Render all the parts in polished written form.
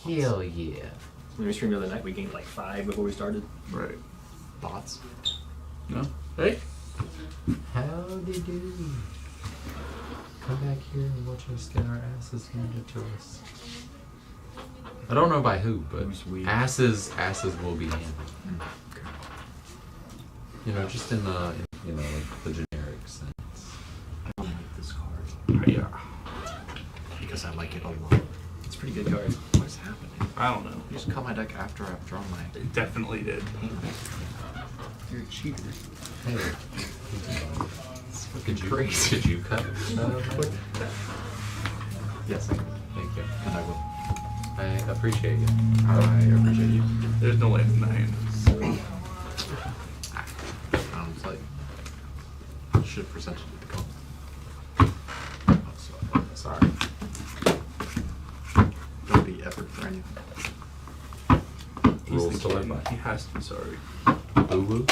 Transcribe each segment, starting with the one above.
Hell yeah. When we streamed the other night, we gained like 5 before we started. Right. Bots. No. Hey. Howdy do. Come back here and watch us get our asses handed to us. I don't know by who, but asses will be handed. Okay. You know, just in the like the generic sense. I don't like this card. Yeah. Because I like it a lot. It's a pretty good card. What is happening? I don't know. You just cut my deck after I've drawn my It definitely did. hand. You're a cheater. Hey. Could you cut? Yes, I can. Thank you. And I will. I appreciate you. I appreciate you. There's no land in the hand. It's like, should have presented it to the call. Oh, sorry. Don't be effort for anything. He's Rules the to live king. by. He has to be sorry. Boo boo.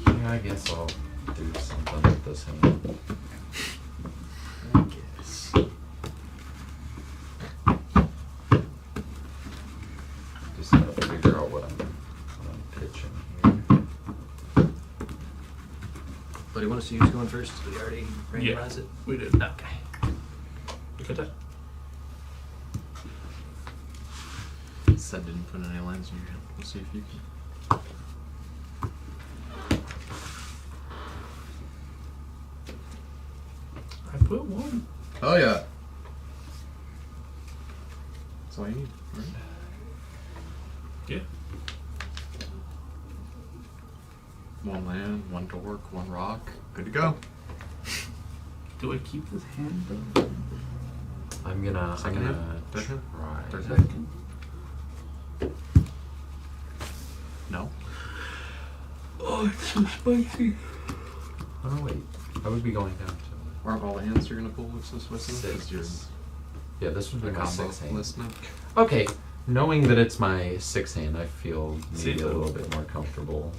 Yeah, I guess I'll do something with this hand. I guess. Just gotta figure out what I'm pitching here. But you want to see who's going first? We already randomized it? We did. Okay. Look at that. Said didn't put any lines in your hand. We'll see if you can. I put one. Oh yeah. That's all you need, right? Yeah. One land, one dork, one rock. Good to go. Do I keep this hand though? I'm gonna Second hand? Third hand? try. Third Second. hand? No? Oh, it's so spicy. Oh no, wait. I would be going down to Aren't all the hands you're gonna pull with this with you? six. You're Yeah, this would be a my combo sixth hand. list now. Okay, knowing that it's my sixth hand, I feel maybe See, a little bit more comfortable.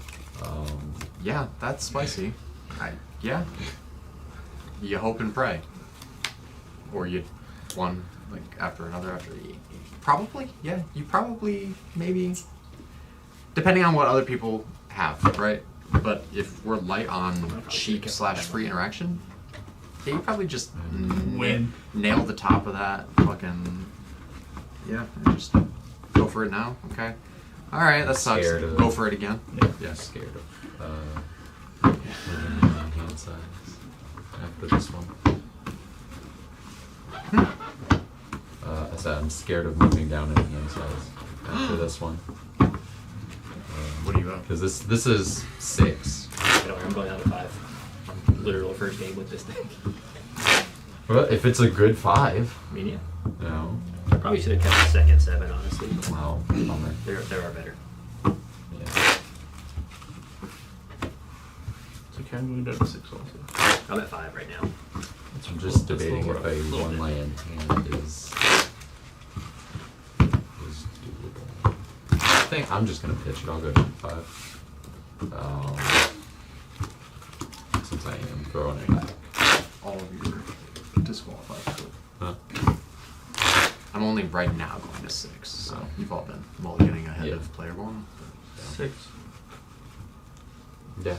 Yeah, that's spicy. Yeah. You hope and pray. Or you one like after another after probably, yeah. You probably maybe depending on what other people have, right? But if we're light on cheap / free interaction, yeah, you probably just Win. nail the top of that fucking yeah, and just go for it now, okay? Alright, that sucks. Scared of Go it. for it again. Yeah, scared of moving my hand size after this one. I said I'm scared of moving down in hand size after this one. What are you up? Because this is 6. I don't, I'm going down to 5. Literal first game with this thing. Well, if it's a good 5, I mean, yeah. no. I probably should have kept the second 7, honestly. Wow, bummer. There are better. Yeah. So can I'm going down to 6 also. I'm at 5 right now. I'm just That's debating little if rough. a Little one bit. land hand is doable. I think I'm just gonna pitch it. I'll go to 5. Since I am throwing it back. All of you are disqualified. Huh? I'm only right now going to 6, so you've all been mulliganing ahead Yeah. of player 1. 6. Yeah.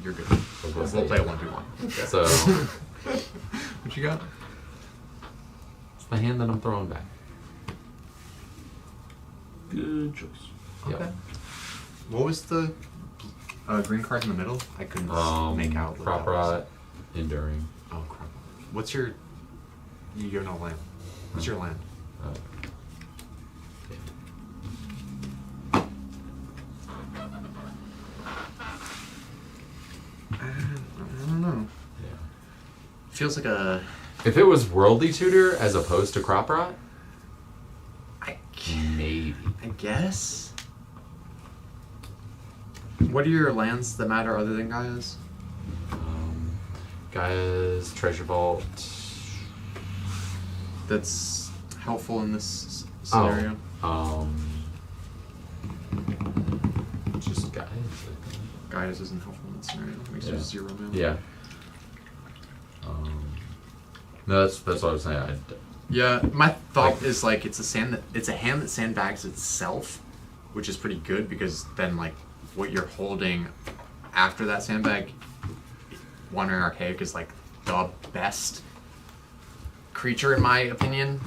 You're good. We'll We'll say- play 1v1. So What you got? it's the hand that I'm throwing back. Good choice. Yep. Okay. What was the green card in the middle? I couldn't make out. what Crop that was. rot, enduring. Oh, crop rot. What's your... You have no land. What's your land? Uh, I don't know. yeah. Feels like a... If it was Worldly Tutor as opposed to Crop Rot, I maybe. guess. What are your lands that matter other than Gaia's? Gaia's Treasure Vault. That's helpful in this scenario. Just Gaia's. I think. Gaia's isn't helpful in this scenario. It makes you Yeah. 0 mana. Yeah. No, that's what I was saying. Yeah, my thought is like it's a hand that sandbags itself, which is pretty good because then like what you're holding after that sandbag, Wandering Archaic is like the best creature in my opinion.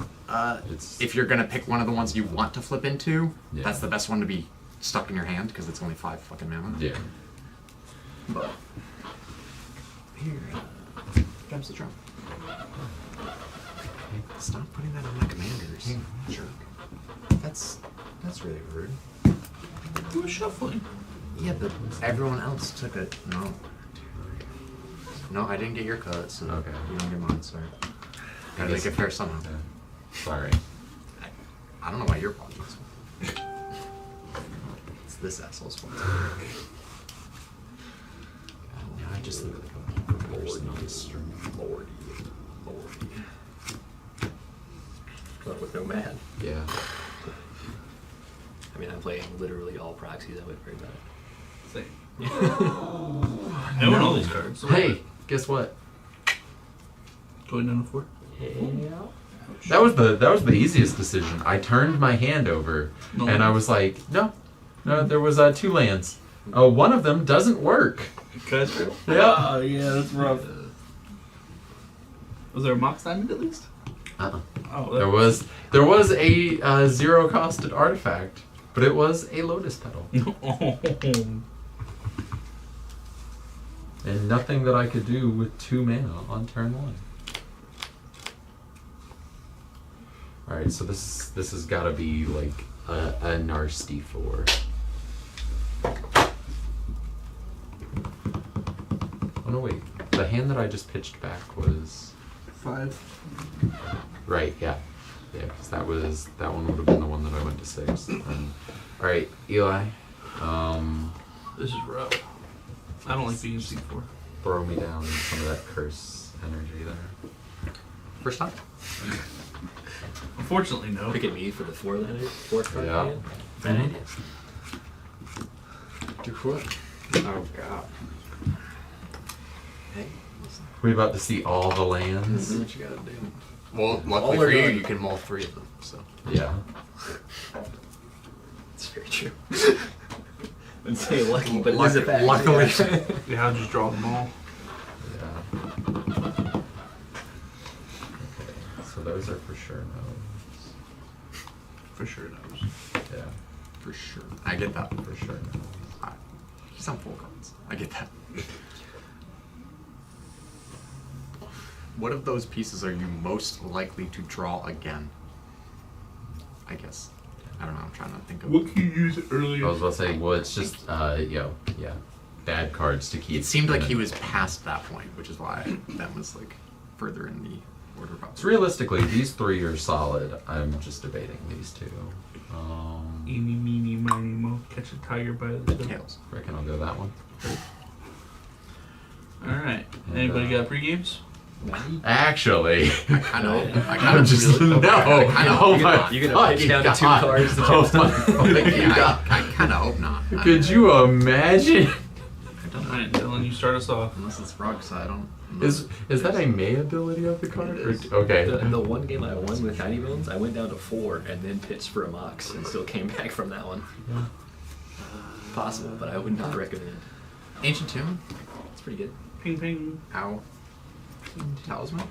If you're gonna pick one of the ones you want to flip into, that's the best one to be stuck in your hand because it's only 5 fucking mana. Yeah. But here, drums the drum. Stop putting that on my commanders. Jerk. That's really rude. You were shuffling. Yeah, but everyone else took it. No. No, I didn't get your cut, so Okay. you don't get mine, sorry. Gotta make it fair somehow. Sorry. I don't know why you're pausing this one. It's this asshole's fault. Now I just look like a person on the stream. Lordy. With no man. Yeah. I mean, I'm playing literally all proxies. I wouldn't worry about it. Same. I own all these cards. Hey, guess what? Going down to 4. That was the easiest decision. I turned my hand over, and I was like, no, there was 2 lands. One of them doesn't work. That's true. Yeah. Oh, yeah, that's rough. Was there a Mox Diamond at least? Oh, There was a 0-costed artifact, but it was a Lotus Petal. And nothing that I could do with 2 mana on turn 1. Alright, so this has got to be like a nasty 4. Oh no, wait. The hand that I just pitched back was 5. right. Yeah, because that one would have been the one that I went to 6. All right, Eli. This is rough. I don't like being C4. Throw me down in some of that curse energy there. First time? Unfortunately, no. Pick at me for the 4 land. 4 card Yeah. hand. Bad idea. Do what? Oh god. Hey, listen. We about to see all the lands. That's what you gotta do. Well, luckily All for or you, none. you can mull 3 of them, so. Yeah. It's very true. I'd say lucky, but Luck- it is a fact. luckily. Yeah, I'll just draw them all. Yeah. Okay, so those are for sure no's. For sure knows. Yeah, For sure. I get that. for sure no's. He's on full cards. I get that. What of those pieces are you most likely to draw again? I guess. I don't know. I'm trying to think of. What can you use earlier? I was about to say, well, it's just, bad cards to keep. It seemed like in he it. was past that point, which is why that was like further in the order of So realistically, these 3 are solid. I'm just debating these 2. Eeny, meeny, miny, mo. Catch a tiger by the tail. Tails. Reckon I'll go that one. Alright. And, Anybody got pre-games? Actually, I kind of. I'm just no. I kinda Oh hope my not. You're gonna pitch down to 2 God. cards to Oh jump my stuff. fucking God. I kind of hope not. Could you imagine? Alright, Dylan, you start us off. Unless it's rugs, I don't. Is that a May ability of the card? It is. Or, okay. The 1 game I won with Tiny Bones, I went down to 4 and then pitched for a Mox and still came back from that one. Yeah. Possible, but I would not recommend. Ancient Tomb? It's pretty good. Ping, ping. Ow. Talisman?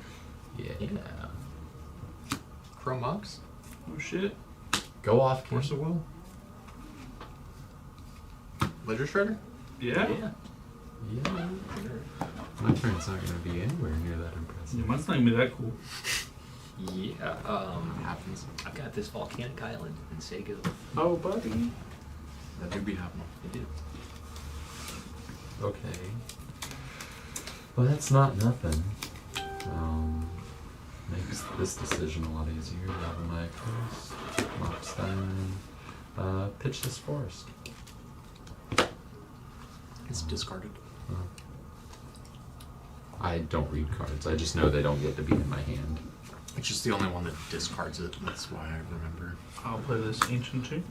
Yeah. Chrome Mox? Oh, shit. Go off, King. Force of Will? Ledger Shredder? Yeah? Yeah. Yeah. My turn's not going to be anywhere near that impressive. Yeah, mine's not gonna be that cool. Yeah. It happens. I've got this volcanic island in Sego. Oh, buddy. That do be happening. I do. Okay. Well, that's not nothing. Makes this decision a lot easier. Level my curse, Mox Diamond, pitch this forest. It's discarded. I don't read cards. I just know they don't get to be in my hand. It's just the only one that discards it. That's why I remember. I'll play this Ancient Tomb,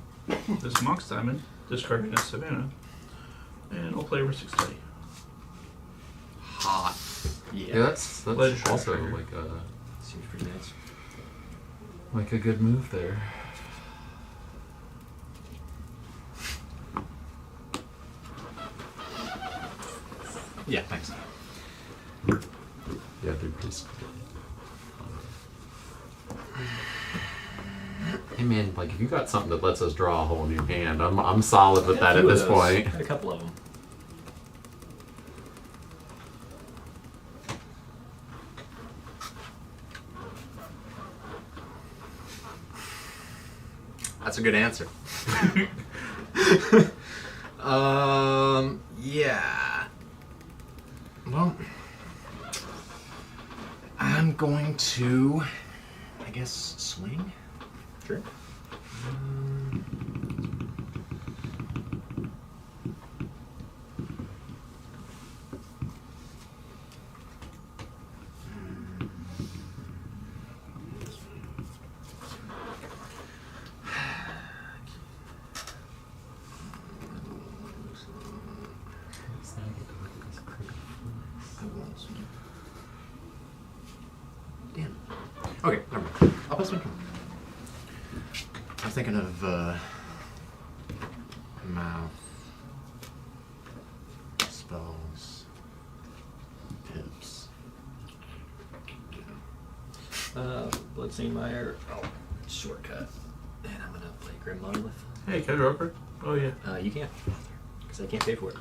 this Mox Diamond, discarding a Savannah, and I'll play over 630. Hot. Yeah, that's Ledger also Shredder. like a. Seems pretty nice. like a good move there. Yeah, thanks. Yeah, they're pretty square. Hey man, like if you got something that lets us draw a whole new hand, I'm solid with that at this point. Got a couple of them. That's a good answer. Yeah. Well, I'm going to, I guess, swing. Sure. Damn. Okay, never mind. I'll pass my turn. I'm thinking of mouth spells, tips. Bloodstainmire. Oh, shortcut. And I'm gonna play Grim Monolith. Hey, can I draw a card? Oh yeah. You can. Because I can't pay for it.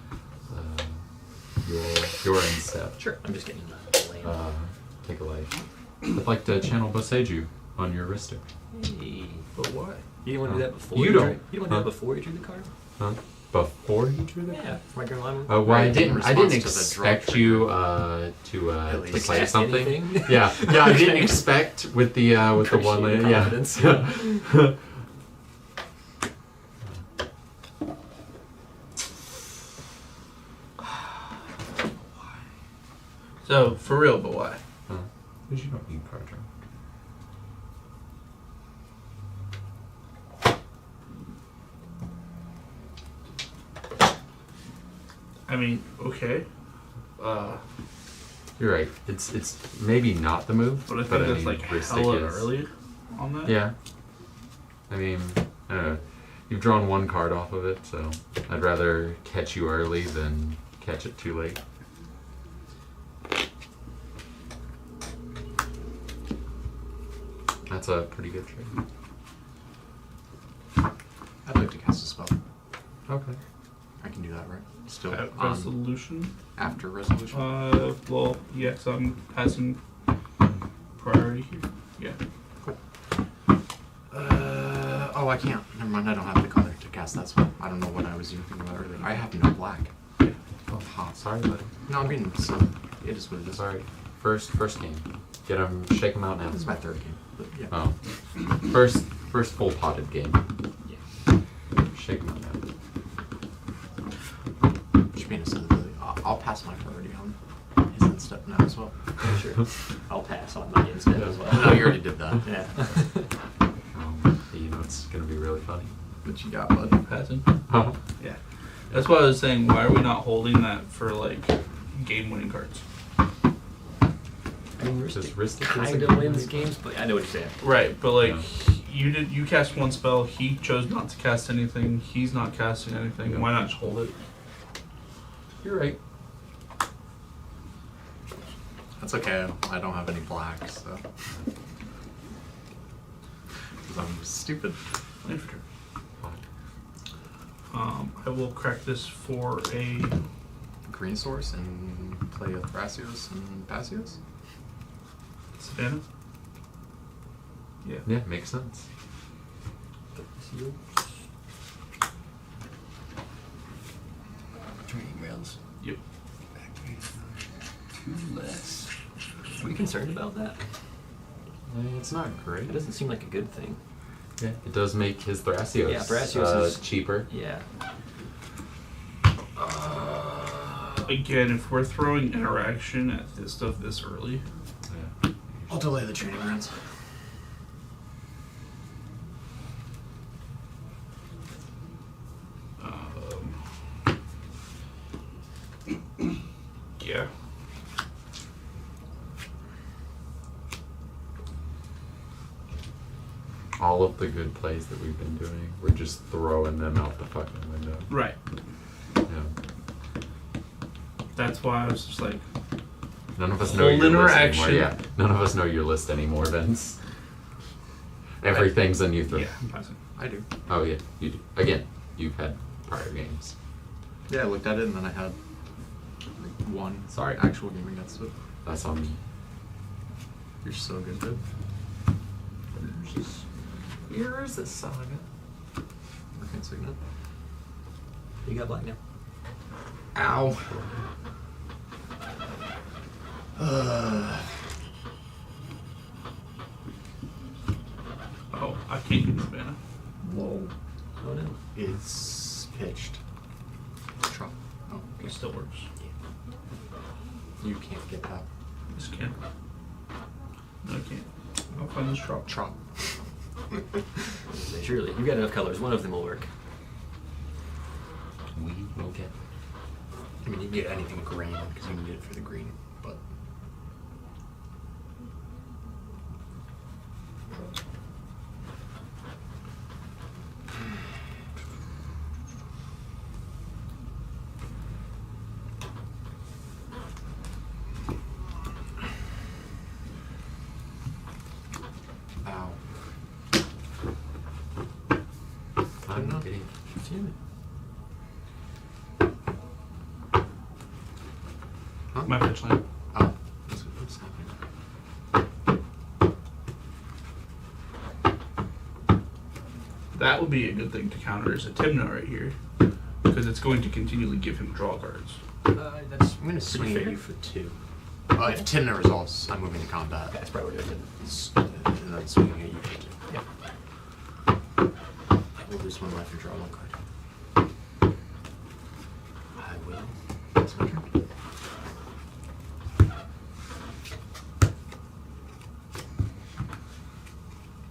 You're in step. Sure. I'm just getting the land. Take a life. I'd like to channel Boseiju on your wrister. Hey. But why? You didn't want to do that before You drew- don't. You didn't want to do that before you drew the card? Huh? Before you drew the Yeah, for my Grim Monolith. Oh, well, I Right, in didn't response to the expect draw you At to least play ask something. anything. Yeah, I didn't Okay. expect with the one Appreciate layer. your Yeah. confidence. So for real, but why? Because you don't need card draw. I mean, okay. You're right. It's maybe not the move, But I think that's mean, like Ristic hella is. early on that. Yeah. I mean, I don't know. You've drawn one card off of it, so I'd rather catch you early than catch it too late. That's a pretty good trade. I'd like to cast a spell. Okay. I can do that, right? Still Resolution. after resolution. Well, yes, I'm passing priority here. Yeah. Oh, I can't. Never mind. I don't have the color to cast that spell. I don't know what I was even thinking about earlier. I have no black. Oh, hot. Sorry, buddy. No, I'm getting some. It is what it is. Sorry. First game. Get him. Shake him out now. This is my third game. But yeah. Oh. First full potted game. Yeah. Shake him out now. Should be in a sense, really. I'll pass my priority on his end step now as well. Sure. I'll pass on my instead as well. No, you already did that. Yeah. You know it's gonna be really funny. What you got, bud? Passing. Oh. Yeah. That's why I was saying, why are we not holding that for like game-winning cards? I mean, Just Ristic is kind a of good wins one. games, but I know what you're saying. Right, but like Yeah. you cast one spell. He chose not to cast anything. He's not casting anything. Yeah. Why not just hold it? You're right. That's okay. I don't have any blacks, so. Because I'm stupid. Play for turn. I will crack this for a Green source and play a Thrasios and Pasios? Savannah. Yeah. Yeah, makes sense. Training rounds. Yep. Two less. Are you concerned about that? It's not great. It doesn't seem like a good thing. Yeah, it does make his Thrasios, Yeah, Thrasios is cheaper. Yeah. Again, if we're throwing interaction at this stuff this early, Yeah. I'll delay the training rounds. yeah. all of the good plays that we've been doing, we're just throwing them out the fucking window. Right. Yeah. That's why I was just like, None of us know Whole your list interaction. anymore. Yeah. None of us know your list anymore, Vince. Everything's a new threat. yeah, I'm passing. I do. Oh yeah, you do. Again, you've had prior games. Yeah, I looked at it and then I had like one Sorry. actual game against it. That's on me. You're so good, dude. Here's a saga. I can't sign it. You got black now. Ow. Oh, I can't use Savannah. Whoa. Oh no. It's pitched. Trump. Oh, It still works. you can't get that. This can. No, I can't. I'll find this drop. Trump. Surely, you've got enough colors. One of them will work. We will get. I mean, you can get anything green because you need it for the green, but. Ow. I'm not- kidding. Damn it. Huh? My pitch line. Oh, what's happening? That would be a good thing to counter as a Timna right here, because it's going to continually give him draw cards. I'm gonna swing at fair. you for 2. If Timna resolves, I'm moving to combat. That's probably what it did. And then swinging at you for 2. Yeah. I will lose one life and draw 1 card. I will. That's my turn.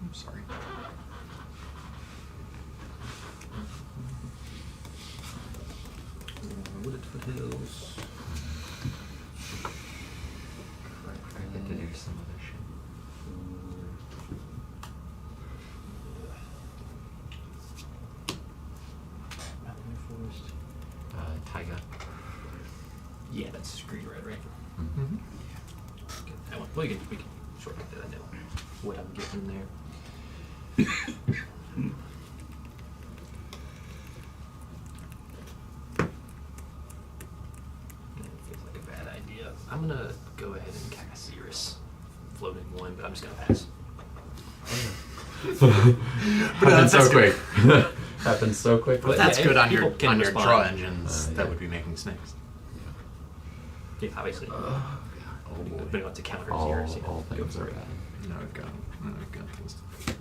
I'm sorry. Wooded foothills. I get to do some other shit. Mountain forest. Taiga. Yeah, that's green red, right? Mm-hmm. Get that one. Well, we can shortcut that. I know what I'm getting there. That feels like a bad idea. I'm gonna go ahead and cast Cirrus. Floating 1, but I'm just gonna pass. Happened so that's quick. Happened so quickly. But That's yeah, good on people your can draw respond. engines Yeah. that would be making snakes. Yeah, obviously. Oh But boy. it wants to counter All, Cirrus. you know, all go things for are it. bad. No, I've got things to fix.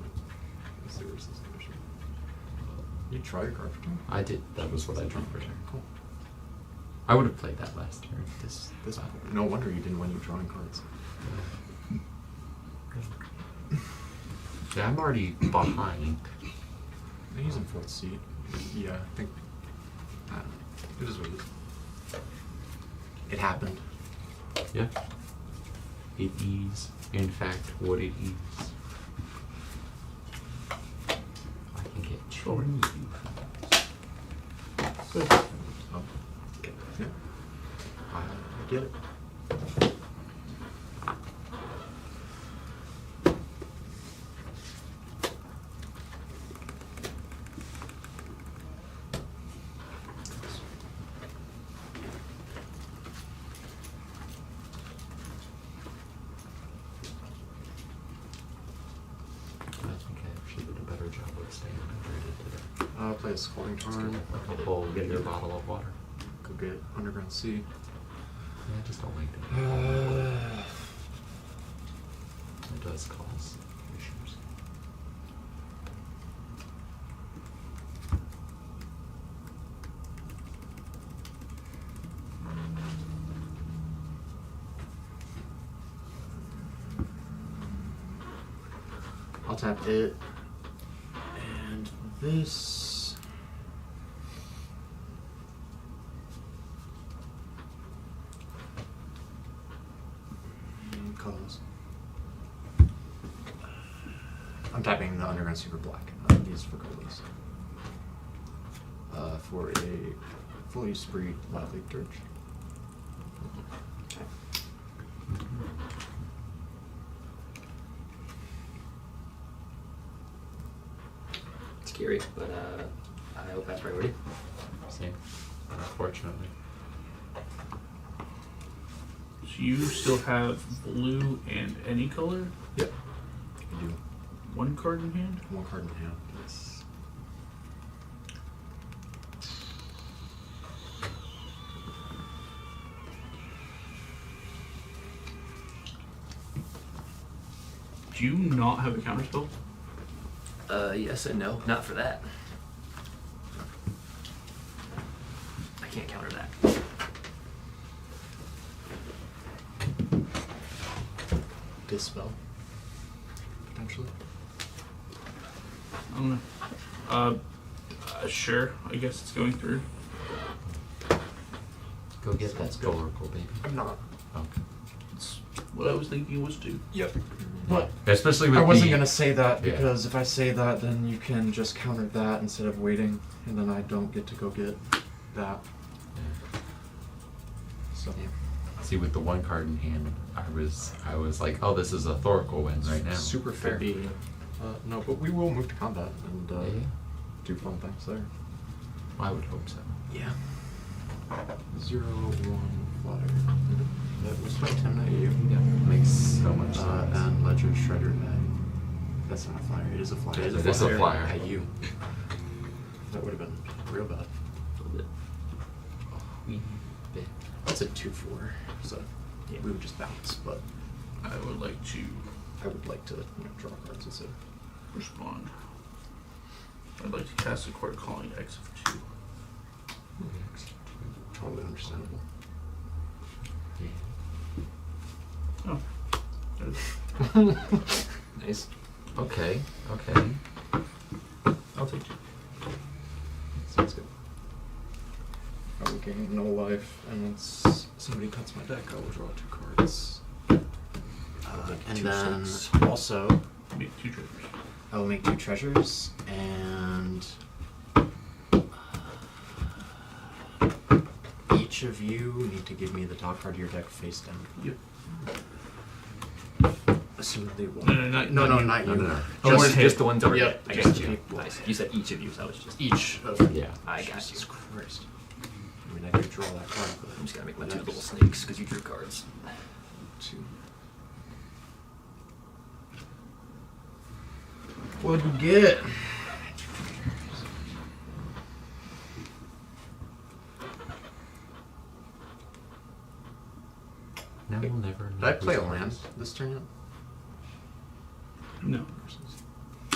Serious discussion. You draw your card for turn? I did. That was what I drew for turn. Cool. I would have played that last turn. This no wonder you didn't win your drawing cards. Yeah, I'm already behind. He's in 4th seat. Yeah, I think. I don't know. It is what it is. It happened. Yeah. It is, in fact, what it is. I can get Sure. Good. Oh. Yeah. I get it. I think I actually did a better job of staying hydrated today. Play a scoring turn. Like a whole liter bottle of water. Go get Underground Sea. Yeah, just don't like that. It does cause issues. I'll tap it. And this. And colors. I'm typing the underground super black. These for goalies. For a fully spree Wild League Dirge. Okay. Scary, but I hope that's priority. Same. Unfortunately. So you still have blue and any color? Yep. I do. One card in hand? One card in hand. Yes. Do you not have a counterspell? Yes and no. Not for that. I can't counter that. Dispel. Potentially. I don't know. Sure. I guess it's going through. Go get that Oracle, baby. I'm not. Okay. It's what I was thinking was to. Yep. But Especially with I wasn't the- gonna say that Yeah. because if I say that, then you can just counter that instead of waiting, and then I don't get to go get that. Yeah. So See, with the one card in hand, I was like, oh, this is a Thoracle win right now. super fair. Could be. No, but we will move to combat and Yeah. do fun things there. I would hope so. Yeah. 0-1 flyer. That was by 10 at you. Yeah, makes so much sense. And Ledger Shredder at. That's not a flyer. It is a flyer. It It is a flyer. At you. That would have been real bad. A little bit. Wee bit. That's a 2-4. So Yeah. we would just bounce, but I would like to I would like to draw cards instead. respond. I'd like to cast a card calling X of 2. Totally understandable. Yeah. Oh. Good. Nice. Okay. Okay. I'll take 2. Sounds good. I will gain no life, and once somebody cuts my deck, I will draw 2 cards. And Two then six. also, Make 2 treasures. I will make 2 treasures, and each of you need to give me the top card of your deck face down. Yep. Assumedly one. No, not you. No. Just the ones over Yep, there. I just got you. the- Nice. You said each of you, so that was just. Each of Yeah. I got Jesus you. Christ. I mean, I could draw that card, but I'm just gonna make my 2 that's little snakes because you drew cards. 2. What'd we get? Now we'll never. Did I play a land this turn yet? No.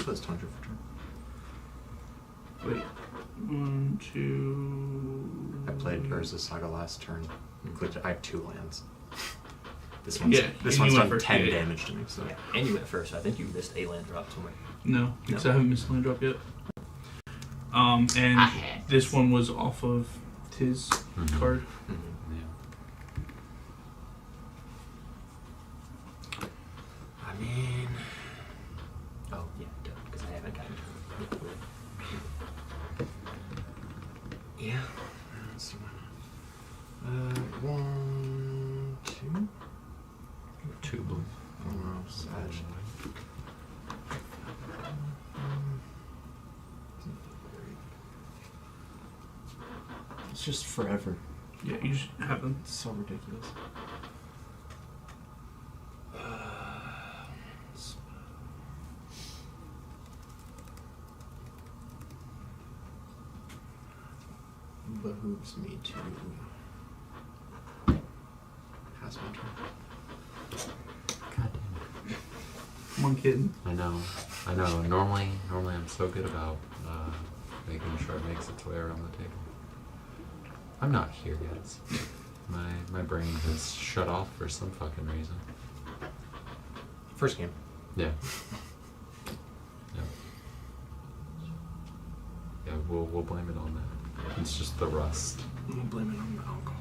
That's Tundra for turn. Wait. 1, 2. I played Urza Saga last turn. I have 2 lands. This one's Yeah, this and one's you done went first. 10 Yeah, yeah. damage to me. So Yeah. And you went first. So I think you missed a land drop somewhere. No, because No. I haven't missed a land drop yet. And this one was off of his Mhm. card. Mm-hmm. Yeah. I mean, Oh yeah, because I haven't gotten to it. yeah. Let's see why not. 1, 2. 2 blue. Oh no, Sag. It's just forever. Yeah, you should have them. It's so ridiculous. Behooves me to pass my turn. God damn it. Come on, kid. I know. Normally I'm so good about making sure it makes its way around the table. I'm not here, guys. My brain has shut off for some fucking reason. First game. Yeah. Yeah. Yeah, we'll blame it on that. It's just the rust. I'm gonna blame it on the alcohol.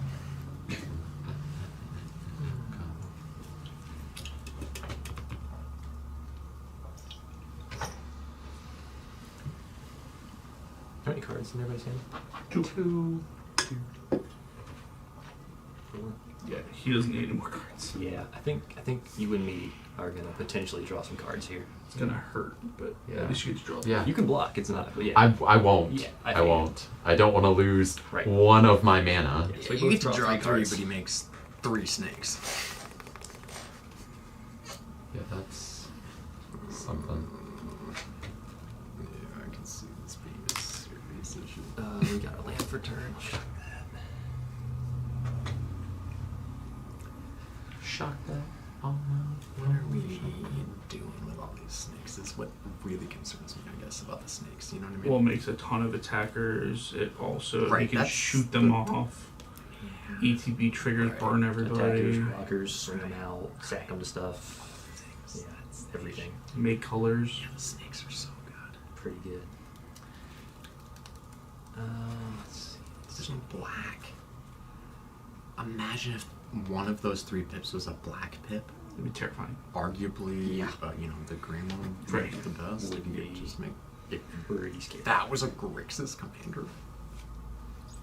How many cards in everybody's hand? 2. 4. Yeah, he doesn't need any more cards. Yeah, I think you and me are gonna potentially draw some cards here. It's gonna hurt, but Yeah. at least you get to draw. Yeah. You can block. It's not. But yeah. I won't. Yeah, I I think- won't. I don't want to lose Right. one of my mana. Yeah, so we you both get to draw draw 3 3, cards. but he makes 3 snakes. Yeah, that's something. Yeah, I can see this being a serious issue. We got a land for turn. Shock that. Oh no. What are we doing with all these snakes? Is what really concerns me, I guess, about the snakes. You know what I mean? Well, it makes a ton of attackers. It also Right, you can that's shoot them the- off. ETB triggers burn everybody. Attackers, blockers, swing them out, sack them to stuff. Yeah, it's everything. Make colors. the snakes are so good. Pretty good. Let's see. There's no black. Imagine if one of those 3 pips was a black pip. It'd be terrifying. Arguably, Yeah. The green one would Right. be the best. Would You be- could just make Pretty scary. that was a Grixis commander.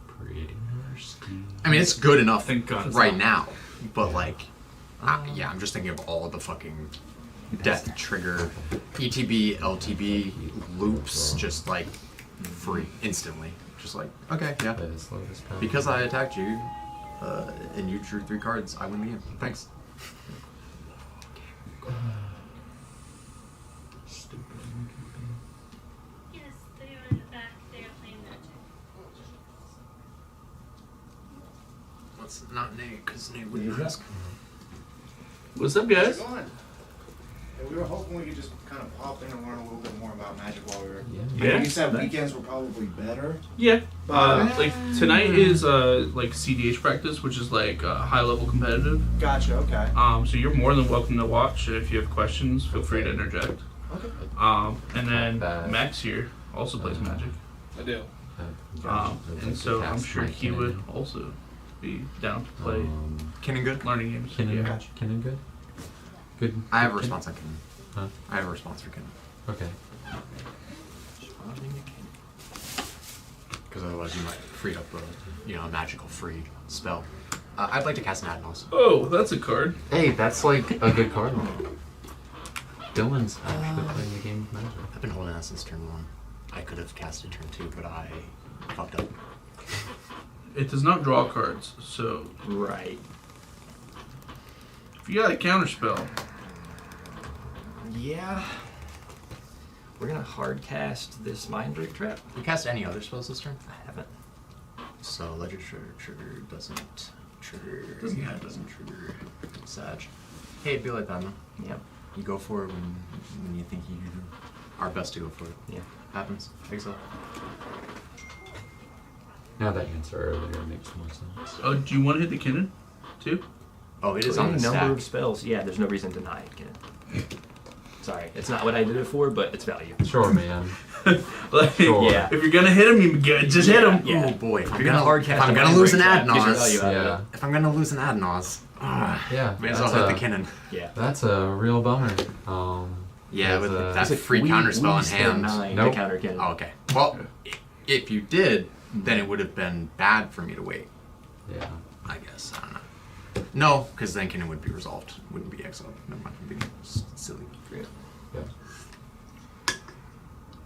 Pretty nasty. I mean, it's good enough Thank God it's right not. now, but like, Um, yeah, I'm just thinking of all the fucking death trigger, ETB, LTB loops, just like free instantly. Just like, okay, yeah, That is Lotus Power. because I attacked you and you drew 3 cards, I win the game. Thanks. Stupid. Yes, they are in the back. They are playing magic. Let's not Nate, because Nate He's wouldn't up. ask. What's up, guys? How's it going? Yeah, we were hoping we could just kind of pop in and learn a little bit more about Magic while we were. Yeah. I Yeah. know you said weekends were probably better. Yeah. But- Like tonight is like CDH practice, which is like high level competitive. Gotcha. Okay. So you're more than welcome to watch. If you have questions, feel free to interject. Okay. And then Bad. Max here also plays Magic. I do. And so I'm sure he would also be down to play Kin and good? learning games. Kinnan, Yeah. Kinnan good? Good. I have a good response on Kin. Huh? I have a response for Kin. Okay. Because otherwise you might free up a magical free spell. I'd like to cast an Adnos. Oh, that's a card. Hey, that's like a good card. Dylan's actually playing the game of Magic. I've been holding that since turn 1. I could have casted turn 2, but I fucked up. It does not draw cards, so Right. if you got a counter spell, Yeah. We're gonna hard cast this Mind Break Trap. You cast any other spells this turn? I haven't. So Ledger Trigger doesn't trigger. Doesn't yeah, have it doesn't trigger Sag. Hey, it'd be like that, man. Yep. You go for it when you think you are best to go for it. Yeah. Happens. Exile. Now that answer earlier makes more sense. oh, do you want to hit the Kinnan too? Oh, it is Any on the number stack. of spells. Yeah, there's no reason to deny it. Can it? Sorry, it's not what I did it for, but it's value. Sure, man. Like, Sure. Yeah. if you're gonna hit him, you good. Just hit him. Yeah. Oh boy, if You're gonna hard cast. I'm a gonna Mind lose an Break Trap, get your value Adnos. out of Yeah. If I'm gonna lose an Adnos, Yeah. may as well hit the Kinnan. it. Yeah. That's a real bummer. Yeah, with There's a- that It's like free we- counter spell we in spent hand. 9 Nope. to counter Kinnan. Oh, okay. Well, if you did, then it would have been bad for me to wait. Yeah. I guess. I don't know. No, because then Kinnan would be resolved. Wouldn't be exiled. Never mind. It'd be silly. Yeah.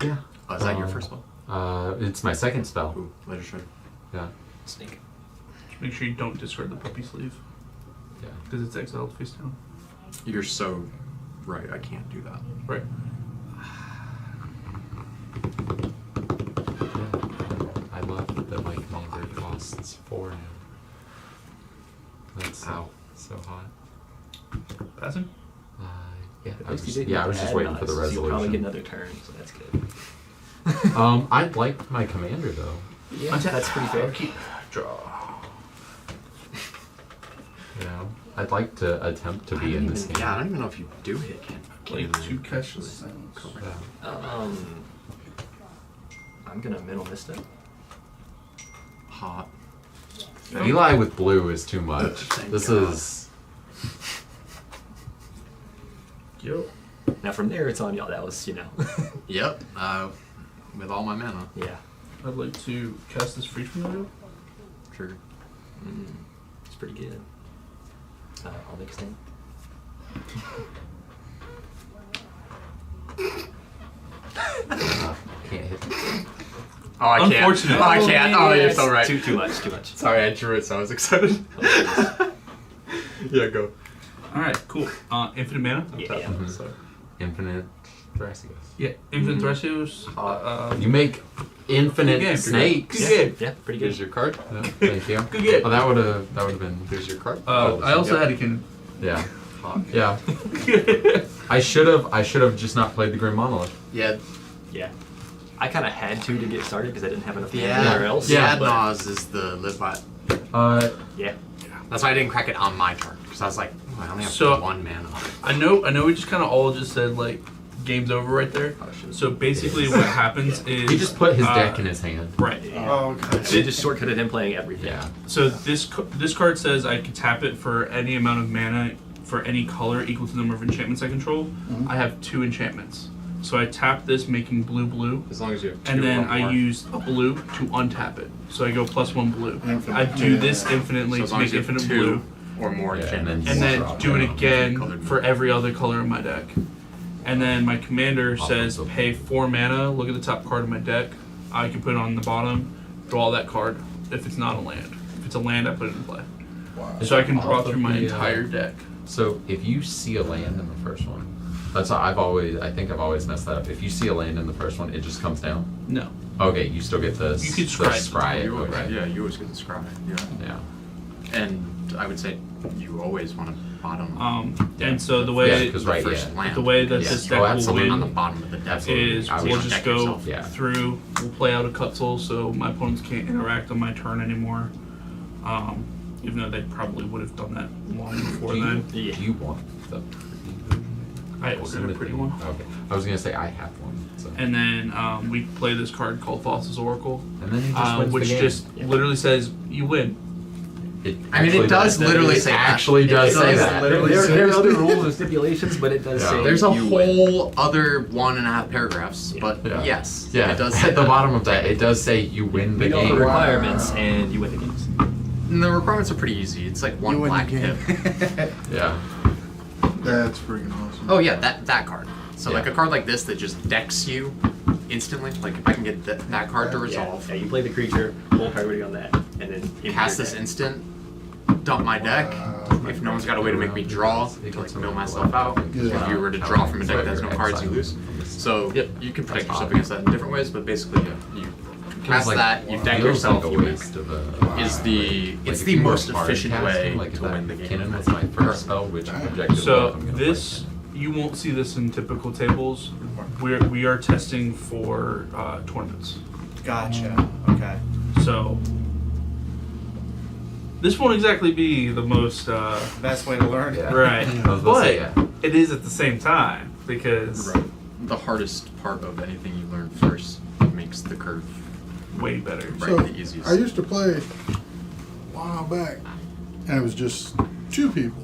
Yeah. Oh, is that your Um, first spell? It's my second spell. Ooh, Ledger Shredder. Yeah. Snake. Just make sure you don't discard the puppy sleeve Yeah. because it's exiled face down. You're so right. I can't do that. Right. Yeah. I love that my commander costs 4 now. That's Ow. so hot. Passing. Yeah. At I least was, you didn't yeah, I get was to just add waiting for the knives, so you'll probably get resolution. another turn, so that's good. I like my commander though. Yeah, that's pretty fair. Keep draw. You know, I'd like to attempt to be in this game. Yeah, I don't even know if you do hit Kinnan. Like 2 catches. Actually, Silence. correct. Yeah. I'm gonna Mental Misstep. Hot. Eli with blue is too much. Thank This God. is. Yo. Now from there, it's on y'all. That was, Yep. With all my mana. yeah. I'd like to cast this free from the Sure. It's pretty good. I'll make a stand. Can't hit. Oh, I can't. Unfortunate. Oh, I can't. Oh, you're so right. Too much. Sorry, I drew it, so I was excited. Yeah, go. Alright, cool. Infinite mana? Yeah. Mhm. Infinite Thracios. Yeah, Infinite Thracios. You make infinite Good game. snakes. Good game. Yeah, pretty Here's good. your card. Yeah, thank you. Good game. Oh, that would have been. Here's your card. I also Yep. had a Kin. Yeah. Hawk. Yeah. I should have just not played the Grim Monolith. Yeah. Yeah. I kind of had to get started because I didn't have enough mana Yeah. anywhere else. Yeah. but Adnaz is the live by. yeah. That's why I didn't crack it on my turn because I was like, oh, I only have So- 1 mana. I know we just kind of all just said, like, game's over right there. Oh, shit. So basically what happens is... he just put his deck in his hand. Right. Oh, okay. They just shortcutted him playing everything. Yeah. So this card says I can tap it for any amount of mana for any color equal to the number of enchantments I control. I have 2 enchantments. So I tap this, making blue, As long as you have 2 and then or more. I use a blue to untap it. So I go +1 blue. Infinite. I do this infinitely So as to long make as you have infinite 2 blue, or more Yeah, enchantments. and then Drop do it down. again Colored for every other color in my deck. And then my commander says pay 4 mana, look at the top card of my deck. I can put it on the bottom, draw that card if it's not a land. If it's a land, I put it in play. Wow. So I can draw Off of through my the, entire deck. So if you see a land in the first one, that's how I think I've always messed that up. If you see a land in the first one, it just comes down. No. Okay, you still get the You could scry it. it. You always, Okay. Yeah, you always get the scry. Yeah. Yeah. And I would say you always want to bottom. And so the Yeah, way because the right, first yeah. land. the way that Yes. this Oh, deck will absolutely. on the win bottom of the deck. is I we'll would just deck go yourself. Yeah. through. We'll play out a Cutzel, so my opponents can't interact on my turn anymore. Even though they probably would have done that long before then. Do you want the pretty version? I ordered a pretty one. Okay. I was gonna say I have one. So. And then we play this card called Foss's Oracle, And then he just wins which the game. just literally says you win. It I mean, it actually does literally say that. actually does say that. There are other rules and stipulations, but it does Yeah. say There's a you win. whole other 1.5 paragraphs, but Yeah. yes, Yeah, it does say at the that. bottom of that, it does say you win the Meet all the game. requirements and you win the games. And the requirements are pretty easy. It's like one You win black the game. tip. Yeah. That's freaking awesome. Oh yeah, that card. So like Yeah. a card like this that just decks you instantly. Like if I can get that card to resolve, Yeah, you play the creature, whole priority on that, and then into cast your this deck. instant, dump my deck. If no one's got a way to make me draw to like mill myself out, Yeah. if you were to draw from a deck that has no cards, you lose. So Yep. you can protect yourself against that in different ways, but basically you cast that, you deck Feels yourself, like a you win. waste of a, Is the like it's if the you were most hard efficient casting, way like if to that win the game. Kinnan was my first spell, which objective So I'm gonna this you won't see this in typical tables. We are testing for tournaments. Gotcha. Okay. So this won't exactly be the most Best way to learn. Yeah. right, I was about to but say, yeah. it is at the same time because Right. The hardest part of anything you learn first makes the curve way better. right So, the easiest. I used to play a while back, and it was just 2 people.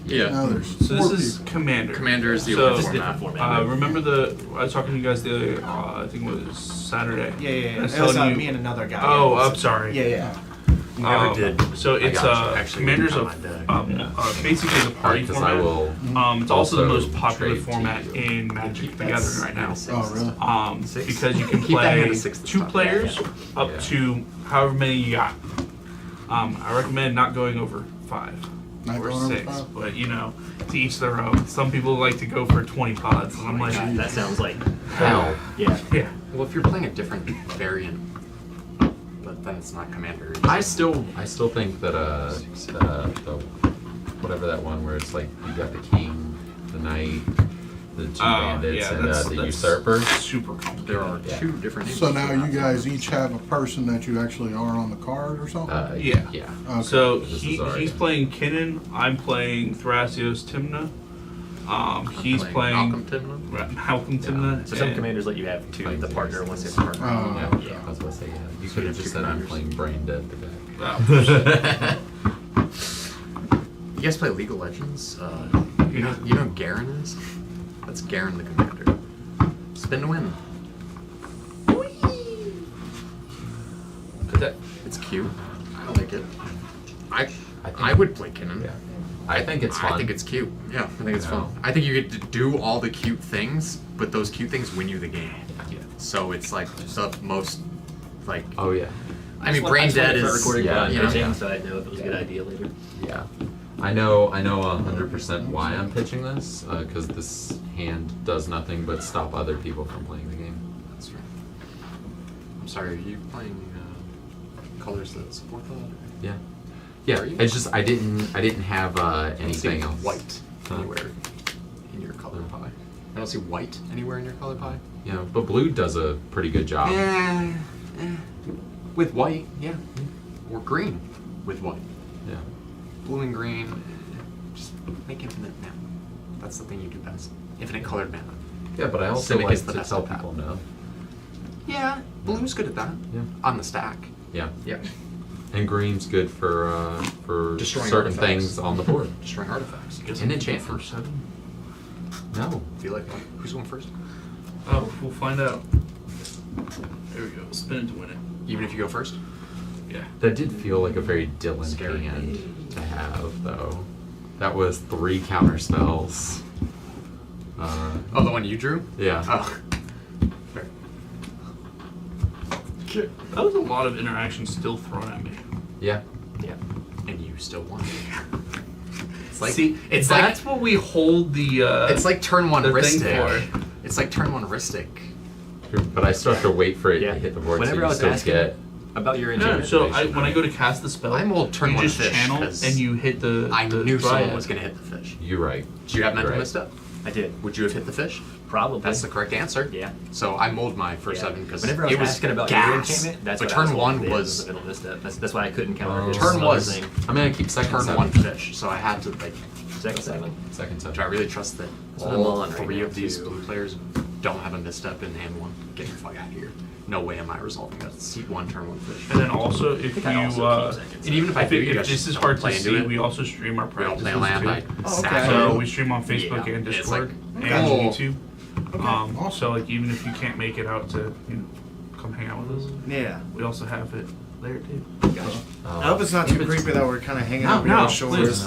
yeah. Now there's So 4 this is people. Commander. Commander is the So- only It's different format. format. Remember I was talking to you guys the other, I think it was Saturday. Yeah. I was It was telling you- me and another guy. Oh, I'm sorry. Yeah. Never did. So it's got you. Actually, Commanders on of my deck. basically the party because format. I will. It's also the also most popular trade to format you. in Magic the Gathering right now. Oh, really? Six. Because you can Keep that hand play at 6 this 2 time. players up Yeah. to however many you got. I recommend not going over 5 Not or going over 6, 5? but to each their own. Some people like to go for 20 pods, and I'm like, God, that sounds like Hell. yeah. yeah. Well, if you're playing a different variant, but then it's not Commander. I still think that the whatever that one where it's like you got the king, the knight, the 2 bandits, yeah, and that's the that's usurper. super complicated. There are Yeah. 2 different names. So for now that. you guys each have a person that you actually are on the card or something? Yeah. Yeah. Okay. So This is he's already- playing Kinnan. I'm playing Thrasios Timna. He's Malcolm playing Timna. Malcolm Timna. So some and- commanders let you have 2, Playing the partner, Xerxes. once they have a partner. Oh. Yeah, I was about to say, yeah. You So could you have have just two said I'm commanders. playing Brain Dead today. You guys play League of Legends? You know Garen is? That's Garen the Commander. Spin to win. That, It's cute. I like it. I think- would play Kinnan. Yeah. I think it's fun. I think it's cute. Yeah, I think it's Yeah. fun. I think you get to do all the cute things, but those cute things win you the game. Yeah. So it's like the most, like, Oh yeah. I mean, Brain Dead is, recording yeah, while you I'm know. pitching, so I know if it was a good idea later. Yeah. I know 100% why I'm pitching this, because this hand does nothing but stop other people from playing the game. That's right. I'm sorry, are you playing colors that support that? Yeah. Yeah. Are you? It's just I didn't have I don't see anything else. white Huh? anywhere in your color pie. I don't see white anywhere in your color pie. Yeah, but blue does a pretty good job. With white, yeah. Or green with white. Yeah. Blue and green, just make infinite mana. That's the thing you do best. Infinite colored mana. Yeah, but I also Civic like is the to best tell at that. people no. Yeah, blue's good at that. Yeah. On the stack. Yeah. Yeah. And green's good for Destroying certain artifacts. things on the board. Destroying artifacts. guess And I'm enchantment. for 7. No. Feel like who's going first? Oh, we'll find out. There we go. Spin it to win it. Even if you go first? Yeah. That did feel like a very Dylan Scary. hand to have, though. That was 3 counter spells. Oh, the one you drew? Yeah. Oh. Fair. That was a lot of interaction still thrown at me. Yeah. Yeah. And you still won. It's like See, it's that's like what we hold the. it's like turn one the thing Ristic. for. It's like turn one Ristic. But I still have to wait for it Yeah. to hit the board Whenever so I you was still asking get... about your No, enchantment. so information, when I go to cast the spell, I'm old turn you one just fish, channel 'cause and you hit the. I the knew someone dryad. was gonna hit the fish. You're right. Do you have mental Right. misstep? I did. Would you have hit the fish? Probably. That's the correct answer. Yeah. So I mulled my first Yeah. 7 because Whenever I it was was asking about gas. your enchantment, that's but what I turn was one holding was a little misstep. That's why I couldn't counter Oh. his turn other was thing. I'm going to keep second turn 7. one fish. So I had to like. Second 7. Second 7. Do I really trust that That's what I'm all on right 3 now, of these too. blue players don't have a misstep in hand 1? Get the fuck out of here. No way am I resolving that. Seat 1, turn 1 fish. And then also, if you. I also keep second And even if I if, do, it, you if guys this is just hard to play into see, it. we also stream our We don't practices play land. I too. Oh, snap okay. it. So we stream on Facebook Yeah. and It's Discord like- and Oh. YouTube. Awesome. So like even if you can't make it out to come hang out with us, Yeah. we also have it there too. Gotcha. I hope it's not too creepy that we're kind of hanging No, over no, your shoulders.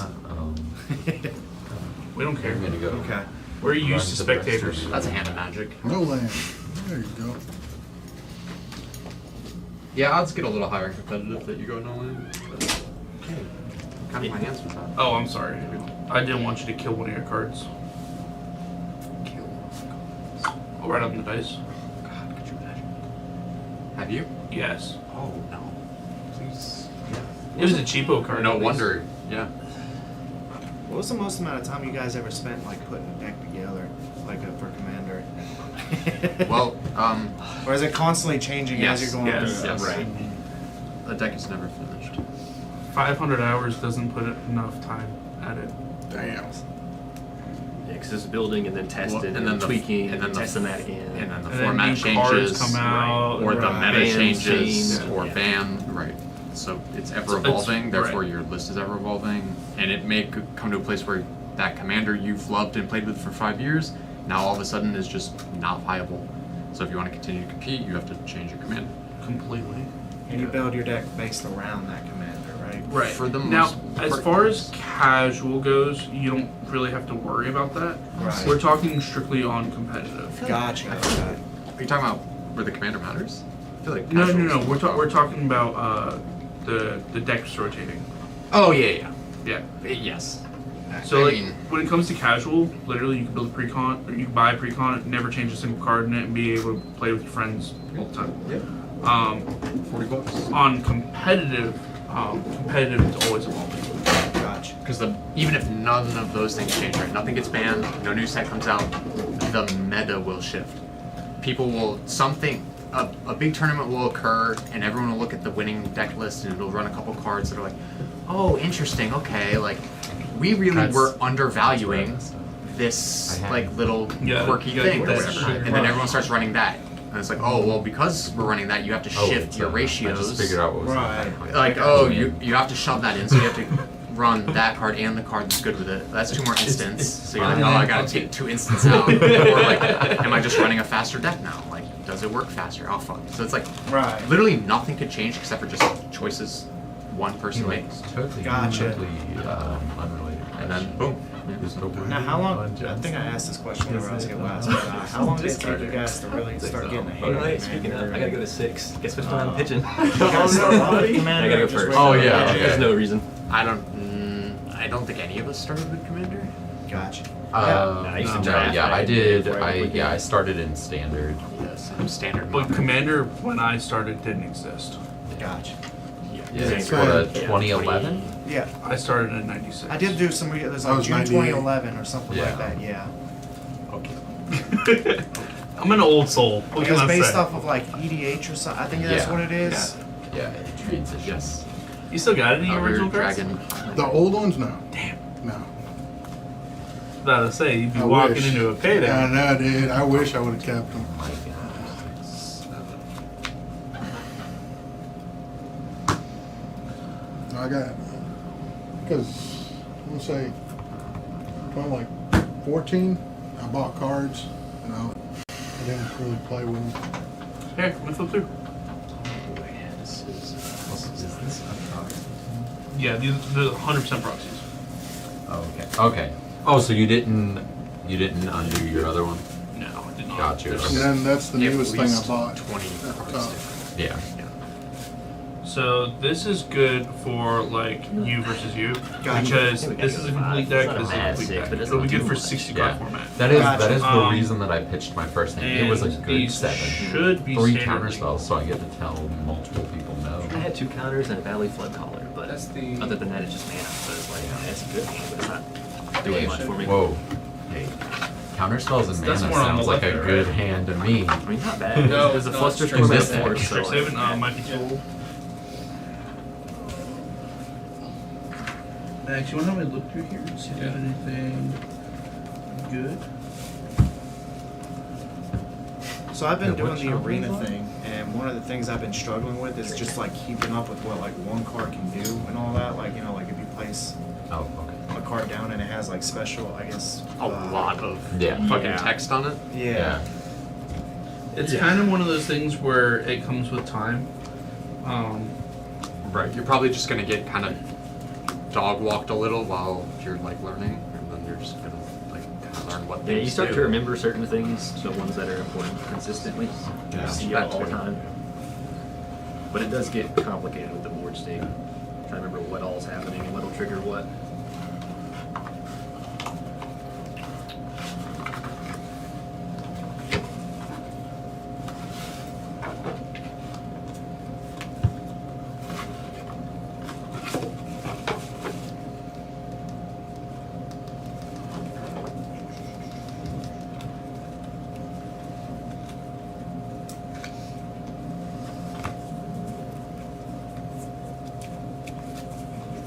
We don't care. I'm going to go. Okay. We're used to Run the rest spectators. of That's a hand of magic. No land. There you go. Yeah, odds get a little higher and competitive that you go no land. Okay. Kind of my hands with that. Oh, I'm sorry. I didn't want you to kill one of your cards. Kill. I'll write on the dice. God, could you imagine? Have you? Yes. Oh no. Please. It was a cheapo card. No at least. wonder. Yeah. What was the most amount of time you guys ever spent like putting a deck together, like for Commander? Well, Or is it constantly changing Yes, as you're going yes, through it? yes. Right. the deck is never finished. 500 hours doesn't put enough time at it. Damn. Yeah, because it's building and then testing Well, and then tweaking and then testing that again. And then the And then format new cards changes. come out, Or the right. meta Bans changes, change, or yeah. ban, right. So it's ever It's- evolving, therefore right. your list is ever evolving, and it may come to a place where that commander you've loved and played with for 5 years, now all of a sudden is just not viable. So if you want to continue to compete, you have to change your commander. Completely. And you build your deck based around that commander, right? Right. For the now, most as part, far yes. as casual goes, you don't really have to worry about that. Right. We're talking strictly on competitive. Gotcha. Okay. Are you talking about where the commander matters? I feel like No, casual no, no. is- We're talking about the decks rotating. Oh yeah. Yeah. Yes. So I like mean- when it comes to casual, literally you can build a pre-con, or you can buy a pre-con, never change a single card in it, and be able to play with your friends all the time. Yeah. 40 bucks. On competitive, it's always evolving. Gotcha. Because even if none of those things change, right? Nothing gets banned, no new set comes out, the meta will shift. People will a big tournament will occur, and everyone will look at the winning deck list, and it'll run a couple cards that are like, oh, interesting. Okay, like we really That's- were undervaluing that's this I had- like little Yeah, quirky you gotta thing or get that whatever, shit and then right. everyone starts running that, and it's like, oh, well, because we're running that, you have to shift it's, your I ratios. just figured out what was Right. Like, oh, you have to shove that in, so you have to run that card and the card that's good with it. That's 2 more instants. So you're like, oh, I gotta take 2 instants out. Or like, am I just running a faster deck now? Like, Does it work faster? Oh, fuck. So it's like Right. literally nothing could change except for just choices one person makes. Totally, Gotcha. totally unrelated. And then, boom. There's no Now, how long? I think I asked this question whenever I was here last. But, how long did it take you guys to really start getting the hang of Alright, it, speaking man? of, I gotta go to 6. Guess which one I'm pitching? You guys start off with I Commander gotta or go just first. Oh, regular? yeah, okay. There's no reason. I don't think any of us started with Commander. Gotcha. I used to No, draft, yeah, but I I didn't did. before I went I in. started in standard. Yes. Standard But modern. Commander, when I started, didn't exist. Gotcha. Yeah, Same it's thing. what, Yeah, 2011? Yeah. I started in '96. I did do some. It was I like was June 98. 2011 or something Yeah. like that. Yeah. Okay. I'm an old soul. What It can was I based say? off of like EDH or something. I think that's Yeah. what it is. Yeah, transition. Yes. You still got any original cards? Dragon. The old ones, no. Damn. No. About to say you'd be I walking wish. into a payday. I know, dude. I wish I would have kept them. Oh my God. 7. I got, because, I'm going to say, when I'm like 14, I bought cards, and I didn't really play with them. Here, I'm gonna flip through. This is, Is this a proxy? Yeah, these the 100% proxies. Oh, okay. Okay. Oh, so you didn't undo your other one? No, I did not. Gotcha. There's- And then that's the You have newest at thing I least bought. 20 at the cards top. different. Yeah. So this is good for like you versus you Gotcha. because I think we this gotta is a go complete five. deck. It's not a This is a bad complete six, deck. but it's It'll be not good too for much. 60 Yeah. card format. That is Gotcha. the Um, reason that I pitched my first hand. It was a And good these 7. should be 3 standard counter legal. spells, so I get to tell multiple people no. I had 2 counters and a Valley Flood Caller, but That's the- other than that, it's just mana. So it's like, it's a good hand, but it's not doing much for me. Whoa. Hey. Counter spells and mana That's more on the sounds like a left, good right? hand to me. I mean, not bad. No, There's a no, Fluster straight Storm and a seven. Force, so Strike like, 7 might be tool. Max, you want to have me look through here and see if there's anything good? So I've been Yeah, doing what the channel arena is that? thing, and one of the things I've been struggling with is just like keeping up with what like one card can do and all that. Like like if you place Oh, okay. a card down and it has like special, I guess. A lot of Yeah. fucking Yeah. text on it. Yeah. It's kind of one of those things where it comes with time. Right. You're probably just gonna get kind of dog walked a little while you're like learning, and then you're just gonna like kind of learn what yeah, things you start do. to remember certain things, the ones that are important consistently. Yeah. You see it That all the too. time. But it does get complicated with the board state. Trying to remember what all's happening and what'll trigger what.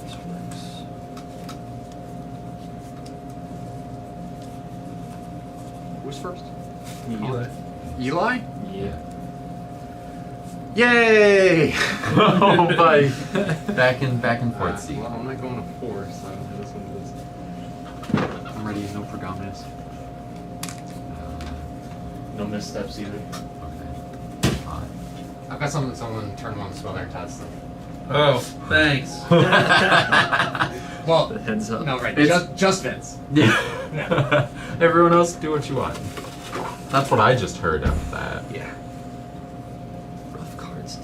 This works. Who's first? Eli. Eli? Yeah. Yay! Oh, buddy. Back in fourth seat. Well, I'm not going to 4, so this one is. I'm ready. No Pergaminus. No missteps either. Okay. 5. I've got someone turn 1 spell there test. Oh, thanks. Well, The heads up. no, right. It's- Just Vince. Yeah. Everyone else do what you want. That's what I just heard of that. Yeah. Rough cards.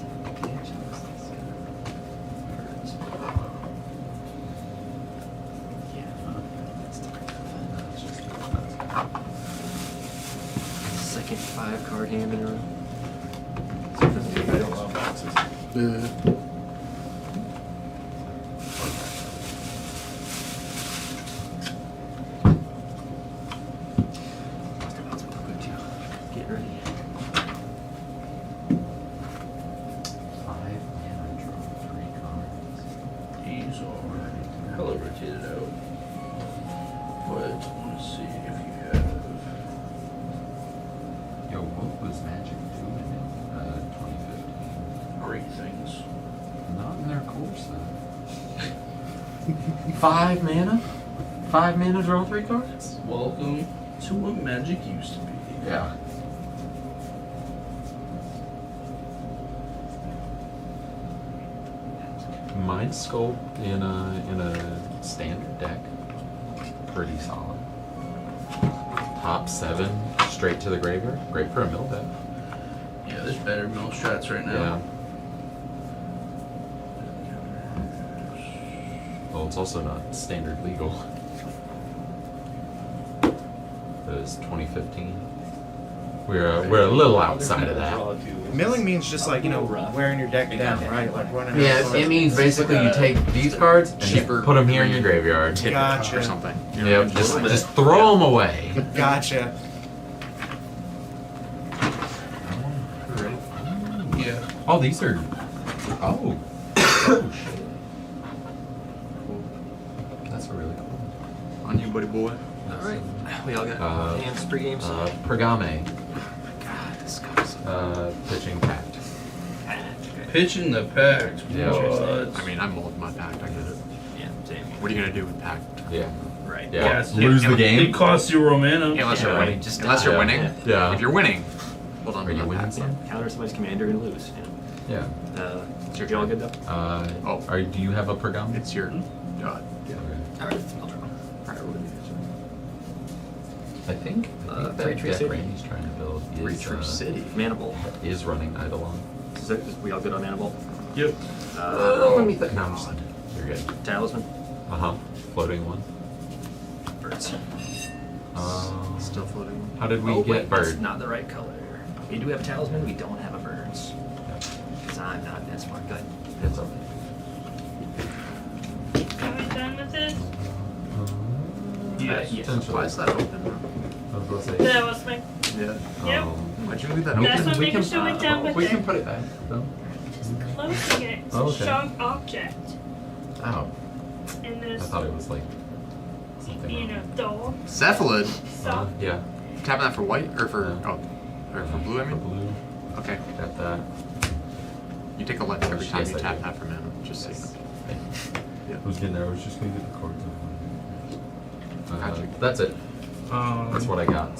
Second 5-card hand in a row. I don't love boxes. Yeah. Get ready. 5 mana draw 3 cards. These are hella rotated out. But let's see if you have. Yo, what was Magic doing in 2015? Great things. Not in their course then. 5 mana? 5 mana draw 3 cards? Welcome to what Magic used to be. Yeah. Mind Sculpt in a standard deck, pretty solid. Top 7 straight to the graveyard, great for a mill deck. Yeah, there's better mill strats right now. Yeah. Well, it's also not standard legal. It was 2015. We're a little outside of that. Milling means just like, you know, wearing your deck down, right? Like running out of cards. It means basically you take these cards and just Cheaper put them here in your graveyard. Tip Gotcha. or something. You know, Yep, just throw them away. Gotcha. Yeah. Oh, these are. Oh. Oh shit. That's really cool. On you, buddy boy. Alright. We all got hands pre-games. Pergame. God, this guy's Pitching pact. Pitching the pact. Yeah. What? I mean, I molded my pact. I get it. yeah, same. What are you gonna do with pact? Yeah. Right. Yeah. Yeah, it's- Lose the It game. costs 0 mana. Unless Yeah, you're right. winning. Just Unless you're die. winning. Yeah. If you're winning, hold on. Are to you that winning pact. some? Counter somebody's commander and lose. Yeah. Is you all good though? Do you have a pergame? It's your. Okay. Alright, I'll draw. Alright, I think Retreat that deck City. Randy's trying to build is Retreat City. Mana Bolt. is running Eidolon. So we all good on Mana Bolt? Yep. Let me think. No, I'm just. You're good. Talisman. Floating one. Birds. Still floating. How did we Oh, get wait, bird? that's not the right color. We do have Talisman, we don't have a birds. Because I'm not that smart. Good. It's okay. Are we done with this? Yes. Yes. Why is that open? I was gonna say. That was my. Yeah. Yep. Why'd you leave that we open? That's can- what we making can- sure we're done with we it. can put it back. though. Just closing it. It's Oh, a okay. sharp object. Ow. And I there's, thought it was like something. you know, door. Cephalid. So, Yeah. Tapping that for white or for or for blue? I For mean. blue. Okay. Got that. You take a left every time Yes, you I tap do. that for mana. Just so you know. Yeah. I was getting there. I was just gonna get the cards. Gotcha. That's it. That's what I got.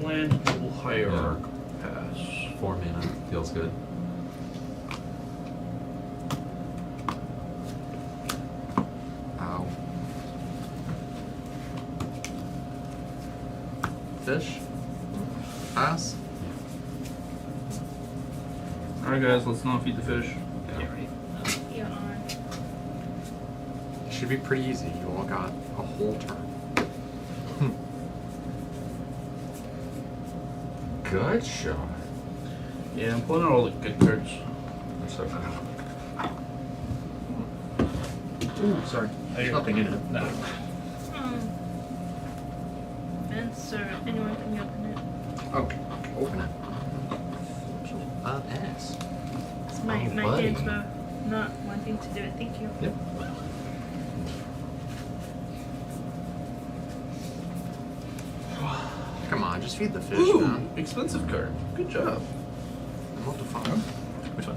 Land Pool Hierarch. Pass. 4 mana. Feels good. Ow. Fish. Pass. Alright, guys, let's not feed the fish. you're on. It should be pretty easy. You all got a whole turn. Good shot. Yeah, I'm pulling out all the good cards. That's so funny. Ooh, sorry. There's nothing in it. No. Vince or anyone can open it. Okay. Open it. Ass. It's my Oh, buddy. hands were not wanting to do it. Thank you. Yep. Come on, just feed the fish, Ooh, man. expensive card. Good job. What the fuck? Which one?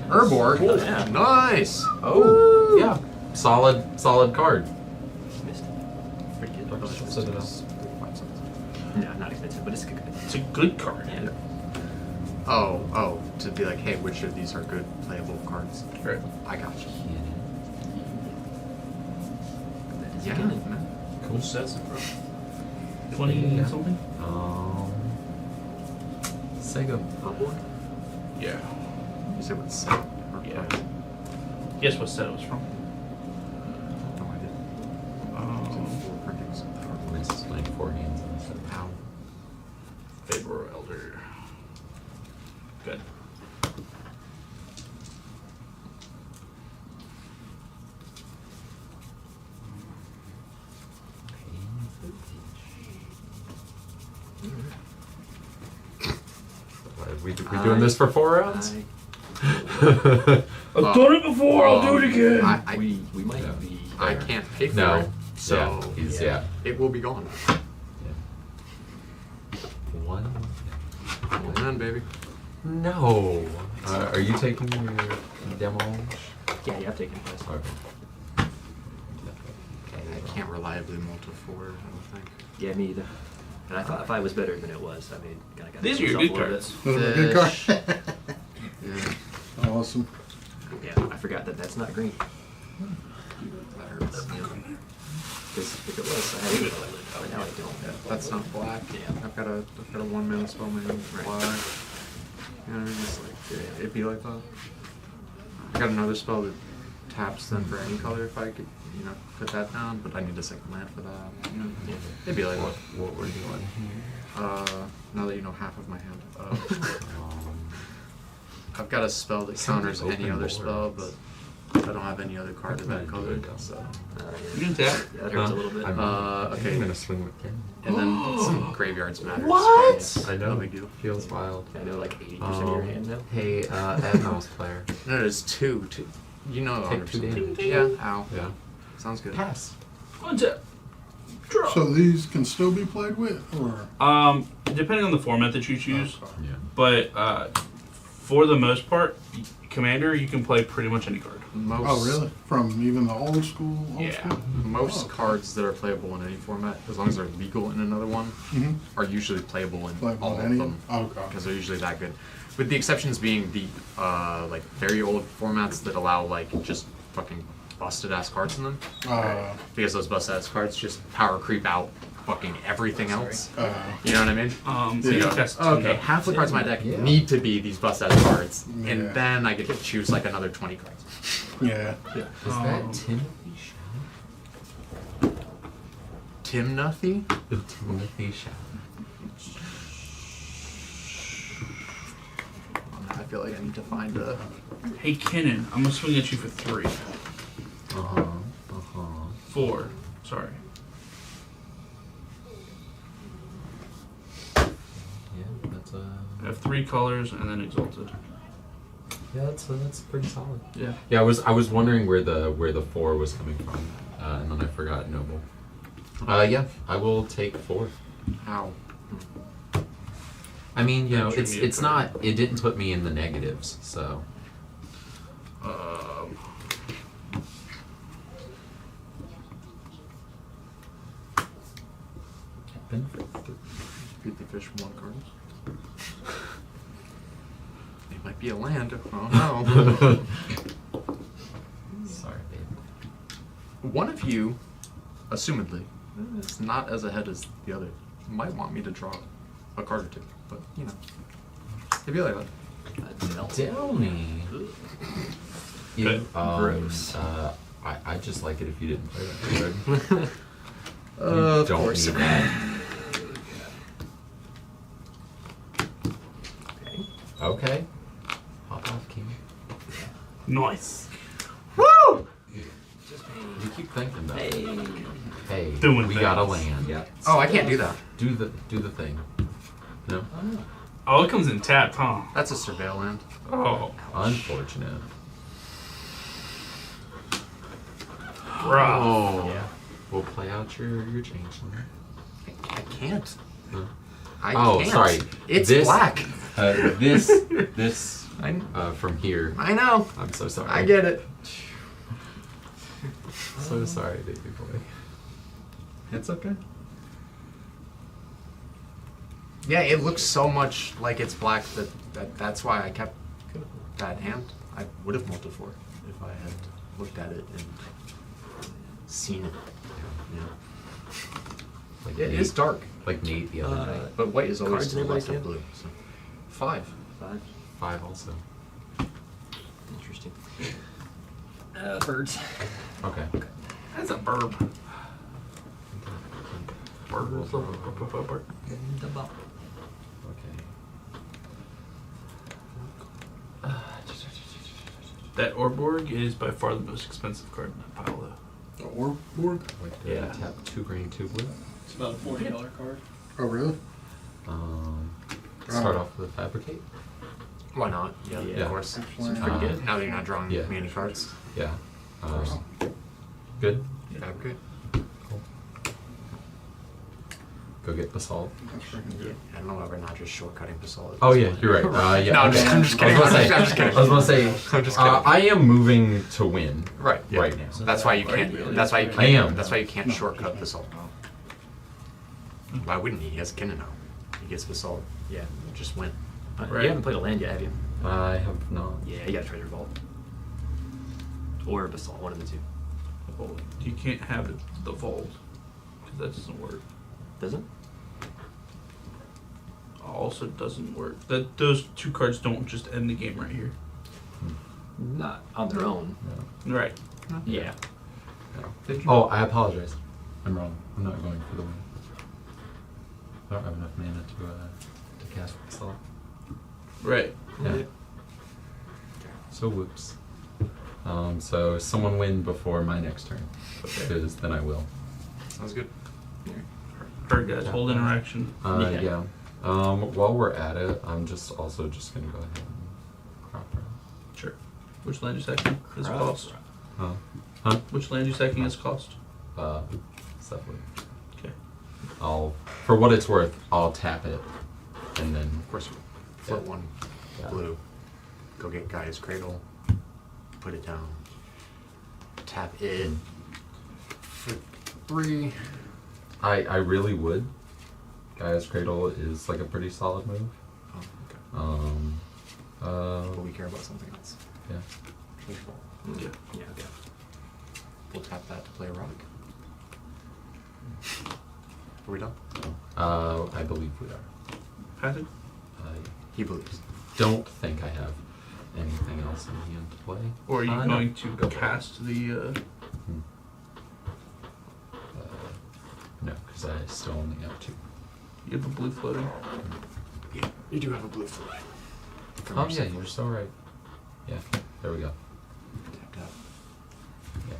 Herbor. Cool, yeah. Nice. Oh, yeah. Solid card. Missed it. Pretty good. Set it up. No, not expensive, but it's good. It's a good card. Yeah. Oh, to be like, hey, which of these are good playable cards? Right. I got you. That is Yeah, good. man. Cool sets, bro. 20 Yeah. something? Sega. Herbor? Yeah. You said what set? Yeah. Guess what set it was from? No idea. Four printings of the Herbor. This is playing 4 games in this set. Ow. February Elder. Good. We doing this for 4 rounds? I've done it before, I'll do it again! We might Yeah. be. I there. can't pay for No. it, so Yeah. it will be gone. One. Hold on, baby. No. Are you taking your demo? Yeah, you have taken place. Okay. I can't reliably multi-forward, I don't think. Yeah, me either. And I thought if I was better than it was, I mean, kind of got These are your myself good a little cards. bit. Those are good Fish. card. Yeah. Awesome. Yeah, I forgot that that's not green. That hurts. Because if it was, I had it, but now I don't. Yeah, that's not black. Yeah. I've got a 1-mana spell maybe black. You know, what I mean? Just like it'd be like that. I got another spell that taps then for any color if I could, you know, put that down, but I need a second land for that. You know, yeah. It'd be like What we're doing here. now that you know half of my hand. I've got a spell that counters any other spell, but I don't have any other card of that color. So You can tap. That hurts a little bit. okay. I'm gonna swing with Ken. And then some graveyards matters. What? I know. No big deal. Feels wild. I know like 80% of your hand now. Hey, add mouse player. No, there's two. You know, Take 2 damage. Yeah. Ow. Yeah. Sounds good. Pass. Untap. Draw. So these can still be played with, or Depending on the format that you choose, Yeah. but for the most part, Commander, you can play pretty much any card. Most, oh really? From even the old school? Yeah. Most Oh. cards that are playable in any format, as long as they're legal in another one, Mm-hmm. are usually playable in Playable all in of any? them. Okay. Because they're usually that good. With the exceptions being the like very old formats that allow like just fucking busted ass cards in them. Because those busted ass cards just power creep out fucking everything else. You know what I mean? So You you go, test okay, half the cards in my deck Yeah. need to be these busted ass cards, Yeah. and then I get to choose like another 20 cards. Yeah. Is that Timothy Shaw? Timothy? Timothy Shaw. I feel like I need to find a. Hey, Kenan, I'm gonna swing at you for 3. 4. Sorry. Yeah, that's I have 3 colors and then Exalted. yeah, that's pretty solid. Yeah. Yeah, I was wondering where the 4 was coming from, and then I forgot Noble. Yeah, I will take 4. Ow. I mean, you know, That should be a it's card. not. It didn't put me in the negatives, so. Beat the fish from 1 card. It might be a land. Oh no. Sorry, babe. One of you, assumedly, is not as ahead as the other. Might want me to draw a card or 2, but you know. It'd be like that. Tell me. Good. Gross. I just like it if you didn't play that card. Of don't course. need that. Okay. Hop off, King. Nice. Woo! You keep thinking about it. Hey, Doing we got a things. land. Yeah. Oh, I can't do that. Do the thing. No? Oh, it comes in tapped, huh? That's a surveil land. Oh. Unfortunate. Bruh. Oh. Yeah. We'll play out your changeling. I can't. Huh? I Oh, can't. sorry. It's This- black. This from here. I know. I'm so sorry. I get it. So sorry, baby boy. It's okay. Yeah, it looks so much like it's black that's why I kept that hand. I would have multiplied for it if I had looked at it and seen it. Yeah. Like It Nate, is dark, like Nate the other night. but white is always Cards to in the left everybody's of blue. So. 5. 5. 5 also. Interesting. Birds. Okay. That's a burb. Burb. The ball. Okay. That Orborg is by far the most expensive card in that pile, though. Or board? Wait, did I tap 2 green, 2 blue? It's about a $40 card. Oh really? Start off with Fabricate. Why not? Yeah, Yeah. of course. Seems Pretty good. Now that you're not drawing yeah. many cards. Yeah. Good. Fabricate. Cool. Go get Basalt. That's freaking good. I don't know why we're not just shortcutting Basalt. Oh yeah, you're right. Yeah. No, I'm just kidding. I I'm just kidding. was gonna say. I'm just kidding. I am moving to win. Right. Yeah. Right now. That's why you can't. That's why you can't. I am. That's why you can't shortcut Basalt. Why wouldn't he? He has Kinino. He gets Basalt. Yeah. Just win. You haven't played a land yet, have you? I have not. Yeah, you got Treasure Vault. Or a basalt, one of the two. Well, you can't have it the vault because that doesn't work. Does it? Also doesn't work. That those two cards don't just end the game right here. Not on their own. No. Right. Yeah. No. Oh, I apologize. I'm wrong. I'm not going for the win. I don't have enough mana to cast Assault. Right. Yeah. So whoops. So someone win before my next turn, because then I will. Sounds good. Heard guys. Hold interaction. Yeah. While we're at it, I'm just gonna go ahead and crop round. Sure. Which land you sacking is cost? Huh? Which land you sacking is cost? Separate. Okay. For what it's worth, I'll tap it, and then Of course, flip Yeah. one Yeah. blue. Go get Guy's Cradle. Put it down. Tap it for 3. I really would. Gaia's Cradle is like a pretty solid move. Oh, okay. But we care about something else. Yeah. Yeah. Yeah, okay. We'll tap that to play a rock. Are we done? I believe we are. Passive? I He believes. don't think I have anything else in hand to play. Or are you No. going to Go for it. cast the No, because I still only have 2. you have a blue floating? Yeah, you do have a blue fly. Oh yeah, you're so right. Yeah, there we go. Tap, tap. Yeah.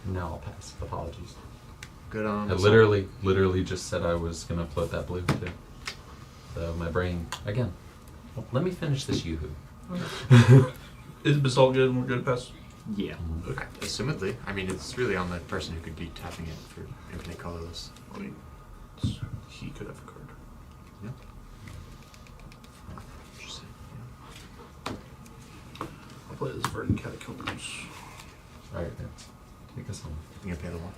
Now I'll pass. Apologies. Good on. I literally just said I was gonna float that blue too. So my brain again. Well, let me finish this yoo-hoo. Is Basalt good and we're good to pass? Yeah. Okay. Assumedly. I mean, it's really on the person who could be tapping it for infinite colorless. I mean, he could have a card. Yeah. Interesting. Yeah. I'll play this Verdant Catacombs. Alright, Vince. Take us home. You gonna pay the one?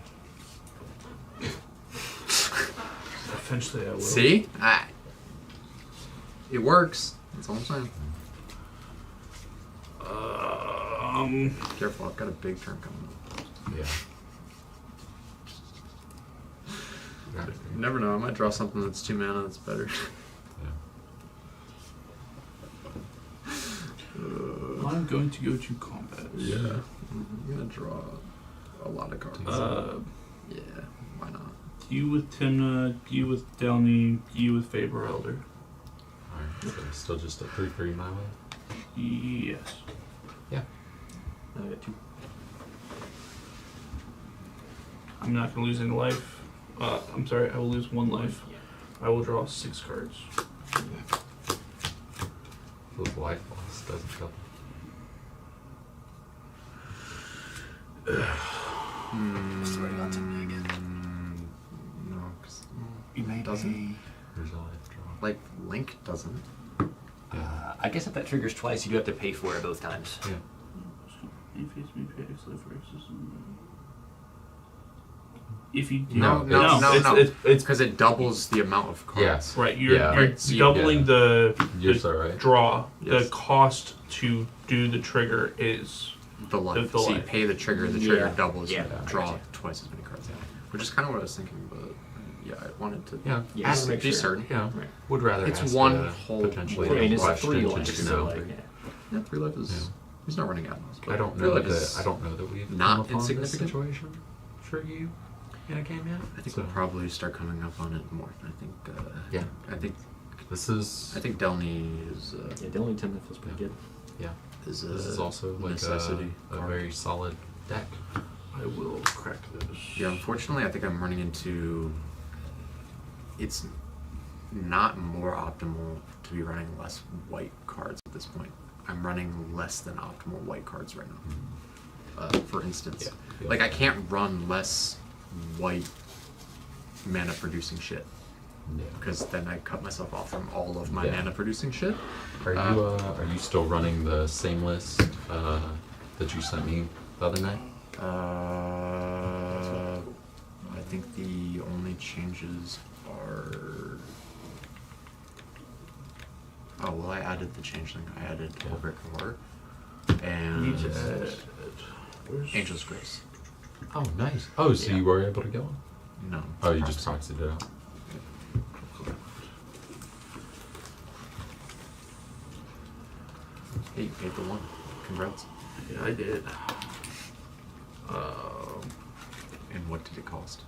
Eventually I will. See? It works. That's all I'm saying. Careful, I've got a big turn coming up. Yeah. You never know, I might draw something that's 2 mana that's better. I'm going to go to combat. Yeah. I'm gonna draw a lot of cards. Yeah, why not? You with Timna, you with Delny, you with Faber Elder. Alright, so still just a 3/3 my way? Yes. Yeah. I got 2. I'm not going to lose any life. I'm sorry, I will lose 1 life. I will draw 6 cards. Those life loss doesn't help. No, because it doesn't. Here's a life draw. Like, Link doesn't. I guess if that triggers twice, you do have to pay for it both times. Yeah. If you No, it's because it doubles the amount of cards. Yes. right. You're Yeah. you're Right, so doubling yeah. the You're so right. draw. Yes. The cost to do the trigger is The life. The So you life. pay the trigger trigger Yeah. doubles, Yeah. you I draw gotcha. twice as many cards. Yeah. Which is kind of what I was thinking, but yeah, I wanted to Yeah. Yeah, ask, make be sure. certain. Yeah. Right. Would rather It's ask one a whole- potentially I mean, it's question 3 to life, just so know. like, yeah. Yeah, 3 life is. Yeah. He's not running out. I don't know that I don't know that we've not come upon this insignificant. situation for you in a game yet. I think so. we'll probably start coming up on it more. I think. Yeah. I think. This is Delny is. Yeah, the only Tim that feels pretty good. yeah. Is This is also like necessity a card. very solid deck. I will crack this. Yeah, unfortunately, I think I'm running into. It's not more optimal to be running less white cards at this point. I'm running less than optimal white cards right now. For instance, Yeah. like I can't run less white mana producing shit Yeah. because then I cut myself off from all of my Yeah. mana producing shit. Are you still running the same list that you sent me the other night? I think the only changes are. Oh well, I added the changeling. I added Yeah. Brick Horror. and Need to add. Where's Angel's Grace. Oh, nice. Oh, so Yeah. you were able to go? No. Oh, you just proxied it out. Hey, you paid the one. Congrats. Yeah, I did. And what did it cost?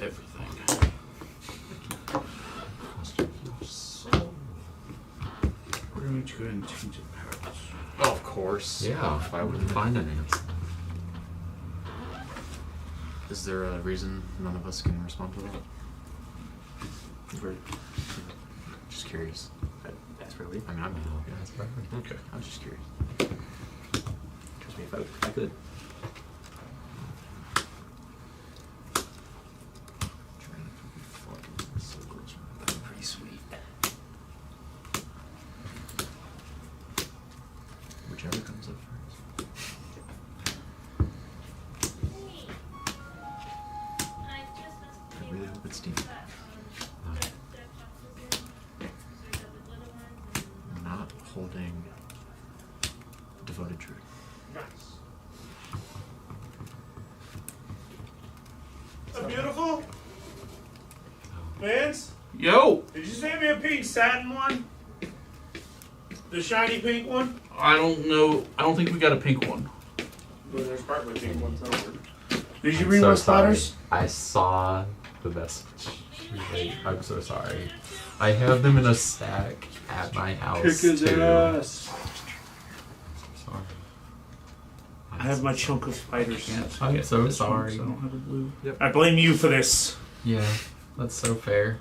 Everything. We're going to go ahead and change it back. Oh, of course. Yeah, If I would finance. Is there a reason none of us can respond to that? We're, Just curious. that's where we. I mean, I'm Yeah, that's perfect. okay. I was just curious. Trust me, if I could. Pretty sweet. Whichever comes up first. I just was I really hope it's Steam. I'm not holding Devoted Truth. Beautiful? Vance, Yo! did you send me a pink satin one? The shiny pink one? I don't know. I don't think we got a pink one. Well, there's probably pink ones somewhere. Did you I'm bring so my sorry. splatters? I saw the message. Wait, I'm so sorry. I have them in a stack at my house. Kick his too. ass. Sorry. I have my chunk of spiders. Can't I'm get so this one, sorry. so I don't have a blue. I blame you for this. Yeah, that's so fair.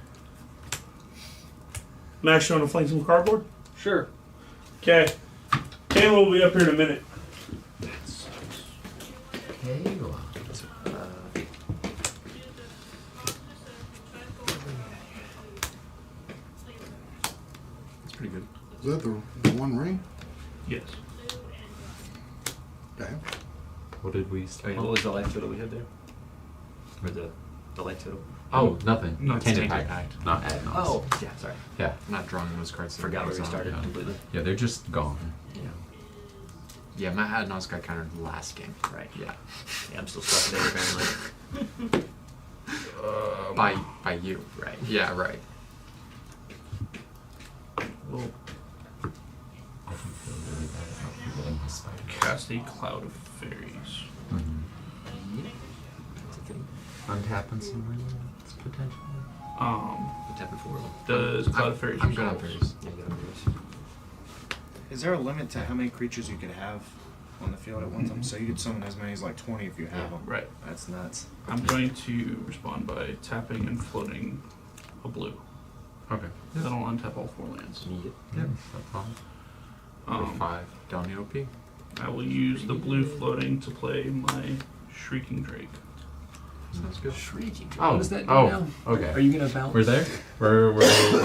Max, you want to fling some cardboard? Sure. Okay. Kayla will be up here in a minute. Kayla. It's pretty good. Is that the one ring? Yes. Damn. What did we Oh, start? yeah, what was the life total we had there? Or the life total? Oh, nothing. No, it's Tainted Tainted Pact. Pact. Not add-ons. Oh, yeah, sorry. Yeah. Not drawing those cards. that Forgot we where we saw. started yeah. completely. Yeah, they're just gone. Yeah. Yeah, Matt Adnos got kind of last game. Right. Yeah. Yeah, I'm still stuck there apparently. By you. Right. Yeah, right. We'll I can feel really bad about forgetting the spider. cast a cloud of fairies. That's a thing. Untapping some lands, potentially. We tap it forward. Does cloud of fairies? I'm good on resolve? fairies. Yeah, you got yours. Is there a limit to how many creatures you could have on the field at one time? So you could summon as many as like 20 if you have Yeah. them. Right. That's nuts. I'm going to respond by tapping and floating a blue. Okay. Then I'll untap all 4 lands. Need it. Yeah, that's fine. Or 5. Don't need OP. I will use the blue floating to play my Shrieking Drake. Sounds good. Shrieking. Oh, What does that do oh, now? okay. Are you gonna bounce? We're there? We're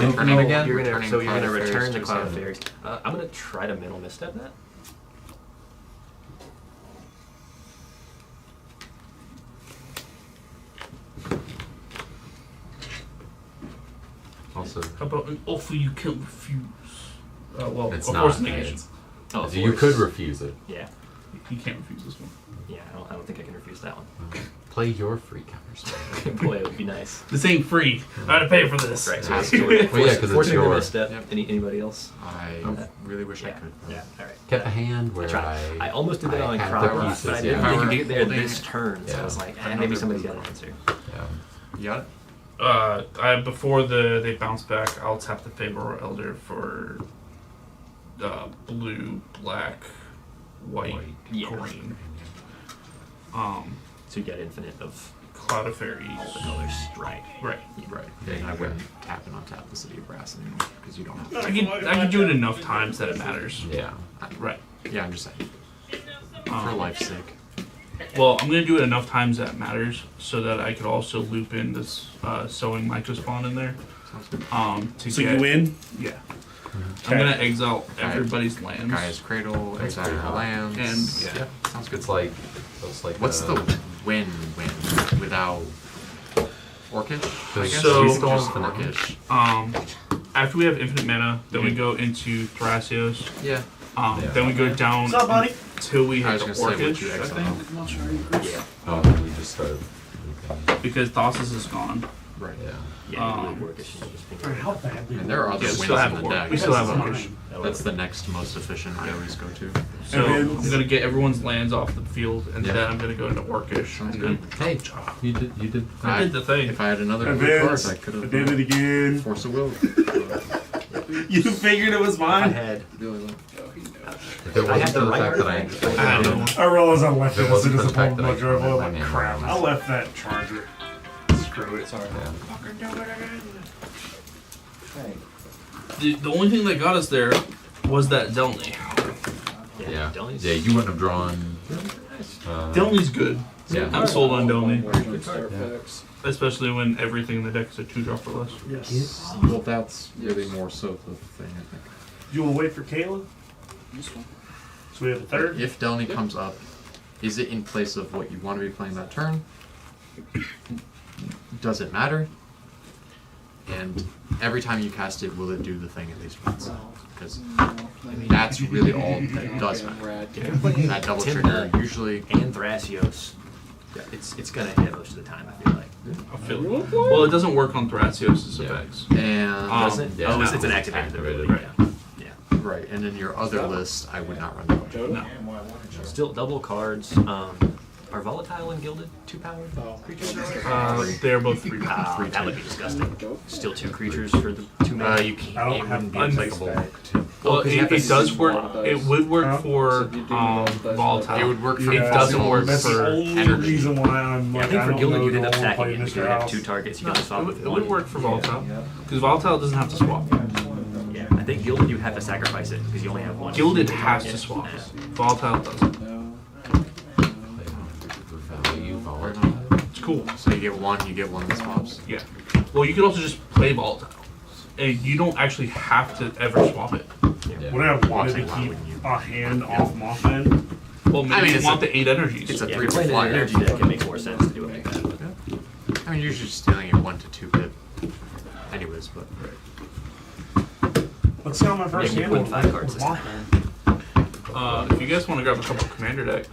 infinite again? You're gonna, Returning so you're Cloud gonna of Fairies return to the Cloud of seven. Fairies. I'm gonna try to mental misstep that. Also, How about an offer you can't refuse? Well, it's of not. course negation. Oh, of You course. could refuse it. Yeah. You can't refuse this one. Yeah. I don't think I can refuse that one. Play your free counterspell. Boy, it would be nice. This ain't free. I had to pay for this. Right. Has So to. we're Well, yeah, 'cause it's forcing her to your- misstep. Yep. Anybody else? I really wish I Yeah. could. Yeah. All right. Kept a hand where I tried. I almost did that I on had Crowd, the but pieces, I didn't yeah. think If I you were get there holding this turn, so I was like, maybe another somebody's blue got an card. answer. Yeah. You got it? Before they bounce back, I'll tap the Fable Elder for blue, black, white, Yeah. green. So you got infinite of Cloud of Fairies. all the colors. Right. Right. Right. And I wouldn't tap and untap the City of Brass anymore because you don't have to. I can do it enough times that it matters. Yeah. Right. Yeah, I'm just saying. For Um, life's sake. Well, I'm gonna do it enough times that it matters, so that I could also loop in this sewing microspawn in there. Sounds good. To So get, you win? Yeah. Okay. I'm gonna exile everybody's lands. Gaia's Cradle, Exile pretty your hot. lands. And- yeah, sounds good. It's like, looks like. What's the win without Orcish? I guess So- we still just Orcish. After we have infinite mana, then we go into Thrasios. Yeah. Yeah. Then we go down. What's up, buddy? till we I hit was the gonna say, would you Orcish, I exile? think. Yeah. Oh, then we just started. Because Thassus is gone. Right. Yeah. Yeah, you really work it. Alright, how badly? And there are other Yeah, we wins still have in a the war. deck. We still have That's a mine. That's the next most efficient I always go to. So And I'm gonna get everyone's lands off the field, and Yeah. then I'm gonna go into Orcish. Sounds And good. then, Hey, you did. I did the thing. If I had another good card, Events. I could I did it have again. Force of Will. You figured it was I mine? had. If it I had wasn't the for the right fact that I artifact. I had no one. I realized I left If it it as wasn't soon for as the I fact pulled that my I drove. I was my like, name crap. wrong. I left that charger. Screw it, sorry. Yeah. Fucking do it again. The only thing that got us there was that Delny. Yeah. Delny's- Yeah, you wouldn't have drawn. Delny's good. Yeah. I'm sold on Delny. Yeah. Especially when everything in the deck is a 2-drop or less. Yes. Well, that's really more so the thing, I think. You will wait for Kayla? So we have a third? If Delny comes up, is it in place of what you want to be playing that turn? Does it matter? And every time you cast it, will it do the thing at least once? Because that's really all that does matter. That double trigger usually. And Thrasios. It's gonna hit most of the time, I feel like. I feel well, it doesn't work on Thrasios' Yeah. effects. And Does it? yeah, Oh, it's no. an activated Activated. ability. Yeah. right, and in your other list, I would not run double trigger. No. Still double cards. Are volatile and gilded 2-powered creatures? They're both 3 That would be disgusting. Still 2 creatures for the 2 mana. You can't. I don't It have wouldn't be un- applicable. Well, 'cause you have it to does see work. It would work Huh? for volatile. It would work for It doesn't work That's the for only energy. reason why I'm Yeah, like, I think for don't gilded know you'd end the up whole stacking play it because Mr. you have House. 2 targets. You No, can just swap it with would, one. it would work for volatile because volatile doesn't have to swap. Yeah, I think gilded you have to sacrifice it because you only have one. Gilded has to swap. Volatile doesn't. Value volatile. It's cool. So you get one that swaps. Yeah. Well, you could also just play volatile, and you don't actually have to ever swap it. Yeah. Would I have wanted to Why keep wouldn't you? a hand off Mothman? Well, maybe I mean, you it's want a- the 8 energies. It's a Yeah, if 3 you're playing an flyer. energy deck, it makes more sense to do it like that. I mean, you're just stealing your 1 to 2 pip. Anyways, but. Let's see how my first Yeah, you hand win was 5 with cards this Mothman. If you guys want to grab a couple commander decks,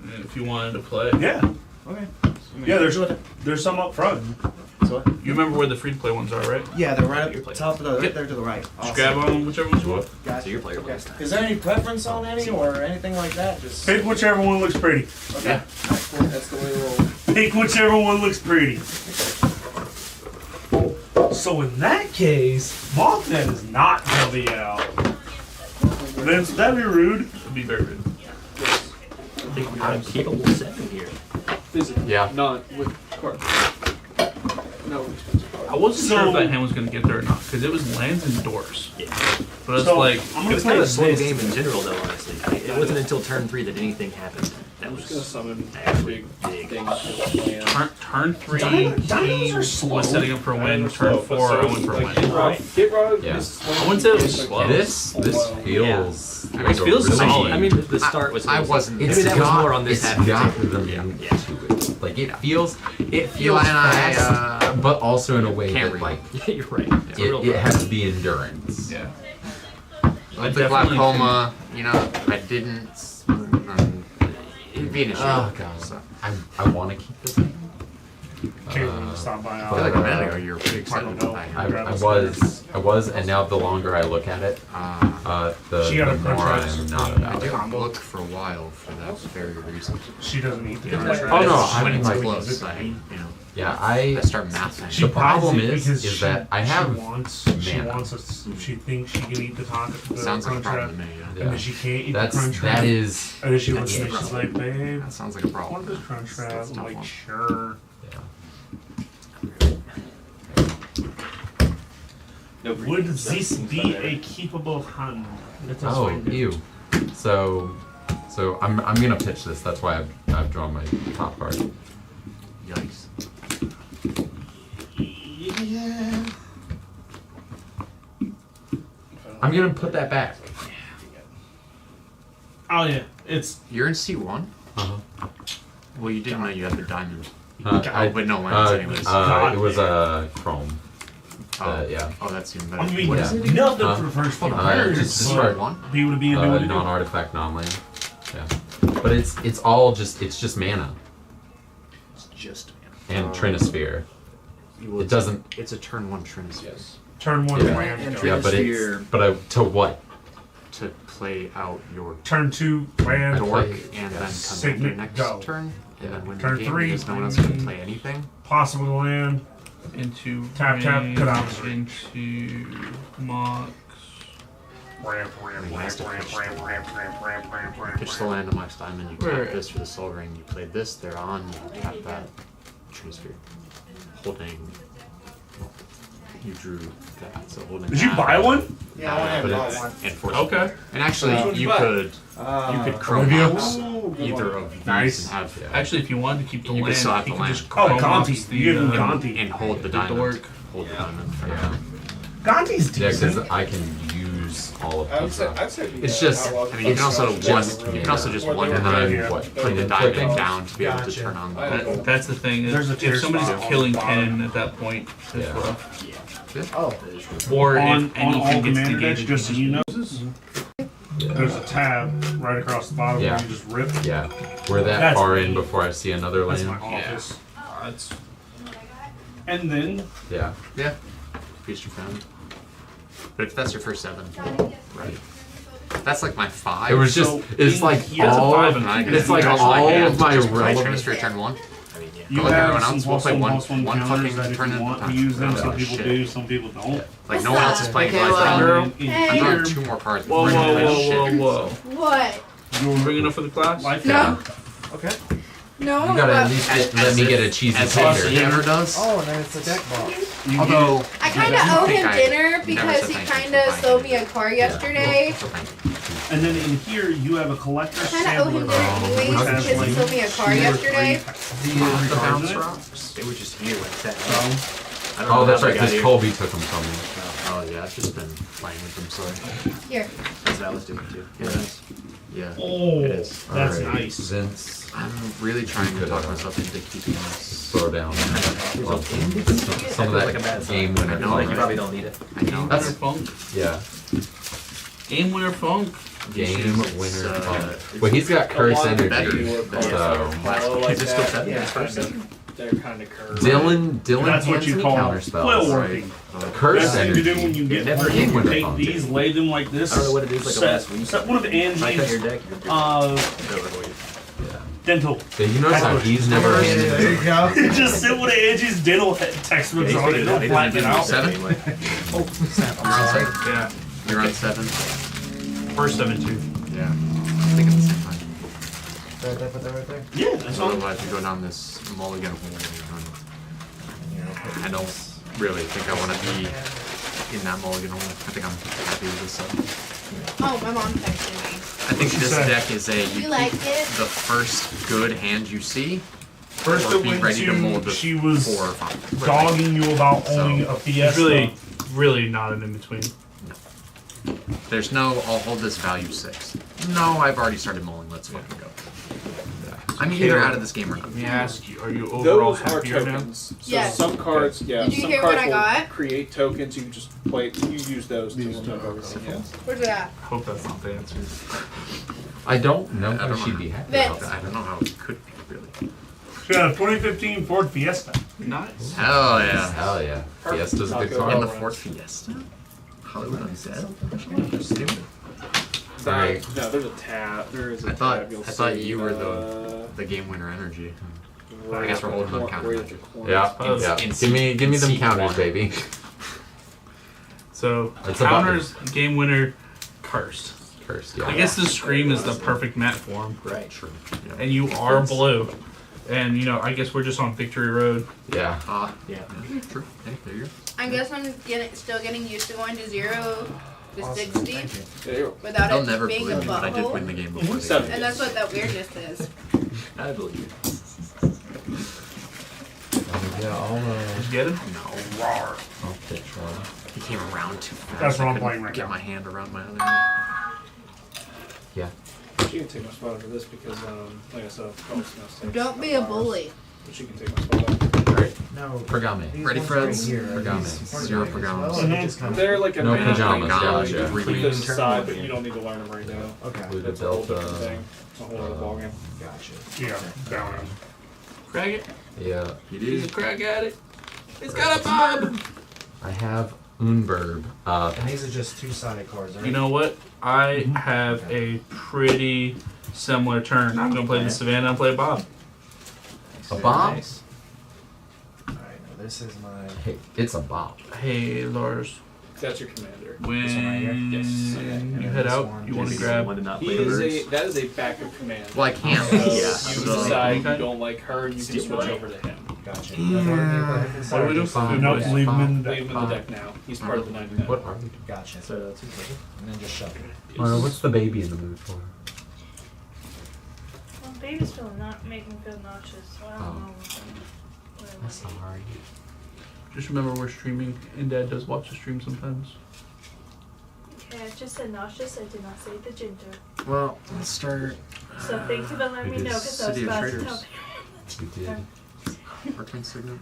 and if you wanted to play, Yeah. Okay. Yeah, there's some up front. So, you remember where the free to play ones are, right? yeah, they're right Your up play. top of the, right Yep. there to the right. Just Awesome. grab on whichever ones you want. So your player list. Is there any preference on any or anything like that? Just Pick whichever one looks pretty. okay. That's the way we'll. Pick whichever one looks pretty. So in that case, Mothman is not gonna be out. Vince, that'd be rude. It'd be very good. I think we have a capable 7 here. Yeah. Not with cards. No. I wasn't So- sure if that hand was going to get there or not because it was lands and doors. Yeah. But it's So, like, I'm It gonna was play kind of a this. slow game in general, though, honestly. It wasn't until turn 3 that anything happened. That I'm just gonna was summon actually big big. things. turn 3, Diamonds he are slow. was setting up for a win. Turn 4, I went for a win. Get Rod. Yeah. I wouldn't say it was slow. This feels. Yeah. like It feels a really, solid. I mean, the start was. I wasn't. Maybe It's that was got, more on this it's half. got them Yeah. into Yeah. it. Like it feels Eli and I, fast, but also in a way can't that read. like Yeah, you're right. It's a real it has the endurance. Yeah. With I the definitely glaucoma, you know, I didn't. It'd be an issue. Oh god, So. I want to keep this. Caitlin to stop by. I feel like a minute ago you were pretty excited Marco, about no. that. I was, and now the longer I look at it, the She got a more contract. I'm not I about it. did look for a while for that very reason. She doesn't eat the Yeah. contract. Oh, no, When I mean, it's like, close, I, you know, Yeah, I start mathing. She The problem buys it is because that I have she wants mana. us. She thinks she can eat the taco. Sounds like a problem to crunch me. wrap, Yeah. and then she can't eat the That's crunch that wrap. is. And then she looks that's at me. the She's problem. like, "Babe, That sounds like a I want problem. this crunch wrap." That's a I'm tough like, one. "Sure." Yeah. Would this be a keepable hand? Let us Oh, find out. ew. So I'm gonna pitch this. That's why I've drawn my top card. Yikes. Yeah. I'm gonna put that back. Oh yeah, it's You're in C1? Uh-huh. Well, you didn't know you had the diamond. I, but no lands anyways. it was Chrome. Yeah. Oh, that's even better. I mean, What Yeah. is it? nothing Huh? for the first Hold on, players. just discard one? Be able to be able to do. Non-artifact, non-land. Yeah. But it's all just mana It's just and Trinosphere. It doesn't. It's a turn 1 Trinosphere. Yes. Turn 1 Yeah. land. And go. Yeah, but to what? To play out your Turn 2 land. dork play- and then come back Signet, your next go. turn. And then when Turn the game 3, is, no one else can play anything. Possible land. Into Tap, tap, range, cut out. into Mox. Ramp, Pitch the land on Max Diamond, you Right. tap this for the Soul Ring, you play this, they're on, you tap that. Trinosphere. Holding. Well, you drew that, so holding Did you that, buy one? Yeah, I only but have it's one. enforced. Okay. And actually, Which you one? could Chrome Review. Box Ooh, good either one. of these Nice. and have Actually, if you wanted to keep the You can land, still have you the could land. just Oh, Chrome Gonti. Box the, You give him uh, Gonti. and hold the the diamond. dork. Hold the diamond for Yeah. now. Gonti's Yeah, decent. because I can use all of I would these. say, I'd say It's just- I mean, you can also It's just just- you can also just Or one they're- And time then what? put the Clicking? diamond down to be able to Gotcha. turn on the. That's the thing. There's a If tier somebody's spot on killing the bottom. 10 at that point, it's Yeah. rough. Oh. Or on if all anything gets commander decks, negated, just so you know, there's a tab right across the bottom Yeah. where you just rip. Yeah, we're that That's far me. in before I see another That's land. my office. That's And then Yeah, Yeah. Feast your family. But if that's your first 7, right? That's like my 5. it was just So, it's in- like he has a all 5 of and I a can it's like use all my hand of my to just play relevant. Trinosphere turn 1. I mean, yeah. you Like everyone have some else, we'll play one +1/+1 fucking counters that if turn you in want to time. use them, Oh, some people shit. do, some people don't. Like no one else is playing Okay, Life well, Rounder. And in Hey. I'm here, drawing 2 more cards. whoa, before I whoa, play whoa, shit. whoa, whoa. What? you're Bring enough for the class? life No. down. Okay. No. You gotta at but least As- let as me if- get a cheesy as tater. Hammer does. Oh, and then it's a deck box. You Although I kind I of owe think him I dinner never because said he thank you kind for of buying sold it. me a car yesterday. So thank you. and then in here you have a collector Kind of owe him sampler. dinner anyways which has because he like sold me a car 2 or yesterday. 3 The cards bounce in it. rocks. They were just here like that. So, I don't Oh, know that's how right. they got Because here. Colby took them from me. Oh yeah, I've just been playing with them. Sorry. Here. That's what I was doing too. Yeah. it is. Yeah. oh, It is. that's Alright, nice. Vince, I'm really trying to Good, talk myself into keeping this. throw down. Well, some of Like a that bad sign. game winner. I know, Like you right? probably don't need it. I know. That's- Funk. Yeah, Game winner funk. game It's, winner. uh, Well, he's got curse lot energy. better. So Oh, like Is it still that. 7? Yeah, It's first 7. They're kind of curved. Dylan That's what hands you me call counter quill spells. working. Curse Best thing to do when energy. you get Never one, game you winner take funk. these, lay them like this. I don't know what it is, like a last week. set one of If I cut your Angie's deck, you're Yeah. dental. Yeah, you notice how he's never handed There you me. go. Just sit with Angie's dental textbooks Yeah, on it. he's It'll figured it out. He flatten doesn't it do out. 7? anyway. You're on 7. Yeah. You're on 7. First 7-2. Yeah. I think at the same time. Right there, put that right there. Yeah, that's all. Otherwise, you go down this mulligan hole. I don't really think I want to be in that mulligan hole. I think I'm happy with this 7. Oh, my mom texted me. I think she this say? deck is a You like it? the first good hand you see. First or it be went ready to mold to, the she was 4 or 5. dogging you about owning a It's Fiesta. really not an in-between. There's no, I'll hold this value 6. No, I've already started mulling. Let's fucking go. I'm either out of this game or not. Let me ask you, are you overall Those are happier now? tokens. So Yes. some cards, yeah. Did you some hear cards what I will got? create tokens. You just play. You use those to These limit two. everything. Yeah. Where's it at? Hope that's not the answer. I don't know I don't if she'd know. be happy Vince. about I don't know how it could be, really. She got a 2015 Ford Fiesta. Nice. Hell that. yeah. Hell yeah. Fiesta's a good Taco In card. the Bell. Ford Fiesta? Hollywood Undead? Stupid. Sorry. No, there's a tab. There is a I thought- tab. You'll I thought see, you were the game winner energy. I guess we're holding them counter right at magic. the corner. Yeah, Oh, yeah. in Give me them seat counters, one. baby. So, It's a counters, game winner, cursed. Cursed, yeah. I guess the Scream is the perfect mat form. Right. True. Yeah. And you are blue. And, you know, I guess we're just on Victory Road. Yeah. Yeah. True. Hey, there you go. I guess I'm still getting used to going to 0 to Awesome. 60 Thank you. There you without They'll it never being a believe me, but I did win butthole. the game before. they 7. did. And that's what that weirdness is. I believe you. Yeah, Did you get him? No. Rawr. I'll pitch one. He came around too fast. That's what I I'm couldn't playing right get now. my hand around my other hand. Yeah. She can take my spot after this because, like I said, I'll probably smash takes. Don't be a bully. But she can take my spot. Alright. No. Pergame. these Ready, ones Freds? right here, Pergame. these part of Zero the deck as pergames. well, or they just kind of- They're like a No mana pajamas, thing. gotcha. You put Green those turn aside, one. but you don't need to learn them right now. Okay. Blue That's a whole different Delta. thing. It's a whole other ballgame. Gotcha. Yeah, down. Crack it. Yeah. He's a crack at it. He's got a bob. I have Unburb. And these are just two-sided cards, right? You know what? I have a pretty similar turn. I'm gonna play the Savannah and play Bob. A Bob? Nice. Alright, now this is my... Hey, it's a Bob. Hey Lars, That's your commander. when This one right here? Yes. Okay, you and head this out, one you want to is- grab. One to not He play is birds. that is a backup commander. Well, I can't. So Yeah. you So, decide you Okay. don't like her, you can Steal switch one. over to him. Gotcha. Yeah. What do we do? Fine. No, Boys. leave him in the Leave deck. him in the deck now. He's part of the 99. What are we doing? Gotcha. So that's okay. And then just shuffle. What's the baby in the mood for? Well, babies feel not make me feel nauseous, so I don't Oh. know what I I'm want. sorry. Just remember we're streaming, and Dad does watch the stream sometimes. Okay, I just said nauseous. I did not say the ginger. Well, let's start. So thank you for letting me It know is because I was City of about to Traders. tell You did. Um, Arcane Signet.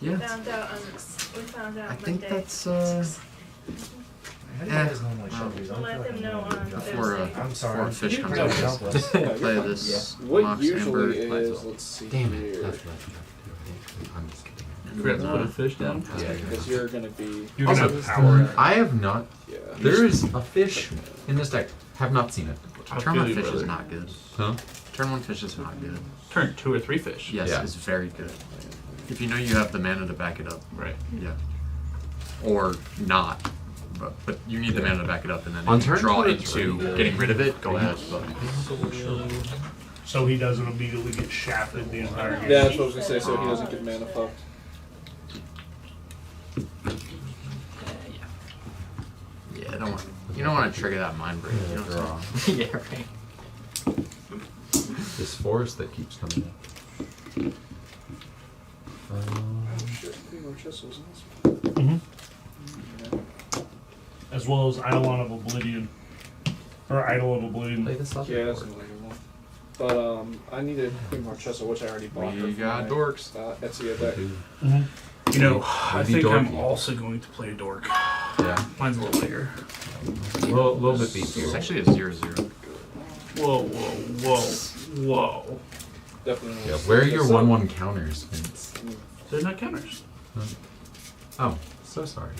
Yeah. found out we found out I think Monday. that's How do you guys normally shuffle these? I I'll let feel like them I'm know gonna on jump. for Thursday. I'm sorry. for a fish No, comes no, out. helpless. Play this. What Mox usually Amber, is, plays let's see Damn it. here. That's what I forgot to do. I'm just kidding. I forgot to put a fish down. Yeah. Because you're gonna be. You're Also, gonna have power. I have not. Yeah. There is a fish in this deck. Have not seen it. I Turn feel one you, fish is brother. not good. Huh? Turn one fish is not good. Turn 2 or 3 fish. Yes, Yeah. it's very good. If you know you have the mana to back it up. Right. Yeah. Or not. But you need the mana to back it up, and then On if you turn draw two, it's into really good. getting rid of it, go ahead. But So he doesn't immediately get shafted the entire game. Yeah, that's what I was gonna say, so he doesn't get mana fucked. yeah, you don't want to trigger that mind break. You know what I'm saying? Yeah, right. This forest that keeps coming up. Shit, Queen Marchesa was in this one. Mhm. As well as Eidolon of Oblivion. Or Idol of Oblivion. Play this up. Yeah, that's another one. But I needed Queen Marchesa, which I already bought. We her got for my, dorks. Etsy deck. Mhm. You know, Would I be think I'm dorky. also going to play a dork. Yeah. Mine's a little bigger. A little bit beefier. It's actually a 0/0. Whoa, whoa, whoa, whoa. Definitely. Yeah, where are your 1/1 counters, Vince? They're not counters. Oh, so sorry.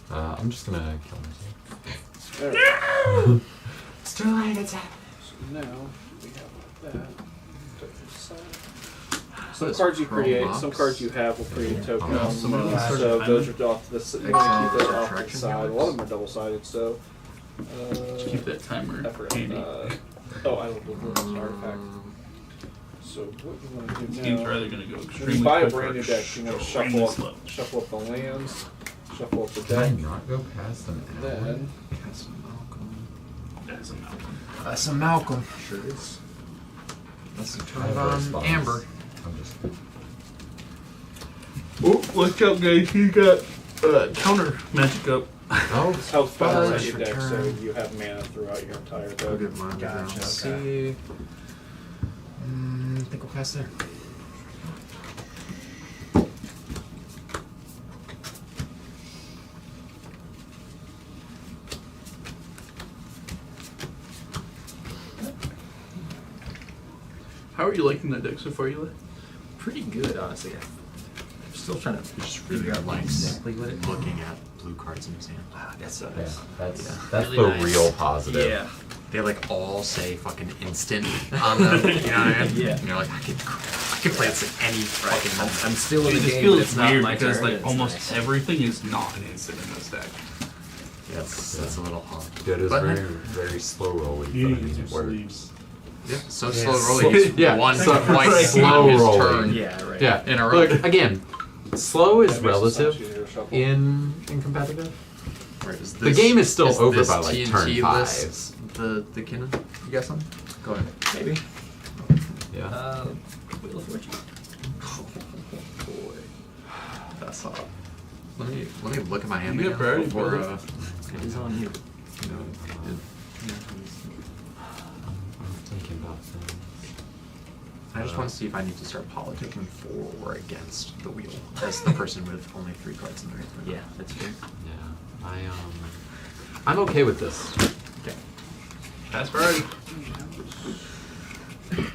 I'm just gonna kill myself. There we go. It's too late, it's happening. So now we have like that. Some Let's cards you throw create, box. some cards you have will create tokens. some of them are So timer. those are off to the side. You want to keep those off to the Attraction side. A cards. lot of them are double sided, so. Just keep that timer Effort. handy. Oh, I don't believe it's an artifact. So what you want to These do games now? are either going to go When extremely you buy a quick brand or new deck, you're going to extremely slow. shuffle up the lands, shuffle up the Can I deck, not go past an hour? then That's a Malcolm. That's a Malcolm. Sure is. That's a I turn have on response. Amber. I'm just. Oh, watch out, guys. He got counter magic up. Oh, health balance Fudge your deck so return. you have mana throughout your entire Go deck. get mine. Gotcha, See. okay. I think we'll pass there. How are you liking that deck so far, Eli? Pretty good, honestly. I'm still trying to Just really figure out like likes exactly what it. looking at blue cards in his hand. Ah, that sucks. yeah, that's Yeah. that's Really the nice. real positive. Yeah. They like all say fucking instant on them. You know what I mean? Yeah. And you're like, I can play this at any fucking moment. I'm still in It the just game, feels but it's not weird my because turn. like it's almost nice. everything is not an instant in this deck. That's a little hard. It is But- very slow rolling, You but I use mean, your it works. sleeves. Yeah, so Yeah. slow rolling. He's Yeah, one so- twice right. slow Slow his rolling. turn. Yeah, right. Yeah, In a row. Look, again, slow is That makes it so much relative easier to shuffle. in competitive. Right, is The game is still over this by, like, TNT turn list the Kinna? You got something? Go ahead. Maybe. Yeah. Wheel of Fortune. Oh boy, that's hot. Let me look at my hand You got again priority, before brother. It is on you. you know. Thinking about things. I just want to see if I need to start politicking for or against the wheel as the person with only 3 cards in their hand. Yeah, that's fair. Yeah, I'm okay with this. Okay. That's right.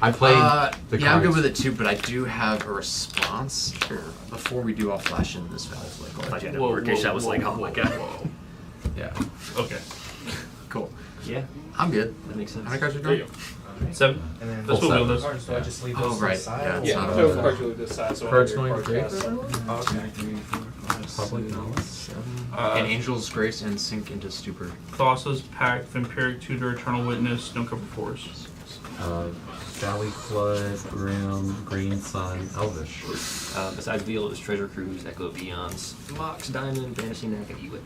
I played the yeah, I'm good cards. with it too, but I do have a response here. Before we do, I'll flash in this valve like I thought you had a Whoa, workish. whoa, I was like, whoa, oh my whoa, god. whoa. Yeah. Okay. Cool. Yeah, I'm good. that makes sense. How many cards are There you you go. 7. And then That's what Full we'll do. cards, do I just leave Oh, those to right. the side? Yeah, it's Yeah, not so a- cards really this size. So Cards whenever going your to card grave? casts- Okay. Public knowledge. And Angel's Grace and Sink into Stupor. Colossus, Pact, Vampiric Tutor, Eternal Witness, No Cover Force. Valley Flood, Grim, Green Sun, Elvish. Besides Veil, it was Treasure Cruise, Echo of Eons, Mox, Diamond, Vanishing Knack, and Ewit.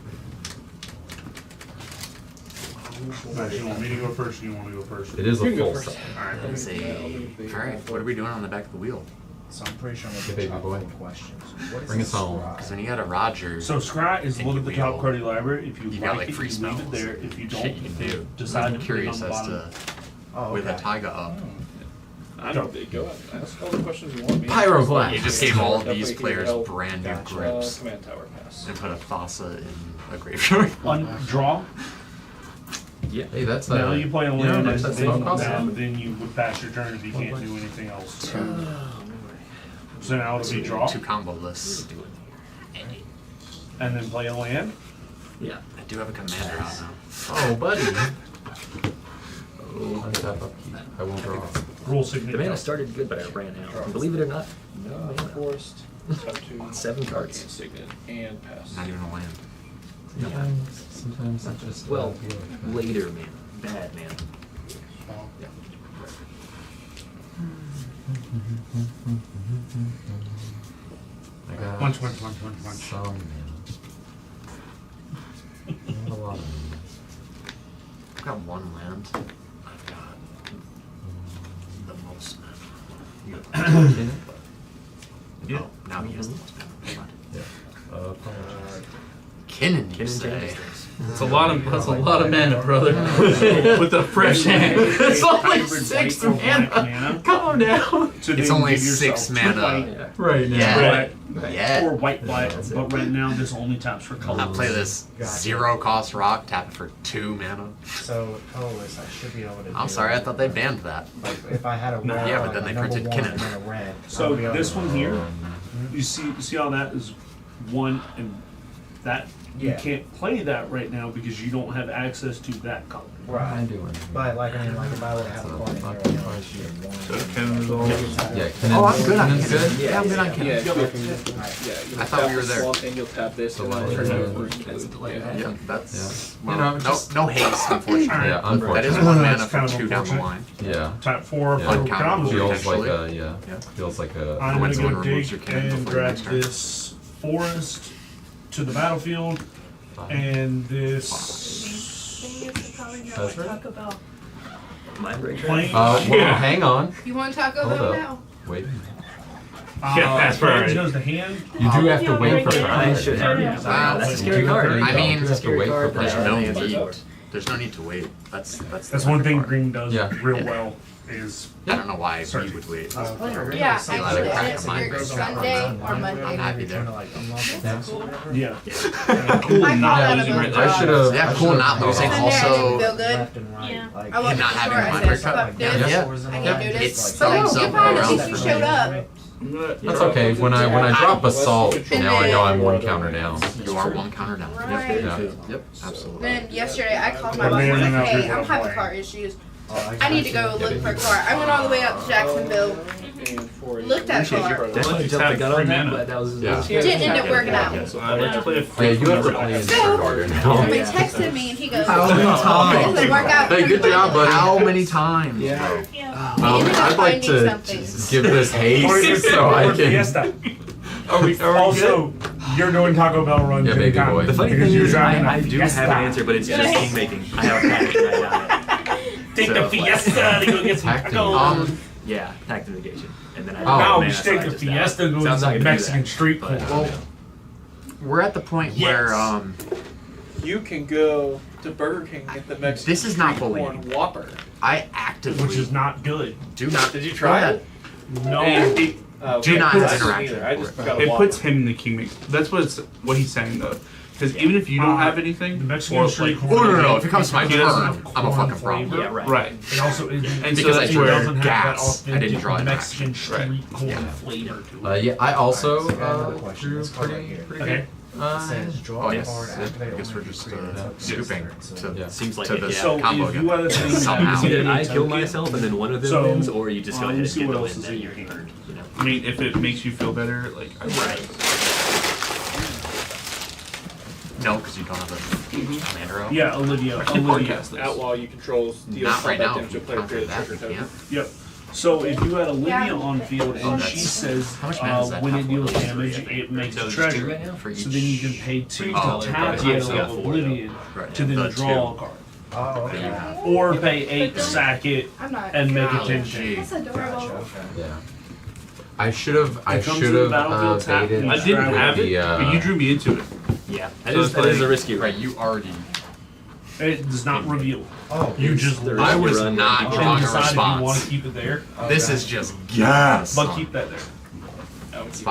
Nice. You want me to go first or you want to go first? It is a You can go full first. set. Alright. Let's see. Alright, what are we doing on the back of the wheel? So I'm pretty sure I'm Hey, gonna baby get boy. questions. What is Bring this us home. scribe? Because when you got a Roger, So scry is And look you at the top wheel. card of your library. If you You like got, like, it, free you leave it spells. there. If you don't, shit you can do. decide I'm to put it curious on the as bottom. to, Oh, with a okay. Taiga up, I know. Go ahead. Ask all the questions you want me. Pyroblast. you just gave all of Definitely these keep players help. brand new Gotcha. grips Command tower pass. and put a Thassa in a graveyard. Draw. Yeah. Hey, that's Now you play a land, that's and spell cost. then you would pass your turn if you can't do anything else. So now it'll be draw, Two combo lists. and then play a land. Yeah. I do have a commander out now. Oh, buddy. Untap upkeep. I won't draw. Roll The signature. mana started good, but I ran out. And believe it or not, no mana. Forest. Top 2. 7 cards. Signet and pass. Not even a land. Sometimes it just Well, be like that. later mana. Bad mana. Yeah. I got Punch. some mana. Not a lot of mana. I've got one land. I've got the most mana. You got Yeah. Oh, now he has the most mana. Never mind. Yeah. Apologize. Kinnan, you Kinnan say? changes things. That's a lot of mana, brother. With a fresh hand. It's only Favorite 6 white or black mana. Calm down. So It's then only give yourself 6 two mana. white Yeah. Right now. Yeah. Black, Yeah. or white black, that's it. but right now this only taps for color. I'll play this Gotcha. 0 cost rock, tap it for 2 mana. So colorless, I should be able to. I'm do sorry, I it. thought they banned that. Like if I had a No. red, Yeah, but like then a they number printed one Kinnan. and then a red. So I would be able this to- one here, you see how that is 1 and that you Yeah. can't play that right now because you don't have access to that color. What am I Right. doing? But like I mean, like if I would have a card in here right now, it should be So one. Ken resolve. Yeah, Oh, I'm good on Kinnan's Kinnan. good. Yeah, I'm good on Yeah, Kinnan. you Right. I thought we were there. And you'll tap this. So and why then don't turn you- it over to That's the- the delay. Yeah, that's Yeah. You know, just- no haste, unfortunately. Yeah, unfortunately. That is That's 1 mana kind for of 2 down the unfortunate. line. Yeah. Type 4 Yeah. for Uncountable. Convoy. Feels like Potentially. a Feels like a. I'm when gonna someone go removes dig your cannon and before your drag next turn. this forest to the battlefield and this Then you should probably know That's what right. Taco Bell. Mindbreaker. plane. Well, Yeah. hang on. You want Taco Hold Bell up. now? Wait. Yeah, that's planes right. goes to hand. You do have to wait for Yeah. priority. Should have. Yeah. Wow, that's a You scary do have card. to- I mean, you have to wait for There's priority. no Yeah. need. There's no need to wait. That's That's one thing part. green does Yeah. real well is I don't know why Sorry. we would wait. Oh, okay. Yeah, See a lot actually, of and crack it's in my either brain. Sunday or I'm Monday. happy there. That's cool. yeah. Cool I not thought losing that right was there. I should have. Yeah, cool not losing. Sunday I didn't Also, feel good. Left and right. Yeah. Like, I went not to the having store, I one said, break up. fuck this. Yeah. I can't do It's this. So thumbs you're up fine, or at else least you showed up. That's okay. When I drop assault, now I know I'm 1 counter down. you are 1 counter down. Right. Yeah. Yep, absolutely. Then yesterday I called my But boss and I was man, like, now hey, people I'm are having playing. car issues. oh, I need to go look for a car. I went all the way out to Jacksonville. And for Looked at Appreciate car. you. Definitely Just jumped the have gun free on that, mana. but that was. Yeah. Didn't end up working out. So I like to play a Yeah, free you have to play in So, order now. somebody texted me and he goes, How many it times? doesn't work out. Hey, good job, buddy. How many times? Yeah. bro? Yeah. He ended up I'd like finding to something. give this haste so I can. Fiesta. Are we Also, you're doing Taco Bell runs. Yeah, in baby town boy. The funny because thing you're is, driving a I do Fiesta. have an answer, but it's just king making. I have a pack and I got it. Take So, the Fiesta to go get some Tactic. tacos. Yeah, tactic negation. And then I Oh, Now we mana, should so take I the just Fiesta and go to Sounds like I some could do Mexican that, street but- food. Well, we're at the point Yes. where You can go to Burger King and get the Mexican This is not street corn bullying. Whopper. I actively Which is not good. do not. Did you try it? No. And it, Do not I have didn't interaction either. I for just it. got a it Whopper. puts him in the king. That's what he's saying though. Because even if you don't have anything, the Mexican or street like, corn. no. If it comes to my It doesn't turn, have I'm a corn fucking problem. flavor. Yeah, right. right. It also isn't. And so Because I that's drew where doesn't have that gas. I didn't authentic draw Mexican interaction. street corn flavor to it. Yeah, I also Alright, so I got another question. drew This card pretty, right here. pretty Okay. good. It says draw Oh a yes. card, I activate guess only we're if you just create a token. scooping So- to Yeah. Seems like to it, this yeah. So combo if you again. had a thing Somehow. Either I token, kill myself and then one of them So, wins, or you just go let ahead me and see get what the else win is that in you're here. earned. You know. I mean, if it makes you feel better, like I No, because you don't have a commander out. Yeah, Olivia. Olivia. podcast this. Outlaw you control deals Not right combat now. damage to a player Counter create a that, trigger you token. can't. Yep. So if you had Olivia on field and she says How much mana does that when have it for deals those damage, three? it makes So a it's treasure. two right now? For So then you can each. pay 2 Oh, to tap okay. Yeah, Idol so you got of four, though. Oblivion Right. to then The draw a two. card. Oh, That you okay. have. Or pay 8, sack it, I'm not. and make Oh, it 10. gee. That's Gotcha, adorable. okay. Yeah. I should have. I It comes should with have Battlefield tap. baited. I didn't have it, the, but you drew me into it. Yeah, So that it's is a like- risky Right, run. you already. It does not reveal. Oh, You just the I risky was run. not and drawing a decide if you want response. to keep it there, This is just gas. but keep that there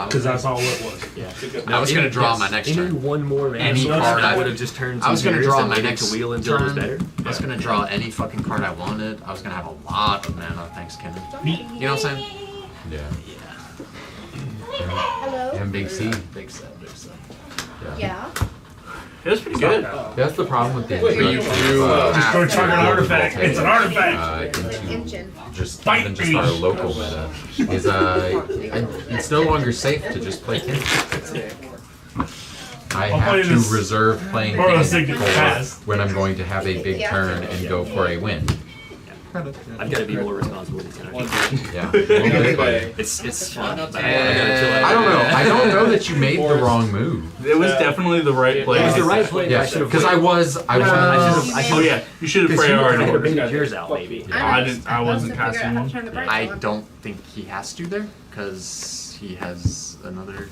because that's all it was. Yeah. I was gonna draw yes, my next any turn. one more mana Any slot card that I- would have just turned. I was gonna serious draw and my waited next to wheel until it was turn. better. I was gonna draw any fucking card I wanted. I was gonna have a lot of mana thanks, Ken. You know what I'm saying? Yeah. Hello? And Big C. Big set, big set. Yeah. It was pretty good. That's the problem with the Wait, you introduction drew, of, Just go check an artifact. It's an artifact. Into Engine. just Fight even just me. our local meta is it's no longer safe to just play King. I I'll have play to this- reserve playing or else King they get for fast. when I'm going to have a big turn and go for a win. I've got to be more responsible with these energies. Yeah. It's fun, but I don't know. I don't know that you made the wrong move. It was definitely the right play. It was the right play. but I Yeah, should have. because I was. Oh yeah, you should have I could have prioritized. baited yours out maybe. I wasn't casting one. I don't think he has to there because he has another.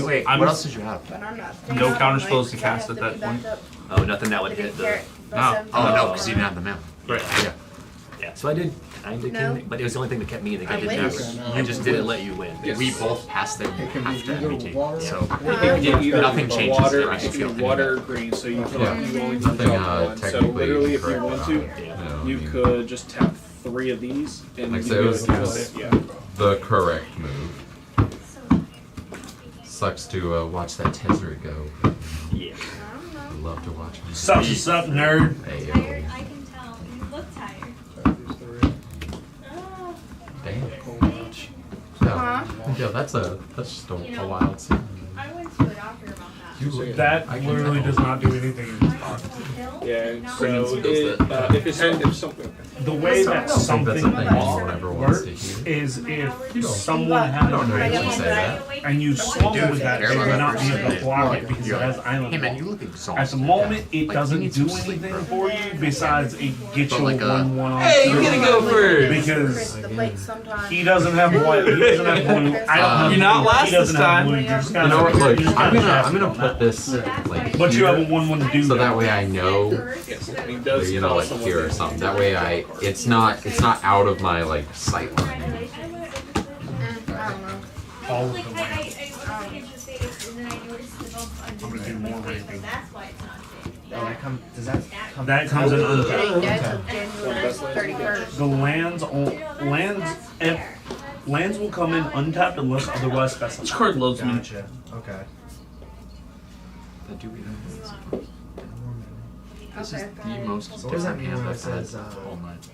Wait, I'm- what else did you have? But I'm not. No counter spells to cast at that point. Oh, nothing that would hit the. No. Oh no, because he didn't have the mana. Right. Yeah. Yeah, so I did kind of, No. but it was the only thing that kept me in the game. I It wish. just didn't let you win. We both passed there It can be after either MBT, water so or- It can be either Nothing changes water, if I it feel can be any water or better. green, so you can Yeah. you only can Nothing draw one. So technically literally, if you correct want about to, it. No, you I mean, could just tap 3 of these and Like I you said, it was- can it was- yeah. the correct move. Sucks to watch that Tezzeret go. Yeah. I love to watch him. Sup, sup, nerd. Hey, yo. Tired, I can tell. You look tired. Oh. Damn. Huh? Yeah, that's just a wild scene. I went to a doctor about that. You look That I can literally tell. does not do anything in this card. Yeah, so Pregnancy does that. if something. The way that I don't think something that's a thing anyone ever wants to works hear. is if don't. someone had don't know a if you raise say that. and you swung with that, they would not be able to block it because You're it has like, island hey man, block. you look exhausted. At the moment, it Like, doesn't you need do some sleep, anything bro. for you besides it gets But you like a a- 1-1 on Hey, you're gonna go first. because The plate sometimes. he doesn't have white, he doesn't have blue. I don't have You're not blue, last he doesn't this have time. blue, you just You gotta- know what? Look, you just I'm gotta gonna shaft him on put that. this like But you have a here, 1-1 to do so that that. way I know, Yes, and he does you know, call like someone here or in. something. That way it's not out of my like sight line. I don't know. All of Like, them. I was interested, and then I noticed the bump under I'm gonna do the more plate, raping. that's why it's not safe. Oh, that does that come? That comes in It ain't untapped. dead till January 31st. The lands will come in untapped unless otherwise This specified. card loves me. Gotcha. Okay. This is Okay, the got it. most So what does that different mean hand when it I've had says, all night.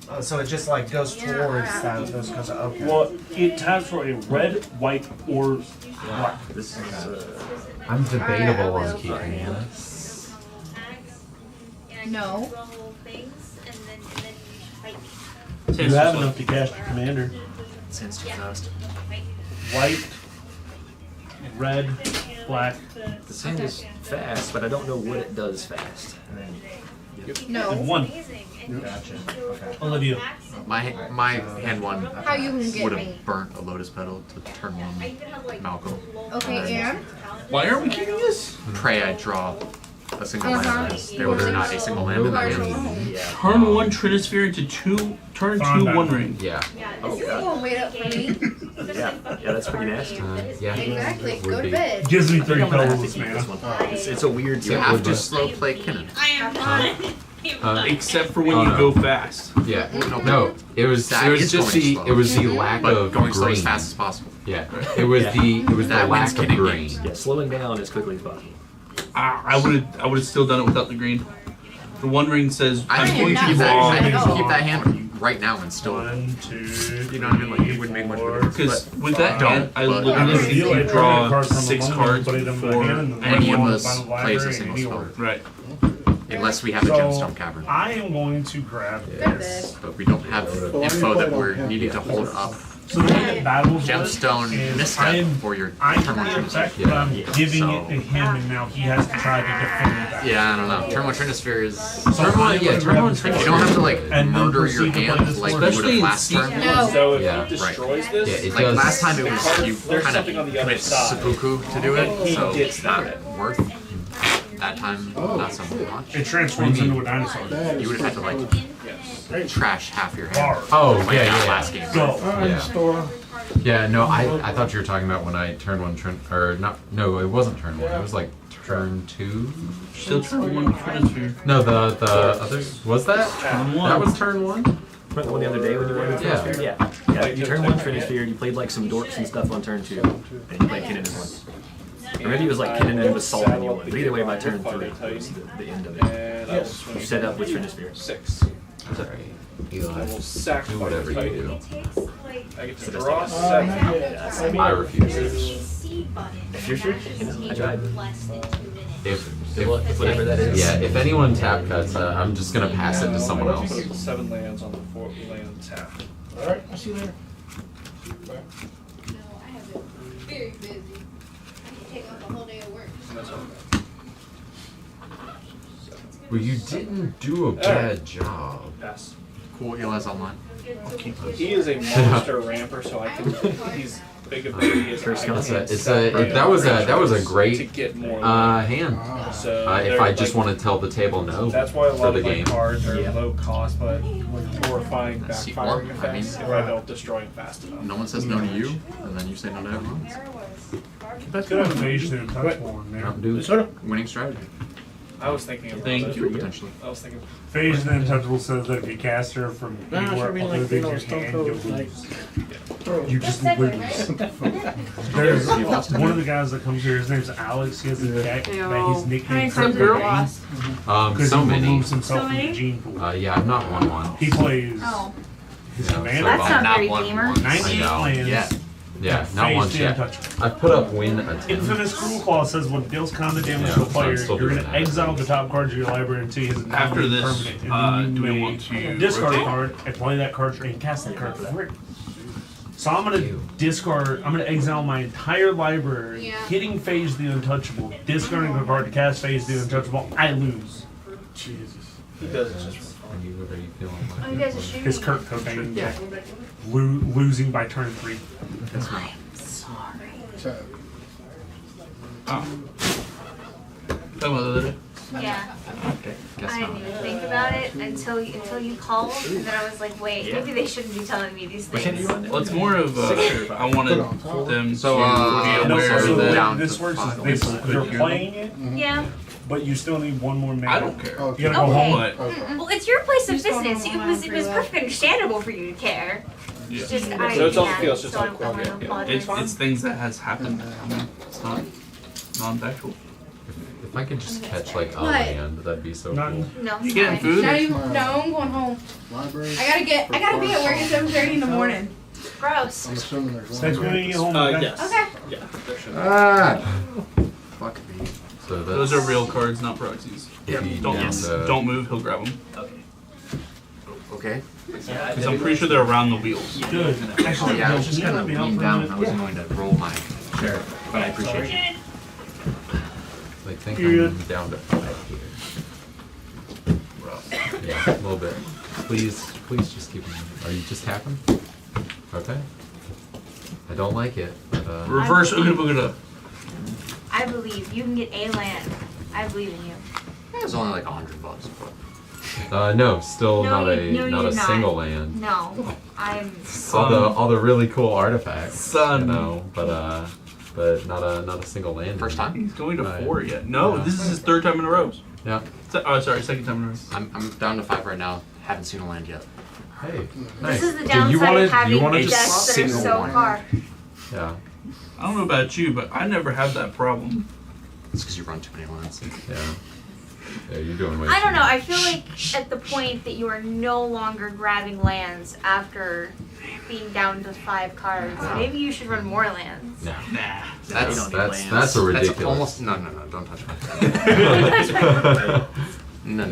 Oh, so it just like goes towards that. Goes because okay. Well, it taps for a red, white, or black. This is. I'm debatable on will keeping for you. this. No. You have enough to cast your commander. Since too fast. White, red, black. The sand is fast, but I don't know what it does fast. And then, And No. one. gotcha. Okay. Olivia. My hand one How you can get would me? have burnt a lotus petal to turn one Malcolm. Okay, and? Why aren't we keeping this? Pray I draw a a single land. There was not a single land in that hand. Yeah. Turn 1 Trinisphere into 2. Turn 2 One Ring. Yeah. Oh, This God. won't wait up for me. Yeah, that's pretty nasty. Yeah. Exactly. Would Go to be. bed. Gives me I think 3 I'm gonna have to colorless keep this mana. one. It's a weird. You have to slow play Kinnan. I am not. Except for when Oh, you no. go fast. Yeah. No, it was That just is the going slow. lack But of going slow green. as fast as possible. Yeah. It was the That lack wins of kidding green. games. Yeah, slowing down as quickly as possible. I would have still done it without the green. The One Ring says I I'm think you going can to keep that. draw. I think you Oh. can keep that hand right now and still. 1, 2, You know what I mean? Like it wouldn't make much of a difference. Because But with that Don't, hand, I but- literally think Reveal you a draw card from 6 among cards them, put it in the before hand, and then any put of one in us the final plays a library, single and spell. Right. Unless we have a So, gemstone cavern. I am going to grab Go to this. bed. But we don't have info that we're needing to hold up. So the way that battles work Gemstone is misstep for your I'm turn one going to Trinisphere. attack, but I'm Yeah. giving So- it to him, and now he has to try to defend that. Yeah, I don't know. Turn one Trinisphere is. So Turn one, I'm yeah, gonna turn grab one this Trinisphere. You don't have to like and then murder your proceed to play hand this like you board. would Especially have in last turn. No. So if Yeah. he destroys Yeah, this, it Like does. last time it was you There's kind something on the of other commit side. seppuku to do it, He so gets it's not that. worth that time. Not so much. It transforms into a dinosaur. You would have had to like trash half your hand. Bar. Oh, Like yeah, that yeah. last game. Go. Alright, Yeah. store. Yeah, no, I thought you were talking about when I turned one or not. No, it wasn't turn 1. It was like turn 2. Still turn 1 Trinisphere. No, the other was that. Turn 1. That was turn 1. Remember the one the other day when you went Yeah. Trinisphere? Yeah. You turn 1 Trinisphere, you played like some dorks and stuff on turn 2, and you played Kinnan in 1. Or maybe it was like Kinnan and was Salt and you won. But either way, by turn 3 was the end of it. and I will swing You set up with Trinisphere. 6. Sorry. I Eli, will sacrifice do whatever you Titan. do. I get to So that's draw like- 7. I refuse. If you're sure, I tried. If Whatever that is. yeah, if anyone tap cuts, I'm just gonna pass it to someone I want else. to put 7 lands on the 4 land tap. Alright, I'll see you later. No, I have been very busy. I can take off a whole day of work. And that's all. Well, you didn't do a bad job. Pass. Cool, Eli's online. He is a monster ramper, so I can. He's big ability. First That was a to great get more. hand. So If they're I just like- want to tell the table no That's why a for lot the of my game. cards are Yeah. low cost, but with horrifying That's backfiring C4. I mean, effects if I don't destroy them fast enough. No one says no to you, and then you say no to everyone else. That's good innovation and touch one there. Mountain Dew. Winning strategy, I was thinking of Thank that. you. potentially. I was thinking. Phase and Untouchable says that if you cast her from anywhere other than your hand, you'll lose. You just lose. There's one of the guys that comes here, his name's Alex, he has a deck that he's nicknamed Kurt Cobain because So he many. removes himself So from the many? gene pool. Yeah, I'm not 1/1. He plays Oh, his Yeah, commander, so that's not Not very one- gamer. one. 98 I know. lands, Yeah. Yeah, not phased once the yet. Untouchable. I put up win a 10. Infamous Cruel Claw says when it deals combat damage Yeah, to a so player, I'm still you're doing going to that. exile the top cards of your library until he has a After this, permanent. And then do you we may want to discard a rotate? card and play that card and cast that card for free. So I'm going to discard, I'm going to exile my entire library, Yeah. hitting Phase the Untouchable, discarding the card to cast Phase the Untouchable, I lose. Jesus. He does it just. Are you feeling Oh, you guys are shooting. His Kurt Cobain Yeah. losing by turn 3. That's not. So, Oh. Talking about the other day. Yeah. Okay, guess I not. didn't even think about it until you called, and then I was like, wait, Yeah. maybe they shouldn't be telling me these What hand are things. you on now? Well, it's more of I wanted them So, to be No, aware so that down this to works five. is this, you're playing it, Yeah. but you still need one more mana. I don't care. okay. You gotta go Okay. home. But Well, it's your place of Just going business. home It was perfectly understandable for you to care. yeah, It's just So it's on the field, it's just so on I'm the field, going yeah, to yeah. apologize. it's things that has happened. I mean, it's not non-factual. If I could just catch like a What? land, that'd be so None. cool. No, You it's getting fine. food? Not even, no, I'm going home. library. I gotta be at work at 7:30 in the morning. Gross. I'm assuming there's Next one. when you get home, okay? Yes. Okay. Yeah. There should be. Ah. Fuck me. So that's, Those are real cards, not proxies. If you Don't down the- don't move. He'll grab them Okay. because I'm pretty sure they're around the wheels. Good. Actually, Yeah, I no, was just can you kind let of me out lean for a down. minute? I wasn't going to roll my share, but I appreciate you. Like think Period. I'm down to 5 here. Yeah, a little bit. Please just keep moving. Are you just tapping? Okay. I don't like it, but Reverse Ooga Booga. I believe you can get a land. I believe in you. It was only like $100, but No, still No, not a no, not you're a not. single land. No, I'm. All the really cool artifacts, Son. you know, but not a single land. first time. He's going to Right. 4 yet. No, Yeah. this is his 3rd time in a row. Yeah. Oh, sorry, 2nd time in a row. I'm down to 5 right now. Haven't seen a land yet. Hey, nice. This is the Did downside you wanna, of having you wanna decks just that are single so one. far. yeah, I don't know about you, but I never have that problem. It's because you run too many lands. yeah. Yeah, you're doing way I don't too know. much. I feel like at the point that you are no longer grabbing lands after being down to 5 cards, maybe you should run more lands. No. Nah. You That's don't need That's lands. that's a ridiculous. That's almost no. Don't touch me. No.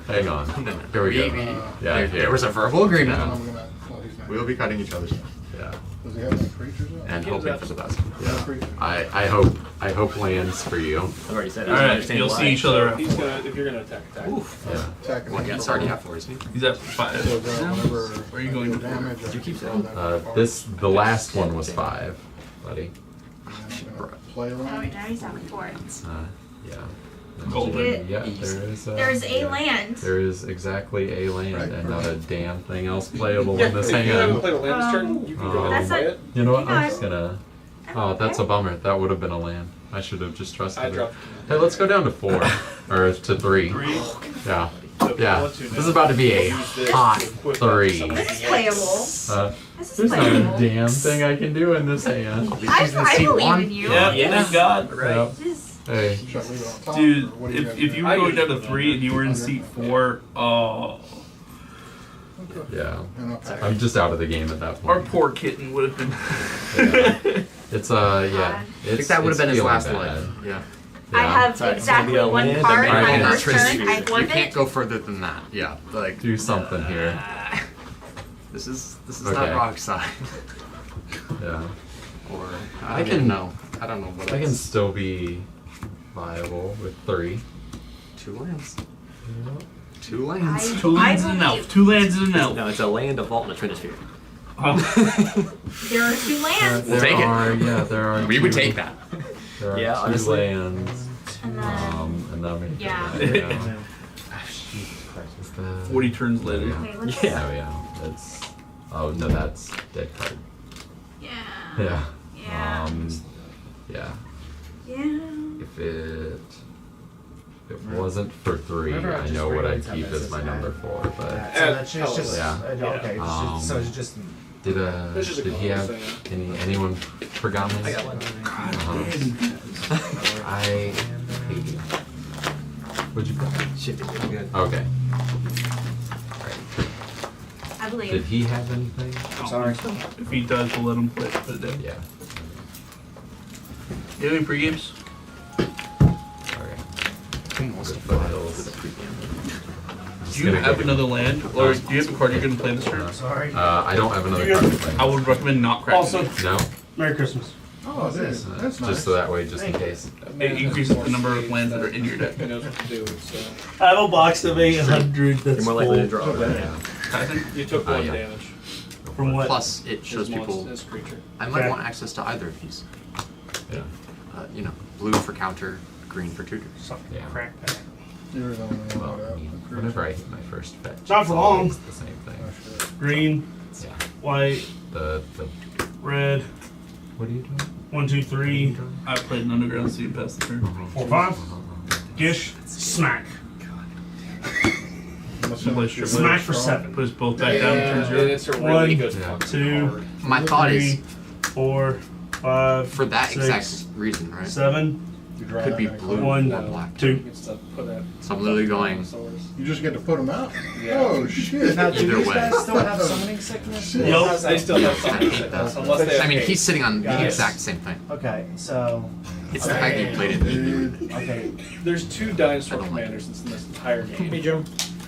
Hang on. No. Here we go. Yeah, There was a verbal agreement. Yeah. I'm gonna, well, he's not. We will be cutting each other's Yeah. Does he have any creatures up? and hoping for the best. No creatures. I hope lands for you. I've already said. Alright, you'll see each other. He's gonna, if you're gonna attack. Oof. Yeah. Attacking Well, him yeah, it's for already one. at 4, isn't he? He's at 5. So, whenever Where are you going do to damage, Did you keep throw saying? that card, The last one was 5, buddy. and then I'm gonna play Oh, along. wait, now he's having 4. Yeah. Golden. Yeah, There's a land. There is exactly a land Right. and not a damn thing else playable Yeah, in this if you haven't hand. played a land this turn, you can go ahead and That's play not- it. You know what? You I'm know, just gonna. Oh, that's a bummer. That would have been a land. I should have just trusted I it. dropped. Hey, let's go down to 4 or to 3. 3. Yeah. So Yeah. 1, 2 This is about to be a Use this hot to equip 3. some of This is the playable. There's This is not a playable. damn thing I can do in this hand. I believe in you. Yeah, thank God. Yep. Just- Hey. Should I leave it on top, Dude, or what do you guys if do? you were going down to 3 and you were in seat 4, oh, Yeah. And I'll pack I'm just out of the game at that our point. poor kitten would have been. Yeah. It's yeah. I think that would have been his last life. Yeah. I have Sorry, it's exactly gonna be a one land, card a in my land, first Trinity. turn. I You flip can't it. go further than that. Yeah. Like Do something here. this is Okay. not rock side. Yeah. Or I I can- can know. I don't know what I can else. still be viable with 3. 2 lands. 2 lands. Two lands and an elf. 2 lands and an elf. No, it's a land, a vault, and a trinisphere. Oh. There are 2 lands. We'll take it. There are. We would 2 take that. There are Yeah, 2 honestly. lands. And then, And then we Yeah. Is the- 40 turns later. wait, let's. Yeah. Oh yeah. That's. Oh no, that's dead card. Yeah. Yeah. Yeah. Yeah. Yeah. If it wasn't for 3, I know what I'd keep as my number 4. But So that's just Yeah. okay. So it's just did It's just a he color have thing. anyone forgot me? I got one. I hate you. What'd you put? Shifting. Good. Okay. I Did believe. he have anything? sorry. If he does, we'll let him play for the day. Yeah. You have any pre-games? Okay. Most of Files. Do you have another land? Or do you have a card you're going to play this turn? Sorry. I don't have another card to play. I would recommend not cracking Also, it. No? Merry Christmas. Oh, it is. That's nice. Just so that way, just in case. It increases the number of lands that are in your deck. He knows what to do. So I have a box of 800 that's You're more likely to full. draw. Yeah. Tyson? you took 1 yeah. damage. From what? Plus, it shows His people. monster, his creature. I might Okay. want access to either of these. Yeah. You know, blue for counter, green for tutors. Something Yeah. crack that. You're the only one Well, that I mean, whenever I hit my first fetch, Not it's for long. always the same thing. Oh, shit. Green, Yeah. white, The red. what are you doing? 1, 2, 3, I played an underground so you pass the turn. 4, 5. Gish, smack. Unless Play someone strip shoots Smack you for strong. 7. Put us both back down to turn And 0. it's a really One, good Yeah. fucking 2, card. My thought is 3, 4, 5. for that 6, exact reason, right? 7. You draw Could that be many blue cards. One, or black. 2. He gets to put that. So I'm literally going. Dinosaurs. You just get to put them out. Yeah. Oh shit. Now, do Either these way. guys still have summoning sickness? Nope. How's that? They still have I something hate that. unless they have I mean, haste. he's sitting on the Guys. exact same thing. Okay, so It's the fact that he played it. Dude. okay. There's 2 dinosaur I don't like commanders in this entire game. Hey Joe.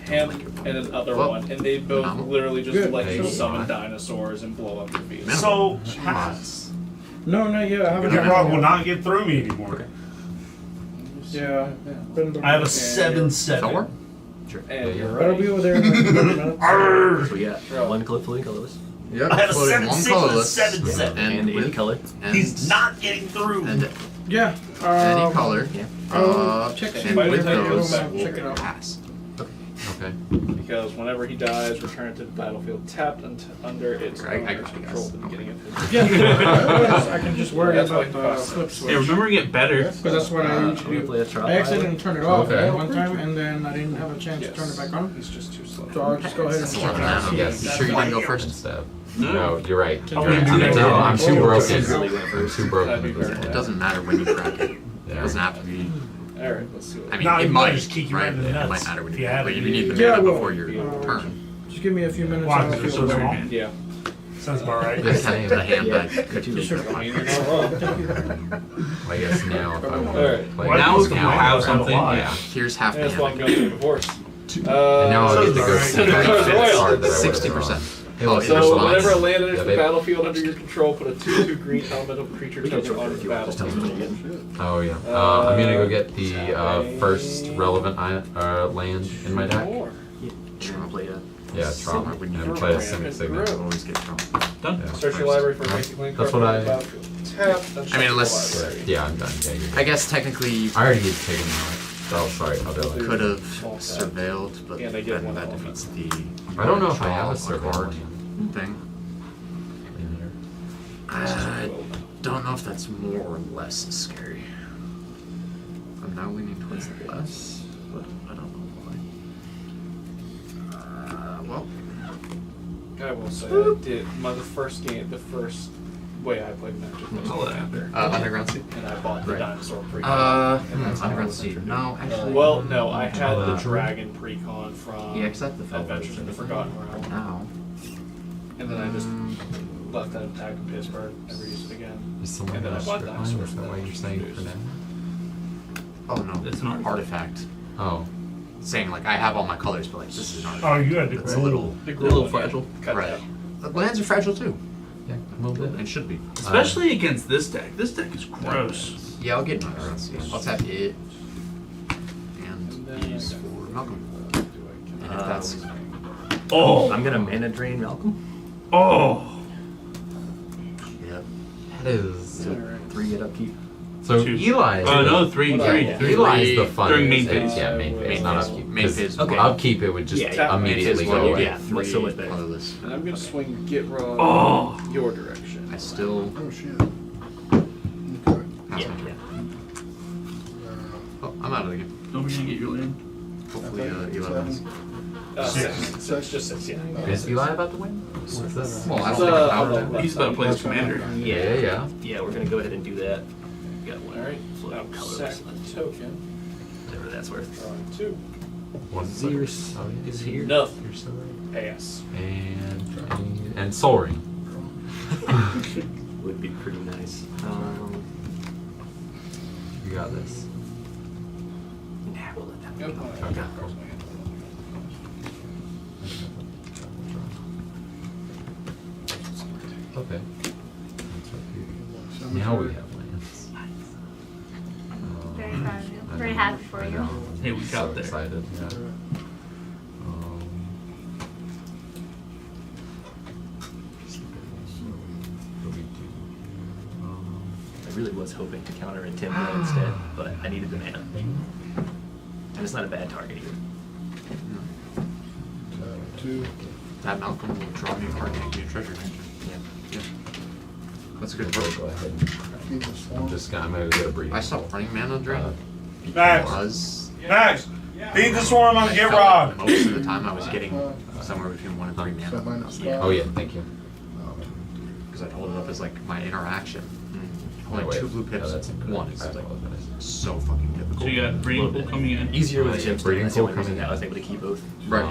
Him and another Well, one, and they both no. literally just Good. let you Hey. summon dinosaurs and blow up your field. So, No, no, yeah, I haven't. your rock will not get through me anymore. Yeah. I have a 7/7. 4? And you're But I'll be right. over there in like 30 minutes. Arrgh. So we got Draw. one floating colorless Yep. I have a floating 7/6 one and a colorless 7/7. and any with color. and He's not getting through. and Yeah. any color. Yeah. check it. and By the with time it those, goes back, we'll check it out. pass. Okay. Because whenever he dies, return it to the battlefield tapped under its I owner's got you control guys. at the beginning of his Yeah, I can just worry That's about what the costs. flip Hey, switch. remember to get better. Because that's what I I'm usually gonna play a do. trial I accidentally pilot. turned it off Okay. one time, and then I didn't have a chance to turn it back on. He's just too slow. So I'll just go ahead and That's a check lot it of out. mana. Yes, you sure you didn't go first? Instead. No. No, you're right. I'm You're right. gonna do that. No, I'm too broken. Really went I'm first. too broken. That'd be at this very point. It doesn't matter when you crack it. It Yeah. doesn't have to be. Alright, let's see what I mean, No, it you might, just kick you right? right in the It nuts might matter when if you you have but it. you need the Yeah, mana well, before your turn. Just give me a few minutes. Why? and I'll Because it's feel so better. small? Yeah. Sounds about right. This is the hand Yeah. that could Just be. sort of I mean, you're not wrong. I guess now if I want Alright. to play. Why Now does if the you mind have have something, a lot? yeah. Here's half the That's why I'm hand. going through divorce. And now I'll get to go see the Sounds fifth royal. card that I would've 60%. drawn. Hey, Oh, look, so there's So the whenever a lines. land enters Yeah, the babe. battlefield under your control, put a 2/2 green elemental creature We can token throw on it the if you want. Just tell me battlefield. when you get. Oh yeah. I'm gonna go get the first relevant land in my deck. More. You're gonna play a. Yeah, Trump. When you And play a program Simic it Signet. through. always get Trump. Done. Yeah. Search your library for a basic land card That's what on I- the battlefield. Tap, then check unless- the library. Yeah, I'm done. Yeah, you're I good. guess technically I already had taken mine. Oh, sorry. I'll do it. could have surveilled, but Yeah, they get then one that all defeats the. I don't know if I have a draw surveil card land thing. in here. I don't know if that's more or less scary. I'm now leaning towards the less, but I don't know why. Well, I will say, I did the first game, the first way I played Magic was I'll let Commander, Underground Sea. and I bought the Right. dinosaur precon. and that's how I Underground was Sea. introduced. No, actually. Well, no, I had the Uh, dragon precon from Yeah, except the Adventures in the Forgotten Realm, Now. and then I just left that intact in Pittsburgh, never used it again. Is someone And then I gonna bought strip mine? dinosaurs Is that that why I you're saying for introduced. now? Oh no, It's an artifact. Oh. Saying like I have all my colors, but like this is an artifact. Oh, you had to That's a grow. little. The A little Gremlin, fragile. cut Right. that. The lands are fragile too. Yeah, a little bit. It should be. Especially against this deck. This deck is gross. Yeah, I'll get Underground Sea. I'll tap it and then these I got- for Malcolm. And if that's Oh. I'm gonna mana drain Malcolm. Oh. yep. That is. Alright. 3 get upkeep. So Two. Eli. No, three. Eli's the fun. During main phase. Yeah, main phase, Main not phase. upkeep. Main 'Cause phase. Okay. Upkeep, it would just Yeah, immediately Main phase go away. Yeah, much so much better. Colorless. And I'm gonna swing Get Raw Oh. your direction. I still Oh shit. Okay. pass Yeah, my turn. Uh, Oh, I'm out of the game. Don't be gonna get your land. Hopefully, Eli wins. Six. So it's just 6, yeah. Is Eli about to win? What's this? Well, I don't So, think I'll about let- it. He's about to play his commander. Yeah. Yeah, we're gonna go ahead and do that. Got one. Alright, Floating I'll colorless. sack the token. Whatever that's worth. Drawing 2. One Zeus Oh, yeah. is here. Nothing. You're so right. Pass. And Soul Ring. Would be pretty nice. You got this. Nah, we'll let that Yep. go. Okay, cool. Okay. Now we have lands. Very proud of you. I Very know, happy for I you. know. Hey, we So got there. excited, yeah. I really was hoping to counter Intimidate instead, but I needed the mana. And it's not a bad target either. Two. That Malcolm will draw me a card and give me a treasure. Yeah. That's a good Go approach. ahead. Keep this one. I'm gonna get a breathe. I stopped running mana drain Max. because Max, feed the swarm on I Get felt like Robbed. most of the time I was getting somewhere between 1 and 3 So mana minus Yeah. Oh yeah, thank you. because I'd hold it up as like my interaction. Oh, Like wait. 2 blue pips, No, that's incorrect. 1 is I like apologize. so fucking difficult. So you got breeding pool coming in. Easier with Gemstone. Breeding That's the only pool reason coming that I was in. able to keep both. Right.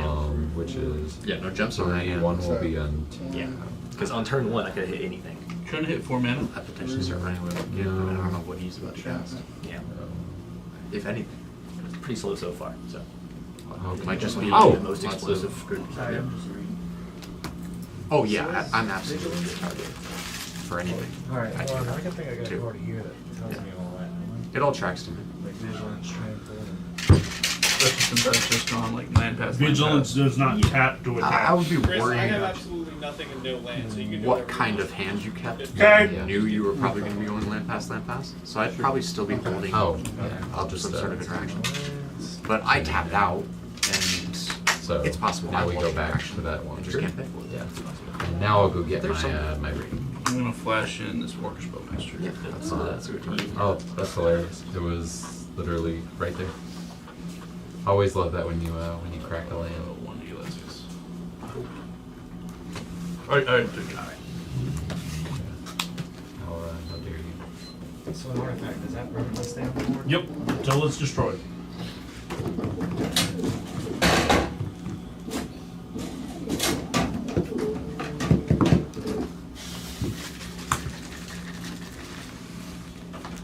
Which is Yeah, no jumps on that. 3, And 1 will be on. Yeah. Because on turn 1, I could have hit anything. Trying to hit 4 mana. I potentially start running with I don't know what he's about to cast. Yeah. If anything. It's pretty slow so far, so. It might just be the most lots explosive of- group. Oh yeah, I'm absolutely a target for anything. Alright, I do well, that, I can think I got a too. card here that tells me all that. It all tracks to me. Like vigilance, strength, Especially since I've just gone like land pass. land Vigilance pass. does not tap to I attack. would be Chris, I worried. have absolutely nothing and no land, so you can do what whatever kind you of want. hand you kept. Okay. You knew you were probably going to be going land pass, so I'd probably still be holding Oh, yeah. I'll just some sort of interaction. But I tapped out, and So it's possible. now I we will go take back action. to that one. I just can't pay for it. Yeah. And now I'll go get There's my ring. I'm gonna flash in this Orcish Bowmaster. Yeah, that's a good target. Oh, that's hilarious. It was literally right there. I always love that when you crack a land. One to you, let's just. Alright. How dare you? So an artifact, does that permanently stay on the board? Yep. Until it's destroyed.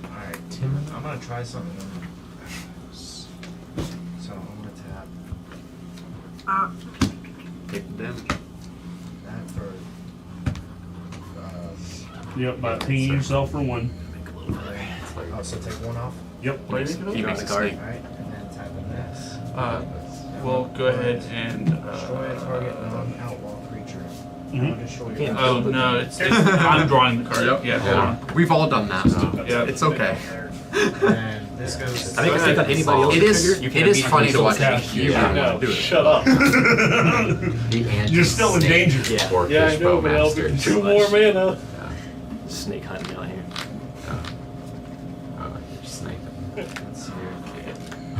Alright, I'm gonna try something else. So I'm gonna tap Take the damage. that for Yep, by pinging yourself for 1. oh, so take 1 off? Yep. He makes a snake. Alright, and then tapping this. Well, go ahead and. Destroy a target non-outlaw creature. Mhm. Destroy your Can't- Oh no, it's I'm drawing the card. Yep. Yeah, hold on. We've all done that. Yeah. It's okay. And this goes. I think I think on anybody else's It is. trigger, you It can't is beat funny to yourself. watch. Yeah. You Yeah. No, do it. shut up. The You're still in danger. Yeah. Orcish Yeah, I know, but I'll be Bowmaster. 2 more mana. Snake hunting out here. You're sniping. Let's see here.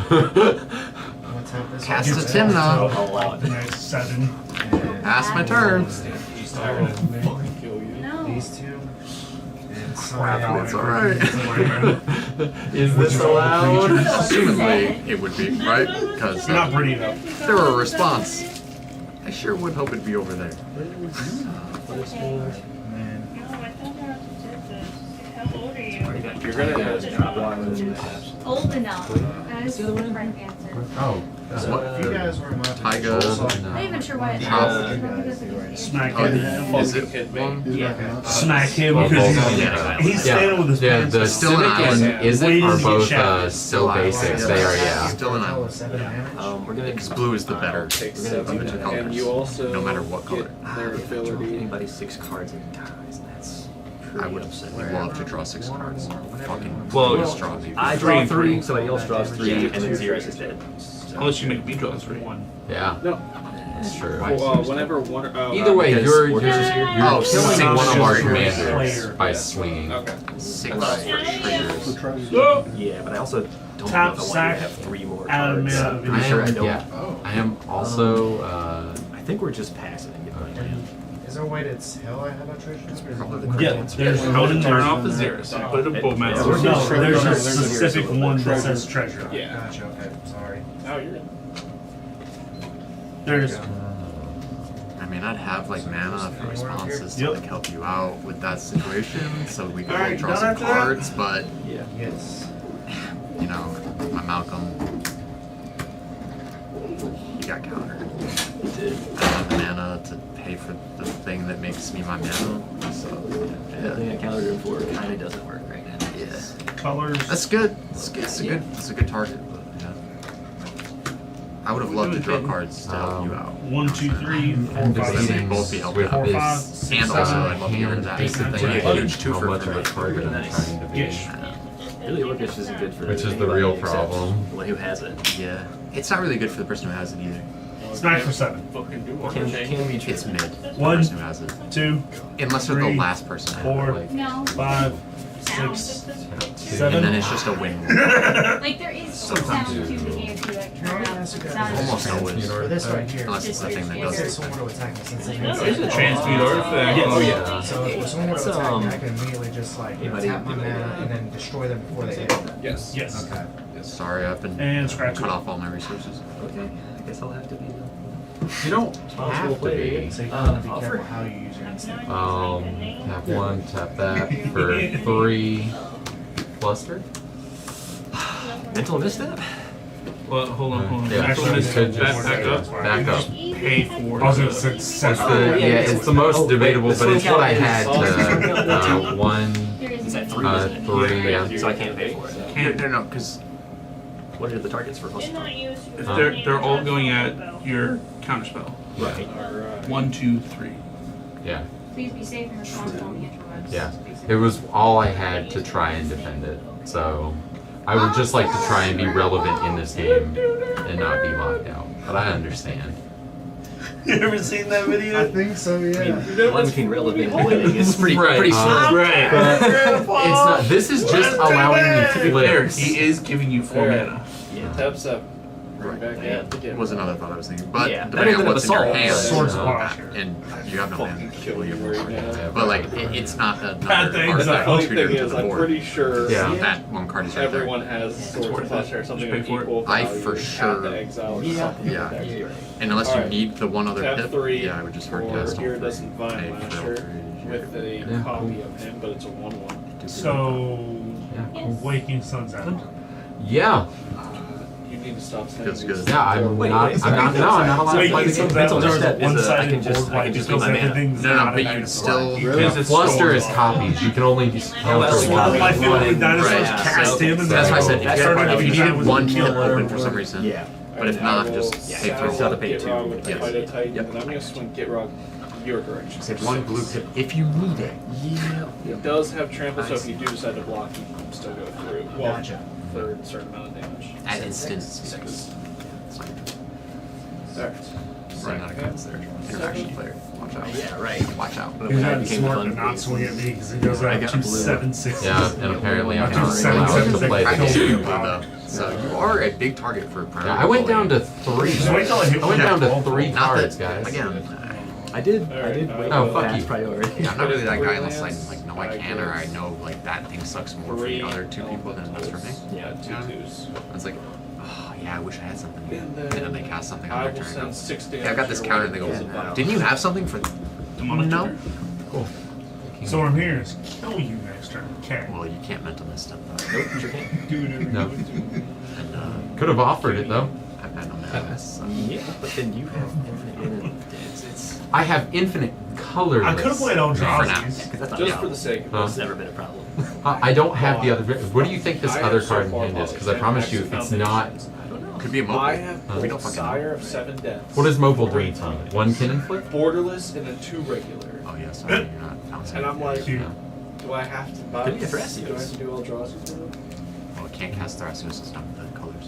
I'm gonna tap this. Cast one. a Timna. A lot. The next 7. And Pass my turn. these two. Fucking kill you. No. These two. And Crap, some. it's alright. Is this allowed? Assumedly, it would be, right? Because Not pretty enough. there were a response. I sure would hope it'd be over there. And You're gonna have to drop one. Old enough. That is the correct answer. Oh. so if you guys were in my Taiga. position, I'm not even sure why it's Chop. Smack Oh, him. is it Hit me. one? yeah. Smack him Well, because both he's, of them. he's standing with his Yeah, pants the up. Still an Civic island. and Is Waiting it are to get both shafted. still basics. They are, yeah. Still an island. 7 damage. We're gonna Because blue is the better Take of the 7, two colors. and you also No matter what color. get their Draw ability. anybody 6 cards and dies, and that's I pretty would upsetting. love to draw 6 cards. Fucking Well, please draw me. I Three draw and 3, three. somebody else draws 3, and then Xeris is dead. Unless you make me draw 3. Yeah, No. that's true. Whenever one. Either way, Because you're Orcish is here. Oh, killing six one of our triggers. commanders by swinging. Okay. 6 triggers. Yeah, but I also don't Tap, know if I want sack, to have 3 more add a cards. mana of I'm I sure I am, don't. yeah. I am also. I think we're just passing and getting my land. Is there a way to tell I have a treasure? Probably the Yeah, correct there's I would one turn there. off the Xeris and put a Bowmaster. Yeah, No, there's a There's a specific one that says treasure. Yeah. Gotcha, okay, sorry. Oh, you're good. There's I mean, I'd have like mana for responses to Yep. like help you out with that situation, so we could Alright, all draw done some after that? cards. But Yeah. Yes. you know, my Malcolm, he got countered. He did. I don't have the mana to pay for the thing that makes me my mana, so The thing I countered him for kind of doesn't work right now. yeah. colors. That's good. It's a good target. But yeah. I would have loved to draw cards to help you out. 1, 2, 3, 4, And 5, They'd 6. both be helped with out. Four, this five, six, And also, seven. I'd love to get rid of that. Is the thing Would be a like huge how twofer much for of a me. target I'm Nice. trying to be. Yes. Really, Orcish isn't good for Which is the anybody real except problem. The one who has it. Yeah. It's not really good for the person who has it either. Smack for 7. Fucking do one. Can be It's mid. for the One. person who has it. 2, Unless they're the 3, last person. to have it, 4, like, No. 5, 6, and 7. then it's just a win. Like there is Sometimes. sound to the game if you like turn up. Sound Almost always. For this right here, Unless it's the thing that if does it. someone were to attack me since they There's a transmute artifact. Yes. Oh yeah. So if someone were to It's, attack me, I can immediately just like anybody tap my do that? mana and then destroy them before they hit. Yes. Yes. Okay. Sorry, I've been And scratch cut it. off all my resources. Okay, I guess I'll have to be the You don't responsible have to player. be. So you gotta be Offer. careful how you use your instinct. Tap 1, tap that for 3 cluster. Mental misstep? Well, hold on. Yeah, Actually, you could back just up. back up. Pay for Also, the- it's What's success. the, yeah, it's the most Oh, debatable, wait, but it's what I had to 1, There is Is that 3? 3, yeah. So I can't pay for it. No, because What are the targets for plus? They're all going at your counterspell. Right. Alright. 1, 2, 3. Yeah. Please be safe and responsible on the interwebs. Yeah. It was all I had to try and defend it. So I would just like to try and be relevant in this game and not be locked out. But I understand. You ever seen that video? I think so, yeah. The line between relevant and winning is pretty Right. small. Right. It's not. This is just allowing me to There, flip. he is giving you 4 mana. Yeah. Taps up. Right back Yeah. at the game. Was another thought I was thinking, but Yeah, depending better on than what's in your assault. hand, Swords posture. and you have no Fucking hand, kill you right now. but like it's not Bad another things card The that funny contributed thing to is, the I'm board. pretty sure Yeah. That one card is right there. everyone has Swords worth of it. Posture or something Just of pay for it. equal I value for at sure- the exile or Yeah. something Yeah. like that. And unless Alright. you need the one other Tap pip, 3 yeah, I would just hard or cast on Iridescent for Vine a Lasher frail with a Yeah, copy cool. of him, but it's a 1/1. So, Yeah. Waking Sun's out. Yeah. You need to stop saying Feels these. good. Yeah. I'm Wait, not. wait, I'm not. No, I'm not allowed to play Waking the Sun's game. out. There's a Step is I one-sided can just- board I wipe can just because go my mana. everything's No, no, not but a you dinosaur. still- The fluster is copies. You can only use counter that's One of my Copy favorite one. dinosaurs Right. cast him and That's why I said That's if you, right. if you needed one kill pip her. open for some reason, Yeah. but if not, just pay saddle through. gotta pay Get two. Rog with the Yes. Fighter Titan, Yep. and I'm gonna swing Get Rog your direction. Say one blue pip if you need it. It does have trample, so Nice. if you do decide to block, you can still go through. Well, Gotcha. for a certain amount of damage. At instant. Alright. Right out of cards there. Interaction player. Watch out. Yeah, right. Watch out. He's not Became smart fun. to not swing at me because he goes I out got to blue. 7/6. Yeah, and apparently I'm After not seven allowed seconds, to they play the kill game. you. though. So you are a big target for priority. Yeah, I went down to bullying. 3. Just wait till I hit I went down to one. 3 Not cards, that, guys. again, I did Alright, wait oh, for fuck fast you. priority. yeah, I'm not really that guy unless I Freelance, like know I can or I know like that thing sucks more for the other two people than it does for me. Yeah, two Yeah. twos. It's like, oh yeah, I wish I had something. And And then they cast something on I their will turn. send 6 damage. Yeah, I got this your counter. way And they go, because of that. didn't you have something for? Demonic No. Trigger. Cool. So what I'm hearing is kill you next turn. Okay. Well, you can't mental this stuff. Nope, sure can't. No. And Could have offered it though. I've had no mana. So. Yeah, but then you have infinite mana. It's I have infinite colorless. I could have played Eldrazi's. because that's not Just yeah, for the sake of Huh? it's never been a problem. I don't have the other. What do you think this I other have so card in far hand is? bought Because I 10 promise you, Games it's not. Foundations. Could be a mobile. I have We don't fucking know. Sire of 7 Deaths. What is mobile doing to me? 1 cannon flip? Borderless and a 2 regular. Oh yes, I know you're not bouncing. And I'm like, Cute. do I have to buy Could be a this? Do I have Thrasios. to do Eldrazi for them? Well, it can't cast Thrasios. It's not the colors.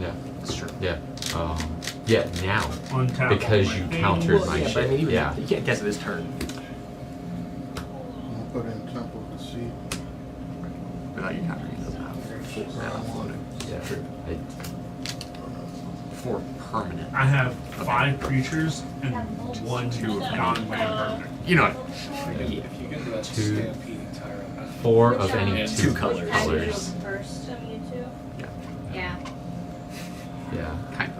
Yeah. That's true. Yeah. Yeah. Now, Untap because all you my things. countered Well, my yeah, but I shit. mean, even Yeah. you can't guess it this turn. I'll put in Temple of the Sea. Without you countering, it doesn't have full mana floating. Yeah. True. For permanent. I have 5 creatures and 1 Two of non-land permanent. You know, If you can do that Two. stampeding tyrant. 4 of any And 2 two colors. colors. First of you two. yeah, Yeah. kind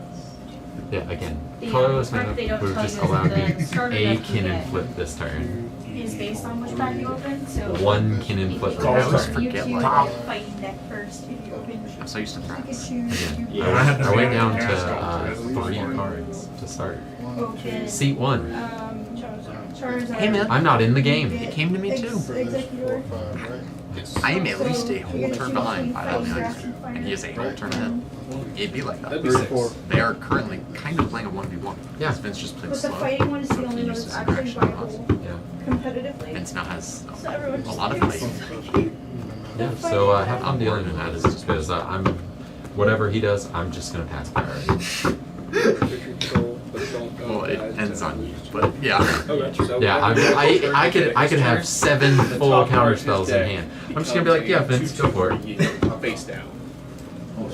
Yeah. of. Yeah. Again, The colorless part mana they don't would have tell just you is allowed that me the starter a deck you cannon get flip this turn. is based on which pack you open. So 1 cannon flip. It's all this I always turn. forget, you two like- fighting deck first if you open I'm so used to Thrax. Again, Yeah, I I had went, the I went mana down to to cast off. 3 cards to start. Okay. Seat 1. Charizard. Hey, man. I'm not in the game. It came to me too. Executor. I am at least a whole turn behind by that man, and he is a whole turn ahead. It'd be like that. That'd be 3 6. 4. They are currently kind of playing a 1v1. Yeah. Vince just played But the slow. fighting one is the So only he one uses that's actually interaction on us. viable Yeah. competitively. Vince now has So everyone a just lot of plays. fighting. Yeah, so I'm dealing with that just because I'm whatever he does, I'm just gonna pass priority. Well, it ends on you, but yeah. Okay, so Yeah, I could have 7 The full top counter part of his spells in deck hand. I'm just gonna be like, yeah, Vince, go for it. Face down.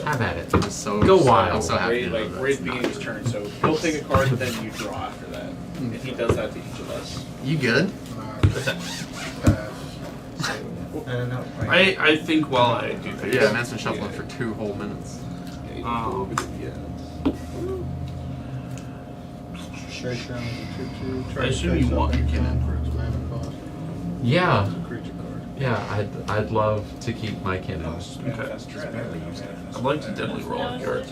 Have at it. I'm so Go so- wild. I'm so happy Raid, to know like that's raid not being his true. turn, so he'll take a card, but then you draw after that. And he does that to each of us. You good? I think while I do this, Yeah, man's been shuffling for 2 whole minutes. Shake down the 2/2. I assume you want your cannon for its mana cost. Yeah, It's a creature card. yeah, I'd love to keep my cannons. okay. I'd like to definitely roll a card.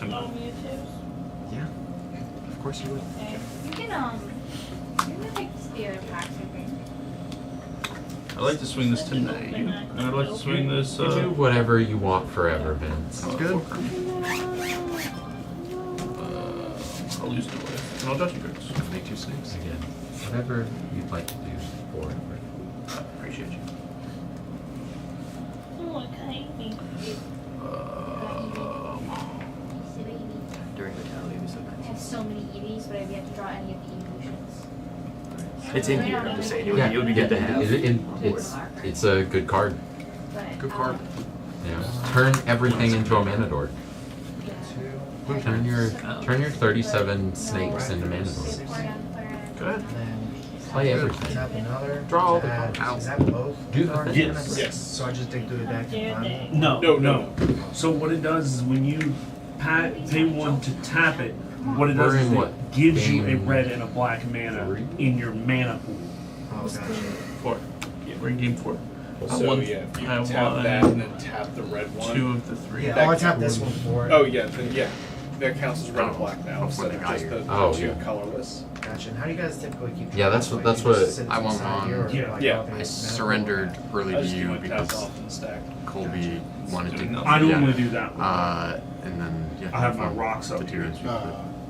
Yeah. Of course you would. You can you can take the other packs, I think. I'd like to swing this to May, and I'd like to swing this. Do whatever you want forever, Vince. Sounds good. I'll use no way, and I'll dodge you cards. Make 2 snakes. Again, Whatever you'd like to do for it. Appreciate you. During Vitality, it was so I nice. have so many EVs, but I've yet to draw any of the evolutions. It's in here. I'm just saying it would be good to have. It's a good card. But, Good card. Yeah. Turn everything into a Manador. Turn your 37 snakes into Manador. Good. Play everything. Tap another. Draw all the add- cards. Is that both? Do the cards? thing. Yes. Yes. So I just dig through the deck and find it? No. So what it does is when you pay one to tap it, what it does We're is in it what? gives you a Game red and a black mana 3? in your mana pool. Oh, gotcha. 4. Yeah, we're in game 4. So yeah, if you I have tap one, that and then tap the red one. 2 of the 3. Yeah, That oh, I tapped this one for it. Oh yeah, then yeah, that counts as red and black now Oh, instead of got just you. the Oh, two yeah. colorless. Gotcha. And how do you guys typically keep Yeah, that's track? what- Like, that's you just what sit it I to the want side on. here, or Yeah. like Yeah. out there I in the surrendered early I to just do you my taps because off and stack. Colby wanted Doing to. nothing. I yeah. normally do that. And then yeah. I have my fun. rocks up The two here. is-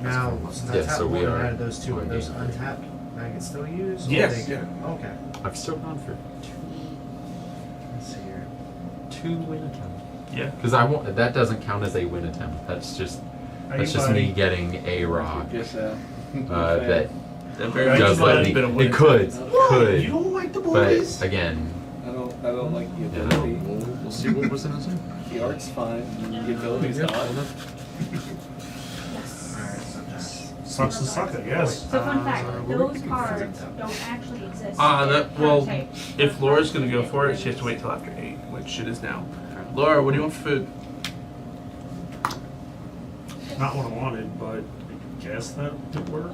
Now, since I Yeah, tapped so we one and are added those two, on are those game. untapped? I can still use? Or Yes. they- Yeah. Okay. I've still gone for Let's see here. 2 win attempts. Yeah. Because that doesn't count as a win attempt. That's just me getting a rock Yes, that That very does much might let have me. been a win. It could, You don't like the but boys? again, I don't like the Yeah. ability. We'll see what was in it. The art's fine. The ability's not. Alright, so just. Sucks to suck, I guess. So fun fact, those cards don't actually exist. Well, Type. if Laura's gonna go for it, she has to wait till after 8, which it is now. Laura, what do you want for food? Not what I wanted, but I guess that would work.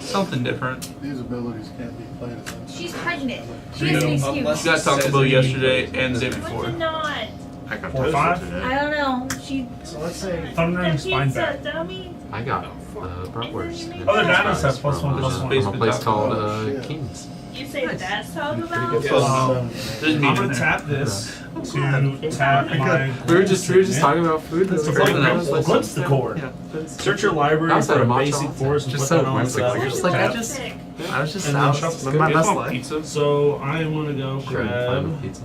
Something different. These abilities can't be played as She's pregnant. She You has an know, excuse. unless- We got Taco Says Bell it yesterday immediately. and the day Doesn't before. not. I got 4 or toasted 5? today. I don't know. She. So let's say. Thundering Spine Back. dummy. I got bratwurst. and Other french dinos have fries +1, from, +1. from a Basement place Taco called Bell. Yeah. Kings. You say that's Taco Pretty Bell? good Yes. food. There's I'm meat in gonna there. tap this to tap my. We were just talking about food. That's the the other thing, day. I man. was like, Flip's the cord. Yeah, that's- Search your library I was for at a matcha basic latte. force and Just put so that on whimsical. the Just like I tap. just, I was just And then out shuffle living my It's best on life. pizza. So I am gonna go Sure, I'm fine grab with pizza.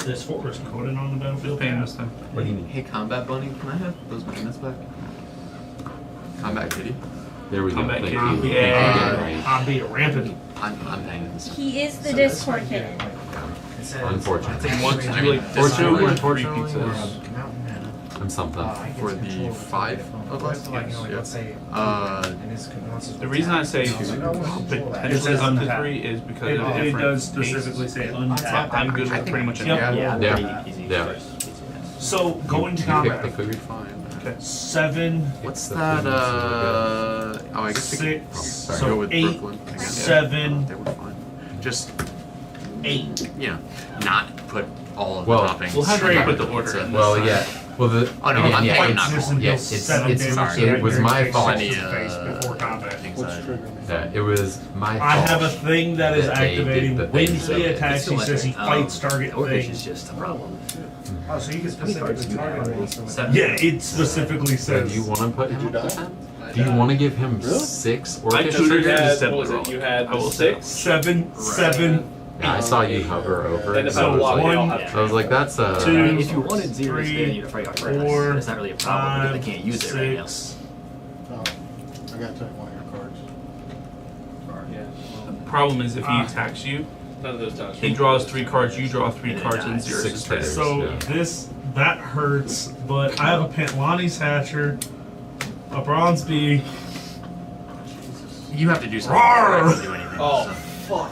this force coded on the battlefield. Pain tab. this time. What do you mean? Hey, Combat Bunny, can I have those minutes back? Combat Kitty? There we go. Combat Thank Kitty. you. Thank you. Yeah. I'll be rampant. I'm hanging this. He is the So this Discord right here, kid. like, it says- Unfortunate. I think Once it's you really- like Fortunately, decide unfortunately, three there's- pizzas. Mountain mana. I'm something. I get For to the control 5 phone. of What us? if, like, you know, like, Yes. let's say, Uh, and his wants us The to reason tap. I say I was like, oh, we'll control that. It potentially says up to untap. 3 is because It, of it different does specifically say untap. I'm good I with think- pretty much Yep. anything. Yeah, Yeah. pretty easy. Yeah. So going to You pick combat. the food. fine. Okay. 7, What's The that? food is really good. Oh, I guess we could 6, sorry. go so with 8, Brooklyn. I guess. 7, They were fine. Just 8. you know, not put all of Well, the toppings. we'll have to straight put the with order pizza. in. Well, yeah. Well, the Oh, no, again, I'm yeah, quite it's, not Just cool. in yeah, deals it's 7 it's damage it was right my there, fault. takes 6 to the face before combat. Things What's I- triggering me? Yeah, it was my fault. I have a thing that is That they did activating the when things he that- attacks. He says he fights target Orcish thing. is just a problem. Oh, so you can specifically target a monster with Seven. Yeah, it specifically So says. do you want to put him you at the die? 10? Do you want to give him Really? 6 I orchestra tutored triggers? him. had, Step what was it? roll. You had I will 6. 7, 7. Yeah, I saw you hover over Then it. if So I I was block, like, they all one, have I was like, that's I Two, mean, if you wanted zeros, three, then you'd fight our 4, That's not really a problem because they can't use it right now. 6. Oh, I gotta take one of your cards. Yeah. The problem is if he attacks you, None of those times. he draws 3 cards, you draw 3 And it cards, and dies. 0 6 his triggers. face. So Yeah. that hurts, but I have a Pantlani's Hatcher, a Bronzeby. You have to do something. Roar! I can't do anything. Oh, so. fuck.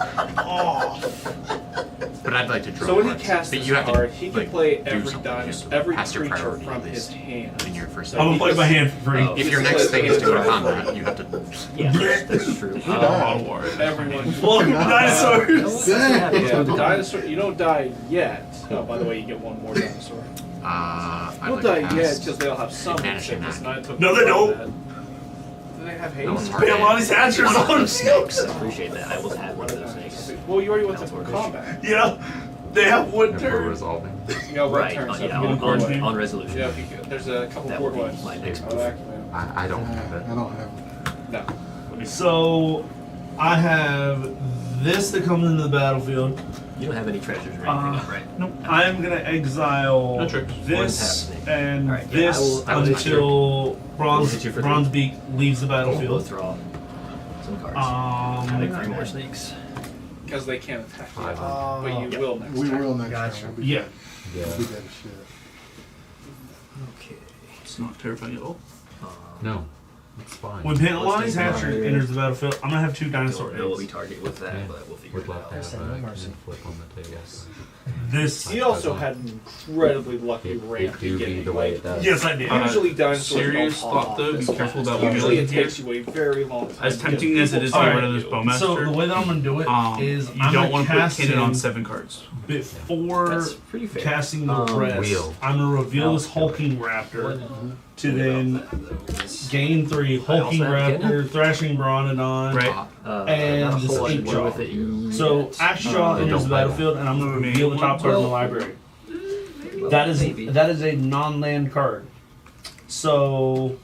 But I'd like to draw. So when he cards. casts But this you have card, to, he like, can play do every something. dino, Just every pass your creature priority, from at his least, hand. in your first. I'm gonna play my hand for free. Oh. If your next thing is to go to combat, you have to. Yeah, that's true. Oh, died? War. Everyone. Welcome to dinosaurs! Yeah, dinosaur. You don't die yet. Oh, by the way, you get one more dinosaur. I'd You don't like die to yet cast because they'll have some Vanishing sickness. Knack. And I took No, they don't. that. Do they have That one's haste? hard. Pantlani's Hatcher's One of on those snakes. I appreciate that. I almost had one of those snakes. Well, you already went to That was combat. Yeah, they have one If we're turn. resolving. You got one Right, turn, so yeah, if you get a on, board on, wipe. on resolution. Yeah, if you get, there's a couple That board would be wipes. my next I'll move. activate 'em. I don't have it. I don't have. No. So, I have this that comes into the battlefield. You don't have any treasures or anything up, right? Nope. I am gonna exile No tricks. One's this happening. and Alright, yeah, this I will hit until We'll hit you for Bronze three. Beak leaves the We'll battlefield. throw some cards. Um, Like 3 more snakes. Because they can't attack you, Five. but you Yep. will next We turn. will next Gotcha. time. We'll be yeah, dead. Yeah. We'll be dead as shit. Okay. it's not terrifying at all. No, it's fine. When Pantelani's Let's take Hatchery my- enters the battlefield, I'm gonna have 2 I dinosaur don't know what we eggs. target with that, Yeah. but we'll figure Would it love to out. have a flip on the table. This, He also had an incredibly lucky It ramp do be beginning. the way Like, it does. yes, I did. usually dinosaurs serious don't pop thought though, off be this careful fast. about Usually it wheeling. takes you a very long time. As to tempting get as it is to people get to rid of this you. Bowmaster, So the way that I'm gonna do it is you I'm don't gonna want to put cast Kinnan on him 7 cards. before That's pretty fair. casting the rest. Wheel. I'm gonna reveal this hulking raptor to then gain 3 I also hulking have raptor, Kinnan. thrashing Bronodon, Right. and not a this whole lot you eight can do jaw. with it. You So Ashjaw They enters don't the play battlefield, and I'm gonna reveal the top card in the library. That is a non-land card. So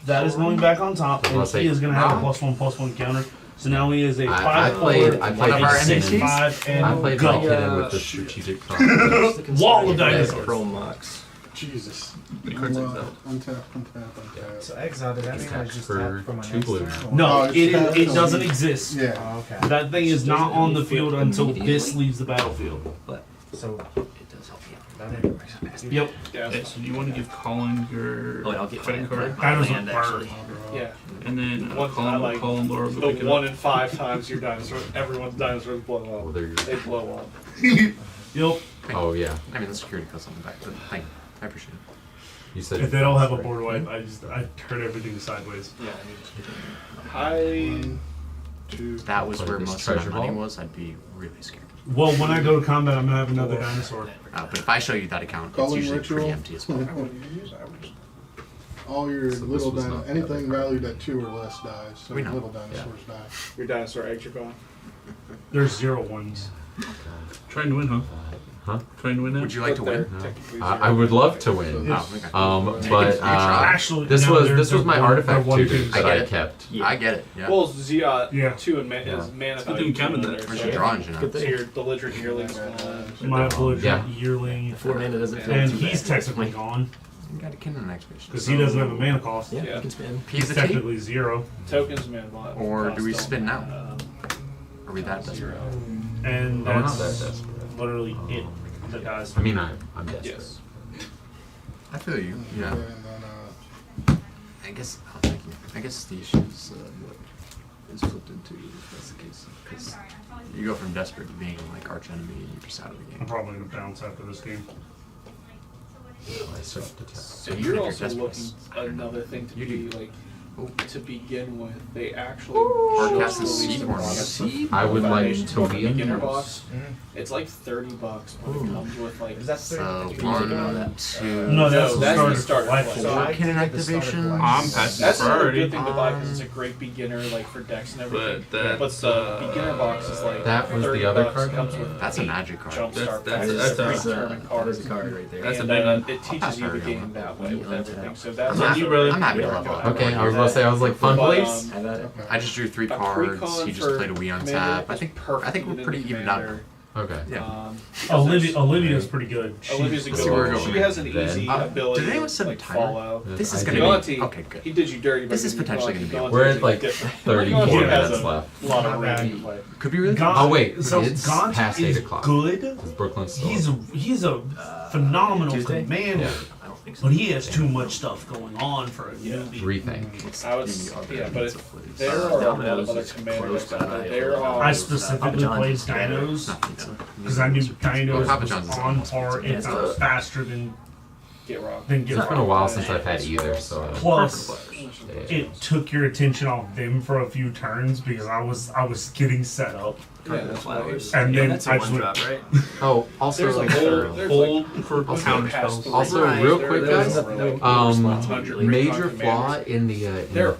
that is going back on top, and he is going to have a +1/+1 counter. So now he is a 5/4, I a played our 6/5, and I played go. my kid with the strategic thought. Wall of dinosaurs. Pro Mox. Jesus. The cards Well, exiled. untap. So exile, does that mean I just tap for my 2 next blue. turn? or- No, it's it tapped it till doesn't he- exist. Yeah. Oh, okay. That thing is not on the field until this Immediately? leaves the battlefield. So It does help you out. that is. Yep. Yeah. Okay, so do you want to give Colin your Oh, yeah, I'll get fighting my card? Dinosaur land, card. actually. Yeah. And then One Colin, I like Colin Laura will pick The it 1 up. in 5 times your dinosaur, everyone's dinosaurs blow Well, up. there you They blow up. Yep. Oh yeah. I mean, the security code's on the back, but thank you. I appreciate it. You said If they don't have a board wipe, I turn everything sideways. Yeah. I That was Like where this most of my treasure money vault? was. I'd be really scared. Well, when I go to combat, I'm gonna have another dinosaur. But if I show you that account, it's Calling usually ritual. pretty empty as well. I wouldn't even use it. I would just All your So this little was dino, not the anything other card. valued at 2 or less dies. So We know. little dinosaurs die. your dinosaur eggs are gone. There's 0 ones. Trying to win, huh? Huh? Trying to win now? Would you like to win? No. Technically I would love to win. Oh, okay. But Actually, this no, was they're- this was they're my one- artifact they're one tutor twos. that I I get it. kept. I get it. Yeah. Well, Zia Yeah. 2 and mana Yeah. is mana Good value thing 2 counted in that. there, Where's so- your draw engine? Good So thing. your belligerent yearling's gone. My belligerent Yeah. yearling, 4 mana doesn't feel and too he's bad. technically gone You got a Kindle expedition. because he doesn't have a mana cost. Yeah, Yeah. you can spin. He's He's the tape. technically 0, Tokens, mana bot. Or do we cost spin don't, now? Are we that desperate? and I'm not that's that desperate. literally it that dies. I mean, I'm desperate. Yes. I feel you. Yeah. And then, I guess I guess the issue is what is flipped into if that's the case. Because you go from desperate to being like arch enemy, you're just out of the I'm game. probably gonna bounce after this game. I start to tap. So Even if you're you're also desperate. looking another thing to You be do. like to begin with. They actually Hardcast just the released seed a horn. product Seed? for I would like Foundations to called the be in beginner those. box. It's like $30, but it comes with like Is that So 30? 1, 2. No, that's the that's starter the starter for life. class. So I Cannon get the starter activation. class. I'm passing That's another priority. good thing to buy because it's a great beginner like for decks and everything. But But that's the beginner box is like That was the $30 other card? comes with That's a 8 magic card. Jumpstart That's- packs. that's It's a a- predetermined card. That is a card right there. That's a And big one. it teaches you the game that way with everything. So that's Not you, brother. I'm happy to help you out. Okay, I was gonna say I was like fun, But, please. Have at it. I just drew 3 a cards. precon He just for played a Wii on Commander tap. I is think perfect we're in pretty any even out. Commander. Okay. Yeah. Olivia's pretty good. Olivia's a Let's good see where we're one. She going. has an easy Then- ability. did anyone to, set a like timer? follow. This is I gonna did. be Gaunty, okay. Good. he did you dirty. This by is giving you potentially Gaunty. gonna be Gaunty We're is at like different. 34 Gaunty has minutes a left. lot of Not range bad. to play. Could be really Gaunt- Oh wait, so it's Gaunt past is 8 o'clock. good. Brooklyn's still. He's a phenomenal Tuesday? commander, Yeah. I don't think so. but he has too much stuff going on for a newbie. Rethink. I would, yeah, but if there are a lot Domino's of other is commanders close, out but there. There are. I specifically Papa played John's is better. Dinos because I knew Dinos Papa was John's is on almost par, if not faster than Get rocked. Get It's been a while since I've had either, so. Plus, Yeah. it took your attention off them for a few turns because I was getting set up. Yeah, that's why Flowers. And Yeah, then that's a I just one went- drop, right? Oh, also, There's like old, there's Old like for counter spells. Also, Right. real quick, guys. Major Major flaw in the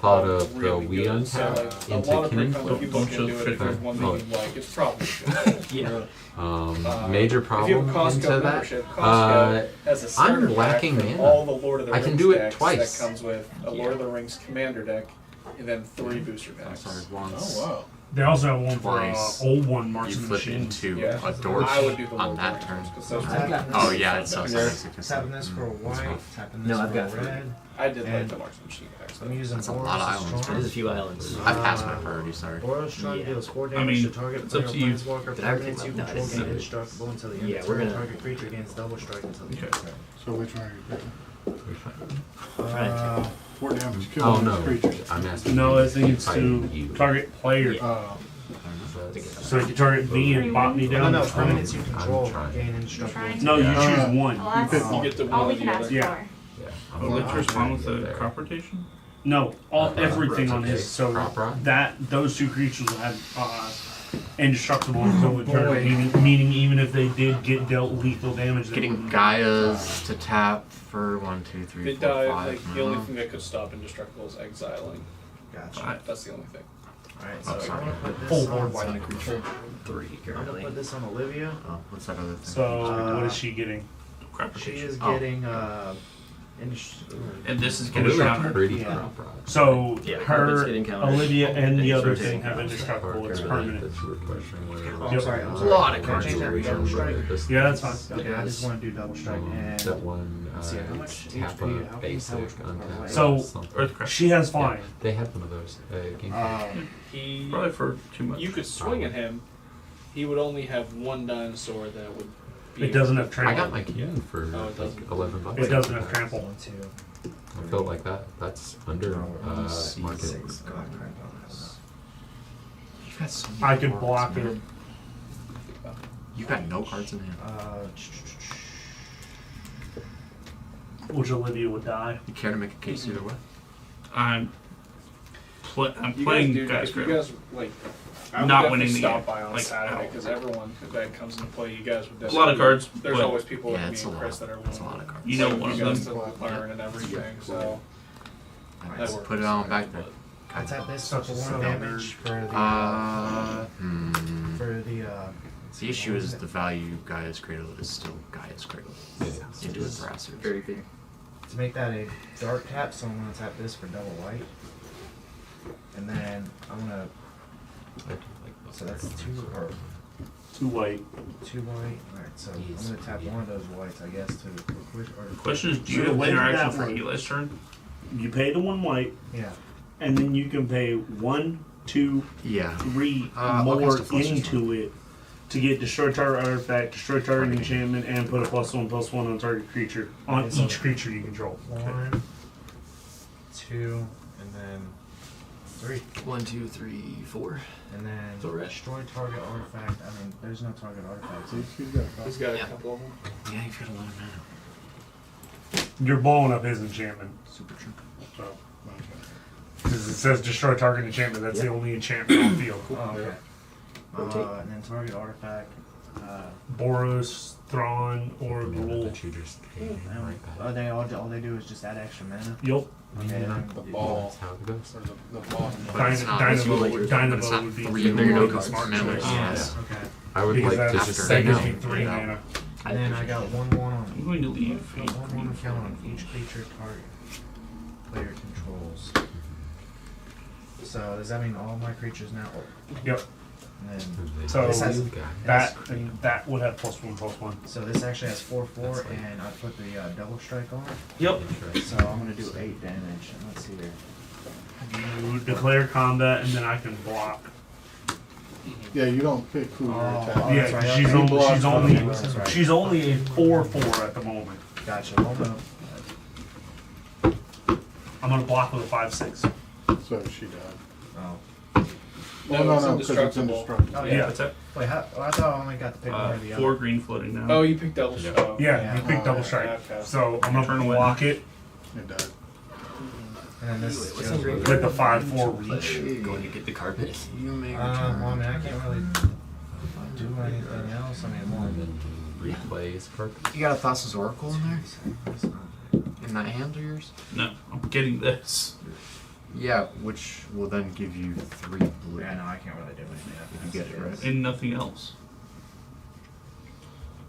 thought of the Wii untap into Kinnan Flip. Don't show It's probably good. Yeah. Major If you problem have a Costco into that. membership, Costco has a starter I'm lacking pack for mana. all the Lord of the I Rings can do it decks twice. That comes with a Lord of the Rings commander deck and then 3 booster packs. Sorry, once. Oh wow. They also have one for Twice. old one marks You in the flip machine. into Yeah. a dork I would do the on low that ones, turn. 'cause those I've got this. Oh yeah, it's so basic. Tapping this for a white, tapping this No, I've for got a three. red. I did like And the marksman machine packs. I'm using That's a Boros lot of as islands, strong. There's a few islands. I passed my priority, sorry. Boros strong Yeah. deals 4 I damage mean, to target it's up player to you. planeswalker. Did I already Permanents take you my- control no, gain it's- indestructible until the end Yeah, of we're turn. gonna- Target creature gains double strike until the end of turn. So which one are you picking? Uh, 4 damage kill Oh on no, creatures. I'm asking. No, you I think it's fighting to you. target player. So if you target me and botany no, down. no, it's permanents fine. you control trying. gain indestructible. Trying. No, you Yeah. choose one. Well, that's You get the all one we or can the ask other. Yeah. for. Yeah. Oh, let's respond with the crop rotation. No, all everything on okay. his. So Crop rot? those two creatures will have indestructible until the turn. Boy. Meaning even if they did get dealt lethal damage, they Getting wouldn't- Gaia's to tap for 1, 2, 3, It 4, died, 5. like, the only thing that could stop indestructible is exiling. Gotcha. That's the only thing. Alright, so Oh, sorry. I'm gonna put Full this board on. white I'm creature. 3 gonna currently. put this on Olivia. Oh, what's that other thing? So what is she getting? Crop She rotation. is Oh. getting And this is Oh, getting this is countered. pretty Yeah. crop rot. So Yeah, her, carpet's getting countered. Olivia, and the other Rotating thing have counters. indestructible. It's That's permanent. what we're questioning whether Oh, I'm Yep. sorry, I'm A sorry. lot of Can I cards change to that to reach double on strike? Yeah, that's fine. Okay, I just want to do double strike and that one let's see, how much tap HP, a how many basic powers per untap card? So- something. Earthcraft. She has Yeah, flying. they had one of those. Game He, Probably for too much. you could swing at him. He would only have one dinosaur that would be. It doesn't have I trample. got my key for Oh, it like doesn't. $11. It doesn't have trample. 1, 2, I felt like that's under market. 6 card bonus. You've got so many I could cards, block man. it. You've got no cards in hand. Which Olivia would die. You care to make a case either way? I'm You playing guys, guys. if you guys like, I would Not definitely winning the stop game. by on Like, Saturday out. because everyone that comes into play, you guys would. A lot of cards, There's but- always people Yeah, like me it's and a Chris lot. that are That's a willing lot of cards. You know to one of you guys them. to learn and everything. So Alright, that so works. put it on back there. I tap this Such for a 1 standard. damage for the for the The issue is the value Gaia's Cradle is still Gaia's Cradle. Yeah. Into its brassers. Very fair. to make that a dark tap, so I'm gonna tap this for double white. And then I'm gonna I do like those. so that's 2 or 2 white. 2 white. Alright, so I'm gonna tap one of those whites I guess to quick or The question is, do So you the have way interaction that for works- Eli's turn? You pay the 1 white, yeah. and then you can pay 1, 2, Yeah. 3 I'll more cast a flush into it to get destroy target artifact, destroy target enchantment, and put a +1/+1 on target creature on Okay, so- each creature you control. 1, 2, and then 3. 1, 2, 3, 4. And then So red. destroy target artifact. I mean, there's no target artifact. He's got a couple. he's got a Yeah. couple of them. Yeah, you've got a lot of mana. You're blowing up his enchantment. Super true. So, because it says destroy target enchantment, that's the only enchantment on field. Oh, okay. And then target artifact. Boros, Thrawn, or Yeah, Gruul. that you just paid right back. They all they do is just add extra mana. Yup. Okay, then The ball. That's how it goes. Or the ball. But it's not- Dynamo, it's not Dynamo would be 3 the mana really cards smart minimum. choice. Yes. Okay. I would Because like to that's- just after say that gives no. me 3 mana. And then I got 1/1 on. I'm going to leave. Got 1/1 count on each creature target player controls. So does that mean all my creatures now? Yep. And then So This has- that would have +1/+1. so this actually has 4/4, and I put the double strike on it. Yep. So I'm gonna do 8 damage. And let's see here. You declare combat, and then I can block. Yeah, you don't pick who you're attacking. Oh, Yeah, that's right, she's okay. only she's only That's right. she's only a 4/4 at the moment. Gotcha. Well, no. I'm gonna block with a 5/6. So she died. Oh. Well, no, it's no, because it's indestructible. indestructible. Oh Yeah. yeah. What's that? Wait, how, oh, I thought I only got to pick one or the 4 other. green floating now. Oh, you picked double Yeah. strike. Yeah, Yeah. you pick double Oh, strike. okay. So I'm gonna Turn away. block it It died. And then this What's goes in green? with- with the 5/4 reach. Going to get the carpet. You may well, I return. mean, I can't really do anything else. I mean, more. And then replays purpose. You got a Thassa's Oracle in there? In that hand of yours? No, I'm getting this. Yeah, which will then give you 3 blue. Yeah, no, I can't really do anything. If you get it right. And nothing else.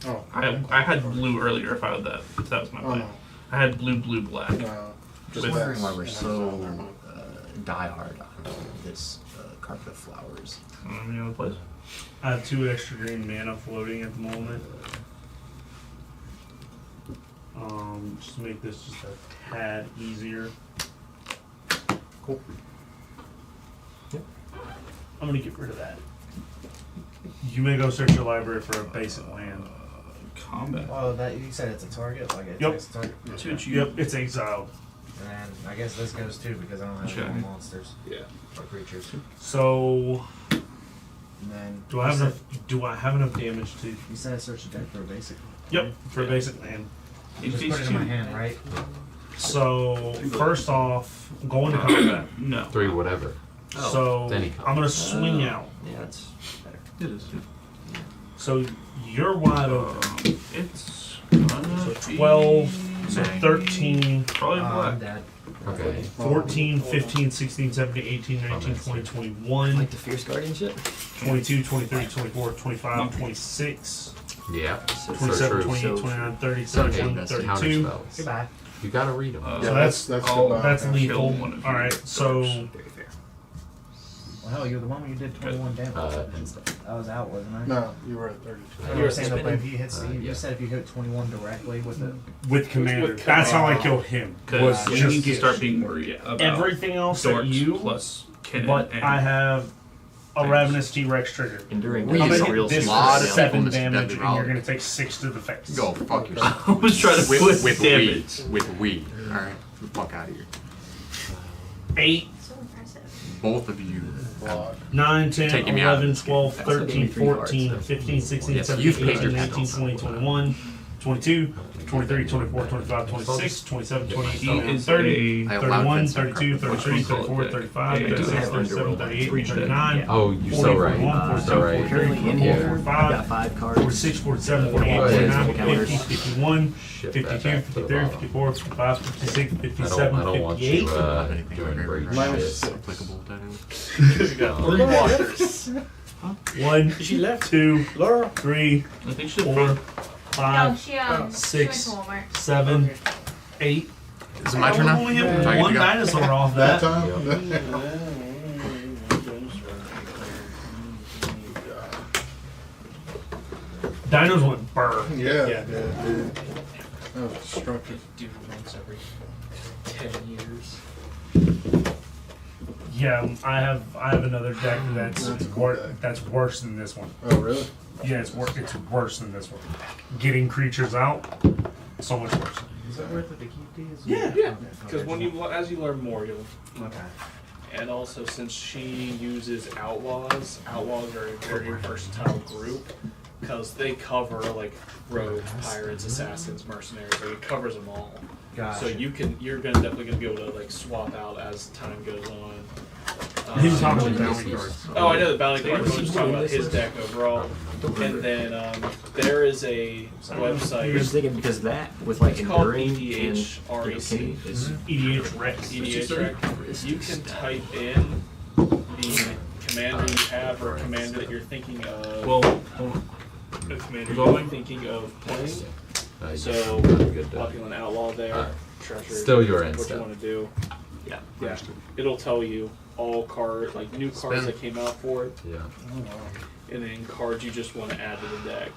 Oh. I had blue earlier if I had that. If that was my Oh, play. no. I had blue, blue, black. No. Just With- wondering why we're That's- so never mind. die hard on this carpet of flowers. Any other place? I have 2 extra green mana floating at the moment. Just to make this just a tad easier. Cool. Yep. I'm gonna get rid of that. You may go search your library for a basic land. Combat. Oh, that you said it's a target. Like Yep. it's a target. Yep, it's exiled. And then I guess this goes too because I don't have Okay. any monsters Yeah. or creatures. So, And then do I have enough? Do I have enough damage to? You said I searched the deck for a basic. Yep, for a basic land. Just put it in my hand, right? So first off, going to combat. No. 3 whatever. So Any I'm gonna swing out. Yeah, that's better. It is. So you're wide open. It's So 12, so 13, probably I'm black. dead. Okay. 14, 15, 16, 17, 18, 19, 20, 21, Like the Fierce Guardianship? 22, 23, 24, 25, 26, Yeah. 27, So 28, true. 29, 30, So 31, that's 32. counter spells. Goodbye. You gotta read them. So that's that's I'll- goodbye. that's Yeah. lethal. Kill one of All right, yours so Very fair. Well, hell, you're the one where you did 21 damage. Instant. I was out, wasn't I? No, you were at 32. You were saying that if you hit, yeah. you said if you hit 21 directly with it. with commander, With that's how I commander. killed him. Because Was you need just to start being worried about everything else that dorks you. plus Kinnan But and I have a ravenous T-Rex trigger. Enduring We I'm Good gonna is a real hit this lot for of people 7 miss damage, Deadly and you're Rollick. gonna take 6 to the face. Go fuck yourself. I was trying to with put we. damage. With we. Alright. Get the fuck out of here. 8, So impressive. Both of you. Block. 9, 10, Taking me out of 11, this game. 12, That's like 13, getting 3 14, cards, 15, 16, Yes, 17, you've paid 18, your 19, penalty. 20, 21, 22, 23, 24, 25, 26, 27, 28, He 29, is 30, I allowed 31, Fence 32, Card. 33, 34, 35, I do 36, have 37, Underworld 38, Reach that. 39, Oh, you're 40, so right. 41, You're 42, so right. 43, Currently in here, 44, I've got 45, 5 cards. 46, 47, 48, Go ahead. 49, 50, Counters. 51, Shit 52, that back to the 53, bottom. 54, 55, 56, I 57, don't want 58. you Anything doing like great Minus shit. applicable to anyone. You got 3 blockers. 1, She left. 2, Laura. 3, I think she's 4, No, 5, she she went 6, to Walmart. 7, 8. Is it my turn now? Only Do I hit get one to go? dinosaur off That that. time? Dinos went burr. Yeah. Yeah. Dude. That was destructive. Do once every 10 years. Yeah, I have another deck that's That's a cool deck. that's worse than this one. Oh, really? Yeah, it's worse than this one. Getting creatures out, so much worse. Is it worth it to keep these? Yeah. Yeah, because when you as you learn more, you'll. Okay. And also, since she uses outlaws are a very versatile group because they cover like rogues, pirates, assassins, mercenaries. Like it covers them all. Gotcha. So you're definitely gonna be able to like swap out as time goes on. He's talking about bounty cards. Oh, I know the bounty cards. I'm just talking about his deck overall. And then there is a I'm just website. thinking because that with like It's called enduring EDH and REC. is EDH Rex. EDH Rec. You can type in the commander you have or a commander that you're thinking of. Well, hold on. A commander you're thinking of playing. So, good popping an outlaw there, Alright. treasure. Still your what instep. you want to do. yeah. Yeah, it'll tell you all like new cards Spin. that came out for it, Yeah. and then cards you just want to add to the deck.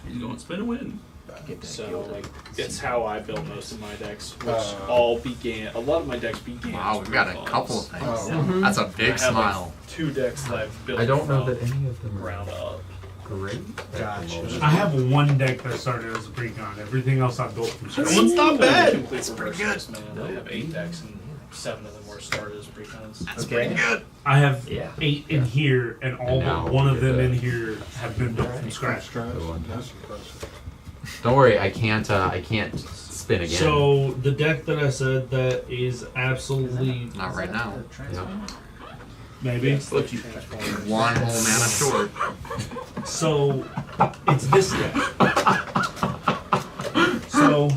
He's going to spin and win. Get that So gilded. like, it's how I built most of my decks, which Uh, a lot of my decks began. Wow, as we've got a refunds. couple of things. Oh. That's a I big have smile. like 2 decks that I've built. I don't know from that any of them ground are up. great. Gotcha. I have one deck that started as a precon. Everything else I built from scratch. One's not bad. That's pretty good. Man. I have 8 decks and 7 of them were started as precons. That's Okay. pretty good. I have Yeah. 8 in here, and all And now but one of we get them the- in here have been built from scratch. That's impressive. Don't worry, I can't spin again. So the deck that I said that is absolutely Not right now. Yeah. maybe. Look, you. One whole mana short. So it's this deck. So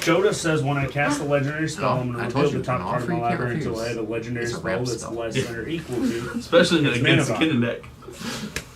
Joda says when I cast a legendary spell, I'm I going to told reveal you, the top an card of offer my you can't library until refuse. I hit a legendary It's a spell ramp that's spell. less than or equal to. Especially It's against the mana Kinnan deck.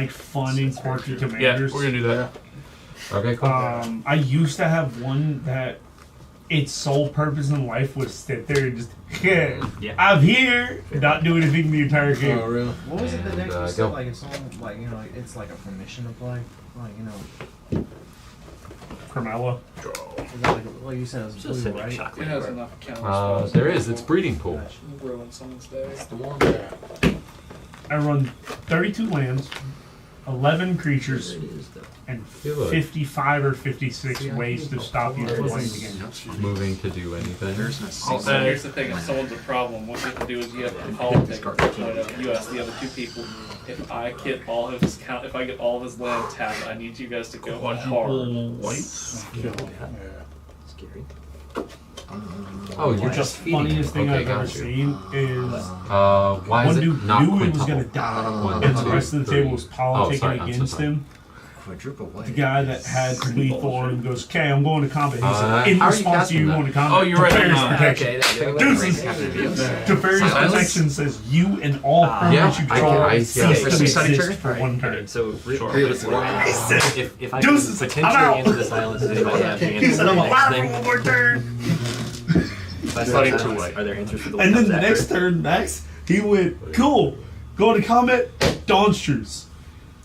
like fun and quirky Yeah, commanders. we're gonna do that. Okay, cool. I used to have one that its sole purpose in life was sit there and just, Yeah. I'm here, not do anything the entire game. Oh, really? What was it the deck you go. said? Like it's all like it's like a permission to play. Like Carmella. is that like well you said it was Just blue, send me right? chocolate. It has enough counters. There is. It's breeding pool. Ruin someone's day. I run 32 lands, 11 creatures, and Hey, look. 55 or 56 ways to stop you from playing the game. Moving to do anything. So here's the thing: if someone's a problem, what you have to do is you have to politic. You ask the other two people. If I get all of his count, if I get all of his land tapped, I need you guys to go hard. Quadruple white. Scary. Oh, you're just feeding. Funniest thing Okay, I've ever got you. seen is Why is one it dude not knew he was quintuple? gonna die, One, and the two, rest of the table was three. politicking Oh, sorry, I'm so against sorry. him. Quadruple white. The guy that had lethal on him goes, "Okay, I'm going to combat." He said, "In how are you response to casting you that? going to combat." Oh, you're right, Teferi's I'm not. protection. Deuces. Teferi's Silence? protection says you and all Yeah, permanents you control cease to Study exist trigger? for one turn. So, Sure. if I Deuces, can I'm potentially out. answer the silence, does anybody have the He answer said, for "I'm the alive next for thing? one more turn." If I study two way, are there answers for the one And then comes the after? next turn, Max, he went, "Cool, going to combat, Dawn's Truce."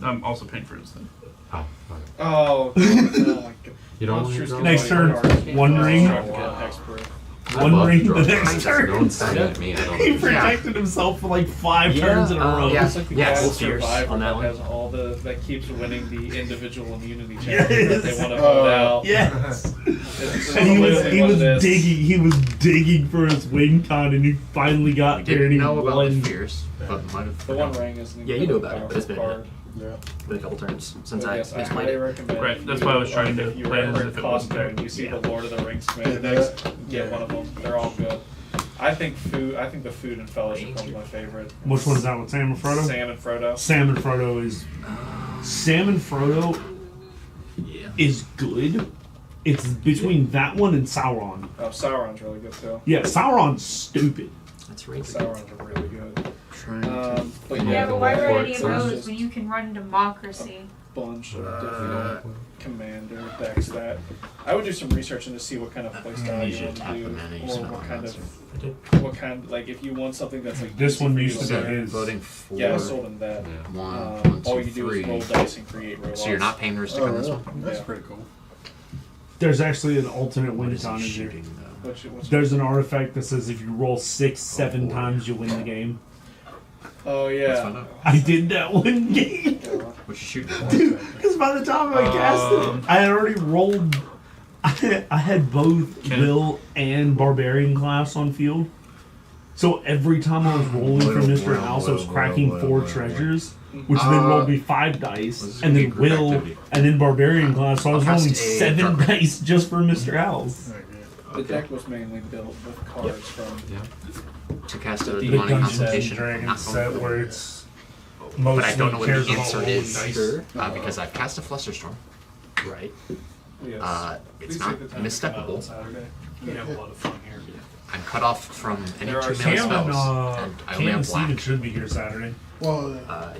I'm also paying for his thing. Oh, okay. Oh, oh my god. You don't want Monsters to can draw? Next play turn, cards. one ring. Trying to get expert. I One love ring to the draw next cards. turn. No one's saying at me. I don't He know. protected himself for like 5 turns in a row. yeah. It's like the Yes, guy fierce Survivor on that one. has all that keeps winning the individual immunity Yes. challenge that they want to vote out. Yes. It's And he was literally what it is. digging for his win con, and he finally got there, and Didn't he know about won. the fierce, but might have. The One Ring is an Yeah, you knew about it, incredibly but it's been a powerful minute. card. Been a couple turns since But I yes, I misplayed highly it. recommend. Right, that's why I was trying to if you play were as in if it wasn't Costco and you see the Lord of the Rings Smith decks, get one of them. They're all good. I think the Food and Fellowship one's my favorite. Which one is that one? Sam and Frodo? Sam and Frodo. Sam and Frodo is. Sam and Frodo is good. It's between that one and Sauron. Oh, Sauron's really good too. Yeah, Sauron's stupid. That's right. Sauron's really good. But Yeah, yeah, but why the run any of Lord those just when you can run Democracy? bunch of different commander decks that I would do some research into see what kind of playstyle you want to do, or what kind like if you want something that's like This easy one for you used to to be learn. his. Voting for. Yeah, I sold him that. One, All two, you do three. is roll dice and create robots. So you're not paying Ristic Oh, on this really? one. That's Yeah. pretty cool. There's actually an alternate What win is con he in here. shooting though? What's There's an artifact that says if you roll 6, 7 times, you win the game. oh Let's find yeah. out. I did that one game. What you shooting? Dude, because by the time I cast it, I had already rolled. I had both Will and Barbarian class on field. So every time I was rolling for Mr. House, I was cracking 4 treasures, which then rolled me 5 dice, and then Will, and then Barbarian class. So I was rolling 7 dice just for Mr. House. The deck was mainly built with cards from. To cast a The demonic Dungeons and consultation. Dragons Not set going where for it's But I don't know what cares the about answer rolling is. dice. Because I've cast a Flusterstorm. Right. Yes. It's Please not take the time to come out on missteppable. Saturday. We have a lot of fun here. I'm cut off from any There are 2 mana Cam spells, and, and I only Cam and have Steven black. should be here Saturday. Well,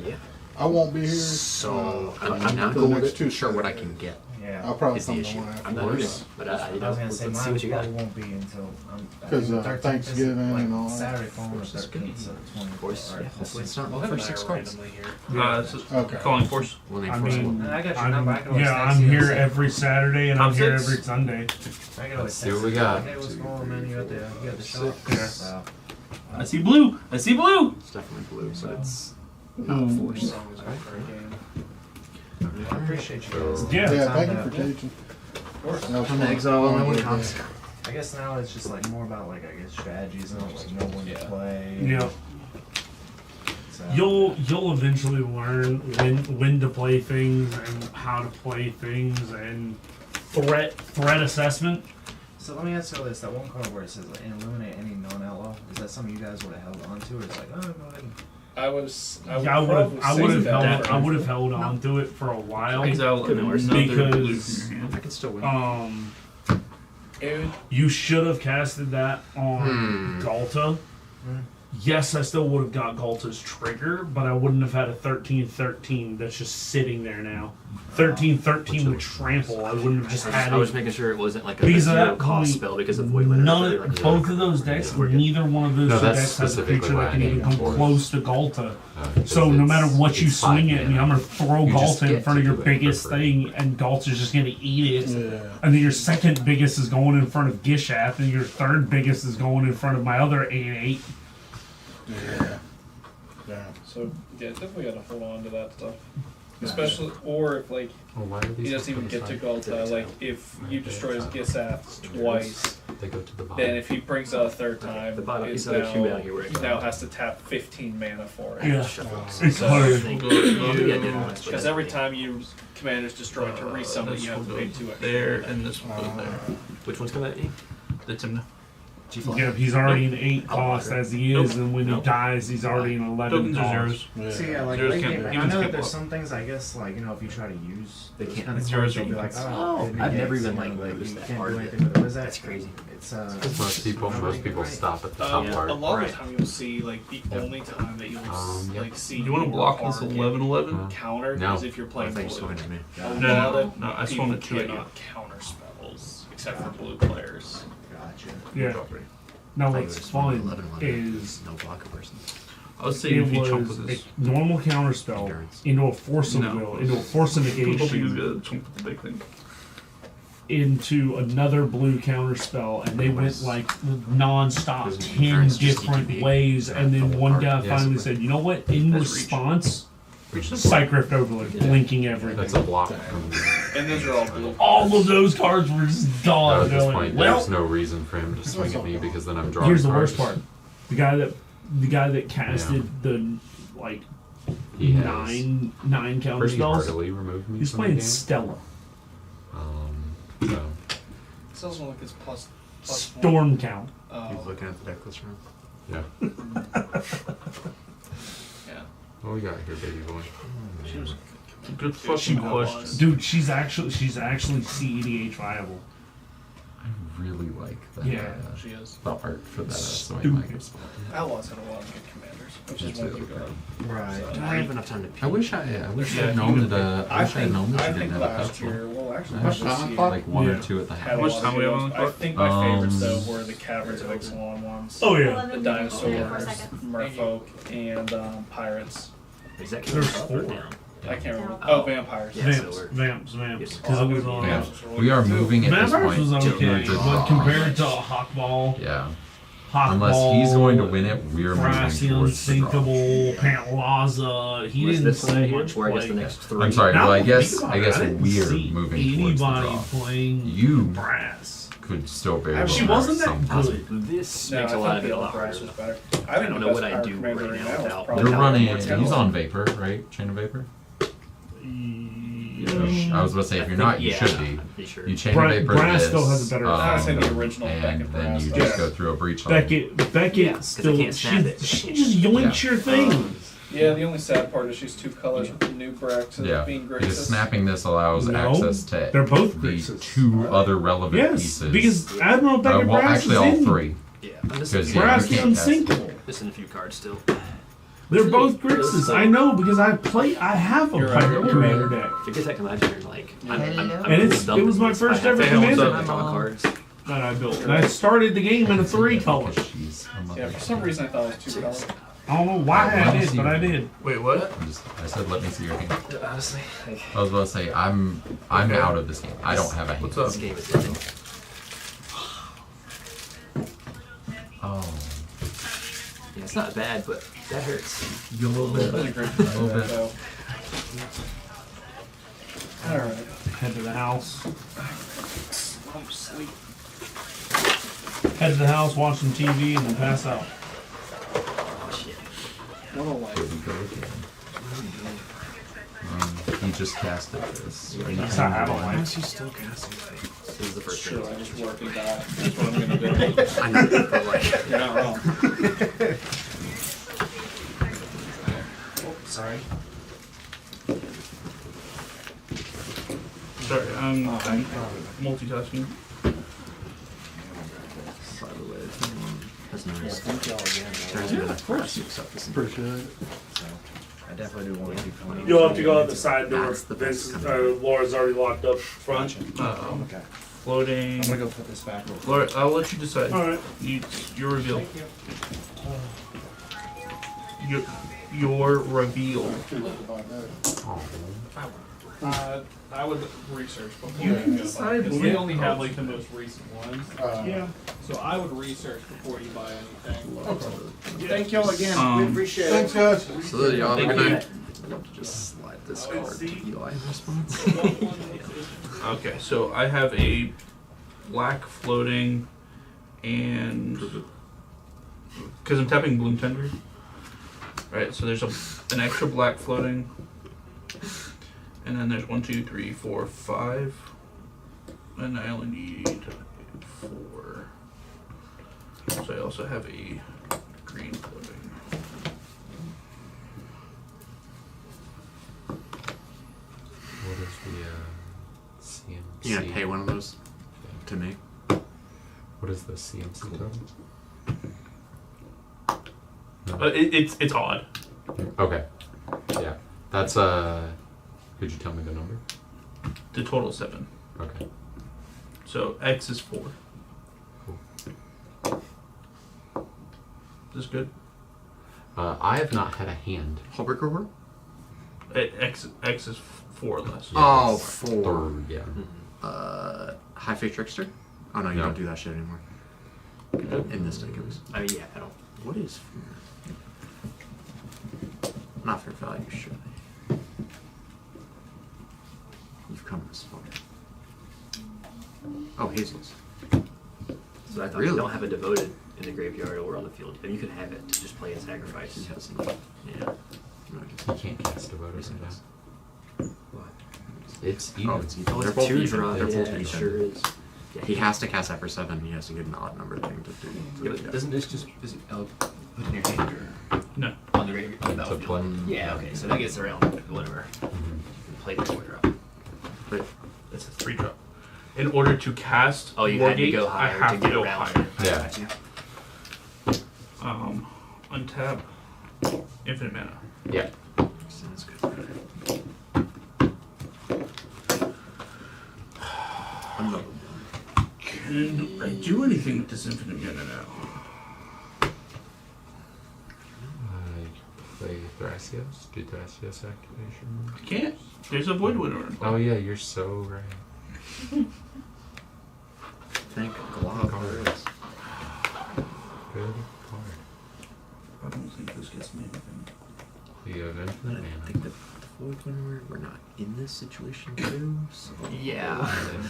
Yeah. I won't be here. So I'm I'm not for the cool next 2 sure what I Saturdays. can get. Yeah. I'll probably Is the come the issue. one I'm after. not worried, but you I know, was gonna say let's see mine what you got. probably won't be until 'Cause, the 13th Thanksgiving is, like, and all that. Saturday falling the 13th, so the 24th. Of course, Alright, yeah. Hopefully it's not Well, the him and first I 6 are cards. randomly here. This is Okay. calling force. We'll name I first mean, one. And I got your I'm, number. I can always yeah, text I'm you and here say- every Saturday and I'm Top here 6? every Sunday. I can always Let's see what text we you, got. Hey, what's going on, man? You got the shop? Yeah. So, I see blue. I see blue. It's definitely blue, but it's Ooh. not a force. Song is good for a game. I appreciate you guys. Yeah. Yeah, Time thank you to- for teaching. Of course. That was I'm fun. exile on my win Yeah. cons. I guess now it's just like more about like I guess strategies and like know when to Yeah. play. Yeah. So, You'll eventually learn when to play things and how to play things and threat assessment. So let me ask you this: that one card where it says like, eliminate any non-outlaw, is that something you guys would have held on to, or it's like, oh, go ahead. I was. Yeah, I would have held. I would have held on to it for a while Exile another blue because from your hand. I can still win. It would, you should have casted that on Galta yes, I still would have got Galta's trigger, but I wouldn't have had a 13-13 that's just sitting there now. 13-13 with trample. I wouldn't have just had I it. was making sure it wasn't like a Because of zero that cost point, spell because of Void Winter. None, both of those decks, neither one of those No, two that's decks has a specifically creature why that I can even need come Force. close to Galta.'Cause So no matter it's- what you it's swing five at me, mana. I'm gonna throw You just Galta in get front of to your do it for biggest free. thing, and Galta's just gonna eat it. Yeah. And then your second biggest is going in front of Gishath, and your third biggest is going in front of my other 8/8. Yeah. Yeah. So yeah, definitely gotta hold on to that stuff. Especially, or if like Well, why are he these doesn't even ones get to high? Galta, like if you destroy his Gisath twice, They go to the bottom. then if he brings out a third time, The bottom- it's he's got a cube out here where it he goes. now has to tap 15 mana for it. Yeah. Shuffles. It's So hard. I think- well, yeah, I did once, but Because every time you commander's destroyed to resummon, This you have will to go pay 2 extra. there, and this will go there. Which one's coming at me? That's him now. G-Fly. Yeah, he's already an 8 cost as he is, and when he Nope. dies, he's already an 11 Tokens are cost. zeros. See, yeah, like Zeros late can't- game, I humans know that can't there's block. some things, I guess, like, you know, if you try to use They those can't- kind of zeros cards, are you'll be like, humans. oh, Oh, it I've never negates, even, you like, know, noticed you that can't part do of it. anything with it. What is that? That's crazy. It's Because most people stop at the top A part. lot Right. of the time you'll see like the only time that you'll Yep. like see. Do you want to your block this card get 11-11? countered No. is if you're I playing think blue. swinging at me. A No, lot no, of no, I people swung it to you. cannot counter spells except for blue players. Gotcha. Yeah. Now I thought what's you were swinging fun 11-11. is No blocker person. I was saying if it you chunk was with a this. normal counterspell Endurance. into a force of No. will, into a force of Hoping he's negation, gonna chunk with the big thing. into another blue counterspell, and they went like non-stop Doesn't 10 endurance just different ETB? ways, and then one guy Yes. finally said, "You know what?" In That's reach. response, Which is Psychic Overload, blinking everything. That's a block from And those are all blue. All of those cards were just At gone. this Going, point, well, there's no reason for him to swing at me because then I'm drawing here's the cards. worst part: the guy that casted the like He has nine counter pretty spells. heartily removed me He's from the playing game. Stella, So This doesn't look as plus Storm count. He's looking at the deck list room. yeah. Yeah. What we got here, baby boy? Good fucking question. Dude, she's actually CEDH viable. I really like that. Yeah. She is. The art for that. So I Stupid. like it. Outlaws have a lot of good commanders, which is It's one really you got. Right. I don't have enough time to pee. I wish I Yeah, had known that. I wish I had known that I she didn't think have a last touch one. year, well, actually, I this wish year like one Yeah. or two at the had house. a much lot time of we have good on ones. the I clock? think my favorites though were the Caverns of Ixalan ones. Oh yeah, 11 The minutes, 4 dinosaurs, seconds. merfolk, and pirates. Is that There's up or 4. down? I can't remember. Oh. Oh, vampires. Yeah, so vamps, we're- because it was on. Yeah. We are moving at this Vampires point was to okay, just but draw. compared to Hawkball, Yeah. Hawkball, Unless he's going to win it, we're moving Frosty towards the draw. Unsinkable, Pantlaza, he Was didn't this play here, much where I guess the play. next 3. I'm sorry. Now Well, I think guess about I it, guess didn't we're see moving towards the anybody draw. playing You brass. could still very well She have wasn't that some good. This No, makes I a lot thought of it a the lot Price harder. was better. I I think don't the know best what I'd pirate do commander right now now is without- probably You're Now running. it's He's on Vapor, right? Chain of Vapor. I was about to say if you're not, you should be. I'm pretty sure. You chain Bra- of Vapor Brass this, still has a better- I would say the original and Beckett then Brass you does. just go through a breach. Beckett Yeah, 'cause still I can't snap it. she just yoinks your thing. Yeah, the only sad part is she's 2 colors with the new Brax Yeah, being because Graces. snapping this allows No, access to they're both the Graces. 2 other relevant Yes, pieces. because Admiral Beckett well, Brass actually, is all in 3. Yeah, I'm just Because, yeah, Brass you is can't cast- unsinkable. missing a few cards still. They're both Grixis. I know because I have a You're right, pirate you're commander right. deck. If it gets that my turn, like I'm And it's- dumb it was my because first I have ever to commander. have to draw cards. That I built. And I started the game in a 3 color. She's Yeah, for some reason I thought it was 2 colors. I don't know why Let I me did, see but I your- did. Wait, what? I said, let me see your hand. Honestly, like, I was about to say, I'm out of this game. I don't have a hand. What's up? this game is nothing. Oh, Yeah, it's not bad, but that hurts. a little bit. That was a great A little bit. so. Alright. Head to the house. I'm asleep. Head to the house, watch some TV, and then pass out. Oh shit. What a life. Here we go again. He just casted this. Are you That's how I paying don't attention? like. She still casting. This is the first Sure, turn. I just work and die. That's what I'm gonna do. I know, but like, You're not wrong. Oh, sorry. Sorry, I'm multitasking. by the way, is nice. Thank y'all again. There's been enough grass to accept this. Appreciate it. So I definitely do want to keep going. You'll have to go out the side door. That's the best Vince, kind of- Laura's already locked up front. Okay. Floating. I'm gonna go put this back real quick. Laura, I'll let you decide. Alright. Your reveal. Thank you. Your reveal. I would research before You you can go decide because what we you only want. have like the most recent ones. Yeah. So I would research before you buy anything. Thank y'all again. Um, we appreciate Thanks, it. guys. So y'all have a Thank good you. night. Just slide this card to Eli in response. Okay, so I have a black floating and because I'm tapping Bloom Tender. Right, so there's an extra black floating. And then there's 1, 2, 3, 4, 5. And I only need 4. So I also have a green floating. What is the CMC? You gonna pay one of those to me? What is the CMC total? It's odd. Okay. Yeah. That's could you tell me the number? The total is 7. Okay. So X is 4. Cool. Is this good? I have not had a hand. Hubbard over? X is 4 less. Yeah, Oh, it's 4. third, yeah. High Fate Trickster? Oh no, you No. don't do that shit anymore. In this deck, it was. I mean, yeah, I don't. What is not fair value, surely. You've come this far. Oh, Hazel's. So I thought Really? you don't have a devoted in the graveyard or on the field. And you can have it to just play and sacrifice. He has not. Yeah. No, You can't cast a vote Yes, right it now. What? It's Oh, even. it's even. Oh, They're it's both a 2 even. drop. They're Yeah, both it even. sure is. Yeah, He has to cast that for 7. He has to get an odd number thing to do. Yeah, but doesn't this just put in your hand or No. on the graveyard? On the To battlefield? play. Yeah, okay, so that gets around whatever. Play the 4 drop. But It's a 3 drop. In order to cast Oh, you had to Wargate, go I higher have to get go around. higher. Yeah. Untap. Infinite mana. Yeah. sounds good. Another one. Can I do anything with this infinite mana now? Play Thrasios. Do Thrasios activation. I can't. There's a Void Winner. Oh yeah, you're so right. Thank God there is. Good card. I don't think this gets me anything. The event I think that the Void when we're not in this situation too. So Yeah,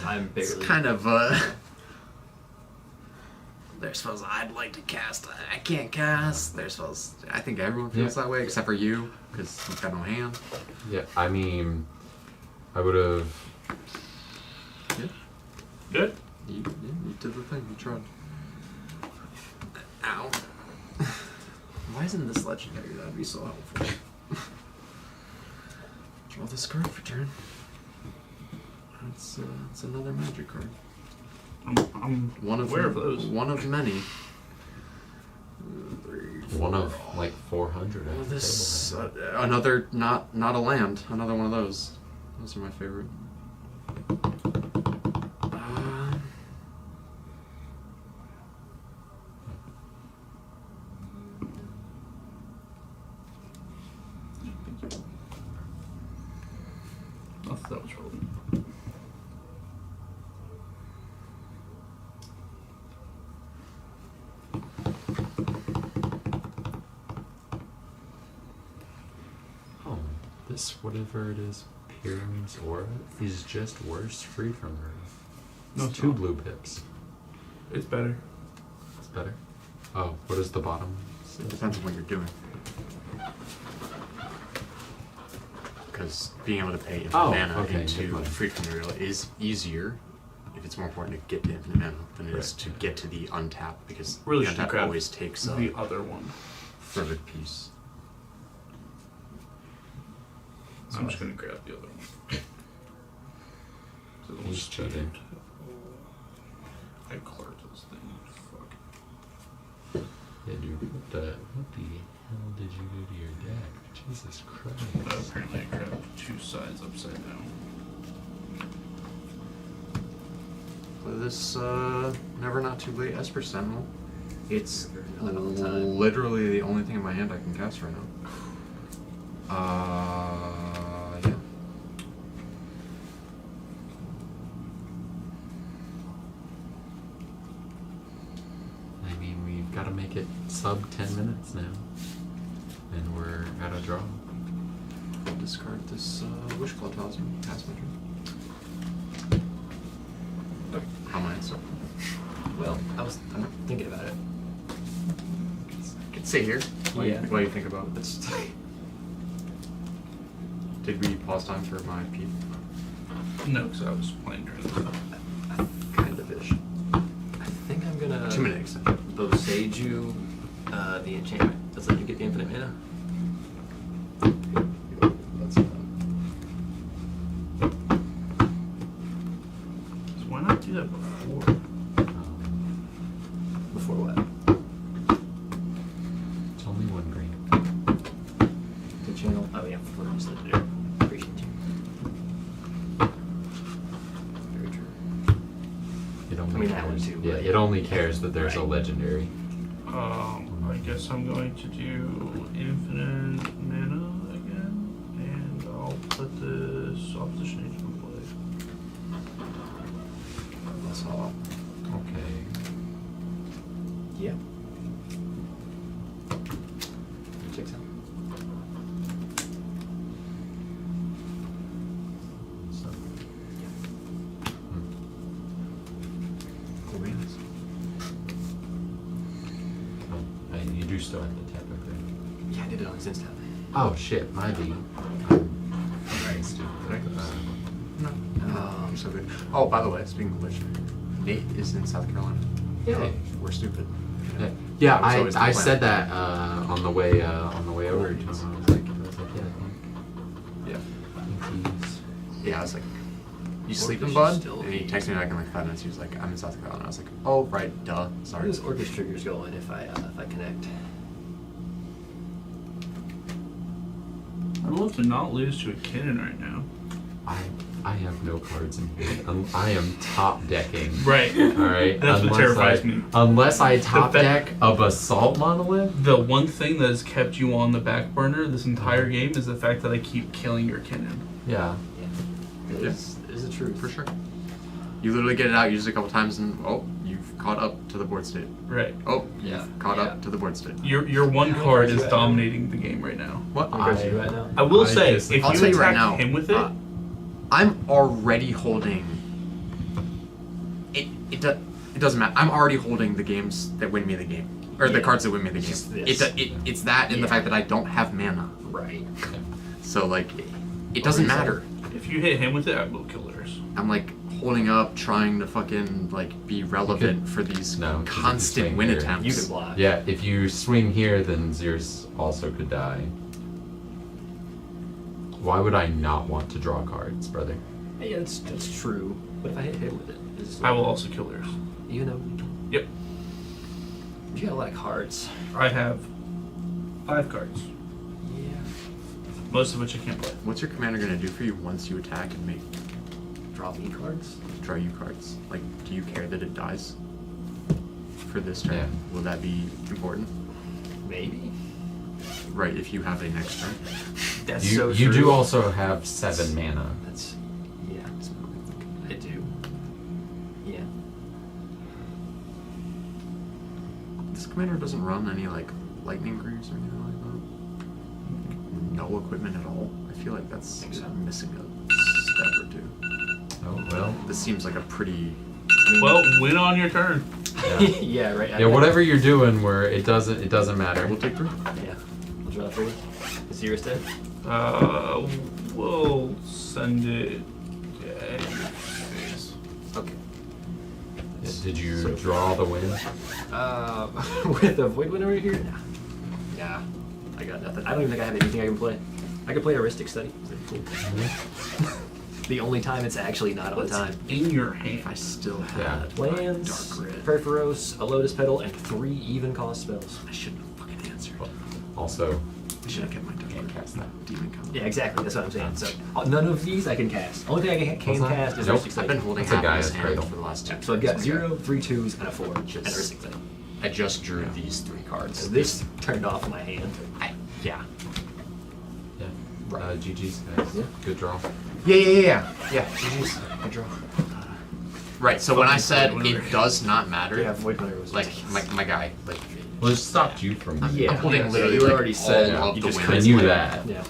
I'm it's barely. kind of they're supposed I'd like to cast. I can't cast. They're supposed. I think everyone feels that way except for you because you've got no hand. Yeah, I mean, I would have. Good? You did the thing. You tried. Ow. Why isn't this legendary? That'd be so helpful. Draw this card for turn. That's another magic card. I'm One of aware of those. One of many. One of like 400. Well, at the this table. another not a land. Another one of those. Those are my favorite. I thought that was relevant. Oh, this whatever it is, Pyramin's Aura is just worse free from her. No, It's it's 2 not. blue pips. It's better. It's better. Oh, what is the bottom? It depends on what you're doing. Because being able to pay infinite mana okay, into good point. free from real is easier if it's more important to get to infinite mana than it is Right. to get to the untap because Really the should untap grab always takes the other one. third piece. I'm just gonna grab the other one. So it He's was cheating. I cleared this thing. Fuck. Yeah, dude. What the hell did you do to your deck? Jesus Christ. Apparently I grabbed 2 sides upside down. Play this Never Not Too Late Esper Sentinel. It's time. Literally the only thing in my hand I can cast right now. Yeah. I mean, we've got to make it sub 10 minutes now. And we're at a draw. Discard this Wish Claw Talisman. Pass my turn. How am I answer? Well, I'm thinking about it. I can sit here. What Yeah. do you think about it? Did we pause time for my pee? No, because I was playing during the Kind of ish. I think I'm gonna 2 minute extension. Bosage you the enchantment. Does let you get the infinite mana? That's So why not do that before? Before what? It's only 1 green. The channel. Oh yeah, before you said there. Appreciate you. Very true. It only I mean, that one cares. too, Yeah, but- it only cares that there's a Right. legendary. I guess I'm going to do infinite mana again, and I'll put this opposition agent in play. That's all. Okay. Yeah. Checks out. So, Cool beans. you do still have to tap it, right? Yeah, I did it on his instant. Oh shit, my B. Right, stupid. No. I'm so good. Oh, by the way, speaking of which, Nate is in South Carolina. Yeah. We're stupid. Yeah, That was always the I plan. said that on the way over to him. I was like, yeah, I think he's. Yeah, I was like, you Orcish sleeping, is bud? still- And he texted me back in like 5 minutes. He was like, I'm in South Carolina. I was like, oh, right, duh. How Sorry. does Orcish triggers going if I connect? I'd love to not lose to a Kinnan right now. I have no cards in hand. I am top decking. Right. All right. That's what terrifies me. Unless I top The fa- deck a Basalt Monolith. The one thing that has kept you on the back burner this entire game is the fact that I keep killing your Kinnan. Yeah. It is the truth. For sure. You literally get it out, use it a couple times, and oh, you've caught up to the board state. Right. Oh, you've Yeah. caught Yeah. up to the board state. Your one How many card cards is you at? dominating the game right now. What? How many cards are you at now? I will I say, just- if I'll you tell you attack right now, him with it, I'm already holding. It doesn't matter. I'm already holding the games that win me the game, or the Yeah. cards that win me the Just game. this. It's that and the Yeah. fact that I don't have mana. Right. So like, it doesn't matter. if you hit him with it, I will kill theirs. I'm like holding up, trying to fucking like be relevant for these No, 'cause if you constant swing win here- attempts. You can block. Yeah. If you swing here, then yours also could die. Why would I not want to draw cards, brother? Yeah, that's true. But if I hit him with it, it's I will also kill theirs. even though Yep. you got a lot of cards. I have 5 cards, Yeah. most of which I can't play. What's your commander gonna do for you once you attack and make Draw me cards. draw you cards? Like, do you care that it dies for this turn? Yeah. Will that be important? Maybe. Right, if you have a next turn. That's You so you true. do also have 7 mana. That's yeah. I do. Yeah. This commander doesn't run any like lightning greaves or anything like that. No equipment at all. I feel like that's Think so. missing a step or two. Oh well. This seems like a pretty. Well, win on your turn. Yeah. Yeah. Right. Yeah. Whatever you're doing, where it doesn't matter. We'll take 3. Yeah. I'll draw 3. Is yours dead? We'll send it. Okay. Yeah, did you So- draw the win? With a void winner right here? Nah. I got nothing. I don't even think I have anything I can play. I could play Heuristic Study. Is that cool? the only time it's actually not on What's time. in your hand? I still had Yeah. Lands, Dark Red. Perforos, a Lotus Petal, and 3 even cost spells. I shouldn't have fucking answered. Also, I should have kept my Dark can't Red. cast that. Demon Con. Yeah, exactly. That's what I'm saying. So none of these I can cast. Only thing I can What's that? cast is Nope. Rustic I've been Sight. holding That's a half of Gaia's this hand Cradle. for the last 2 So I've got turns. 0, 3 2s, and a 4, and a Rustic Sight. I just drew these 3 cards. So this turned off my hand. Yeah. Yeah. GG's, guys. Yeah. Good draw. Yeah. GG's. Good draw. Right, so when I said it does not matter, Yeah, Void Hunter was like my guy, like Well, it stopped you from. Yeah, I'm holding yeah, literally you like already all said of you the just wins. I knew that. Yeah.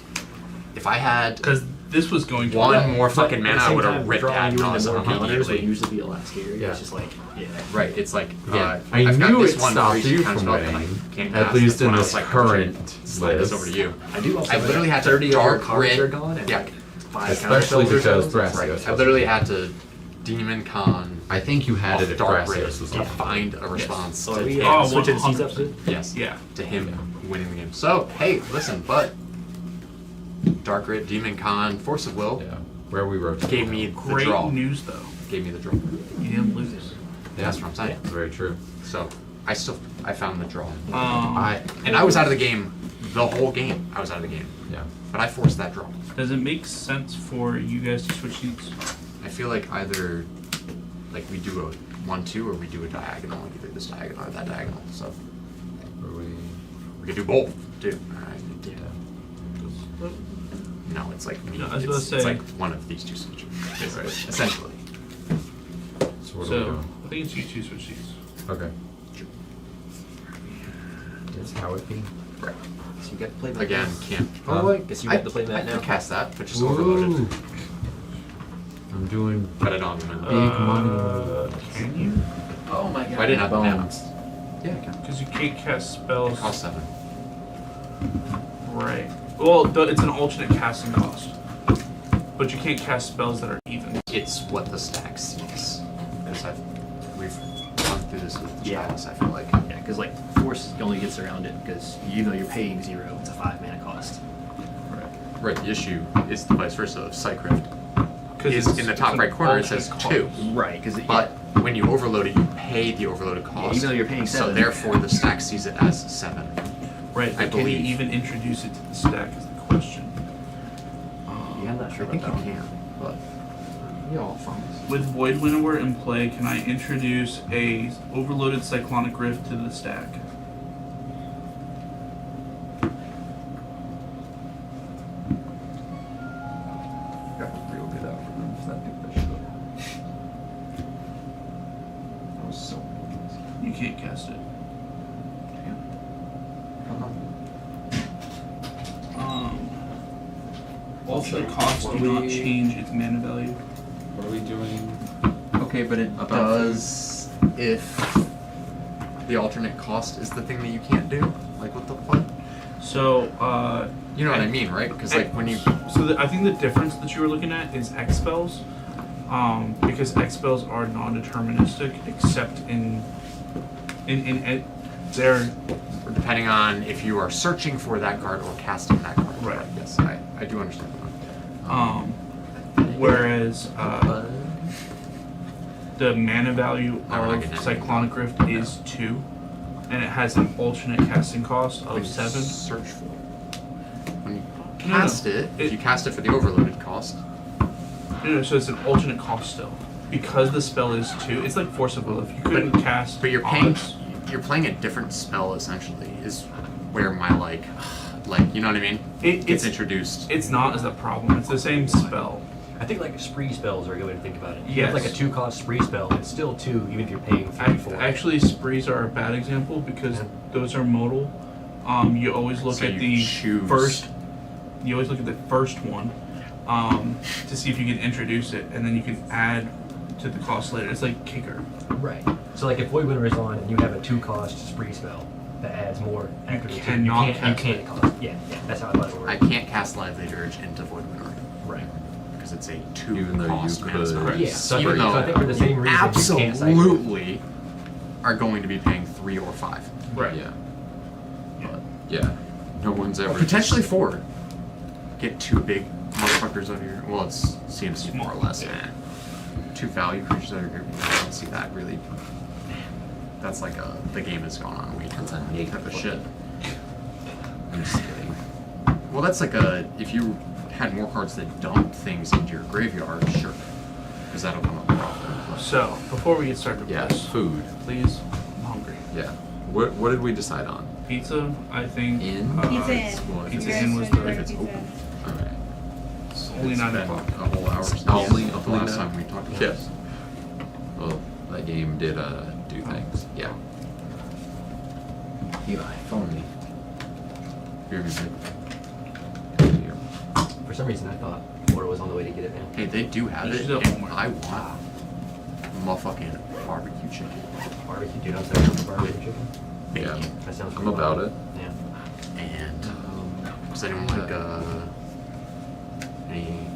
If I had Because this was going to. one more fucking But mana, at the I same would time, have ripped drawing ad you into nauseam more counters would immediately. usually be a lot scarier. Yeah. It's just like, yeah. Right, it's like Yeah, I I got knew this it one stopped free you counter from spell that I winning. can't At cast. least That's in when I this was like, current slide this list. over to you. I do also I literally had to 30 of our Dark cards Red. are gone and Yeah. like 5 Especially counter spells because are Brassios. Right. I literally had to Demon Con I think you had off it if Dark Red Brassios was to on. find a response So to are we him. Oh, switching seats 100%. up soon? Yes. Yeah. To him winning the game. So, hey, listen, but Dark Red, Demon Con, Force of Will Yeah. Where we wrote. gave me the Great draw. news, though. Gave me the draw. You didn't lose. That's what I'm saying. That's very true. So, I found the draw. And I was out of the game the whole game. I was out of the game. Yeah. But I forced that draw. Does it make sense for you guys to switch seats? I feel like either like we do a 1-2 or we do a diagonal, like either this diagonal or that diagonal. So Were we? we could do both too. Yeah. No, it's like me. No, I was it's, gonna say- it's like one of these two switches, basically, essentially. So what are we So, doing? I think it's you two switch seats. Okay. That's how it be. Right. So you got to play that Again, now. can't. Oh, I guess you got to play I that now. could cast that, but just overloaded. Ooh. I'm doing But I don't have the big mana. money. Can you? Oh my god. I didn't have the mana. Bones. Yeah, I can. Because you can't cast spells. Cost 7. Right. Well, it's an alternate casting cost. But you can't cast spells that are even. It's what the stack sees. We've gone through this with the Yeah. Chalice, I feel like. Yeah, because like Force only gets around it because even though you're paying 0, it's a 5 mana cost. Right, the issue is the vice versa of Psycrypt. Because Is in the top right corner it says 2. Right, because But when you overload it, you pay the overloaded cost. even though you're paying So 7. therefore the stack sees it as 7. Right, I but can you believe. even introduce it to the stack is the question. Yeah, I'm not sure I think you about that. can, but y'all fun. With Void Winnower in play, can I introduce a overloaded Cyclonic Rift to the stack? Got real good out for them if that picked that shit up. That was so You can't cast it. Also, costs What do not we- change its mana value. What are we doing? Okay, but it About does if the alternate cost is the thing that you can't do. Like what the fuck? So, You know what I mean, right? Because like when you I think the difference that you were looking at is X spells, because X spells are non-deterministic except in they're depending on if you are searching for that card or casting that card. Right. Yes, I do understand that. whereas the mana value I don't of recognize it. Cyclonic Rift is 2, and it has an alternate casting cost When of you 7. Search for it. When you No, cast it, if you cast it for the overloaded cost, No, so it's an alternate cost still. Because the spell is 2, it's like Force of Will. If you couldn't cast but you're paying, odds- you're playing a different spell essentially. Is where my like you know what I mean? It Gets it's introduced. It's not as a problem. It's the same spell. I think like spree spells are a good way to think about it. You Yes. have like a 2-cost spree spell, it's still 2 even if you're paying 3 for it. Actually, sprees are a bad example because those are modal. You always look So at you the choose. first. You always look at the first one to see if you can introduce it, and then you can add to the cost later. It's like kicker. Right. So like if Void Winter is on and you have a 2-cost spree spell that adds more accuracy, cannot you cast can't it. cost. Yeah, that's how I thought it worked. I can't cast Lively Dirge into Void Winter Right. because it's a 2 Even though you cost mana could- spell. Correct. Yeah, so, Even so I though think for the same you reason you can't cycle. absolutely are going to be paying 3 or 5. Right. Yeah. But yeah. No one's ever Or potentially 4. Get 2 big motherfuckers over here. Well, it's CMC more or less. Yeah. 2 value creatures over here. I don't see that really. That's like the game has gone on a week. That's a type of shit. I'm just kidding. Well, that's like if you had more cards that dump things into your graveyard, sure. Because that'll come up more often. So, before we get started with Yeah, this, food. please, I'm hungry. Yeah. What did we decide on? Pizza, I think. In? Pizza Inn. Well, if Pizza it's- Inn was If the. if it's Pizza open. Inn. Alright. It's only It's 9 been o'clock. a whole hour since Only the last now? time we talked about Yes. this. Well, that game did do things. Yeah. Eli, phone me. Beer music. For some reason, I thought Florida was on the way to get it now. Hey, they do have You it, should have and one more. I want motherfucking barbecue chicken. Barbecue, dude, I'm saying barbecue chicken. Yeah. That sounds I'm cool. about it. Yeah. And does anyone like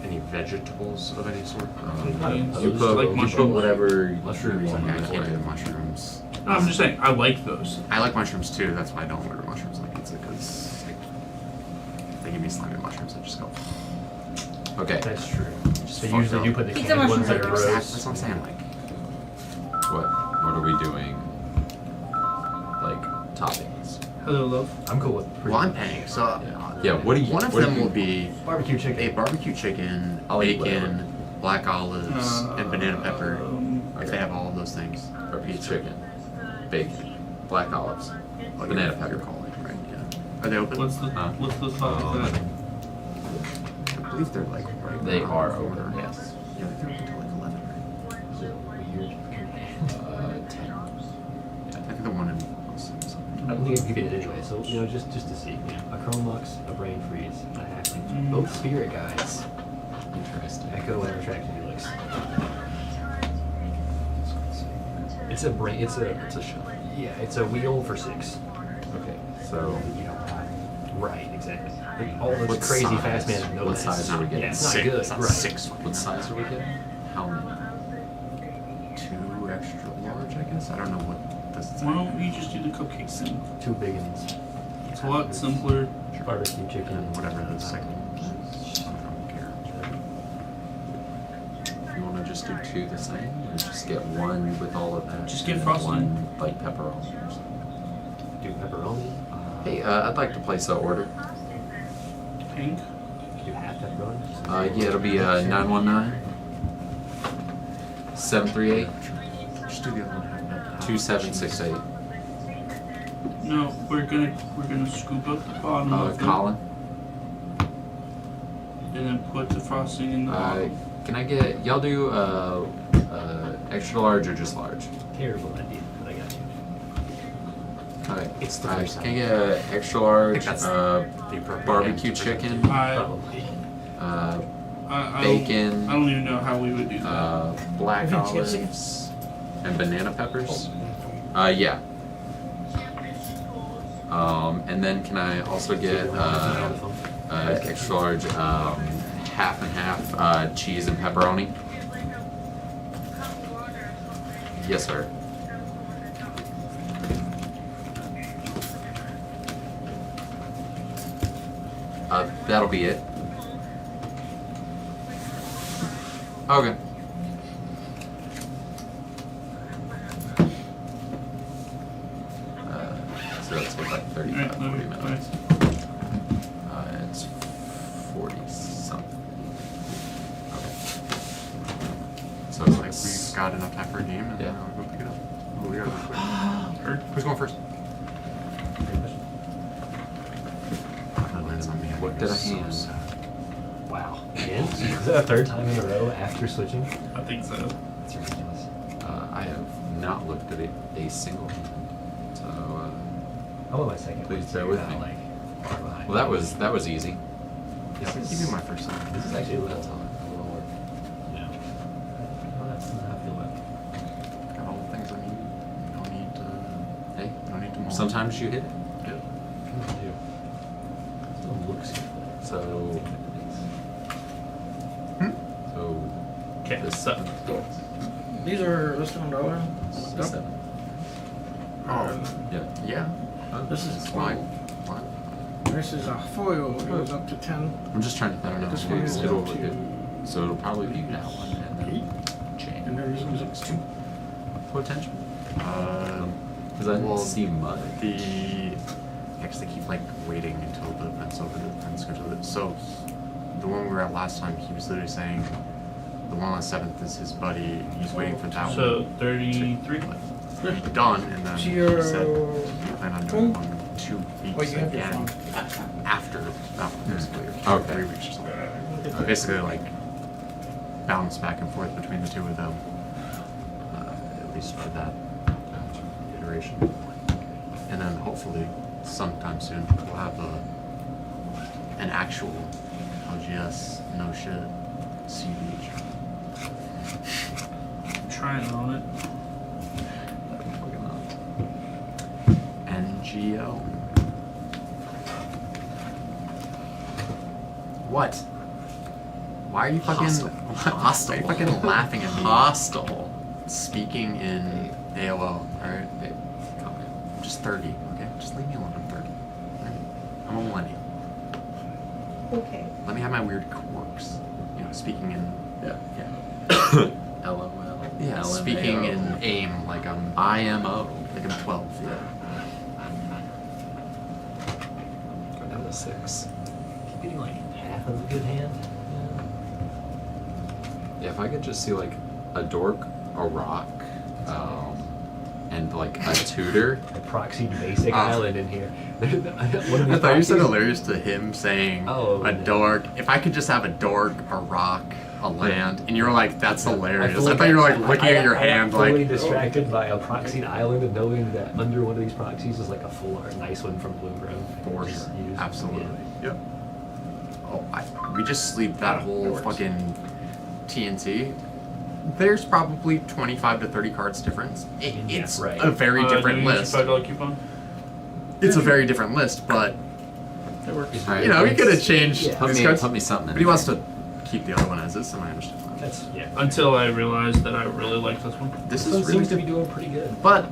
any vegetables of any sort? Beans. You put, like you put mushrooms. whatever Mushrooms. you Yeah, I want. can't do the mushrooms. No, I'm just saying, I like those. I like mushrooms too. That's why I don't order mushrooms on pizza because they give me slimy mushrooms. I just go. Okay. That's true. Just They fuck usually up. do put the Pizza canned ones mushrooms that are are gross. gross. That's what I'm saying. Like, What are we doing? Like toppings. Hello, love. I'm cool with well, I'm paying. So Yeah. What do you? one of what do them you- will be barbecue a chicken. barbecue chicken, I'll eat bacon, black olives, and banana pepper. If Okay. they have all of those things. Barbecue chicken, bacon, black olives, Like banana you're pepper. calling, right? Yeah. Are they open? What's the thought of that? I believe they're like right. They around are the corner. open. Yes. Yeah, they're open until like 11, right? Weird. 10. I think the one in Wilson or something. I don't think I can get it anyway, so just to see. A Chrome Lux, a Brain Freeze, and a Halfling. Both Spirit Guides. Interesting. Echo and Retracted Helix. It's a brain. It's a shell. Yeah, it's a wheel for 6. Okay. So You don't have. Right, exactly. But all those What crazy size? fast man What size are we getting? Yeah, it's not Six. good. It's not right. 6. what size are we getting? How many? 2 extra large, I guess. I don't know what this is. Why don't you just do the cupcakes then? 2 big ones. It's a lot simpler. Barbecue chicken. And whatever the second one is. I don't care. You want to just do 2 the same, or just get 1 with all of that? Just get and frosting. 1 like pepperoni or something. Do pepperoni. Hey, I'd like to place an order. Pink. Do half pepperoni. Yeah, it'll be 919 738 Just do the other one. 2768. No, we're gonna scoop up the bottom of it Colin. and then put the frosting in the bottom. Can I get y'all do extra large or just large? Terrible idea, but I got you. Okay. It's the first Can I time. get a extra large that's barbecue appropriate chicken, Probably. bacon, I don't even know how we would do that. black olives, and banana peppers? Yeah. And then can I also get extra large half and half cheese and pepperoni? Yes, sir. That'll be it. Okay. So that's like 35, Alright, 40 let me- minutes. It's 40 something. Okay. So it's Like like we've got enough time for a game, and Yeah. then we'll go pick it up. Oh, we gotta go quick. Who's going first? What did I hand? Wow. Again? Is that a third time in a row after switching? I think so. That's ridiculous. I have not looked at it a single hand. So How about my second? please one? bear with Not, me. like, far behind. Well, that was easy. This Give is me my first time. This is actually a little more. No. Well, that's not how I feel about it. Got all the things I need. No need to. Hey, No need to mold. sometimes you hit it. Yeah. I do. Still looks good. So so Okay, the so These are listed on dollar. the 7. Oh, Yeah. yeah. Oh, This is Why? What? This is a foil. It goes up to 10. I'm just trying to. I don't know. This one is It'll up look to good. So it'll probably be that one and then chain. And then this one's up to 2. Potential. Um, Because I didn't see mud. the I guess they keep like waiting until the event's over to schedule it. So the one we were at last time, he was literally saying the one on the 7th is his buddy. He's waiting for that So one 33. to be done, and then he said he planned on doing one 2 weeks Well, you have your again phone. after that one, basically, or Okay. 3 weeks or something. Basically, like bounce back and forth between the two of them, at least for that iteration. And then hopefully sometime soon we'll have an actual LGS no shit CEDH. I'm trying on it. NGO. What? Why are you fucking Hostile. Why are you fucking laughing at me? Hostile. Speaking in AOL, alright? I'm just 30, okay? Just leave me alone, I'm 30. Alright? I'm a millennial. Okay. Let me have my weird quirks. You know, speaking in LOL. yeah, LMAO. speaking in AIM like I'm IMO. like I'm 12, yeah. Go down to 6. Keep getting like half of a good hand. Yeah, if I could just see like a dork, a rock, and like a tutor. I proxied basic island in here. I thought you said hilarious to him saying a dork. If I could just have a dork, a rock, a land, and you were like, "That's hilarious." I thought you were like looking at your hand, fully like distracted by a proxied island and knowing that under one of these proxies is like a full art, nice one from Blue Grove. force. Use. Absolutely. Yeah. Yep. Oh, we just sleep that whole fucking TNT. There's probably 25 to 30 cards difference. It's right. a very different list. $5 coupon. It's a very different list, but That works. Alright, you know, he let's- could have changed Yeah. his cards. Put me something in But he wants there. to keep the other one as is, and I understand that. That's Until I realized that I really like this one. This This is one really seems to be doing pretty good. But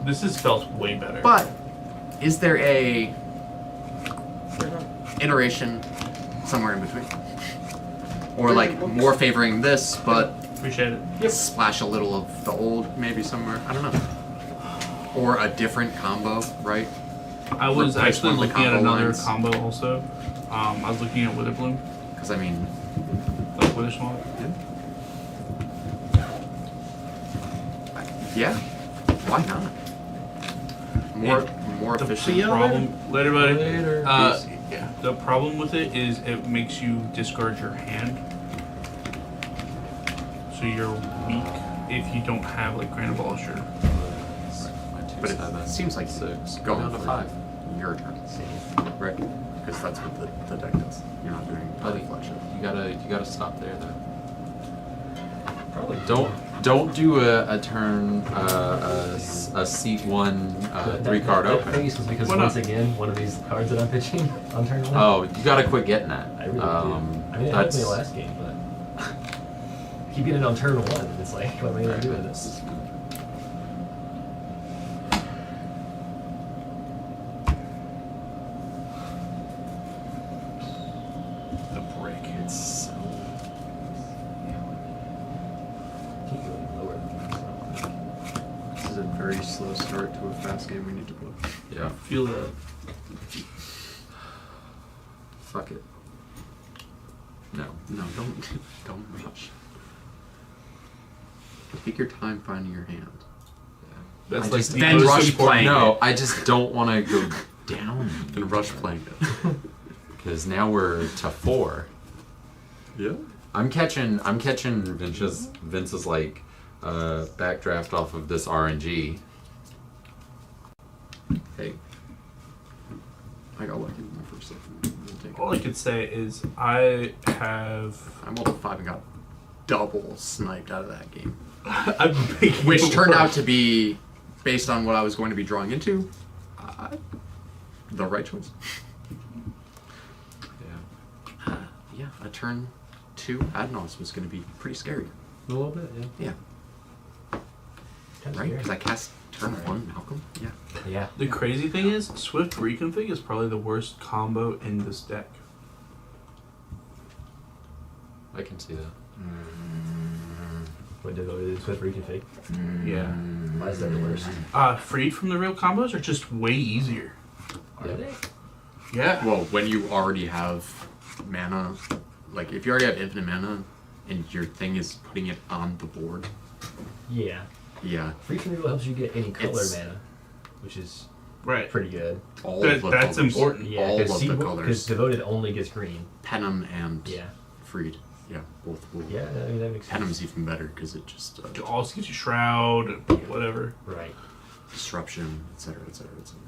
This has felt way better. is there a iteration somewhere in between? Or like more favoring this, but Appreciate it. splash a little of the old maybe somewhere? I don't know. Or a different combo, right? I was Replace actually one of the looking at combo another lines. combo also. I was looking at Witherbloom, Because I mean, like Witherswamp. yeah, why not? More efficient. Problem later, buddy. Later. Yeah. The problem with it is it makes you discard your hand, so you're weak if you don't have like Grand Abolisher. But it seems like 6. going down to for 5. your turn, right? Because that's what the deck does. You're not doing Buddy, reflection. you gotta stop there though. Probably Don't do a turn a seat 1 3 card that open. face was because Why once not? again, one of these cards that I'm pitching on turn 1. Oh, you gotta quit getting that. I really do. I mean, it helped me last game, but keep getting it on turn 1. It's like, what am I gonna do with this? The break. It's so Can't go any lower than this. This is a very slow start to a fast game we need to play. yeah. Feel that. Fuck it. No. No, don't rush. Take your time finding your hand. That's I like just the then most rush important- playing No, it. I just don't want to go down Then rush playing it. because now we're to 4. Yeah. I'm catching Vince's like backdraft off of this RNG. Hey. I got lucky with my first set. All I could say is I have. I rolled a 5 and got double sniped out of that game. I'm making Which it turned out worse. to be, based on what I was going to be drawing into, the right choice. Yeah. Yeah, a turn 2 Adnos was going to be pretty scary. A little bit, yeah. Yeah. Right? Because I cast turn 1 Malcolm. Yeah. Yeah. The crazy thing is, Swift Reconfig is probably the worst combo in this deck. I can see that. What devoted Swift reconfig? Yeah. Why is that the worst? Freed from the real combos are just way easier. Are they? Yeah. Well, when you already have mana, like if you already have infinite mana and your thing is putting it on the board. Yeah. Yeah. Free from the real helps you get any color It's- mana, which is Right. pretty good. All That- of the that's colors. important. Yeah, All of the because colors. devoted only gets green. Penum and Yeah. Freed. Yeah, both will. Yeah, I mean that makes sense. Penum's even better because it just It also gives you Shroud, whatever. Right. disruption, etc., etc., etc.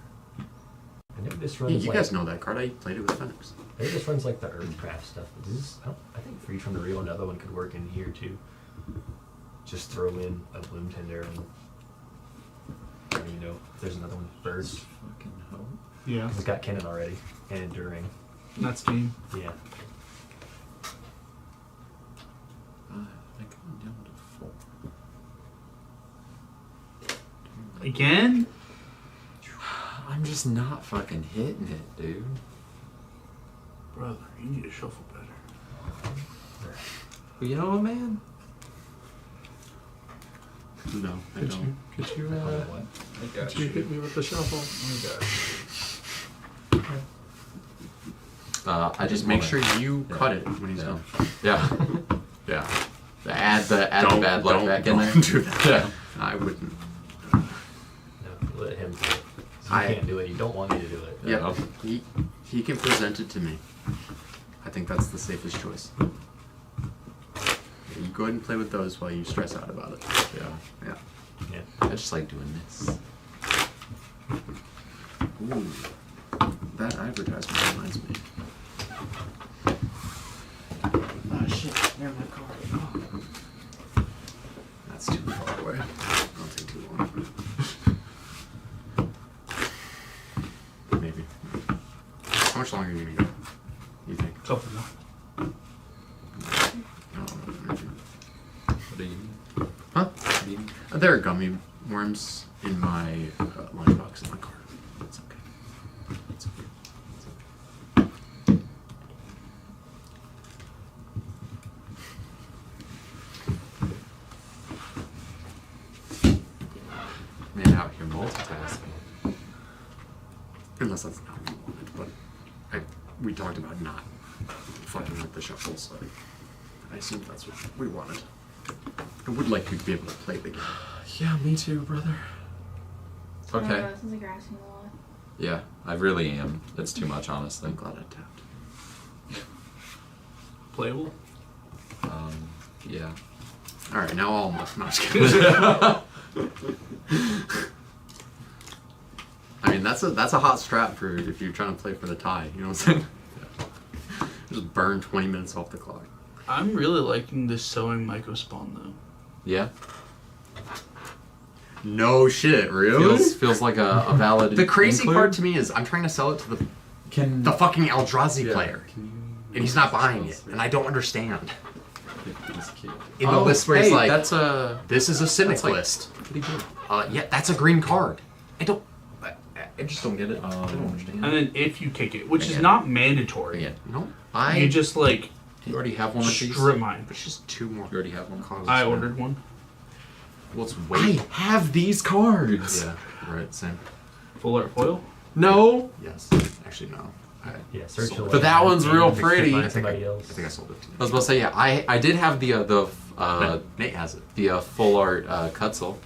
I know this Yeah, runs you like, guys know that card. I played it with Phoenix. I think this runs like the Earthcraft stuff. But this is, I think Free from the Real, another one could work in here too. Just throw in a Bloom Tender and if there's another one, Birds. Fucking hell. Yeah. It's got Cannon already and Enduring. That's game. Yeah. I come down to 4. Again? I'm just not fucking hitting it, dude. Brother, you need to shuffle better. Well, you know what, man? No, I Could don't. you, could you, got could you hit me with the shuffle? I Just make sure you cut it when he's done. Yeah. Yeah. Add the Don't- bad luck don't- back in there. don't do that. Yeah. I wouldn't. No, let him do it. You I- can't do it. You don't want me to do it. Yeah, he can present it to me. I think that's the safest choice. You go ahead and play with those while you stress out about it. Yeah. Yeah. Yeah. I just like doing this. Ooh, that advertisement reminds me. Oh shit, near my car. Oh. That's too far away. That'll take too long. Maybe. How much longer are you gonna go? You think? Couple more. What do you need? Huh? What do you need? There are gummy worms in my lunchbox in my car. It's okay. It's okay. It's okay. Man, out here multitasking. Unless that's not what we wanted, but we talked about not fucking with the shuffle, so I assumed that's what we wanted. I would like you to be able to play the game. Yeah, me too, brother. I don't Okay. know, it sounds like you're asking a lot. Yeah, I really am. It's too much, honestly. I'm glad I tapped. Playable? Yeah. Alright, now all no, I'm just kidding. I mean, that's a hot strap for if you're trying to play for the tie. You know what I'm saying? Just burn 20 minutes off the clock. I'm really liking this sewing Myco spawn though. Yeah. No shit, really? Feels like a valid. The crazy include. part to me is I'm trying to sell it to the fucking Eldrazi player, and he's not buying it, and I don't understand. In the list where it's like, that's a. this is a Cynic that's like list. pretty good. Yeah, that's a green card. I just don't get it. I don't understand. And then if you kick it, which is Again. not mandatory. Again, no, You just like You already have one of these. strip mine. There's just two more. You already have one. cards. I ordered one. Well, it's I way. have these cards. Yeah, right. Same. Full art foil. No. Yes. Actually, no. Yeah, search sold it. But that one's real and pretty. find I think somebody else. I think I sold it to you. I was about to say, yeah, I did have the Nate has it. full art Cutzel.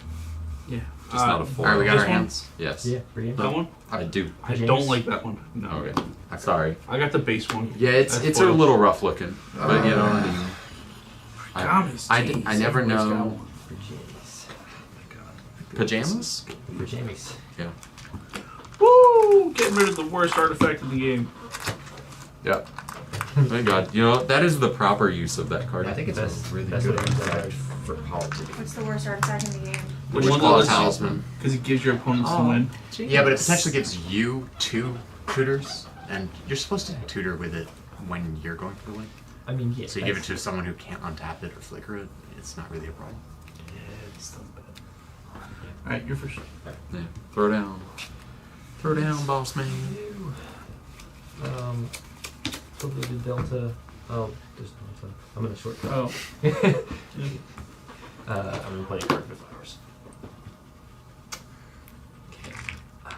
Yeah. Just not a full. Alright, we got This our one? hands. Yes. Yeah, pretty That one? I do. I James? don't like that one. No. Okay. Sorry. I got the base one. Yeah, it's That's a foil. little rough looking, but you know what I mean. Pajamas, I jeez, never everybody's got know. one. Pajamas? Pajamas. Yeah. Woo! Getting rid of the worst artifact in the game. Yeah. Thank God. You know, that is the proper use of that card. I think it's Best- a really best good way to use that artifact for politics. What's the worst artifact in the game? Which Which one Claw does Talisman? Because it gives your opponents to win. Yeah, but it potentially gives you 2 tutors, and you're supposed to tutor with it when you're going for the win. I mean, yeah. So you give it to someone who can't untap it or flicker it, it's not really a problem. Yeah, it's still bad. Alright, you're first. Yeah. Throw down. Throw down, boss man. Probably the Delta. Oh, there's Delta. I'm in a short cut. Oh. I'm gonna play a card with flowers. Okay.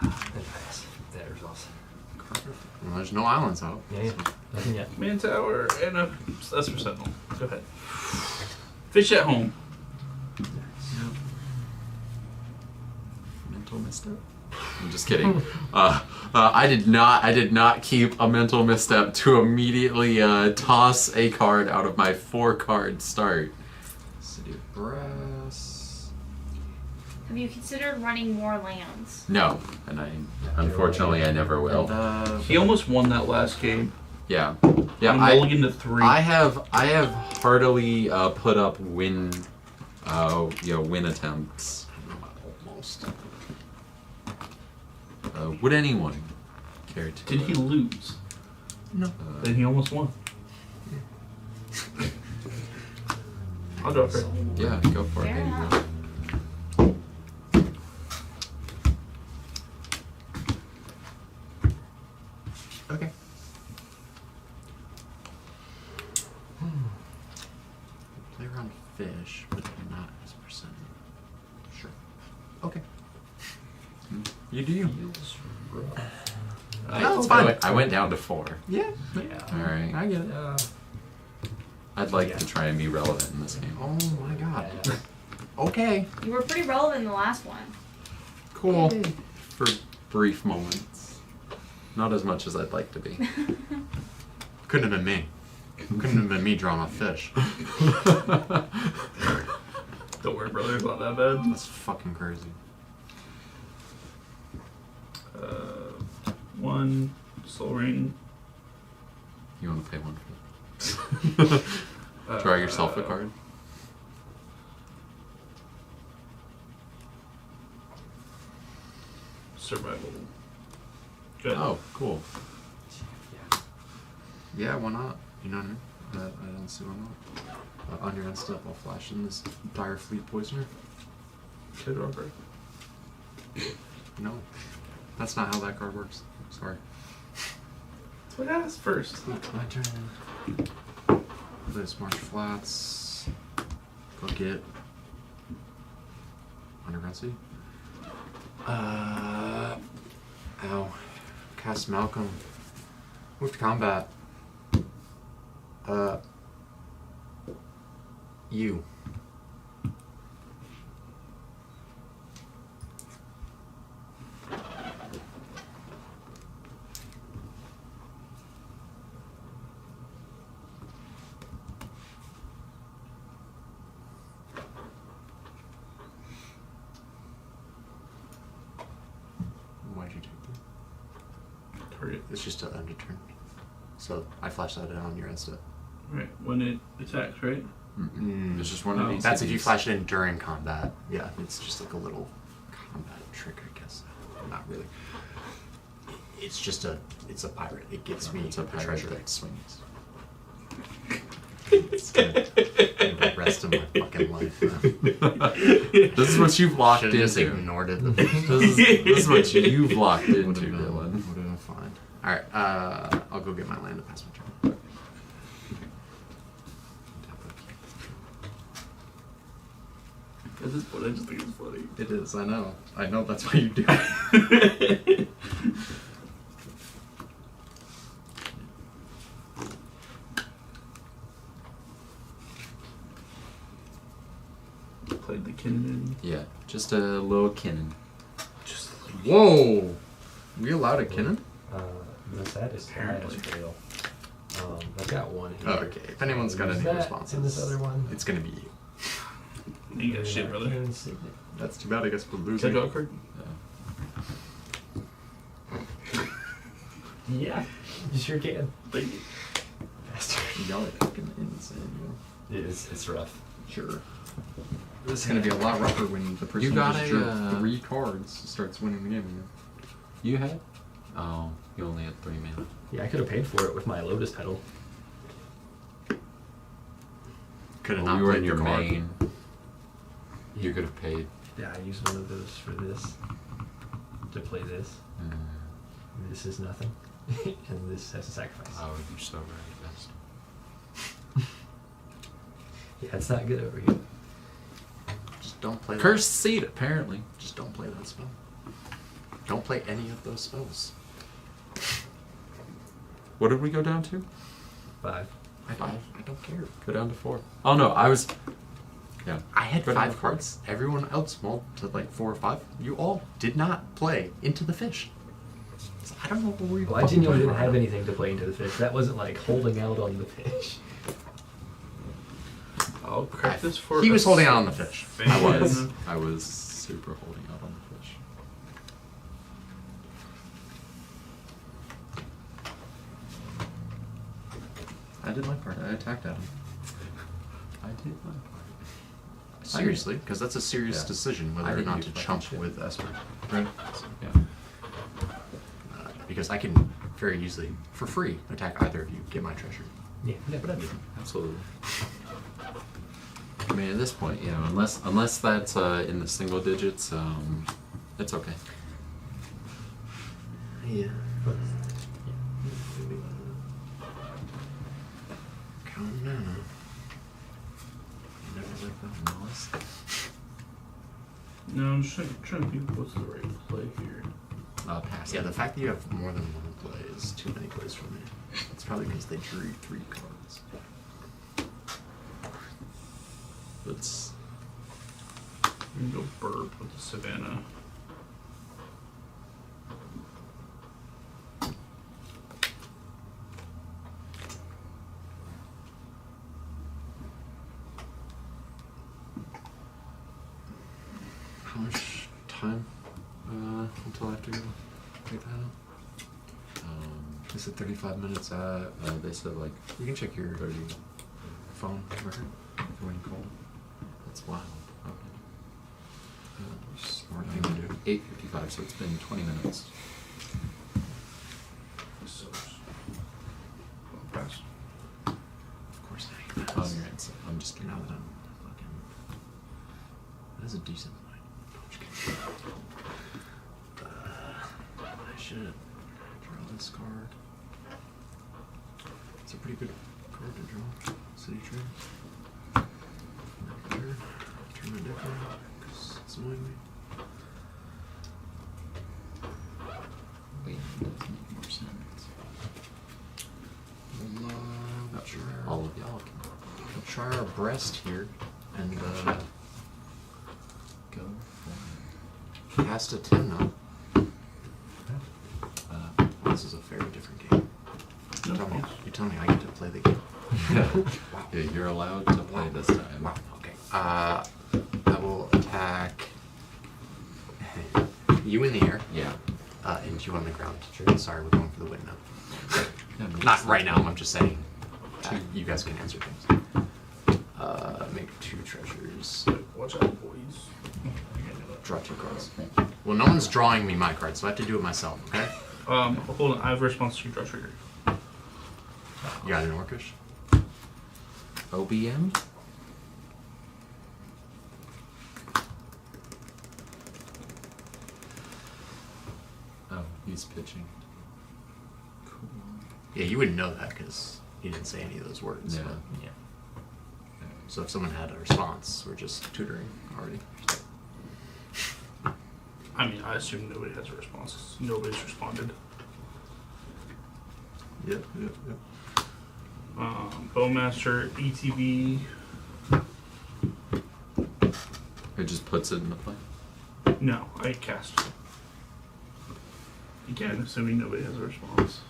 And pass. There's also. Well, there's no islands out. Yeah, nothing yet. Man Tower and a. That's for Sentinel. Go ahead. Fish at home. Mental misstep. I'm just kidding. I did not keep a mental misstep to immediately toss a card out of my 4-card start. City of Brass. Have you considered running more lands? No, and unfortunately I never will. He almost won that last game. Yeah, I'm mulligan to 3. I have heartily put up win attempts. Almost. Would anyone care to? Did he lose? No. Then he almost won. I'll go for it. Yeah, go for it. Baby. Okay. Play around fish, but not as percent. Sure. Okay. You do you. No, it's fine. I went down to 4. Yeah. All right. I get it. I'd like to try and be relevant in this game. Oh my god. Okay. You were pretty relevant in the last one. Cool. For brief moments. Not as much as I'd like to be. Couldn't have been me. Couldn't have been me drawing a fish. Don't worry, brother. It's not that bad. That's fucking crazy. 1 Soul Ring. You want to pay 1 for it? Draw yourself a card. Survival. Good. Oh, cool. Yeah, why not? You know what I mean? I don't see why not. On your end step, I'll flash in this Dire Fleet Poisoner. Kid Robber. No. That's not how that card works. Sorry. That's what I asked first. My turn. This March Flats. Go get Underground Sea. Ow. Cast Malcolm. Move to combat. You. Why'd you take that? Target. It's just an end of turn. So I flash that on your end step. Right, when it attacks, right? It's just one of these. That's if you flash it in during combat. Yeah, it's just like a little combat trick, I guess. Not really. It's just it's a pirate. It gets me It's a pirate treasure. that swings. It's gonna be the rest of my fucking life. This is what you've locked Should've just into. ignored it. This is what you've locked into, Dylan. Would have been fine. Alright, I'll go get my land to pass my turn. At this point, I just think it's funny. It is, I know. I know that's why you do it. Played the Kinnan. Yeah, just a little Kinnan. Just Whoa! We allowed a Kinnan? The saddest Apparently. fail. I've got one here. Oh, okay. If anyone's got Use any that responses, and this other one. it's gonna be you. You got shit, brother. Kinnan Signet. That's too bad, I guess we're Can I losing. draw a card? Yeah, you sure can. Thank you. Y'all are fucking insane, It's rough. Sure. This is gonna be a lot rougher when the person You got just a, drew 3 cards starts winning the game again. You had? Oh, you only had 3 mana. Yeah, I could have paid for it with my Lotus Petal. Could have Well, not we were played in your the card. main. You could have paid. Yeah, I use one of those for this. To play this. This is nothing. And this has a sacrifice. Oh, you're so right. Best. Yeah, it's not good over here. Just don't play Cursed Seed, apparently. Just don't play that spell. Don't play any of those spells. What did we go down to? 5. I don't care. Go down to 4. Oh no, I was. Yeah. I had Go down 5 to 4. cards. Everyone else mulled to like 4 or 5. You all did not play Into the Fish. So I don't know what we. Well, I genuinely didn't have anything to play into the fish. That wasn't like holding out on the fish. I'll crack this for. He was holding out on the fish. I was. I was super holding out on the fish. I did my part. I attacked at him. I did my part. Seriously, because that's a serious Yeah. decision I whether or didn't not do to fucking chump shit. with Esper. Right? Yeah. Because I can very easily, for free, attack either of you, get my treasure. Yeah, but I didn't. Absolutely. I mean, at this point, you know, unless that's in the single digits, it's okay. Yeah. Count now. Never like that Mollusk. No, I'm just trying to think what's the right play here. Pass. Yeah, the fact that you have more than one play is too many plays for me. It's probably because they drew 3 cards. Let's. I'm gonna go Burp with the Savannah. How much time until I have to go take that out? They said 35 minutes. They said like You can check your phone record when you call. that's wild. Okay. Smart thing to do. 8:55, so it's been 20 minutes. So, pass. Of course I hate that. Oh, you're insane. I'm just kidding. Now that I'm fucking. That is a decent line. No, I'm just kidding. I should draw this card. It's a pretty good card to draw. City Tree. Turn my deck around because it's annoying me. Wait, that does make more sense. Not sure. All of y'all can We'll try our breast here and go for cast a 10 now. This is a very different game. You tell me I get to play the game. Wow. Yeah, you're allowed to play this time. Wow. Okay. I will attack you in the air. Yeah. And you on the ground. Sure. Sorry, we're going for the win now. Yeah, Not right now. I'm just saying. You guys can answer things. Make 2 treasures. Watch out, boys. Draw 2 cards. Well, no one's drawing me my cards, so I have to do it myself. Okay. Hold on. I have a response to your draw trigger. You got an Orcish? OBM? Oh, he's pitching. Cool. Yeah, you wouldn't know that because he didn't say any of those words. Yeah. But, yeah. So if someone had a response, we're just tutoring already. I mean, I assume nobody has a response. Nobody's responded. Yep. Bowmaster, ETB. It just puts it into play. No, I cast. Again, assuming nobody has a response.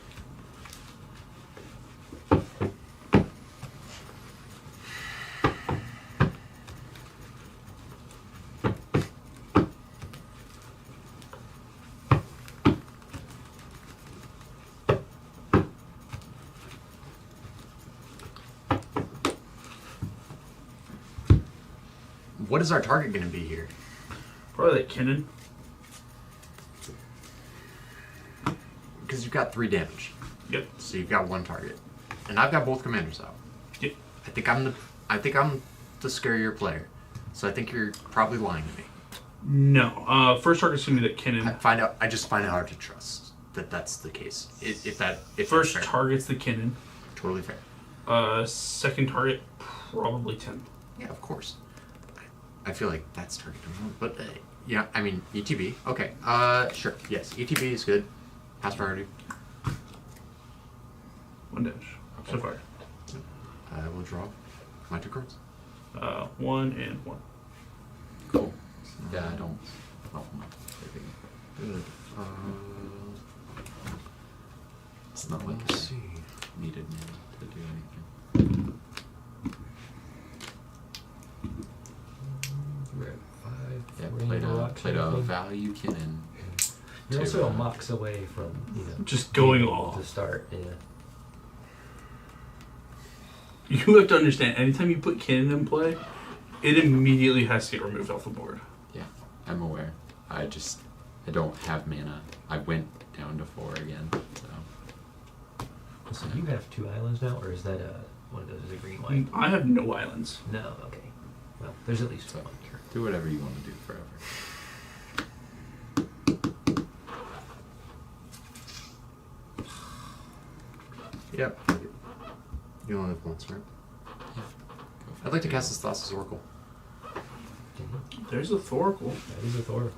What is our target going to be here? Probably like Kennen. Because you've got 3 damage. Yep. So you've got 1 target, and I've got both commanders out. Yep. I think I'm the scarier player. So I think you're probably lying to me. No. First target's gonna be that Kinnan. I just find it hard to trust that that's the case. If First that's fair. target's the Kinnan. Totally fair. Second target, probably 10. Yeah, of course. I feel like that's target number one, but yeah, I mean ETB. Okay. Sure. Yes, ETB is good. Pass priority. 1 dash. So far. I will draw my 2 cards. 1 and 1. Cool. Yeah, I don't. Oh, good. It's not like I needed mana to do anything. We're at 5. Yeah, played a value Kinnan. You're also a Mox away from just going being able off to start. Yeah. You have to understand. Anytime you put Kinnan in play, it immediately has to get removed off the board. Yeah, I'm aware. I don't have mana. I went down to 4 again. So you have 2 islands now, or is that one of those is a green white? I have no islands. No. Okay. Well, there's at least one here. Do whatever you want to do forever. Yep. You only have once, right? Yeah. I'd like to cast this Thassa's Oracle. There's a Thoracle. That is a Thoracle.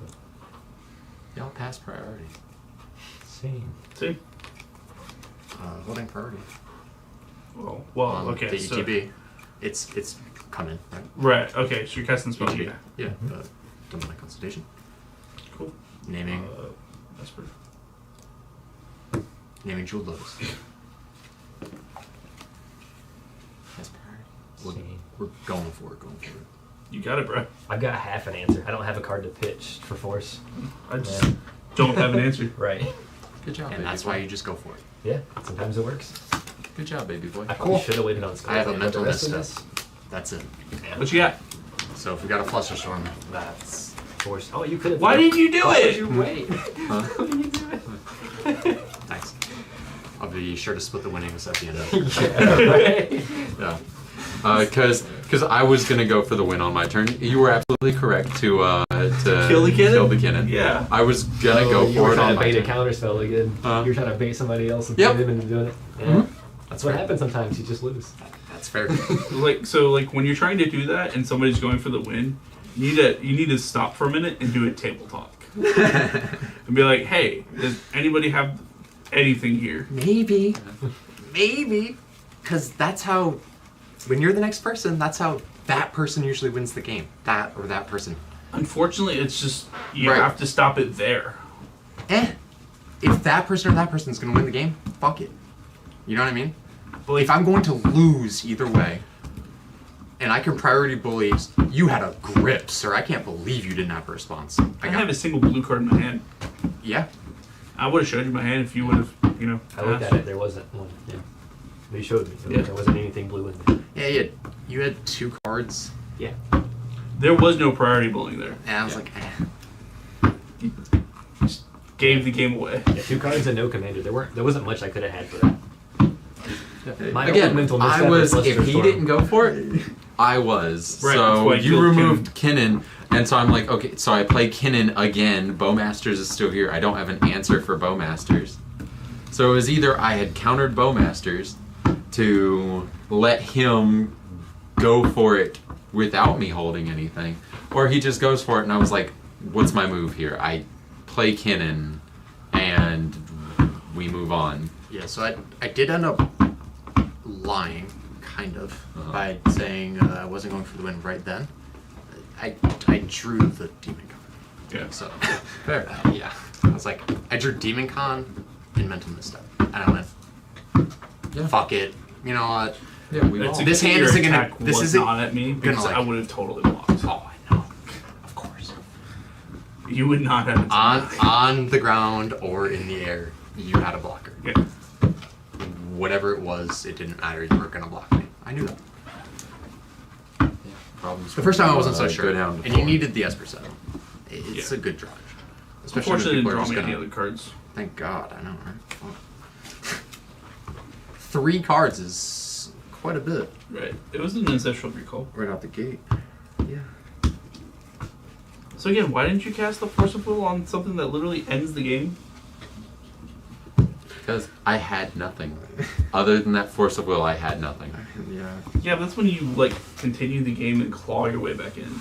Y'all pass priority. Same. See? Holding priority. Well, okay. The ETB. It's coming, right? Right, okay, so you're casting spell. ETB. Yeah. Done my consultation. Cool. Naming. Esper. Naming Jeweled Lotus. That's priority. We're going for it. You got it, bro. I've got half an answer. I don't have a card to pitch for force. I just don't have an answer. Right. Good job, And baby. that's why you just go for it. Yeah, sometimes it works. Good job, baby boy. I probably should have waited on Skull. I have a mental the rest of misstep. That's it. Yeah. What you got? So if we got a Fluster Storm, that's force. Oh, you could have. Why didn't you do Why it? Would you wait? Huh? Why did you do it? Nice. I'll be sure to split the winnings at the end of it. Yeah. Because I was gonna go for the win on my turn. You were absolutely correct to kill the Kinnan. Kill the Kinnan. Yeah. I was gonna go you for were it on trying to my bait turn. a counter spell again. You're trying to bait somebody else and Yep. bait them into doing it. Yeah. Mhm. That's what happens sometimes. You just lose. That's fair. Like when you're trying to do that and somebody's going for the win, you need to stop for a minute and do a table talk. And be like, hey, does anybody have anything here? Maybe. Because that's how, when you're the next person, that's how that person usually wins the game. That or that person. Unfortunately, it's just, you Right. have to stop it there. If that person or that person is going to win the game, fuck it. You know what I mean? Well, if I'm going to lose either way, and I can priority bully, you had a grip, sir. I can't believe you didn't have a response. I have a single blue card in my hand. Yeah. I would have showed you my hand if you would have, I looked asked. at it. There wasn't one. Yeah. But you showed me. Yeah. There wasn't anything blue in there. Yeah, you had 2 cards. Yeah. There was no priority bullying there. And I was like, Just gave the game away. Yeah, 2 cards and no commander. There wasn't much I could have had for that. My Again, mental I misstep was, was if he Storm. didn't go for it, I was. Right, that's So why I you killed removed Kinnan, and so I'm like, okay, so I play Kinnan again. Bowmasters is still here. I don't have an answer for Bowmasters. So it was either I had countered Bowmasters to let him go for it without me holding anything, or he just goes for it, and I was like, what's my move here? I play Kinnan, and we move on. Yeah, so I did end up lying, kind of, by saying I wasn't going for the win right then. I drew the Demon Con. Yeah. So, fair. Yeah. I was like, I drew Demon Con and Mental Misstep. And I went, fuck it. You know what? Yeah, this hand isn't gonna. This was isn't not at me because gonna, I would have totally blocked. Oh, I know. Of course. You would not have on the ground or in the air. You had a blocker. Yeah. Whatever it was, it didn't matter. You weren't gonna block me. I knew that. Yeah, problems. The first time I wasn't so sure, and you needed the Esper set. It's a good draw. Especially when Unfortunately, people didn't are draw just me any gonna. other cards. Thank God, I know, right? Fuck. 3 cards is quite a bit. Right. It was an ancestral recall. Right out the gate. Yeah. So again, why didn't you cast the Force of Will on something that literally ends the game? Because I had nothing. Other than that Force of Will, I had nothing. Yeah. Yeah, but that's when you like continue the game and claw your way back in.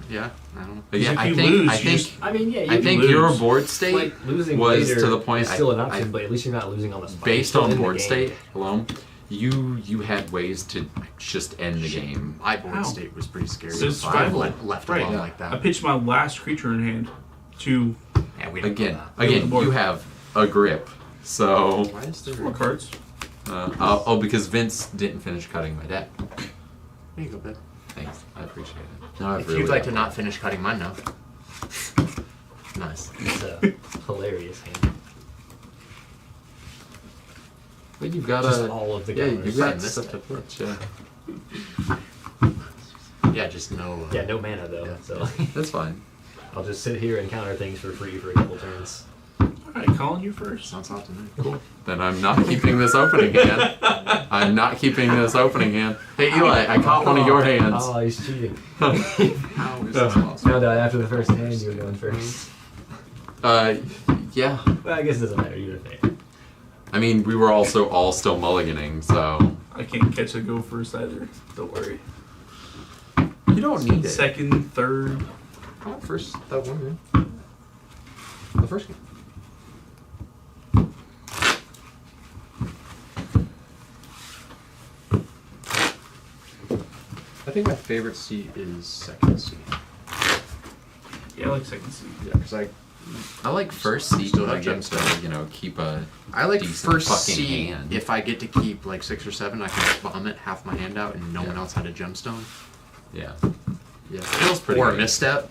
Yeah, I don't know. But yeah, if I you think lose, I you think just- I mean, yeah, you I can think lose. your board state like losing was later to the point. is still an I- option, but at least you're not losing on the spot. based You're still on in the board game. state alone, you had ways to just end the game. My board How? state was pretty scary. So if I survival. left Right. alone Yeah. like that. I pitched my last creature in hand to Yeah, we don't Again, know that. the board. you have a grip. So, Why is there? 4 cards. because Vince didn't finish cutting my deck. There you go, babe. Thanks, I appreciate it. No, I've If really you'd like got to not finish cutting mine now. Nice. It's a hilarious hand. But you've got Just all of the yeah, counters. you've got Missed such it. Yeah, just no. Yeah, no mana though, Yeah. so That's fine. I'll just sit here and counter things for free for a couple turns. Alright, Colin, you first. Sounds hot to me. Cool. Then I'm not keeping this opening hand. I'm not keeping this opening hand. Hey Eli, I caught one of your hands. Oh, he's cheating. How is this possible? Found out after the first hand you were going first. Yeah. Well, I guess it doesn't matter either thing. I mean, we were also all still mulliganing, so I can't catch a go first either. Don't worry. you don't need it. Second, third. How about first that one game? The first game. I think my favorite seat is second seat. Yeah, I like second seat. Yeah, because I like first seat. Still I have get to, gemstone. keep a. I like decent first fucking seat. hand. If I get to keep like 6 or 7, I can vomit half my hand out, and no one else had a gemstone. Yeah. Yeah, Feels pretty or good. a misstep.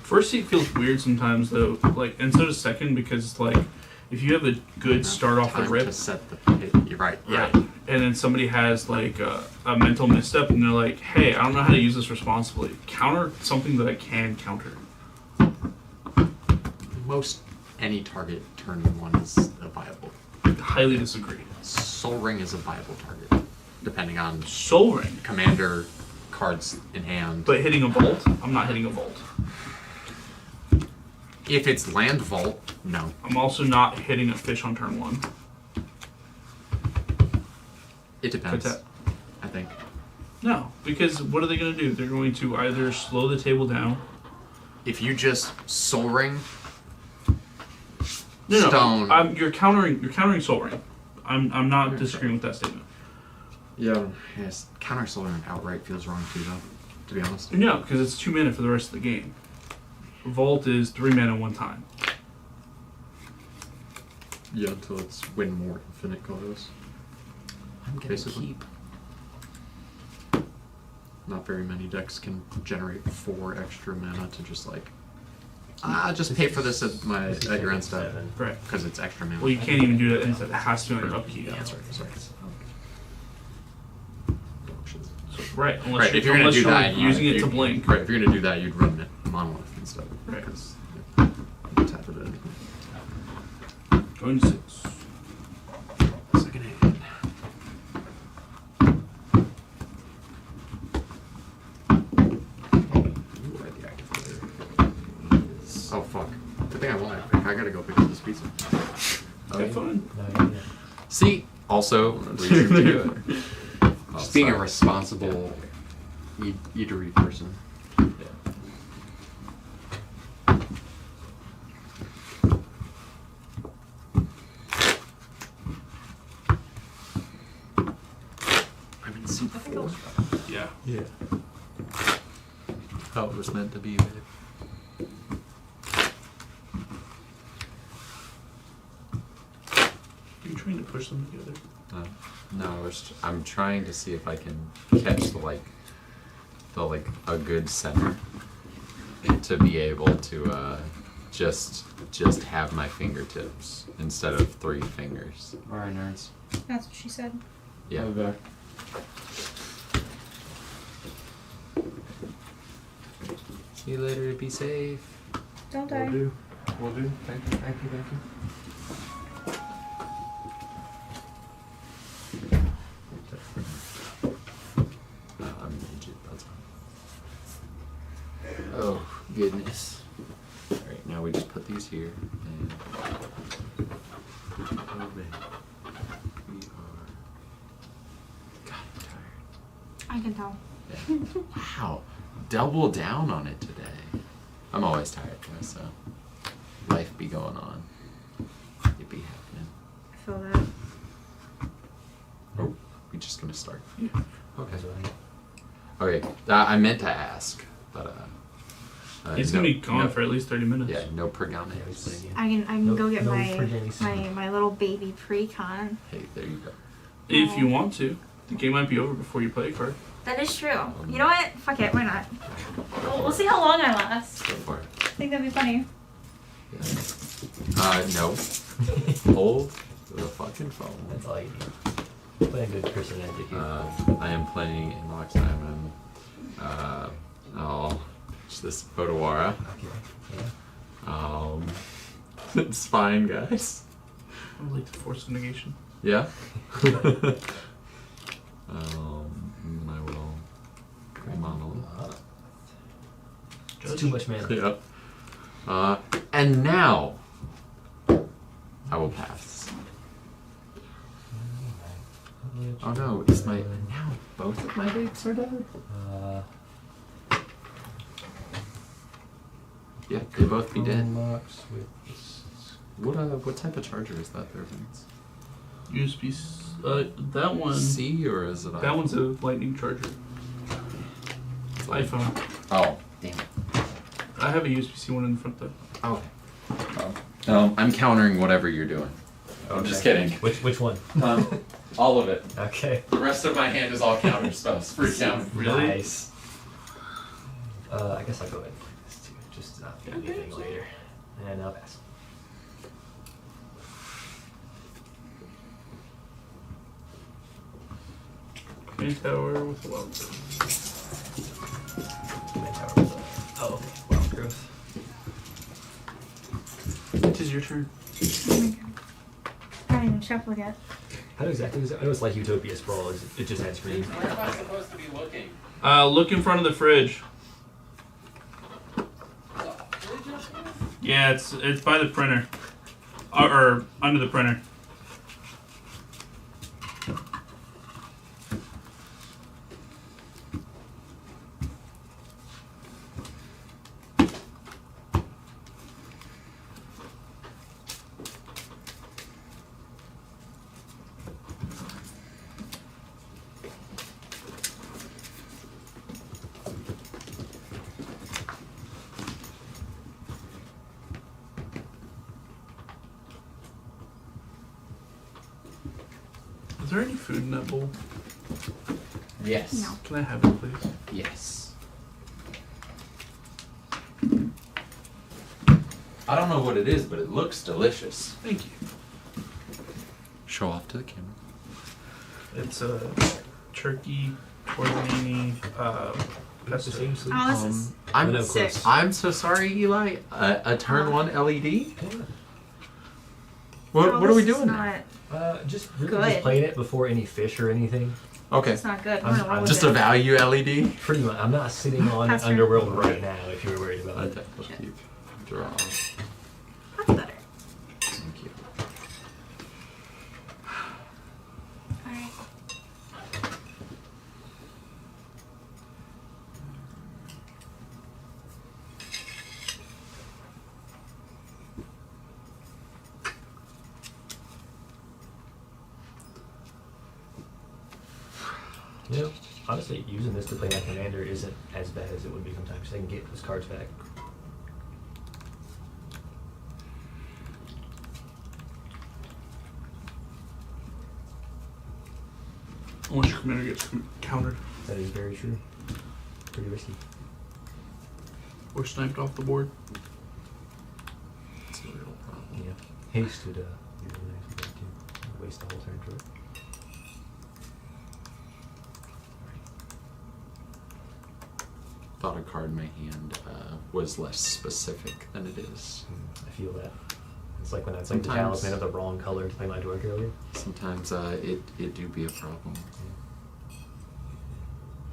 First seat feels weird sometimes though, like, and so does second, because like if you have a good start off the Time rip, to set the pit. You're right. Yeah. right, and then somebody has like a mental misstep and they're like, hey, I don't know how to use this responsibly. Counter something that I can counter. Most any target turn 1 is a viable. Highly disagree. Soul Ring is a viable target, depending on Soul Ring, commander cards in hand. but hitting a vault, I'm not hitting a vault. If it's land vault, no. I'm also not hitting a fish on turn 1. It depends. Protect. I think. No, because what are they going to do? They're going to either slow the table down. If you just Soul Ring, No, Stone. you're countering Soul Ring. I'm not disagreeing with that statement. yeah, yes, counter Soul Ring outright feels wrong too, though. To be honest. No, because it's 2 mana for the rest of the game. Vault is 3 mana 1 time. Yeah, until it's win more infinite colors. I'm gonna Basically. keep. Not very many decks can generate 4 extra mana to just like. Just pay for this at your end step. Right. Because it's extra mana. Well, you can't even do that instead. It has to be on your upkeep. Yeah, that's right. Sorry. So, right. Unless Right, you're, if you're gonna unless do you're that, using it to you'd- blink. Right, if you're gonna do that, you'd run it monolith instead. Right. Because you can tap it at any point. Going 6. Second hand. You are the active player. Oh fuck. Good thing I won. I gotta go pick up this pizza. Have fun. See, also reason to do it. Just being a responsible eatery person. I'm in seat 4. Yeah. Yeah. How it was meant to be, babe. Are you trying to push them together? No, I'm trying to see if I can catch the a good center to be able to just have my fingertips instead of 3 fingers. Alright, nerds. That's what she said. Yeah. I'll be back. See you later. Be safe. Don't die. Will do. Will do. Thank you. Thank you. Thank you. I'm rigid. That's fine. goodness. Alright, now we just put these here. And oh man. We are. God, I'm tired. I can tell. Yeah. Wow. Double down on it today. I'm always tired, guys, so life be going on. It be happening. I feel that. Oh, we just gonna start. Yeah. Okay, so Okay, I meant to ask, but He's gonna be gone for at least 30 minutes. Yeah, no pregones. I can go get no my, pre-games. my little baby pre-con. Hey, there you go. If you want to. The game might be over before you play a card. That is true. You know what? Fuck it. Why not? We'll see how long I last. Go for it. I think that'd be funny. No. Hold the fucking phone. That's all you need. Playing good personality here. I am playing in Lox Diamond. It's this Odawara. Okay. Yeah. It's fine, guys. I would like to force negation. Yeah. I will. Model. It's too much mana. Yeah. And now I will pass. Oh no, is my now both of my dicks are dead? Yeah, they both be dead. What type of charger is that there, Vince? USB. That one. C or is it? That iPhone? one's a lightning charger. iPhone. Oh, damn it. I have a USB-C one in the front though. Oh. I'm countering whatever you're doing. Okay. I'm just kidding. Which one? All of it. Okay. The rest of my hand is all counter spells. Free count. Really? Nice. I guess I'll go ahead and play this too, just to not do anything later. And I'll pass. Main tower with a wild Main tower with a... Oh, okay. Wild growth. It is your turn. I haven't even shuffled yet. How exactly is it? I know it's like Utopia Sprawl. It just adds green. Where am I supposed to be looking? Look in front of the fridge. Yeah, it's by the printer. Or under the printer. Is there any food in that bowl? Yes. No. Can I have it, please? Yes. I don't know what it is, but it looks delicious. Thank you. Show off to the camera. It's a turkey, tortellini, pesto. Oh, this is I'm sick. I'm so sorry, Eli. A turn one LED. Yeah. What Oh, are we this is doing? not- Just really Good. just playing it before any fish or anything. Okay. It's not good. I'm- We're gonna roll with Just it. a value LED. Pretty much. I'm not sitting on Pass turn. Underworld right now. If you were worried about it. Okay, let's keep draw. That's better. Thank you. Alright. You know, honestly, using this to play my commander isn't as bad as it would be sometimes. I can get those cards back. Unless your commander gets countered That is very true. Pretty risky. or sniped off the board. It's a real problem. Yeah. Haste would be really nice for that too. Waste the whole turn for it. Thought a card in my hand was less specific than it is. I feel that. It's like when I played the Sometimes- talisman of the wrong color to play my dork earlier. Sometimes it do be a problem.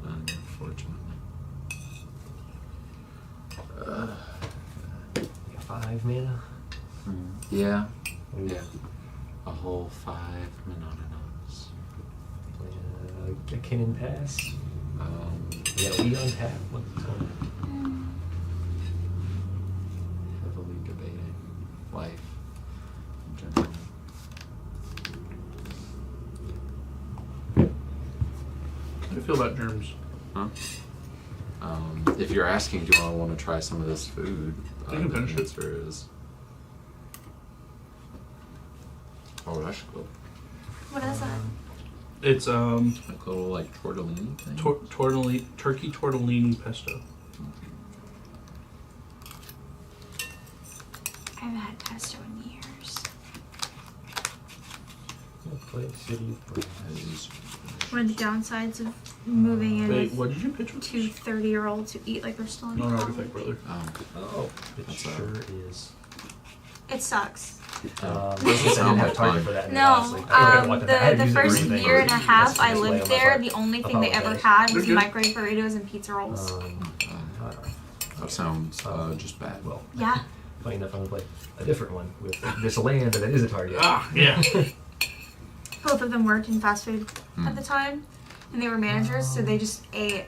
Unfortunately. 5 mana. Yeah. Yeah. A whole 5 Mononons. Play a Cannon Pass. Yeah, we untap. What's going on? Heavily debated life in general. How do you feel about germs? Huh? If you're asking, do I want to try some of this food? You can finish the it. answer is. Oh, that's cool. What is that? It's Like a little like tortellini thing. turkey tortellini pesto. I haven't had pesto in years. Play City of One of the downsides of moving in Wait, with what did you pitch with? 2 30-year-olds who eat like they're still in No, no, college. defect brother. Oh, it That's sure is. It sucks. I didn't have target for that. No, honestly. I wouldn't want that. I the hadn't used it for first anything. year and a half That's I just lived way on my there, part. the only thing they ever Apologize. had was You're good. microwave burritos and pizza rolls. That sounds just bad. Well, Yeah. funny enough, I'm gonna play a different one with this land that is a target. Ah, yeah. Both of them worked in fast food at the time, and they were managers, so they just ate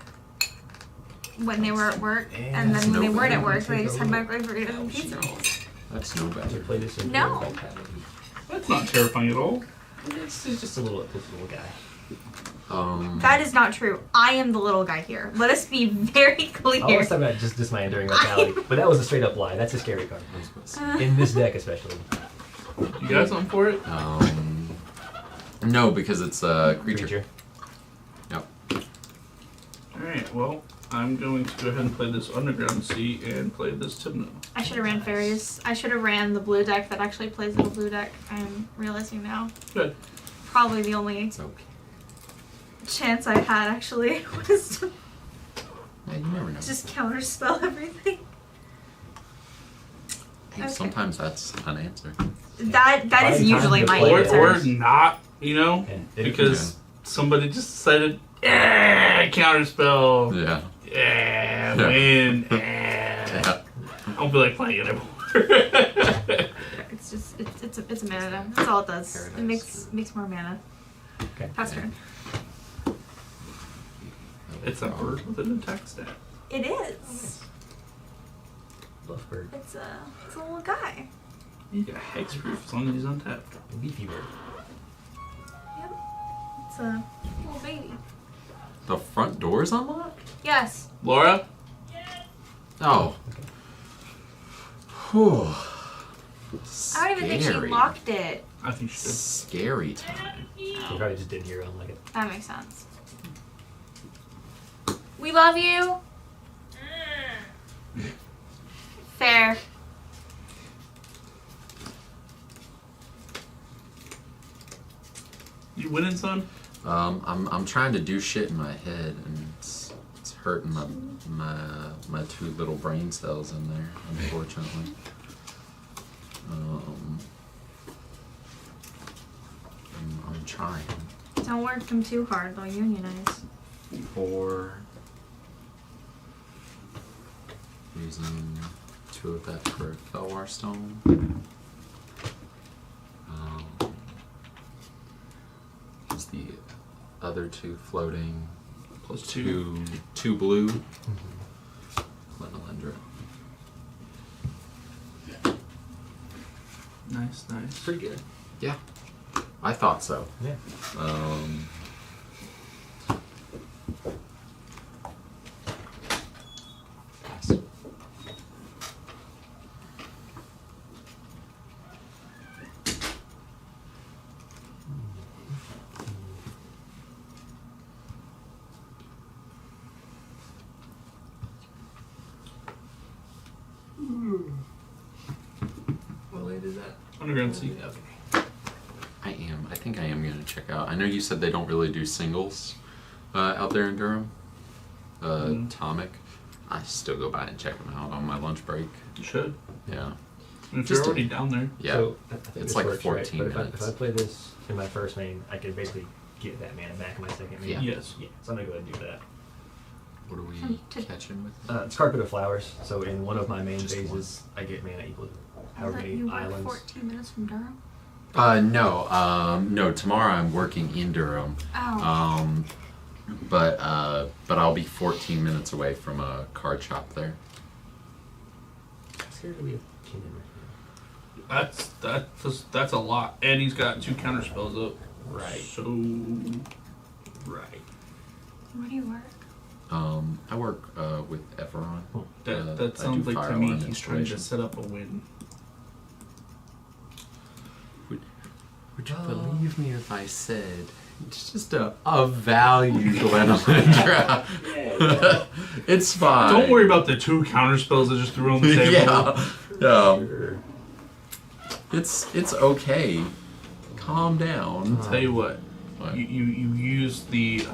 when they were at work, and then when they weren't at work, they just had microwave burritos and pizza rolls. That's no To bad. play this in No. That's not terrifying at all. It's just a little guy. That is not true. I am the little guy here. Let us be very clear. I was talking about just my enduring vitality, but that was a straight up lie. That's a scary card. In this deck, especially. You got something for it? No, because it's a creature. Yep. Alright, well, I'm going to go ahead and play this Underground Sea and play this Tibno. I should have ran fairies. I should have ran the blue deck that actually plays the blue deck. I'm realizing now. Good. Probably the only It's okay. chance I had actually was to Yeah, you never know. just counterspell everything. Hey, okay. Sometimes that's an answer. That is Finding usually time to my play answer. Or not, you know? And Because somebody just decided, yeah, counterspell. Yeah. Yeah, Yeah. win. Yeah. I don't feel like playing it anymore. It's just it's a mana. That's all it does. It makes more mana. Okay. Pass turn. It's a bird with an attack stat. It is. Lovebird. It's a little guy. You got hexproof as long as he's untapped. Leafy bird. Yep. It's a little baby. The front door's unlocked? Yes. Laura? Oh. Whew. I don't even think she Scary. locked it. I think she did. Scary time. You probably just didn't hear it like it. That makes sense. We love you. Fair. You winning, son? I'm trying to do shit in my head and it's hurting my two little brain cells in there, unfortunately. I'm trying. Don't work them too hard. They'll unionize. 4. Using 2 of that for a Felwar Stone. Is the other 2 floating? Plus 2. 2 blue. Glenalendra. Nice, nice. Pretty good. Yeah, I thought so. Yeah. What land is that? Underground Sea. Okay. I think I am going to check out. I know you said they don't really do singles out there in Durham. Atomic. I still go by and check them out on my lunch break. You should. Yeah. And if Just you're already down there. Yeah. So, I think It's this like works, 14 right? But minutes. if I play this in my first main, I could basically get that mana back in my second main. Yeah. Yes. Yeah. So I'm gonna go ahead and do that. What are we catching with? It's Carpet of Flowers. So in one of my main phases, I get mana equal to however many You work islands. 14 minutes from Durham? No. Tomorrow I'm working in Durham. Oh. But I'll be 14 minutes away from a card shop there. How scared do we have Keenan right now? That's a lot, and he's got 2 counter spells up. Right. So. Right. Where do you work? I work with Everon. That I sounds do like to fire me alarm he's trying to installation. set up a win. Would you believe me if I said it's just a value Glenalindra? It's fine. Don't worry about the 2 counter spells I just threw on the table. Yeah. It's okay. Calm down. I'll tell you what. You use the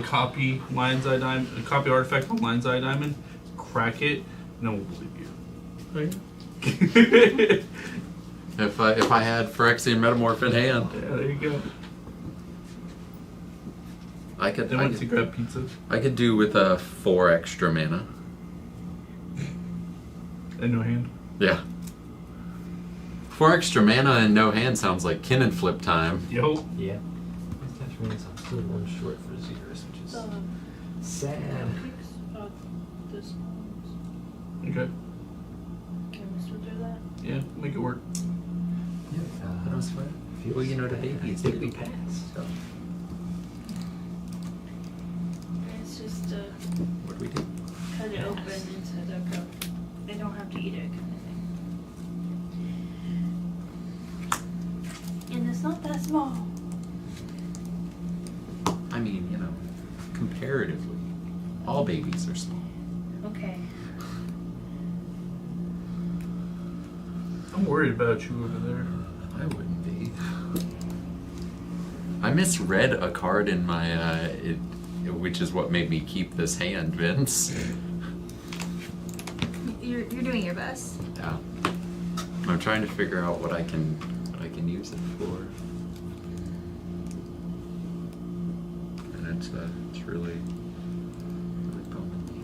copy Lion's Eye Diamond, the copy artifact on Lion's Eye Diamond, crack it, no one will believe you. If I had Phyrexian Metamorph in hand. Yeah, there you go. I could. They went to grab pizza. I could do with 4 extra mana. And no hand. Yeah. 4 extra mana and no hand sounds like Kin and Flip time. Yo. Yeah. That means I'm still 1 short for Xeris, which is sad. Okay. Can we still do that? Yeah, make it work. I don't sweat. Well, you know the babies, they pass. So. It's just What do we do? cut it open into the cup. They don't have to eat it, kind of thing. And it's not that small. I mean, comparatively, all babies are small. Okay. I'm worried about you over there. I wouldn't be. I misread a card in my, which is what made me keep this hand, Vince. You're doing your best. Yeah. I'm trying to figure out what I can use it for. And it's really bumming me.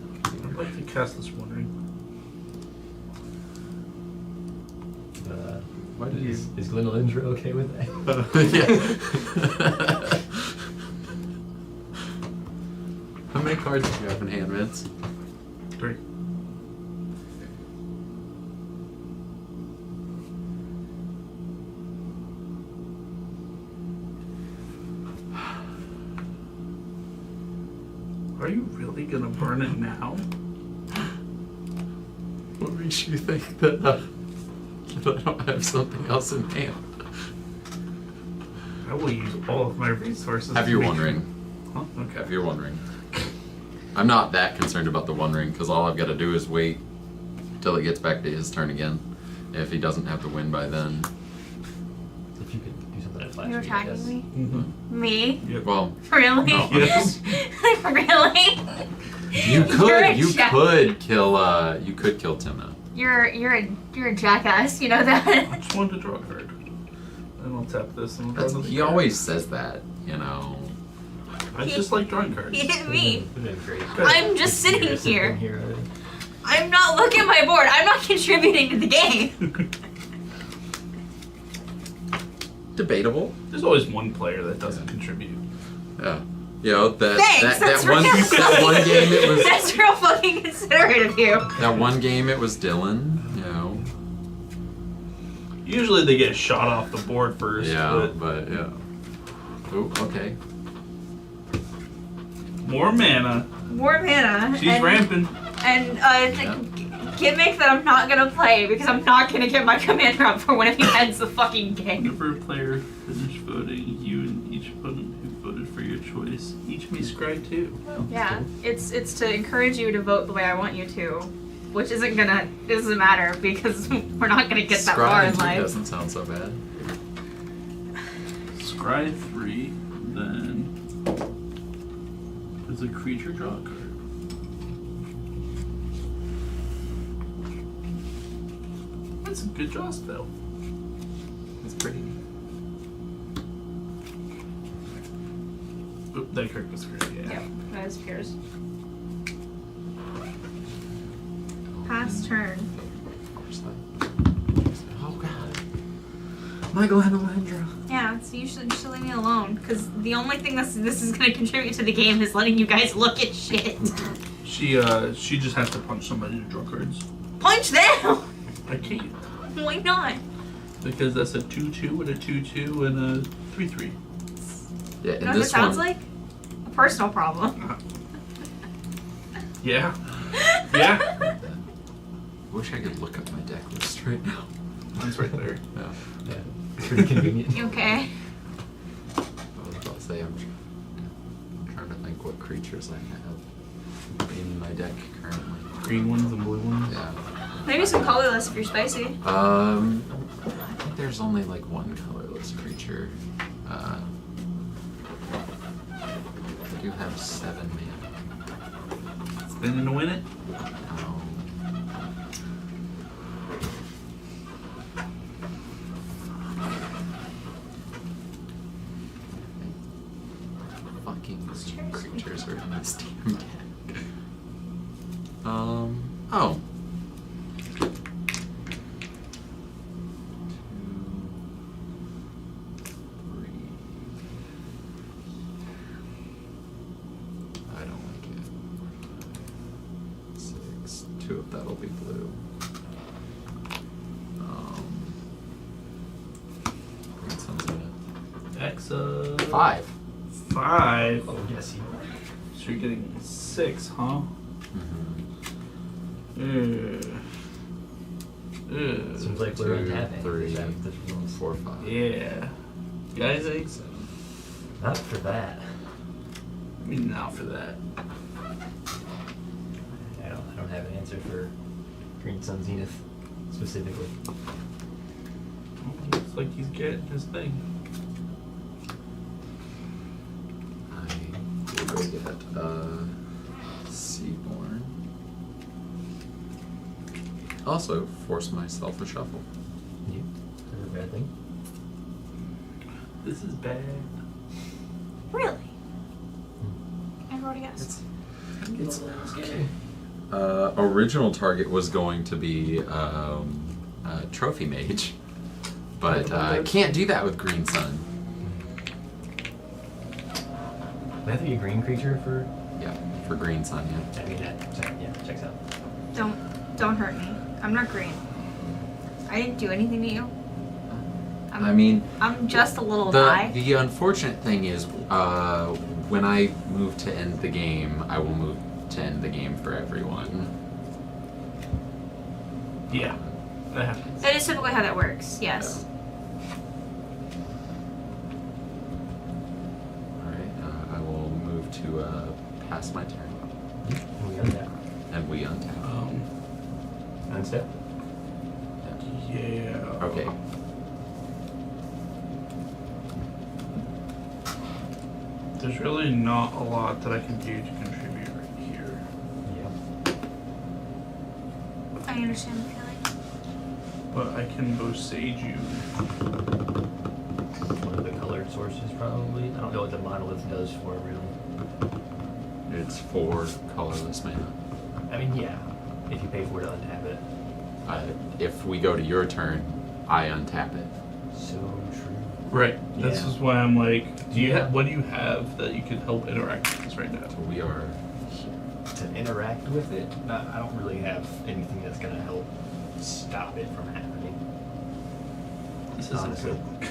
I'd like to cast this One Ring. What is Glenalindra okay with that? Yeah. How many cards do you have in hand, Vince? 3. Are you really gonna burn it now? What makes you think that I don't have something else in hand? I will use all of my resources. Have to your make One sure- Ring. Huh? Okay. Have your One Ring. I'm not that concerned about the One Ring because all I've got to do is wait till it gets back to his turn again. If he doesn't have the win by then. If you could do something at flash. You're attacking me? Mm-hmm. Me? Yep. Well, Really? no. Yes. Really? You You're a could kill Timna. You're a jackass, you know that? I just wanted to draw a card. And I'll tap this and I'll draw another He card. always says that, you know. I just like drawing cards. He hit me. Great. I'm just sitting here. Already. I'm not looking at my board. I'm not contributing to the game. Debatable. There's always one player that doesn't contribute. Yeah. You know, Thanks, that's that one game it was That's real fucking considerate of you. that one game it was Dylan, you know. Usually they get shot off the board first. Yeah, but yeah. Oh, okay. More mana. More mana. She's ramping. And gimmick that I'm not gonna play because I'm not gonna get my commander up for when he ends the fucking game. Whenever a player finishes voting, you and each opponent who voted for your choice each may scry 2. Yeah, it's to encourage you to vote the way I want you to, which doesn't matter because we're not gonna get that far in Scrying life. doesn't sound so bad. Scry 3, then does a creature draw a card? That's a good draw spell. It's pretty. Oop, that card was great, yeah. Yep, that is Piers. last turn. Oh god. Michael and Alendra. Yeah, so you should leave me alone. Because the only thing this is going to contribute to the game is letting you guys look at shit. She just has to punch somebody to draw cards. Punch them! I can't. Why not? Because that's a 2-2 and a 2-2 and a 3-3. Yeah, You know what this sounds like? A personal problem. Yeah. Yeah. I wish I could look up my deck list right now. Mine's right there. Yeah. Yeah. Pretty convenient. You okay? I was about to say, I'm trying to think what creatures I have in my deck currently. Green ones and blue ones? Yeah. Maybe some colorless if you're spicy. I think there's only like one colorless creature. I do have 7 mana. Spinning to win it? No. Fucking creatures are in this damn deck. Oh. 2, 3. I don't like it. 6. 2 of that'll be blue. Green sun's in it. Exa. 5. 5. Oh, yes, you are. So you're getting 6, huh? Seems like we're 2, untapping. 3, Is that the rules? 4, 5. Yeah. You guys think? 7. Not for that. I mean, not for that. I don't have an answer for Green Sun Zenith specifically. Looks like he's getting his thing. I will go get Seaborn. Also, force myself to shuffle. Yeah. Is that a bad thing? This is bad. Really? I've already guessed. It's okay. Original target was going to be Trophy Mage, but can't do that with Green Sun. Would that be a green creature for? Yeah, for Green Sun, yeah. I mean, that checks out. Don't hurt me. I'm not green. I didn't do anything to you. I'm just a little guy. The unfortunate thing is, when I move to end the game, I will move to end the game for everyone. Yeah, that happens. That is typically how that works. Yes. Alright, I will move to pass my turn. We untap. And we untap. Unstep? Yeah. Okay. There's really not a lot that I can do to contribute right here. Yeah. I understand the feeling. But I can both Sage you. One of the colored sources, probably. I don't know what the monolith does for it, really. It's 4 colorless mana. I mean, yeah. If you pay for it to untap it. If we go to your turn, I untap it. So true. Right. This Yeah. is why I'm like, what do you have that you could help interact with this right now? We are To interact with it, I don't really have anything that's going to help stop it from happening. This isn't Honestly. good.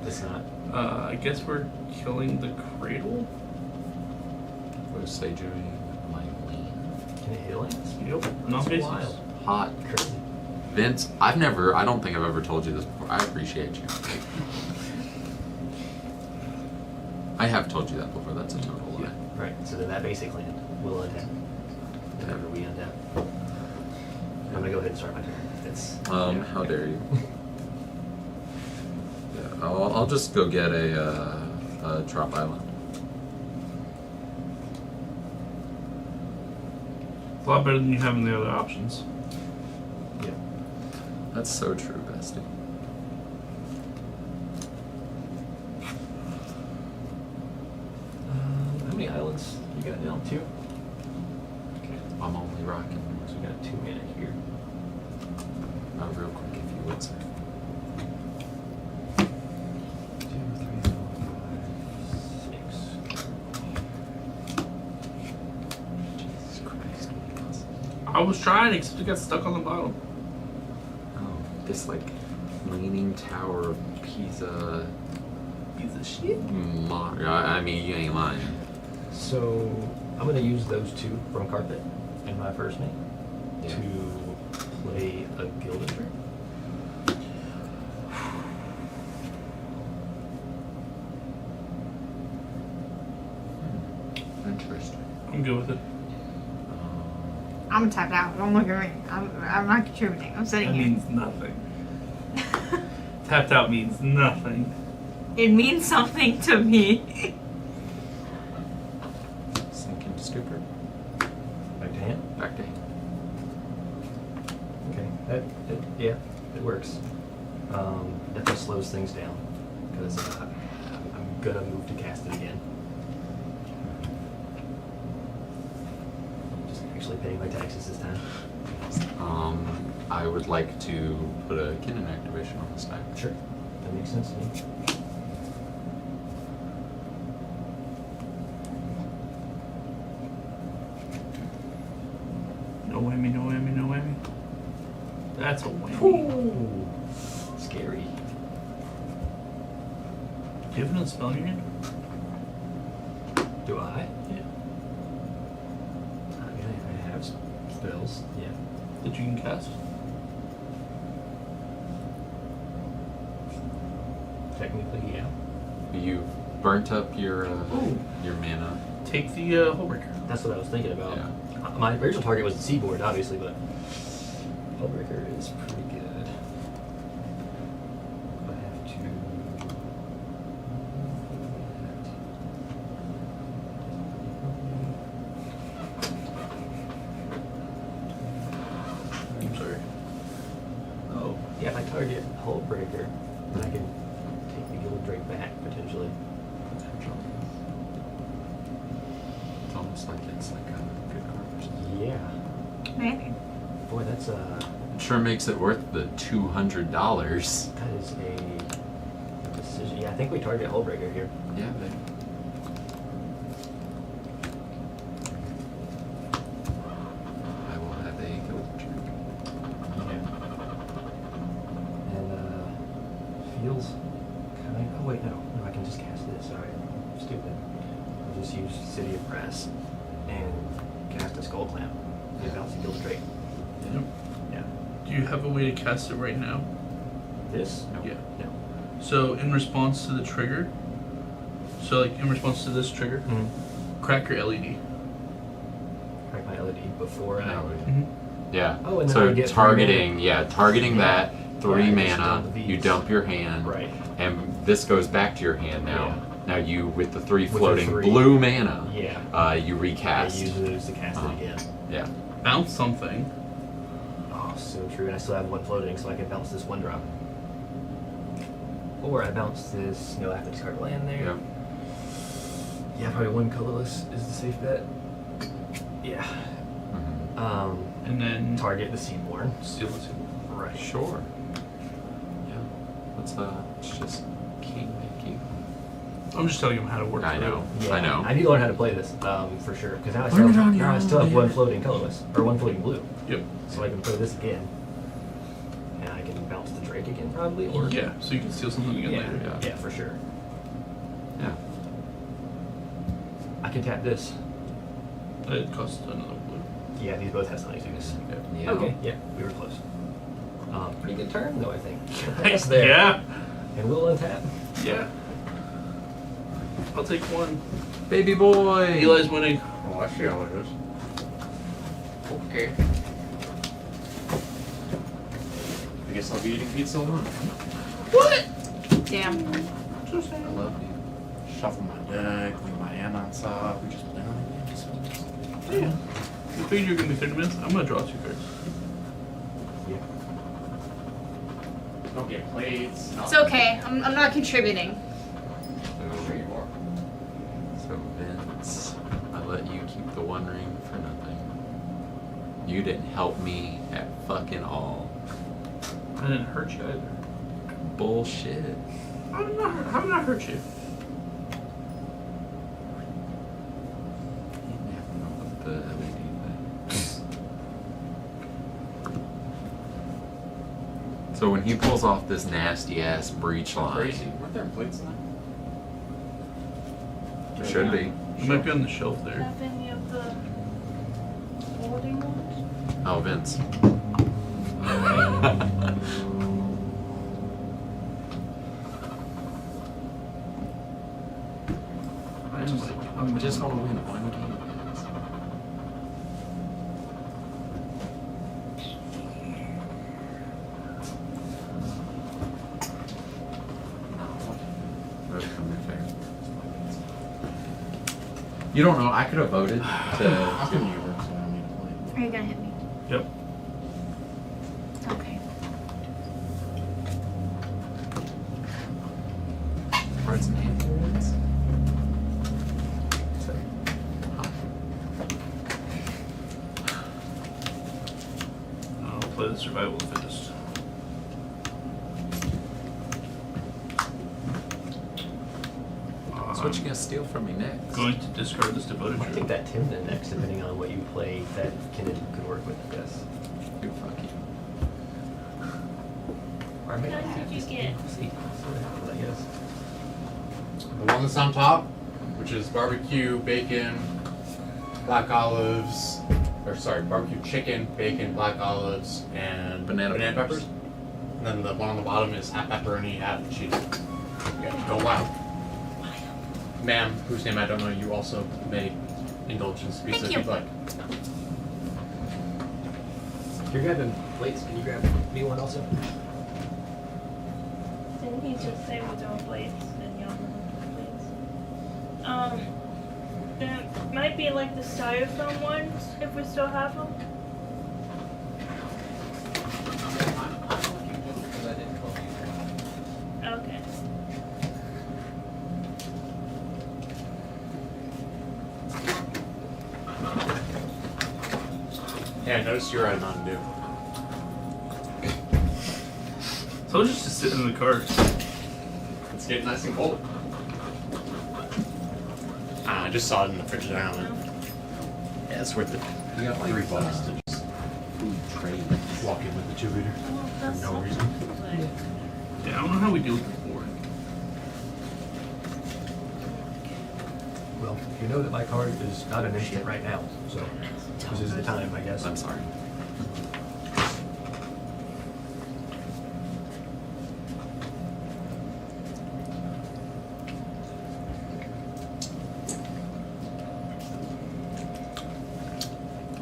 It's not. I guess we're killing the cradle. What is Sage doing? My lean. Can it heal it? Yep. Not That's bases. wild. Hot. Crazy. Vince, I don't think I've ever told you this before. I appreciate you. I have told you that before. That's a total lie. Right. So then that basic land will untap. Whenever we untap. I'm gonna go ahead and start my turn. It's How dare you? Yeah, I'll just go get a drop island. It's a lot better than you having the other options. Yeah. That's so true, bestie. How many islands you got now? 2? I'm only rocking. So we got 2 mana here. real quick if you would, sir. 2, 3, 4, 5, 6. Jesus Christ. I was trying, except it got stuck on the bottom. Oh, this like leaning tower of Pisa. Piece of shit. I mean, you ain't lying. So I'm gonna use those 2 from carpet in my first main Yeah. to play a gilded trick. Interesting. I'm good with it. I'm tapped out. Don't look at me. I'm not contributing. I'm sitting That here. means nothing. Tapped out means nothing. It means something to me. Sink into stupor. Back to hand. Back to hand. Okay, yeah, it works. Definitely slows things down because I'm gonna move to cast it again. Just actually paying my taxes this time. I would like to put a Kinnan activation on this time. Sure, that makes sense to me. No whammy, no whammy, no whammy. That's a whammy. Ooh, scary. Do you have another spell in your hand? Do I? Yeah. I mean, I have spells. Yeah. That you can cast? Technically, yeah. You burnt up your Ooh. your mana. Take the Hullbreaker. That's what I was thinking about. Yeah. My original target was the seaboard, obviously, but Hullbreaker is pretty good. I have to. I'm sorry. Oh. Yeah, if I target Hullbreaker, then I can take the Gilded Drake back potentially. It's almost like it's like a good card or something. Yeah. Maybe. Boy, that's It sure makes it worth the $200. that is a decision. Yeah, I think we target Hullbreaker here. Yeah, babe. I will have a Gilded Drake. And feels kind of. Oh wait, no, I can just cast this. Sorry, I'm stupid. I'll just use City of Brass and cast a Skull Clamp. And bounce the Gilded Drake. Yep. Yeah. Do you have a way to cast it right now? This? No. Yeah. No. So in response to the trigger, so like in response to this trigger, crack your LED. Crack my LED before I. Mm-hmm. Yeah. Oh, and then I so get 3 targeting, mana. targeting that 3 Yeah, I just mana. dump these. You dump your hand, Right. and this goes back to your hand now. Yeah. Now you with the 3 With the floating 3. blue mana. Yeah. You I recast. use those to cast it again. Yeah. Bounce something. Oh, so true. And I still have 1 floating, so I can bounce this 1 drop. Or I bounce this. No, I have to discard land there. Yeah. Yeah, probably 1 colorless is the safe bet. Yeah. Mm-hmm. And then Target the Seedborn. steal the two. Right. Sure. Yeah. Let's just king make you. I'm just telling him how to work. I through know. it. Yeah, I know. I need to learn how to play this for sure. Because now, Learn it on your I own, still have 1 man. floating colorless. Or 1 floating blue. Yep. So I can play this again. And I can bounce the Drake again, probably. Or Yeah. So you can steal something again yeah, later. yeah, for sure. Yeah. I can tap this. It costs another blue. Yeah, these both have Sonic Sickness. Yeah. Okay, yeah, we were close. Pretty good turn, though, I think. That's there. Yeah. And we'll untap. Yeah. I'll take 1. Baby boy. Eli's winning. Oh, I see how it is. Okay. I guess I'll be eating pizza alone. What? Damn. I love you. Shuffle my deck, leave my hand on top. We just play on it. Yeah. You figured you were gonna be 30 minutes? I'm gonna draw 2 cards. Yeah. Don't get plates. It's okay. I'm not contributing. Sure you are. So Vince, I let you keep the 1 ring for nothing. You didn't help me at fucking all. I didn't hurt you either. Bullshit. How did I hurt you? The LED thing. So when he pulls off this nasty ass breach line, Crazy. Weren't there plates in there should be. It might be on the shelf there. Have any of the folding ones? Oh, Vince. I'm just gonna win one game. You don't know. I could have voted to. How come you work, so I don't need to play? Are you gonna hit me? Yep. Okay. Write some hands. I'll play the survival of the fittest. So what you gonna steal from me next? Going to discard this devoted I think that Tim then next, depending on what you play, that Kinnan could work with, I guess. Dude, fuck you. Or maybe What did you get? See, I guess. The one that's on top, which is barbecue, bacon, black olives, or sorry, barbecue chicken, bacon, black olives, and Banana peppers. And then the one on the bottom is half pepperoni, half cheese. Yeah, go wild. Ma'am, whose name I don't know, you also may indulge in pizza Thank if you. you'd like. If you're grabbing plates, can you grab me one also? Didn't he just say we don't plates and y'all don't plates? There might be like the styrofoam ones if we still have them. Okay. Yeah, I noticed you're at Mountain Dew. So I'll just sit in the car. It's getting nice and cold. I just saw it in the fridge down. Yeah, it's worth it. You got like $3 to just food trade. walk in with the 2 liter for no reason. Yeah, I don't know how we deal with the board. Well, you know that my card is not an instant right now, so this is the time, I guess. I'm sorry.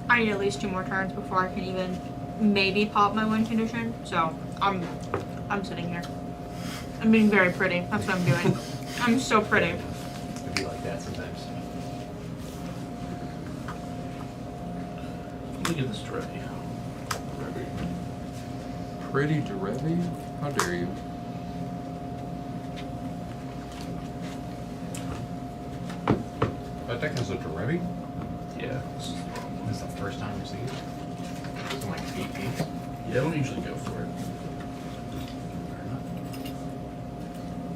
I need at least 2 more turns before I can even maybe pop my win condition. So I'm sitting here. I'm being very pretty. That's what I'm doing. I'm so pretty. It'd be like that sometimes. Look at this Derevi. Pretty Derevi? How dare you? That deck has a Derevi? Yeah. This is the first time we've seen it. It's like 8 games. Yeah, I don't usually go for it.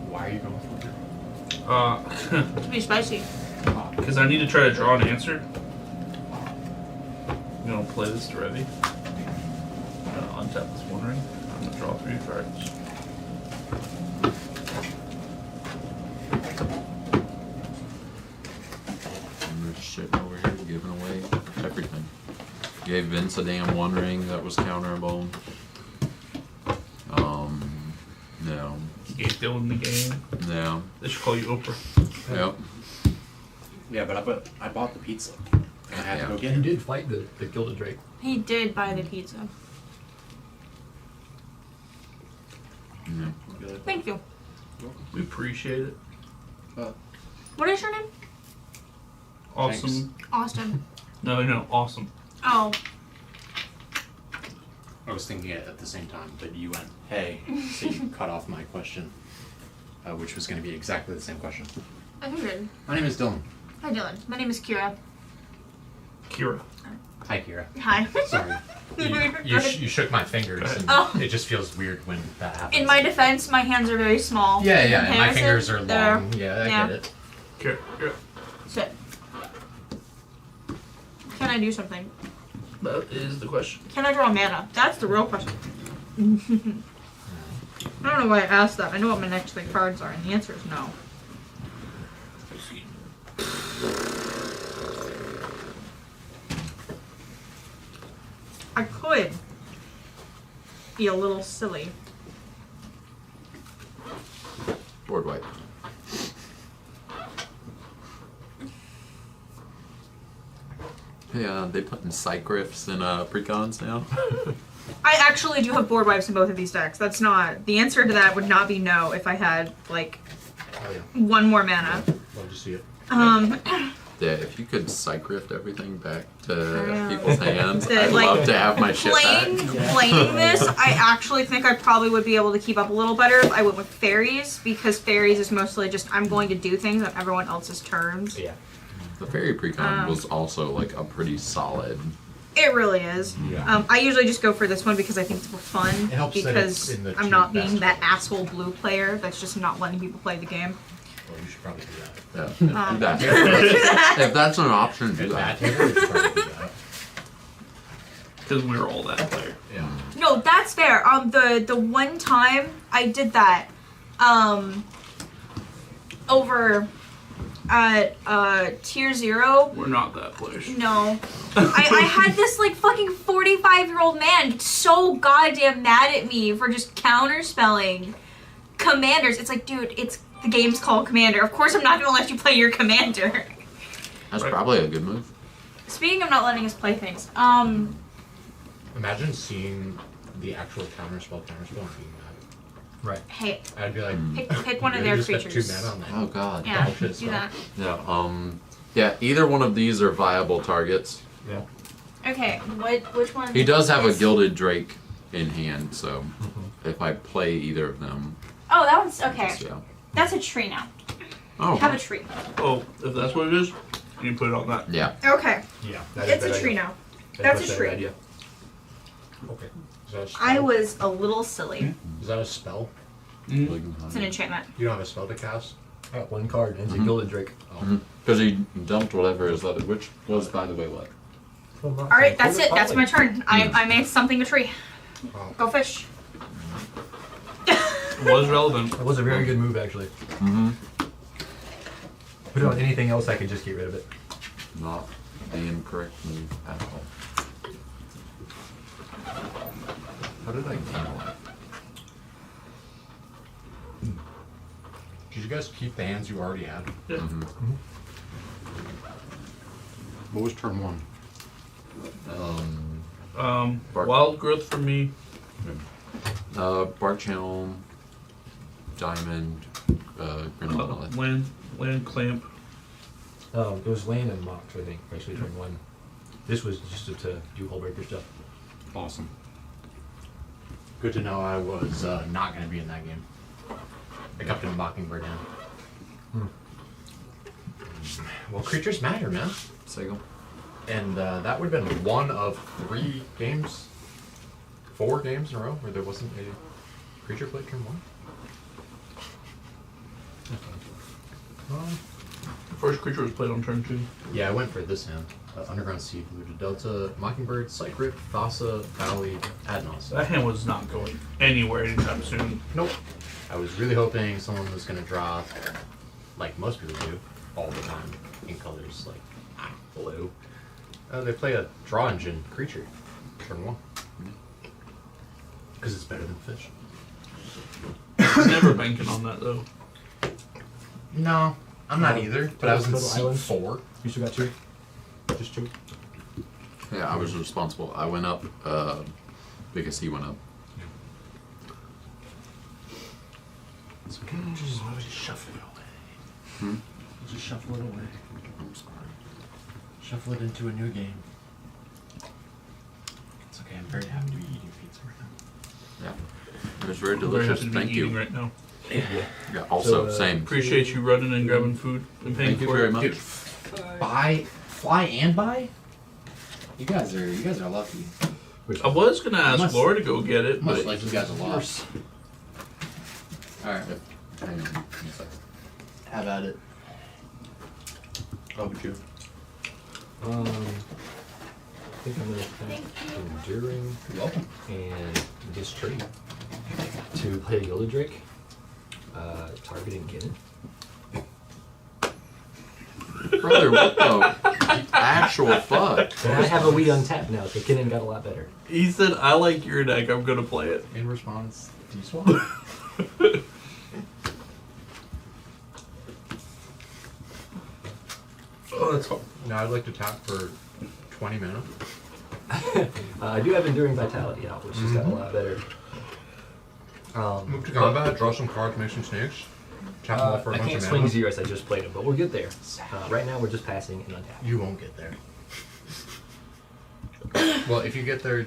Why are you going for it? To be spicy. Because I need to try to draw an answer. I'm gonna play this Derevi. Untap this One Ring. I'm gonna draw 3 cards. I'm just sitting over here giving away everything. Gave Vince a damn One Ring that was counterable. No. You gave Dylan the game. No. They should call you Oprah. Yep. Yeah, but I bought the pizza. And I had to go get You it. did fight the Gilded Drake. He did buy the pizza. No. Thank you. We appreciate it. What is your name? Awesome. Austin. No, awesome. Oh. I was thinking it at the same time, but you went, hey, so you cut off my question, which was going to be exactly the same question. I figured. My name is Dylan. Hi Dylan. My name is Kira. Kira. Hi, Kira. Hi. Sorry. You shook my fingers, and Oh. it just feels weird when that happens. In my defense, my hands are very small. Yeah, and my Harrison, fingers are they're- long. Yeah, I get it. Kira. Sit. Can I do something? That is the question. Can I draw mana? That's the real question. I don't know why I asked that. I know what my next 3 cards are, and the answer is no. I could be a little silly. Board wipe. Hey, they putting Cycryphs in precons now? I actually do have board wipes in both of these decks. That's not the answer to that. Would not be no if I had like one more mana. Love to see it. Yeah, if you could Cycrypt everything back to know. people's hands, The, I'd like, love to have my shit playing this, I actually think I probably would be able to keep up a little better if I went with fairies, because fairies is mostly just I'm going to do things on everyone else's terms. Yeah. The fairy precon was also like a pretty solid. It really is. Yeah. I usually just go for this one because I think it's more fun. It helps that because it's in the I'm two not best being that asshole blue player that's just not letting people play the game. Well, you should probably do that. Yeah. Um, Do that. If that's an option, do that. Because we were all that player. Yeah. No, that's fair. The one time I did that, over at tier 0. We're not that players. No. I had this like fucking 45-year-old man get so goddamn mad at me for just counterspelling commanders. It's like, dude, it's the game's called Commander. Of course I'm not gonna let you play your commander. That's probably a good move. Speaking of not letting us play things, Imagine seeing the actual counterspell and being mad. Right. Hey, I'd be like, pick one of really their just spent creatures. 2 mana on that? Oh god. Yeah, Bullshit do stuff. that. Yeah. Yeah. Either one of these are viable targets. Yeah. Okay, which one? He does have a is- Gilded Drake in hand, so if I play either of them, Oh, that one's okay. just, yeah. That's a tree now. Oh. Have a tree. Oh, if that's what it is, you can put it on that. Yeah. Okay. Yeah. It's a tree now. That's a tree. Idea. Okay. Is that a spell? I was a little silly. Is that a spell? It's an enchantment. You don't have a spell to cast? Oh, 1 card, and it's a Gilded Drake. Because he dumped whatever is left, which was, by the way, what? Alright, that's it. That's my turn. I made something a tree. Go fish. It was relevant. It was a very good move, actually. Mm-hmm. Put it on anything else, I could just get rid of it. Not the incorrect move at all. How did I gain life? Did you guys keep the hands you already had? Yeah. What was turn 1? Wild growth for me. Bark Channel, Diamond, Green Monolith. Land clamp. It was land and mox, I think, basically turn 1. This was just to do hull breaker stuff. Awesome. Good to know I was not going to be in that game. I kept a Mockingbird in. Well, creatures matter, man. Sego. And that would have been one of 3 games, 4 games in a row where there wasn't a creature play turn 1. First creature was played on turn 2. Yeah, I went for this hand. Underground Sea, Blue Delta, Mockingbird, Cycrypt, Thassa, Valley, Adnos. That hand was not going anywhere anytime soon. Nope. I was really hoping someone was going to draw, like most people do, all the time, in colors like blue. They play a draw engine creature, turn 1. Because it's better than fish. Never banking on that though. No, I'm not either, but I was in Total seat islands? 4. You still got 2? Just 2? Yeah, I was responsible. I went up because he went up. It's okay. Just shuffle it away. Just shuffle it away. I'm sorry. Shuffle it into a new game. It's okay. I'm very happy to be eating pizza right now. Yeah, it was very I'm very delicious. happy to be Thank eating you. right now. Yeah. Also, So, same. Appreciate you running and grabbing food and paying Thank you for very it. much. Buy, fly and buy? You guys are lucky. I was gonna ask Must- Laura to go get it, Much but like you guys a lot. Alright. Hang on. Have at it. How would you? I think I'm gonna attack Enduring and this tree to play Yola Drake, targeting Kinnan. Brother, what the actual fuck? And I have a Wii untapped now, so Kinnan got a lot better. he said, "I like your deck. I'm gonna play it." In response, do you swap? Oh, that's fun. No, I'd like to tap for 20 minutes. I do have Enduring Vitality out, which has got a lot better. Move to combat, draw some cards, make some snakes. Tap them all for a I bunch can't of swing mana. Zeros, I just played them, but we're good there. Right now we're just passing and untapped. You won't get there. Well, if you get there,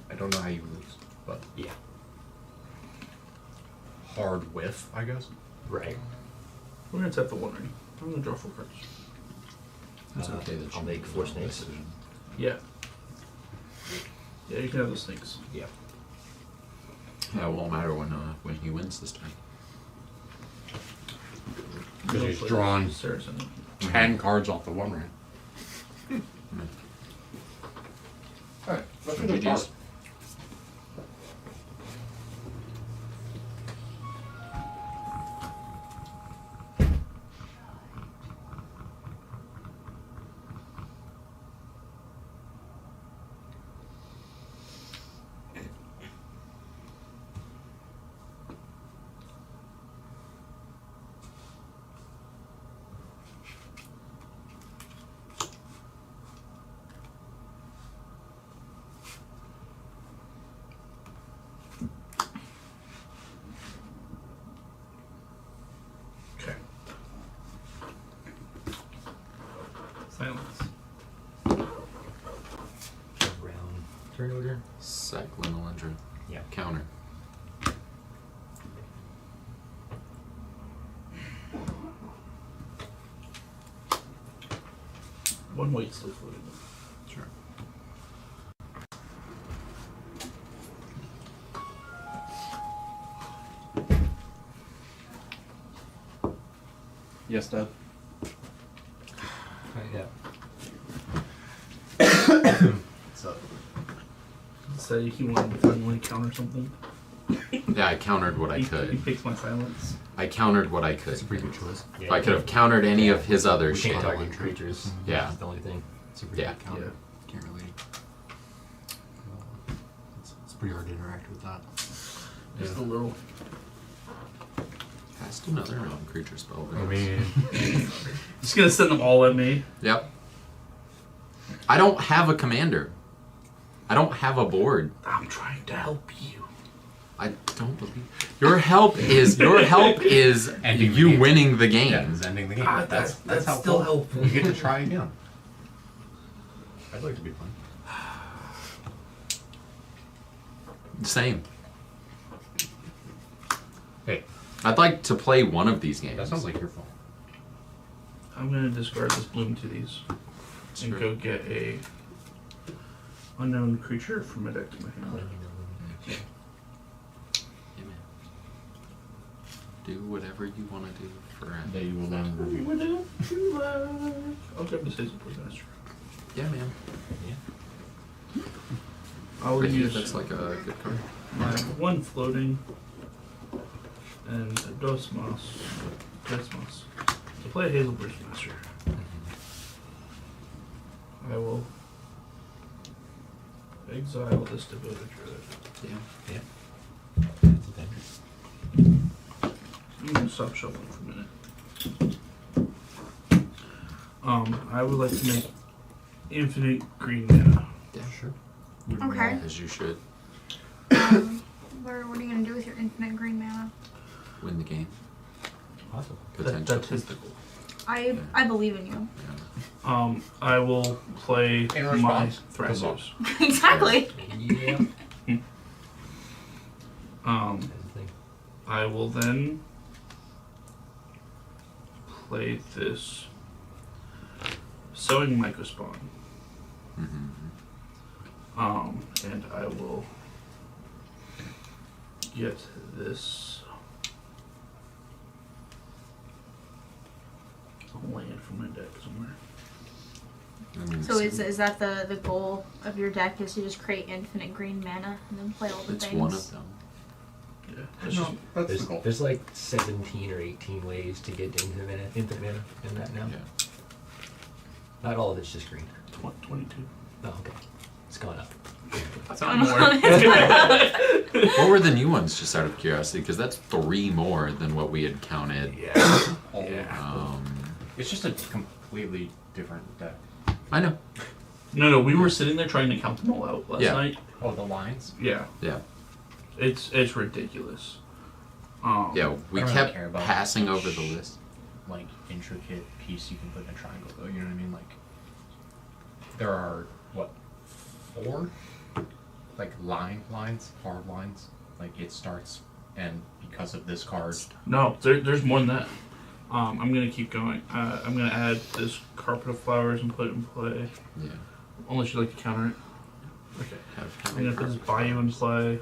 I don't know how you lose, but yeah, hard whiff, I guess. Right. We're gonna tap the 1 ring. I'm gonna draw 4 cards. It's okay that I'll make 4 snakes. Yeah. Yeah, you can have the snakes. Yeah. Yeah, it won't matter when he wins this time. Because he's drawn 10 cards off the 1 ring. Alright, let's So do the GG's. part. Okay. Silence. Round turn order. Cyclone Elendra. Yeah. Counter. One weight still floating. Sure. Yes, Dad. Yeah. So, Say he wanted to finally counter something. Yeah, I countered what I He could. picks my silence. I countered what I could. it's a pretty good choice. If I could have countered any of his other We shit. can't target creatures. Yeah. That's the only thing. It's a pretty Yeah. good counter. Yeah. Can't really. It's pretty hard to interact with that. Just a little. Cast another non-creature spell. I mean, Just gonna send them all at me. Yep. I don't have a commander. I don't have a board. I'm trying to help you. I don't believe your help is Ending the you game. winning the game. yeah, it's ending the game. Ah, that's helpful. still helpful. You get to try again. I'd like to be fun. Same. Hey, I'd like to play one of these games. that sounds like your fault. I'm gonna discard this bloom to these and Sure. go get a unknown creature from my deck to my hand. Yeah, man. Do whatever you want to do for That you will then review. I'll grab this Hazel Poison. Yeah, man. I'll Right here, use that's like a good card. my 1 floating and a Dosmos. To play a Hazel Master. I will exile this Devoted Druid. Yeah. Yeah. I'm gonna stop shuffling for a minute. I would like to make infinite green mana. Yeah, sure. Okay. As you should. What are you gonna do with your infinite green mana? Win the game. Awesome. Potential. That is the goal. I believe in you. I will play In my response, Thrasos. Exactly. Yeah. That's the thing. I will then play this Sowing Mycospawn. And I will get this land from my deck somewhere. So is that the goal of your deck, is to just create infinite green mana and then play all the It's things? one of them. Yeah, that's just, There's like 17 or 18 ways to get infinite mana in that now. Yeah. Not all of it's just green. 22. Oh, okay. It's gone up. That's not more. What were the new ones, just out of curiosity? Because that's 3 more than what we had counted. Yeah. It's just a completely different deck. I know. No, we were sitting there trying to count them all out last night. Oh, the lines? Yeah. Yeah. It's ridiculous. Yeah, we I don't really kept care about passing each, over the list. Like, intricate piece you can put in a triangle, though, you know what I mean? Like, there are, what, 4? Like, lines, hard lines. Like, it starts, and because of this card... No, there's more than that. I'm gonna keep going. I'm gonna add this carpet of flowers and put it in play. Yeah. Unless you'd like to counter it. Okay. I'm gonna put this Bayou in play.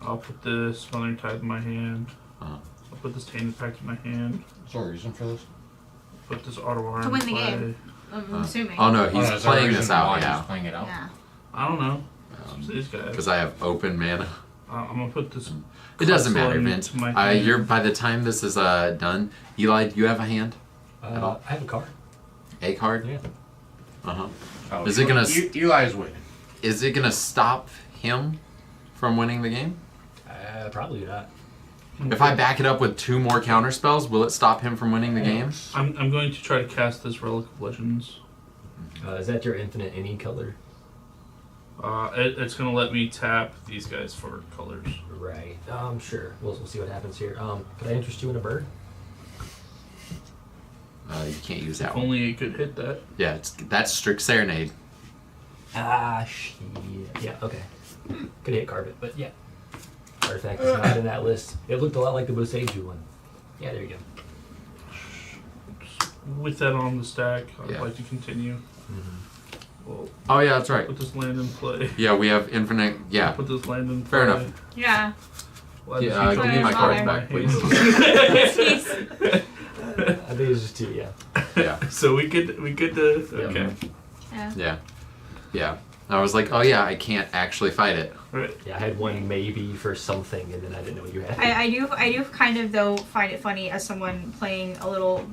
I'll put this Smothering Tide in my hand. Uh-huh. I'll put this Tainted Pact in my hand. Is there a reason for this? Put this Ottawa To in win the play. game, I'm assuming. Oh no, he's is there a playing reason this out, why yeah. he's playing it out? Yeah. I don't know. These guys. Because I have open mana. I'm gonna put this. It doesn't matter, Cutlass Vince. into my hand. You're by the time this is done, Eli, do you have a hand? At all? I have a card. A card? Yeah. Uh-huh. Oh, Is it gonna Eli's winning. Is it gonna stop him from winning the game? Probably not. If I back it up with 2 more counter spells, will it stop him from winning the game? I'm going to try to cast this Relic of Legends. Is that your infinite any color? It's gonna let me tap these guys for colors. Right. Sure. We'll see what happens here. Could I interest you in a bird? You can't use that If one. only it could hit that. Yeah, that's strict serenade. Shit. Yeah, okay. Could hit carpet, but yeah. Artifact is not in that list. It looked a lot like the Boseiju one. Yeah, there you go. With that on the stack, I'd Yeah. like to continue. Well, Oh yeah, that's right. put this land in play. Yeah, we have infinite. Yeah, Put this land in play. fair enough. Yeah. Well, Yeah, just give me keep my it cards in back, my please. hand. I think it's just 2, yeah. Yeah, So we could okay. Yeah. yeah. I was like, oh yeah, I can't actually fight it. Right. Yeah, I had one maybe for something, and then I didn't know what you had. I do kind of though find it funny as someone playing a little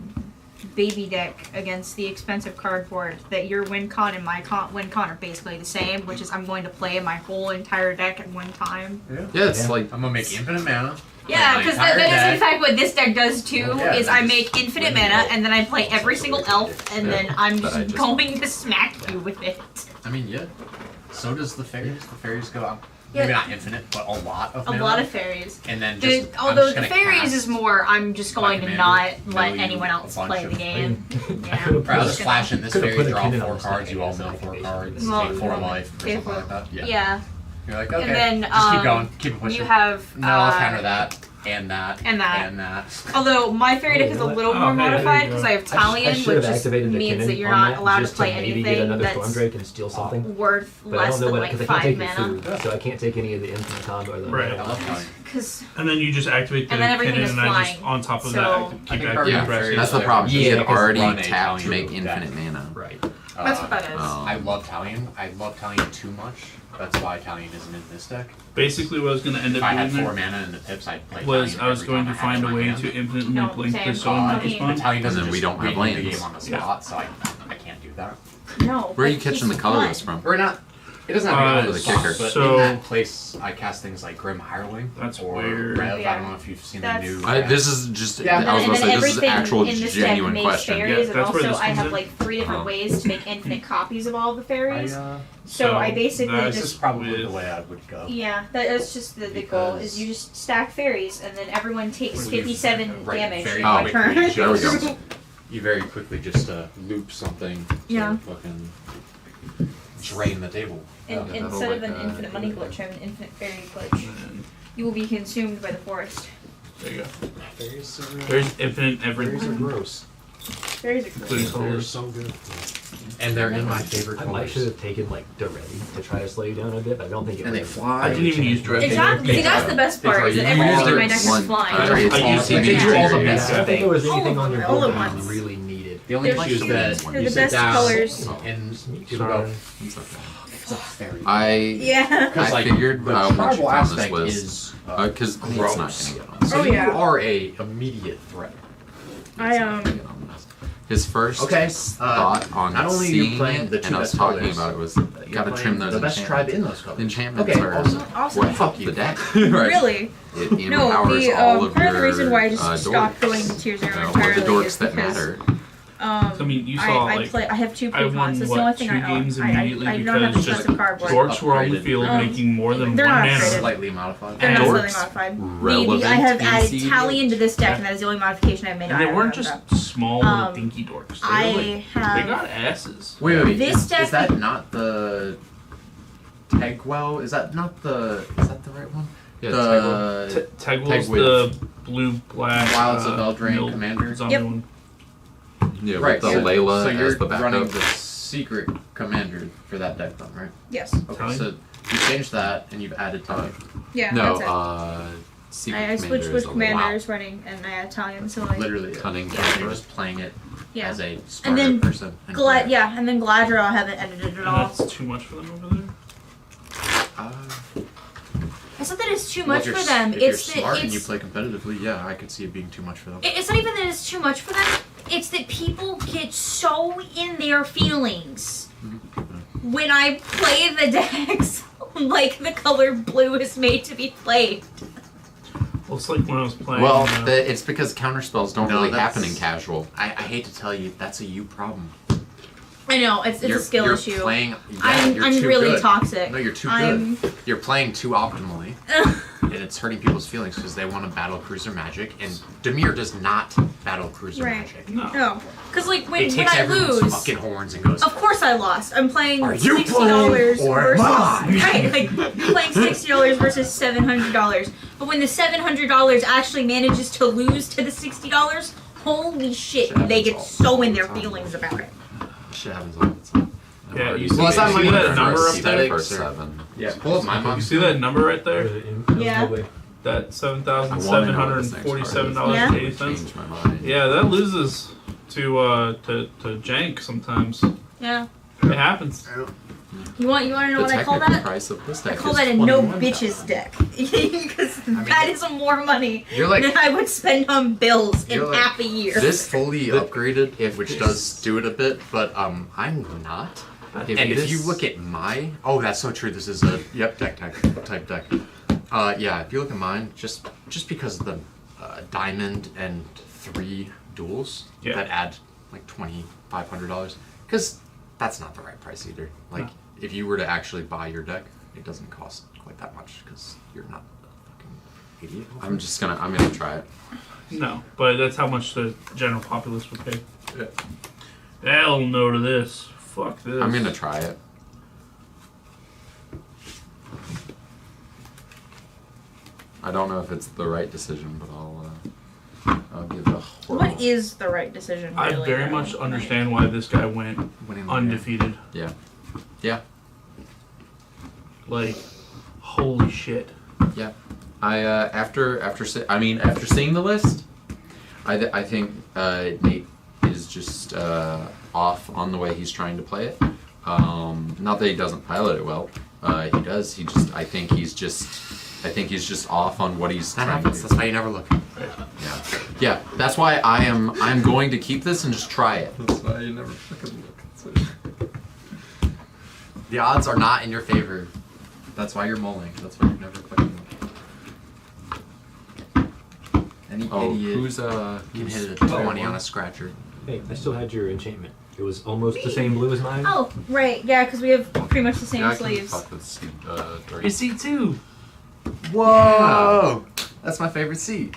baby deck against the expensive cardboard that your win con and my win con are basically the same, which is I'm going to play my whole entire deck at one time. Yeah, it's like I'm gonna make infinite mana. Yeah, because that is deck. in fact what this deck does too. Yeah, is I make infinite mana and then I play every single elf and then I'm But I just just- going to smack you with it. I mean, yeah. So does the fairies. The fairies go out. Yeah. Maybe not infinite, but a lot of A mana. lot of fairies. And then just, I'm Although just the gonna fairies cast is more, I'm just going to commander, not mill let you anyone a else bunch play of- the game. Yeah. Or I'll just Just flash in this could've fairy, put a draw cannon 4 on the cards, stack, you all I guess, mill like 4 a cards, basic- Well, take 4 life, or take something 4. like that. Yeah. Yeah. You're like, okay, And then just keep going, keep it pushing. you have No, I'll counter that, and that, and that. and that. Although my fairy deck is a little more Oh, hey, there you modified go. because I have I Talion, should which have just activated the means cannon that you're on not that allowed to just play maybe get anything another that's Stormdrake and steal something. worth But I less don't know than what, like because I can't 5 take your mana. food, so I can't take any of the infinite combo or the Right. I love Talion. Because And then you just activate the And then everything cannon, is and I just flying. on top of So- that I keep think active Guardian yeah, Fairies that's the are- problem. Yeah, He had because already run a tapped Talion make deck. infinite mana. Right. that's what that is. I love Talion. I love Talion too much. That's why Talion isn't in this deck. Basically, what I was going to end If I up had doing 4 there mana in the pips, I'd play was Talion I was every going time to I had find it a in way my hand. to infinitely No, blink same. this on I this mean- one. But Talion doesn't And then just we don't have read the lands. game on the Yeah. spot, so I can't do that. No. Where are you but catching the he's colorless fun. from? Or not. It doesn't have to Uh, be on the the spot, kicker. but So- in that place, I cast things like Grim Hireling. That's or weird. Rev. I Yeah. don't know if you've seen That's- the new. This is just. Yeah. I was And about to then say this is everything actual in this genuine deck makes question. fairies, Yeah, and that's where also this I comes have in. like 3 different ways to make infinite copies of all the fairies. I, so I basically that's this is just probably with- the way I would go. yeah, that's just the goal. Is you just stack fairies, and then everyone takes 57 Right, damage very by quickly turn. just- There we go. You very quickly just loop something. To Yeah. fucking drain the table. And Yeah, instead of that'll an like, infinite money glitch, I have an infinite fairy glitch. And You will be consumed by the forest. there you go. Fairies are, There's infinite fairies are everything, gross. Fairies are cool. including They're colors. so good. And they're in my favorite I colors. might should have taken like Duretti to try to slow you down a bit, but I don't think it And they really- fly. I didn't even use Duretti. Exactly. See, that's the best part. Is that everything in my deck is flying. I used I don't think there was All anything of on your them, all board at that once. you really needed. The only They're issue is cute. that They're you the sit best down colors. and people go. I Yeah. I figured the once you tribal found this aspect was is because it's not gross. gonna get on. So Oh, you yeah. are a immediate threat. His first thought on not only are you seeing playing it, the two and I was best talking colors, about it, was you're gotta playing trim those the best tribe in those colors. Enchantments Okay, are awesome. what help the deck. Right. Really? It No, empowers the all of part of the your reason why I just stopped dorks, going to tier 0 you know, or entirely the dorks is that because matter. I mean, you saw I have two I won pre-cons. That's the only what, thing 2 I own. games I immediately don't have because expensive just cardboard. dorks were on the Upgraded. field making more than they're one not mana. upgraded. Slightly modified. They're And not slightly dorks, modified. relevant I have in added CEDH. Tally into this deck, and that is the only modification I've made. And they I weren't don't just have that. small little dinky dorks. They I were like, have- they got asses. Wait. This Is deck- that not the Tegwell? Is that the right one? Yeah, the Tegwell's Tegwith. the blue-black Wilds of Eldraine mill commander. zombie Yep. one. Yeah, Right, with the so, Layla so as you're the backup. running the secret commander for that deck then, right? Yes. Okay, Tally? so you changed that and you've added Tally. Yeah. No, that's it. Secret I switched Commander with is a commanders running, and I had Italian, so like. Literally, Cunning yeah, you're character. just playing it Yeah. as a And smarter then person. And and then Gladra I haven't edited at And all. that's too much for them over there. It's not that it's too well, much if for you're them. If It's you're that smart and you it's. play competitively, yeah, I could see it being too much for them. It's not even that it's too much for them. It's that people get so in their feelings when I play the decks like the color blue is made to be played. Well, it's like when I was playing. Well, it's because counterspells don't really that's- happen in casual. I hate to tell you, that's a you problem. I know it's a skill you're issue. Playing, I'm too really good. toxic. No, you're too I'm- good. You're playing too optimally, and it's hurting people's feelings because they want to battle cruiser magic, and Demir does not battle cruiser Right. magic. No, because like It when takes I everyone's lose, fucking horns and goes. of course I lost. I'm playing Are you $60 playing or versus mine? right, like you're playing $60 versus $700. But when the $700 actually manages to lose to the $60, holy shit, they get so in their feelings about it. Shit happens all the time. Yeah, you Well, it's not see my that turn. number up First there? first 7. Yeah, pull up my You see that number right there? Yeah. That $7,747.80. Change my mind. Yeah, that loses to jank sometimes. Yeah. It happens. You want to know what I call that? Price of this I deck call is that a no 21,000. bitches deck because that is more money You're like- than I would spend on bills in You're like, half a year. This fully upgraded, which does do it a bit, but I'm not. And if you look at my, that's so true. This is a deck type deck. Yeah, if you look at mine, just because of the diamond and 3 duels that add like $2,500, because that's not the right price either. Like if you were to actually buy your deck, it doesn't cost quite that much because you're not a fucking idiot. I'm gonna try it. No, but that's how much the general populace would pay. Hell no to this. Fuck this. I'm gonna try it. I don't know if it's the right decision, but I'll give it a whirl. What is the right decision? I Really, very though? much understand why this guy went undefeated. Yeah. Yeah. Like, holy shit. Yeah. After seeing the list, I think Nate is just off on the way he's trying to play it. Not that he doesn't pilot it well. He does. I think he's just off on what he's trying to do. That's why you never look. Yeah. Yeah. That's why I'm going to keep this and just try it. That's why you never fucking look. The odds are not in your favor. That's why you're mulling. That's why you never fucking look. Any idiot who's can hit a 20 on a scratcher. Hey, I still had your enchantment. It was almost the same blue as mine. Oh, right. Yeah, because we have pretty much the same Yeah, I can sleeves. fuck with Dirty. It's C2. Whoa! That's my favorite seat.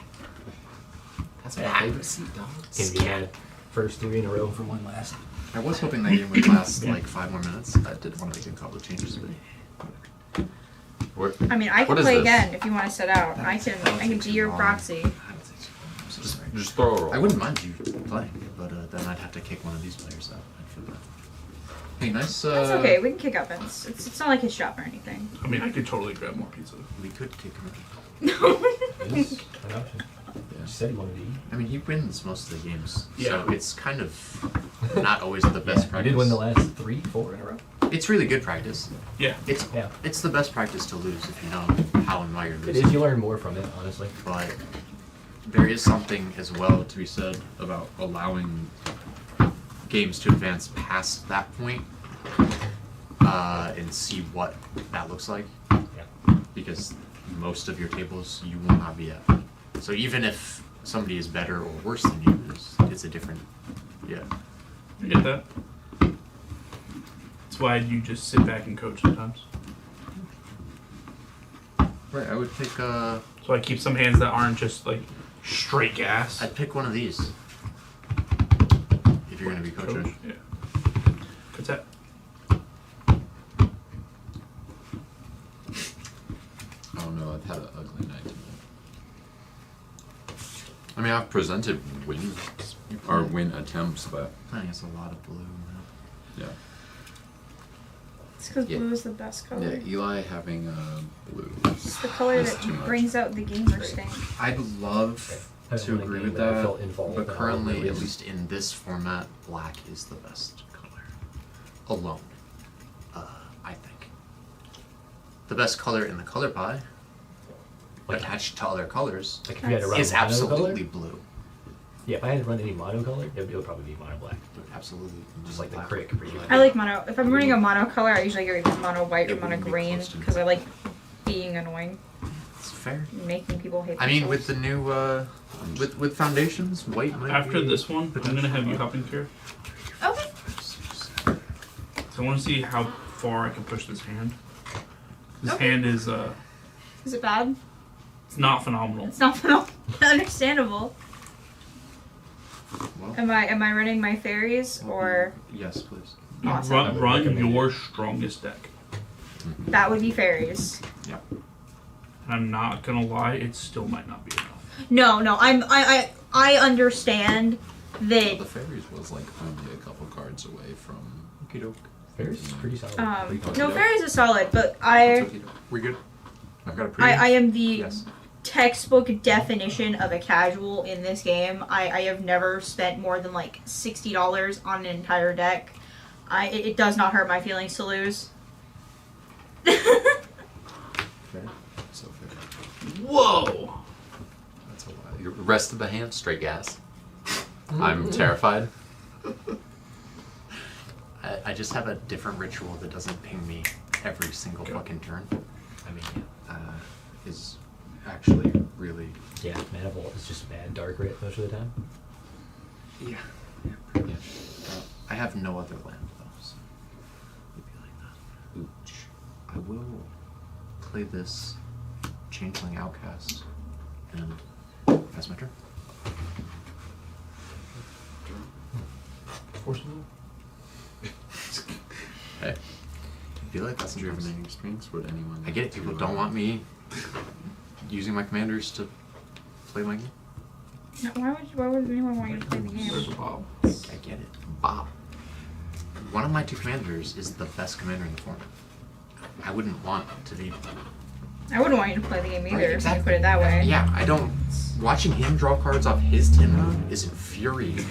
That's my favorite seat, dog. And we had first 3 in a row from one last. I was hoping that game would last like 5 more minutes. I did want to make a couple of changes, but I mean, I can What is play this? again if you want to sit out. I can be your proxy. Just throw a roll. I wouldn't mind you playing, but then I'd have to kick one of these players out. I'd feel bad. Hey, nice. That's okay. We can kick up. It's not like his shop or anything. I mean, I could totally grab more pizza. We could take him. It is an option. Yeah. You said he wanted to eat. I mean, he wins most of the games, Yeah. so it's kind of not always the best I practice. did win the last 3, 4 in a row. It's really good practice. Yeah. It's the best practice to lose if you know how and why you're It losing. is. You learn more from it, honestly. But there is something as well to be said about allowing games to advance past that point and see what that looks like. Yeah. Because most of your tables you will not be at. So even if somebody is better or worse than you, it's a different. Yeah. You get that? That's why you just sit back and coach sometimes. Right. I would pick. So I keep some hands that aren't just like straight gas. I'd pick one of these. If you're gonna be coaching. Coach? Yeah. What's that? Oh no, I've had an ugly night tonight. I mean, I've presented wins or win attempts, but Playing against a lot of blue. yeah. It's because Yeah. blue is the best color. Yeah, Eli having blue. It's the color That's too that much. brings out the gamer stink. I'd love I to won a agree game with where I that, felt involved but in all currently, the at ways. least in this format, black is the best color. Alone, I think. The best color in the color pie, attached to other colors, Like if you had to run is mono absolutely color? blue. Yeah, if I had to run any mono color, it would probably be mono black. Absolutely. Just like the black. crick, pretty much. I like mono. If I'm running a mono color, I usually go either mono white or It mono wouldn't be green close to me. because I like being annoying, It's fair. making people hate I mean, themselves. with the new, with Foundations, white might After be this one, I'm gonna have you hop in here. Okay. So I want to see how far I can push this hand. This Okay. hand is Is it bad? it's not phenomenal. It's not understandable. Well, Am I running my fairies or yes, please. You Awesome. run your strongest deck. that would be fairies? Yeah. And I'm not gonna lie, it still might not be enough. No, I understand Well, that. the fairies was like only a couple cards away from. Fairies is pretty solid. No, fairies is solid, but I We good? I've got a pretty. I am the Yes. textbook definition of a casual in this game. I have never spent more than like $60 on an entire deck. It does not hurt my feelings to lose. Fair. So fair. Whoa! That's a lot. The rest of the hand, straight gas. I'm terrified. I just have a different ritual that doesn't ping me every single fucking turn. I mean, Is actually really. yeah, Mana Vault is just bad dark red most of the time. Yeah. Yeah. I have no other land though, so it'd be like that. Ooch. I will play this Changeling Outcast, and that's my turn. Hey. I feel like that's Do you have interesting. any experience with anyone? I get it. People don't want me using my commanders to play my game. No, why would anyone want you to play the There's game? a Bob. I get it. Bob. One of my two commanders is the best commander in the format. I wouldn't want to be. I wouldn't want you to play the game either. Right, If you put it that way. Yeah, I don't. Watching him draw cards off his Tinma is infuriating.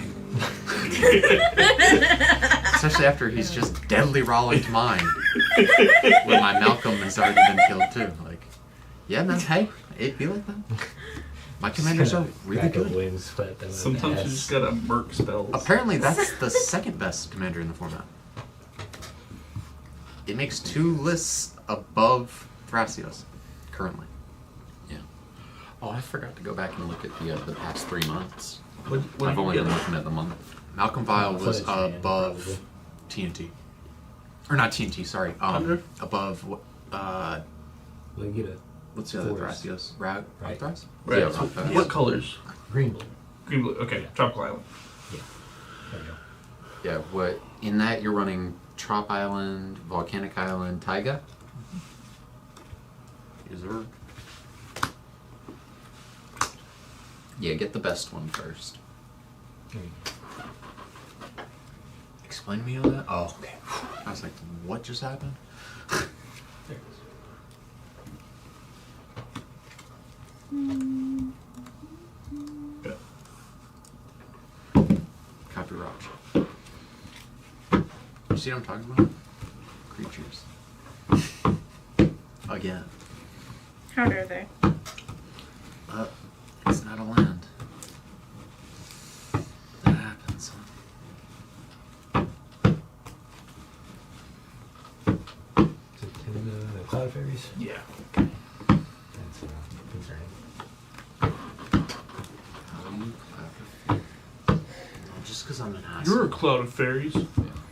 Especially after he's just deadly rolling to mine. When my Malcolm has already been killed too. Like, yeah, man, hey, it'd be like that. My commanders are really Rack up good. wins, but then Sometimes you just gotta merc spells. Apparently, that's the second best commander in the format. It makes 2 lists above Thrasios, currently. Yeah. Oh, I forgot to go back and look at the past 3 months. What I've only been looking at the month. Malcolm Vile was Footage, man, above probably. TNT. Or not TNT, sorry. Under? Above, Well, you get a what's the other Forest. Thrasios? Rag? Right. Thras? Right. Yeah, so Rock what colors? green blue. Green, blue. Okay. Tropical Island. There you go. Yeah, what in that you're running Trop Island, Volcanic Island, Taiga? Is there? Yeah, get the best one first. There you go. explain to me all that? Oh, okay. I was like, what just happened? There it Copy rock. You see what I'm talking about? Creatures. Again. How dare they? It's not a land. That happens. is. The cloud fairies? Yeah. That's concerning. Just because I'm an ass. You're a cloud of fairies.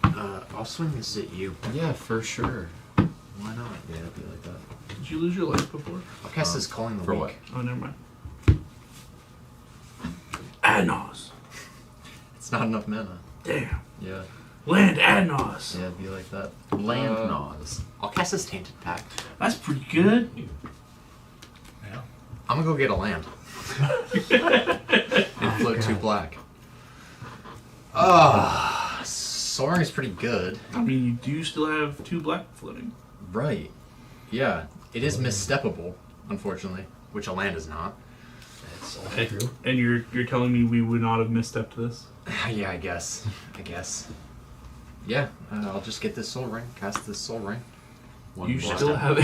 I'll swing this at you. Yeah, for sure. Why not? Yeah, it'd be like that. Did you lose your life before? I'll cast this Calling the for Weak. what? Oh, never mind. Adnos. It's not enough mana. Damn. Yeah. Land Adnos. Yeah, it'd be like that. Land Gnaws. I'll cast this Tainted Pact. That's pretty good. Yeah. I'm gonna go get a land. And float 2 black. Soaring is pretty good. I mean, you do still have 2 black floating. Right. Yeah. It is missteppable, unfortunately, which a land is not. That's all true. And you're telling me we would not have misstepped this? Yeah, I guess. Yeah, I'll just get this soul ring, cast this soul ring. You black. still have a.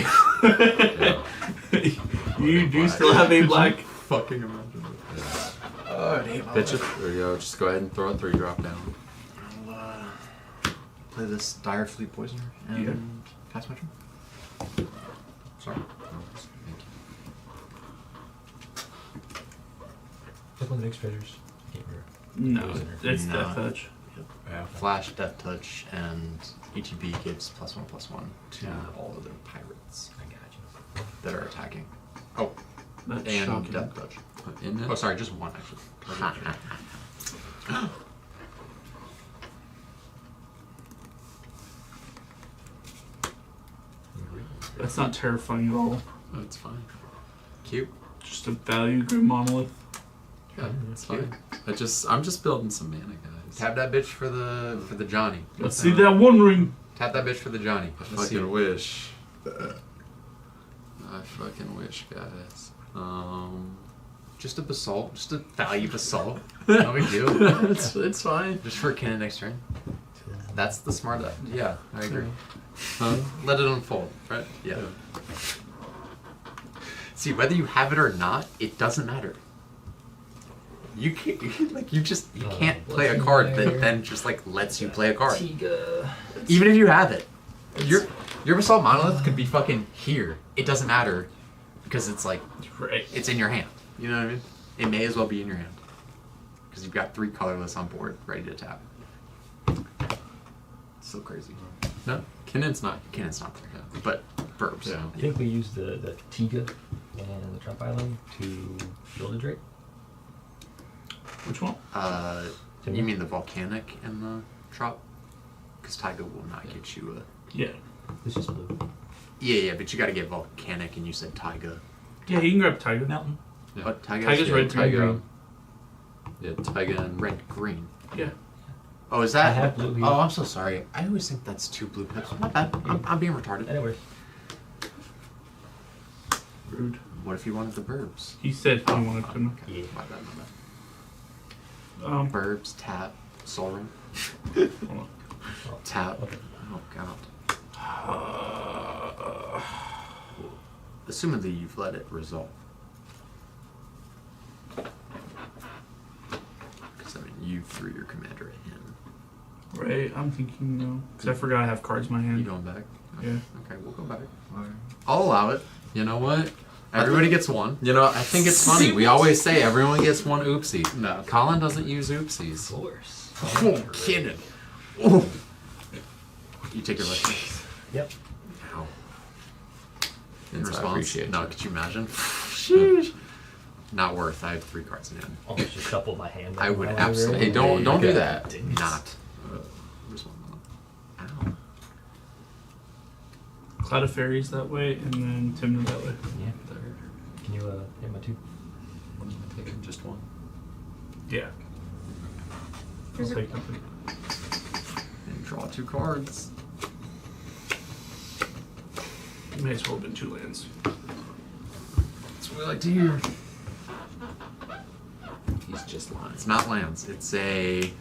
You do still have a black. Fucking imagine it. Oh, I hate my Pitch it. life. There you go. Just go ahead and throw a 3 drop down. I'll play this Dire Fleet Poisoner and pass my turn. Sorry. Like one of the next treasures. Can't remember. No, it's No. Death Touch. Flash, Death Touch, and ETB gives +1/+1 to all of their pirates I got you. that are attacking. Oh, That's and shocking. Death Touch. In it? Oh, sorry, just one actually. That's not terrifying at all. Oh, it's fine. Cute. Just a value grim monolith. Yeah, it's fine. I'm just building some mana, guys. Tap that bitch for the Johnny. Let's see that one ring. Tap that bitch for the Johnny. I fucking wish. I fucking wish, guys. Just a basalt, just a value basalt. No big deal. it's fine. Just for Ken next turn. That's the smart. Yeah, I agree. Huh? Let it unfold, right? Yeah. See, whether you have it or not, it doesn't matter. You can't you can't play a card that then just lets you play a card. Tiga. Even if you have it. Your basalt monolith could be fucking here. It doesn't matter because it's it's in your hand. You know what I mean? It may as well be in your hand. Because you've got 3 colorless on board ready to tap. It's so crazy. No, Kinnon's not. Cannon's not there. But verbs. Yeah. I think we used the Tiga and the Trap Island to build a Drake. Which one? You mean the volcanic and the trop? Because Taiga will not get you a. Yeah. This is blue. Yeah, but you got to get volcanic, and you said Taiga. Yeah, you can grab Tiger. Mountain. Yeah. But Taiga's red, Taiga. Yeah, Taiga and red green. Yeah. Oh, is that? I have blue here. Oh, I'm so sorry. I always think that's 2 blue pips. My bad. I'm being retarded. Anyways. Rude. What if you wanted the burbs? He said he wanted to. Okay. Yeah. My bad. Burbs. Burbs, tap, soul ring. Hold on. Tap. Okay. Oh, God. Assumedly you've let it resolve. Because, I mean, you threw your commander at him. Right, I'm thinking no. Because I forgot I have cards in my You hand. going back? Yeah. Okay, we'll go back. I'll allow it. You know what? Everybody gets one. You know, I think it's funny. We always say everyone gets one oopsie. No. Colin doesn't use oopsies. Of course. Oh, kidding. Oh. You take your left. Yep. Ow. In Yes, I response? appreciate No, you. could you imagine? Sheesh. Not worth. I have 3 cards in hand. Almost just shuffle my hand. I would down my absolutely. Hey, don't do Okay. that. Not. Where's one more? Ow. Cloud of Fairies that way, and then Timna that way. Yeah. Can you hit my 2? I'm taking just one. Yeah. I'll There's a- take nothing. And Draw 2 cards. It may as well have been 2 lands. That's what we like to hear. He's just lying. It's not lands. It's a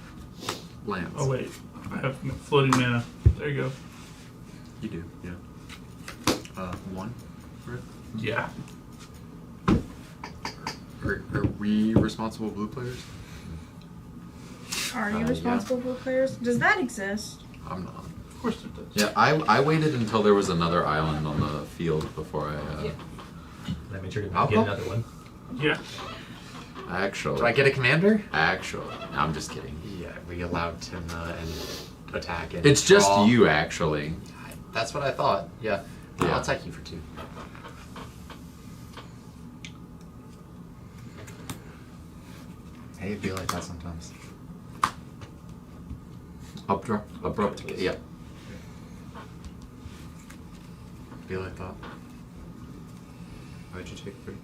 lands. Oh wait, I have floating mana. There you go. You do, yeah. 1. Right? Yeah. Are we responsible blue players? Are you Yeah. responsible for players? Does that exist? I'm not. Of course it does. Yeah, I waited until there was another island on the field before I. I made sure to I'll get go. another one. Yeah. Actually. Do I get a commander? Actually, no, I'm just kidding. Yeah, we allowed Timna and attack and It's just draw. you, actually. That's what I thought. Yeah. Yeah. I'll attack you for 2. Hey, it'd be like that sometimes. Abrupt. Yeah. Be like that. Why'd you take 3?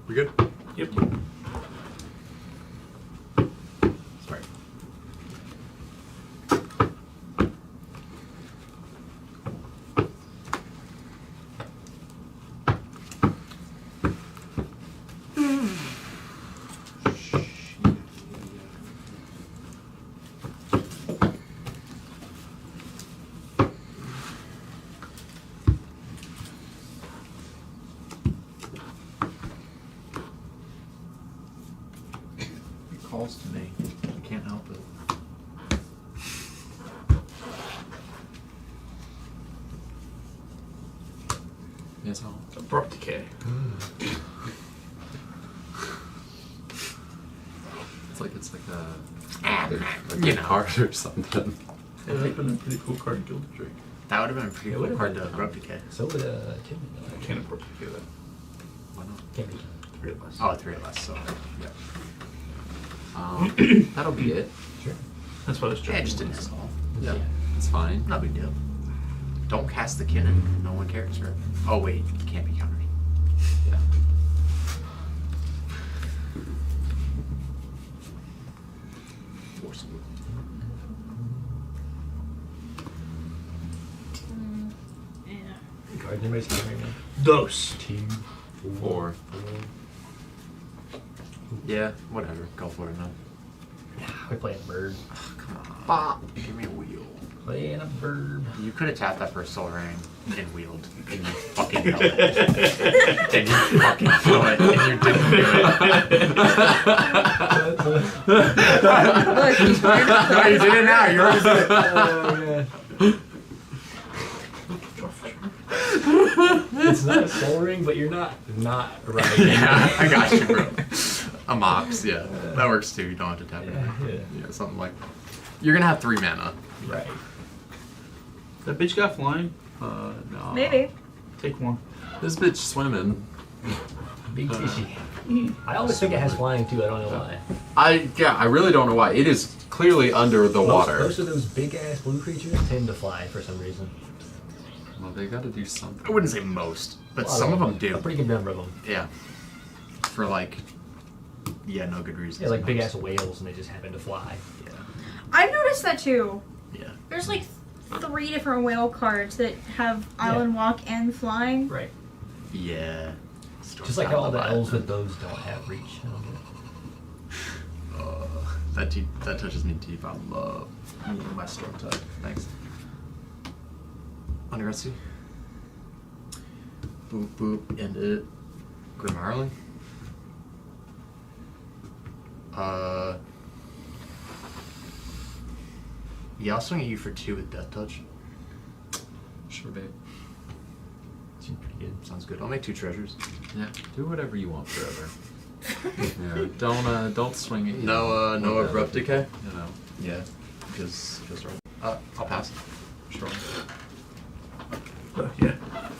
We good? Yep. Sorry. Calls to me. I can't help it. Yes, I'll. Abrupt decay. It's like a card or something. It would have been a pretty cool card to Gilded Drake. That would have been a pretty It cool would've card been, to Abrupt Decay. So would Tim. I can't abrupt decay that. Why not? Can't be 3 of us. Oh, 3 of us, so yeah. That'll be it. Sure. That's what I was Yeah, joking. just an install. Yeah, it's fine. No big deal. Don't cast the Kinnan. No one cares, right? Oh wait, it can't be countered. Yeah. Forcible. Card anybody's carrying me. Dose. 2, 4. Yeah, whatever. Go for it now. We're playing bird. Come on. Bop. Give me a wheel. Playing a bird. You could have tapped that for a soul ring and wheeled, and you fucking know it. And you fucking know it, and you didn't do it. Look, he's trying to No, you did it now. You already did it. Oh, it's not a soul ring, but you're not right. Yeah, I got you, bro. A mox, yeah. That works too. You don't have to tap it. Yeah. Something like. You're gonna have 3 mana. Right. That bitch got flying. No. Maybe. Take 1. This bitch swimming. Big fishy. I always think it has flying too. I don't know why. I really don't know why. It is clearly under the water. Most of those big ass blue creatures tend to fly for some reason. Well, they got to do something. I wouldn't say most, but A lot some of them do. A pretty good number of them. Yeah. For like. Yeah, no good reason. Yeah, like big ass whales, and they just happen to fly. Yeah. I've noticed that too. Yeah. There's like 3 different whale cards that have Island Walk and flying. Right. Yeah. Just like how all the elves with those don't have reach. I don't get it. That touches me deep. I love my storm type. Thanks. Underground Boop boop. End it. Grim Harling. Yeah, I'll swing at you for 2 with Death Touch. Sure, babe. Seems pretty good. Sounds good. I'll make 2 treasures. Yeah, do whatever you want forever. Yeah, don't swing it. No abrupt decay. You know. Yeah, feels right. I'll pass. Strong. Yeah.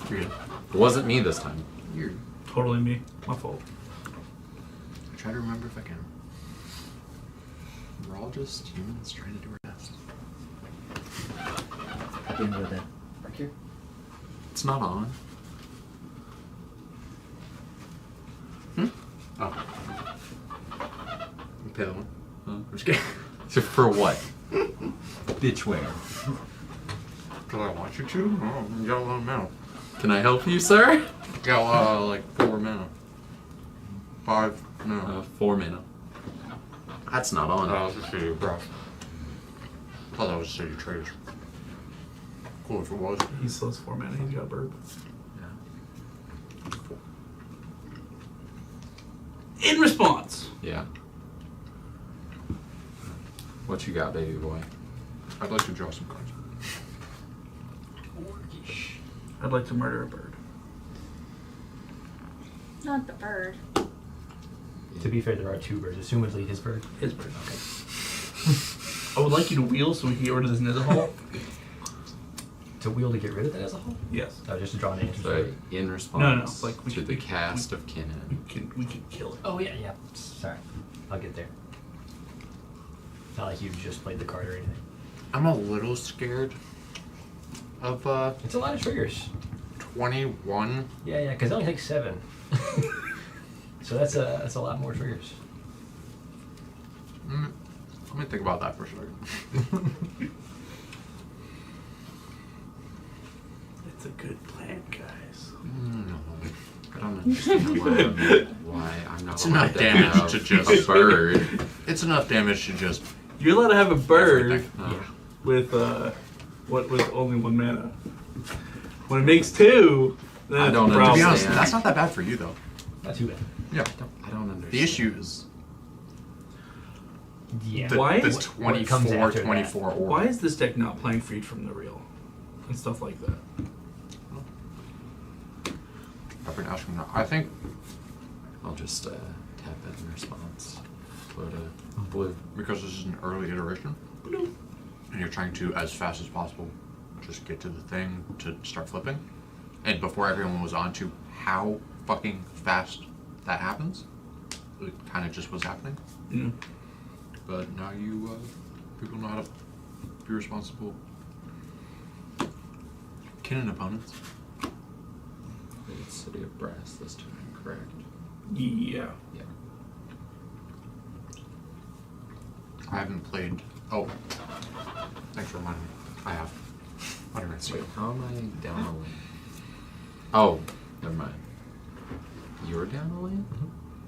You're good. It wasn't me this time. You're Totally me. My fault. I try to remember if I can. We're all just humans trying to do our best. At the end of the arc here. It's not on. Oh. You pay that one? I'm just kidding. For what? Bitch where? Because I want you to? Oh, you got a lot of mana. Can I help you, sir? You got like 4 mana. 5 mana. 4 mana. That's not on. Oh, it's a city of brass. I thought that was a city of traders. Cool if it was. He still has 4 mana. He's got a bird. In response. Yeah. What you got, baby boy? I'd like to draw some cards. I'd like to murder a bird. Not the bird. To be fair, there are 2 birds. Assumedly his bird. His bird. Okay. I would like you to wheel so we can get rid of this nether hole. To wheel to get rid of that as a whole? Yes. Oh, just to draw an answer. So, in response like to the cast of Kinnan. We can kill it. Oh, yeah. Sorry. I'll get there. Not like you just played the card or anything. I'm a little scared of It's a lot of triggers. 21. Yeah, because it only takes 7. So that's a lot more triggers. Let me think about that for a second. It's a good plan, guys. No. I don't understand why I'm not It's allowed enough to damage have to just a bird. It's enough damage to just. You're allowed to have a bird Everything. with with only 1 mana. When it makes 2, then I it's don't a problem. To be honest, understand. that's not that bad for you though. Not too bad. Yeah. I don't understand. The issue is Yeah. Why the is- 24 order. Why is this deck not playing Freed from the Real and stuff like that? I've been asking that. I think I'll just tap it in response. Float a blue. because this is an early iteration, and you're trying to, as fast as possible, just get to the thing to start flipping, and before everyone was on to how fucking fast that happens, it kind of just was happening. Yeah. But now you people know how to be responsible. Kinnan opponents. It's City of Brass this time, correct? Yeah. Yeah. I haven't played. Oh, thanks for reminding me. I have. What did I say? Wait, how am I down a lane? Oh, never mind. You're down a lane?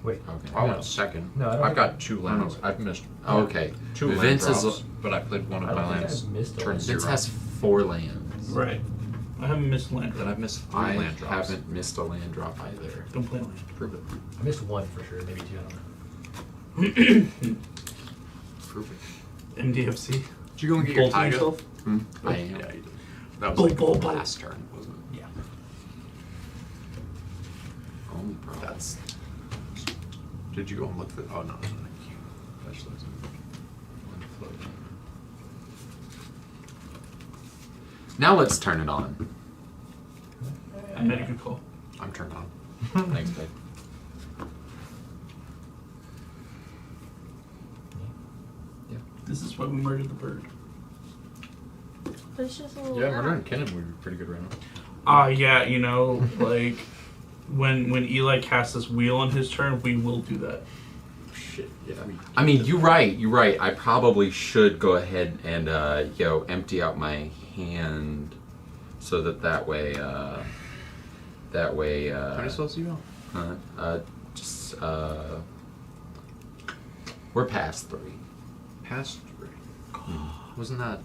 Wait. Okay. I went second. No, I don't I've think- got 2 lands. I've missed. Oh, okay. 2 land Vince drops, is. but I played one of I my don't think lands. I've missed a Turn land. 0. Vince has 4 lands. Right. I haven't missed land. Then I've missed 3 I land drops. haven't missed a land drop either. Don't play land. Prove it. I missed 1 for sure, maybe 2. I don't know. Prove it. MDFC. Did you go and get your Bolting Tyga? yourself? I am. Yeah, you did. That was Boom, like boom, the boom. last turn, wasn't it? Yeah. Only problem. That's. Did you go and look for? Oh no, it's not a cube. That's those. One float. Now let's turn it on. I made a good call. I'm turned on. Thanks, babe. This is why we murdered the bird. But it's just a little Yeah, loud. Murder and Kinnan would be pretty good right now. Yeah, you know, like when Eli casts this wheel on his turn, we will do that. Shit, yeah. I mean, you're right. I probably should go ahead and, empty out my hand so that way, How many spells do you have? we're past 3. Past 3. Wasn't that?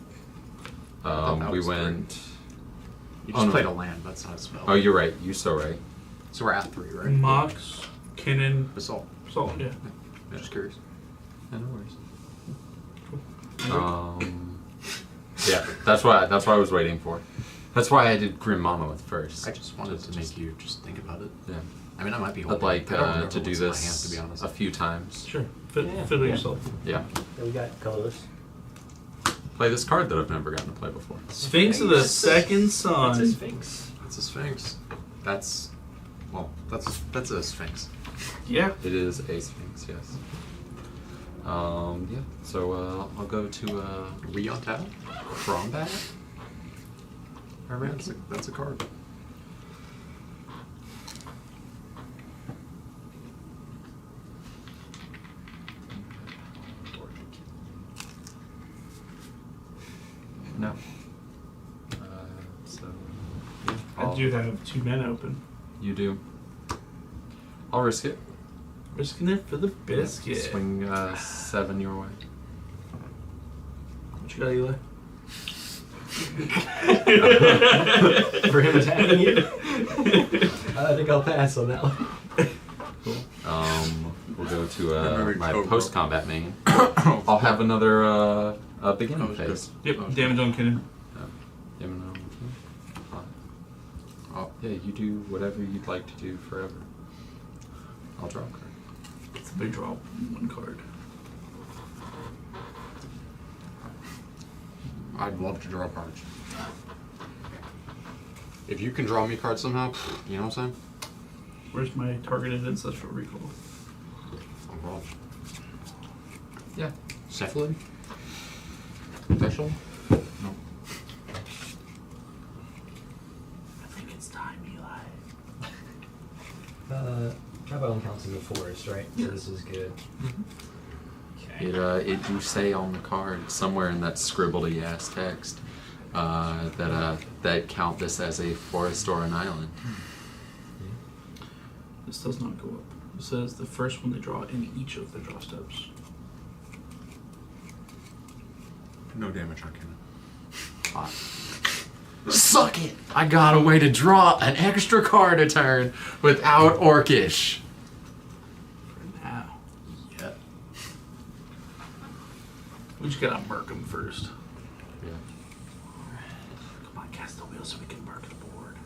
I thought that We was 3. went. You just no. played a land. That's not a spell. Oh, you're right. You're so right. So we're at 3, right? Mox, Kinnan, Basalt. Salt, yeah. Yeah, just curious. Yeah, no worries. Yeah, that's why I was waiting for. That's why I did Grim Monolith first. I just wanted to make you just think about it. Yeah. I mean, I might be. I'd like I don't remember to do what's in my this hand, to be honest. a few times. Sure. Fiddle yourself. Yeah. Then we got colorless. Play this card that I've never gotten to play before. Sphinx of the Second It's a Sun. Sphinx. It's a Sphinx. That's Well, that's a Sphinx. Yeah. It is a Sphinx, yes. Yeah. So I'll go to Riontao? Crombat? That's a card. No. So yeah, I do have 2 men open. You do. I'll risk it. Risking it for the biscuit. Swing 7 your way. What you got, Eli? For him attacking you? I think I'll pass on that one. We'll go to my post-combat main. I'll have another beginning phase. Yep, damage on Kinnan. Damage on Kinnan. Oh, yeah, you do whatever you'd like to do forever. I'll draw a card. It's a big draw. 1 card. I'd love to draw cards. If you can draw me cards somehow, you know what I'm saying? Where's my targeted ancestral recall? Oh gosh. Yeah. Cephalid? Special? No. I think it's time, Eli. Trapone counts as a forest, right? So this is good. Okay. It do say on the card somewhere in that scribbly ass text that count this as a forest or an island. This does not go up. It says the first one they draw in each of the draw steps. No damage on Kinnan. Suck it! I got a way to draw an extra card a turn without Orcish. For now. Yeah. We just gotta murk him first. Yeah. Come on, cast the wheel so we can mark the board.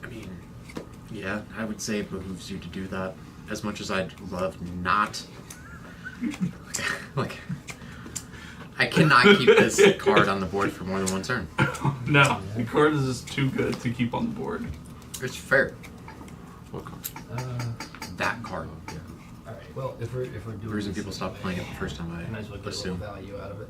I mean, yeah, I would say it behooves you to do that. As much as I'd love not. Like, I cannot keep this card on the board for more than 1 turn. No, the card is just too good to keep on the board. It's fair. What card? That card. Yeah. All right. Well, if we're doing The reason this people this stop way, playing it the first time I might as well get a assume. little value out of it.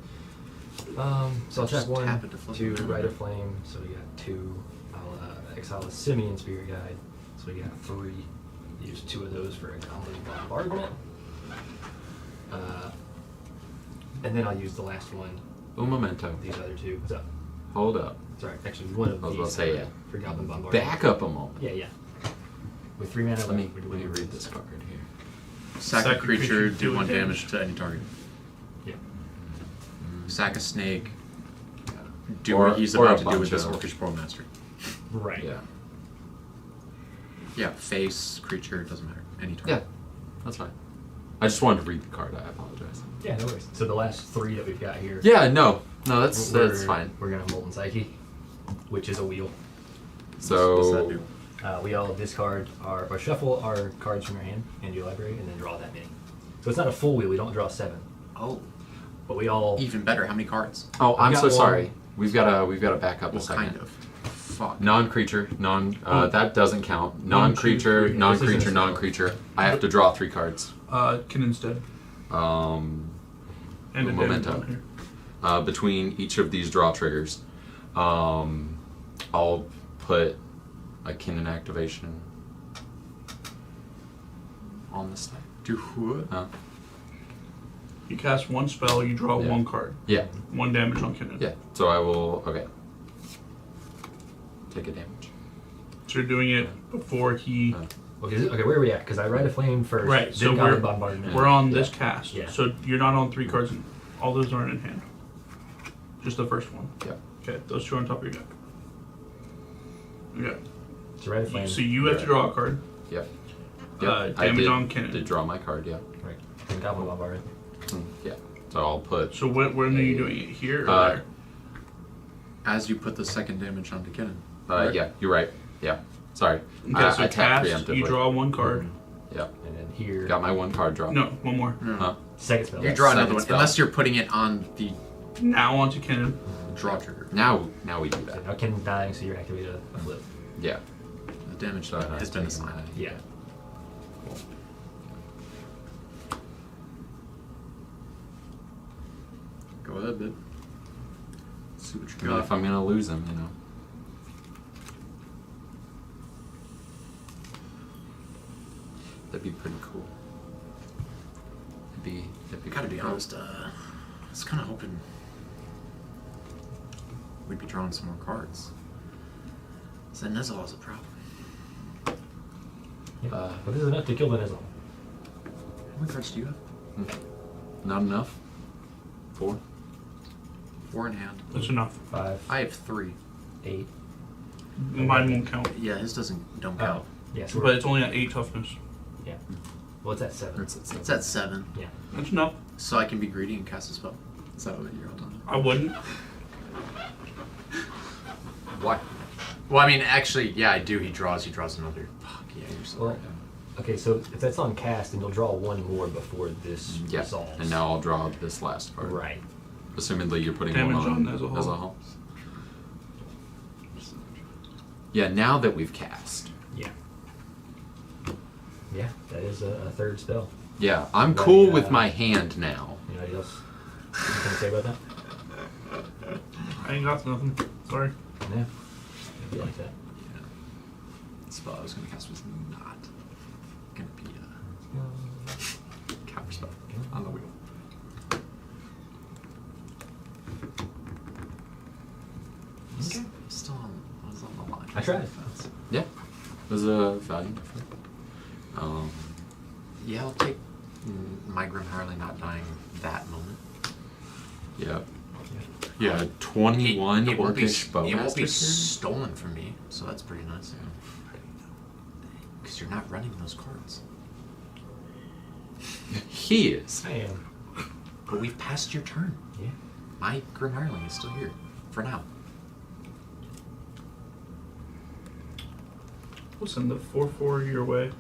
So I'll Just tap 1 tap it to flip to it. Rite of Flame. So we got 2. I'll exile a Simian Spirit Guide. So we got 3. Use 2 of those for a Goblin Bombardment. And then I'll use the last one. Un momento. These other 2. What's up? Hold up. Sorry, actually one of I was these about to say, yeah. for Goblin Bombardment. Back up a moment. Yeah, yeah. With 3 mana Let me left, we're doing read this card here. Sack a creature, do 1 damage to any target. Yeah. Sack a snake, do Or- what he's or about a to do with bunch this of- Orcish Pro Master. Right. Yeah. Yeah, face, creature, it doesn't matter. Any Yeah. target. That's fine. I just wanted to read the card. I apologize. Yeah, no worries. So the last 3 that we've got here. Yeah, no, that's fine. We're gonna have Molten Psyche, which is a wheel. What's that So do? We all discard or shuffle our cards from your hand into your library and then draw that many. So it's not a full wheel. We don't draw 7, Oh, but we all. even better. How many cards? oh, I'm got so one. sorry. We've got to back up a What second. kind of? Fuck. Non-creature, that doesn't count. Non-creature, 1, 2, 3. non-creature, This isn't a non-creature. I have to draw 3 cards. Kinnan's dead. Um, And a Memento. damage on here. between each of these draw triggers, I'll put a Kinnan activation on the stack. Do what? You cast 1 spell, you draw Yeah. 1 card. Yeah, 1 damage on Kinnan. yeah. So I will. Okay. Take a damage. So you're doing it before he. Okay, where are we at? Because I Rite of Flame first. Right, Then so Goblin Bombardment. We're on this cast. Yeah. So you're not on 3 cards. All those aren't in hand. Just the first one. Yeah. Okay, those 2 on top of your deck. Okay. So Rite of Flame. So you have to draw a card. Yep. Yep. I Damage did, on Kinnan. did draw my card. Yeah. Right. Then Goblin Bombardment. Yeah. So I'll put. So when are you doing it? Here or there? As you put the 2nd damage onto Kinnan. Yeah, you're right. Yeah. Sorry. Okay, so I tapped cast, preemptively. you draw 1 card. Yep. And then here. Got my 1 card draw. No, 1 more. Huh? Second spell. You draw another Second one, spell. unless you're putting it on the. Now onto Kinnan. Draw trigger. Now we do So that. now Ken dying, so you're activating a flip. Yeah. The damage So has been assigned. Yeah. Go ahead, bud. See what you I mean, got. if I'm gonna lose him, you know. That'd be pretty cool. That'd be Gotta be cool. honest, I was kind of hoping we'd be drawing some more cards. So Nizzle is a problem. Yeah. But this is enough to kill the Nizzle. How many cards do you have? Not enough? 4? 4 in hand. That's enough. 5, I have 3. 8. Mine won't count. Yeah, his don't count. Yeah, so But it's only at 8 toughness. yeah. Well, it's at 7. It's at 7. Yeah. That's enough. So I can be greedy and cast a spell. Is that what you're all done? I wouldn't. Why? Well, I mean, actually, yeah, I do. He draws another. Fuck, yeah, you're so Well, right. okay, so if that's on cast, then you'll draw one more before this Yeah. resolves. And now I'll draw this last card. Right. Assumingly you're putting Damage one on as a whole. whole. Yeah, now that we've cast. Yeah. Yeah, that is a third spell. Yeah, I'm Right, cool with my hand now. Anybody else? Anything to say about that? I ain't got nothing. Sorry. Yeah. It'd be like that. The spell I was going to cast was not going to be a counter spell on the wheel. Okay. Still on, I was on the line. I tried. Yeah. It was a value effort. Yeah, I'll take my Grim Harley not dying that moment. Yeah. Yeah, 21 It won't be, Orcish Bowmaster. it won't be here. stolen from me, so that's pretty nice. Because you're not running those cards. He is. I am. But we've passed your turn. Yeah. My Grim Harley is still here. For now. We'll send the 4/4 your way.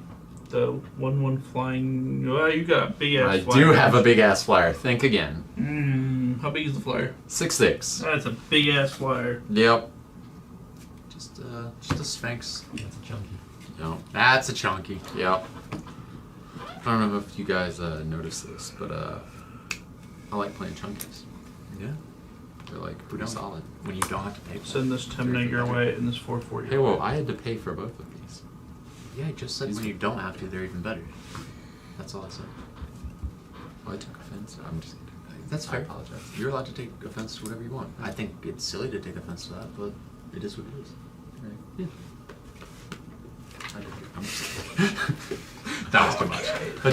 The 1/1 flying. Well, you got a big ass I flyer. do have a big ass flyer. Think again. How big is the flyer? 6'6". That's a big ass flyer. Yep. Just a Sphinx. That's a chunky. No. That's a chunky. Yep. I don't know if you guys noticed this, but I like playing chunkies. Yeah. They're like Who pretty don't? solid. When you don't have to pay for it. Send this 10 your way and this 4/4 your Hey, way. whoa! I had to pay for both of these. Yeah, I just said when you don't have to, they're even better. That's all I said. Well, I took offense. I'm just. That's I fair. apologize. You're allowed to take offense to whatever you want. I think it's silly to take offense to that, but it is what it is. Yeah. I'm just that was too much. I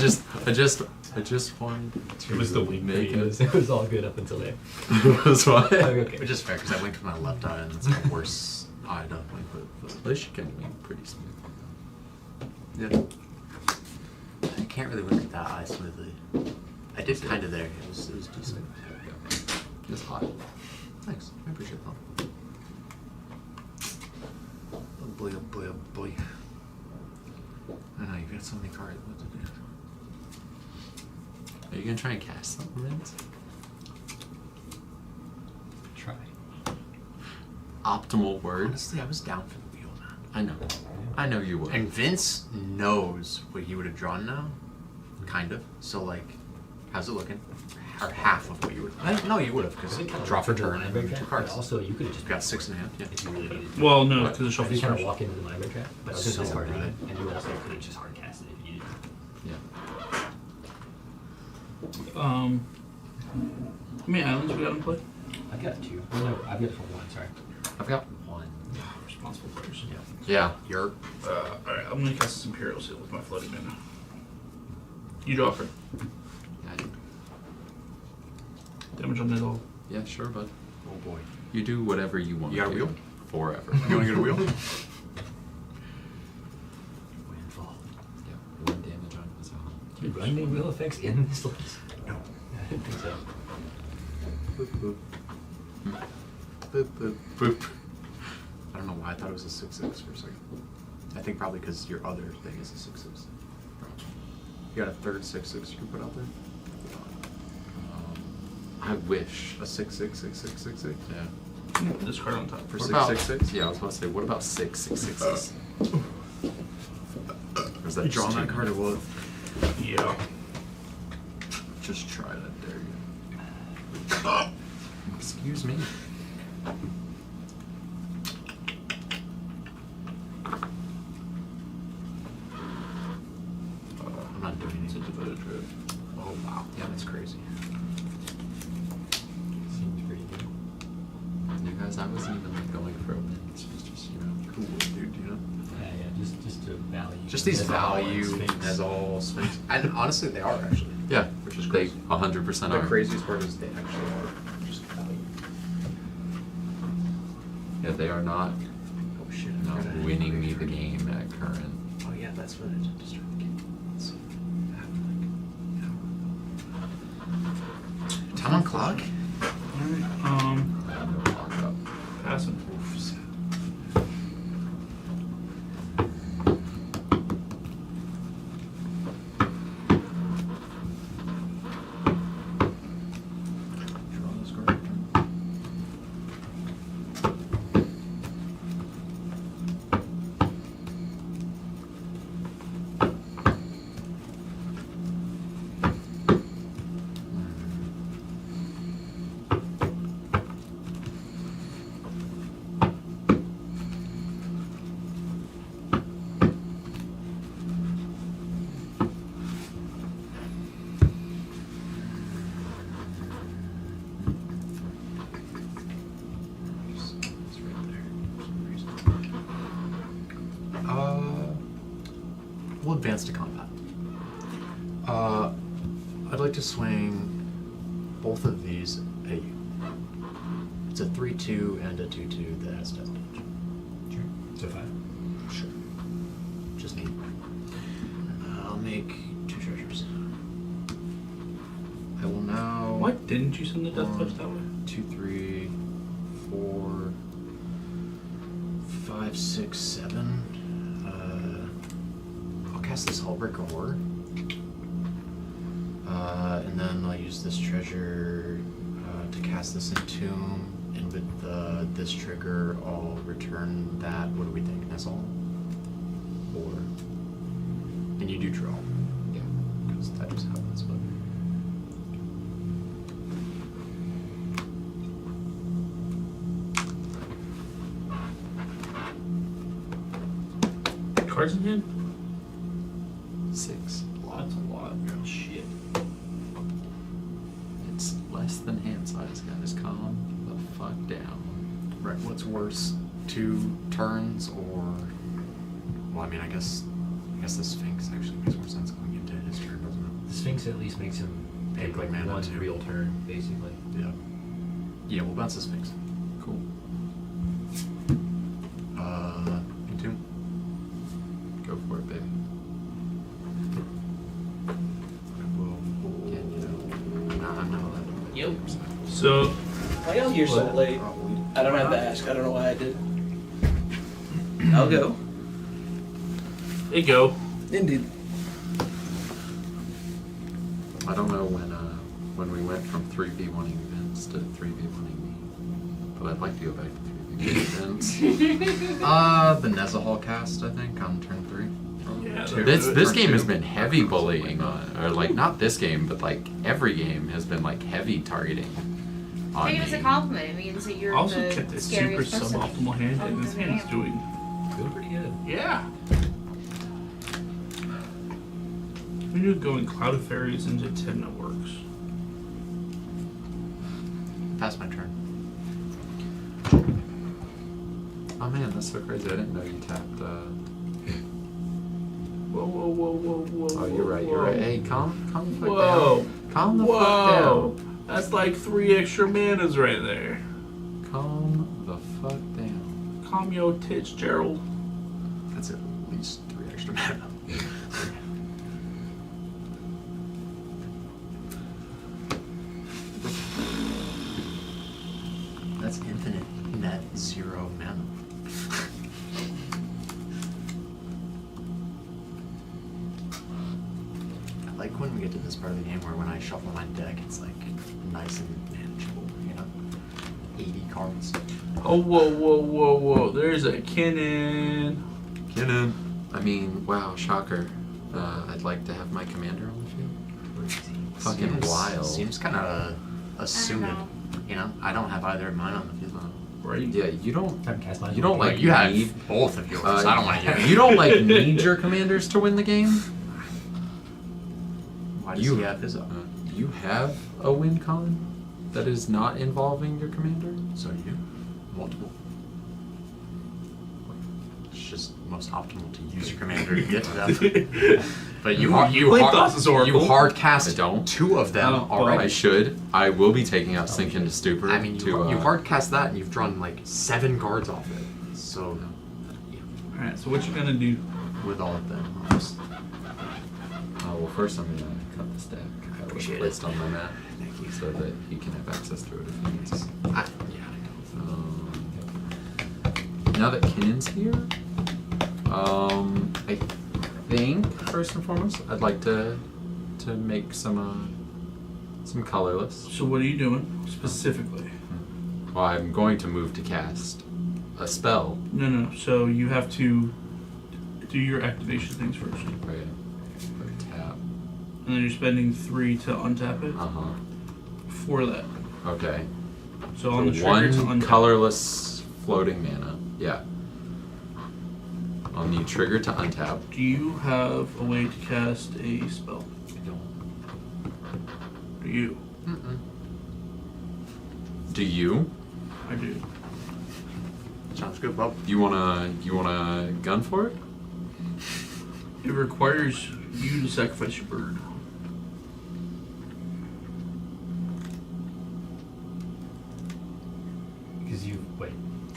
just wanted to. It was the wing. make It was all good up until there. It was what? Okay. Which is fair because I winked with my left eye and it's a worse eye to wink with. At least you can wink pretty smooth. Yeah. I can't really wink with that eye smoothly. I did kind of there. It was decent. It's hot. Thanks. I appreciate that. Oh boy, oh boy, oh boy. I know, you've got so many cards. What to do? Are you gonna try and cast something, Vince? Try. Optimal word. Honestly, I was down for the wheel, man. I know. I know you would. And Vince knows what he would have drawn now. Kind of. So, like, how's it looking? Or half of what you would have. No, you would have, because draw for turn and then 2 cards. Also, you could have just You've got 6 in hand. Yeah. if you really needed. Well, no, because the You shuffle's kind of first. walk into the library trap, but I was So discarding good. it, and you also could have just hard cast it if you needed. Yeah. How many islands we got in play? I've got 2. Well, no, I've got it for 1. Sorry. I've got 1. Responsible players. Yeah. You're. Alright, I'm gonna cast this Imperial Seal with my floating mana. You draw for Yeah, I do. damage on Nizzle. Yeah, sure, bud. Oh boy. You do whatever you want. You got a to do wheel? Forever. You want to get a wheel? Windfall. Yeah. 1 damage on his own. Do you run any wheel effects in this list? No. I didn't think so. Boop, boop. Boop, boop. Boop. I don't know why I thought it was a 6/6 for a second. I think probably because your other thing is a 6/6. You got a third 6/6 you can put out there? I wish. A 6/6/6/6/6/6? Yeah. Put this card on top. For What 6/6/6? Yeah, I was about to say, what about 6/6/6s? Was that drawing that card or what? Yeah. Just try that, dare you. Excuse me. I'm not doing It's a anything. devoted trip. Oh wow, yeah, that's crazy. Seems pretty good. You guys, I wasn't even like going for it. It's just Cool, dude, you know? Yeah, just to value. Just these As all value Sphinx. as all Sphinx. And honestly, they are actually. Yeah, Which is they crazy. 100% The are. craziest part is they actually are just value. Yeah, they are not Oh shit, I not forgot I had winning a me creature. the game at current. Oh yeah, that's what I did to start the game. So, I have like, time on clock? Passing. Oof, sad. Draw this card. It's right there for some reason. We'll advance to combat. I'd like to swing both of these at you. It's a 3/2 and a 2/2 that has death damage. Sure. So 5. Sure. Just need. I'll make 2 treasures. I will now. Why didn't you send the death touch that way? 2, 3, 4, 5, 6, 7. I'll cast this Hullbreaker Horror. And then I'll use this treasure to cast this Entomb. And with this trigger, I'll return that. What do we think? Nesol? Or. And you do draw. Yeah. Because that just happens, but. Cards in hand? 6. That's a lot. Shit. It's less than hand size, guys. Calm the fuck down. Right, what's worse? 2 turns or. Well, I mean, I guess the Sphinx actually makes more sense going into his turn, doesn't it? The Sphinx at least makes him take like mana one too. real turn, basically. Yeah. Yeah, we'll bounce the Sphinx. Cool. Entomb. Go for it, baby. I'm not allowed to. Yep. So, Why y'all here so late? I don't have to ask. I don't know why I did. I'll go. there you go. Indeed. I don't know when we went from 3v1ing events to 3v1ing me, but I'd like to go back to 3v1 events. The Nezahal cast, I think, on turn 3. Yeah, This game has been heavy bullying on, or like not this game, but like every game has been like heavy targeting on Take it as a me. compliment. It means that you're Also the kept a super scariest person. suboptimal hand, on and this the hand's game. doing. Doing pretty good. Yeah. We knew going Cloud of Fairies into Tedna works. Pass my turn. Oh man, that's so crazy. I didn't know you tapped. Whoa, whoa, whoa, whoa, whoa. Oh, you're right. You're right. Hey, calm the fuck Whoa. down. Calm the fuck Whoa. down. That's like 3 extra manas right there. Calm the fuck down. Calm your tits, Gerald. That's at least 3 extra mana. That's infinite net 0 mana. I like when we get to this part of the game where when I shuffle my deck, it's like nice and manageable, you know? 80 cards. Oh, whoa. There's a cannon. Cannon. I mean, wow, shocker. I'd like to have my commander on the field. Fucking wild. Seems kind of assuming. know. You know, I don't have either of mine on the field. Right? Yeah, you don't. Haven't cast mine. You don't like You have need. both of yours. I don't want to hear it. You don't like need your commanders to win the game. Why does You- he have his up? You have a win con that is not involving your commander. So do you. Multiple. It's just most optimal to use your commander to get to them. But you hard cast I don't. 2 of them Oh, already. I should. I will be taking out Sink into Stupor. I mean, to, you hard cast that and you've drawn like 7 cards off it. So, Alright, so what you gonna do? with all of them, almost. Well, first I'm gonna cut this deck. I was placed on my map so that he can have access to it if he needs it. Now that Kinnon's here, I think first and foremost I'd like to make some colorless. So what are you doing specifically? Well, I'm going to move to cast a spell. No. So you have to do your activation things first. Right. Tap. And then you're spending 3 to untap it. For that. Okay. So on the trigger one to untap. colorless floating mana. Yeah. On the trigger to untap. Do you have a way to cast a spell? I don't. Do you? Do you? I do. Sounds good, Bob. You wanna gun for it? It requires you to sacrifice your bird. Because you wait.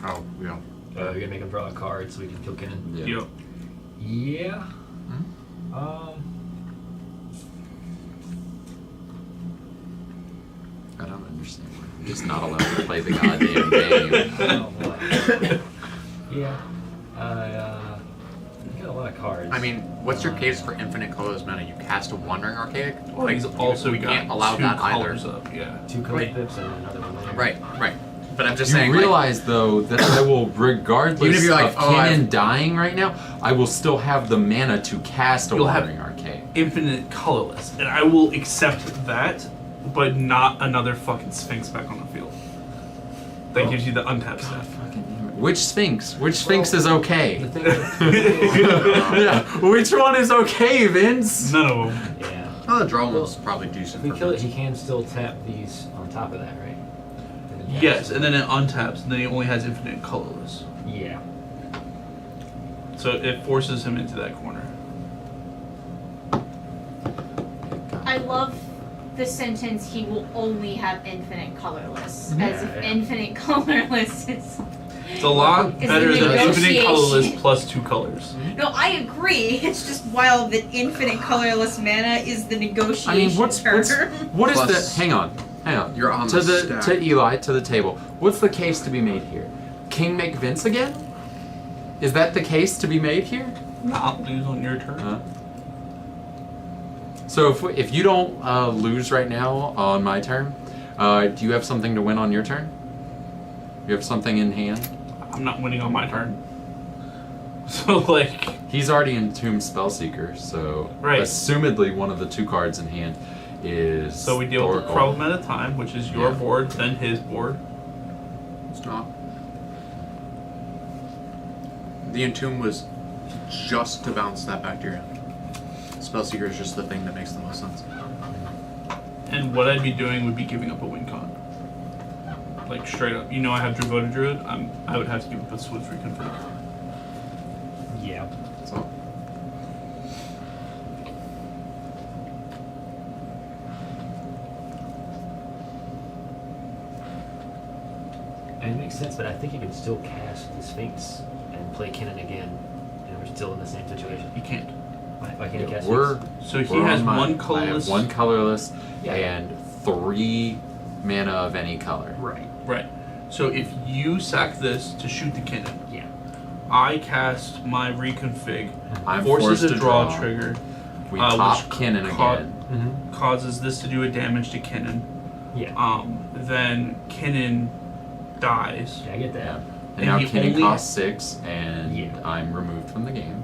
Oh, yeah. You're gonna make him draw a card so we can kill Kinnan. Yeah. Yep. Yeah. I don't understand why I'm just not allowed to play the goddamn game. Oh boy. Yeah. You got a lot of cards. I mean, what's your case for infinite colorless mana? You cast a Wandering Archaic? Well, he's also we got can't allow 2 that colors either. up. Yeah. 2 color pips and another one there. Right. But I'm just You saying, realize though that I will, regardless Even if you're like, of oh, Kinnon dying right now, I will still have the mana to cast a You'll have- Wandering Arcade. Infinite colorless, and I will accept that, but not another fucking Sphinx back on the field. That gives you the untap stuff. Which Sphinx? Which Sphinx is okay? The thing Yeah. Which one is okay, Vince? None of them. Yeah. Oh, the draw one's probably If decent. we for kill it, Vince. he can still tap these on top of that, right? And then Yes, and then it untaps, and then he only has infinite colorless. Yeah. So it forces him into that corner. I love the sentence, he will only have infinite colorless. As Yeah, if yeah. infinite colorless is... It's a lot It's better the than infinite negotiation. colorless plus 2 colors. No, I agree. It's just wild that infinite colorless mana is the negotiation I mean, what is term. the? Hang on. You're on to the the stack. to Eli to the table. What's the case to be made here? King make Vince again? Is that the case to be made here? Not lose on your turn. So if you don't lose right now on my turn, do you have something to win on your turn? You have something in hand? I'm not winning on my turn. So, like... He's already entombed Spellseeker, so... Right. Assumedly, one of the 2 cards in hand is... So we deal with the Oracle. problem at a time, which is your Yeah. board, then his board. It's not. The Entomb was just to bounce that back to your hand. Spellseeker is just the thing that makes the most sense. And what I'd be doing would be giving up a win con. Like, straight up. You know I have Devoted Druid, I would have to give up a Swift Reconfig. Yeah. So. And it makes sense, but I think you can still cast the Sphinx and play Kinnan again, and we're still in the same situation. You can't. Why can't you cast We're, Sphinx? So he we're has on mine. one colorless. I have 1 colorless Yeah. and 3 mana of any color. Right. Right. So if you sack this to shoot the Kinnan, Yeah. I cast my reconfig, I'm forces forced a to draw trigger, We which pop Kinnon again. causes this to do a damage to Kinnan. Yeah. Then Kinnan dies. Yeah, I get that. Yeah. And And now he Kenny only- costs 6, and Yeah. I'm removed from the game.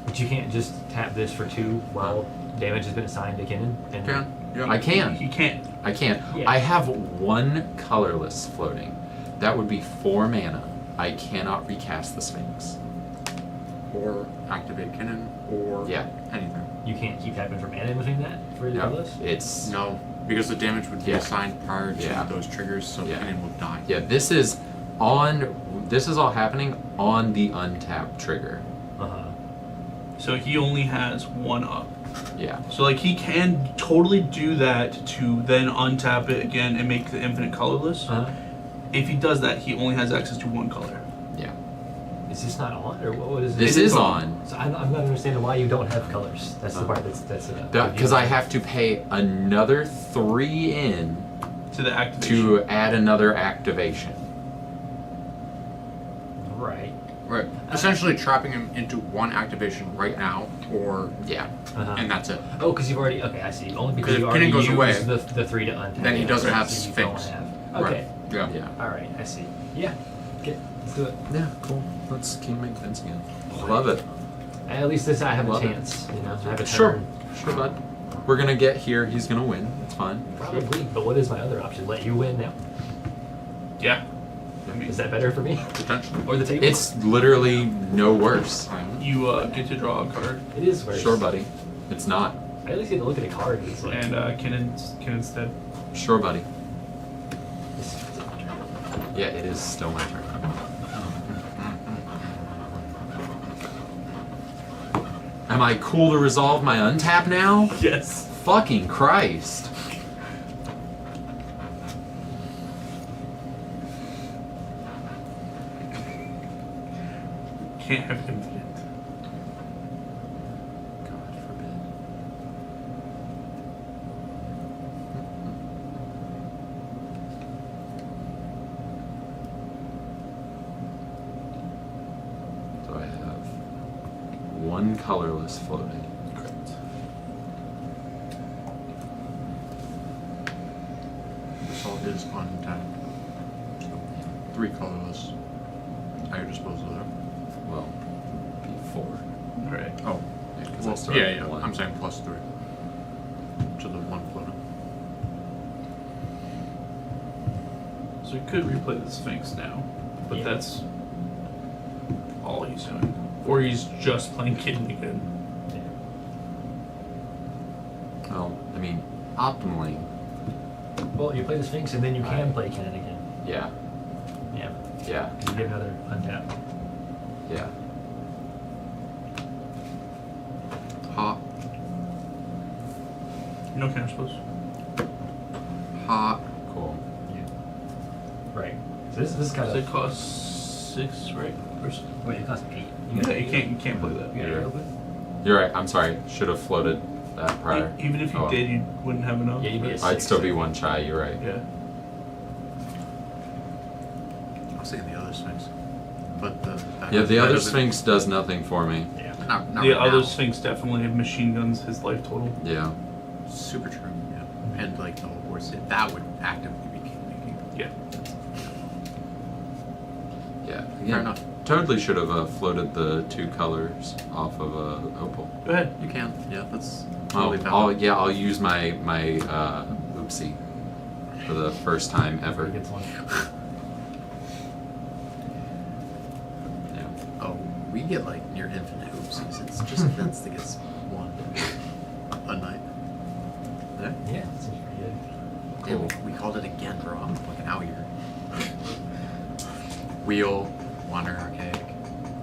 But you can't just tap this for 2 while damage has been assigned to Kenan. And Can. Yeah. I can. He can't. I can't. Yeah. I have 1 colorless floating. That would be 4 mana. I cannot recast the Sphinx. Or activate Kinnan, or Yeah. anything. you can't keep tapping for mana in between that for the No, colorless? it's No, because the damage would be Yeah. assigned prior to Yeah. those triggers, so Yeah. Kinnan will die. yeah. This is all happening on the untap trigger. Uh-huh. So he only has 1 up. Yeah. So like he can totally do that to then untap it again and make the infinite colorless. Uh-huh. If he does that, he only has access to 1 color. Yeah. Is this not on, or what is This it? is on. So I'm not understanding why you don't have colors. That's the part that's Because I have to pay another 3 in To the activation. to add another activation. Right. Right. Essentially trapping him into 1 activation right now, or Yeah. Uh-huh. and that's it. Oh, because you've already. Okay, I see. Only because If you already Kenan goes used away, the 3 to untap. then he doesn't have so you don't Sphinx. have. Okay. Right. Yeah. Yeah. All right. I see. Yeah. Okay. Let's do it. Yeah. Cool. Let's keep making sense again. Love it. At least this I have Love a it. chance. You know, I have a Sure. turn. Sure, bud. We're gonna get here. He's gonna win. It's fine. Probably. But what is my other option? Let you win now. Yeah. I mean, Is that better for me? Potentially. Or the table? It's literally no worse. you get to draw a card, It is worse. Sure, buddy. It's not. I at least get to look at a card. It's like. and Kenan's dead. Sure, buddy. This is my turn. Yeah, it is still my turn. Am I cool to resolve my untap now? Yes. Fucking Christ. Can't have infinite. God forbid. So I have 1 colorless floating. Correct. Assault is untapped. So 3 colorless. At your disposal there. Well, be 4. Alright. Oh. Yeah, 'cause I Well, still yeah, have yeah. 1. I'm saying plus 3. To the 1 floating. So we could replay the Sphinx now, but Yeah. that's all he's doing. Or he's just playing Kitten again. Yeah. Well, I mean, optimally, Well, you play the Sphinx and then you can play Kenan again. yeah, Yeah. yeah, You get another untap. yeah. Hot. No counterspells. Hot. Cool. Right. So this is kind So of. it costs 6, right? Or s- Wait, it costs 8. Yeah, you can't play that. You got Yeah. it open? You're right. I'm sorry. Should have floated that prior. Even if you Oh. did, you wouldn't have enough. Yeah, you'd be right? at I'd 6. still be 1 shy. You're right. Yeah. I was saying the other Sphinx. But the Yeah, the that other doesn't- Sphinx does nothing for me. Yeah. Not The right other now. Sphinx definitely machine guns his life total. Yeah. Super true. Yeah. And like the whole horse, that would actively be king making. Yeah. Yeah. Fair enough. Totally should have floated the 2 colors off of Opal. Go ahead. You can. Yeah, that's Oh, totally valid. I'll use my oopsie for the first time ever. He gets one. Yeah. Oh, we get like near infinite oopsies. It's just Vince that gets 1 a night. Yeah. Yeah, that seems pretty good. Damn, we called it again, bro. I'm fucking out here. Wheel, Wander Archaic.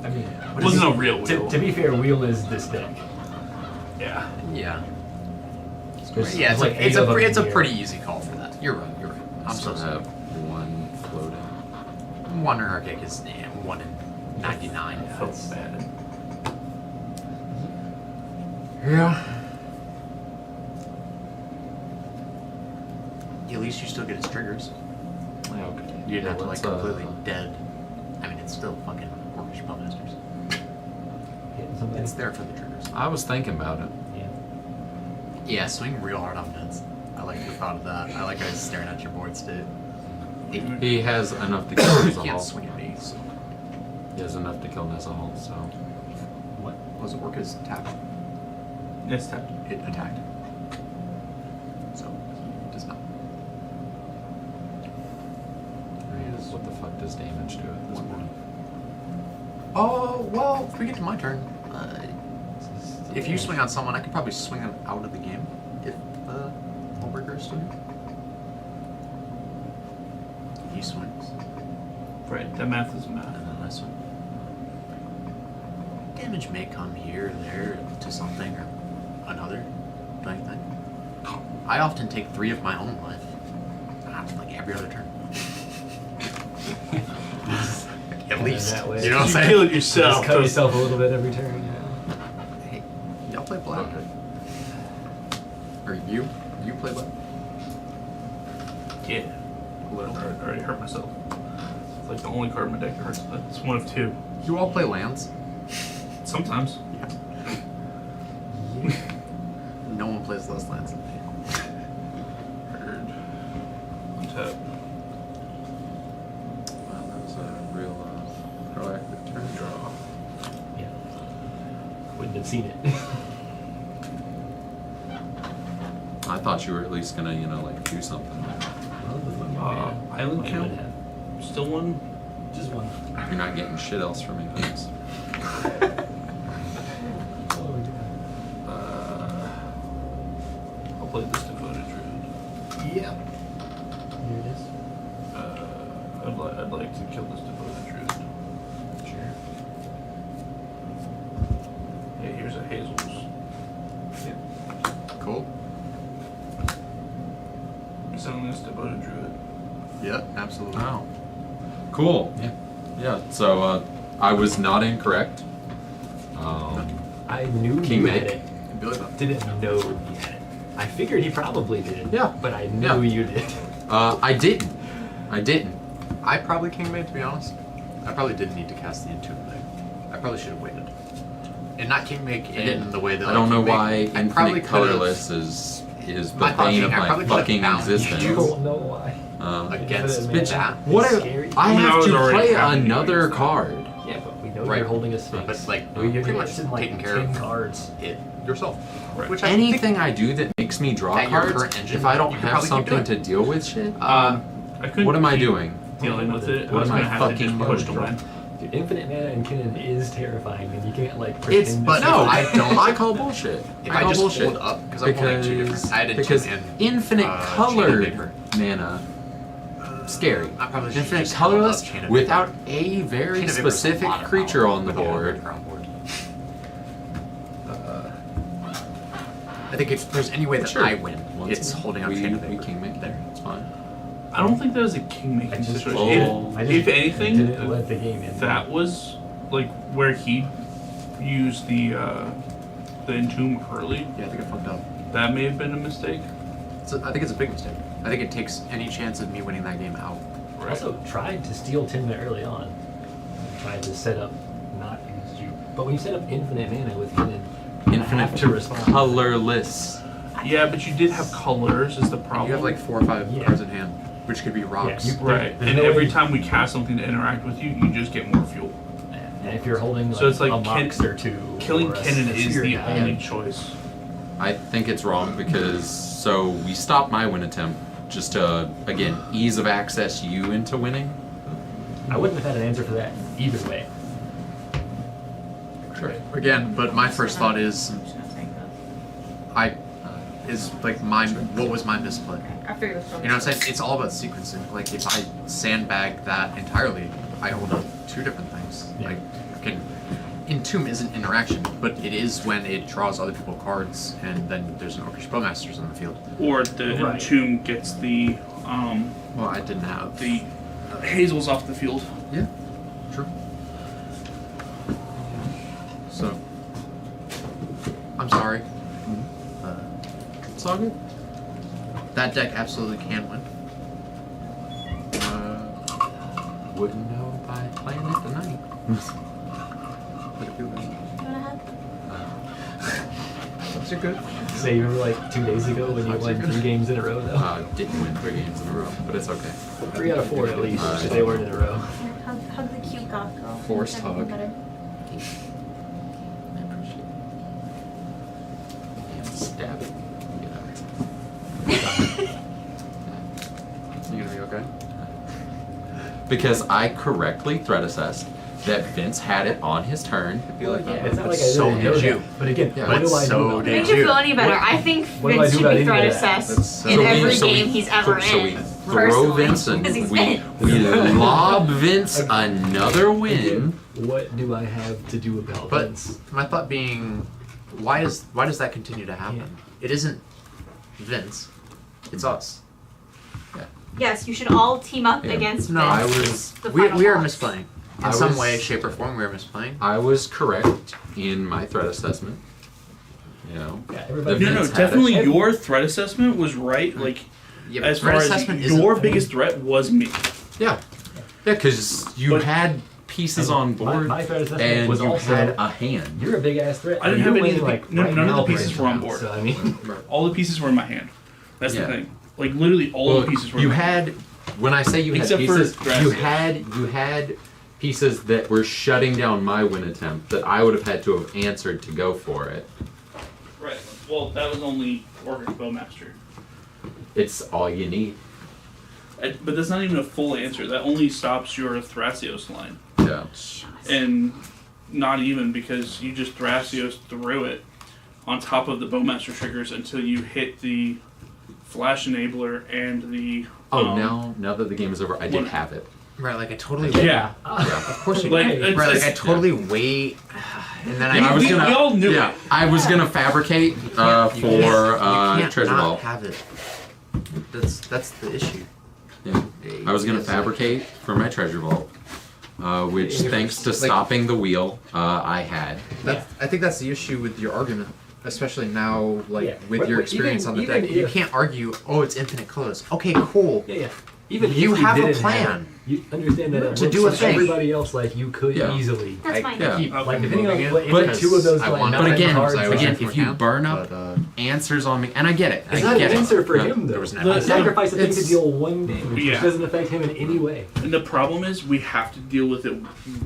I mean, It wasn't a real wheel. to be fair, wheel is this deck. Yeah. Yeah. There's- Yeah, there's it's like like 8 of them it's a here. pretty easy call for that. You're right. You're right. I'm Still so sorry. have 1 floating. Wander Archaic is 1 in 99. I felt bad. Yeah. At least you still get its triggers. Okay. You didn't have to like let's, completely dead. I mean, it's still fucking Orcish Puppetmasters. Hitting somebody. It's there for the triggers. I was thinking about it. Yeah. Yeah, swing real hard on Vince. I like the thought of that. I like how he's staring at your board state. He has enough to kill He Nezahal. can't swing at me, so. He has enough to kill Nezahal, so. What? Was it work as tap? Yes, tapped. It attacked. So, he does not. What the fuck does damage do at this point? Oh, well, if we get to my turn, if you swing on someone, I could probably swing them out of the game if the Hullbreaker is still here. He swings. Right, that math is math. And then I swing. Damage may come here or there to something or another, don't you think? I often take 3 of my own life. Like every other turn. At least. That way. You know what I'm You saying? kill it yourself. Just cut yourself a little bit every turn. Yeah. Hey, y'all play black? Or you? You play black? Yeah. I already hurt myself. It's like the only card in my deck that hurts. It's one of 2. You all play lands? Sometimes. Yeah. No one plays less lands than me. Heard. Untap. Wow, that was a real proactive turn draw. Yeah. Wouldn't have seen it. I thought you were at least gonna, like do something. Island count? Still one? Just one. You're not getting shit else from me, thanks. I'll play this Devoted Druid. Yeah. Here it is. I'd like to kill this Devoted Druid. Sure. Hey, here's a Hazel's. Yep. Cool. I'm selling this Devoted Druid. Yep, absolutely. Wow. Cool. Yeah. Yeah. So I was not incorrect. I knew King you Meg. had it. Didn't know you had it. I figured he probably did. Yeah. But I knew you did. I didn't. I probably King Mage, to be honest. I probably didn't need to cast the Entomb thing. I probably should have waited. And not King Make in the way that I don't know King Make- why I probably Infinite could've- Colorless is the My thought bane being, of I my probably could've fucking bounced existence. you. Don't know why. Against Infinite that. mana. What? It's scary. I I have was to already play having to another use that. card. Yeah, but we know Right. you're holding a Sphinx. But, like, you're pretty much invested in, like, taking care 10 of cards. it yourself. Right. Which I Anything I do that makes me draw At your cards, current engine, if I don't you could have probably keep something doing. to deal with shit, I couldn't what am I keep doing? dealing with it. I What was am I gonna have to just fucking push to doing? win. Dude, Infinite Mana and Kinnan is terrifying, and you can't, like, It's pretend but to no, see I it. don't. I call bullshit. If I I call just bullshit. hold up, because I'm holding 2 different. I did because 2 and infinite Chain of colored Vapor. mana, scary. I probably should Infinite just held up colorless Chain of without Vapor. a Chain very of Vapor's a specific lot of creature power on the with a lot of board. Vapor on board. I think if there's any way that Sure. I win, it's holding up Chain of we Vapor. King Make there. It's fine. I don't think that was a king I making just- situation. I If just anything, didn't let the game in. that was like where he used the Entomb early. Yeah, I think I fucked up. That may have been a mistake. I think it's a big mistake. I think it takes any chance of me winning that game out. Right. Also, tried to steal Timna early on. Tried to set up not against you. But when you set up Infinite Mana with Kinnan, you have to respond. Colorless. Yeah, but you did have colors is the problem. You have like 4 or 5 Yeah. cards in hand, which could be rocks. you- right. There's And no every way- time we cast something to interact with you, you just get more fuel. And if you're holding like, So it's like a Mox or 2, Killing or a Kinnan is Sphere the guy, only choice. I think it's wrong because so we stopped my win attempt just to again ease of access you into winning. I wouldn't have had an answer for that either way. Sure. Again, but my first thought is, what was my misplay? I figured it was You know what I'm saying? It's all about sequencing. Like, if I sandbag that entirely, I hold up 2 different things. Yeah. Like, okay, Entomb isn't interaction, but it is when it draws other people cards, and then there's an Orcish Bowmasters on the field. Or the Right. Entomb gets the Well, I didn't have the Hazels off the field. Yeah, true. So, I'm sorry. It's all good. That deck absolutely can win. Wouldn't know by playing it tonight. But it feels You wanna have? are good. So you remember like 2 days ago when you won 3 games in a row though? Didn't win 3 games in a row, but it's okay. 3 out of 4 at least, because they weren't in a row. Hug the cute goth girl. Forced Make everything hug. better. I appreciate it. And stab it. You gonna be okay? Because I correctly threat assessed that Vince had it on his turn. I feel like, yeah, it's not But like I so really know did you. that. But again, Yeah, what but do I so do about did It that? makes you feel any better. I think What do I Vince do should about be any threat of that? assessed So in we- every so we- game he's ever so we in. throw Personally, Vince and because he's we Vince. lob Vince another win. What do I have to do about But Vince? my thought being, why does that continue to happen? Yeah. It isn't Vince, it's us. Yes, you should all team up Yeah. against No, Vince. I was. The We final are boss. misplaying. I In some was- way, shape, or form, we are misplaying. I was correct in my threat assessment. You know. Yeah, everybody. No, Vince had definitely it. your threat assessment was right. Like, Yeah, but as threat far as assessment your isn't- biggest threat was me. Yeah. Yeah, because you But- had pieces on board My threat assessment and was you also had a hand. You're a big ass threat. I didn't You're have any. winning, Like, right none of now the pieces right were on now, board. So I mean, All the pieces were in my hand. That's Yeah. the thing. Like literally all the pieces were. You in my hand. had. When I say you had Except for pieces, you Gracias. had pieces that were shutting down my win attempt that I would have had to have answered to go for it. Right. Well, that was only Orcish Bowmaster. It's all you need. But that's not even a full answer. That only stops your Thrasios line. Yeah. And not even, because you just Thrasios through it on top of the Bowmaster triggers until you hit the Flash Enabler and the. Oh, now that the game is over, I did One- have it. Right, like I totally. Yeah. Of course you Like, did. it's- Right, like I it's- totally wait, and then Yeah, I we all knew Yeah, it. I was gonna fabricate You for can't treasure not vault. have it. That's the issue. Yeah. I was gonna fabricate for my treasure vault, which thanks to stopping the wheel, I had. I think that's the issue with your argument, especially now, like Yeah. with But- your but experience even- on the even deck. You if- can't argue. Oh, it's infinite colors. Okay, cool. yeah. Even if You have a didn't plan. you understand that it To looks do a like thing. everybody else like you could Yeah. easily. That's fine. Yeah. Like depending on what, But- if 2 of those I like won. But 9 again, cards, if you burn up answers on me, and I get it, it's I not get an it. answer for No, him there though. was an I answer. sacrifice a thing to It's- deal 1 damage, Yeah. which doesn't affect him in any way. And the problem is we have to deal with it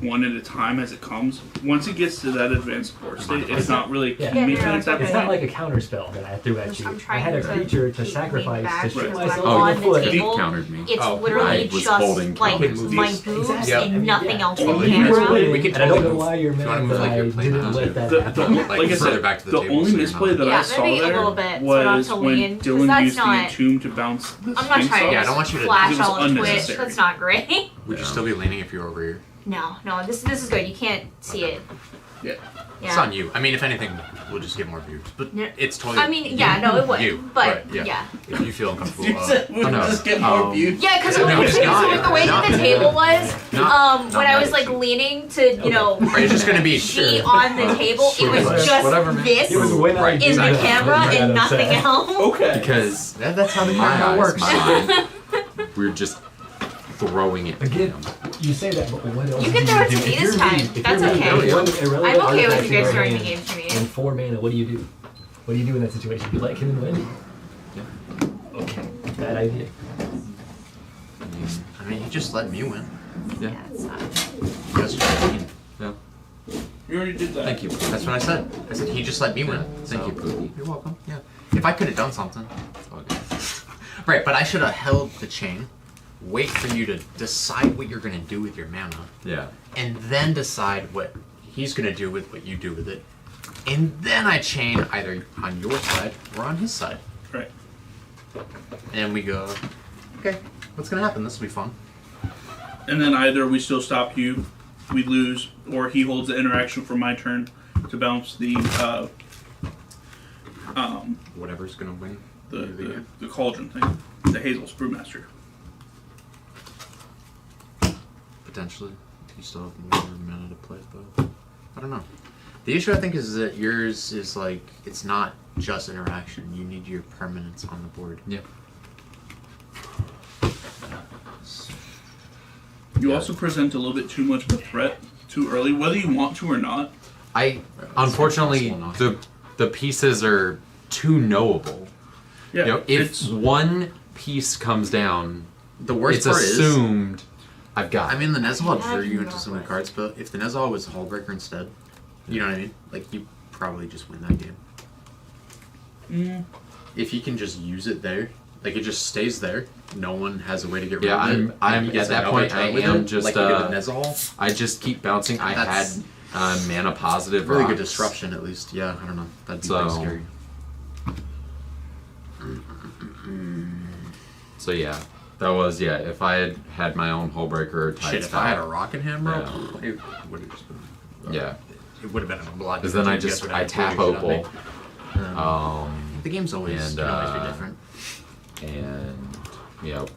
one at a time as it comes. Once it gets to that advanced board state, it's not really Yeah. commitment Yeah, at that It's point. not like a counter spell that I threw at you. I'm I trying had a to creature to keep sacrifice back to shoot because myself I'm in on the the foot. table. countered me. It's Oh, literally I was just holding like counters. my boobs Exactly. Yeah. and nothing else Totally. on You guys camera. were- we can And I don't totally know why you're move. If you mad wanna move, that like, I your plane didn't down let to- that The, happen. like I further said, back to the the table only so you're misplay not- that Yeah, I saw maybe a there little bit, so I don't have was to when lean, 'cause Dylan that's used the not- entomb to bounce the I'm not Sphinx trying off. Yeah, I to don't want you to- flash it was all on Twitch. unnecessary. That's not great. Would you still be leaning if you were over here? No, this is good. You can't see it. Yeah. Yeah. It's on you. I mean, if anything, we'll just get more views. But Yeah. it's totally. I mean, yeah, no, it would, You, but right, yeah. If you feel uncomfortable. You said we'll no. just get more views. Yeah, because No, with it's not. the way that the table was, Not when I was that. like leaning to, you know, Right, it's just gonna be be on the table, it was just Whatever, man. this It was when I Right, did in the exactly. camera that and nothing upset. else. Okay. Because That's how the my camera eyes, works. my mind, we're just throwing it. Again, you say that, but what else You do can throw it do? to me If this you're time. reading- if That's you're reading okay. one irrelevant I'm okay with artifact you guys in throwing your the hand game to me. And 4 mana, what do you do? What do you do in that situation? You let him win? Yeah. Okay, bad idea. I mean, you just let me win. Yeah. Yeah, it's not. That's what I mean. Yeah. You already did that. Thank you. That's what I said. I said he just let me win. Thank you, Pookie. You're welcome. Yeah. If I could have done something, it's all good. Right, but I should have held the chain, wait for you to decide what you're gonna do with your mana, Yeah. and then decide what he's gonna do with what you do with it, and then I chain either on your side or on his side, Right. and we go, okay, what's gonna happen? This will be fun. And then either we still stop you, we lose, or he holds the interaction for my turn to bounce the Whatever's gonna win. the cauldron thing, the Hazel's Brewmaster. Potentially, you still have more mana to play, but I don't know. The issue I think is that yours is like it's not just interaction. You need your permanence on the board. Yeah. You also present a little bit too much of a threat too early, whether you want to or not. Unfortunately, the pieces are too knowable. Yeah, You know, if one piece comes down, The worst it's part assumed I've got. I mean, the Nezahal Yeah, drew you I into some of the cards, but if the Nezahal was Hullbreaker instead, you know what I mean? Like, you probably just win that game. If you can just use it there, like it just stays there. No one has a way to get rid of it. I'm at that point. I am just. like you did with Nezahal. I just keep bouncing. I had That's mana positive. really rocks. good disruption, at least. Yeah, I don't know. That'd be So- pretty scary. So yeah, that was If I had had my own Hullbreaker or Tide Shit, if Spout, I had a Rocket Hammer, Yeah. it would have just been. Yeah. It would have been a block. Because then I tap Opal. The game's always and, can always be different. And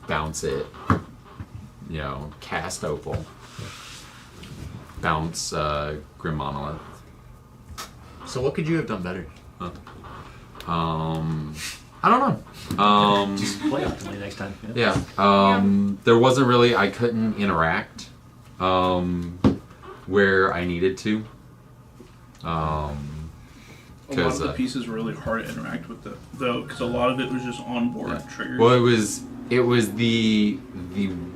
bounce it. Cast Opal. Bounce Grim Monolith. So what could you have done better? I don't know. Just play optimally next time. Yeah. There wasn't really. I couldn't interact where I needed to. A lot of the pieces were really hard to interact with, though, because a lot of it was just onboard triggers. Well, it was the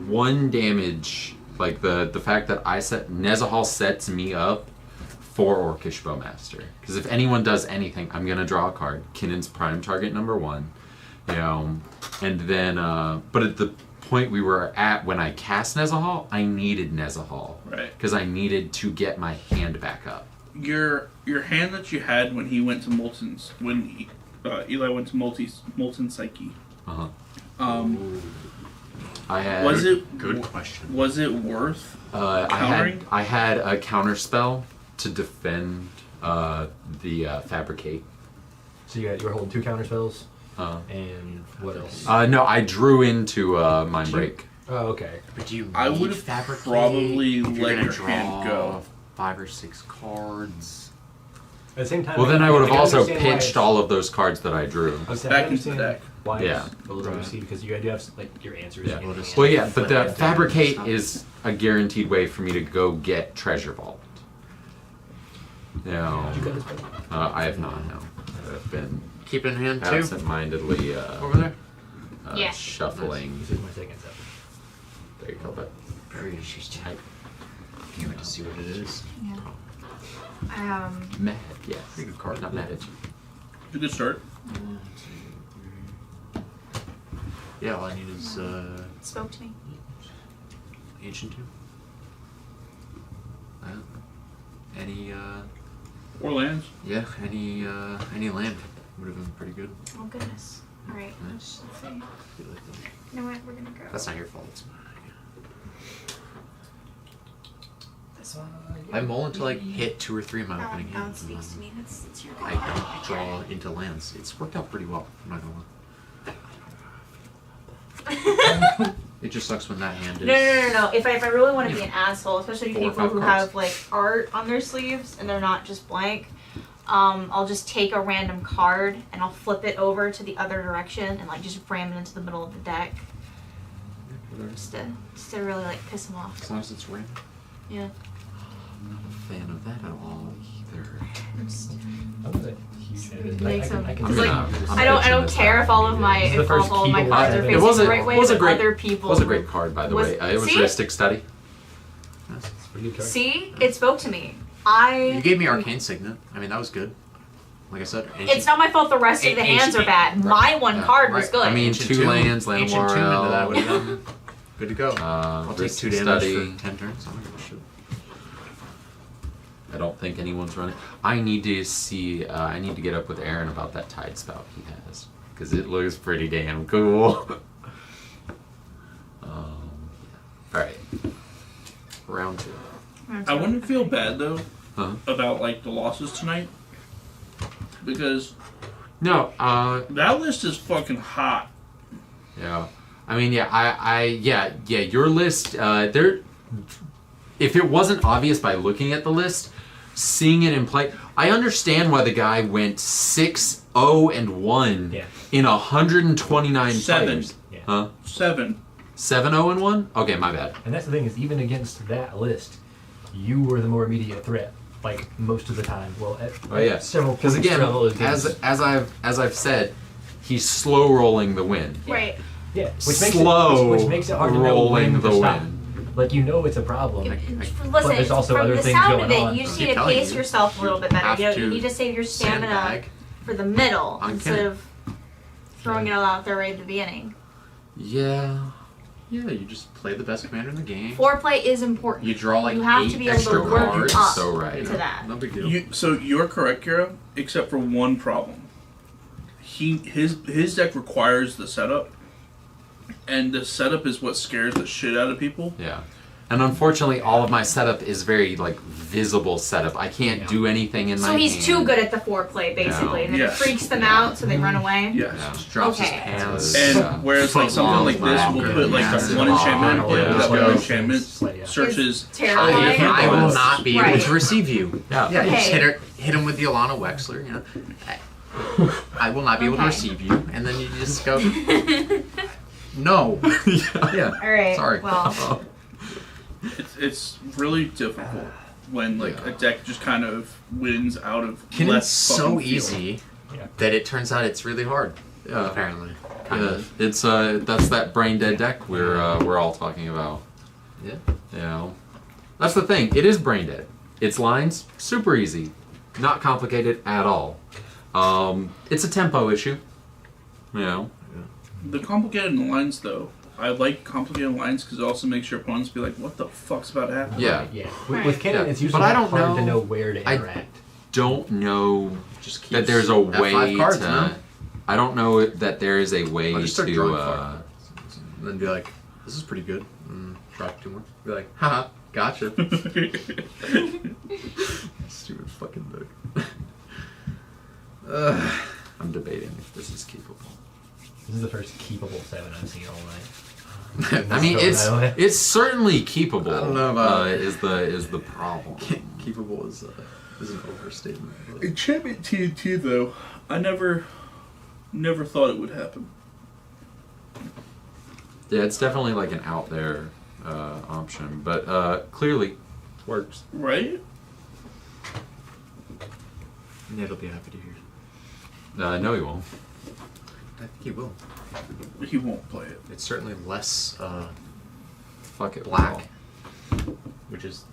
one damage, like the fact that Nezahal sets me up for Orcish Bowmaster. Because if anyone does anything, I'm gonna draw a card. Kinnon's prime target #1, and then but at the point we were at when I cast Nezahal, I needed Nezahal, right? Because I needed to get my hand back up. Your hand that you had when he went to Molten's, when Eli went to Molten Psyche. I had. Was it good question? Was it worth countering? I had a counter spell to defend the Fabricate. So you were holding 2 counter spells. And what else? No, I drew into Mind Break. Oh, okay. But I would have probably let your hand go. 5 or 6 cards. At the same time. Well, then I would have also understand why pitched all of those cards that I drew. Back into the deck. Why Yeah. it's a little easy, because you do have your answers. Yeah. in Well, yeah, but the Fabricate is a guaranteed way for me to go get Treasure Vault. No, I have not. No, I've been keep in hand too. Absent-mindedly over there. Yeah. Shuffling. This is my second step. There you go, but very she's tight. Can't wait to see what it is. Yeah. Mad, yes. Pretty good card. Not mad at you. It's a good start. 1, 2, 3. Yeah, all I need is Spoke to me. Ancient 2. Any Or lands. Yeah, any land would have been pretty good. Oh goodness. All right. Let's see. You know what? We're gonna go. That's not your fault. It's mine. This one. I mull until I hit 2 or 3 in my opening Alan hand. speaks to me. It's your I don't draw into lands. It's worked out pretty well. I'm not gonna lie. It just sucks when that hand is. No. If I really want to be an asshole, especially 4 or people 5 who cards. have like art on their sleeves and they're not just blank, I'll just take a random card and I'll flip it over to the other direction and like just ram it into the middle of the deck. Just to really like piss them off. As long as it's random. Yeah. I'm not a fan of that at all either. I'm not a huge fan of it. Make some. I can Cause do like, it. I don't care if all of my This is the if first all of my keyboard cards are I've facing ever- the right way, was a but great, other people. was a great card, by the way. It was see? Ristic Study. It's a pretty good card. See, it spoke to me. You gave me Arcane Signet. I mean, that was good. Like I said, It's not my fault the rest of the hands are bad. My one card was good. I mean, Ancient 2 Tomb. lands, Ancient Tomb into that would have Landwarel. been good to go. I'll take 2 Ristic damage Study. for 10 turns. I don't give a shit. I don't think anyone's running. I need to see. I need to get up with Aaron about that Tide Spout he has, because it looks pretty damn cool. All right, round 2. I wouldn't feel bad though Huh? about like the losses tonight, because No. that list is fucking hot. Yeah. I mean, yeah. Your list. There. If it wasn't obvious by looking at the list, seeing it in play, I understand why the guy went 6-0-1 in 129 7. players. Yeah. Huh? 7. 7-0-1? Okay, my bad. And that's the thing is, even against that list, you were the more immediate threat. like most of the time. Well, at Oh yeah, several because points again, throughout those games. as I've said, he's slow rolling the win. Right. Yeah, which makes it hard to know rolling when the to stop. win. Like you know it's a problem. But Listen, there's also from other the things sound going of it, on. you just need keep to telling pace you, yourself a little bit better. have You to need to save your stamina sandbag for the middle on instead Ken. of throwing it all out there right at the beginning. Yeah. Yeah, you just play the best commander in the game. Foreplay is important. You draw like you have 8 to be able extra to work cards. up So right. to that. No big deal. So you're correct, Kira, except for one problem. His deck requires the setup, and the setup is what scares the shit out of people. Yeah. And unfortunately, all of my setup is very like visible setup. I can't do anything in my So he's hand. too good at the foreplay, basically, and then Yes. it freaks them out, so they run away. Yes. Just drops Okay. his pants. And whereas like something like this, we'll put like massive one enchantment, yeah. that one Yeah. enchantment searches. Terrifying. I will not be able Right. to receive you. Yeah. Yeah, you just Okay. hit him with the Alana Wexler, you know. I will not be able to Okay. receive you, and then you just go, no. Yeah. All right. Sorry. Well, It's really difficult when like a deck just kind of wins out of It's less so fucking feel. easy that it turns out it's really hard. Yeah. Apparently. Yeah, it's that's that brain dead deck we're all talking about. Yeah. You know, that's the thing. It is brain dead. Its lines super easy, not complicated at all. It's a tempo issue. You know. The complicated lines, though, I like complicated lines because it also makes your opponents be like, "What the fuck's about to happen?" Yeah. Yeah. With Cannon, Yeah. it's usually But I don't hard to know- know where to interact. Don't know Just keeps that there's a way F5 cards, to. no? I don't know that there is a way I'll just start to. drawing cards. And then be like, this is pretty good. Drop 2 more. Be like, haha, gotcha. Stupid fucking deck. I'm debating if this is keepable. This is the first keepable 7 I've seen all night. I mean, So, it's certainly keepable. I don't know about is the problem. Keepable is an overstatement. But Enchantment TNT, though, I never thought it would happen. Yeah, it's definitely like an out there option, but clearly works. Right? Ned'll be happy to hear. No, he won't. I think he will. He won't play it. It's certainly less Fuck it, black, which is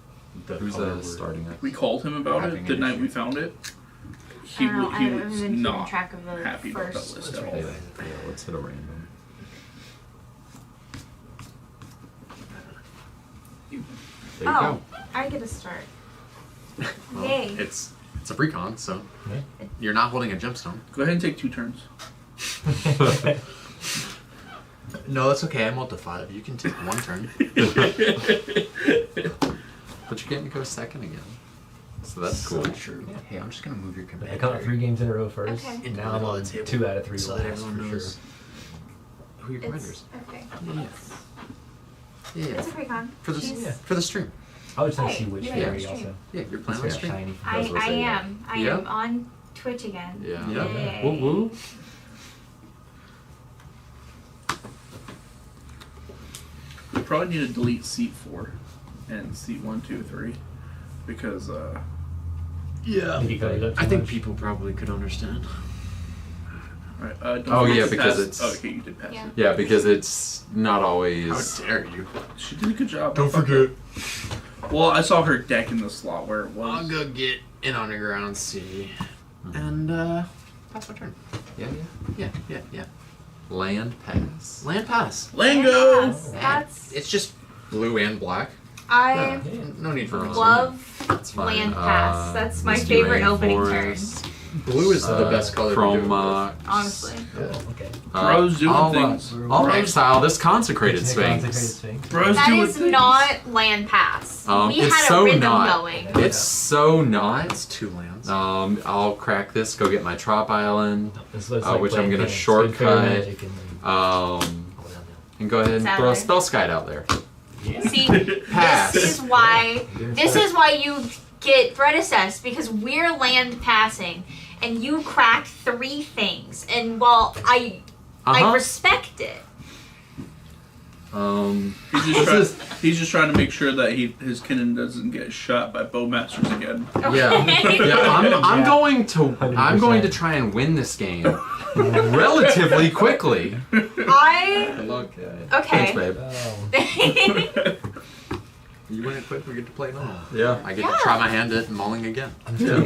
the Who's color we're- starting it? We called him about Having it the an night issue. we found it. I He don't know, I he haven't was been keeping not track of the happy about that first. list at Yeah, all. yeah, let's hit a random. There you Oh, I get a start. Well, Yay. it's a precon, so Yeah. you're not holding a gemstone. Go ahead and take 2 turns. No, that's okay. I'm up to 5. You can take 1 turn. But you're getting to go second again, so that's cool. True. Hey, I'm just gonna move your I commander. caught 3 games in a row first. Okay. And now I'm on 2 out of 3 so that last everyone for knows sure. who your commanders. It's okay. Yeah. It's a precon. For the She's- for the stream. I was trying to Hey, see which yeah, fairy yeah. also. Yeah, you're It's playing on the very stream. shiny. I am. I Yeah. am on Twitch again. Yeah. Yay. Woo woo. We probably need to delete seat 4 and seat 1, 2, 3 because Yeah. Think you cut it up too I think much? people probably could understand. Alright, don't Oh, forget yeah, to because pass- it's- Oh, okay, you did pass Yeah. it. Yeah, because it's not always. How dare you? She did a good job. Don't forget. Well, I saw her deck in the slot where it I'll was. go get in on the ground, see, and pass my turn. Yeah, Yeah. Land pass. Land pass. Lango! That's It's just blue and black. I No need for love That's fine. land pass. That's my Misty favorite opening Rainforest. turn. Blue is the best color. to do it From with. Honestly. Oh, okay. Bro's doing I'll, things. I'll exile this consecrated Consecrated sphinx. Sphinx. Bro's That doing is things. not land pass. We It's had so a rhythm not. going. It's so not. It's 2 lands. I'll crack this. Go get my Trop Island, This looks which playing I'm gonna Cannon. shortcut. Spin Fairy Magic and then- and go ahead and Sadly. throw a spell skite out there. See, Pass. this is why you get threat assessed, because we're land passing and you cracked 3 things. And while I Uh-huh. respect it, He's just trying to make sure that his Kinnan doesn't get shot by bowmasters again. I'm going to try and win this game relatively quickly. Okay. Thanks, babe. You win it quick, we get to play now. Yeah. I get to try my hand at mulling again. Go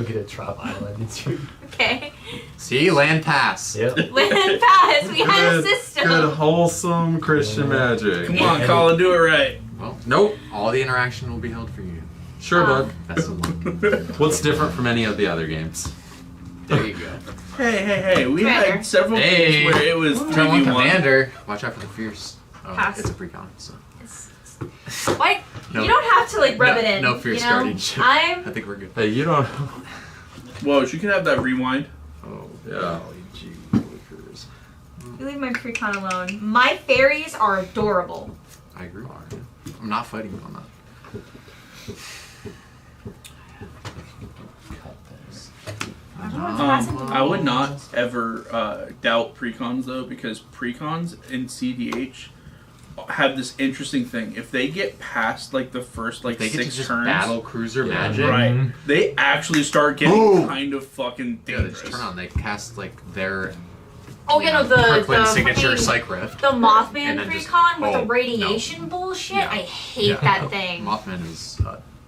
get a Trop Island. Okay. See, land pass. Yep. Land pass. We had a system. Good wholesome Christian magic. Come on, Colin, do it right. Well, nope. All the interaction will be held for you. Sure, bud. That's the one. What's different from any of the other games? There you go. Hey. We had several games where it was Turn 1 3v1. commander. Watch out for the fierce. Oh, Pass. it's a precon, so. What? No. You don't have to like rub it in. No fierce you know? guardianship. I think we're good. Hey, you don't. Whoa, she could have that rewind. Oh, yeah. You leave my pre-con alone. My fairies are adorable. I agree. I'm not fighting you on that. I would not ever doubt precons though, because precons in CEDH have this interesting thing. If they get past like the first like They get 6 to just turns, battle cruiser magic. right? They actually start getting kind of fucking Yeah, they dangerous. just turn on. They cast like their. Oh, you know, the Kirkland signature freaking- Psych Rift. The Mothman And then just- pre-con with oh, the radiation bullshit. Yeah. I hate that thing. Mothman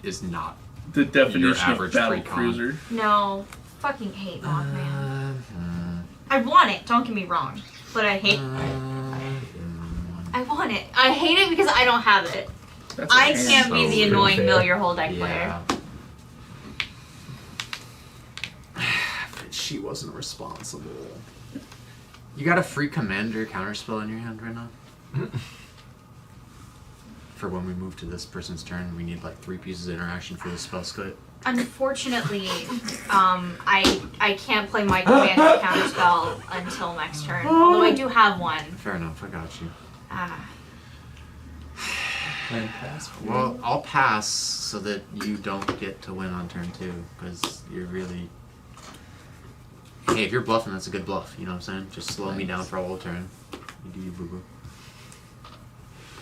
is not the definition your of average battle precon. cruiser. No, fucking hate Mothman. I want it. Don't get me wrong, but I hate. I want it. I hate it because I don't have it. I can't be the annoying mill your whole deck player. She wasn't responsible. You got a free commander counterspell in your hand right now? For when we move to this person's turn, we need like 3 pieces of interaction for the spell skip. Unfortunately, I can't play my commander counterspell until next turn. Although I do have one. Fair enough, I got you. Well, I'll pass so that you don't get to win on turn 2, because you're really... Hey, if you're bluffing, that's a good bluff, you know what I'm saying? Just slow me down for a whole turn. You do your boo-boo.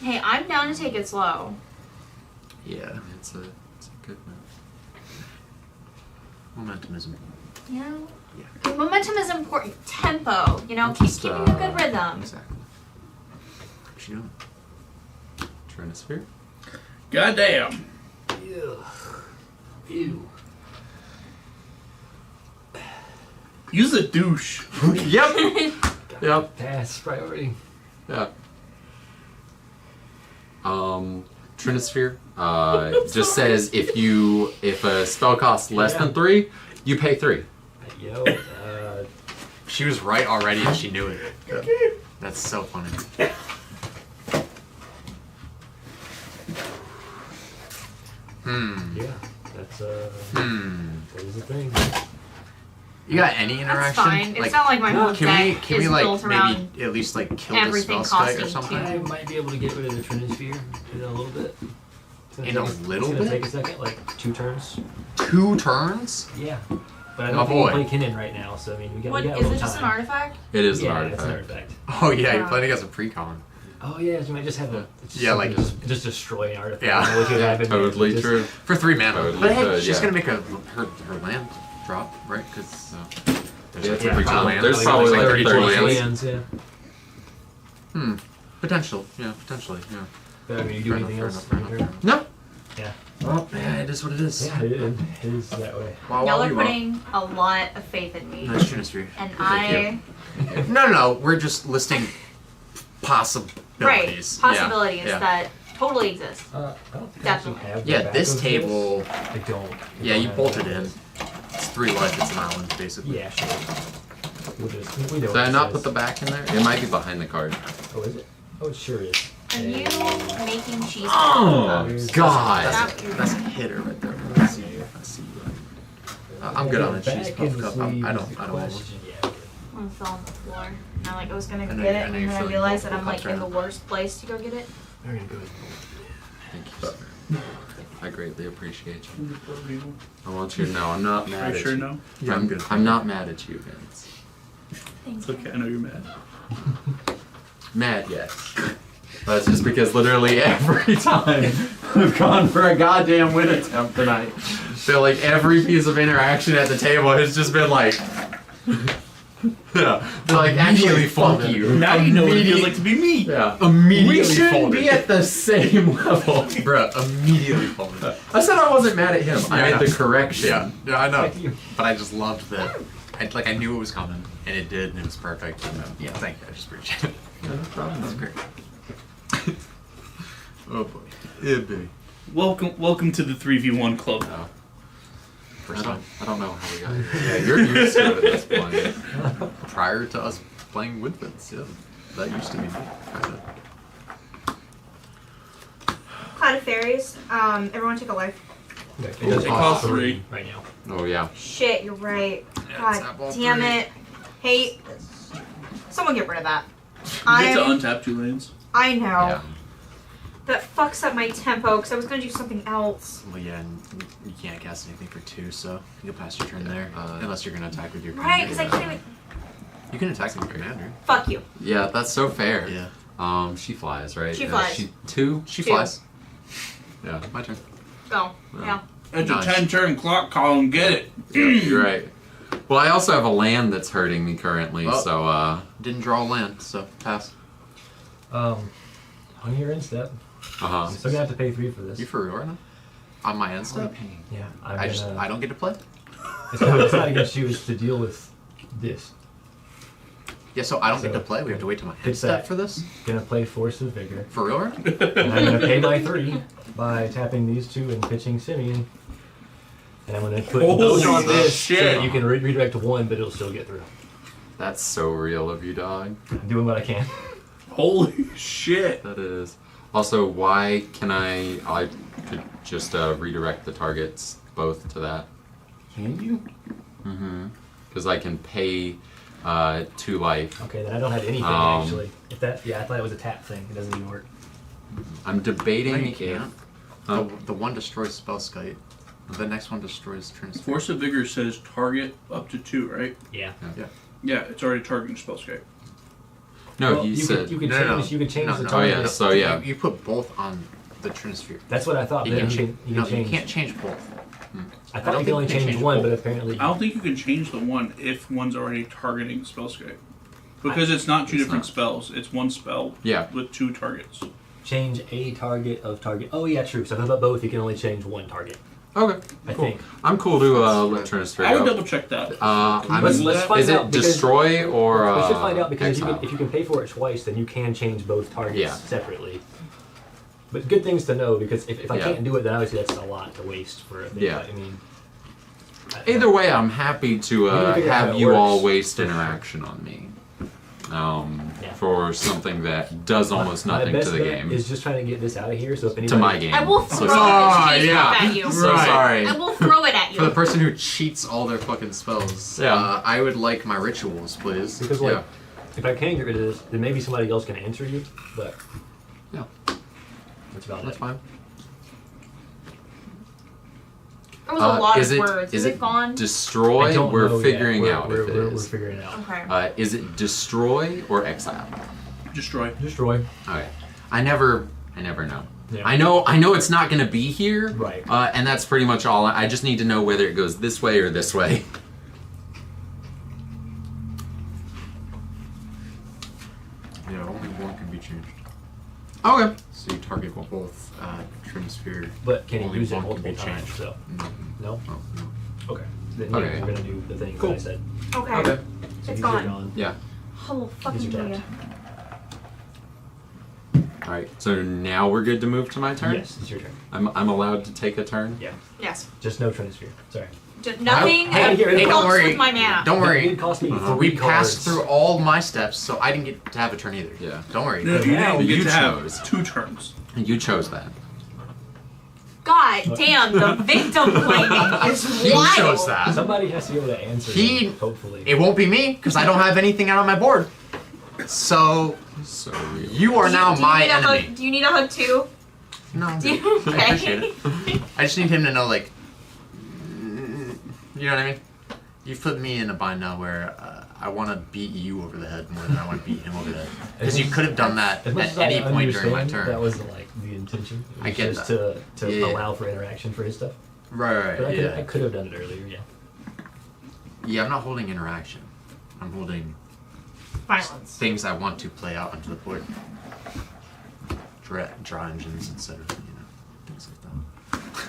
Hey, I'm down to take it slow. Yeah, it's a good move. Momentum is important. You know? Yeah. Momentum is important. Tempo, you know, keep keeping a good rhythm. Exactly. What you doing? Trinisphere? Goddamn. Ew. Use a douche. Yep. Yep. Pass priority. Yeah. Trinisphere just says if a spell costs less than 3, you pay 3. Yo, she was right already and she knew it. That's so funny. Yeah, that's that is a thing. You got any interaction? fine. It's not like my whole deck can is we like built maybe around at least like kill the everything spell spike or costing something? I might be able to get rid of the Trinisphere in a little bit. In a little It's gonna bit? take a second, like 2 turns. 2 turns? Yeah. But I My don't think we boy. play Kinnan right now, so I mean, we got What a is little it? Just an time. artifact? It is Yeah, an it's an artifact. artifact. Oh yeah, you're Yeah. playing against a precon. Oh yeah, you might just have a Yeah, like just destroy an artifact. Yeah. You know what you have in there, Totally just- true. For 3 mana. Totally But hey, could, she's yeah. gonna make her land drop, right? Because there's like Yeah, 32 probably. lands. There's probably like 32 30 lands. Yeah. Potential. Yeah, potentially. Yeah. But I mean, you do Fair anything enough, else? fair enough, fair enough. No. Yeah. Well, yeah, it is what it is. Yeah, it is that way. Wow, Y'all wow, are wow. putting a lot of faith in me. Nice Trinisphere. And Thank you. No. We're just listing possibilities. Right, possibilities Yeah. that totally exist. I don't think Definitely. I have Yeah, the this back of table. I don't. Yeah, you have bolted that. in. It's 3 life. It's an island, basically. Yeah, sure. We'll just, we know Did what I it not says. put the back in there? It might be behind the card. Oh, is it? Oh, it sure is. Are you making cheese? Oh, God. That's a hitter right there. I see you. I'm good on the cheese puff cup. I don't want one. One fell on the floor. And I was gonna I go know get you- it, I know and you're then I feeling realized that multiple I'm like cups in the right worst place to go get it. Very good. Thank you, sir. I greatly appreciate you. I want you to know I'm not mad Are you at sure you. no? Yeah, I'm good. I'm not mad at you, Vince. Thank It's okay, I know you're mad. Mad, yes. That's just because literally every time I've gone for a goddamn win attempt tonight, I feel like every piece of interaction at the table has just been like, yeah, they're like, actually, fuck you. Now you know what it feels like to be me. Yeah, immediately We shouldn't folded. be at the same level. Bruh, immediately folded. I said I wasn't mad at him. I made the correction. Yeah, I know. But I just loved that. I knew it was coming, and it did, and it was perfect. And yeah, thank you. I just appreciate it. No problem. That's great. Oh boy. Yeah, baby. Welcome to the 3v1 club. No. First time. I don't know how we got here. Yeah, you're used to it at this point. Prior to us playing with Vince, yeah. That used to be me. Kinda. Cloud of Fairies. Everyone take a life. It costs 3 right now. Oh yeah. Shit, you're right. Yeah, God all damn 3. it. Hey, someone get rid of that. You get to untap 2 lanes. I know. Yeah. That fucks up my tempo because I was gonna do something else. Well, yeah, and you can't cast anything for 2, so you can pass your turn there. Unless you're gonna attack with your Right, commander. because I can't even. You can attack with your commander. Fuck you. Yeah, that's so fair. Yeah. She flies, right? She flies. She 2? She Two. flies. Yeah. My turn. Oh, Yeah. yeah. It's a Nice. 10-turn clock column. Get it. You're right. Well, I also have a land that's hurting me currently, Oh. so Didn't draw land, so pass. On your end step. uh-huh. I'm still gonna have to pay 3 for this. You for real right now? On my end step? Yeah, I don't get to play? it's not against you. It's to deal with this. Yeah, so I don't get So, to play? We have to wait till my end Fix step that. for this? Gonna play Force of Vigor. For real, right? And I'm gonna pay my 3 by tapping these 2 and pitching Simeon. And I'm gonna put Holy those on this shit. so that you can redirect to 1, but it'll still get through. That's so real of you, dog. I'm doing what I can. Holy shit. That is. Also, why can I could just redirect the targets both to that? Can you? Mm-hmm. Because I can pay 2 life. Okay, then I don't have anything actually. If that, yeah, I thought it was a tap thing. It doesn't even work. I'm debating No, you if... can't. Huh? The one destroys Spellskite. The next one destroys Transfer. Force of Vigor says target up to 2, right? Yeah. Yeah. Yeah, it's already targeting Spellscape. No, Well, he you said... you can No, change. You can change the Oh target. yeah, so yeah. You put both on the Trinisphere. That's what I thought. You But can you change. can No, change. you can't change both. I I thought don't you could only think you can change change one, both. but apparently. I don't think you can change the one if one's already targeting Spellscape. Because it's not 2 It's different not. spells, it's one spell Yeah. with 2 targets. Change a target of target. Oh yeah, true. So if about both, you can only change 1 target. Okay, I cool. think. I'm cool to let Trinisphere I would go. double check that. I'm, Let's find is out it because- destroy or we should find out because exile? if you can pay for it twice, then you can change both targets Yeah. separately. But good things to know because if I Yeah. can't do it, then obviously that's a lot to waste for a thing. Yeah. I mean, Either way, I'm happy to We need to figure out how have it you all works. waste interaction on me. Yeah. For something that does almost my nothing to best the bet game. is just trying to get this out of here. So if anybody To my game. I will So throw sorry. it at you. So sorry. I will throw it at For the you. person who cheats all their fucking spells, Yeah. I would like my rituals, please. Because like, if I can get rid of this, then maybe somebody else can answer you. But Yeah. that's about That's it. fine. That was a lot is of it, words. Is Is it gone? I Destroy? don't We're know yet. figuring We're- out we're, if it we're, is. We're figuring it out. Okay. Is it destroy or exile? Destroy. Destroy. Okay. I never know. Yeah. I know it's not going to be here. Right. And that's pretty much all. I just need to know whether it goes this way or this way. Yeah, only one can be changed. Okay. So you target both Trinisphere. But can Only you use it one can multiple be times? changed. So no. Oh, no. Okay. Then yeah, Okay. we're gonna do the thing Cool. that I said. Okay. Okay. So It's these are gone. Yeah. Oh, fucking These are yeah. tapped. All right. So now we're good to move to my turn. Yes, it's your turn. I'm allowed to take a turn. Yeah. Yes. Just no Trinisphere. Sorry. Just nothing Hey, get rid of it. helps Don't worry. with my mana. Don't worry. It cost me We 3 passed cards. through all my steps, so I didn't get to have a turn either. Yeah. Don't worry. No, you now didn't get you to chose. have 2 turns. And you chose that. God damn, the victim blaming is He wild. chose that. Somebody has to be able to answer. He- them, hopefully. It won't be me because I don't have anything out on my board. So So real. you are now Do you my need a enemy. hug? Do you need a hug too? No, I'm Do you- good. I appreciate it. I just need him to know, like, you know what I mean? You've put me in a bind now where I want to beat you over the head more than I want to beat him over the head. Because you could have done that As much at as I any point during my understand turn. That was like the intention. It was I get just that. to Yeah. allow for interaction for his stuff. Right, But yeah. I could have done it earlier, yeah. Yeah, I'm not holding interaction. I'm holding Violence. things I want to play out onto the board. Draw engines instead of, things like that.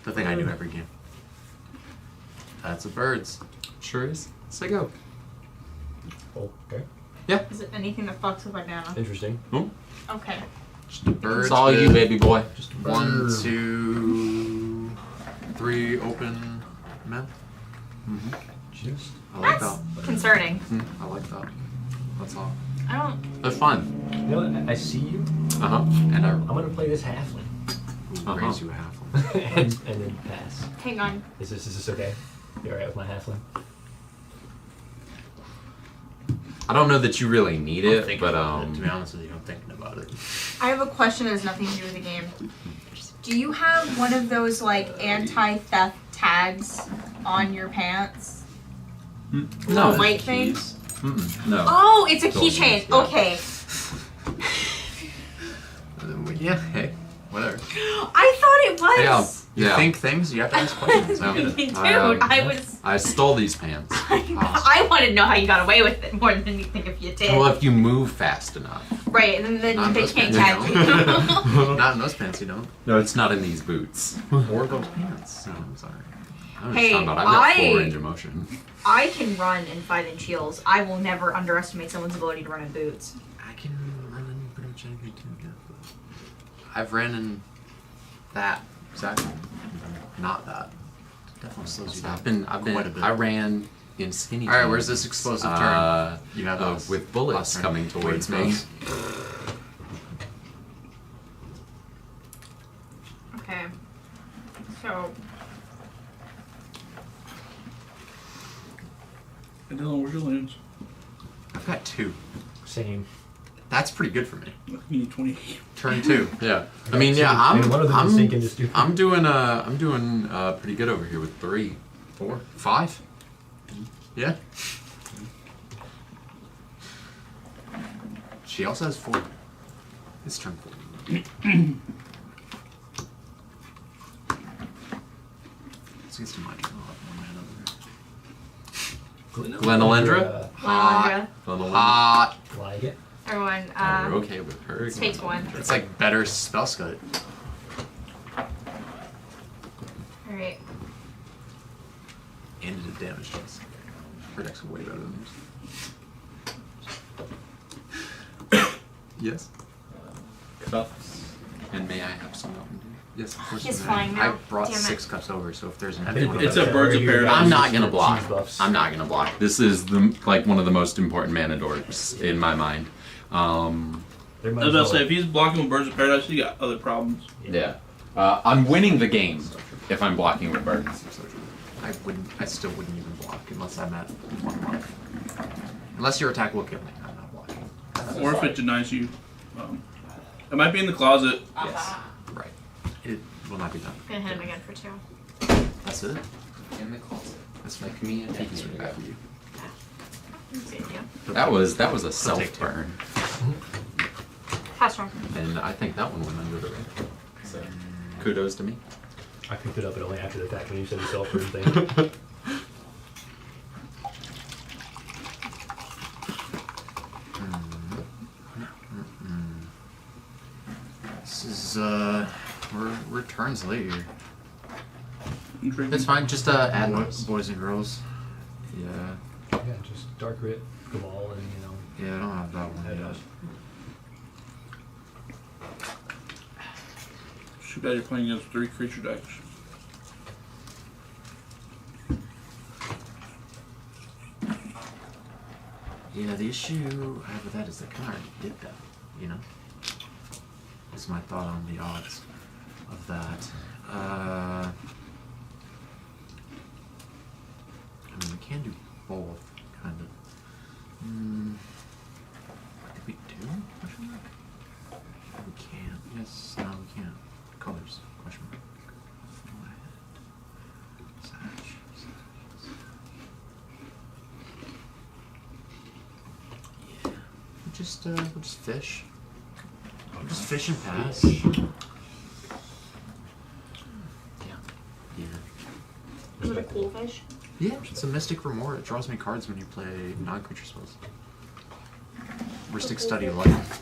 The thing I do every game. That's a birds. Sure is. Say go. Okay. Yeah. Is it anything that fucks with banana? Interesting. Okay. Just a bird. It's all you, baby boy. Just a 1, bird. 2, 3 open map. Just. I like That's that. concerning. I like that. That's all. I don't. They're fun. You know what? I see you. Uh huh. And I'm gonna play this halfling. raise you a half one. and then pass. Hang on. Is this okay? You alright with my halfling? I don't know that you really need I'm it, thinking but about it, to be honest with you, I'm thinking about it. I have a question that has nothing to do with the game. Do you have one of those like anti-theft tags on your pants? No. The white things? No. Oh, it's a Those keychain. ones, yeah. Okay. Yeah, hey, whatever. I thought it was. You Yeah. think things, you have to ask questions. I don't get Dude, it. I stole these pants. I want to know how you got away with it more than you think if you did. Well, if you move fast enough. Right, and then Not they those can't pants, tag you. Not in those pants, you don't. No, it's not in these boots. Or those pants. No, I'm sorry. I'm just Hey, talking about. I've got full I- range of motion. I can run in 5-inch heels. I will never underestimate someone's ability to run in boots. I can run in pretty much anything too, yeah. I've ran in that, exactly. Not that. Definitely slows you down. Quite a bit. I ran in skinny. Alright, jeans, where's this explosive turn? You have those. with bullets Last turn. coming towards me. Okay. So, And Dylan, where's your lands? I've got 2. Same. That's pretty good for me. You need 20. Turn 2. Yeah. I mean, yeah, Maybe one of them is sinking to stupid. I'm doing pretty good over here with 3. 4. 5. Yeah. She also has 4. It's turn 4. Let's get some money. I'll have more mana over Glenalendra? Glenalendra. Glenalendra. Hot. Like it. Everyone, Oh, we're okay with her. takes one. It's like better spell scut. Alright. And it did damage to us. Her deck's way better than yours. Yes. Cups. And may I have some Mountain Dew? Yes, of course. He's you may. flying I now. brought Damn 6 it. cups over, so if there's an think empty It's one, a Birds of Paradise. I'm not gonna block. Cheese buffs. I'm not gonna block. This is like one of the most important mana dorks in my mind. There I might was as about to well- say, if he's blocking with Birds of Paradise, he got other problems. Yeah. I'm winning the game if I'm blocking with birds. I still wouldn't even block unless I'm at 1 mark. Unless your attack will kill me, I'm not blocking. Or if it denies you. It might be in the closet. Yes. Right. It will not be done. I'm gonna hit him again for 2. That's it. In the closet. That's Like me and Taking Tiki. it back for you. That was a He'll take self burn, Pass turn. and I think that one went under the radar. So kudos to me. I picked it up, but only after the fact when you said the self-burn thing. This is we're turns late here. It's fine. Just add Boys and girls. Yeah. Yeah, just Dark Rit, Cabal, and Yeah, I don't have that one yet. Too bad you're playing against 3 creature decks. Yeah, the issue I have with that is I kind of already did that, you know? That's my thought on the odds of that. I mean, we can do both, kind of. What did we do? Question mark? We can. Yes, no, we can't. Colors? Question mark. we'll just fish. We'll just fish and pass. Yeah. Is it a cool fish? Yeah, it's a Mystic Remore. It draws me cards when you play non-creature spells. Ristic Study Life.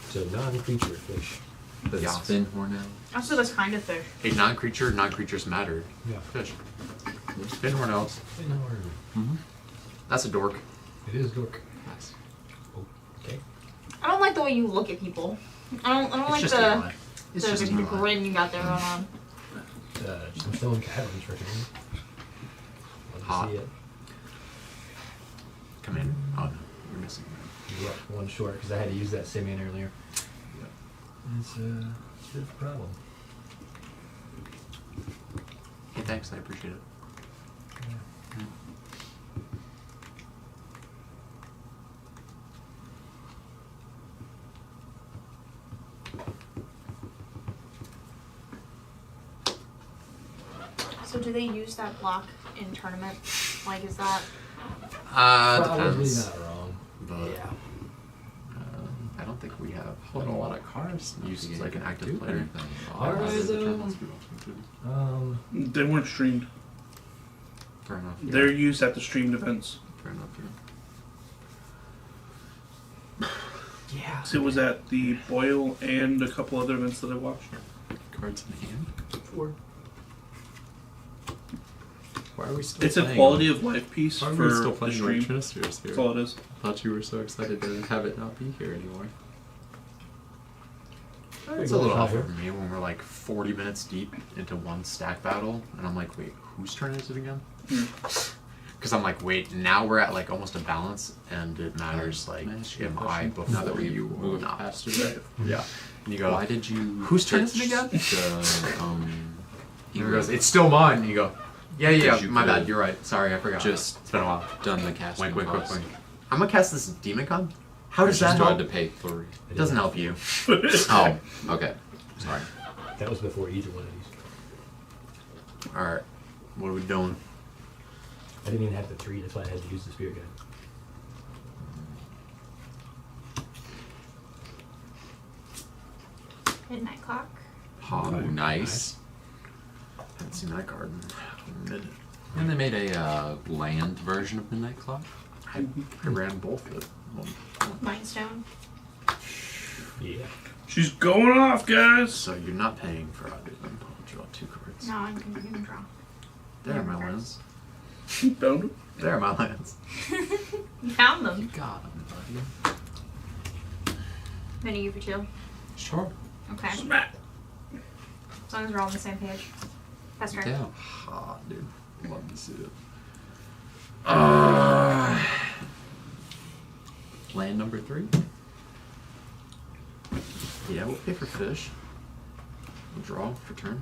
It's a non-creature fish. The Yeah. spin hornet. Also, this kind of fish. A non-creature, non-creatures matter. Yeah. Fish. Spin Hornells. Spin hornet. Mm-hmm. That's a dork. It is dork. Nice. Okay. I don't like the way you look at people. I don't It's like just the Eli. It's just the Eli. grin you got there going on. Some stone caverns for him. Love to Hot. see it. Come in. Oh no, you're missing. You're up one short because I had to use that Simeon earlier. Yep. It's a bit of a problem. Hey, thanks. I appreciate it. So do they use that block in tournament? Like, is that? Probably Depends. not wrong. But Yeah. I don't think we have Holding a lot of cards. use as like an active Do player. anything. Alright, Other though. tournaments we want to do. They weren't streamed. Fair enough. Yeah. They're used at the streamed events. Fair enough. Yeah. So it was at the Boyle and a couple other events that I watched. Cards in hand. Four. Why are we still It's a playing quality of life piece Why are for we still the playing stream. Electronisphere here? That's all it is. I thought you were so excited to have it not be here anymore. It's a little off for me when we're like 40 minutes deep into one stack battle, and I'm like, wait, whose turn is it again? Because I'm like, wait, now we're at like almost a balance, and it matters like, am I before Now that we you or moved not? past it. Yeah. And you go, Why did you? whose turn is it pitch again? The, He goes, it's still mine. And you go, yeah, Because you my could've bad, you're right. Sorry, I forgot. just It's been a while. done the casting Wink. cost. I'm gonna cast this Demon Con. How does that Still help? had to pay 3. It doesn't help you. Oh, okay. Sorry. That was before either one of these. Alright. What are we doing? I didn't even have the 3, that's why I had to use the Spirit Guide. Midnight clock. Oh, nice. Haven't seen that card in a minute. And they made a land version of Midnight Clock. I ran both at one point. Mindstone. Yeah. She's going off, guys. So you're not paying for either of them. I'll draw 2 cards. No, I'm gonna draw. There are my lands. Found them. There are my lands. You found them. Got him, buddy. Many you for 2. Sure. Okay. Smack. As long as we're all on the same page. That's right. Yeah. Hot, dude. Love to see it. Land number 3. Yeah, we'll pay for fish. We'll draw for turn.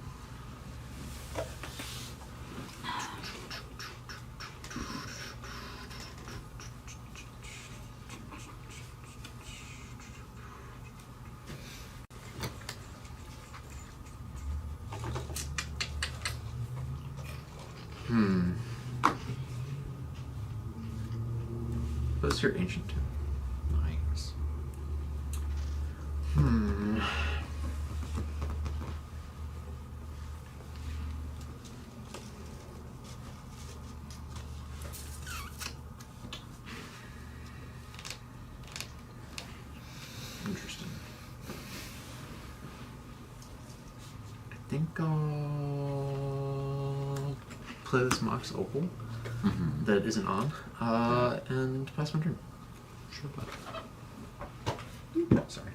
What's your ancient too? Nice. Interesting. I think I'll play this Mox Opal that isn't on, and pass my turn. Sure, bud. Sorry.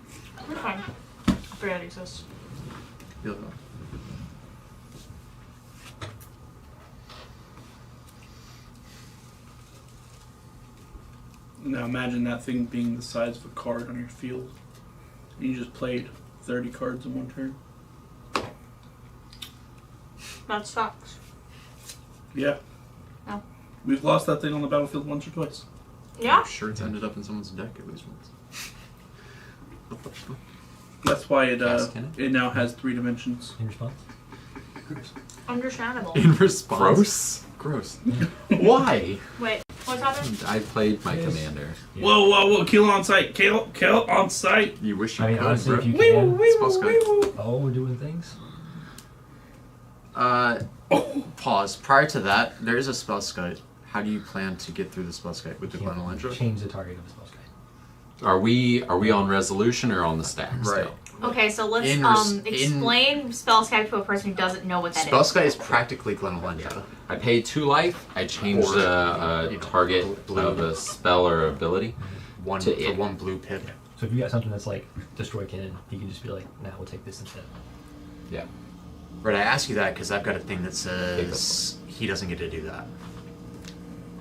We're fine. I forgot it exists. The other one. Now imagine that thing being the size of a card on your field. And you just played 30 cards in one turn. That sucks. Yeah. No. We've lost that thing on the battlefield once or twice. Yeah? I'm sure it's ended up in someone's deck at least once. That's why it Can it now has 3 dimensions. In response? Understandable. In response. Gross. Why? Wait, What's happening? I played my commander. Yeah. Whoa! Kill on site. Kill on site. You wish you I mean, could. honestly, if you Wee can. woo. Oh, we're doing things. Pause. Prior to that, there is a spell Skype. How do you plan to get through the spell Skype with the Can't Glenelendra? change the target of the spell sky. Are we on resolution or on the stack Right. still? Okay, so let's explain spell sky to a person who doesn't know what that Spell is. Sky is practically Glenelendra. I pay 2 life. I change a target of a spell or ability One to for it. 1 blue pip. So if you got something that's like destroy cannon, you can just be like, nah, we'll take this instead. Yeah. Right, I ask you that because I've got a thing that says he doesn't get to do that.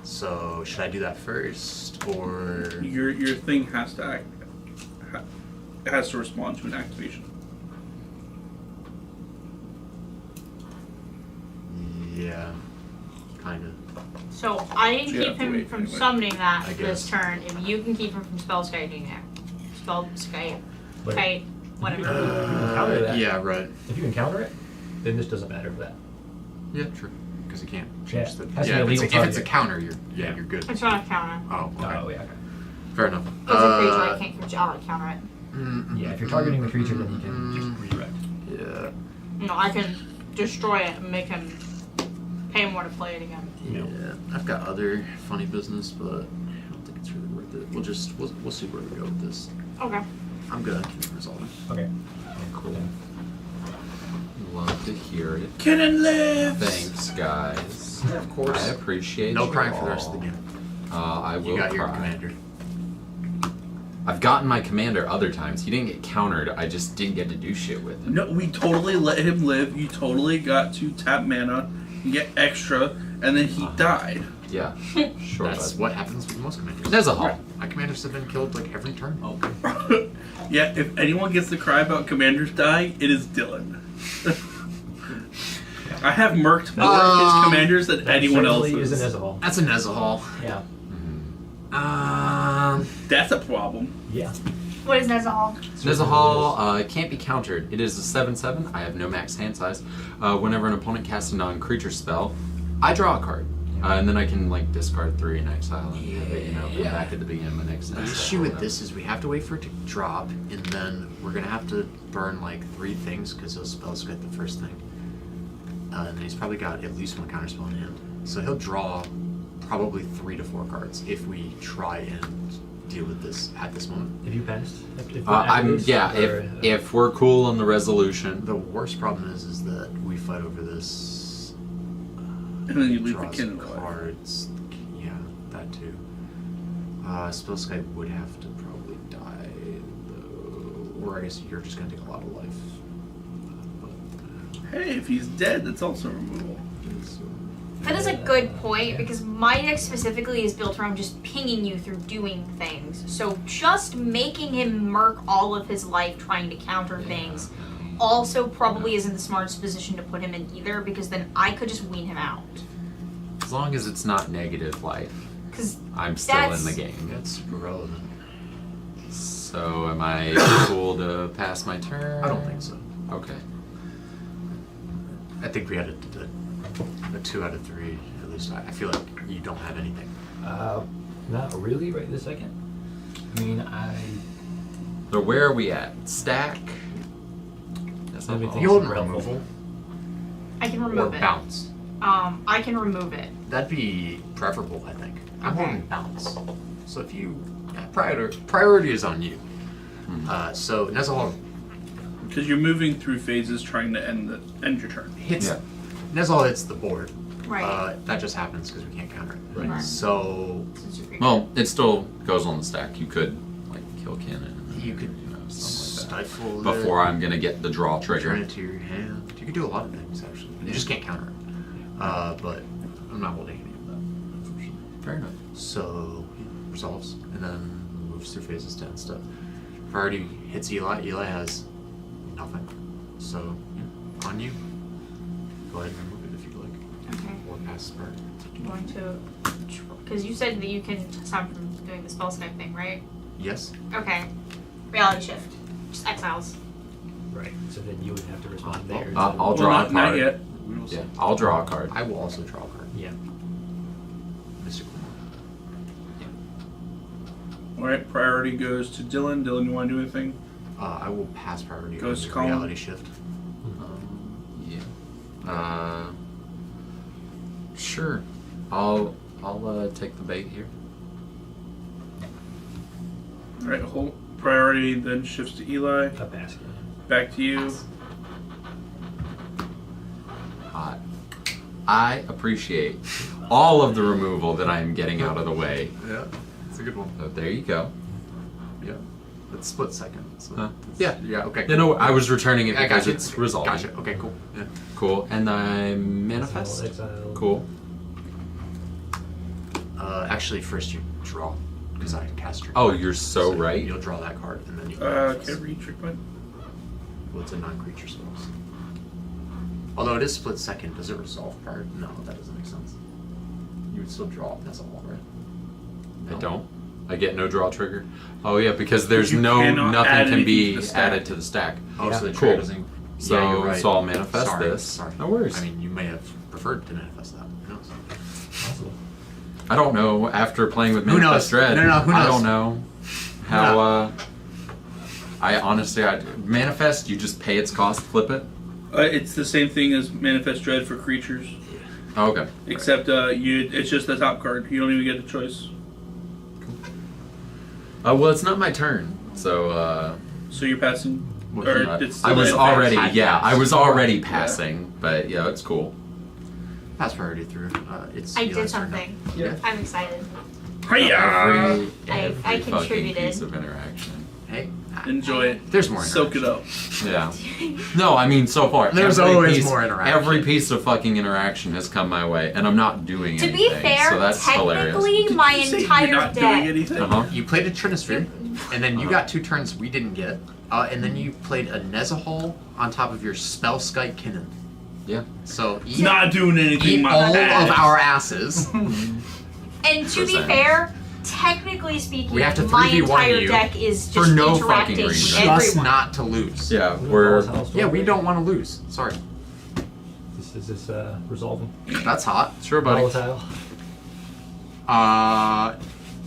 So should I do that first, or Your thing has to act. Has to respond to an activation. yeah, kind of. So I can So you keep have to him wait from anyway. summoning that I this guess. turn. If you can keep him from spell skying it. Spell sky, But kite, if whatever. you can counter that. Yeah, right. If you can counter it, then this doesn't matter for that. Yeah, true. Because you can't Yeah, change the. has to be a if legal it's a target. counter, you're good. It's not a counter. Oh, okay. Oh, yeah, okay. Fair enough. It's a creature. I can't counter it. Yeah, if you're targeting the creature, then you can just redirect. Yeah. No, I can destroy it and make him pay more to play it again. Yeah, I've got other funny business, but I don't think it's really worth it. We'll see where we go with this. Okay. I'm good. Resolving. Okay. Cool. Love to hear it. Cannon lives. Thanks, guys. Of course. I appreciate No you crying all. for the rest of the game. I will You got cry. your commander. I've gotten my commander other times. He didn't get countered. I just didn't get to do shit with him. No, we totally let him live. You totally got to tap mana and get extra, and then he died. Yeah, sure. That's bud. what happens with most commanders. There's a hole. My commanders have been killed like every turn. Oh. Yeah, if anyone gets to cry about commanders dying, it is Dylan. I have murked more of his commanders than anyone Certainly else's. is an Ezahal. That's a Nezahal. Yeah. That's a problem. Yeah. What is Nezahal? Nezahal can't be countered. It is a 7/7. I have no max hand size. Whenever an opponent casts a non-creature spell, I draw a card. And then I can like discard 3 and exile and have it, come back at the beginning of my next The issue with this is we have to wait for it to drop, and then we're gonna have to burn like 3 things because those spells get the first thing. And then he's probably got at least 1 counterspell in hand, so he'll draw probably 3 to 4 cards if we try and deal with this at this moment. Have you passed? If we're cool on the resolution. The worst problem is that we fight over this. And then you leave the draws cannon alive. cards. Yeah, that too. Spell Sky would have to probably die, though. Or I guess you're just gonna take a lot of life. Hey, if he's dead, that's also removal. That is a good point because my deck specifically is built around just pinging you through doing things. So just making him murk all of his life trying to counter things also probably isn't the smartest position to put him in either because then I could just wean him out. As long as it's not negative life, 'Cause I'm still in the game. That's irrelevant. So am I cool to pass my turn? I don't think so. Okay. I think we had a 2 out of 3. At least I feel like you don't have anything. Not really right this second. I mean, So where are we at? Stack? That's not Everything. You hold relevant. removal I can or remove it. bounce. I can remove it. That'd be preferable, I think. I'm Okay. holding bounce. So if you priority is on you. So Nezahal Because you're moving through phases trying to end your turn. hits. Nezahal hits the board. Right. That just happens because we can't counter it. Right. So Well, it still goes on the stack. You could like kill cannon. you could something like stifle that. Before I'm gonna get the draw trigger. Return it to your hand. You could do a lot of things actually. You just can't counter it. But I'm not holding any of that, unfortunately. Fair enough. So he resolves and then moves through phases to end stuff. Priority hits Eli. Eli has nothing. So yeah, on you. Go ahead and remove it if you'd like. Okay. Or pass the bird. I'm going to, because you said that you can stop from doing the spell skype thing, right? Yes. Okay. Reality shift. Just exiles. Right. So then you would have to respond there. I'll draw a card. Not yet. Yeah, I'll draw a card. I will also draw a card. Yeah. Mystical. Alright, priority goes to Dylan. Dylan, you want to do anything? I will pass priority. Goes on to the Colin. reality shift. Yeah. Sure. I'll take the bait here. Alright, whole priority then shifts to Eli. A basket. Back to you. Hot. I appreciate all of the removal that I am getting out of the way. Yeah, it's a good one. So there you go. Yeah. It's split second. So Huh? yeah. Yeah. Okay. You know, I was returning it I because gotcha. it's resolving. Gotcha. Okay. Cool. Yeah. Cool. And I manifest. Exile. Cool. Actually, first you draw because I cast your. Oh, card. you're so right. You'll draw that card and then you. Can I read trick point? Well, it's a non-creature spell. Although it is split second, does it resolve prior? No, that doesn't make sense. You would still draw it as a wall, right? I don't. I get no draw trigger. Oh yeah, because there's You cannot nothing add can anything be to the stack. added to the stack. Oh, so the cool. trigger doesn't. So, yeah, you're right. so I'll manifest Sorry, this. Sorry. No worries. I mean, you may have preferred to manifest that. Who knows? Possible. I don't know. After playing with Who knows? Manifest Dread, No, who I knows? don't know how. I honestly, manifest. You just pay its cost, flip it. It's the same thing as Manifest Dread for creatures. Oh, okay. Except it's just the top card. You don't even get a choice. Well, it's not my turn, so. So you're passing. Well, Or it's I was still- already, had I was passed. already Yeah. passing, but yeah, it's cool. Pass priority through. It's. I Eli's did turn something. now. Yeah. I'm excited. Hiya! Every I fucking contributed. piece of interaction. Hey. Enjoy it. There's more. Soak it up. Yeah. No, I mean so far. There's every always piece, more interaction. Every piece of fucking interaction has come my way, and I'm not doing To anything. be fair, so that's hilarious. technically my You say you're entire not doing deck. anything? Uh-huh. You played a Trinisphere, and then you got 2 turns we didn't get, and then you played a Nezahal on top of your Spellskite Kinnan. Yeah. So eat, Not doing anything. eat My all bad. of our asses. And to be 100%. fair, technically speaking, We have to my 3v1 entire you deck is for just no interacting fucking with reason. Just everyone. not to lose. Yeah, we're. Yeah, we don't want to lose. Sorry. This is resolving. That's hot. Sure, buddy. Volatile.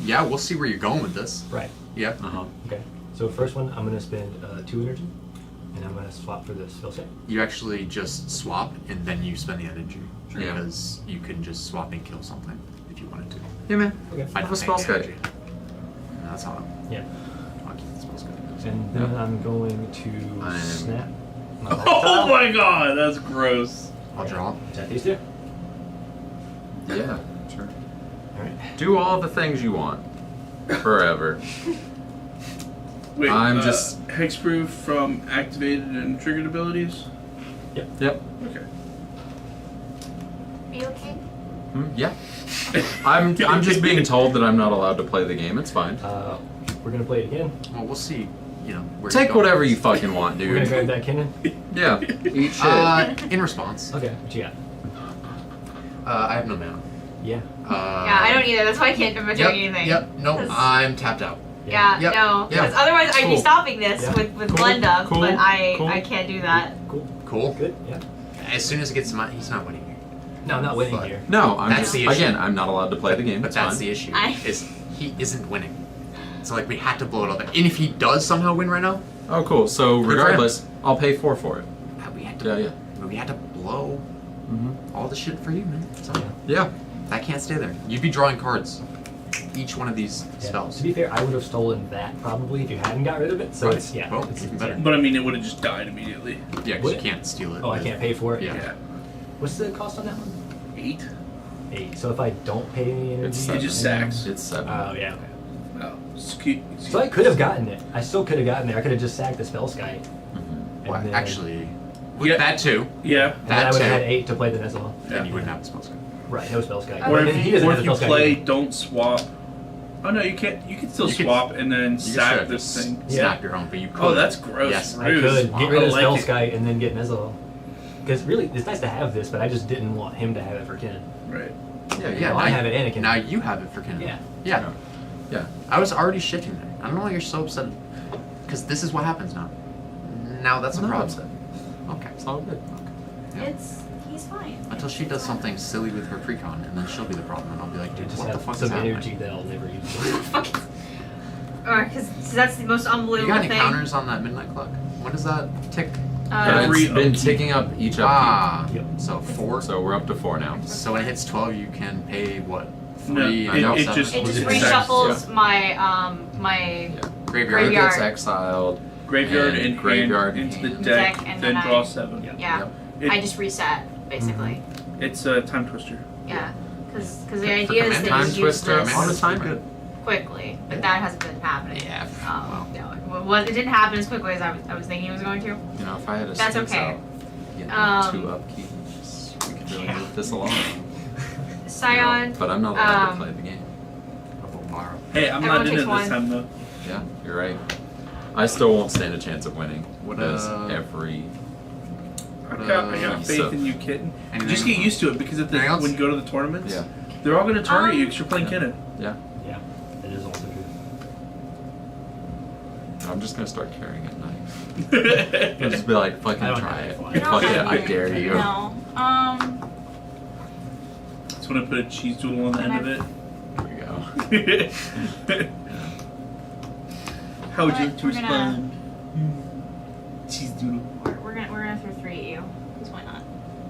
Yeah, we'll see where you're going with this. Right. Yeah. Uh-huh. Okay. So first one, I'm gonna spend 2 energy, and I'm gonna swap for the spell set. You actually just swap, and then you spend the energy. Sure. Yeah. Because you can just swap and kill something if you wanted to. Yeah, man. Okay. I Have don't a spell pay set. energy. That's hot. Yeah. I'll keep the spell set. And then Yeah. I'm going to I'm- snap. My Oh volatile. my god, that's gross. I'll draw. Is that these two? Yeah, sure. Alright. Do all the things you want. Forever. Wait, I'm just- hexproof from activated and triggered abilities? Yep. Okay. Are you okay? Yeah. I'm just being told that I'm not allowed to play the game. It's fine. We're gonna play it again. Well, we'll see. You know, where Take you're going. whatever you fucking want, We're gonna dude. grab that Kinnan. Yeah. Eat shit. In response, Okay. What you got? I have no mana. Yeah. Yeah, I don't either. That's why I can't do Yep. anything. Yep. Nope. 'Cause- I'm tapped out. Yeah, Yep. no. Yeah. Because otherwise I'd be Cool. stopping this Yeah. with Cool. Glenda, Cool. but I Cool. can't do that. Cool. Cool. Good. Yeah. As soon as it gets to my, he's not winning. No, I'm not winning But- here. No, I'm That's just the issue. again. I'm not allowed to play the game. But It's that's fine. the issue. I- Is he isn't winning. So like we had to blow it all back. And if he does somehow win right now, Oh, cool. So for him. regardless, I'll pay 4 for it. we had to. Yeah, yeah. We had to blow all the shit for you, man. So Yeah. that can't stay there. You'd be drawing cards. Each one of these Yeah. spells. To be fair, I would have stolen that probably if you hadn't got rid of it. So Right. it's Well, it's even better. But I mean, it would have just died immediately. Yeah, 'cause Would you it? can't steal it. Oh, I with- can't pay for it. Yeah. What's the cost on that one? 8? 8. So if I don't pay any energy, It's It just sacks. It's 7. Oh yeah. Okay. Oh, So I could have gotten it. I still could have gotten there. I could have just sacked the spell sky. Well, then- actually, with Yeah. that too. Yeah. And then I That would have had too. 8 to play the Nezahal. Then you wouldn't have the spell sky. Right, no spell sky. Or But if, he doesn't or have if the you spell sky play, either. don't swap. Oh no, you can't. You can still You could- swap and then You sack should this just thing. snap your own, but you could. Oh, that's gross. Yes, I Rude. could get rid I of the like spell it. sky and then get Nezahal. Because really, it's nice to have this, but I just didn't want him to have it for Ken. Right. Yeah, Well, yeah. I now have it, Anakin. Now you have it for Ken. Yeah. Yeah. Yeah. I was already shifting there. I don't know why you're so upset. Because this is what happens now. Now that's a I'm not problem. upset. Okay. It's all good. Yeah. He's fine. Until she does something silly with her precon, and then she'll be the problem, and I'll be like, I dude, just what the have fuck is some happening? energy that I'll never use. or because that's the most You unbelievable got any thing. counters on that midnight clock? When does that tick? Every It's been upkeep. ticking up each upkeep. Ah, Yep. so 4. So we're up to 4 now. So when it hits 12, you can pay what? No, 3 I know. it 7? just It just Exactly. reshuffles my my Yeah. Graveyard. Who Graveyard. gets exiled? graveyard And and graveyard hand into the hand. deck, Deck, and then then draw I- 7. yeah. Yep. It- I just reset basically. It's a time twister. Yeah, because the For idea is command that time you use twister this on a timer. quickly, but that hasn't been happening. Yeah. No, it didn't happen as quickly as I was thinking it was going to. You know, if I had a That's sneeze okay. out, you know, Um, 2 upkeeps, we could really yeah. move this along. Scion. No, but I'm not allowed to um, play the game. Hey, I'm Everyone not in takes it one. this time though. Yeah, you're right. I still won't stand a chance of winning. What, Because every I got faith so- in you, kitten. Anything- Just get used to it because Anything else? when you go to the tournaments, Yeah. they're all going to target you because you're playing kitten. Yeah. Yeah, that is also true. I'm just gonna start carrying at night. I'll just be like, fucking I don't try have it. fun. I don't Fuck it, have I it. dare you. No. Just want to put a cheese doodle on the end of it. There you go. How would you Alright, we're gonna- respond? Cheese doodle. We're gonna throw 3 at you. Because why not?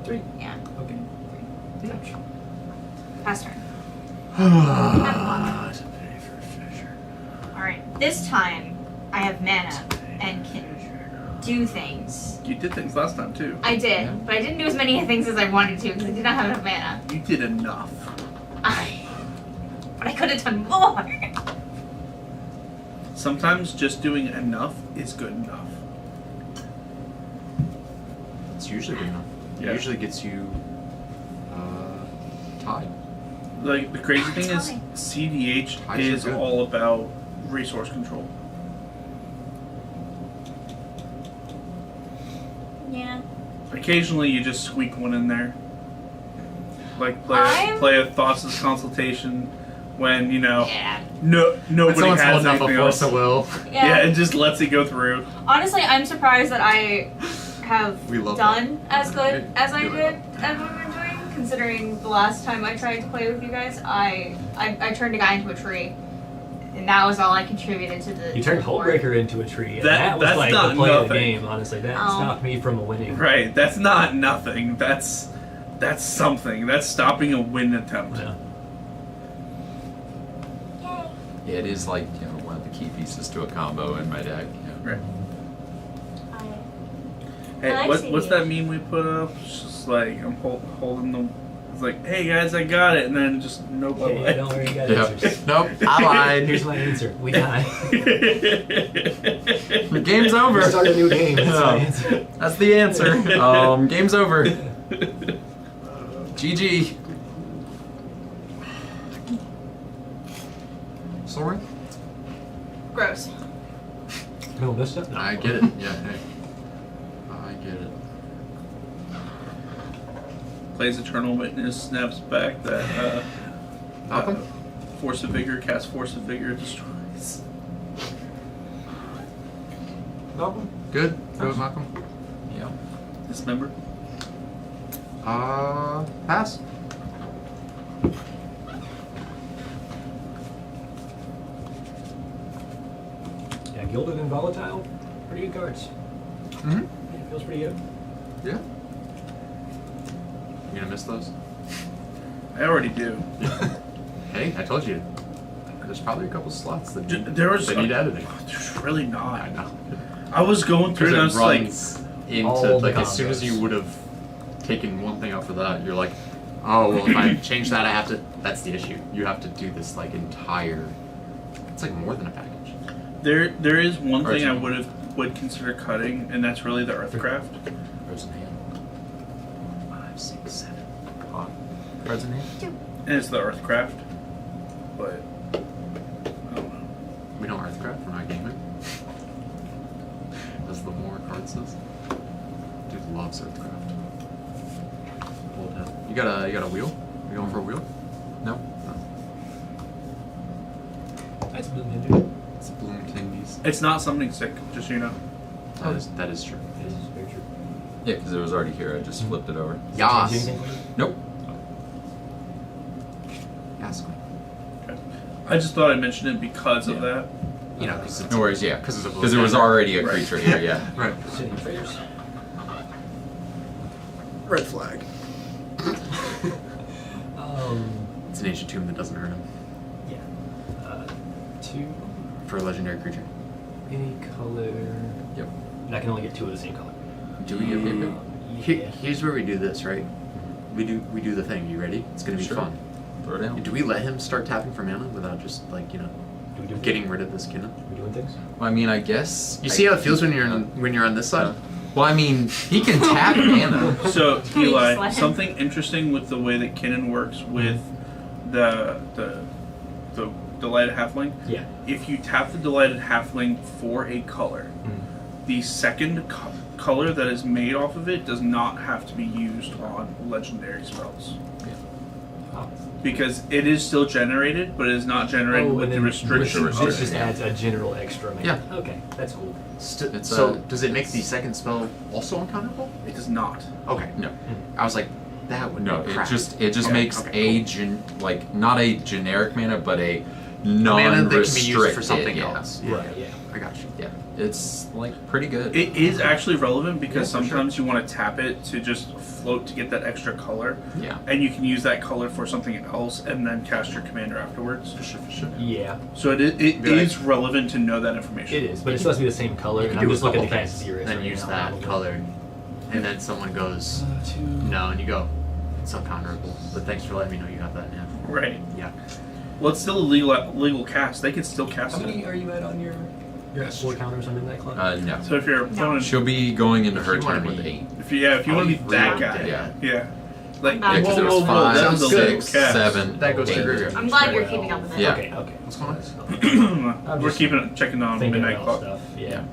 3. Yeah. Okay. Ouch. Pass turn. Ah, Alright. This time I have mana and can do things. You did things last time too. I did, but I didn't do as many things as I wanted to because I did not have enough mana. You did enough. But I could have done more. Sometimes just doing enough is good enough. It's usually good enough. It Yeah. usually gets you tied. Like the crazy thing is, Tell me. CDH Ties are is good. all about resource control. Yeah. Occasionally, you just squeak one in there. Like I'm- play a thoughtless consultation when you know Yeah. nobody Someone's has holding up a anything force else. of will. Yeah, it just lets it go through. Honestly, I'm surprised that I have We love done as good as I You did as what we're doing, considering the last time I tried to play with you guys, I turned a guy into a tree. And that was all I contributed to the You turned to the board. Hullbreaker into a tree. And That- that was that's like not the play of the nothing. game, honestly. That Oh. stopped me from winning. Right, that's not nothing. That's something. That's stopping a win attempt. Yeah. Yeah, it is like, you know, one of the key pieces to a combo in my deck. You know. Right. I Hey, like what's CDH. that meme we put up? It's just like I'm holding the. It's like, hey guys, I got it, and then just nobody. Okay, don't worry, you got Yeah. answers. Nope, I lied. Here's my answer. We die. The game's over. We start a new game. That's my Yeah. answer. That's the answer. Game's over. GG. Sorry? Gross. No, this stuff? No. I get it. Yeah, hey. I get it. Plays Eternal Witness, snaps back that Malcolm? Force of Vigor, cast Force of Vigor, destroys. Malcolm? Good? Good, Malcolm? Yeah. Dismember. Pass. Yeah, Gilded and Volatile. Pretty good cards. Mm-hmm. It feels pretty good. Yeah. You gonna miss those? I already do. Hey, I told you. There's probably a couple slots that need, There was that need editing. There's really not. I know. I was going through it and I was like, runs into all the like as soon as combos. you would have taken one thing out for that, you're like, oh well, if I change that, I have to. That's the issue. You have to do this like entire. It's like more than a package. there is one thing I Archie. would consider cutting, and that's really the Earthcraft. Cards in hand. 5, 6, 7. Cards in hand? And it's the Earthcraft. But I don't know. We don't Earthcraft. We're not gaming. As the more card says. Dude loves Earthcraft. Hold it. You got a wheel? You going for a wheel? No. That's Bloom Hindu. It's Bloom Tingies. It's not something sick, just so you know. That is true. It is very true. Yeah, because it was already here. I just flipped it over. Does it Yas. change anything for you? Nope. Yes. I just thought I'd mention it because of that. You know, because No worries, yeah. because Because there was already a creature here, yeah. Right. City of Traders. Red flag. Um, It's an ancient tomb that doesn't hurt him. yeah. 2. For a legendary creature. Any color. Yep. And I can only get 2 of the same color. Do we get paper? Yeah. Here's where we do this, right? We do the thing. You ready? It's gonna be Sure. fun. Throw it down. Do we let him start tapping for mana without just like Do we do getting rid of this cannon? Are we doing things? Well, I mean, I guess. You see how it feels when you're on this side? Well, I mean, he can tap mana. So Can we just let Eli, him? something interesting with the way that Kinnan works with the delighted halfling. Yeah. If you tap the delighted halfling for a color, the second color that is made off of it does not have to be used on legendary spells. Oh. Because it is still generated, but it is not generated with the restriction. This just adds a general extra. Yeah. Okay, that's cool. So does it make the second spell also uncounterable? It does not. Okay. No. I was like, that would No, be it crap. just Okay, makes okay, not a generic mana, but a mana that can be non-restricted. used for something yeah. else. Right, yeah. I got you. Yeah, it's like pretty good. It is actually relevant because Yeah, for sometimes you want to tap it to just float to get that extra color. Yeah. And you can use that color for something else and then cast your commander afterwards. For sure. Yeah. So it is relevant to know that information. It is, but it's supposed to be the same color, You and can I'm do just a looking to couple cast things, zeros. then right use now, that probably. color, and then someone goes, 2. no, and you go, it's uncounterable. But thanks for letting me know you got that now. Right. Yeah. Well, it's still a legal cast. They can still cast How many it. are you at on your? You're at 4 counters on Midnight Club. No. So if your opponent, She'll be going into If her you wanna turn with be- 8. if you want to be that guy, Yeah. like Yeah, Yeah, because it was whoa, 5, that was a legal 6, cast. 7, That goes to 8. the graveyard. I'm glad you're keeping up with it. Yeah. Okay. What's going on? I'm We're just checking on thinking Midnight about Club. stuff. Yeah.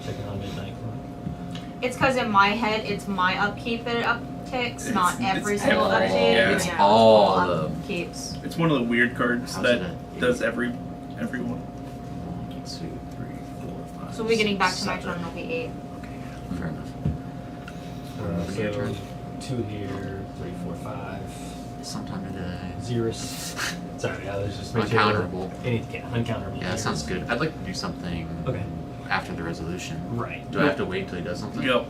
Checking on Midnight Club. It's because in my head, it's my upkeep that it upticks, not every it's single every- upkeep. yeah. It's all all of them. upkeeps. It's one of the weird cards How's that it at does 8? everyone. 1, 2, 3, 4, 5. So we're getting back to my 7. turn, it'll be 8. Okay, fair enough. So Your turn. 2 here, 3, 4, 5. Sometime today. Zeros. Sorry, I was just Uncounterable. Anything, uncounterable. Yeah, that zeros. sounds good. I'd like to do something Okay. after the resolution. Right. Do I have to wait until he does something? Yep.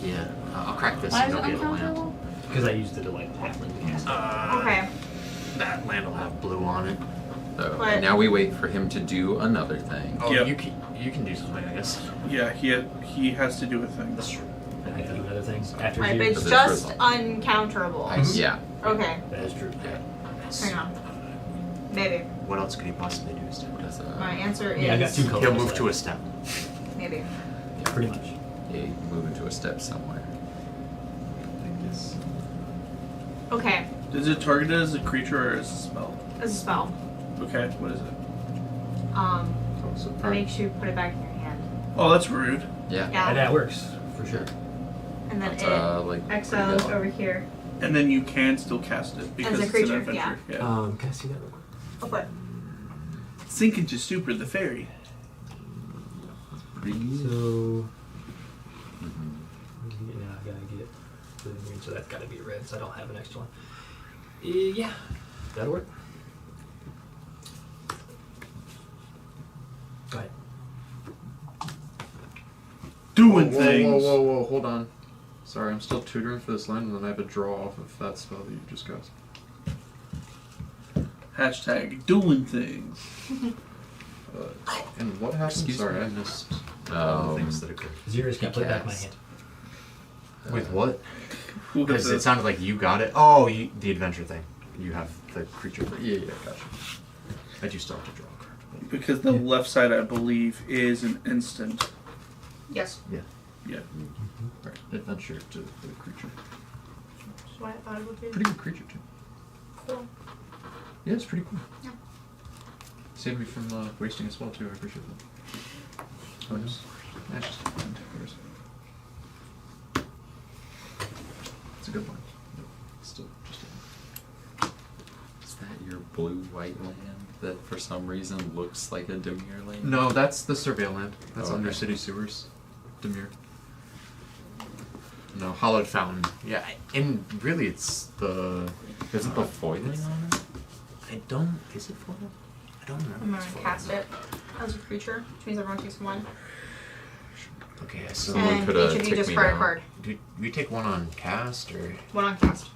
Yeah. I'll crack this Why and is go it get a land. uncomfortable? Because I used the delight halfling to cast. Okay. That land will have blue on it. So But- now we wait for him to do another thing. Oh, Yep. you can do something, I guess. Yeah, he has to do a thing. That's true. I have to do another thing after Right, but zeros. it's this just result. uncounterable. Yeah. Okay. That is true. Hang on. Maybe. What else could he possibly do? That's, My answer is Yeah, I got 2 colors. He'll move left. to a step. maybe. Yeah, pretty much. Yeah, move into a step somewhere. I guess. Okay. Is it targeted as a creature or as a spell? As a spell. Okay, what is it? That makes you put it back in your hand. Oh, that's rude. Yeah. Yeah. That works for sure. And then It's, it like, exiles pretty good. over here. And then you can still cast it because a it's creature, an adventure. Yeah. Can I see that real quick? Okay. Sink into Super the Fairy. So Mhm. now I gotta get blue and green, so that's gotta be red. So I don't have an extra one. Yeah, that'll work. Go ahead. Doing things. Whoa, hold on. Sorry, I'm still tutoring for this land, and then I have a draw off of that spell that you just cast. Hashtag doing things. And what happened? Excuse Sorry, me? I missed all the things Um, that occurred. Zeros can put back my hand. With what? Who has Because it this? sounded like you got it. Oh, the adventure thing. You have the creature. Yeah, gotcha. I do still have to draw a card. Because the left side, I believe, is an instant. Yes. Yeah. Yeah. Right. Adventure to the creature. That's what I thought it would be. Pretty good creature too. Cool. Yeah, it's pretty cool. Yeah. Saved me from wasting a spell too. I appreciate that. Oh, no. That's just it's a good one. Still just. Is that your blue-white land that for some reason looks like a Demir land? No, that's the Surveil land. That's Oh, okay. under City Sewers. Demir. No, Hollowed Fountain. Yeah, and really it's the. Isn't the foiling on it? I don't. Is it foiled? I don't remember. I'm if it's gonna foiled. cast it. as a creature, which means everyone takes one. Okay, so And each of you discard a card. Do we take one on cast or? One on cast.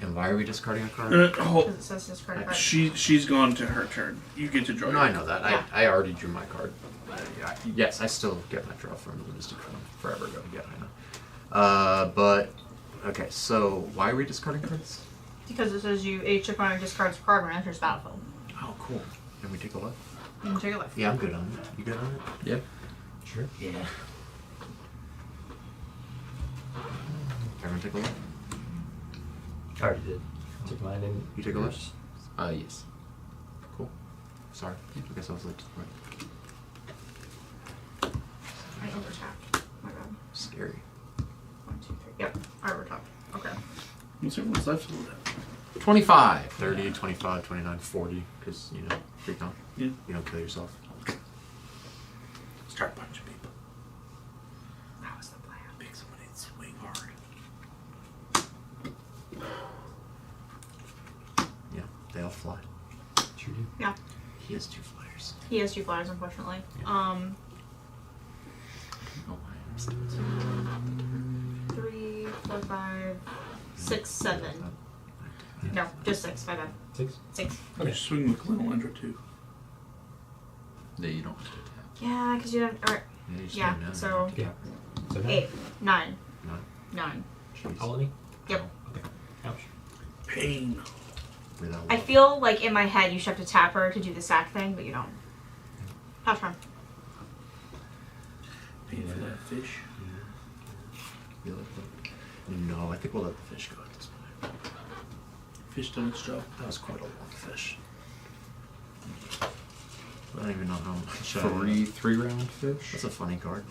And why are we discarding a card? Hold. Because it says discard a card. She's gone to her turn. You get to draw. No, I know that. Yeah. I already drew my card. Yes, I still get my draw from the Mystic from forever ago. Yeah, I know. But okay, so why are we discarding cards? Because it says you each opponent discards a card when it enters battlefield. Oh, cool. Can we take a look? You can take a look. Yeah, I'm good on it. You good on it? Yeah. Sure. Yeah. Everyone take a look. I already did. Took mine in. You take a look? Yes. Cool. Sorry. I guess I was late to the party. I overtapped. My bad. Scary. 1, 2, 3. Yep, I overtapped. Okay. What's everyone's life total at? 25. 30, 25, 29, 40. Because, you know, free count. Yeah. You don't kill yourself. Start punching people. That was the plan. Make somebody swing hard. Yeah, they all fly. Sure do. Yeah. He has 2 flyers. He has 2 flyers, unfortunately. Yeah. 3, 4, 5, 6, 7. No, just 6. My bad. 6? 6. Okay. Swing with Little Ender too. No, you don't have to attack. Yeah, because you don't. Alright. Yeah, you just Yeah, do it now. so Yeah. So 8, 9. 9. 9. Jeez. Colony? Yep. Okay. Ouch. Pain. Without I feel like in my head you should have to tap her to do the sack thing, but you don't. Have fun. Pain for that fish. Yeah. No, I think we'll let the fish go at this point. Fish done its job. That was quite a long fish. I don't even know how much. 3-round fish. That's a funny card.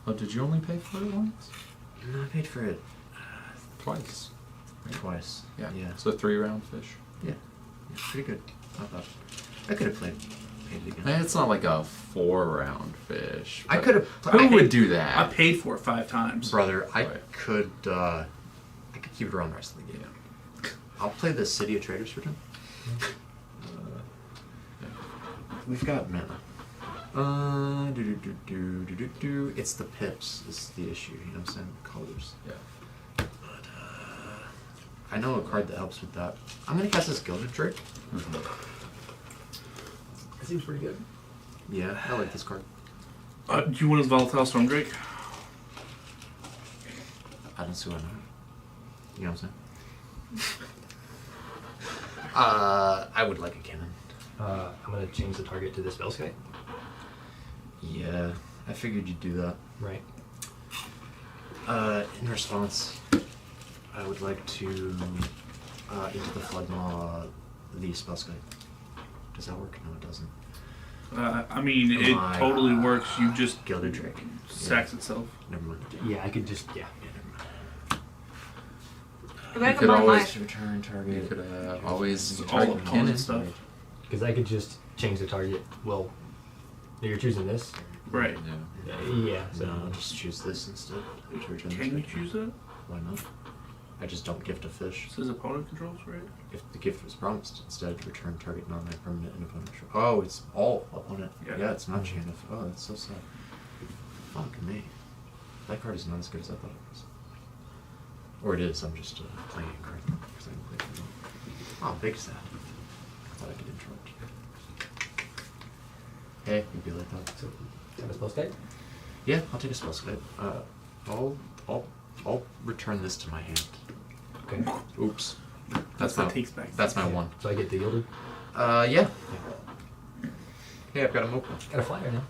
Oh, did you only pay for it once? No, I paid for it Twice. twice. Yeah. Yeah. So 3-round fish. Yeah. Pretty good. Not bad. I could have paid it again. And it's not like a 4-round fish. I but could have. Who would do I that? paid for it 5 times. Brother, I Right. could keep it around the rest of the game. I'll play the City of Traders for him. We've got mana. It's the pips is the issue, you know what I'm saying? The colors. Yeah. But I know a card that helps with that. I'm gonna cast this Gilded Drake. That seems pretty good. Yeah, I like this card. Do you want his Volatile Stormdrake? I don't see why not. You know what I'm saying? I would like a cannon. I'm gonna change the target to the spell sky. Yeah, I figured you'd do that. Right. In response, I would like to into the Floodmaw the Spellskite. Does that work? No, it doesn't. I mean, it totally works. You just Gilded Drake. sacks itself. Never mind. Yeah, I could just Yeah, never mind. I'm gonna You could combine always mine. Return You target. could always All target opponent cannon. stuff. because I could just change the target. Well, you're choosing this. Right. Yeah. Yeah. So No, I'll just choose this instead. To return this Can you target. choose that? Why not? I just don't gift a fish. It says opponent controls, right? If the gift was promised, instead return target non-land permanent and opponent. Oh, it's all opponent. Yeah. Yeah, it's not chain of. Oh, that's so sad. Fuck me. That card is not as good as I thought it was. Or it is. I'm just playing a card because I can play it. Oh, big sad. I thought I could interrupt you. Hey, you'd be like that. so have a spell sky. Yeah, I'll take a spell site. I'll return this to my hand. Okay. Oops. That's my what takes back. That's my one. So I get the yielded. Yeah. Hey, I've got a Mocha. Got a flyer now.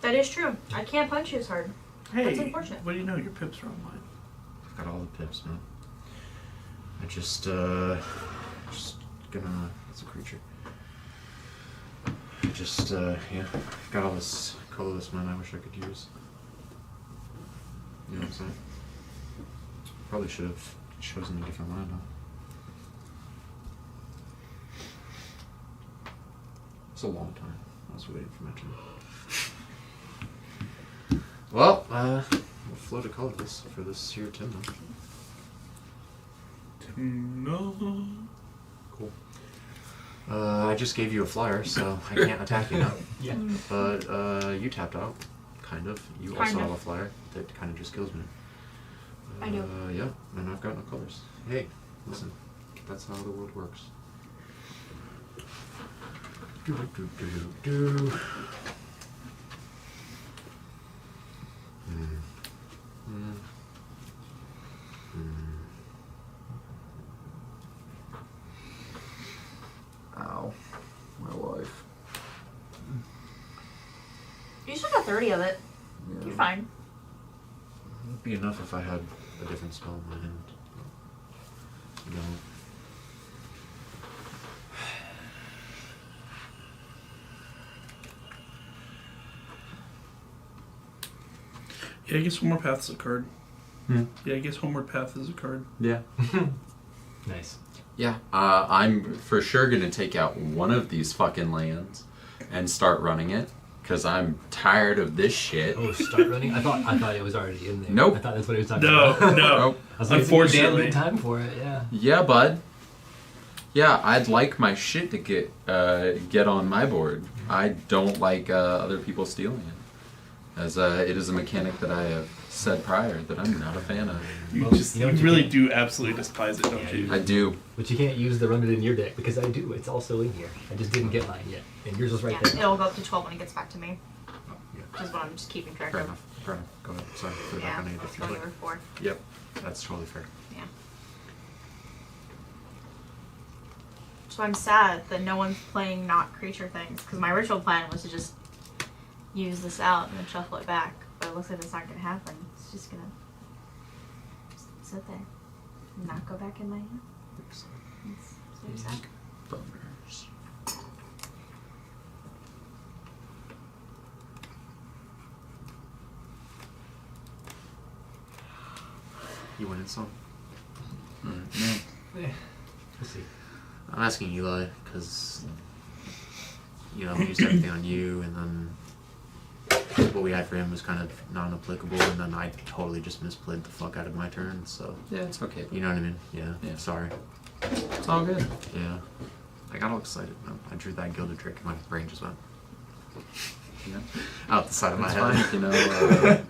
That is true. I can't punch you as hard. Hey, That's unfortunate. what do you know? Your pips are online. I've got all the pips, man. I just gonna. It's a creature. I just yeah. Got all this colorless mana I wish I could use. You know what I'm saying? Probably should have chosen a different mana. It's a long time. I was waiting for my turn. Well, we'll float a colorless for this here Timno. No. Cool. I just gave you a flyer, so I can't attack you now. Yeah. But you tapped out, kind of. You Kind also of. have a flyer that kind of just kills me. I do. Yeah, and I've got no colors. Hey, listen, that's how the world works. Do, do, do, do, do. Ow, my life. You still got 30 of it. Yeah. You're fine. It'd be enough if I had a different spell in my hand. You know. Yeah, I guess Homeward Path is a card. Hmm. Yeah, I guess Homeward Path is a card. Yeah. Nice. Yeah. I'm for sure gonna take out one of these fucking lands and start running it because I'm tired of this shit. Oh, start running? I thought it was already in there. Nope. I thought that's what he was talking No, about. no. I was like, Unfortunately. it's damn good time for it. Yeah. Yeah, bud. Yeah, I'd like my shit to get on my board. I don't like other people stealing it, as it is a mechanic that I have said prior that I'm not a fan of. You Well, just you know you what you really can't- do absolutely despise it, don't you? I do. But you can't use the run it in your deck because I do. It's also in here. I just didn't get mine yet, and yours was right Yeah, there. it'll go up to 12 when it gets back to me. Yeah. Which is what I'm just keeping track Fair of. enough. Fair enough. Go ahead. Sorry. Put it back Yeah, on you if that's you going like. over 4. Yep. That's totally fair. Yeah. So I'm sad that no one's playing not creature things because my original plan was to just use this out and then shuffle it back, but it looks like that's not going to happen. It's just going to sit there and not go back in my hand. It's so sad. Bummers. You win it, some? Man, We'll see. I'm asking Eli because we used everything on you, and then what we had for him was kind of non-applicable, and then I totally just misplayed the fuck out of my turn. So Yeah, it's okay. you know what I mean? Yeah. Yeah. Sorry. It's all good. Yeah. I got all excited. I drew that gilded trick, and my brain just went out the side of my That's head. fine, you know.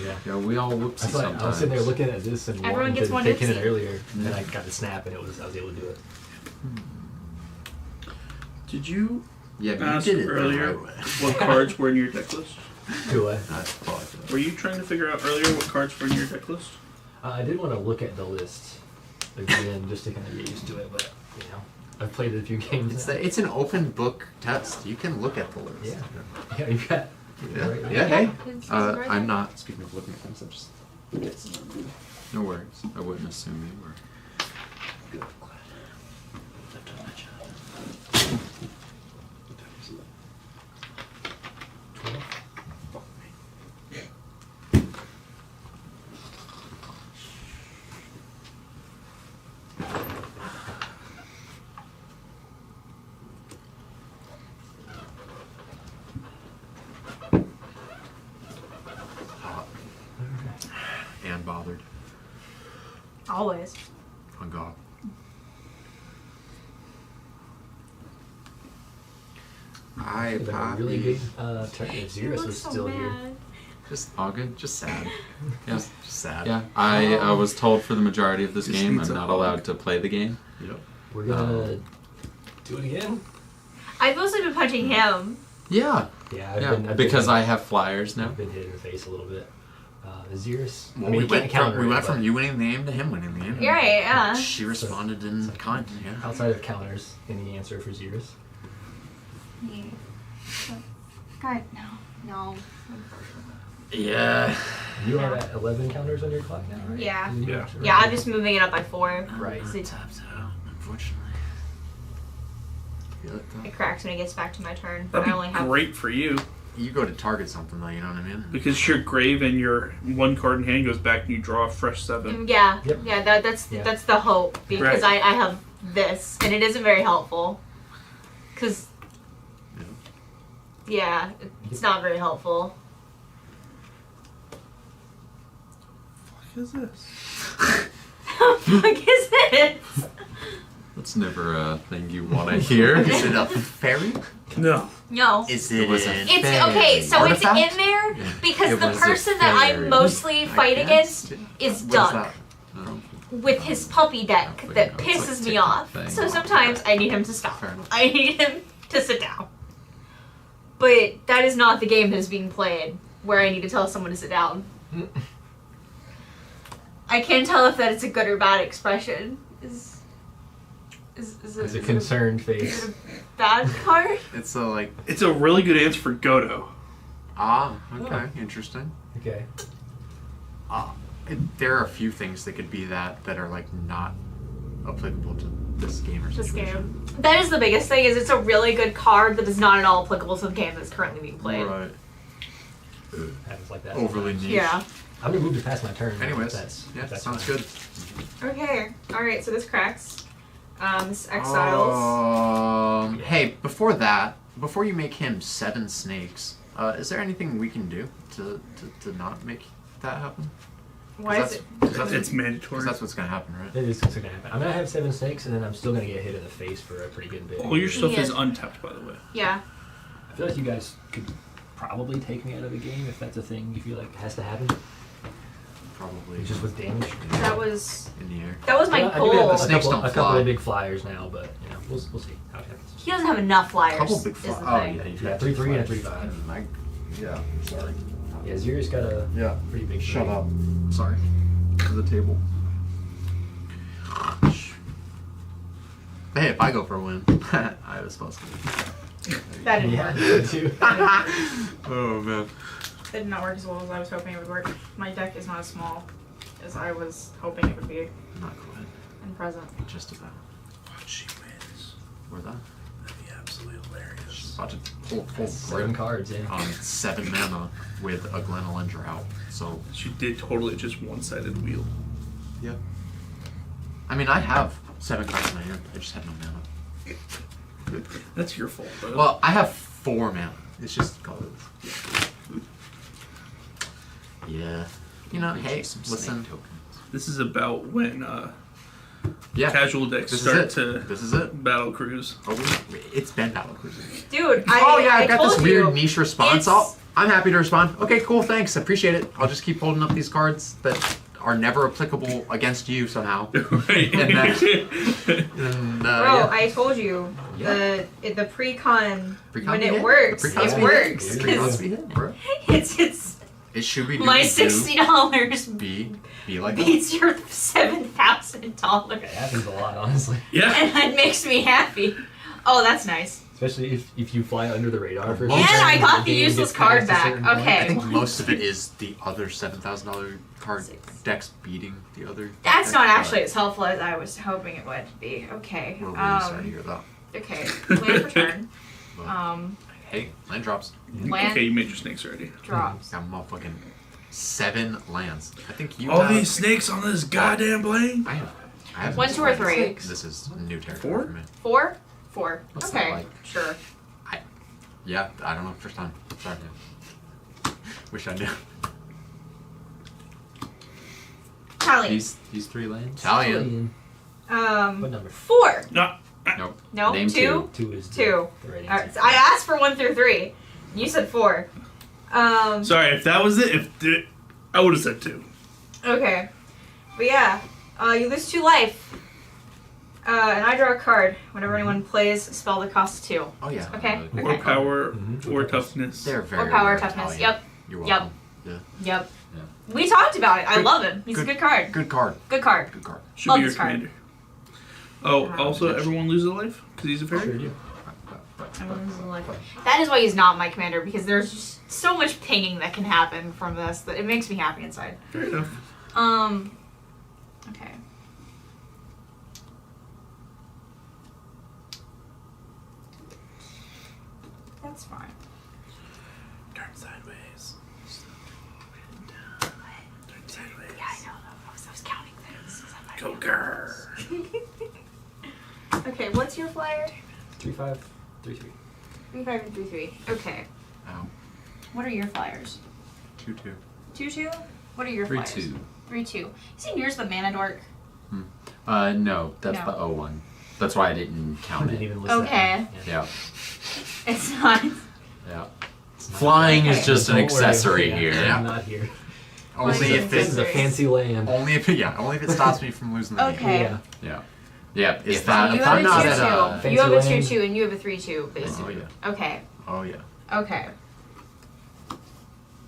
Yeah. Yeah, we all whoopsie I thought sometimes. I was sitting there looking at this and Everyone wanting gets to one take in oopsie. it earlier, and then Yeah. I got the snap, and I was able to do it. Did you Yeah, but ask you did it earlier the right way. what cards were in your deck list? Do I? I apologize. Were you trying to figure out earlier what cards were in your deck list? I did want to look at the list again just to kind of get used to it, but I've played it a few games. now. It's an open book test. You can look at the list. Yeah. Yeah, you got. Yeah, right there. yeah, hey. It's right there. I'm not speaking of looking at things. I'm just. No worries. I wouldn't assume you were. Good. Hot. And bothered. Always. On God. I It was a really good turn if You Xerus look was so still mad. here. Just all good. Just sad. Yeah. Just sad. Yeah, I was told for the majority of this Just game needs I'm a not hug. allowed to play the game. Yep. We're gonna do it again. I've mostly been punching him. Yeah. Yeah, Yeah, because I have flyers now. I've been hit in the face a little bit. Xerus. Well, I mean, we you went can't counter from, we it, went but from you winning the game to him winning the game. You're right, yeah. She responded in kind. Yeah. outside of counters, any answer for Xerus? Yeah. God, no. Yeah. You are at 11 counters on your clock now, right? Yeah. Yeah. Yeah, I'm just moving it up by 4. Right. So Tapped out, unfortunately. Feel it though. it cracks when it gets back to my turn. That'd I only be have great for you You go to target something though, you know what I mean? because your grave and your one card in hand goes back and you draw a fresh 7. Yeah, Yep. yeah. That's Yeah. that's the hope because Right. I have this and it isn't very helpful. Cause yeah, it's not very helpful. What is this? What is this? That's never a thing you want to hear. Is it a fairy? No. No. Is it It's okay, so artifact? it's in there because It the was a person that I fairy. mostly fight guess. against is What is Doug that? Oh. with his puppy deck Probably that not. It's pisses like me TikTok off. thing. So sometimes I need him to stop. Fair enough. I need him to sit down. But that is not the game that is being played where I need to tell someone to sit down. I can't tell if that is a good or bad expression. Is It's a concerned face. Is it a bad card? It's a like. It's a really good answer for Godo. Ah, okay, interesting. Okay. There are a few things that could be that are like not applicable to this game or This situation. game. That is the biggest thing. Is it's a really good card that is not at all applicable to the game that's currently being played. Right. Happens like that. Overly niche. Yeah. I'm gonna move to pass my turn. Anyways, if that's sounds fine. good. Okay. All right. So this cracks. This exiles. Hey, before that, before you make him 7 snakes, is there anything we can do to not make that happen? Why is it? It's mandatory. 'Cause that's what's gonna happen, right? It is what's gonna happen. I'm gonna have 7 snakes, and then I'm still gonna get hit in the face for a pretty good bit. All your stuff Yeah. is untapped, by the way. Yeah. I feel like you guys could probably take me out of the game if that's a thing you feel like has to happen. Probably. Just with damage. That was. In the air. That was my I do have goal. a Snakes couple, don't a couple fly. of big flyers now, but you know, we'll see how it happens. He doesn't have enough flyers. Couple big is fly- the oh, thing. yeah, you've Yeah, got 3/3 and a flyers. 3/5. Yeah, sorry. Yeah, Zuri's got a Yeah. pretty big. Shut three. up. Sorry. To the table. Hey, if I go for a win, I was supposed to. That didn't Yeah, work. me too. Oh man. That did not work as well as I was hoping it would work. My deck is not as small as I was hoping it would be Not quite. and present. Just about. She wins. Where that? That'd be absolutely hilarious. She's about to pull full 7 grip cards in. on 7 mana with a Glenelendra out. So She did totally just one-sided wheel. yeah. I mean, I have 7 cards in my hand. I just have no mana. That's your fault, bro. Well, I have 4 mana. It's just colors. Yeah. You know, hey, listen. This is about when Yeah. casual decks This start is to it. This is it. battle cruise. Oh, it's been battle cruising. Dude, Oh yeah, I've got told this weird you, niche response. it's- I'm happy to respond. Okay, cool, thanks. Appreciate it. I'll just keep holding up these cards that are never applicable against you somehow. Right. And then, Bro, yeah. I told you Yeah. the pre-con, Pre-con when be it hit. works, The pre-cons it be hit. works. The pre-cons 'cause be hit, bro. it's It should be my doing $60 be like that. beats your $7,000, It happens a lot, honestly. Yeah. and it makes me happy. Oh, that's nice. Especially if you fly under the radar for. And I got the game useless gets card past a back. certain point. Okay. I think most of it is the other $7,000 card decks beating the other. That's decks, not but actually as helpful as I was hoping it would be. Okay. We're really sorry to hear that. Okay. Land for turn. But, hey, land drops. Land Okay, you made your snakes already. drops. Got motherfucking 7 lands. I think you All have... these snakes on this goddamn plane. I have 1, 2, or 3. This is new territory 4? for me. 4? 4. What's Okay. that like? Sure. Yeah, I don't know. First time. Sorry, man. Wish I knew. Italian. These 3 lands? Italian. What number? 4. No. Nope. No, Name 2. 2 is 2. the right Alright, answer. so I asked for 1 through 3. You said 4. Sorry, if that was it, I would have said 2. Okay. But yeah, you lose 2 life. And I draw a card whenever anyone plays a spell that costs 2. Oh yeah. Okay. Or power, Mhm. or toughness. They're very Or power rare toughness. Italian. Yep. You're Yep. welcome. Yeah. Yep. Yeah. We talked about it. I Good- love him. He's a good- good card. Good card. Good card. Good card. Should Love be your this card. commander. Oh, also, everyone loses a life? Because he's a fairy? Sure do. That is why he's not my commander, because there's just so much pinging that can happen from this that it makes me happy inside. Fair enough. Okay. That's fine. Turn sideways. Turn sideways. Yeah, I know. I was counting things. Go grrr. Okay, what's your flyer? 3/5, 3/3. 3, 5, and 3, 3. Okay. Ow. What are your flyers? 2/2. 2, 2? What are your flyers? 3/2. 3, 2. Isn't yours the mana dork? No, that's No. the O one. That's why I didn't count Didn't it. even list Okay. that. Yeah. It's not. Yeah. Flying is Okay. just an Don't worry, accessory yeah, here. I'm not here. Only Flying if This is a it's fancy land. only if it stops me from losing the game. Okay. Yeah. Yeah. Yeah. So If that you if have I'm a not 2-2. at a Fancy You have a land. 2-2 and you have a 3-2, basically. Oh Okay. yeah. Okay.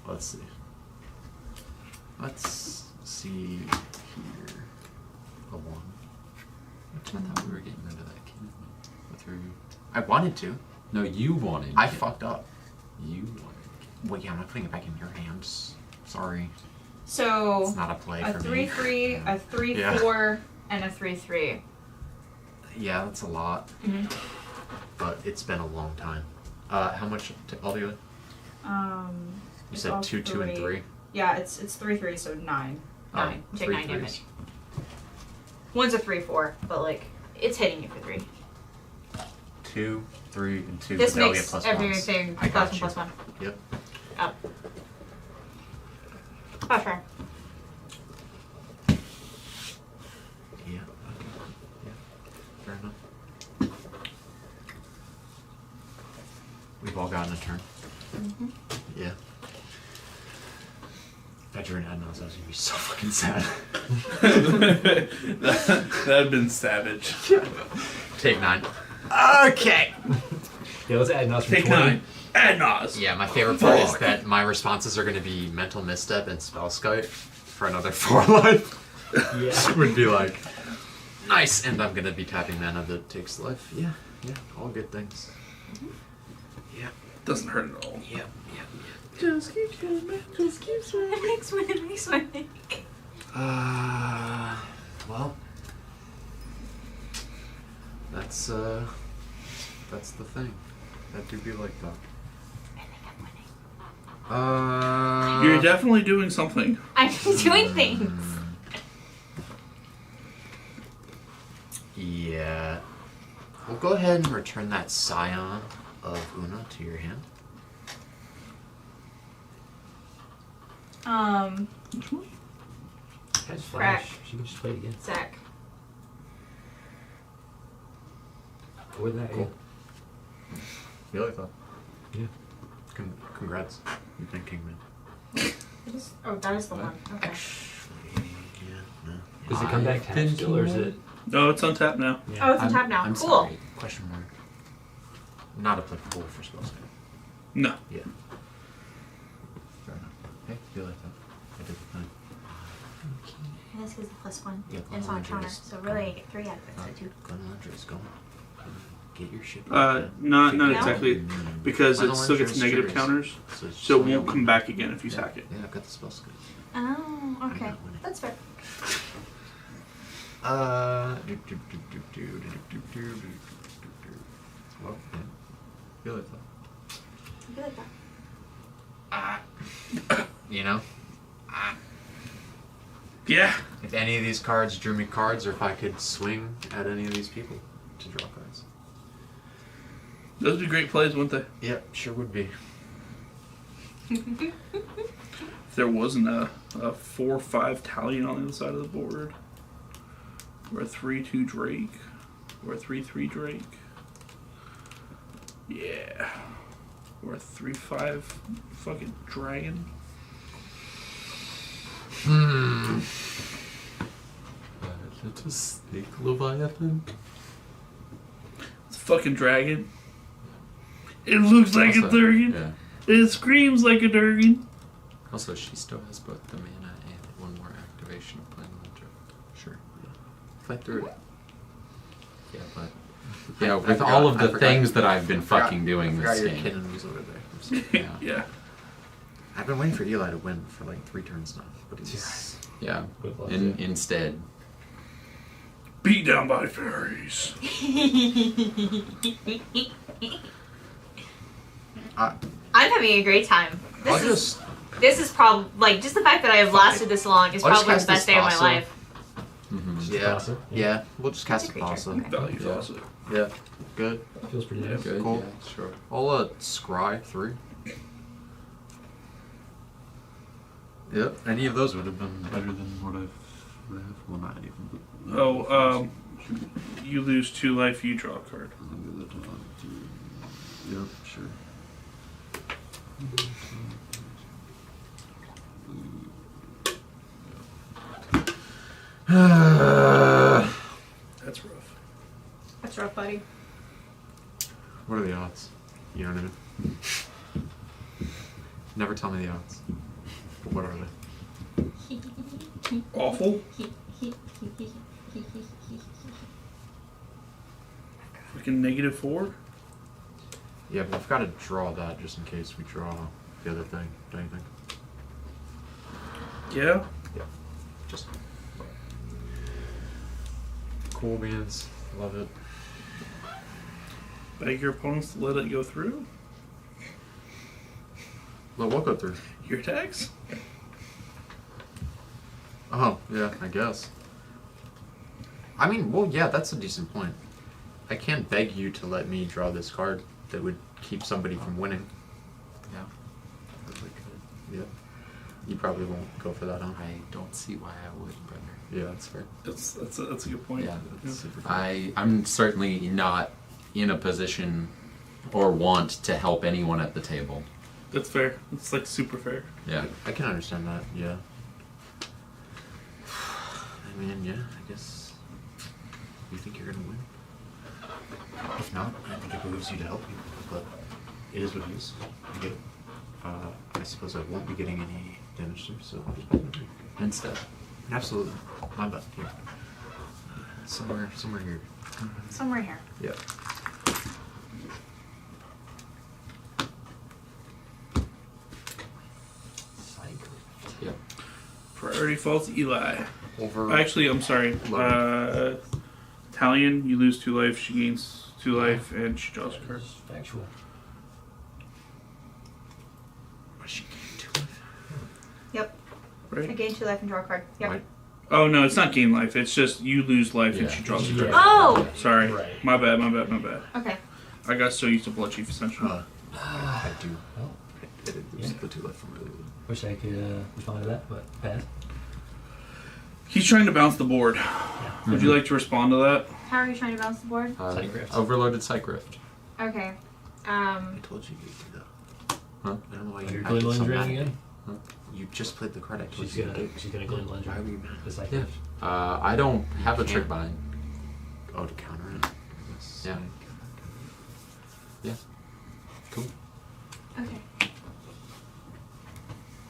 Let's see. Let's see here. A 1. I thought we were getting rid of that kid. I wanted to. No, you wanted. I it. fucked up. You wanted. Well, yeah, I'm not putting it back in your hands. Sorry. So It's not a play a for me. 3-3, a 3-4, Yeah. and a 3-3. Yeah, that's a lot. Mhm. But it's been a long time. How much altogether? You it's said all 2, 2, and 3? Yeah, it's 3-3, so 9. Oh, 9. Take 3 9 threes. damage. One's a 3-4, but like it's hitting you for 3. 2, 3, and 2. This but they'll get makes plus everything ones. I got you. +1/+1. Yep. Oh. Oh, sure. Yeah. Okay. Yeah. Fair enough. We've all gotten a turn. Mm-hmm. Yeah. If I drew an Adnos, I was gonna be so fucking sad. That'd been savage. Take 9. Okay. Yeah, let's add Nos from Take 20. 9. Add Nos. Yeah, my favorite part is that my responses are going to be Mental Misstep and Spell Scout for another 4 life. Yeah. Would be like, nice, and I'm going to be tapping mana that takes life. Yeah, all good things. Yeah. Doesn't hurt at all. Yeah. Just keep swimming. Just keep swimming. Make swimming. Well, that's the thing. That do be like that. You're definitely doing something. I'm doing things. Yeah. We'll go ahead and return that Scion of Una to your hand. That's Crack. Flash. She can just play it again. Zach. Or that, Cool. You like that? Yeah. Congrats. You've been Kingman. Oh, that is the one. Okay. Yeah, no. Does it come back tapped still, or is it? No, it's on tap now. Oh, it's on tap now. I'm Cool. sorry. Question mark. Not applicable for spells. No. Yeah. Fair enough. Hey, feel like that. I did the thing. And this is the +1. Yeah, And it's on Galadriel's counter, so really I get 3 out of it, so 2. Galadriel's going. Get your shit. Not No? exactly, because it still gets Galadriel's negative triggers. counters, so it won't come back again if you sack it. Yeah, I've got the spell skill. Oh, okay. not winning. That's fair. Well, yeah. Feel like that. I feel like that. You know? Yeah. If any of these cards drew me cards, or if I could swing at any of these people to draw cards. Those would be great plays, wouldn't they? Yep, sure would be. If there wasn't a 4/5 Talion on the other side of the board, or a 3/2 Drake, or a 3/3 Drake. Yeah. Or a 3/5 fucking dragon. Let us snake Leviathan. It's a fucking dragon. It looks like a Also, dragon. yeah. It screams like a dragon. Also, she still has both the mana and one more activation of Plan Electro. Sure. Yeah. Fight through it. Yeah, but yeah, I with forgot- all of I the forgot- things that I've been I forgot- fucking doing I forgot this your game. kitten was over there. I'm sorry. Yeah. Yeah. I've been waiting for Eli to win for like 3 turns now, but he's Yeah. Good luck, Instead. Beat down by fairies. I'm having a great time. I'll This is probably like just the fact that I have lasted this long is I'll just probably the cast best this day of my Thassa. life. Yeah. Yeah. We'll just cast a creature. Thassa. Okay. Value Thassa. Yeah. Good. Feels pretty nice. Good. Cool. Yeah, sure. I'll scry 3. Yep. Any of those would have been better than what I've Well, not even. Oh, you lose 2 life, you draw a card. Yep, sure. That's rough. That's rough, buddy. What are the odds? You know what I mean? Never tell me the odds. But what are they? Awful. Freaking -4. Yeah, but we've got to draw that just in case we draw the other thing, don't you think? Yeah. Yeah. Just cool beans. Love it. Beg your opponents to let it go through. Let what go through? Your attacks. Oh, yeah, I guess. I mean, well, yeah, that's a decent point. I can't beg you to let me draw this card that would keep somebody from winning. Yeah. Yeah. You probably won't go for that, huh? I don't see why I would, brother. Yeah, that's fair. That's a good point. Yeah, That's super fair. I'm certainly not in a position or want to help anyone at the table. That's fair. It's like super fair. Yeah. I can understand that, yeah. I mean, yeah, I guess. You think you're gonna win? If not, I think it behooves you to help me. But it is what it is. I get it. I suppose I won't be getting any damage there, so I'll just Instead. absolutely. My bad. Yeah. Somewhere here. Somewhere here. Yeah. Yep. Priority falls to Eli. Over. Actually, I'm sorry. Italian, you lose 2 life. She gains 2 life, and she draws a card. Factual. What she gained 2 life? Yep. I Right? gain 2 life and draw a card. Yep. Right. Oh no, it's not gain life. It's just you lose life, and she draws a card. Oh! Sorry. Right. My bad. Okay. I got so used to Blood Chief Ascension. I do. Well, I did lose the 2 life from earlier. wish I could respond to that, but pass. He's trying to bounce the board. Would you like to respond to that? How are you trying to bounce the board? Psych rift. Overloaded Psych Rift. Okay. I told you you'd do that. Huh? I don't know why You're you Glen acted so Lundgren mad. again? You just played the card I told She's you gonna to do. Glen Lundgren. Why were you mad? The psych Yeah. rift. I don't have a trick bind. Oh, to counter it. Yes. Yeah. Yeah. Cool. Okay.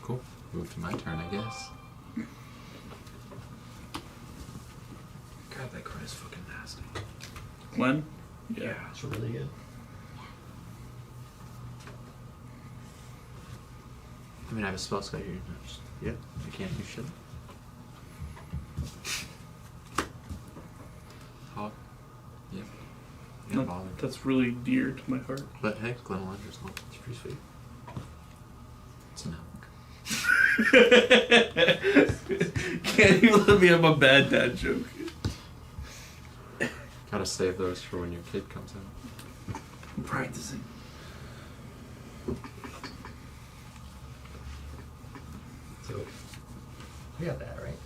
Cool. Move to my turn, I guess. God, that card is fucking nasty. Glenn? Yeah, it's really good. I mean, I have a spell slot here. Yeah, I can't do shit. Hawk. Yep. Yeah, That- bother. That's really dear to my heart. But hey, Glen Lundgren's not. It's pretty sweet. It's no. Can't even let me have a bad dad joke. Gotta save those for when your kid comes out. I'm practicing. So, we got that, right?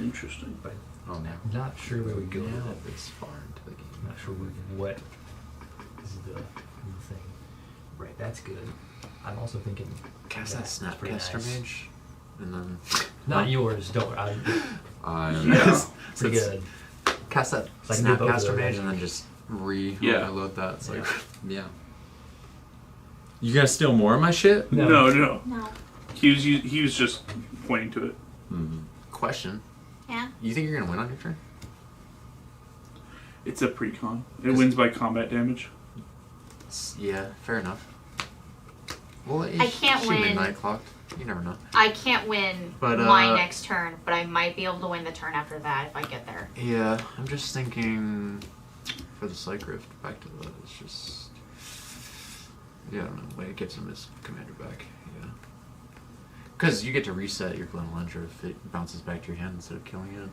Interesting. But Oh, now. I'm not sure where we go Now with it. this far into the game. I'm not sure what is the thing. Right, that's good. I'm also thinking Cast that Snapcaster Mage, and then Not yours, don't. Yeah. Pretty good. cast that So I can do both of Snapcaster those, Mage, I and then think. just Yeah. reload that. It's like Yeah. You gonna steal more of my shit? No. No. He was just pointing to it. Mm-hmm. question. Yeah. You think you're gonna win on your turn? It's a precon. It wins by combat damage. Yeah, fair enough. Well, I can't win. Midnight clocked. You never know. I can't win But, my next turn, but I might be able to win the turn after that if I get there. Yeah, I'm just thinking for the Psych Rift, back to that, it's just... Yeah, I don't know, the way it gives him his commander back, yeah. Because you get to reset your Glen Lundgren if it bounces back to your hand instead of killing it.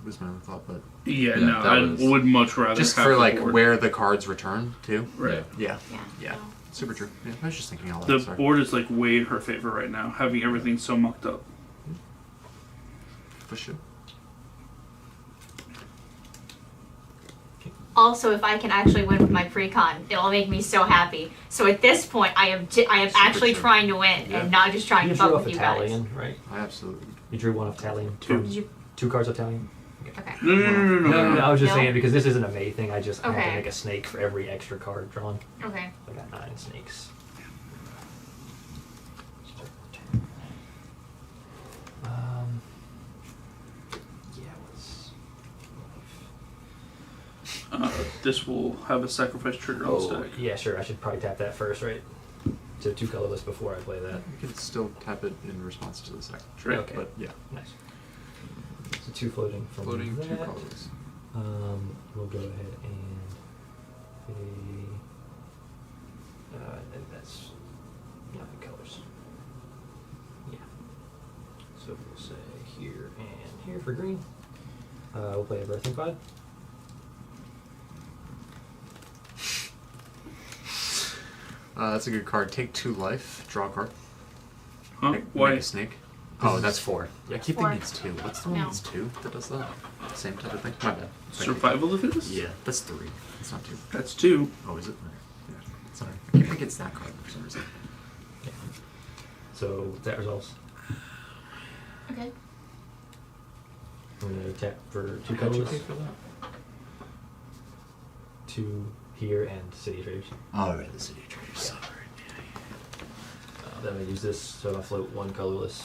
Was my only thought, but... Yeah, Yeah, no, that I was- would much rather Just have for, the like, board. where the cards return, too. Right. Yeah, Yeah. yeah. Super true. Yeah, I was just thinking all that, The sorry. board is like way in her favor right now, having everything so mucked up. For sure. Also, if I can actually win with my pre-con, it'll make me so happy. So at this point, I am actually true. trying to win and not just trying You to drew fuck off with you guys. Italian, right? Absolutely. You drew one of Italian. Two. Did you? 2 cards of Italian. Okay. No. I was just No? saying because this isn't a May thing. I just have Okay. to make a snake for every extra card drawn. Okay. I got 9 snakes. Yeah, what's... This will have a sacrifice trigger on the stack. Yeah, sure. I should probably tap that first, right? So 2 colorless before I play that. You can still tap it in response to the second. Right. Okay. But yeah. Nice. So 2 floating from Floating, that. 2 colors. We'll go ahead and pay. And that's 9 colors. Yeah. So we'll say here and here for green. We'll play a Birthing Pod. That's a good card. Take 2 life. Draw a card. Huh? Make Why? a snake. Oh, that's 4. I keep 4. thinking it's 2. What's the one No. that's 2 that does that? Same type of thing? My bad. Survival of this? Yeah, that's 3. It's not 2. That's 2. Oh, is it? Yeah. Sorry. I keep thinking it's that card for some reason. Yeah. So that resolves. Okay. I'm gonna tap for 2 How'd you colors. pay for that? 2 here and City Traders. Oh, right, the City Traders. Sorry. Then I use this, so I float 1 colorless.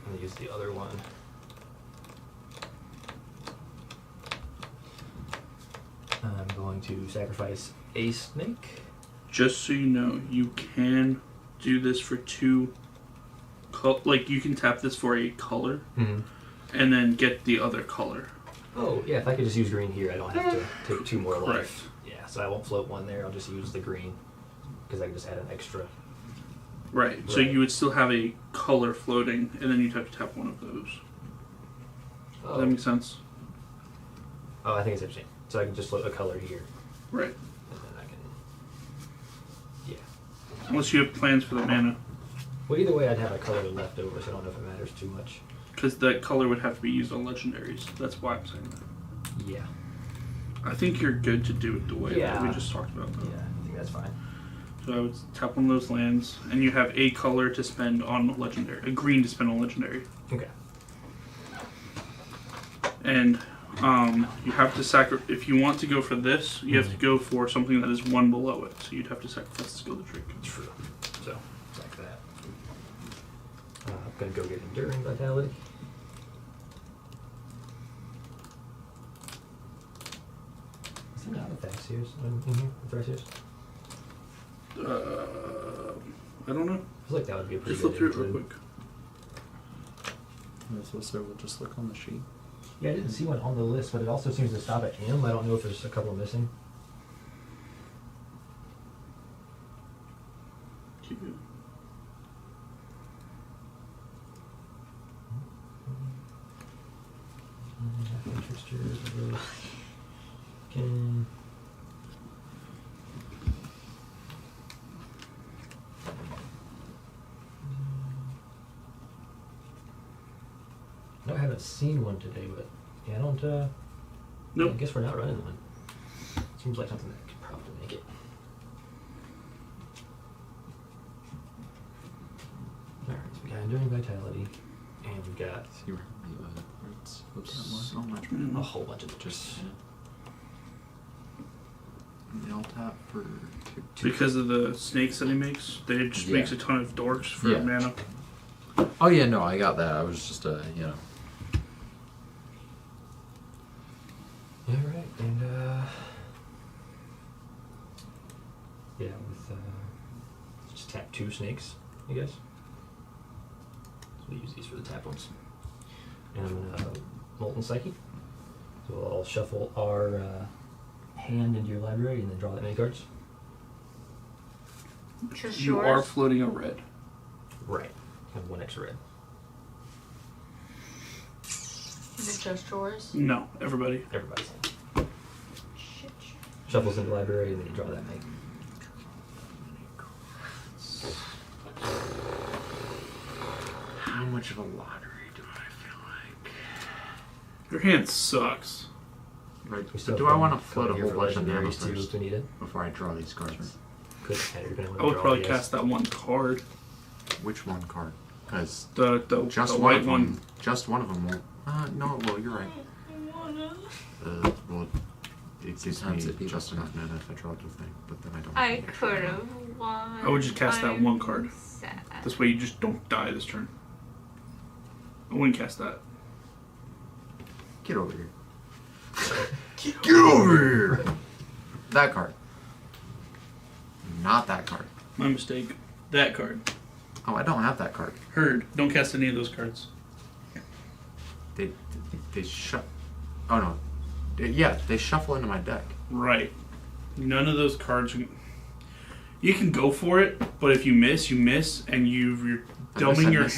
I'm gonna use the other one. I'm going to sacrifice a snake. Just so you know, you can do this for 2. Like you can tap this for a color, and then get the other color. Oh yeah, if I could just use green here, I don't have to take 2 more Correct. life. Yeah, so I won't float 1 there. I'll just use the green because I can just add an extra. Right. So Right. you would still have a color floating, and then you'd have to tap one of those. Does that make sense? Oh, I think it's interesting. So I can just float a color here, Right. and then I can. Yeah. Unless you have plans for the mana, Well, either way, I'd have a color left over, so I don't know if it matters too much. because that color would have to be used on legendaries. That's why I'm saying that. Yeah. I think you're good to do it the way that Yeah. we just talked about, though. Yeah, I think that's fine. So I would tap one of those lands, and you have a color to spend on a legendary, a green to spend on legendary, Okay. and you have to if you want to go for this, you have to go for something that is 1 below it. So you'd have to sacrifice the skill to drink. True. So, like that. I'm gonna go get Enduring Vitality. Is there not a Thaxios in here? A Thaxios? I don't know. I feel like that would be a pretty Just look good through it real include. quick. So we'll just look on the sheet. Yeah, I didn't see one on the list, but it also seems to stop at M. I don't know if there's a couple missing. Keep it. Can... No, I haven't seen one today, but yeah, I don't. Nope. I guess we're not running one. Seems like something that could probably make it. Alright, so we got Enduring Vitality, and we got So much. a whole bunch of just. And they all tap for 2. Because of the snakes that he makes, they just Yeah. makes a ton of dorks for Yeah. mana. Oh yeah, no, I got that. I was just you know. Alright, and yeah, with just tap 2 snakes, I guess. So we use these for the tap ones. And I'm gonna Molten Psyche. So I'll shuffle our hand into your library and then draw that many cards. Just You yours? are floating a red. Right. And 1 extra red. Is it just yours? No, everybody. Everybody's hand. Shuffles into the library and then you draw that many. How much of a lottery do I feel like? Your hand sucks. Right. We So still do have I want to one float a couple whole here bunch for of mana legendaries too first if we need it. before I draw these cards? Could depending on I the would draw, probably yes. cast that one card. Which one card? Because The just the one white of one. them. Just one of them won't. No. Well, you're right. Well, it gives Sometimes me it just people- enough mana if I draw the thing, but then I don't. I have the extra could mana. have won. I would just cast that one card. Sad. This way you just don't die this turn. I wouldn't cast that. Get over here. Get over here. That card. Not that card. My mistake. That card. Oh, I don't have that card. Heard. Don't cast any of those cards. They shut. Oh no. Yeah, they shuffle into my deck. Right. None of those cards. You can go for it, but if you miss, you miss, and you're dumbing your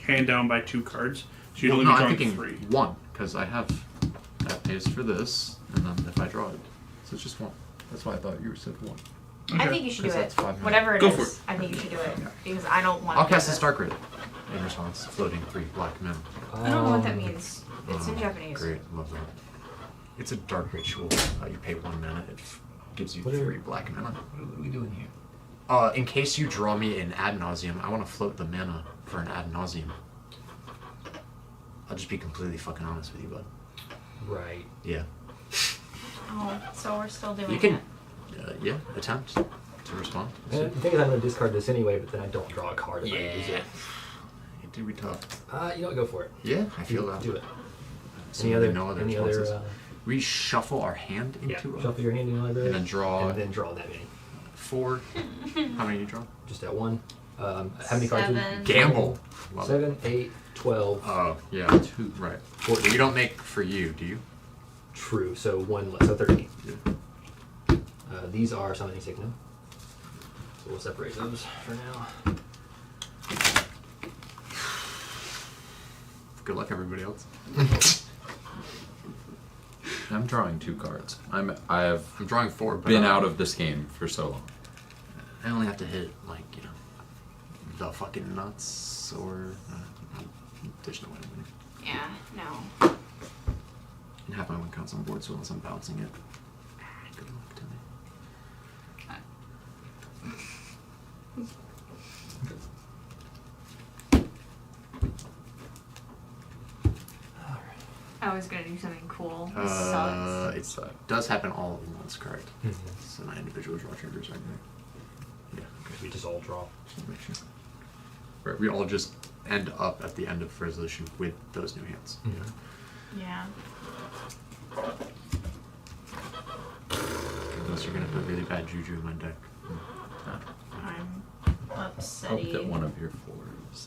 hand down by 2 cards. So you're Well, only no, I'm drawing thinking 3. 1 because I have that pays for this, and then if I draw it, so it's just 1. That's why I thought you said 1. I think you should do Because it. that's 5 mana. Whatever it Go is, for it. I think you should do it because I don't want. I'll cast a Star Grid in response, floating 3 black mana. I don't know what that means. It's in Japanese. Great, love that. It's a dark ritual. You pay 1 mana, it gives you What are- 3 black mana. What are we doing here? In case you draw me an ad nauseum, I want to float the mana for an ad nauseum. I'll just be completely fucking honest with you, bud. Right. Yeah. Oh, so we're still doing You can, it. yeah, attempt to respond. The thing is, I'm going to discard this anyway, but then I don't draw a card if I use it. It do be tough. You know what, go for it. Yeah, I feel that. Do it. So Any other? no other Any responses. other? We shuffle our hand Yeah. into Shuffle your hand in the library. and then draw And then draw that many. 4. How many do you draw? Just that one. How many cards? 7. Gamble. Love it. 7, 8, 12. Oh, yeah, 2. Right. 14. You don't make for you, do you? True. So 1 less. So 13. Yeah. These are summoning signal. So we'll separate those for now. Good luck, everybody else. I'm drawing 2 cards. I'm drawing 4. But been out of this game for so long. I only have to hit the fucking nuts or there's no way I'm winning. Yeah. No. And half my win counts on board, so unless I'm bouncing it, good luck to me. I was gonna do something cool. This sucks. It does happen all at once, correct? Mm-hmm. So my individual draw triggers right there. Yeah, okay. We just all draw. Just make sure. Right, we all just end up at the end of resolution with those new hands. Mm-hmm. Yeah. Unless you're gonna put really bad juju in my deck. I'm Hope upsetty. that one of your 4 is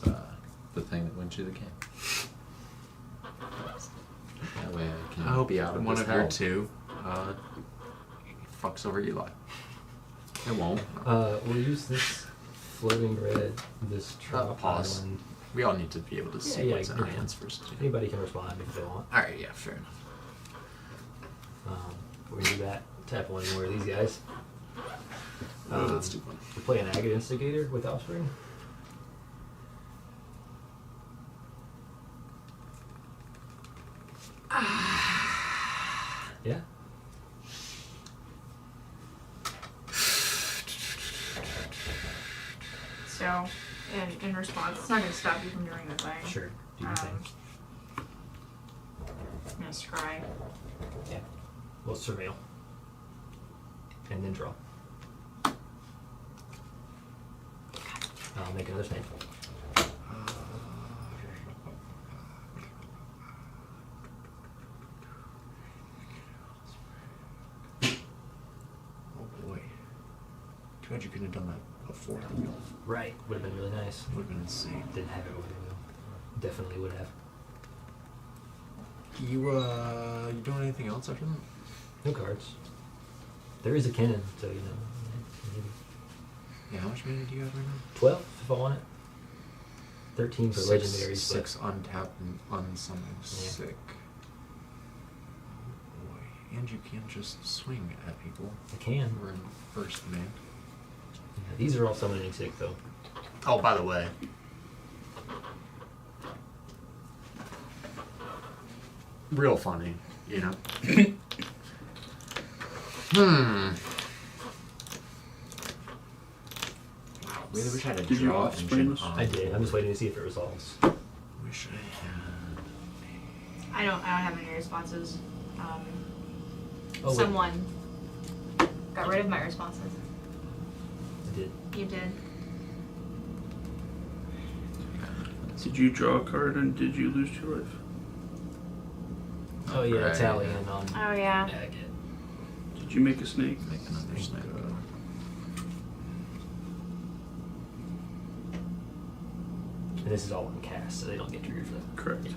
the thing that wins you the game. That way I can I hope be out of one this of your hell. 2 fucks over Eli. It won't. We'll use this floating red, this drop Pause. island. We all need to be able to see what's in our hands first. Anybody can respond if they want. Alright, yeah, fair enough. We do that. Tap one more of these guys. Let's do one. We play an Agate Instigator with Offspring. Yeah. So, in response, it's not gonna stop you from doing the thing. Sure. Do your thing. I'm gonna scry. Yeah. We'll surveil. And then draw. I'll make another snake. Oh boy. Too bad you couldn't have done that before the wheel. Right. Would have been really nice. Would have been insane. Didn't have it over the wheel. Definitely would have. You doing anything else after that? No cards. There is a cannon, so you know. Maybe. Yeah, how much mana do you have right now? 12 if I want it. 13 for legendaries. 6 untapped and unsummoned. Yeah. Sick. Oh boy. And you can just swing at people. I can. We're in first command. Yeah, these are all summoning sick though. Oh, by the way. Real funny, you know? Really wish I had a Did you draw offspring engine this? on. I did. I'm just waiting to see if it resolves. Wish I had. I don't have any responses. Oh, wait. Someone got rid of my responses. I did. You did. Did you draw a card and did you lose 2 life? Oh yeah, Right. tally and Oh yeah. Yeah, I get. Did you make a snake? Make another snake. And this is all on cast, so they don't get triggered for that. Correct.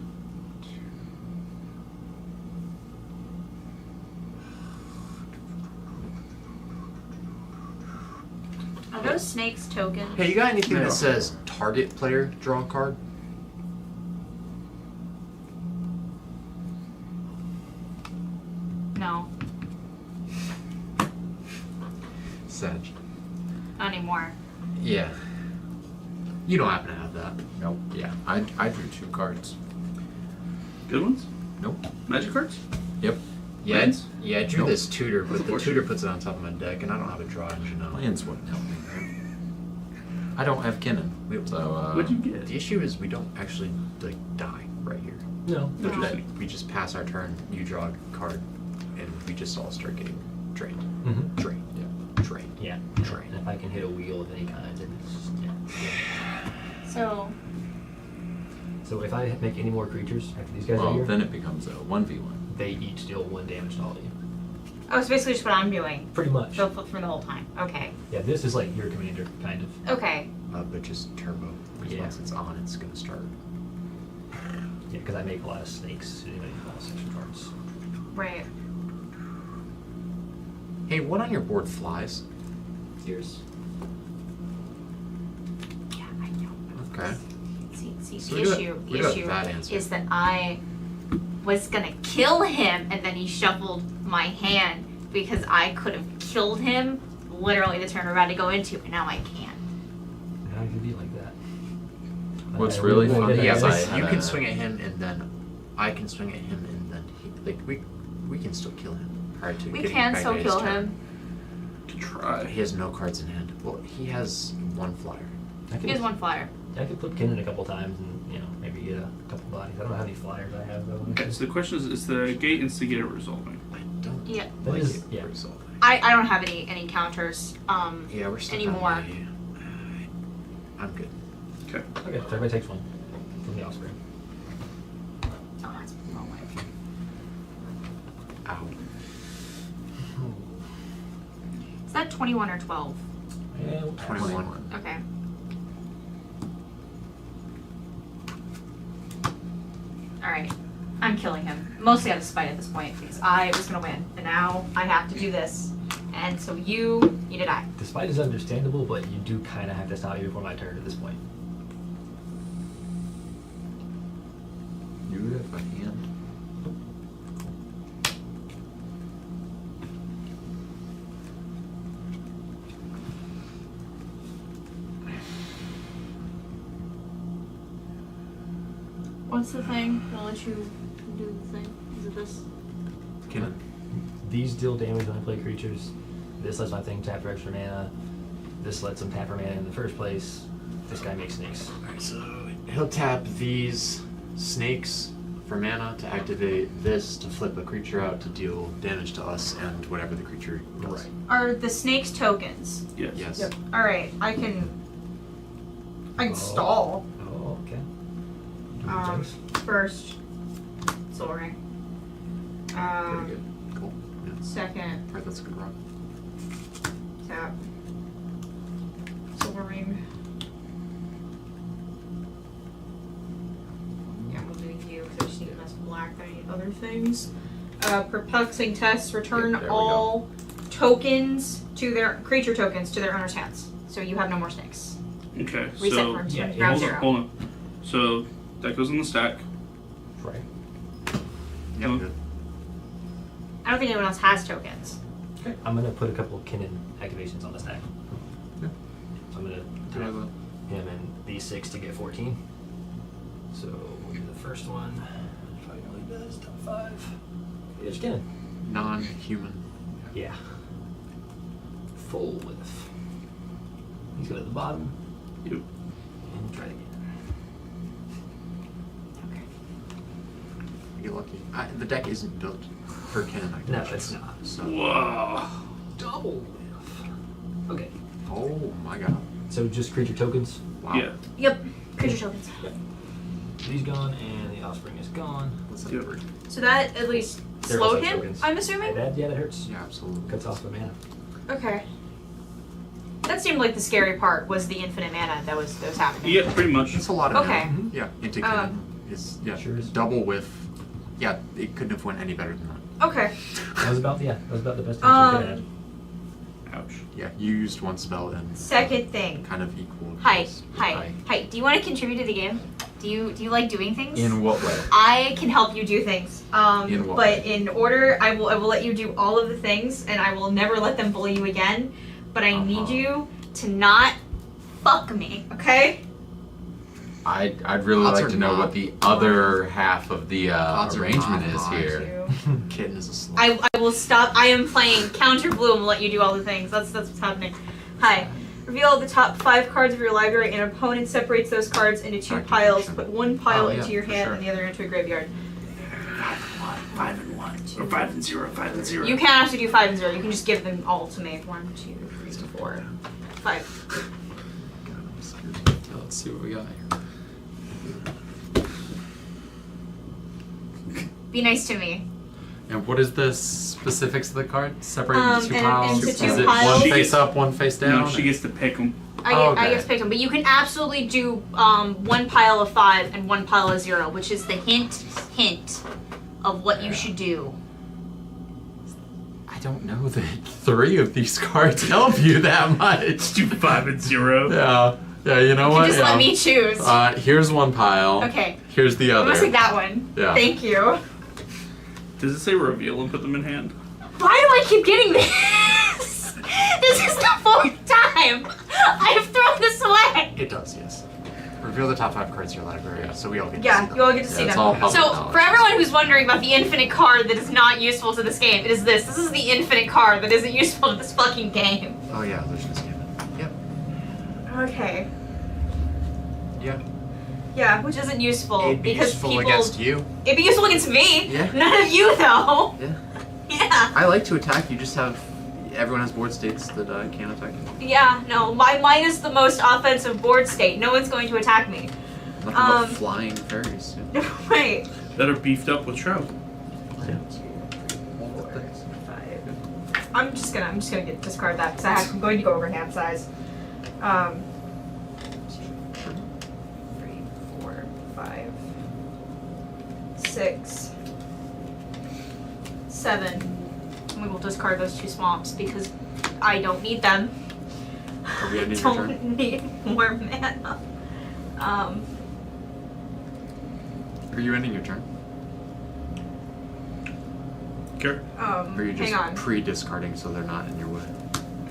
Are those snakes tokens? Hey, you got anything No. that says target player draw a card? No, Sedge. not anymore. Yeah. You don't happen to have that. Nope. Yeah, I drew 2 cards. Good ones? Nope. Magic cards? Yep. Yeah, Lands? yeah, I drew Nope. this tutor, but the course. tutor puts it on top of my deck, and I don't have a draw engine on. Lands wouldn't help me, right? I don't have Kinnan. So, What'd you get? The issue is we don't actually, like, die right here. No. Interesting. We just pass our turn, you draw a card, and we just all start getting drained. Mm-hmm. Drained, yeah. Drained. Yeah. Drained. And if I can hit a wheel of any kind, then it's just, yeah. So So if I make any more creatures after these guys are Well, here, then it becomes a 1v1. they each deal 1 damage to all of you. oh, it's basically just what I'm doing. Pretty much. So for the whole time. Okay. Yeah, this is like your commander, kind of. Okay. But just turbo. Because Yeah. once it's on, it's gonna start. Yeah, because I make a lot of snakes. Anybody a lot of section cards. Right. Hey, what on your board flies? Yours. Yeah, I know. Okay. See, So the we do issue, have- we do have issue that answer. is that I was gonna kill him, and then he shuffled my hand because I could have killed him literally the turn we're about to go into, and now I can't. How could it be like that? What's I really really funny did is that. you can swing at him, and then I can swing at him, and then we can still kill him prior to We getting can back still to his kill turn. him. To try. He has no cards in hand. Well, he has 1 flyer. He has 1 flyer. I could flip Kinnan a couple times and, maybe get a couple bodies. I don't know how many flyers I have, though. Okay, so the question is the gate instigator resolving? I don't Yeah. That like is- it yeah. resolving. I don't have any counters Yeah, we're stuck anymore. on the, I'm good. Okay. Okay, so everybody takes 1 from the offspring. Oh, that's wrong way. Ow. Is that 21 or 12? Yeah, 21. Okay. Alright. I'm killing him. Mostly out of spite at this point because I was gonna win. And now I have to do this. And so you need to die. The spite is understandable, but you do kind of have to stop me before my turn at this point. You have a hand. What's the thing? I'll let you do the thing. Is it this? Kinnan. These deal damage when I play creatures. This lets my thing tap for extra mana. This lets them tap for mana in the first place. This guy makes snakes. Alright, so he'll tap these snakes for mana to activate this to flip a creature out to deal damage to us and whatever the creature does. Right. Are the snakes tokens? Yes. Yes. Yep. Alright, I can stall. Oh, okay. Thanks. First, Soul Ring. Pretty good. Cool. Yeah. Second, Alright, that's a good run. tap. Silver Ring. Yeah, we'll do you because I just need less black. I need other things. Perplexing tests. Return Yep, there we all tokens to their creature tokens to their owner's hands. So you have no more snakes. Okay, Reset so from yeah, ground hold on, zero. hold on. So that goes on the stack. Right. Yeah, Oh. good. I don't think anyone else has tokens. Okay. I'm gonna put a couple of Kinnan activations on the stack. Yeah. So I'm gonna Do tap have a- him and these 6 to get 14. So we'll do the first one. Probably only does top 5. There's Kinnan. non-human. Yeah. full whiff. He's got at the bottom. Yep. And try it again. You're lucky. The deck isn't built for Ken. No, it's not. So. Whoa. Double whiff. Okay. Oh my god. So just creature tokens. Wow. Yeah. Yep. Creature tokens. Yep. He's gone, and the offspring is gone. What's that? Yep. So that at least They're slowed also him, tokens. I'm assuming? Yeah, that hurts. Yeah, absolutely. Cuts off the mana. Okay. That seemed like the scary part was the infinite mana that was happening. Yeah, pretty much. It's a lot of Okay. mana. Yeah, into Ken is Sure is. double with. Yeah, it couldn't have went any better than that. Okay. That was about the best answer you could have. Ouch. Yeah, you used one spell and Second thing. kind of equal. Hi. Do you want to contribute to the game? Do you like doing things? In what way? I can help you do things. In what but way? in order, I will let you do all of the things, and I will never let them bully you again. But I need you to not fuck me, okay? I'd really Odds like are to know not- what the other half of the Odds are arrangement not is high. here. Kitten is a slut. I will stop. I am playing counter blue and will let you do all the things. That's what's happening. Hi. Reveal the top 5 cards of your library. An opponent separates those cards into 2 piles. Put one pile into your hand and the other into a graveyard. 5 and 1. Or 5 and 0. 5 and 0. You can't have to do 5 and 0. You can just give them all to me. 1, 2, 3, 4, 5. Let's see what we got here. Be nice to me. And what is the specifics of the card? Separated into 2 and piles? into Is 2 it piles. one face up, one face down? No, she gets to pick them. I guess pick them, but you can absolutely do 1 pile of 5 and 1 pile of 0, which is the hint of what you should do. I don't know that 3 of these cards help you that much. Do 5 and 0. Yeah. Yeah, you know You what? just Yeah. let me choose. Here's one pile. Okay. Here's the I'm other. gonna take that one. Yeah. Thank you. Does it say reveal and put them in hand? Why do I keep getting this? This is the 4th time I've thrown this away. It does, yes. Reveal the top 5 cards in your library, so we all get to see Yeah, them. you all get to see it's them. all public So, knowledge. for everyone who's wondering about the infinite card that is not useful to this game, it is this. This is the infinite card that isn't useful to this fucking game. Oh yeah, there's this game. Yep. Okay. Yeah. Yeah, which isn't useful It'd be because useful people. against you. It'd be useful against me. Yeah. None of you though. Yeah. Yeah. I like to attack. You just have. Everyone has board states that can't attack you. Yeah. No, mine is the most offensive board state. No one's going to attack me. Nothing but flying fairies. Yeah. Right. That are beefed up with Shroud. 1, 2, 3, 4, 5. I'm just gonna discard that because I'm going to go over hand size. 2, 3, 4, 5, 6, 7. And we will discard those 2 swamps because I don't need them. Are we ending your turn? Don't need more mana. Are you ending your turn? Sure. Or are you just hang on. pre-discarding so they're not in your way?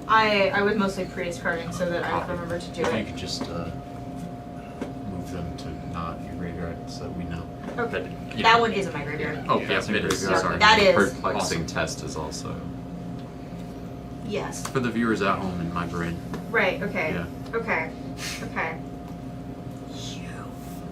I was mostly pre-discarding so that I remember to do You it. could just move them to not your graveyard so that we know. Okay. You That know. one is in my graveyard. Oh, Yeah, yes, it is. Yeah, Sorry. that is. Perplexing test is also. Yes. For the viewers at home in my brain. Right, okay. Yeah. Okay. Okay.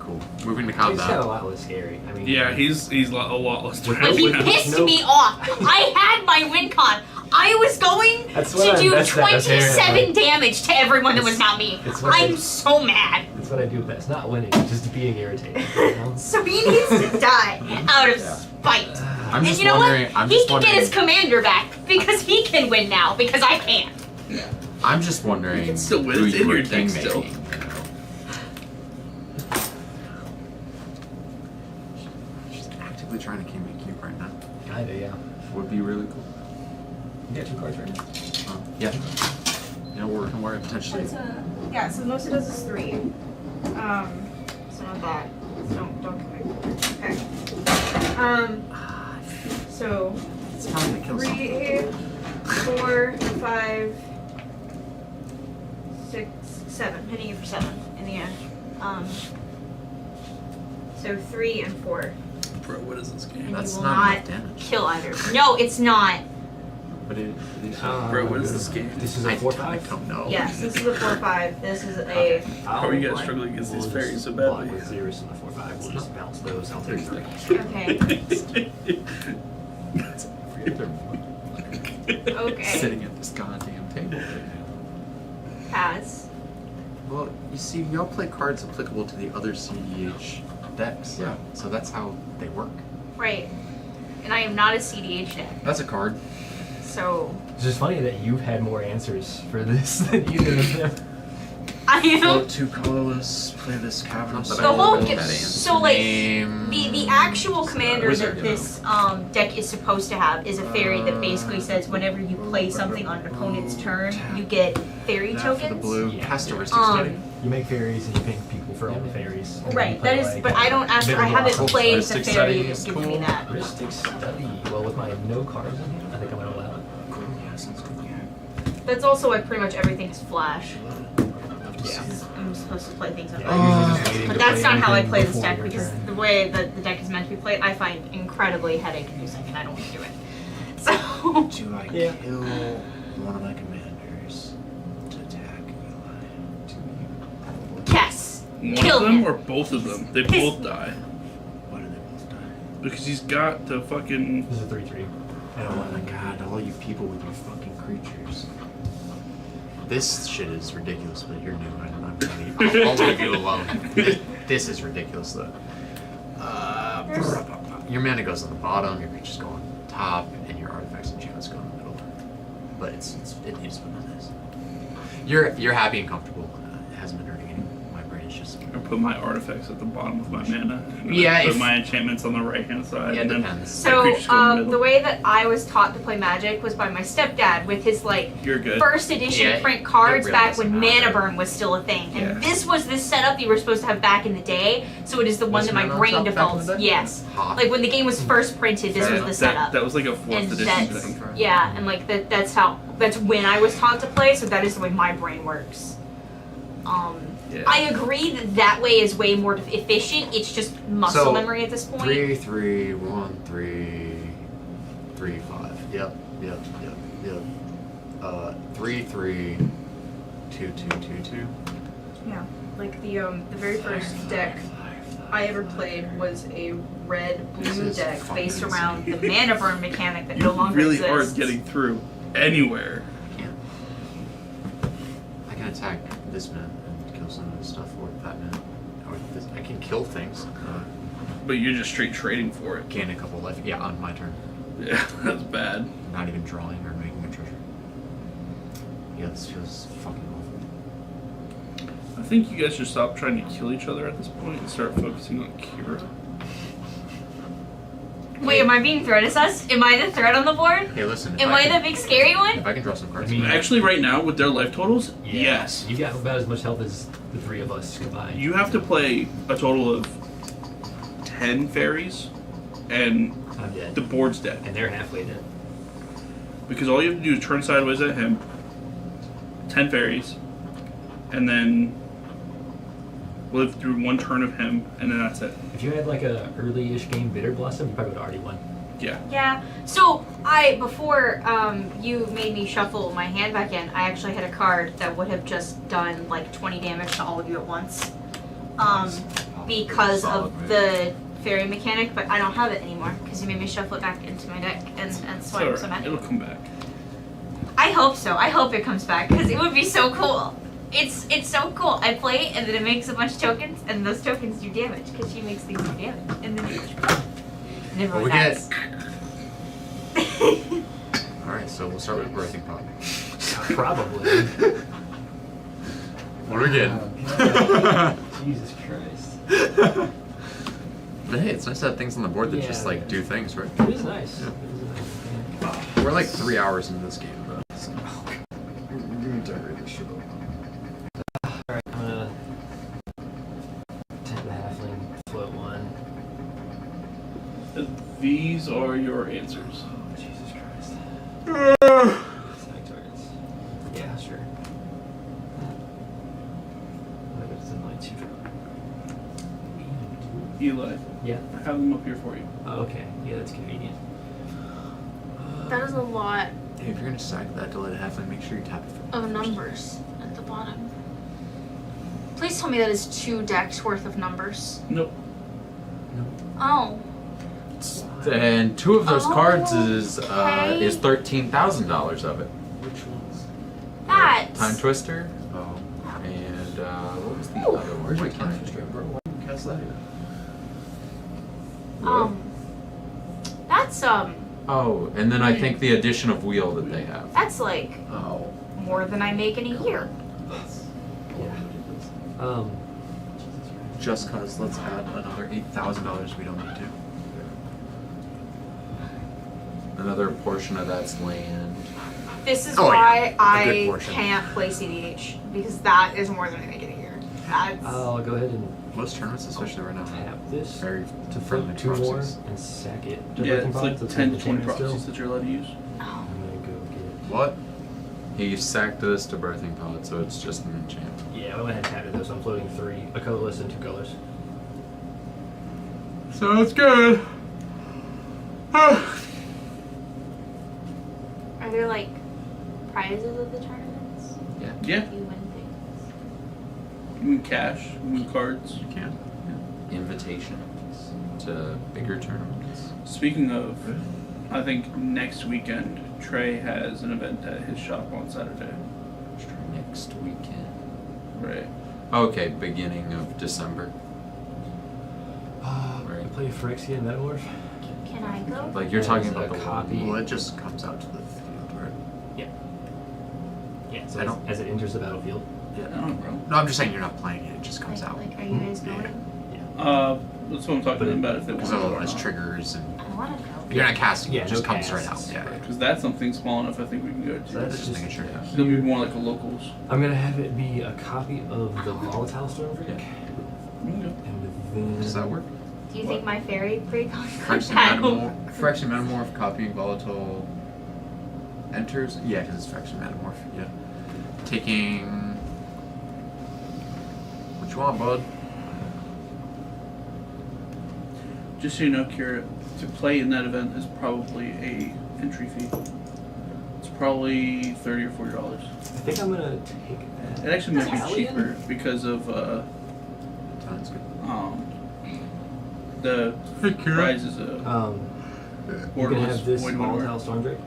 Cool. Moving to He's got a combat. lot less scary. I mean, Yeah, he's a lot less But he pissed me off. I had my win con. I was going That's what to I- do that's that- that's hearing it, 27 like- damage to everyone that was not me. It's what I- I'm so mad. That's what I do best. Not winning, just being irritated. You know? So he needs to die out of spite. I'm And just you know wondering. what? I'm He just can get his wondering. commander back because he can win now because I can't. I'm just wondering You can still win. who It's you in were your deck king still. making. She's actively trying to make you right now. Kinda, yeah. Would be really cool. You got 2 cards right now. Yeah. You know, we're potentially. Yeah, so the most it does is 3. So not that. So don't come in. Okay. So It's time to kill 3, 4, 5, 6, 7. Hitting you for 7 in the end. So 3 and 4. Bro, what is this game? And That's you will not not enough damage. kill either. No, it's not. But it Bro, what is this game? This is a 4/5. don't know. Yes, this is a 4/5. This is a. How are you guys struggling against these fairies so badly? With zeros in the 4/5. We'll just bounce those. I'll take 3. Okay. Okay. Sitting at this goddamn table. Pass. Well, you see, y'all play cards applicable to the other CEDH decks. Yeah. So that's how they work. Right. And I am not a CDH deck, That's a card. so It's just funny that you've had more answers for this than either of them. I am. Float 2 colorless, play this cavernous. The whole so like the actual commander Wizard, that this deck is supposed to have is a fairy that basically says whenever you play something on an opponent's turn, you get fairy For the tokens. blue, Yeah. Castoristics study. You make fairies and you pink people for all the fairies. And then you Right. play, That is, like, but I don't actually. I Bigger haven't Blossom. played the Mystic fairy Study that's is given me cool. that. Mystic Study. Well, with my no cards in here, I think I'm gonna allow it. That's also why pretty much everything is flash. Yeah. I'm supposed to play things on Yeah, I usually just waiting But to that's play not how I anything play this before deck your because turn. the way that the deck is meant to be played, I find incredibly headache-inducing, and I don't want to do it. So. Do I Yeah. kill one of my commanders to attack Eli? Do you? Yes. One Kill of them him. or both of them? They both die. Why do they both die? Because he's got the fucking. This is a 3/3. I don't Oh want my god, all you people with your fucking creatures. This shit is ridiculous, but you're new. I'm gonna leave. I'll leave you alone. This is ridiculous, though. Your mana goes on the bottom, your creatures go on top, and your artifacts and enchantments go in the middle. But it is what it is. You're happy and comfortable. It hasn't been hurting anyone. My brain is just. I put my artifacts at the bottom of my mana. And Yeah, I put if- my enchantments on the right hand side. Yeah, it and then depends. my So, creatures go in the the middle. way that I was taught to play Magic was by my stepdad with his, like, You're good. first edition Yeah, print cards it really back when doesn't Mana matter. Burn was still a thing. And Yeah. this was the setup you were supposed to have back in the day, so it is the one Was that my Mana on brain top back in defaults. the day? Yes. Hot. Like, when the game was first printed, this was the setup. That was like a 4th And edition that's, thing. yeah, and like that's when I was taught to play, so that is the way my brain works. Yeah. I agree that way is way more efficient. It's just muscle So, memory at this point. 3, 3, 1, 3, 3, 5. Yep. 3, 3, 2, 2, 2, 2. Yeah, like the very first deck I ever played was a red This blue is deck fucking based around the insane. mana burn mechanic that no longer really exists. aren't getting through anywhere. I can attack this man and kill some of this stuff, or that man. Or this. I can kill things. But you're just straight trading for it. Gain a couple life. Yeah, on my turn. Yeah, that's bad. Not even drawing or making a treasure. Yeah, this feels fucking awful. I think you guys should stop trying to kill each other at this point and start focusing on Kira. Wait, am I being threat assessed? Am I the threat on the board? Hey, listen. Am I the big scary one? If I can draw some cards. I mean, Actually, right now, with their life totals, yes. You got about as much health as the 3 of us combined. You have to play a total of 10 fairies, and I'm dead. the board's dead. And they're halfway dead. Because all you have to do is turn sideways at him, 10 fairies, and then live through one turn of him, and then that's it. If you had like a early-ish game Bitter Blossom, you probably would have already won. Yeah. Yeah. So before you made me shuffle my hand back in, I actually had a card that would have just done like 20 damage to all of you at once, because of the fairy mechanic. But I don't have it anymore because you made me shuffle it back into my deck, and so I'm so mad. It'll come back. I hope so. I hope it comes back because it would be so cool. It's so cool. I play and then it makes a bunch of tokens, and those tokens do damage because she makes things do damage, and then and everyone we dies. Alright, so we'll start with birthing pod. Probably. What are we getting? Jesus Christ. But hey, it's nice to have things on the board that Yeah, just like do things, right? It is nice. Yeah. It is a nice thing. We're like 3 hours into this game, though. So. Alright, I'm gonna tap the halfling, float one. These are your answers. Oh, Jesus Christ. Select targets. Yeah, sure. What is in my 2? Eli, Yeah. I have them up here for you. Oh, okay. Yeah, that's convenient. That is a lot Hey, if you're gonna stack that to let it halfling, make sure you tap it for Oh, numbers at the bottom. Please tell me that is 2 decks worth of numbers. Nope. Oh. And 2 of those cards okay. is $13,000 of it. Which ones? That's. Time Twister. Oh. And what was the other one? Where's my Time Twister, bro? Why didn't you cast that? That's Oh, and then I think the addition of wheel that they have. that's like Oh. more than I make in a year. Yeah. Just cause let's add another $8,000 we don't need to. Another portion of that's land. This is Oh, why yeah. A good I portion. can't play CDH because that is more than I make in a year. That's I'll go ahead and Most tournaments, especially right now, tap this very to friendly flip 2 more proxies. and sack it. To Yeah, breaking it's pods. like That's 10 what to the 20 plan is still. proxies that you're allowed to use. I'm gonna go get. What? He sacked this to Birthing Pod, so it's just an enchant. Yeah, I went ahead and tapped it though, so I'm floating 3, a colorless and 2 colors. Sounds good. Are there like prizes of the tournaments? Yeah. You win things. You win cash, you win cards. You can. Invitations to bigger tournaments. Speaking of, I think next weekend, Trey has an event at his shop on Saturday. Next weekend. Right. Okay, beginning of December. I play Phyrexia and Metamorph. Can I go? Like you're talking about a the copy. Well, it just comes out to the field, right? Yeah, so I don't- as it enters the battlefield. I don't know, bro. No, I'm just saying you're not playing it. It just comes out. Like, are you guys going? That's what I'm talking to them about if they want Because to go. otherwise triggers and I want to go. you're not casting. Yeah, it just no comes right out. casts. Yeah. Because that's something small enough I think we can go to. So that's Just making sure. It'll be more like a locals. I'm gonna have it be a copy of the Volatile Stormfreak. Okay. And then. Does that work? Do you think my fairy pre-con Phyrexian Metamorph, copying volatile enters. Yeah, because it's Phyrexian Metamorph. Yeah. Taking. What you want, bud? Just so you know, Kira, to play in that event is probably a entry fee. It's probably $30 or $40. I think I'm gonna take that. It actually might be Italian? cheaper because of Sounds good. the prize is a You can borderless have this void Volatile Stormdrake.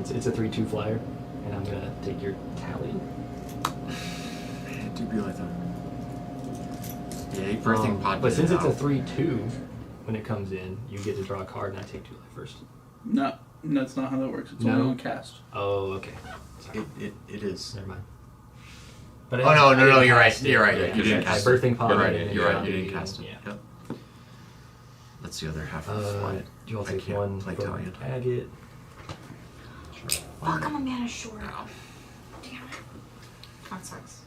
It's a 3/2 flyer, and I'm gonna take your Italian. Do be like that. Yeah, birthing pod. But since it's a out. 3/2, when it comes in, you get to draw a card, and I take 2 life first. No, that's not how that works. It's No? only on cast. Oh, okay. It is. Never mind. But Oh no, you're right. You're right. Yeah, You didn't cast it. birthing pod. You're right. and You're right. then You didn't cast it. Yeah. Yep. That's the other half of why You all I take can't 1 play from Italian. Agate. Fuck, I'm a mana short. Damn it. That sucks.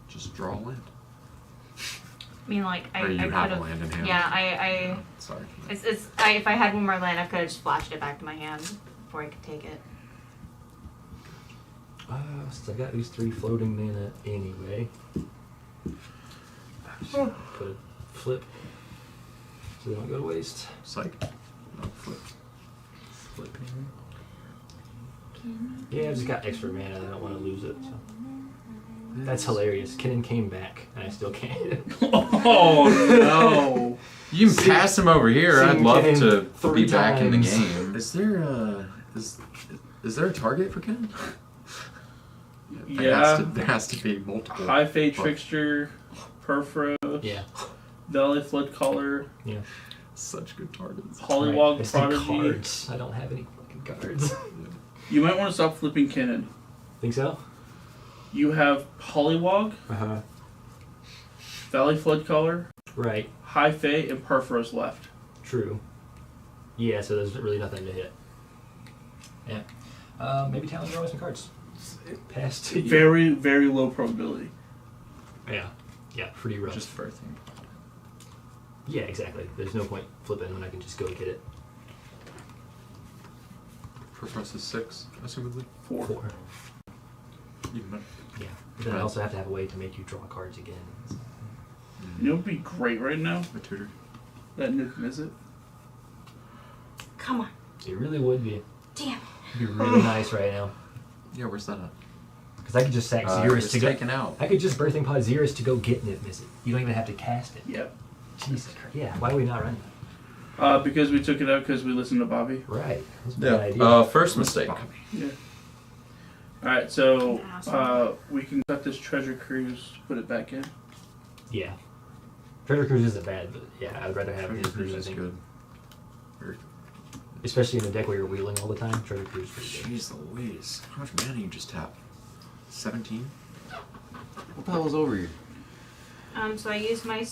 Just draw land. I mean, like, I Or you I have could've- a land in hand. Yeah, I Sorry. if I had one more land, I could have just flashed it back to my hand before I could take it. So I got these 3 floating mana anyway. Just put a flip so they don't go to waste. Psych. No, flip. Flipping. Yeah, I've just got extra mana. I don't want to lose it. So. That's hilarious. Kinnan came back, and I still can't. Oh no! You can pass him over here. I'd Seen love Ken to 3 be back in the times. game. Is there a is there a target for Ken? Yeah. There has to be multiple. High Fade Fuck. Trickster, Perforos, Yeah. Valley Flood Caller, Yeah. Such good targets. Hollywog It's the Prodigy. cards. I don't have any fucking cards. You might want to stop flipping Kinnan. Think so? You have Hollywog, Uh-huh. Valley Flood Caller, Right. High Fade, and Perforos left. True. Yeah, so there's really nothing to hit. Yeah. Maybe Talon draw some cards. Pass to you. Very, very low probability. Yeah. Yeah, pretty rough. Just birthing. Yeah, exactly. There's no point flipping when I can just go get it. Perforos is 6, assumedly. 4. 4. Even better. Yeah. But then I also have to have a way to make you draw cards again. You know what would be great right now? A tutor. That Nuke Miss It. Come on. It really would be. Damn. It'd be really nice right now. Yeah, where's that at? Because I could just sack Xeris it's to go. taken out. I could just birthing pod Xeris to go get Nip Miss it. You don't even have to cast it. Yep. Jesus Christ. Yeah. Why are we not running? Because we took it out because we listened to Bobby. Right. That's a Yeah. bad idea. First mistake. Yeah. Alright, so we can cut this treasure cruise, put it back in. Yeah. Treasure Cruise isn't bad, but yeah, I'd rather have Treasure his Cruise I is think. good. Especially in a deck where you're wheeling all the time. Treasure Cruise is pretty good. Jeez Louise. How much mana you just tap? 17? What the hell is over here? So I used my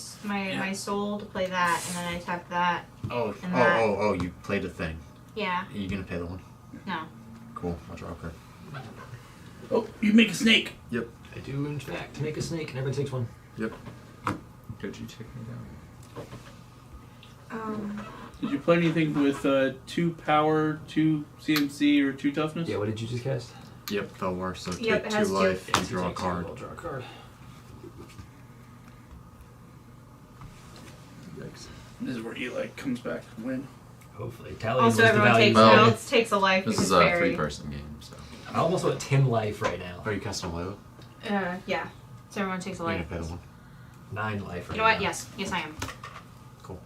soul to play that, and then I tapped that. Oh, and that. you played a thing. Yeah. Are you gonna pay the one? No. Cool, I'll draw a card. Oh, you make a snake. Yep. I do, in fact, make a snake, and everyone takes one. Yep. Could you take me down? Did you play anything with 2 power, 2 CMC, or 2 toughness? Yeah, what did you just cast? Yep, they'll work. So Yep, take it 2 has two. life, Yeah, you draw a take two, card. I'll draw a card. Yikes. This is where Eli comes back and win. Hopefully. Tally Also, was everyone the takes value. takes a life This because is a fairy. 3-person game, so. I almost want 10 life right now. Oh, you cast on Lilo? Yeah. So everyone takes a You're life. gonna pay the one. 9 life right You know what? now. Yes, I am. Cool.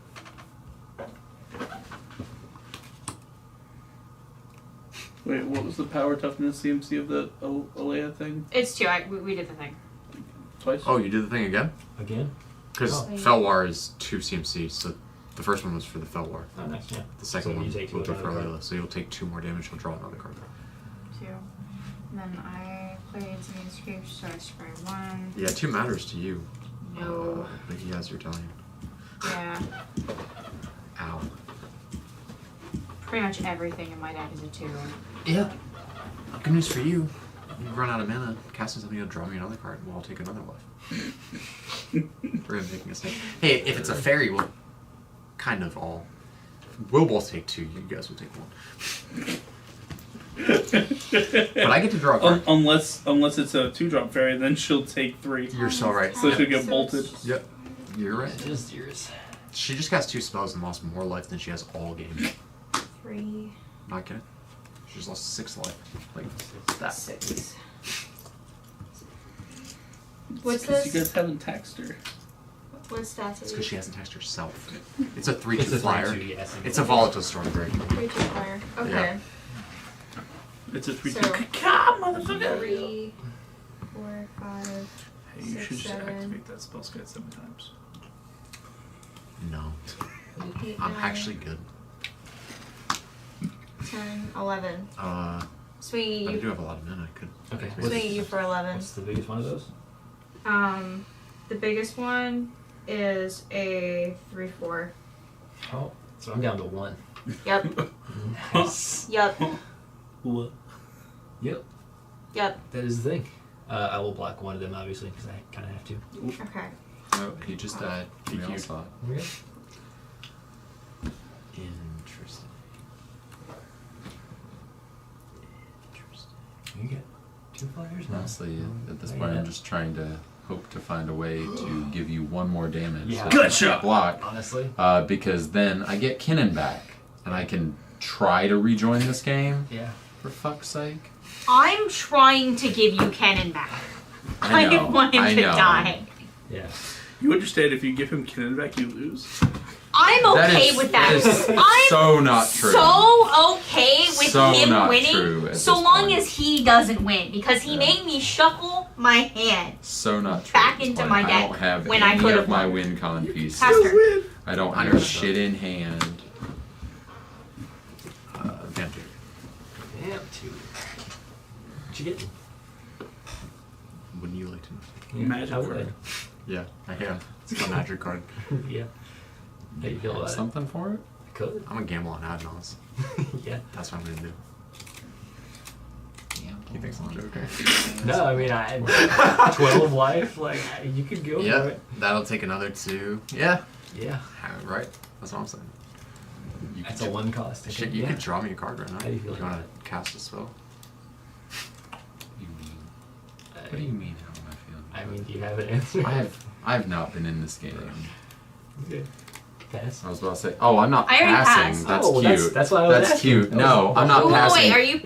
Wait, what was the power, toughness, CMC of the Alea thing? It's 2. We did the thing. Twice? Oh, you did the thing again? Again? Because Oh. Felwar is 2 CMC, so the first one was for the Felwar. Oh, nice, yeah. The second So you one take will do another for card. Layla, so you'll take 2 more damage, you'll draw another card. 2. And then I played some escapes, so I spray 1. Yeah, 2 matters to you. No. But he has your Italian. Yeah. Ow. Pretty much everything in my deck is a 2. Yeah. Good news for you. You run out of mana, casting something, you'll draw me another card, and we'll all take another life. We're making a snake. Hey, if it's a fairy, we'll kind of all. We'll both take 2, you guys will take 1. But I get to draw a card. Unless it's a 2-drop fairy, then she'll take 3. You're so right. So she'll get bolted. Yep. You're right. It is yours. She just cast 2 spells and lost more life than she has all game. 3. Not kidding. She just lost 6 life. Like that. 6. What's Because this? you guys haven't taxed her. What stats It's are because she these? hasn't texted herself. It's a 3-2 It's a flyer. 3-2, yes. It's a volatile Stormbreak. 3, 2 fire. Okay. Yeah. It's a 3-2. So, Come, motherfucker! 3, 4, 5. Hey, you should just 7. activate that spell skite 7 times. No. 8, I'm 9, actually good. 10, 11. Swinging But I you. do have a lot of mana. I could. Okay. Swinging you for 11. What's the biggest one of those? The biggest one is a 3-4. Oh, so I'm down to 1. Yep. Nice. Yep. What? Yep. Yep. That is the thing. I will block one of them, obviously, because I kind of have to. Okay. Oh, he just died. We all saw it. Okay. Interesting. You get 2 flyers now. Honestly, at this Yeah. point, I'm just trying to hope to find a way to give you 1 more damage. Yeah. so Good I can shot. Block. Honestly. Because then I get Kinnan back, and I can try to rejoin this game. Yeah. For fuck's sake. I'm trying to give you Cannon back. I know, I want him I to know. die. Yeah. You understand if you give him Kinnan back, you lose. I'm That okay is- with that. that is I'm so not true. so okay with So him not winning, true at so this long point. as he doesn't win, because he Yeah. made me shuffle my hand. So not true. Back at this into point. my I deck don't have when I any could've of my won. win con pieces. Pass her. I don't have 100%. shit in hand. Vampire. Damn, 2. What you getting? Wouldn't you like to know? Yeah, Magic how would card. Yeah, I have. It's a magic card. Yeah. How you feel Have about it? something for it? I could. I'm gonna gamble on Adnals. Yeah. That's what I'm gonna do. He thinks I'm joking. No, I mean, I 12 life, like, you could go for Yeah, it. that'll take another 2. Yeah. Yeah. Right. That's what I'm saying. You That's could a 1 cost. Shit, you yeah. could draw me a card right now. How do you feel You about wanna cast a spell? You mean? What do you mean? How am I feeling? I mean, do you have an answer? I've not been in this game. Okay. Pass. I was about to say, oh, I'm not I already passing. passed. That's Oh, cute. that's why I was That's asking. cute. No, I'm not Wait, wait, passing. wait, are you-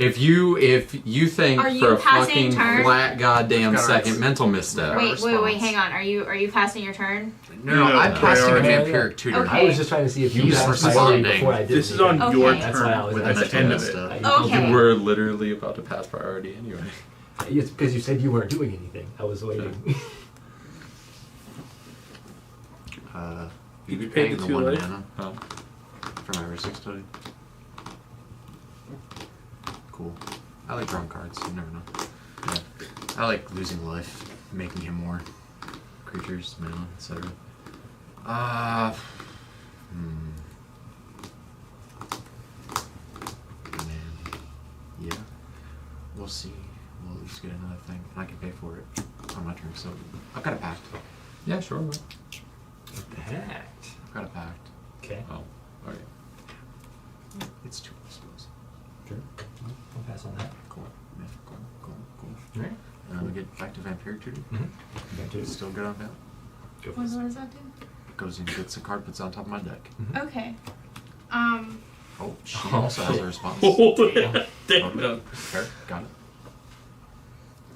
If you think Are you for a passing fucking turn? flat goddamn We've got second our- mental misstep. Wait, hang on. Are you passing your turn? No, I'm passing a priority. vampiric tutor. Okay. I was just trying to see if you You had were priority responding. before I did. This is on Okay. your That's why I turn was With at the the end of mental it. misstep. Okay. You were literally about to pass priority anyway. It's because you said you weren't doing anything. I was waiting. You'd be You paid paying the the 2 1 life? mana for my Risk study. Cool. I like drawing cards, you never know. Yeah. I like losing life, making him more creatures, mana, etc. Man. Yeah. We'll see. We'll at least get another thing. And I can pay for it on my turn, so I've got a pact. Yeah, sure. Packed. I've got a pact. Okay. Oh, okay. It's 2, I suppose. Sure. I'll pass on that. Cool. Yeah, cool. All right. And then we get back to Vampiric Tutor. It's Still good on that. Go for What this. does that do? Goes in, gets a card, puts it on top of my deck. Okay. Oh, she also has a response. Damn. Okay. Fair, got it.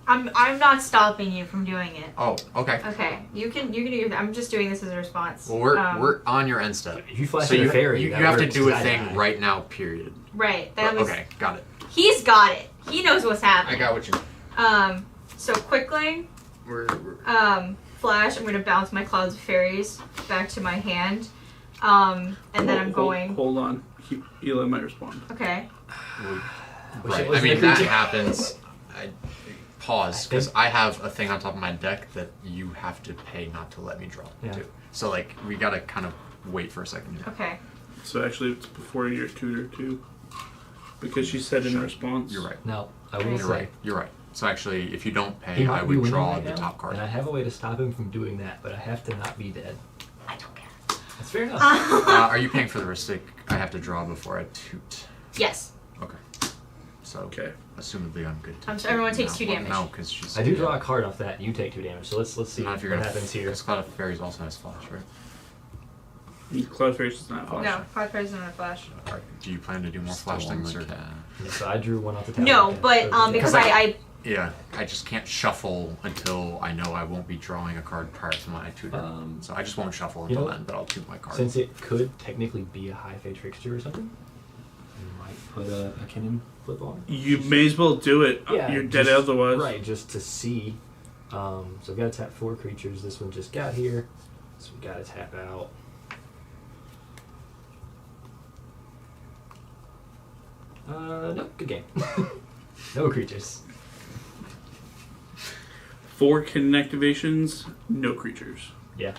I'm not stopping you from doing it. Oh, okay. Okay, you can do your. I'm just doing this as a response. Well, we're on your end step. If you flash So a you, fairy, you that have to works, do a 'cause I thing die. right now, period. Right. That was. Okay, got it. He's got it. He knows what's happening. I got what you So quickly. We're Flash. I'm gonna bounce my clouds of fairies back to my hand. And then I'm going. Hold on. Eli might respond. Okay. right. I mean, that happens. I pause because I have a thing on top of my deck that you have to pay not to let me draw. Yeah. Too. So like we gotta kind of wait for a second. Here. Okay. So actually, it's before your tutor too, because she said in response. You're right. Now, I will You're say, right. You're right. So actually, if you don't he pay, might I be would winning draw right the now, top card. and I have a way to stop him from doing that, but I have to not be dead. I don't care. That's fair enough. Are you paying for the Ristic? I have to draw before I toot. Yes. Okay. So, Okay. assumedly I'm good. So everyone takes 2 damage. No, because she's. I do draw a card off that. You take 2 damage. So let's see Not if you're what gonna happens here. Because Cloud of Fairies also has flash, right? Cloud Fairies does not flash. No, 5 cards and a flash. Alright. Do you plan to do more flash things or? Yeah, so I drew one off the top. No, of the but deck. because I Yeah, I just can't shuffle until I know I won't be drawing a card prior to my tutor. So I just won't shuffle you until know, then, but I'll toot my card. Since it could technically be a high fate trickster or something, you might put a Kinnan flip on. You may as well do it. Yeah, You're dead just- otherwise. Right, just to see. So I've got to tap 4 creatures. This one just got here, so we got to tap out. No, good game. No creatures. 4 Kinnan activations, no creatures. Yeah.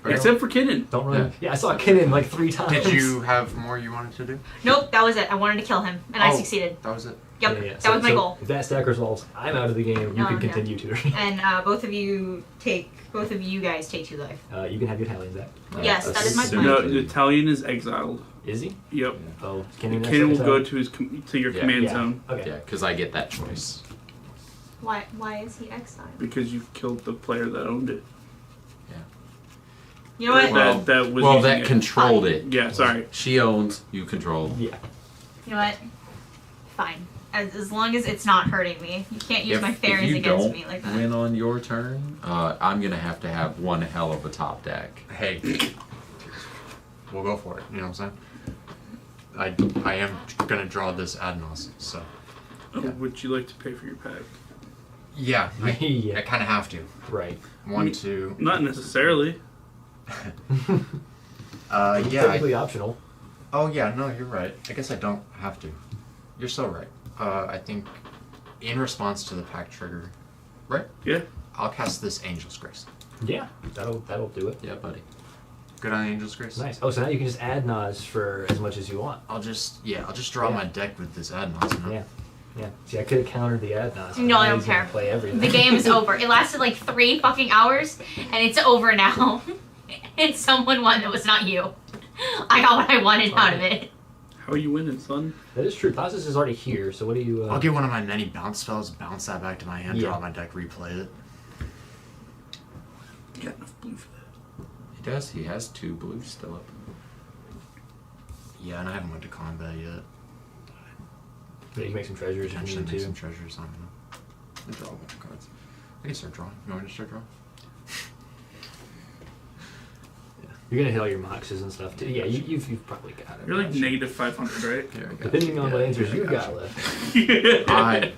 Except for Kinnan. Don't run. Yeah, I saw Kinnan like 3 times. Did you have more you wanted to do? Nope, that was it. I wanted to kill him, and I succeeded. That was it? Yep, Yeah. that was my goal. If that stack resolves, I'm out of the game. You can continue tutoring. And both of you guys take 2 life. You can have your Italians back. Yes, that is my plan. No, the Italian is exiled. Is he? Yep. Oh, Kinnan will go to his to your command zone. Okay. Yeah, because I get that choice. Why is he exiled? Because you killed the player that owned it. You know what? That was well, using that it. controlled it. Yeah, sorry. She owns, you control. Yeah. You know what? Fine. As long as it's not hurting me. You can't use my fairies against me like that. Win on your turn, I'm gonna have to have one hell of a top deck. Hey, we'll go for it. You know what I'm saying? I am gonna draw this Adnos, so. Yeah. Would you like to pay for your pack? Yeah, I kind of have to. Right. 1, 2. Not necessarily. Yeah. Technically optional. Oh yeah, no, you're right. I guess I don't have to. You're so right. I think in response to the pack trigger, right? Yeah. I'll cast this Angel's Grace. Yeah, that'll do it. Yeah, buddy. Good on Angel's Grace. Nice. Oh, so now you can just add Nas for as much as you want. I'll just draw my deck with this Adnos. You know? Yeah. Yeah. See, I could have countered the ad Nas. No, I don't care. Play everything. The game is over. It lasted like 3 fucking hours, and it's over now. And someone won that was not you. I got what I wanted out of it. How are you winning, son? That is true. Clausus is already here, so what do you... I'll get one of my many bounce spells, bounce that back to my hand, draw my deck, replay it. You got enough blue for that. He does. He has 2 blues still up. Yeah, and I haven't went to combat yet. But you can make some treasures if you Potentially need make to. some treasures. I don't know. And draw a bunch of cards. I can start drawing. You want me to start drawing? You're gonna heal your moxes and stuff too. Yeah, you've probably got it. You're like negative 500, right? Here we go. Depending on what answers you got left. I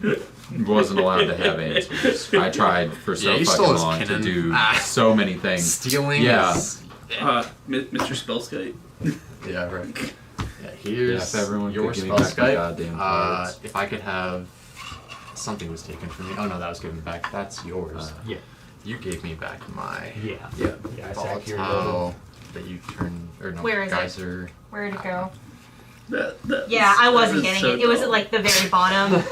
wasn't allowed to have answers. I tried for so you fucking stole his long to Kinnan. do so many things. Stealing. Yeah. Is, Mr. Spellskite. yeah, right. Yeah, here's if everyone your could give me spell back my Skype. goddamn cards. If I could have something was taken from me. Oh no, that was given back. That's yours. Yeah. You gave me back my Yeah. Yeah, I sack here. volatile that you turned or no Where is it? geyser. Where'd it go? Yeah, I wasn't getting it. It was at like the very bottom.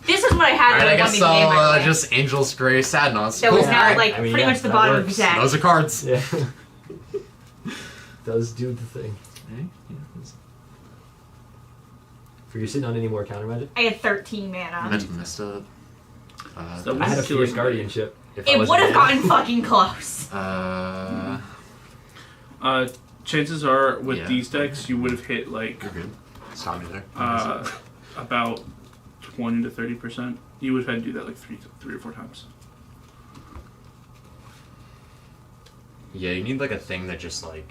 This is what I had Alright, that I I guess wanted to game I'll right away. just Angel's Grace Adnos. That was Cool. now like I mean, pretty yeah, much the that bottom of works. the deck. Those are cards. Yeah. Does do the thing. For you sitting on any more counter magic? I had 13 mana. Mental Mista. So I had a Killer Fierce Guardianship. If I It wasn't would have dead. gotten fucking close. Chances are with Yeah. these decks, you would have hit like You're good. Stop me there. about 20 to 30%. You would have had to do that like three or four times. Yeah, you need like a thing that just like,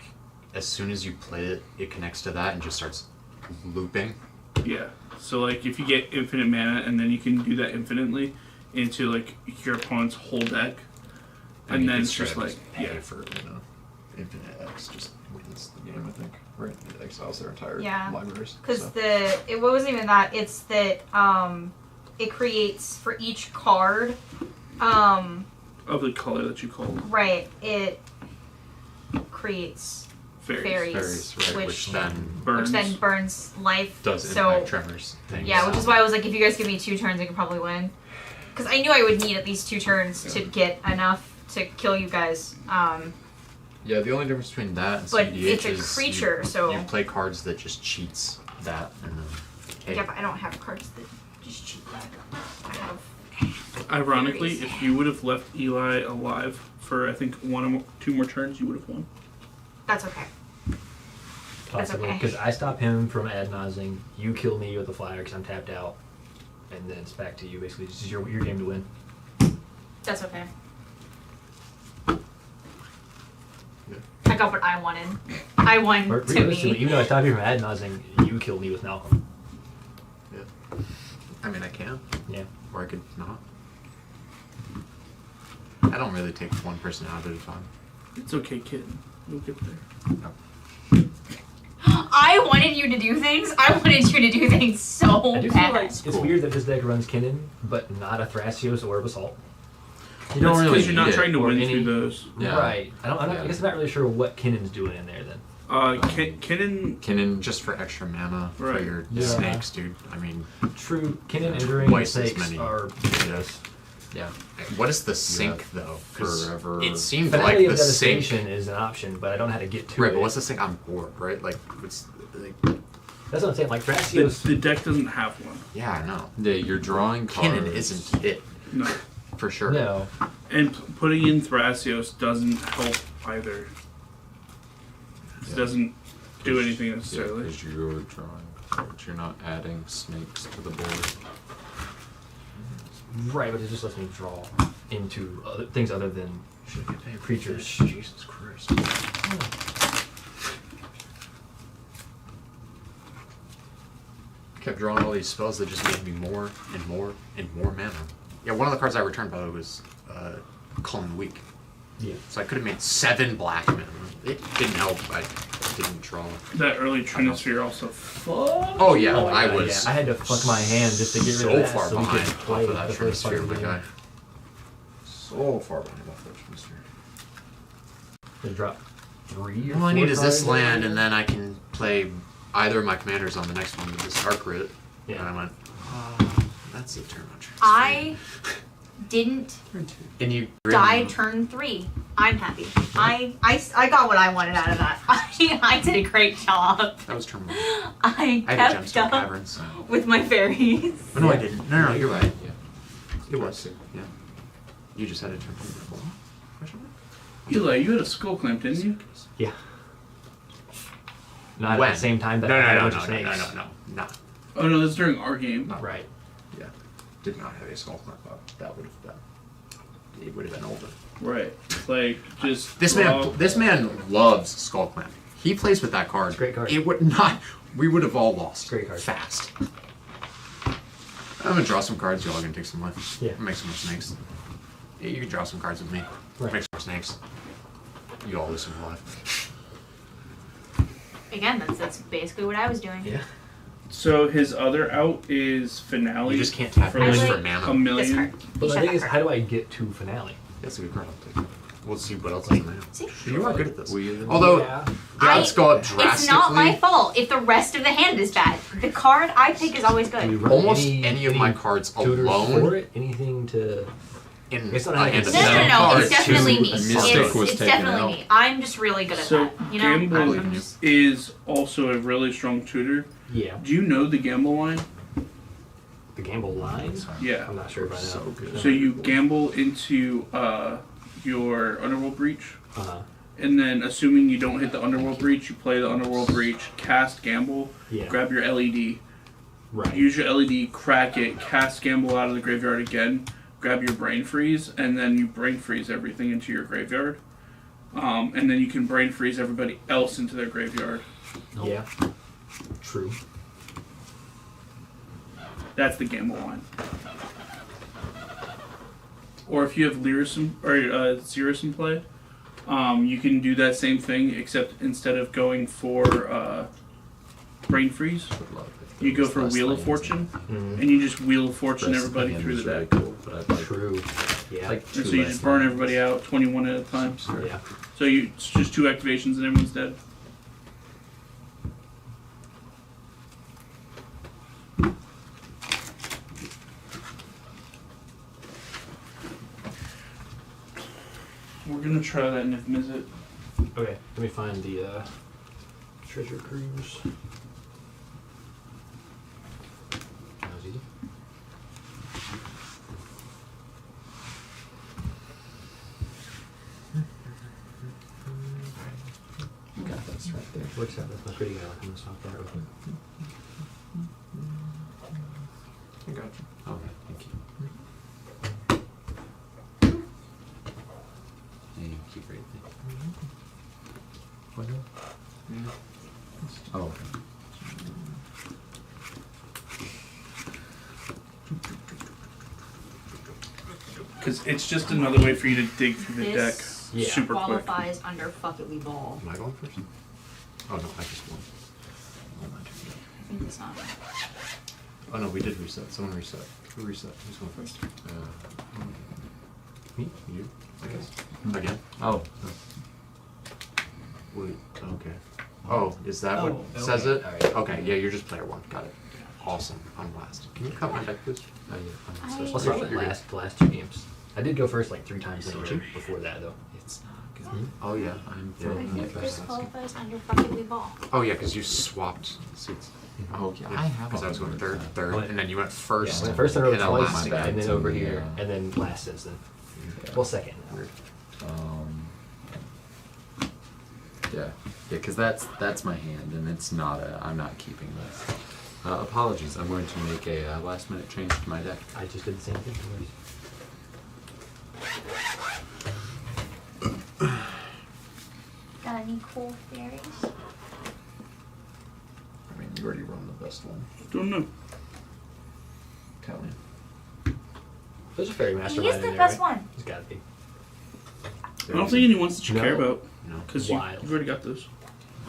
as soon as you play it, it connects to that and just starts looping. Yeah. So like if you get infinite mana and then you can do that infinitely into like your opponent's whole deck, and you then can it's just straight like up pay yeah. for Infinite X just wins the game, I think. Right? It exiles their entire Yeah. libraries. Because so. it wasn't even that. It's that it creates for each card, of the color that you called. right? It creates Fairies. Fairies, right, which then Burns. life. does so impact Tremors things. yeah, which is why I was like, if you guys give me 2 turns, I could probably win. Because I knew I would need at least 2 turns to get enough to kill you guys. Yeah, the only difference between that and But CEDH it's a is creature, so- you play cards that just cheats that, and then hey, Yeah, but I don't have cards that just cheat that. I have. Ironically, Fairies. if you would have left Eli alive for I think 1 or 2 more turns, you would have won. That's okay. That's Possibly. okay. Because I stop him from ad nauseing. You kill me with a flyer because I'm tapped out. And then it's back to you, basically. It's just your game to win. That's okay. Yeah. I got what I wanted. I won Or, to realistically, me. even though I stop you from ad nauseing, you kill me with Malcolm. yeah. I mean, I can, Yeah. or I could not. I don't really take one person out at a time. It's okay, kid. We'll get there. I wanted you to do things. I wanted you to do things so I do feel bad. like it's weird that this deck runs Kinnan, but not a Thrasios or a Basalt. You don't That's really because you're not need it, trying to or win any- through those. Yeah. Right. I Yeah. guess I'm not really sure what Kinnan's doing in there then. Kinnan. Kinnan just for extra mana for Right. your Yeah. snakes, dude. I mean, True. Kinnan entering Twice as snakes many. are yes. Yeah. What is the sync though? 'Cause forever. it seemed Finale like of the sync. Devastation is an option, but I don't know how to get to Right, it. but what's the sync on board, right? Like, it's like, That's what I'm saying. Like The, Thrasios. the deck doesn't have one. yeah, I know. Yeah, you're drawing cards. Kinnan isn't it No. for sure. No. And putting in Thrasios doesn't help either. It doesn't do anything necessarily. Because you're drawing cards. You're not adding snakes to the board. Right, but it just lets me draw into other things other than Should get paid for creatures. this. Jesus Christ. Kept drawing all these spells that just gave me more and more and more mana. Yeah, one of the cards I returned by the way was Cullen Weak. Yeah. So I could have made 7 black mana. It didn't help. I didn't draw. That early Trinisphere also fucked. Oh yeah, Oh my I God, was. yeah. I had to fuck my hand just to get so rid of that far so we behind could off play of that the first part Trinisphere, of the big game. guy. So far behind off that Trinisphere. To drop 3 or All I 4 need is this cards. land, and then I can play either of my commanders on the next one with this Dark Writ. Yeah. And I went, that's a turn on transfer. I didn't And you die turn 3. I'm happy. I got what I wanted out of that. I did a great job. That was turn 1. I I had a kept Gemstone up Caverns. with my fairies. Oh, no, I didn't. No, you're right. Yeah. It was. Yeah. You just had a turn 4. Question mark? Eli, you had a skull clamp, didn't you? Yeah. Not when? at the same time that no, I had a no, bunch no, of no, snakes. no. Oh no, that's during our game. Right. Yeah. Did not have a skull clamp up. That would have been. It would have been older. Right. Like just This man loves skull clamp. He plays with that card. It's a great card. It would not. We would have all lost. Great card. Fast. I'm gonna draw some cards. Y'all are gonna take some life. Yeah. Make some more snakes. Yeah, you can draw some cards with me. Right. Make some more snakes. You all lose some life. Again, that's basically what I was doing. Yeah. So his other out is finale. You just can't tap for damage like for mana. a million. This card. But the Shut thing that is, card. how do I get to finale? That's a good card. I'll take it. We'll see what else is in there. See? You are good at this. Although the odds go up drastically. It's not my fault if the rest of the hand is bad. The card I pick is always Do we good. run Almost any of my cards tutors alone for it? Anything to? in It's not a how hand you of No, say no, it. no, cards it's definitely to me. a It's mistake was taken definitely out. me. I'm just really good at So that. You know? Gamble I'm just, is also a really strong tutor. Yeah. Do you know the gamble line? The gamble line? Yeah. I'm not sure if I know. So good. So you gamble into your Underworld Breach, Uh-huh. and then assuming you don't hit the Underworld Breach, you play the Underworld Breach, cast Gamble, Yeah. grab your LED, Right. use your LED, crack it, cast Gamble out of the graveyard again, grab your Brain Freeze, and then you Brain Freeze everything into your graveyard. And then you can Brain Freeze everybody else into their graveyard. Yeah. True. That's the Gamble line. Or if you have Lyrism or Xeris in play, you can do that same thing, except instead of going for Brain Freeze, you go for Wheel of Fortune, Mhm. and you just Wheel of Fortune everybody through the deck. True. Yeah. Like And so you just burn everybody out 21 at a time. Yeah. So it's just 2 activations and everyone's dead. We're gonna try that in if miss it. Okay. Let me find the treasure cruise. That was easy. Got this right there. Works out. That's my pretty guy. I'm gonna stop that real quick. I got you. Okay, thank you. And you keep right there. What now? Oh, okay. Because it's just another way for you to dig through the deck this Yeah. super quick. qualifies under Fucketly Ball. Am I going first? Oh no, I just won. Oh, my turn. I think it's not. Oh no, we did reset. Someone reset. Who reset? Who's going first? Me? You? I guess. Again? Oh. Wait, okay. Oh, is that what Oh, says okay. it? Alright. Okay, yeah, you're just player 1. Got it. Awesome. I'm last. Can you cut my deck, please? Oh, yeah. I- Let's start with the last 2 games. I did go first like 3 times before that though. It's not good. Oh yeah, I'm I throwing think it this best. qualifies under Fucketly Ball. Oh yeah, because you swapped seats. Oh yeah, I have. Because I was going third, and then you went first. Yeah, I went first in a row and then twice, last and again. then over here, and then last since then. Well, second. Weird. Yeah, because that's my hand, and it's not I'm not keeping this. Apologies, I'm going to make a last minute change to my deck. I just did the same thing. Got any cool theories? I mean, you already run the best one. Don't know. Italian. There's a fairy He mastermind is the in there, best right? one. He's got to be. I don't think anyone's that you No. care about. No. Because Wild. you've already got those.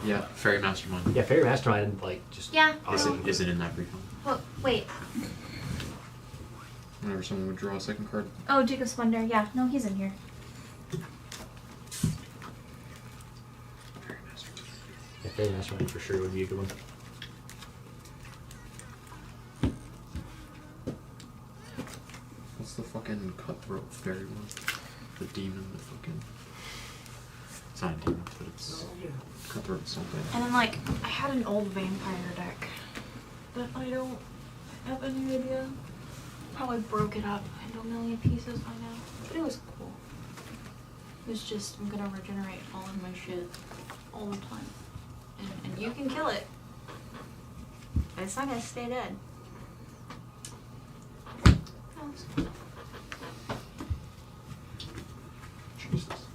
Yeah, Fairy Mastermind. Yeah, fairy mastermind like just. Yeah. Is it in that brief one? Well, wait. Whenever someone would draw a second card. Oh, Jacob Splendor. Yeah. No, he's in here. Yeah, fairy mastermind for sure would be a good one. What's the fucking cutthroat fairy one? The demon, the fucking. It's not a demon, but it's cutthroat something. And then like I had an old vampire deck, but I don't have any idea. Probably broke it up into a million pieces by now, but it was cool. It was just I'm gonna regenerate all of my shit all the time. and you can kill it. But it's not gonna stay dead. Jesus.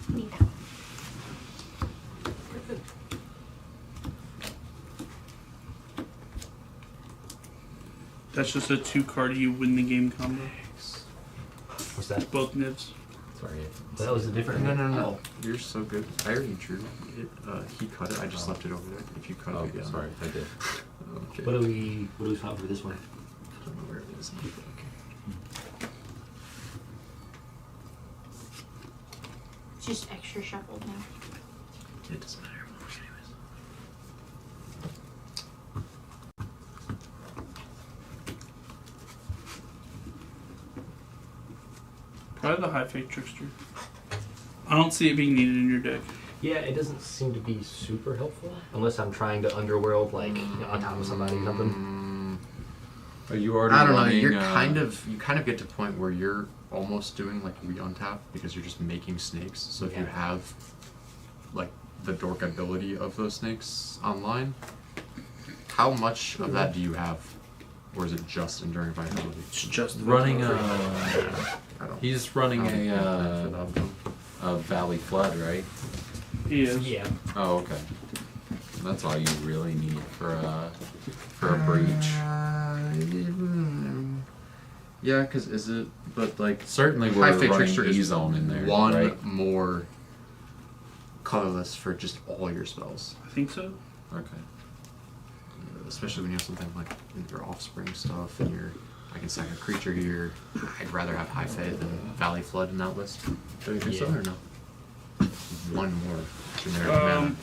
Need that. That's just a 2-card you win the game combo. What's that? Both nibs. Sorry. That was a different. No. You're so good. I already drew it. He cut it. I just left it over there. If you cut it again. Sorry, I did. Okay. What do we find for this one? I don't know where it is. It's just extra shuffled now. It doesn't matter. Probably the high fate trickster. I don't see it being needed in your deck. Yeah, it doesn't seem to be super helpful unless I'm trying to underworld like on top of somebody or something. Are you already? I don't know. running, You kind of get to a point where you're almost doing like re-untap because you're just making snakes. So if you have like the dork ability of those snakes online, how much of that do you have, or is it just enduring vitality? It's just running I don't. He's running I don't benefit a Valley Flood, right? He is. Yeah. Oh, okay. That's all you really need for a breach. Yeah, because is it? But like Certainly High we're Fate running Trickster is E-Zone in there, one right? more colorless for just all your spells. I think so. Okay. Especially when you have something like your offspring stuff and your I can sack a creature here. I'd rather have High Fate than Valley Flood in that list. Do you think so or no? One more generic mana.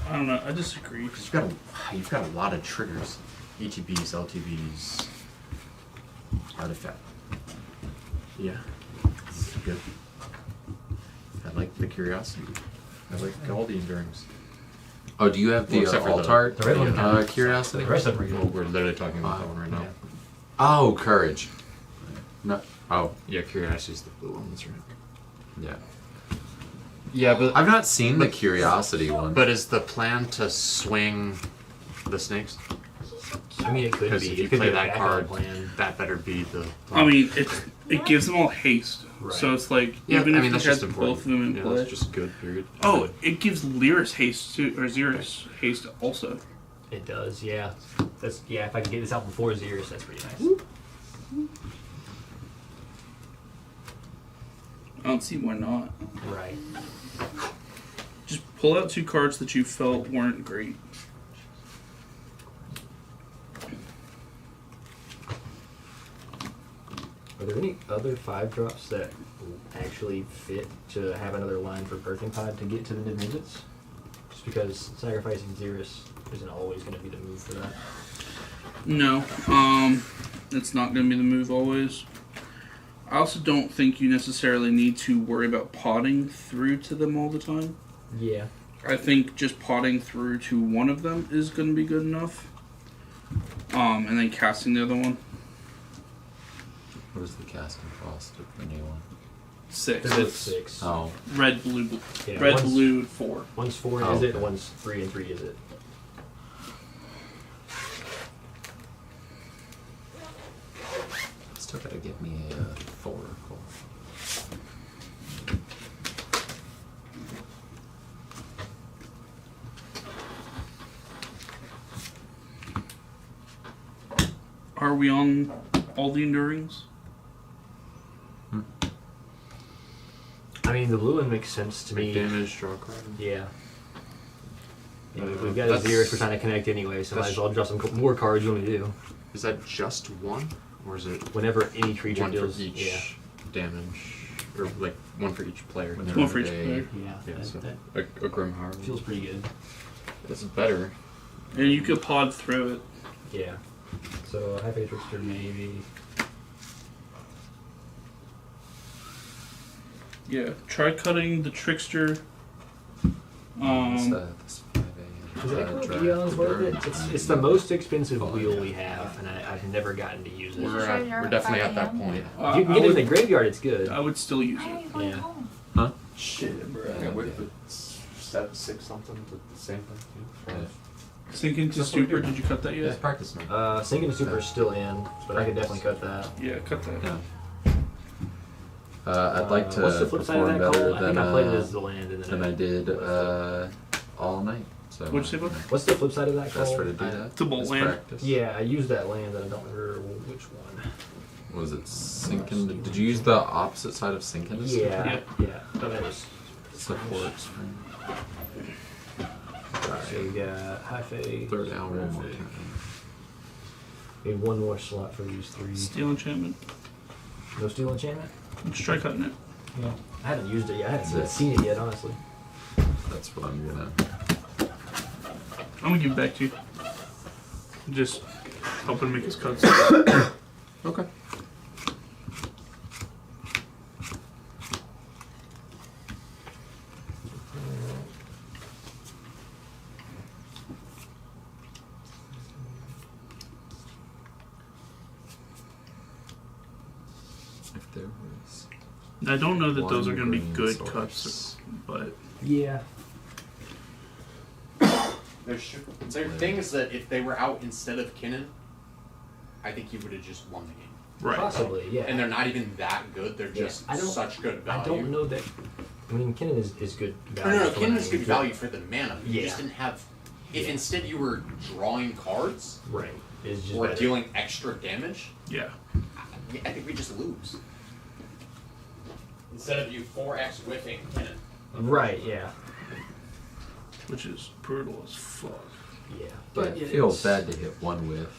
I don't know. I disagree. You've got a lot of triggers. ETBs, LTBs, artifact. Yeah, this is good. I like the curiosity. I like all the endurance. Oh, do you have the except for Altart the red one. Curiosity? The rest of them are Well, good. we're literally talking about that one right now. Yeah. Oh, Courage. No. Oh, Yeah, curiosity is the blue one. That's right. yeah. Yeah, but I've not seen the Curiosity one. But is the plan to swing the snakes? I mean, it could Because be. if It you could play be a that backup card, plan. that better be the. I mean, it gives them all haste. Right. So it's like Yeah, even I if mean it that's has just both important. of them in Yeah, play. that's just good. Period. Oh, it gives Lyris haste too, or Xeris haste also. It does, yeah. That's If I can get this out before Xeris, that's pretty nice. I don't see why not. Right. Just pull out 2 cards that you felt weren't great. Are there any other 5-drops that actually fit to have another line for Birthing Pod to get to the mid-midgets? Just because sacrificing Xeris isn't always going to be the move for that. No, it's not going to be the move always. I also don't think you necessarily need to worry about potting through to them all the time. Yeah. I think just potting through to one of them is going to be good enough. And then casting the other one. What is the casting cost of the new one? 6. It's 6. Oh. Red, blue, Yeah, red, one's- blue, 4. One's 4 Oh, is it, okay. and one's 3 and 3 is it. Still gotta give me a 4. Cool. Are we on all the endurings? I mean, the blue one makes sense to me. Make damage, draw a card. Yeah. We've got a That's- Xeris we're trying to connect anyway, so might as well draw some more cards when we do. Is that just one, or is it Whenever any creature one deals, for each yeah. damage, or like one for each player? Whenever One for each they- player. Yeah, Yeah, that, so that a Grim Harvey. feels pretty good. That's better. And you could pod through it. Yeah. So High Fate Trickster maybe. Yeah, try cutting the trickster. This 5A. Is Equion's worth it? It's the most expensive wheel we have, and I've never gotten to use it. We're definitely at that point. You can get it in the graveyard, it's good. I would still use it. Yeah. Huh? Shit, bro. Yeah, with the 7-6 something, the same thing. Yeah. Sink into super, did you cut that yet? It's practice, man. Sinking to super is still in, but I could definitely cut that. Yeah, cut that. Yeah. I'd like to what's the flip side of perform that better call? I think than I played it as the land, and than I did all night. So What'd you say about what's the flip side of that call? best way to do that. The bolt is land? practice. Yeah, I used that land, and I don't remember which one. Was it sinking? Did you use the opposite side of sinking? Yeah. But it was supports. So you got high fade. Throw down one more time. Need one more slot for these three. Steel enchantment. No steel enchantment? Just try cutting it. Yeah. I haven't used it yet. I haven't seen it yet, honestly. That's what I'm gonna. I'm gonna give it back to you. Just helping make his cuts. Okay. If there was. I don't know that those are going to be green good source. cuts, but Yeah. There are things that if they were out instead of Kinnan, I think you would have just won the game. right. Possibly, yeah. And they're not even that good. They're just I don't- such good value. I don't know that. I mean, Kinnan is good value. No, for Kinnan what is I good need. value for the mana. You Yeah. just didn't have. If Yeah. instead you were drawing cards Right. It's just or better. dealing extra damage, Yeah. I think we just lose. Instead of you 4x whiffing Kinnan. Right, yeah. Which is brutal as fuck. Yeah. But yeah, it feels it's- bad to hit one whiff.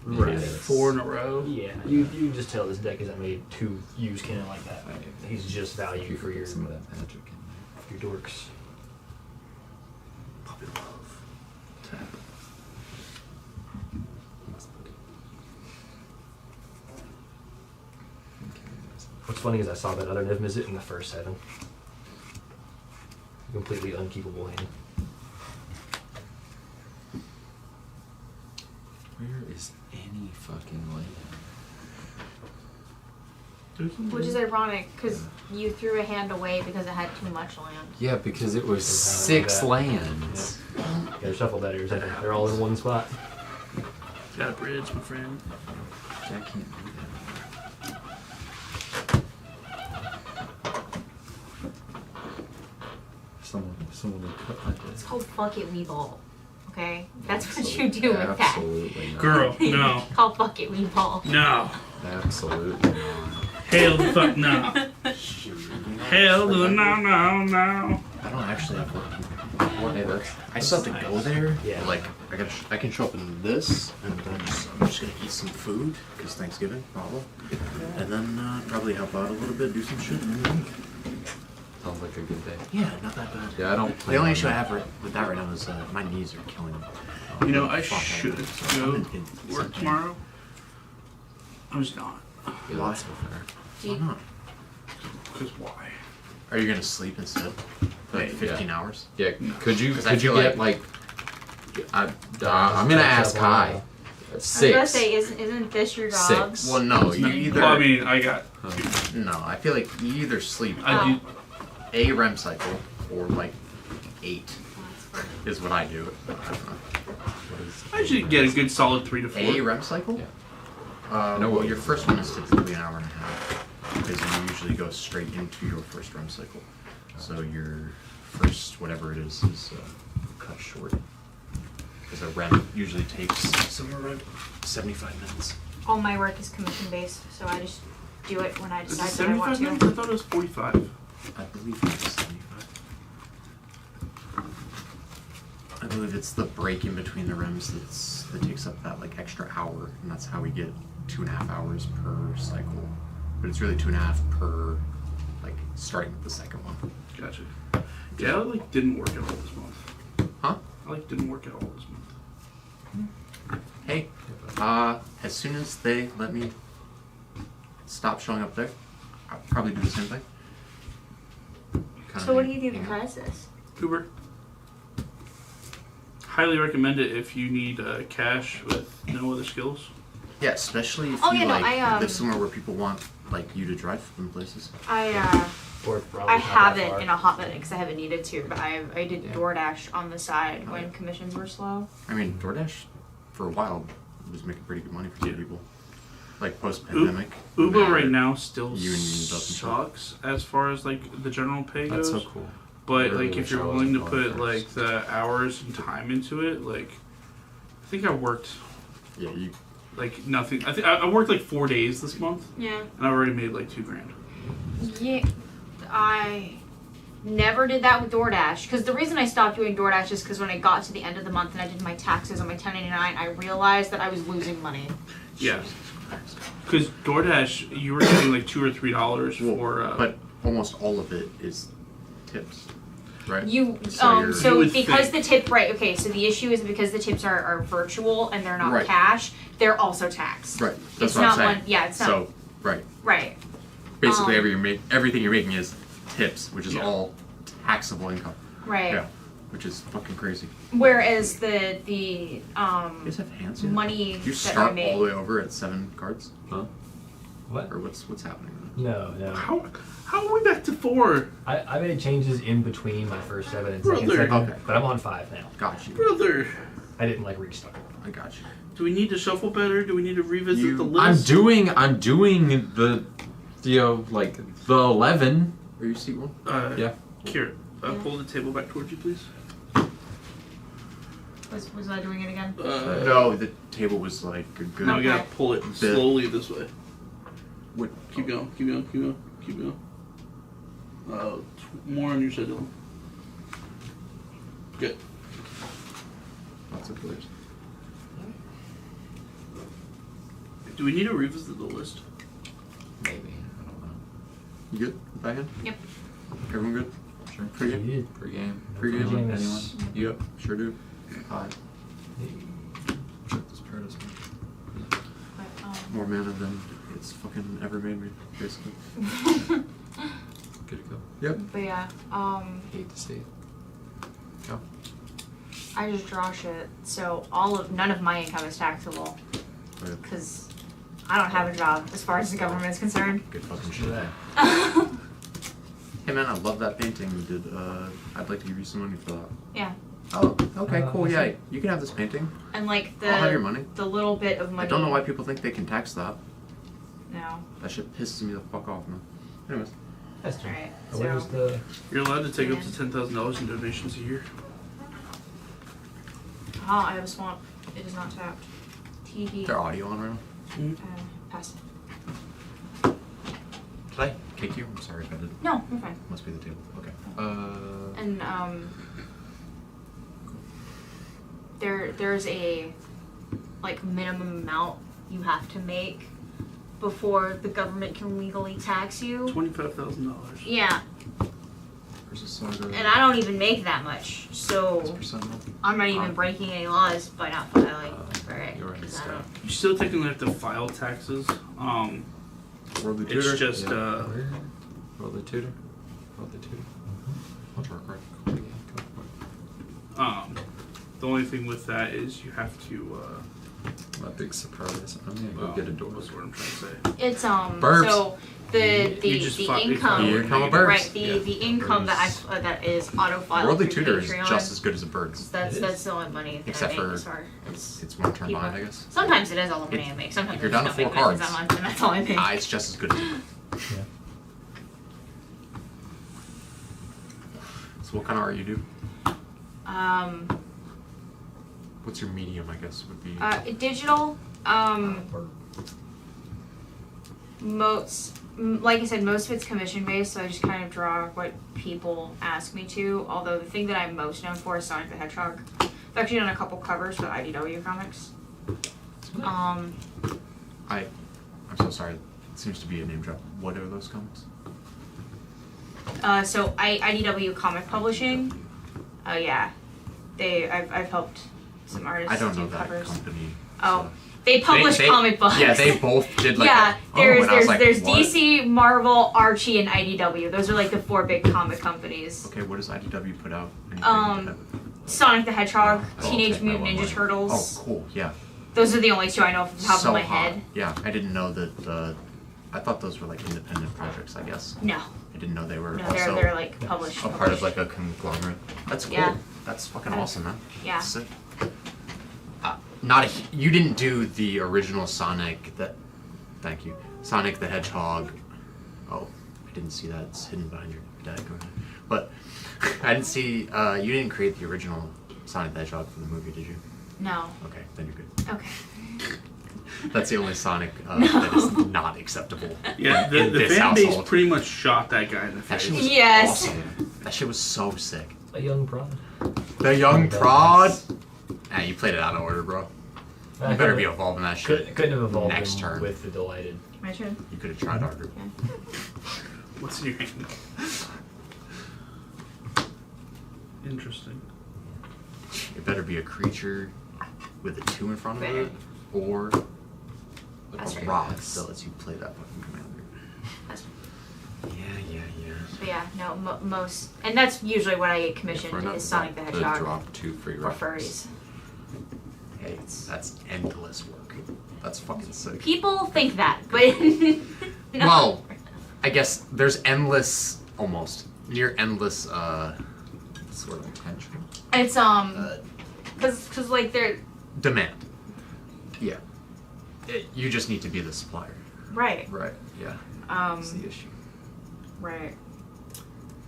Right. Yes. 4 in a row. Yeah, you just tell this deck isn't made to use Kinnan like that. He's just If value you for your forget some of that magic in there. dorks. Puppy love. Tap. What's funny is I saw that other Niv Mizzet in the first 7. Completely unkeepable hand. Where is any fucking land? Which is ironic because you threw a hand away because it had too much land. Yeah, because it was 6 lands. Yeah, shuffle betters. They're all in one spot. Got a bridge, my friend. Jack can't do that. Someone would cut my It's desk. called fuck it, we ball. Okay? That's what you do with that. Absolutely not. Girl, no. Called fuck it, we ball. No. Absolutely not. Hell the fuck no. Hell the no. I don't actually have work. Hey, that's I still have to go there. Yeah. Like I can show up in this, and then I'm just gonna eat some food because Thanksgiving, probably, and then probably help out a little bit, do some shit. sounds like a good day. Yeah, not that bad. Yeah, I don't. The plan only on issue I that. have with that right now is my knees are killing me. You know, I Fuck, should I'm go in work something. tomorrow. I'm just not. Yeah, that's not fair. Why not? Because why? Are you gonna sleep instead? Like Yeah. 15 hours? Yeah, could you 'Cause I could you feel get like? I'm gonna ask Kai. I was gonna 6. say, isn't this your job? 6. Well, no. You either. Well, I mean, I got. No, I feel like you either sleep I do. a REM cycle or like 8 is what I do. I don't know. I should get a good solid 3 to 4. A REM cycle? Yeah. No, well, your first one is typically an hour and a half because you usually go straight into your first REM cycle. So your first whatever it is cut short because a REM usually takes somewhere around 75 minutes. All my work is commission based, so I just do it when I Is it decide that I want 75 to. minutes? I thought it was 45. I believe it's 75. I believe it's the break in between the REMs that takes up that like extra hour, and that's how we get 2.5 hours per cycle. But it's really 2.5 per, like starting with the second one. Gotcha. Yeah, I like didn't work at all this month. Huh? I like didn't work at all this month. Hey, as soon as they let me stop showing up there, I'll probably do the same thing. So what do you do besides this? Uber. highly recommend it if you need cash with no other skills. Yeah, especially if Oh, you yeah, no, like I, live somewhere where people want like you to drive them places. Or I haven't in a hot minute because I haven't needed to, but I did DoorDash on the side when commissions were slow. I mean, DoorDash for a while was making pretty good money for some people. Like post-pandemic. Uber right now still unions up and stuff. sucks as far as like the general pay goes. That's so cool. But Really like if wish you're I willing to wasn't put going like the hours and time into it, like I think I worked. Yeah, you. Like nothing. I think I worked like 4 days this month. Yeah. And I've already made like $2,000. Yeah, I never did that with DoorDash because the reason I stopped doing DoorDash is because when I got to the end of the month and I did my taxes on my 1099, I realized that I was losing money. Yeah. Because DoorDash, you were getting like $2 or $3 for. But almost all of it is tips, right? You because the tip okay, so the issue is because the tips are virtual and they're not Right. cash, they're also taxed. Right. That's It's what not I'm saying. one it's not So right. right. Basically, everything you're making is tips, which is Yeah. all taxable income. Right. Yeah. Which is fucking crazy. Whereas the You guys have hands yet? money You that I start all make the way over at 7 cards? Huh? What? Or what's happening? No. How are we back to 4? I made changes in between my first 7 and second Brother. segment, Okay. but I'm on 5 now. Got you. Brother. I didn't like restart. I got you. Do we need to shuffle better? Do we need to revisit the list? I'm doing the, like the 11. Are you seat 1? Yeah. Kira, pull the table back towards you, please. was I doing it again? No, the table was like a good. Now we gotta pull it slowly this way. What? Keep going, keep going, keep going, keep going. More on your side, Dylan. Good. Lots of pillars. Do we need to revisit the list? Maybe. I don't know. You good? Back in? Yep. Everyone good? Sure. Pre-game? Pre-game. Pre-game? Pre-game Anyone? is- Yep. Sure do. Hi. Check this Paradise Man. But, More mana than it's fucking ever made me, basically. Good to go. Yep. but yeah, Hate the state. Go. I just draw shit, so none of my income is taxable Right. because I don't have a job as far as the government is concerned. Good fucking shit. Hey man, I love that painting you did. I'd like to give you some money for that. Yeah. Oh, okay, cool. I Yeah, see. you can have this painting. And like I'll have your money. the little bit of money. I don't know why people think they can tax that. No. That shit pisses me the fuck off, man. Anyways. That's true. Alright, Where's so the? You're allowed to take up to $10,000 in donations a year. I have a swamp. It is not tapped. TD. Is there audio on right now? Pass. Did I kick you? I'm sorry if I did. No, you're fine. Must be the table. Okay. And there's a like minimum amount you have to make before the government can legally tax you. $25,000. Yeah, Versus Saga. and I don't even make that much, so percent off. I'm not even breaking any laws by not filing for it. You're right, 'cause I Scott. don't- You still technically have to file taxes. Worldly It's Tutor. just Roll the tutor. Roll the tutor. What's work right? Cool. Yeah, go for it. the only thing with that is you have to My big surprise. I'm gonna go get a door. What's the word I'm trying to say? It's Birds. so the just the fi- income Here come a bird. right the Yeah. the income that that is auto filed Worldly through Tutor is Patreon. just as good as a bird's. That's the only money that Except I make for as far as It's one turn people. behind, I guess. Sometimes it is all the money I make. Sometimes if you're there's down to nothing 4 because cards, I'm on, and that's all I make. It's just as good as a bird. Yeah. So what kind of art you do? What's your medium, I guess, would be? Digital. Like I said, most of it's commission based, so I just kind of draw what people ask me to. Although the thing that I'm most known for is Sonic the Hedgehog. I've actually done a couple covers for IDW comics. I'm so sorry. It seems to be a name drop. What are those comics? So IDW Comic Publishing. Yeah, I've helped some artists I don't do know that covers. company. Oh, they publish comic books. Yeah, they both did like. Yeah, and I was like, there's what? DC, Marvel, Archie, and IDW. Those are like the 4 big comic companies. Okay, what does IDW put out? Anything Sonic the Hedgehog, Oh, Teenage okay, Mutant that one Ninja went. Turtles. Oh, cool. Yeah. Those are the only two I know off the top So of my hot. head. Yeah, I didn't know that. I thought those were like independent projects. I guess. No. I didn't know they were No, also they're like published. a part of like a conglomerate. That's cool. Yeah. That's fucking awesome, man. Yeah. Sick. You didn't do the original Sonic that. Thank you, Sonic the Hedgehog. Oh, I didn't see that. It's hidden behind your deck. Go ahead. But I didn't see. You didn't create the original Sonic the Hedgehog for the movie, did you? No. Okay, then you're good. Okay. That's the only Sonic that is not acceptable. Yeah, the in this fan base household. pretty much shot that guy in the That face. shit was Yes. awesome. That shit was so sick. A young prod. The young prod. Ah, you played it out of order, bro. I You better couldn't- be evolving that shit. Couldn't have evolved next him turn. with the delighted. My turn. You could have tried harder. What's in your hand? Interesting. It better be a creature with a 2 in front of it, or That's a right. rock that lets you play that fucking commander. That's- Yeah. But yeah, no, most, and that's usually what I get commissioned For is Sonic the the Hedgehog drop 2 free or rocks. furries. Hey, that's endless work. That's fucking sick. People think that, but no. Well, I guess there's endless, almost near endless, sort of potential. It's cause like they're Demand. Yeah. You just need to be the supplier. right. Right. Yeah. That's the issue. Right.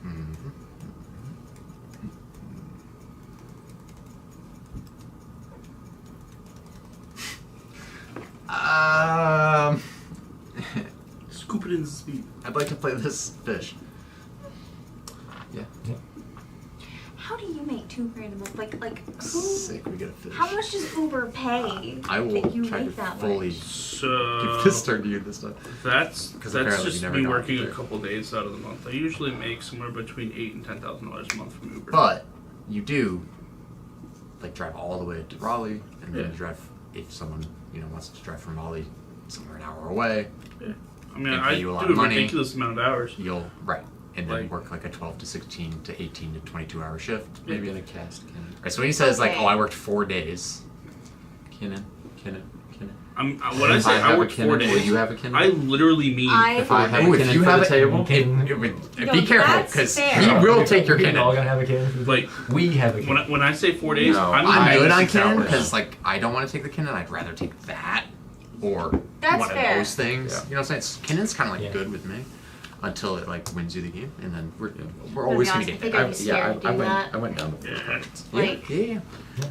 Mm-hmm. Scoop it in the speed. I'd like to play this fish. Yeah. How do you make $2,000 a month? Like who? Sick, we get a fish. How much does Uber pay? I will that you try to make that fully much? So give this turn to you this time. that's apparently just you never me know working out a there. couple days out of the month. I usually make somewhere between $8,000 and $10,000 a month from Uber. But you do like drive all the way to Raleigh, and then Yeah. you drive if someone wants to drive from Raleigh somewhere an hour away. Yeah. I mean, and I pay you a lot do of a money. ridiculous amount of hours. You'll and then Like- work like a 12 to 16 to 18 to 22 hour shift. Maybe in a cast can. Right, so when he says like, Okay. "Oh, I worked 4 days," Kinnan. When I say I have work a 4 Kinnan, days, will you have a Kinnan? I literally mean If I have Ooh, a if Kinnan you for have the a- table, No, be careful that's because fair. he will take your We Kinnan. all gotta have a cannon. like We have a cannon. when I say 4 days, No, I'm I'm good on 96 Kinnan hours. because like I don't want to take the Kinnan. I'd rather take that or That's one fair. of those things. Yeah. You know what I'm saying? Kinnan's kind of like Yeah. good with me until it like wins you the game, and then we're To always be gonna honest, get I think there. I'd be scared to do that. I went down to Yeah. Like, Yeah.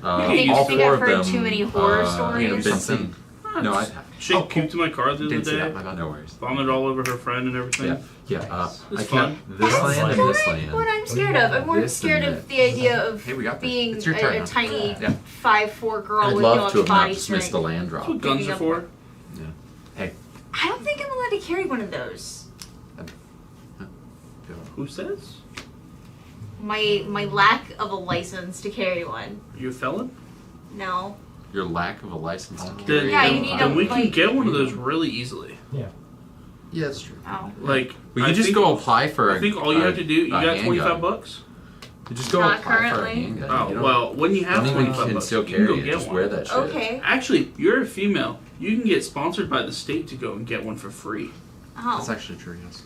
I think all I've 4 of heard them. too many horror You know, stories. Benson. No, I She came to my car the other Didn't see that. day, My bad. no worries. vomited all over her friend and everything. Yeah. It's I fun. can't. This That's land and not this land. what I'm scared of. I'm more This scared and of the idea of Hey, we got this. being It's your turn a now. tiny Yeah. 5'4" girl I'd with no love to have not body dismissed strength. the land That's drop. what guns are for. Yeah. Hey. I don't think I'm allowed to carry one of those. Who says? My lack of a license to carry one. You a felon? No. Your lack of a license to Then, carry. Yeah, you need then to, we can like- get one of those really easily. Yeah. Yeah, that's true. Oh. Like, Well, I you just think- go apply for. I think all you have to do, you got handgun. 25 bucks. You just go Not apply for a currently. handgun. Oh, You don't- well, when you have don't even 25 bucks, conceal you can carry go it. get Just one. wear that shit. Okay. Actually, you're a female. You can get sponsored by the state to go and get one for free. That's Oh. actually true. Yes.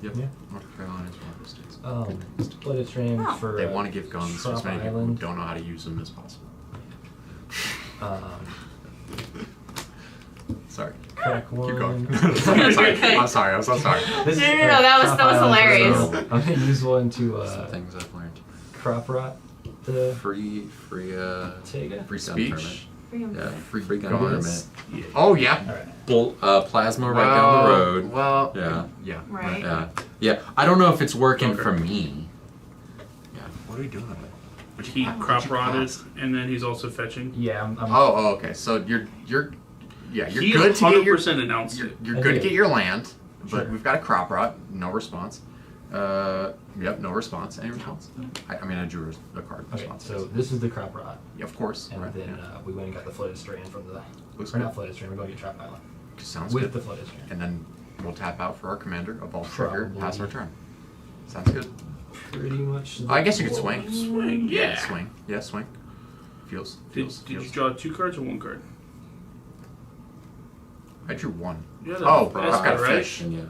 Yep. Yeah. North Carolina is one of those states. Split a train Oh. for. They want to give guns to as Trump many people who Island. don't know how to use them as possible. Sorry. Crack one. Keep going. Okay. I'm sorry. I'm so sorry. This No, is, no, no, that was Trump Island, hilarious. so I'm gonna use one to Some things I've learned. crop rot the Free Tega. gun Speech? permit. Freedom. Yeah, free gun Guns. permit. Oh yeah. Plasma right down the road. Well. Yeah. Yeah. Right. Yeah. I don't know if it's working Okay. for me. Yeah. What are we doing with it? What'd He you- what'd crop you rotted, pass? and then he's also fetching. Yeah, I'm Oh, okay. So you're He good to get your 100% announced it. you're I good to did. get your land, but Sure. we've got a crop rot. No response. Yep. No response. Any response? I mean, I drew a card. okay. Response. So this is the crop rot, Yeah, of course. and right, then yeah. we went and got the flooded strand from the. Looks Or good. not flooded strand. We're going to get trap island Sounds with good. the flooded strand. And then we'll tap out for our commander, evolve trigger, Probably. pass our turn. Sounds good. pretty much. I guess you could swing. Swing, yeah. Swing. Yeah, swing. Feels. Did you draw 2 cards or 1 card? I drew 1. Yeah, Oh, that's I've got a right. fish. Yeah.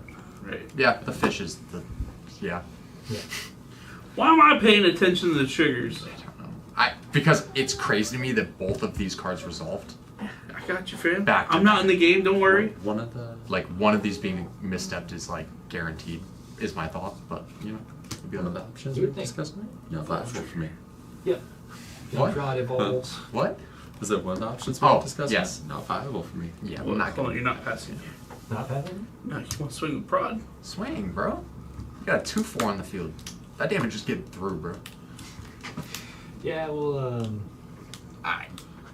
Right. Yeah, the fish is the. Yeah. Why am I paying attention to the triggers? Because it's crazy to me that both of these cards resolved. I got you, fam. Back to I'm not in the game. Don't worry. One of the. Like one of these being misstepped is like guaranteed. Is my thought, but you know, it'd be One of the options we discussed. Not viable for me. Yeah. What? Draw evolves. What? Is that one of the options we discussed? Yes. Not viable for me. Yeah, Well, I'm not hold on, gonna. you're not passing. Not having? No, you want to swing with prod. Swing, bro. You got a 2/4 on the field. That damage just getting through, bro. Yeah, well,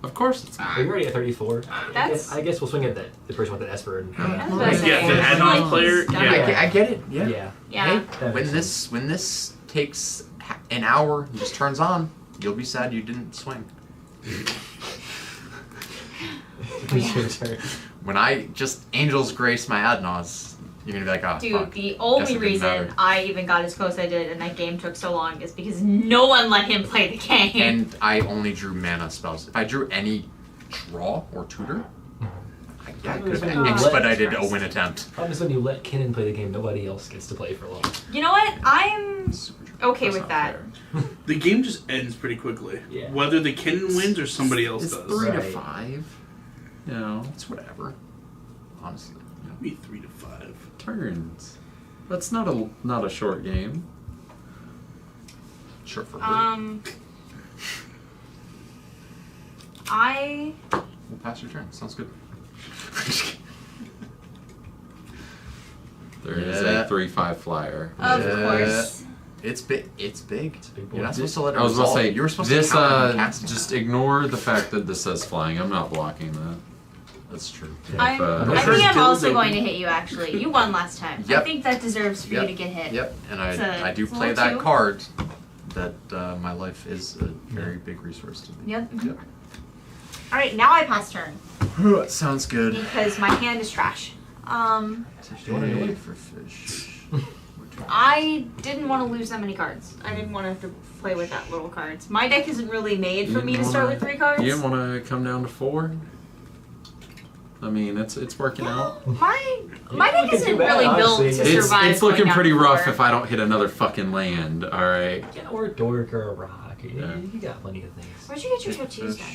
Of course it's we're already at 34. That's- I guess we'll swing at the person with the Esper. And, I was gonna say, Yeah, the add-on player. He's done Yeah. it. I get it. Yeah. Yeah. Yeah. Hey, That when makes this takes an hour and just turns on, you'll be sad you didn't swing. When I just Angel's Grace my Adnos, you're gonna be like, oh, Dude, fuck. the Guess only it didn't reason matter. I even got as close as I did and that game took so long is because no one let him play the game. And I only drew mana spells. If I drew any draw or tutor, I could have when you expedited let- a win attempt. Problem is when you let Kinnan play the game, nobody else gets to play for long. You know what? I'm okay That's with not that. fair. The game just ends pretty quickly. Yeah. Whether the Kinnan wins or somebody else It's does. 3 to Right. 5. You know, it's whatever. Honestly. You know. Be 3 to 5. turns. That's not a short game. Sure for I We'll pass your turn. Sounds good. There is Yeah. a 3/5 flyer. of Yeah. course. It's big. It's big. It's a big You're not boy. supposed to let it I was about to resolve. say You were supposed this. to count on casting Just that. ignore the fact that this says flying. I'm not blocking that. That's true. I'm, If, I Sure, think I'm Dylan's also open. going to hit you. Actually, you won last time. I Yep. think that deserves for Yep. you to get hit. Yep, and It's a- I do it's a play little that too. card. That my life is a very big resource to me. Yep. Yep. All right, now I pass turn Sounds good. because my hand is trash. Today for fish. I didn't want to lose that many cards. I didn't want to have to play with that little cards. My deck isn't really made for me to start with 3 cards. You didn't want to come down to 4. I mean, it's working out. My deck looking isn't too bad, really built honestly. to It's survive. it's looking going down pretty to rough 4. if I don't hit another fucking land. All right. Yeah, or a dork or a rock. Yeah. You got plenty of things. Where'd you get your tattoos done?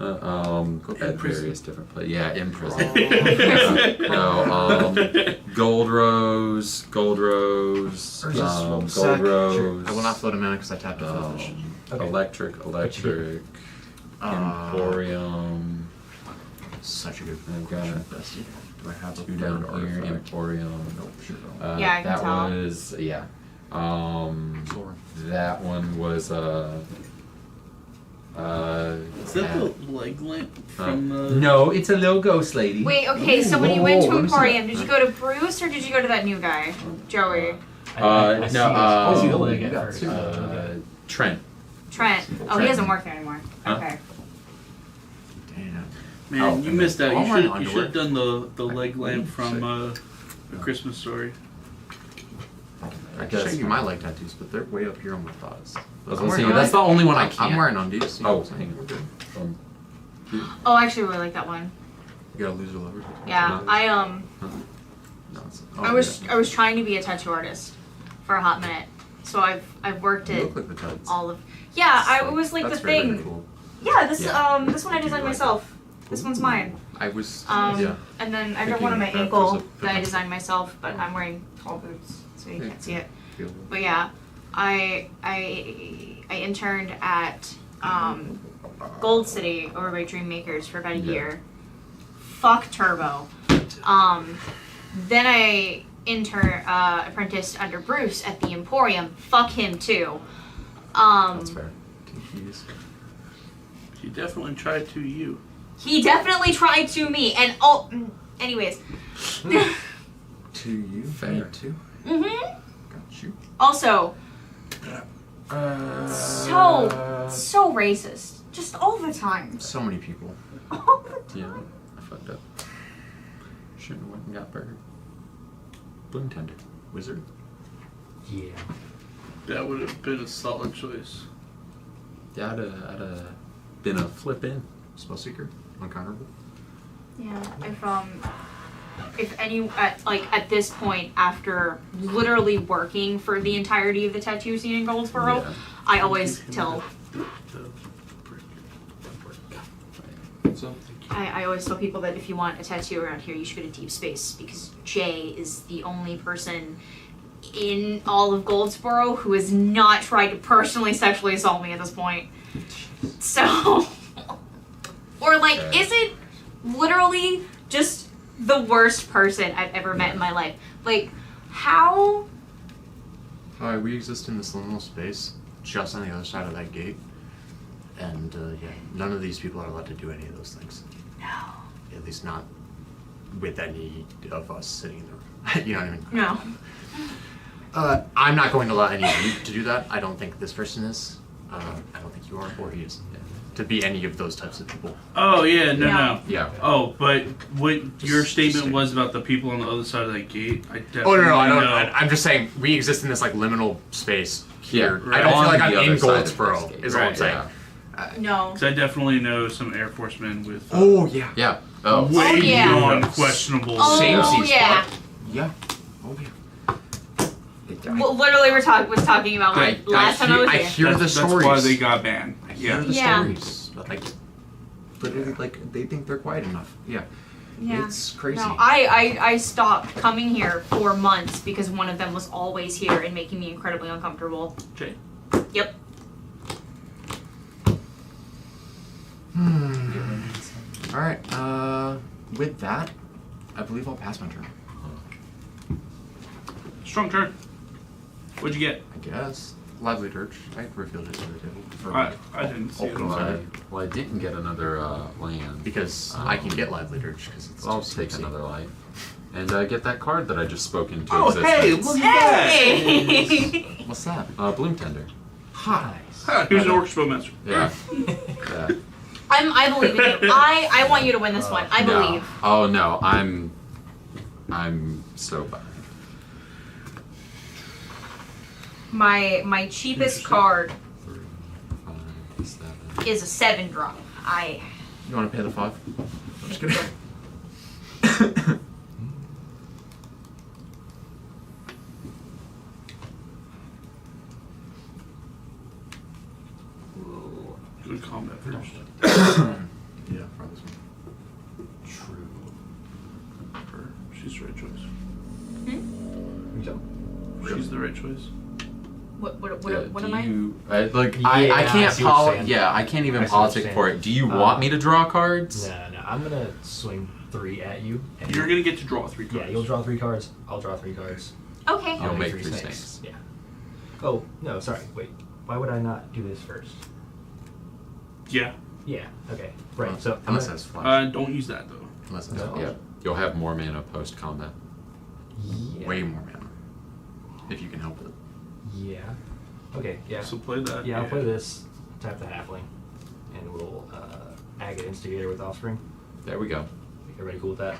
At various different places. Yeah, in prison. Oh. No, gold rose, gold rose, Or just gold sack. rose. I will not float a mana because I tapped a fish. Electric, Emporium. Such a good. I've got Bestie. Do I have a 2 third down here. artifact? Emporium. Nope, sure don't. Yeah, I can that tell. was yeah. Sora. That one was Is that the leg lamp from the? No, it's a little ghost lady. Wait, okay, so when you went to Whoa, let me see Emporium, that. did you go to Bruce or did you go to that new guy? Joey. I see the leg at no, first. Trent. Trent. Oh, Trent. he doesn't work there anymore. Huh? Okay. Damn. Man, Oh, you and missed out. then- You Oh, should my you should have done the leg lamp from A Christmas Story. I can show you my leg tattoos, but they're way up here on my thighs. I was gonna say, that's the only one I I'm can't. wearing undies. Oh, hang on. Oh, I actually really like that one. You got a loser lover. Yeah, No, it's, I was trying to be a tattoo artist for a hot minute, so I've worked You it look like the Tuds. all of. Yeah, it was like That's the very, thing. very cool. Yeah, this Yeah. this one I designed myself. This one's mine. I was. And then I got one on my Thinking ankle that that I was a- designed myself, but I'm wearing tall boots, so you Yeah. can't see it. Feel- But yeah, I interned at Gold City over by Dream Makers for about a year. Fuck Turbo. Then I apprenticed under Bruce at the Emporium. Fuck him too. That's fair. She definitely tried to you. He definitely tried to me, and anyways. To you, fair too. Mhm. Got you. Also, so racist, just all the time. So many people. Yeah, I fucked up. Shouldn't have went and got bird. Bloom tender. Wizard. Yeah. That would have been a solid choice. Yeah, I'd have been a flip in. Spellseeker? Uncounterable? Yeah, if any at this point, after literally working for the entirety of the tattoo scene in Goldsboro, Yeah. I always tell I always tell people that if you want a tattoo around here, you should go to Deep Space, because Jay is the only person in all of Goldsboro who has not tried to personally sexually assault me at this point. So, or like, isn't literally just the worst person I've ever met in my life. Like, how? Hi, we exist in this liminal space just on the other side of that gate. And, yeah, none of these people are allowed to do any of those things. No. At least not with any of us sitting in the room. You know what I mean? No. I'm not going to allow any of you to do that. I don't think this person is. I don't think you are, or he is. To be any of those types of people. Oh yeah, no. Yeah. Oh, but what your statement was about the people on the other side of that gate, I definitely Oh no, I don't. know. I'm just saying we exist in this like liminal space here. Yeah, I don't feel like on I'm the in other side of Goldsboro. this gate. Is all I'm Right, saying. No. Because I definitely know some Air Forcemen with. Oh yeah. Yeah. Oh. Way yeah. beyond questionable. Same Oh yeah. Yeah. Oh yeah. Well, literally, was talking about like last time I was here. I hear the stories. That's why they got banned. I hear the Yeah. stories. But like, literally, like they think they're quiet enough. Yeah. Yeah. It's crazy. No, I stopped coming here for months because one of them was always here and making me incredibly uncomfortable. Jay. Yep. All right. With that, I believe I'll pass my turn. Strong turn. What'd you get? I guess. Lively Dirge. I revealed it to the table. I didn't see it. Well, I didn't get another land. Because I can get Lively Dirge. Because I'll take another life. And get that card that I just spoke into Oh, existence. hey, look at Hey! What's that? Bloom Tender. Hi. that. Who's an orc spellmaster? Yeah. Yeah. I believe in you. I want you to win this one. I believe. No. Oh no, I'm so bad. My cheapest card 3, 5, 7. is a 7 drop. You want to pay the 5? I'm just kidding. Good combat first. Yeah, probably this one. True. She's the right choice. So, She's the right choice. What Do am I? you, I Yeah, I I can't see what you're saying. yeah, I can't even I see what you're politic saying. for it. Do you want me to draw cards? no, I'm gonna swing 3 at you. And You're gonna get to draw 3 cards. Yeah, you'll draw 3 cards. I'll draw 3 cards. Okay. You'll make 3 3 snakes. Yeah. Oh no, sorry. Wait. Why would I not do this first? Yeah. Yeah. Okay. Right. So I'm Unless gonna, that's flash. Don't use that though. Unless that's No. flash. Yeah. You'll have more mana post combat. yeah. Way more mana. If you can help it. Yeah. Okay. Yeah. So play that. Yeah, I'll play this. Tap the halfling, and we'll Agate Instigator with Offspring. There we go. Everybody cool with that?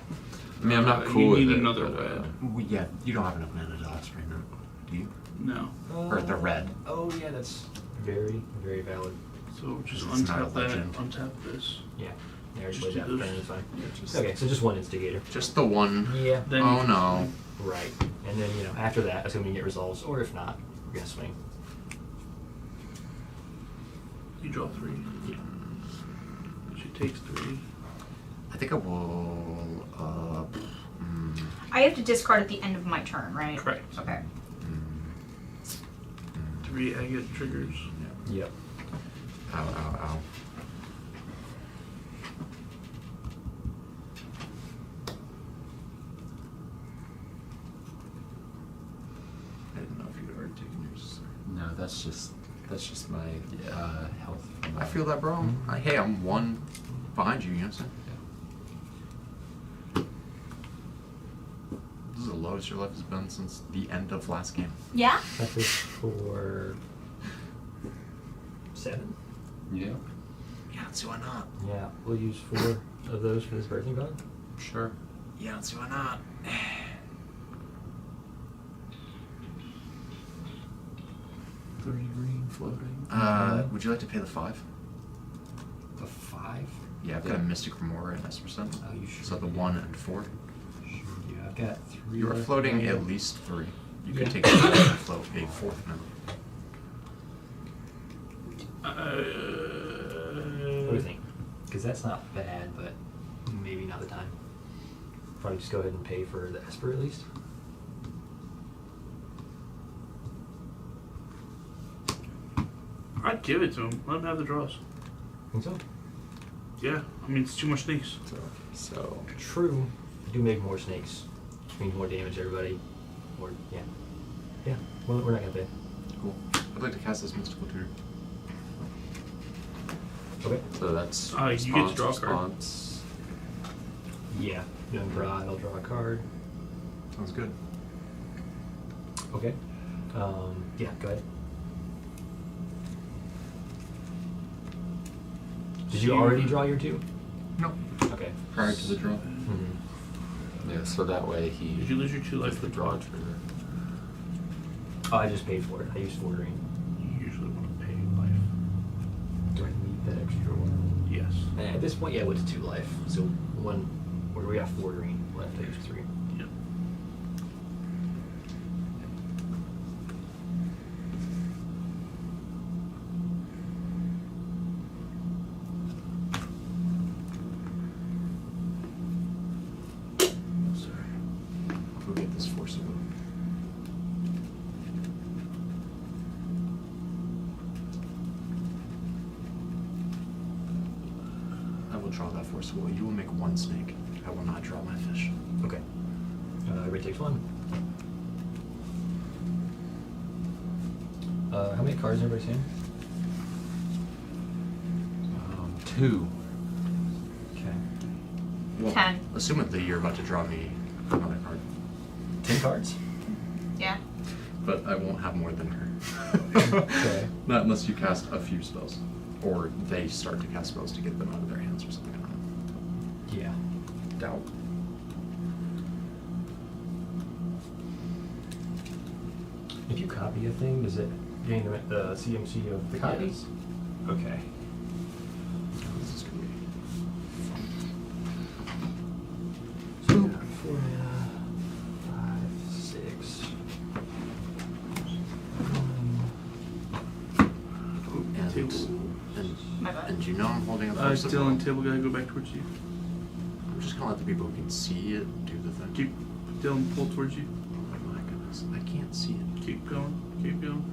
I mean, I'm not You cool with need it. another but, red. Yeah, you don't have enough mana to offspring them, do you? No. Or the red. Oh yeah, that's very, very valid. So just It's not a untap that. legend. Untap this. Yeah. Yeah, Just played do that those. turn, it's fine. Just, Okay, so just 1 Instigator. just the one. Yeah. Then Oh you can no. Right. And then, after that, assuming you get resolves, or if not, we're gonna swing. You draw 3. She takes 3. I think I will. I have to discard at the end of my turn, right? Correct. Okay. 3 agate triggers. Yep. Ow, ow, ow. I didn't know if you'd already taken yours. No, that's just my health. I feel that, bro. Hey, I'm 1 behind you, you know what I'm saying? This is the lowest your life has been since the end of last game. Yeah? That is for 7. Yeah. Yeah, let's see why not. Yeah, we'll use 4 of those for this birthing card. Sure. Yeah, let's see why not. 3 green floating. Would you like to pay the 5? The 5? Yeah, I've got a Mystic Remora and Esper. Oh, you sure? So the 1 and 4. Yeah, I've got 3. You are left floating right at now. least 3. You Yeah. could take a float a 4th now. What do you think? Because that's not bad, but maybe not the time. Probably just go ahead and pay for the Esper at least. I'd give it to him. Let him have the draws. Think so? Yeah, I mean it's too much snakes. So true. I do make more snakes, which means more damage to everybody. Or yeah, yeah. Well, we're not gonna pay. Cool. I'd like to cast this Mystical Tutor. Okay. So that's you get to draw a card. response. Yeah. Young Bride, I'll draw a card. Sounds good. Okay. Yeah. Go ahead. Did you already draw your 2? No. Okay. Prior to the draw. Mm-hmm. Yeah, so that way he. Did you lose your 2 life gets the with draw draw? trigger. Oh, I just paid for it. I used 4 green. You usually want to pay life. Do I need that extra one? Yes. At this point, yeah, I went to 2 life. So 1. Where we got 4 green left. I used 3. Yep. Sorry. I'll go get this Force of Will. I will draw that Force of Will. You will make 1 snake. I will not draw my fish. Okay. Everybody takes 1. How many cards is everybody seeing? 2. Okay. Well, 10. assumedly you're about to draw me another card. 10 cards? Yeah. But I won't have more than her. Okay. Not unless you cast a few spells. Or they start to cast spells to get them out of their hands or something. I don't know. Yeah. Doubt. If you copy a thing, does it gain the CMC of the copy? Yes. Okay. This is gonna be... So, 4 mana, 5, 6. And you know I'm holding a Force of Will. Dylan, table guy, go back towards you. I'm just gonna let the people who can see it do the thing. Keep Dylan pull towards you. Oh my goodness, I can't see it. Keep going. Keep going.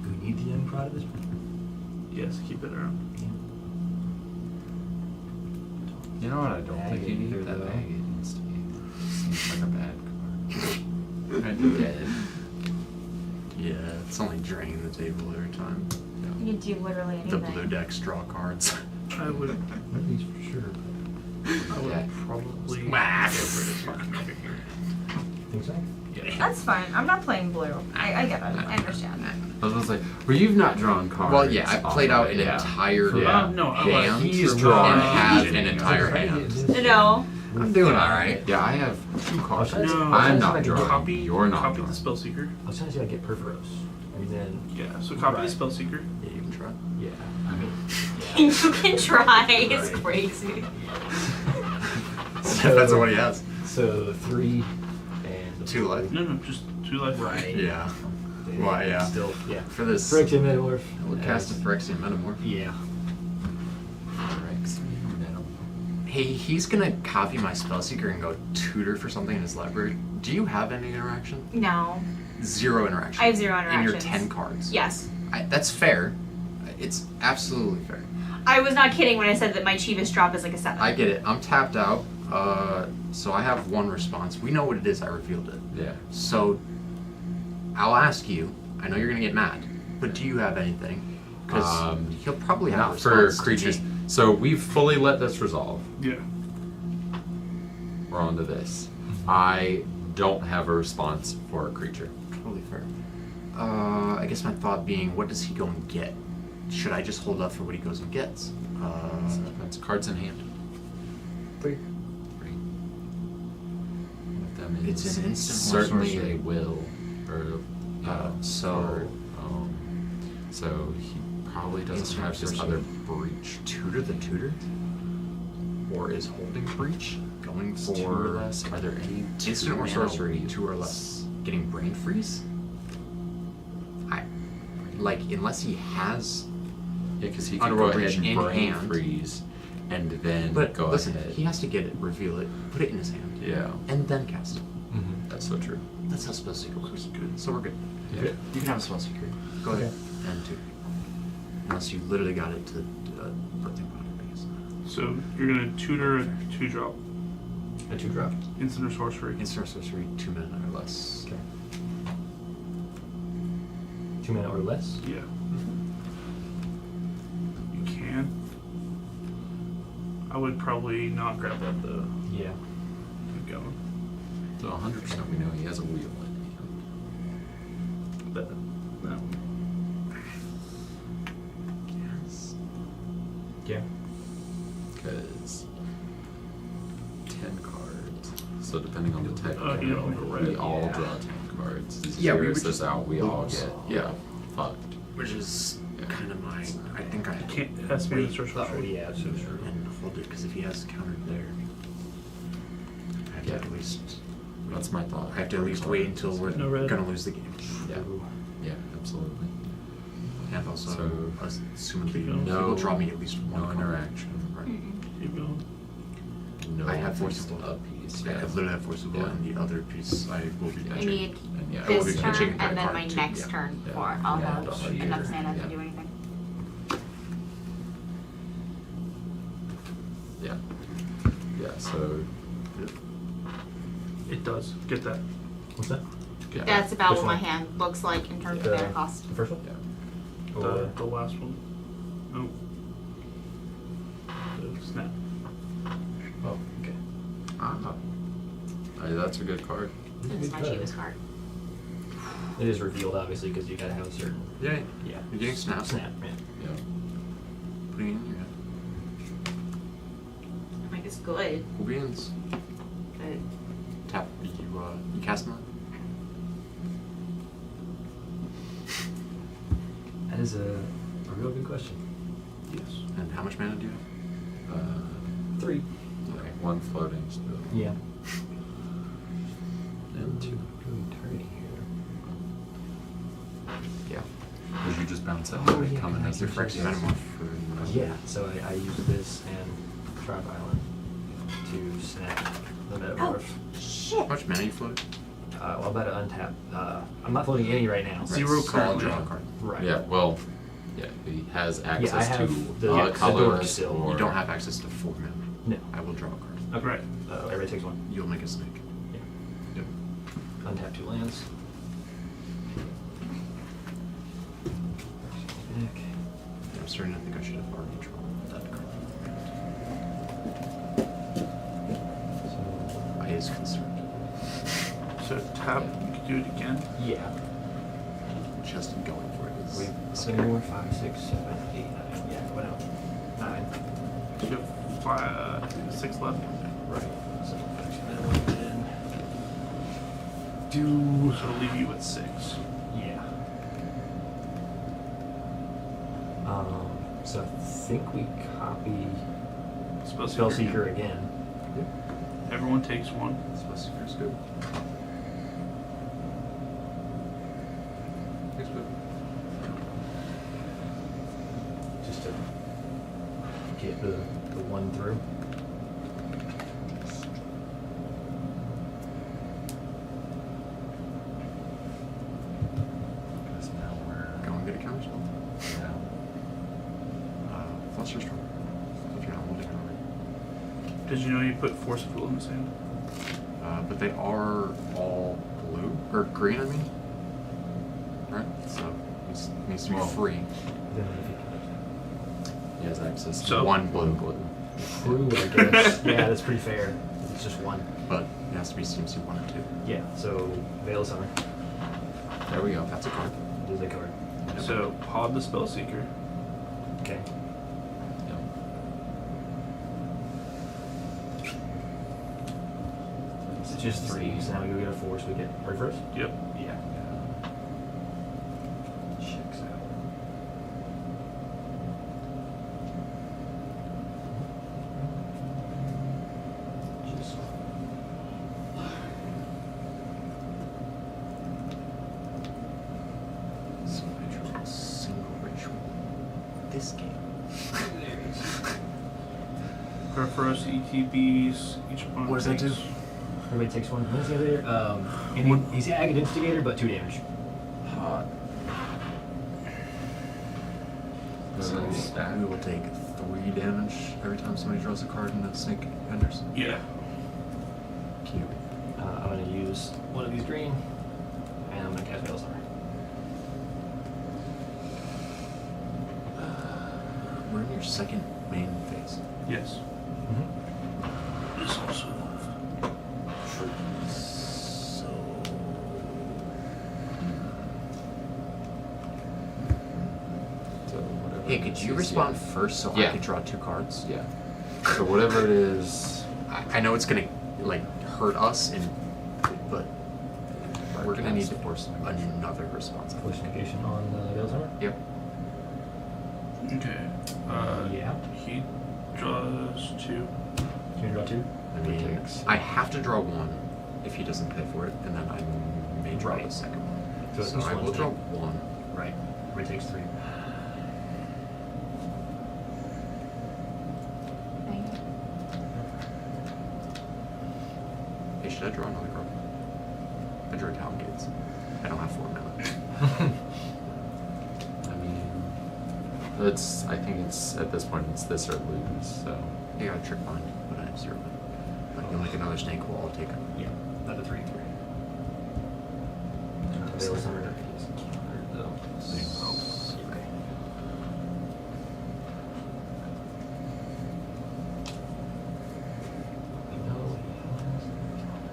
Do we need the young prod at this point? Yes, keep it around. You know what I don't think you need? either, That though. bag needs to be. Seems like a bad card. Right, dead. Yeah, it's only draining the table every time. You can do literally The anything. blue decks draw cards. I would. One of these for sure. I would Yeah. probably Whack. get rid of your commander here. Think so? Yeah. That's fine. I'm not playing blue. I get it. I understand that. I was gonna say, well, you've not drawn cards. Well, yeah, I've played out an yeah. entire Yeah. No, I hand He's drawn and have hand. an entire hand. No. I'm doing alright. Yeah, I have 2 cards. trying to- No, I'm I not can drawing. Copy. You're not Copy drawing. the spell seeker. I was trying to see if I get Perforos. And then, Yeah. So copy Right. the spell seeker. Yeah, you can try. yeah. I mean, You can try. It's crazy. Depends on what he has. So 3 and the 2 life. No, just 2 life. Right. Yeah. Well, yeah. Still, yeah. For this, Phyrexian Metamorph. we'll cast a Phyrexian Metamorph. Yeah. Hey, he's gonna copy my Spellseeker and go tutor for something in his library. Do you have any interaction? No. 0 interaction. I have 0 In your interactions. 10 cards. Yes. That's fair. It's absolutely fair. I was not kidding when I said that my cheapest drop is like a 7. I get it. I'm tapped out. So I have 1 response. We know what it is. I revealed it. Yeah. So I'll ask you. I know you're gonna get mad, but do you have anything? Because he'll probably have a Not for response to creatures. me. So we've fully let this resolve. Yeah. We're on to this. I don't have a response for a creature. Totally fair. I guess my thought being, what does he go and get? should I just hold up for what he goes and gets? That's cards in hand. 3. One of them It's is an instant certainly sorcery. a will, or So so he probably doesn't instant have his sorcery. other breach. Tutor the tutor, or is holding breach going It's 2 or for less. Are there any instant or mana sorcery wheels? 2 or less? Getting brain freeze. Unless he has. Yeah, because he Under can go breach ahead and in brain hand. freeze, and then But go listen, ahead. he has to get it, reveal it, put it in his hand, Yeah, and then cast it. that's so true. That's how spell seeker works. Good. So we're good. Yeah. Good. You can have a spell seeker. Go ahead and tutor. Unless you literally got it to put thing on it, I guess. So you're gonna tutor a 2-drop. A 2-drop. Instant or sorcery. Instant or sorcery, 2 mana or less. Okay. 2 mana or less? Yeah. You can. I would probably not grab that though. Yeah. Keep going. So 100% we know he has a wheel in hand. But no. Yes. Yeah. Because 10 cards. So depending on the type Oh, of you card, don't red. we all Yeah. draw 10 cards. Yeah, we Zeroes would this just out, we all lose. get fucked. Which is kind of mine. I think I Can't. It has to be instant or Oh, sorcery. yeah, so true. and hold it because if he has countered there, I have to at least. That's my thought. I have to at least wait until we're No red. gonna lose the game. Yeah, yeah, absolutely. And also, So, assumedly, no- he will draw me at least one No card. interaction. Right. Keep going. No I have at least forcible. a piece. I Yeah. have literally have forcible, Yeah. and the other piece I will be I pitching. need And yeah, I will this be turn pitching and that then card my too, next yeah. turn Yeah. for I'll Yeah, have that's like enough your- mana yeah. to do anything. Yeah. Yeah, so It does. Get that. What's that? yeah. That's about Which what my one? hand looks like in terms of The- mana cost. The first one? Yeah. The, the last one. No. The snap. Oh, okay. That's a good card. It's my cheapest card. It is revealed, obviously, because you gotta have a certain. Yeah, Yeah. you're getting snaps. Snap, yeah. Yeah. Putting it in your head. Like it's good, Cool beans. but Tap. You cast them. That is a real good question. Yes. And how much mana do you have? 3. Okay, 1 floating still. Yeah. And 2. Doing turning here. Yeah. Because you just bounce out Oh, and yeah, coming I as can your Frex first Metamorph for Yeah, so I use this and Tribe Island to snap the Metamorph. shit. How much mana you float? Well, I'm about to untap. I'm not floating any right now. Zero So I'll currently. draw a card. Right. Yeah, well, yeah, he has access I have to the colors dork still. or You don't have access to 4 mana. No. I will draw a card. Okay. Right. Everybody takes 1. You'll make a snake. Yeah. Yep. Untap 2 lands. Deck. Yeah, I'm starting to think I should have already drawn that card. So, I is concerned. So tap. You can do it again. yeah. Just going for it is. Wait, how many more? 5, 6, 7, 8, 9. Yeah, what else? 9. You have 6 left. Right. So then do. So it'll leave you with 6. Yeah. So I think we copy Spellseeker again. Everyone takes 1. Spellseeker's good. Thanks, good. Just to get the 1 through. Because now we're. Go and get a counterspell. Yeah. Fluster Storm. If you're not holding it already. Did you know you put Force of Will in the sand? But they are all blue. Or green, I mean. Right? So it needs to be Well, free. Then if you He has access to So- One blue. True, I guess. Yeah, that's pretty fair. It's just 1. But it has to be CMC 1 or 2. Yeah, so Veil of Summer. There we go. That's a card. Does they cover? So pod the Spellseeker. Okay. It's just 3, so now we go get a 4, so we get right first? Yep. Yeah. Checks out. Just So I draw a single ritual. This game. Perforos, ETBs, each opponent. What does that do? takes- Everybody takes 1. What's the other there? He's the Agate Instigator, but 2 damage. Hot. So we will take 3 damage every time somebody draws a card in the Snake Vendors. Yeah. Cute. I'm going to use one of these green, and I'm going to cast Veil Summer. We're in your second main phase. Yes. This also. So. Hey, could you respond first so I could draw 2 cards? Yeah. So whatever it is. I know it's gonna like hurt us, but we're gonna need another response. Voice negation on Veil Summer? Yep. Okay. Yeah. He draws 2. Can you draw 2? I mean, I have to draw 1 if he doesn't pay for it, and then I may draw the second one. So I will draw 1. Right. Everybody takes 3. Hey, should I draw another card? I drew a Town Gates. I don't have 4 mana. I mean, that's. I think it's at this point it's this or lose. So You got a Trick Bind, but I have 0 mana. But you'll make another Snake Wall. I'll take it. Yeah. Another 3. Veil Summer is countered though. Okay.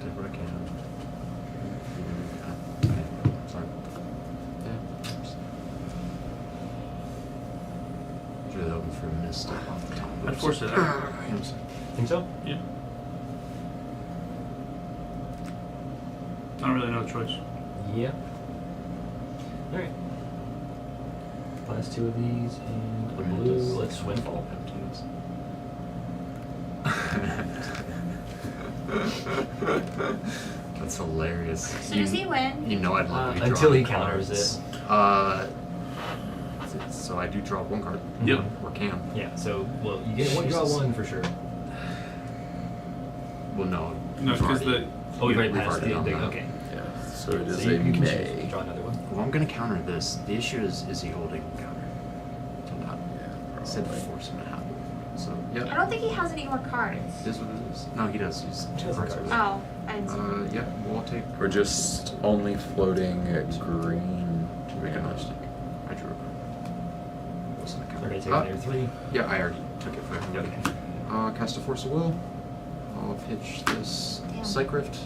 Did what I can. Sorry. yeah. I was really hoping for a misstep off the top. I'd force it out. Think so? Yeah. Not really no choice. Yeah. Alright. Last 2 of these and a blue. Let's Windfall. That's hilarious. So does he win? You know I'd love to be until drawing he counters cards. So I do draw 1 card. Yep. Or can. Yeah, so, well, you get one, draw 1 for sure. Well, no. No, because the. Oh, we've already We've passed already the done big, that. okay. Yeah. So it is So a you can May. draw another one. Well, I'm going to counter this. The issue is he holding counter? To not. I said force him to have it. So, I don't think he has any more cards. It is what it is. No, he does. He's 2 cards. Oh, I didn't see. Yeah, we'll take. We're just only floating green. To make another stick. I drew a card. Wasn't a counter. Already taken your 3. Yeah, I already took it for him. Okay. Cast a Force of Will. I'll pitch this Damn. Psych Rift.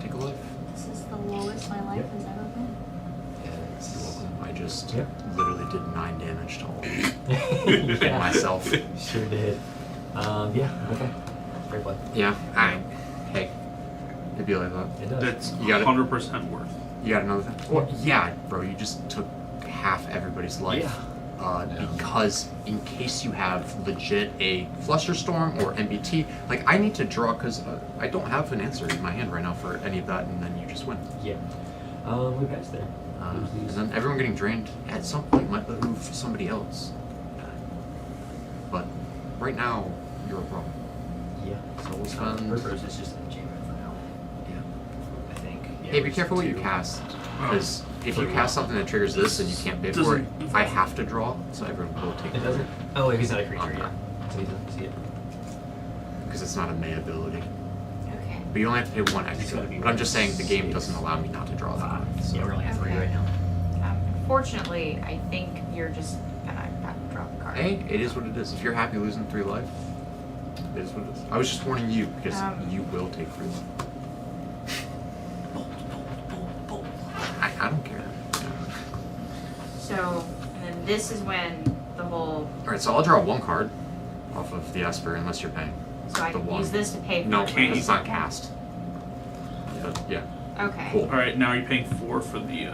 Take a life. This is the lowest my life has ever been. I just Yep. literally did 9 damage to all of you. Yeah. Myself. Sure did. Yeah, okay. Great play. Yeah, hey. It'd be like that. It does. That's You got it? 100% worth. You got another thing? Well, yeah, bro, you just took half everybody's life. Because in case you have legit a Flusterstorm or MBT, like I need to draw because I don't have an answer in my hand right now for any of that, and then you just win. Yeah. We passed there. And then everyone getting drained at some point might behoove somebody else. But right now, you're a problem. Yeah. So we'll spend. Purpose is just an enchantment for now. Yeah. I think. Yeah, Hey, be just careful what you 2. cast. Because if you cast something that triggers this and you can't pay for it, I have to draw, so everyone will take It doesn't? Oh, if he's not a creature, yeah. So he doesn't see it. Because it's not a May ability. Okay. But you only have to pay 1 extra. gotta be But I'm just saying the game 6. doesn't allow me not to draw that. So. Yeah, we're only at 3 Okay. right now. Unfortunately, I think you're just gonna have to drop a card. Hey, it is what it is. If you're happy losing 3 life, it is what it is. I was just warning you because you will take 3 life. I don't care. So, and then this is when the the whole. Alright, so I'll draw one card off of the Esper unless you're paying. So I The can one. use this to pay for No, it. it's not cast. Yeah. Okay. Cool. Alright, now you're paying 4 for the.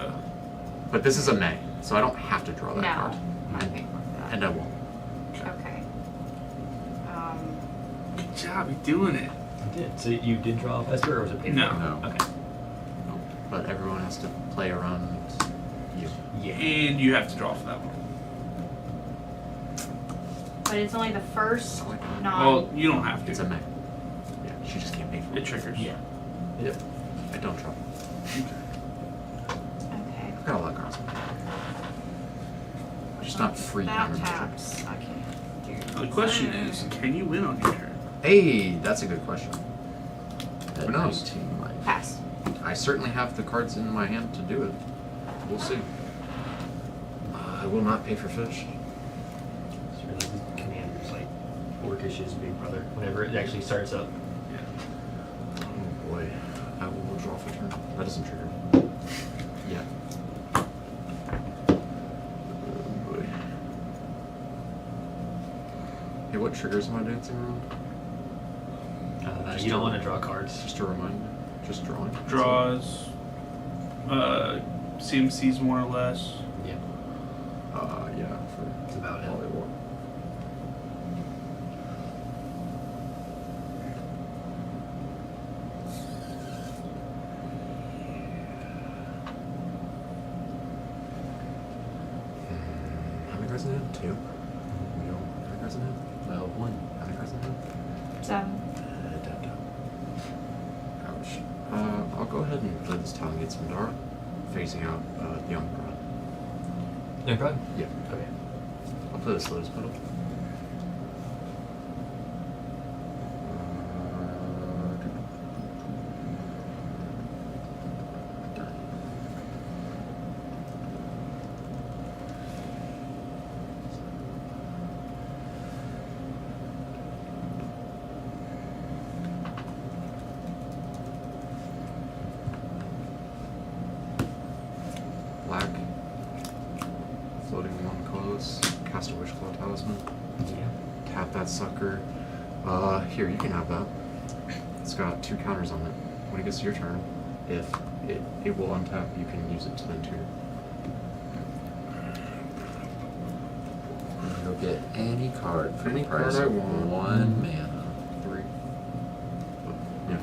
But this is a May, so I don't have to draw that No, card. I'm not paying for that. And I won't. Okay. Good job, you're doing it. You did. So you did draw off Esper, or was it paid No. for? No. Okay. But everyone has to play around you. Yeah. And you have to draw for that one. But it's only the first Well, you don't have to. It's a May. Yeah, she just can't pay for It triggers. Yeah. Yep. I don't draw. Okay. I've got a lot of cards. Just not free That counter taps. I can do. The question is, can you win on your turn? Hey, that's a good question. At Who knows? 19 life. Pass. I certainly have the cards in my hand to do it. We'll see. I will not pay for fish. It's really the commander's like Orcish big brother. Whenever it actually starts up. Oh boy. I will draw for turn. That doesn't trigger. Yeah. Oh boy. Hey, what triggers am I dancing around? You don't want to draw cards. Just a reminder. Just drawing. Draws. CMC's more or less. Yeah. Yeah. For That's about it. Hollywood. How many cards in hand? 2. How many cards in hand? Well, 1. How many cards in hand? 7. Ouch. I'll go ahead and play this town and get some Dara, facing out the Young Broad. No problem. Yeah. Okay. I'll play this Lotus Petal. Black. Floating 1 close. Cast a Wish Claw Talisman. Yeah. Tap that sucker. Here, you can have that. It's got 2 counters on it. When it gets to your turn, if it will untap, you can use it to then tutor. You'll get any card for Any the price card I of want. 1 mana. 3.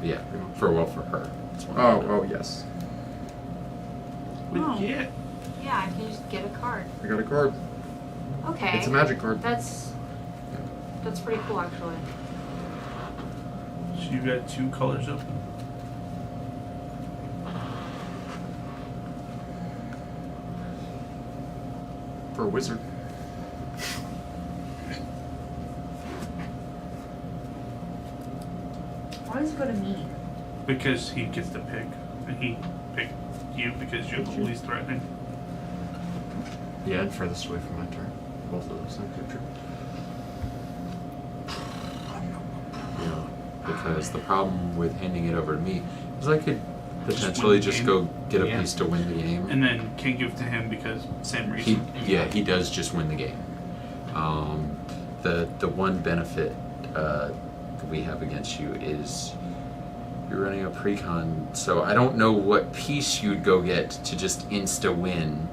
Yeah, for her. It's 1 Oh, mana. oh yes. Oh. Yeah. Yeah, I can just get a card. I got a card. Okay. It's a magic card. That's pretty cool, actually. So you got 2 colors open. For a wizard. Why does it go to me? Because he gets to pick. And he picked you because you're the least threatening. Yeah, and furthest away from my turn. Both of those, I'm true. Yeah, because the problem with handing it over to me is I could potentially just go get a piece to win the game. And then can't give it to him because same reason. He does just win the game. The one benefit that we have against you is you're running a precon, so I don't know what piece you'd go get to just insta win.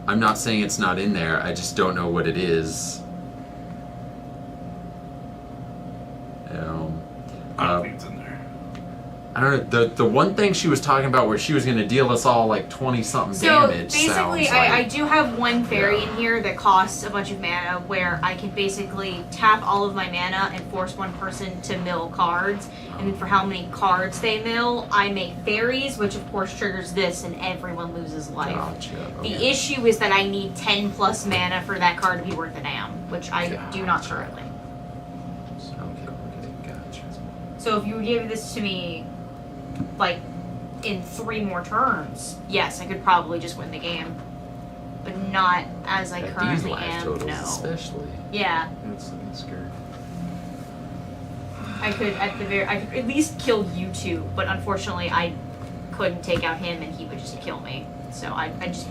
I'm not saying it's not in there, I just don't know what it is. I don't think it's in there. I don't know, the one thing she was talking about where she was going to deal us all like 20-something So damage basically, sounds I like... do have one fairy in here that costs a bunch of mana where I can basically tap all of my mana and force one person to mill cards. And then for how many cards they mill, I make fairies, which of course triggers this and everyone loses life. Gotcha. The Okay. issue is that I need 10 plus mana for that card to be worth a damn, which I do not currently. Okay, gotcha. So if you give this to me, like, in 3 more turns, yes, I could probably just win the game. But not as I At these currently life am, totals no. especially. Yeah. That's scary. I could at least kill you 2, but unfortunately I couldn't take out him and he would just kill me. So I just,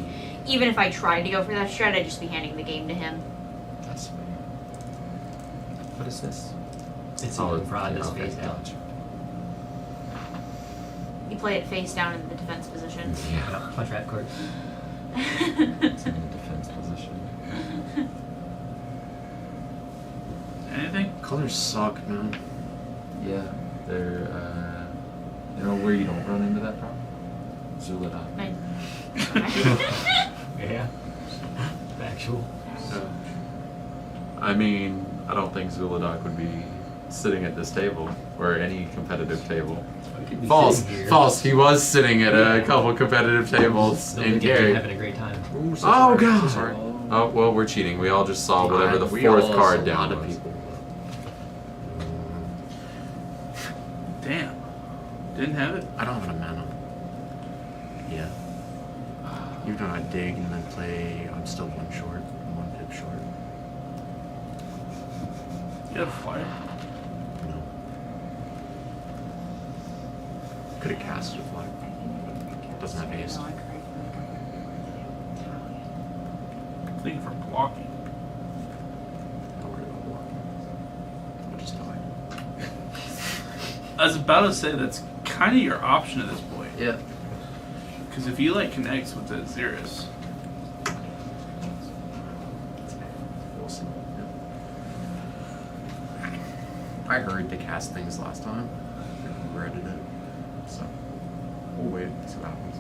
even if I tried to go for that strat, I'd just be handing the game to him. That's is this? It's Oh, in front. It's okay, face down. gotcha. You play it face down in the defense position. Yeah. My trap card. It's in the defense position. Anything? Colors suck, man. Yeah, they're, you know where you don't run into that problem? Zulada. Yeah. Factual. I mean, I don't think Zuladoc would be sitting at this table, or any competitive table. False, false. He was sitting at a couple competitive tables in Gary. Having a great time. Ooh, so Oh sorry, god! so sorry. Oh well, we're cheating. We all just saw whatever the We fourth all card saw down a lot of was. people. Damn. Didn't have it. I don't have an mana. Yeah. Even though I dig and then play, I'm still one short, one pip short. You have fire. No. Could have casted a flag. Doesn't have haste. Thinking for blocking. Don't worry about blocking. I'll just die. I was about to say that's kind of your option at this point. Yeah. Because if he like connects with the Xeris, We'll see. Yeah. I hurried to cast things last time. I regretted it. So, we'll wait, see what happens.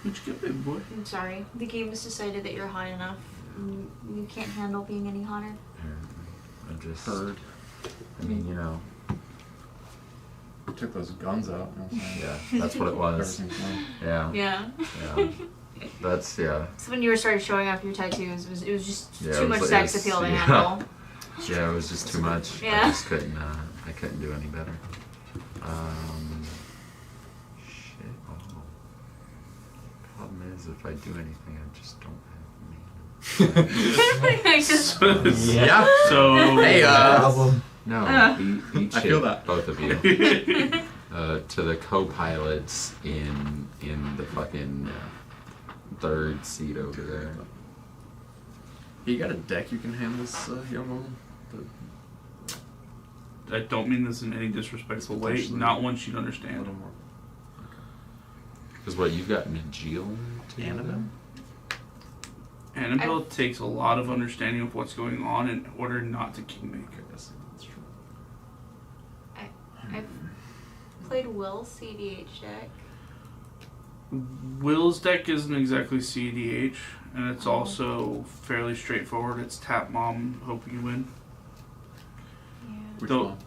what'd you get, big boy? I'm sorry. The game has decided that you're hot enough. You can't handle being any hotter. I just Heard. I mean, you know. Took those guns out. You know what I'm saying? Yeah, that's what it was. Everything's fine. Yeah. Yeah. Yeah. That's yeah. So when you started showing off your tattoos, it was just Yeah, too it much was- sex it appeal to was- handle. Yeah, it was just too much. Yeah. I just couldn't. I couldn't do any better. Shit. Oh. Problem is, if I do anything, I just don't have meaning. I just Yeah. So Hey, No, eat I shit, feel that. both of you. To the co-pilots in the fucking third seat over there. You got a deck you can hand this young woman? I don't mean this in any disrespectful way. Potentially. Not one she'd A understand. little more. Because what, you've got Najeel? Annabelle? Annabelle takes a lot of understanding of what's going on in order not to kingmake. I guess that's true. I've played Will's CEDH deck. Will's deck isn't exactly CEDH, and it's also fairly straightforward. It's tap mom, hope you win. Yeah. Which Though- one?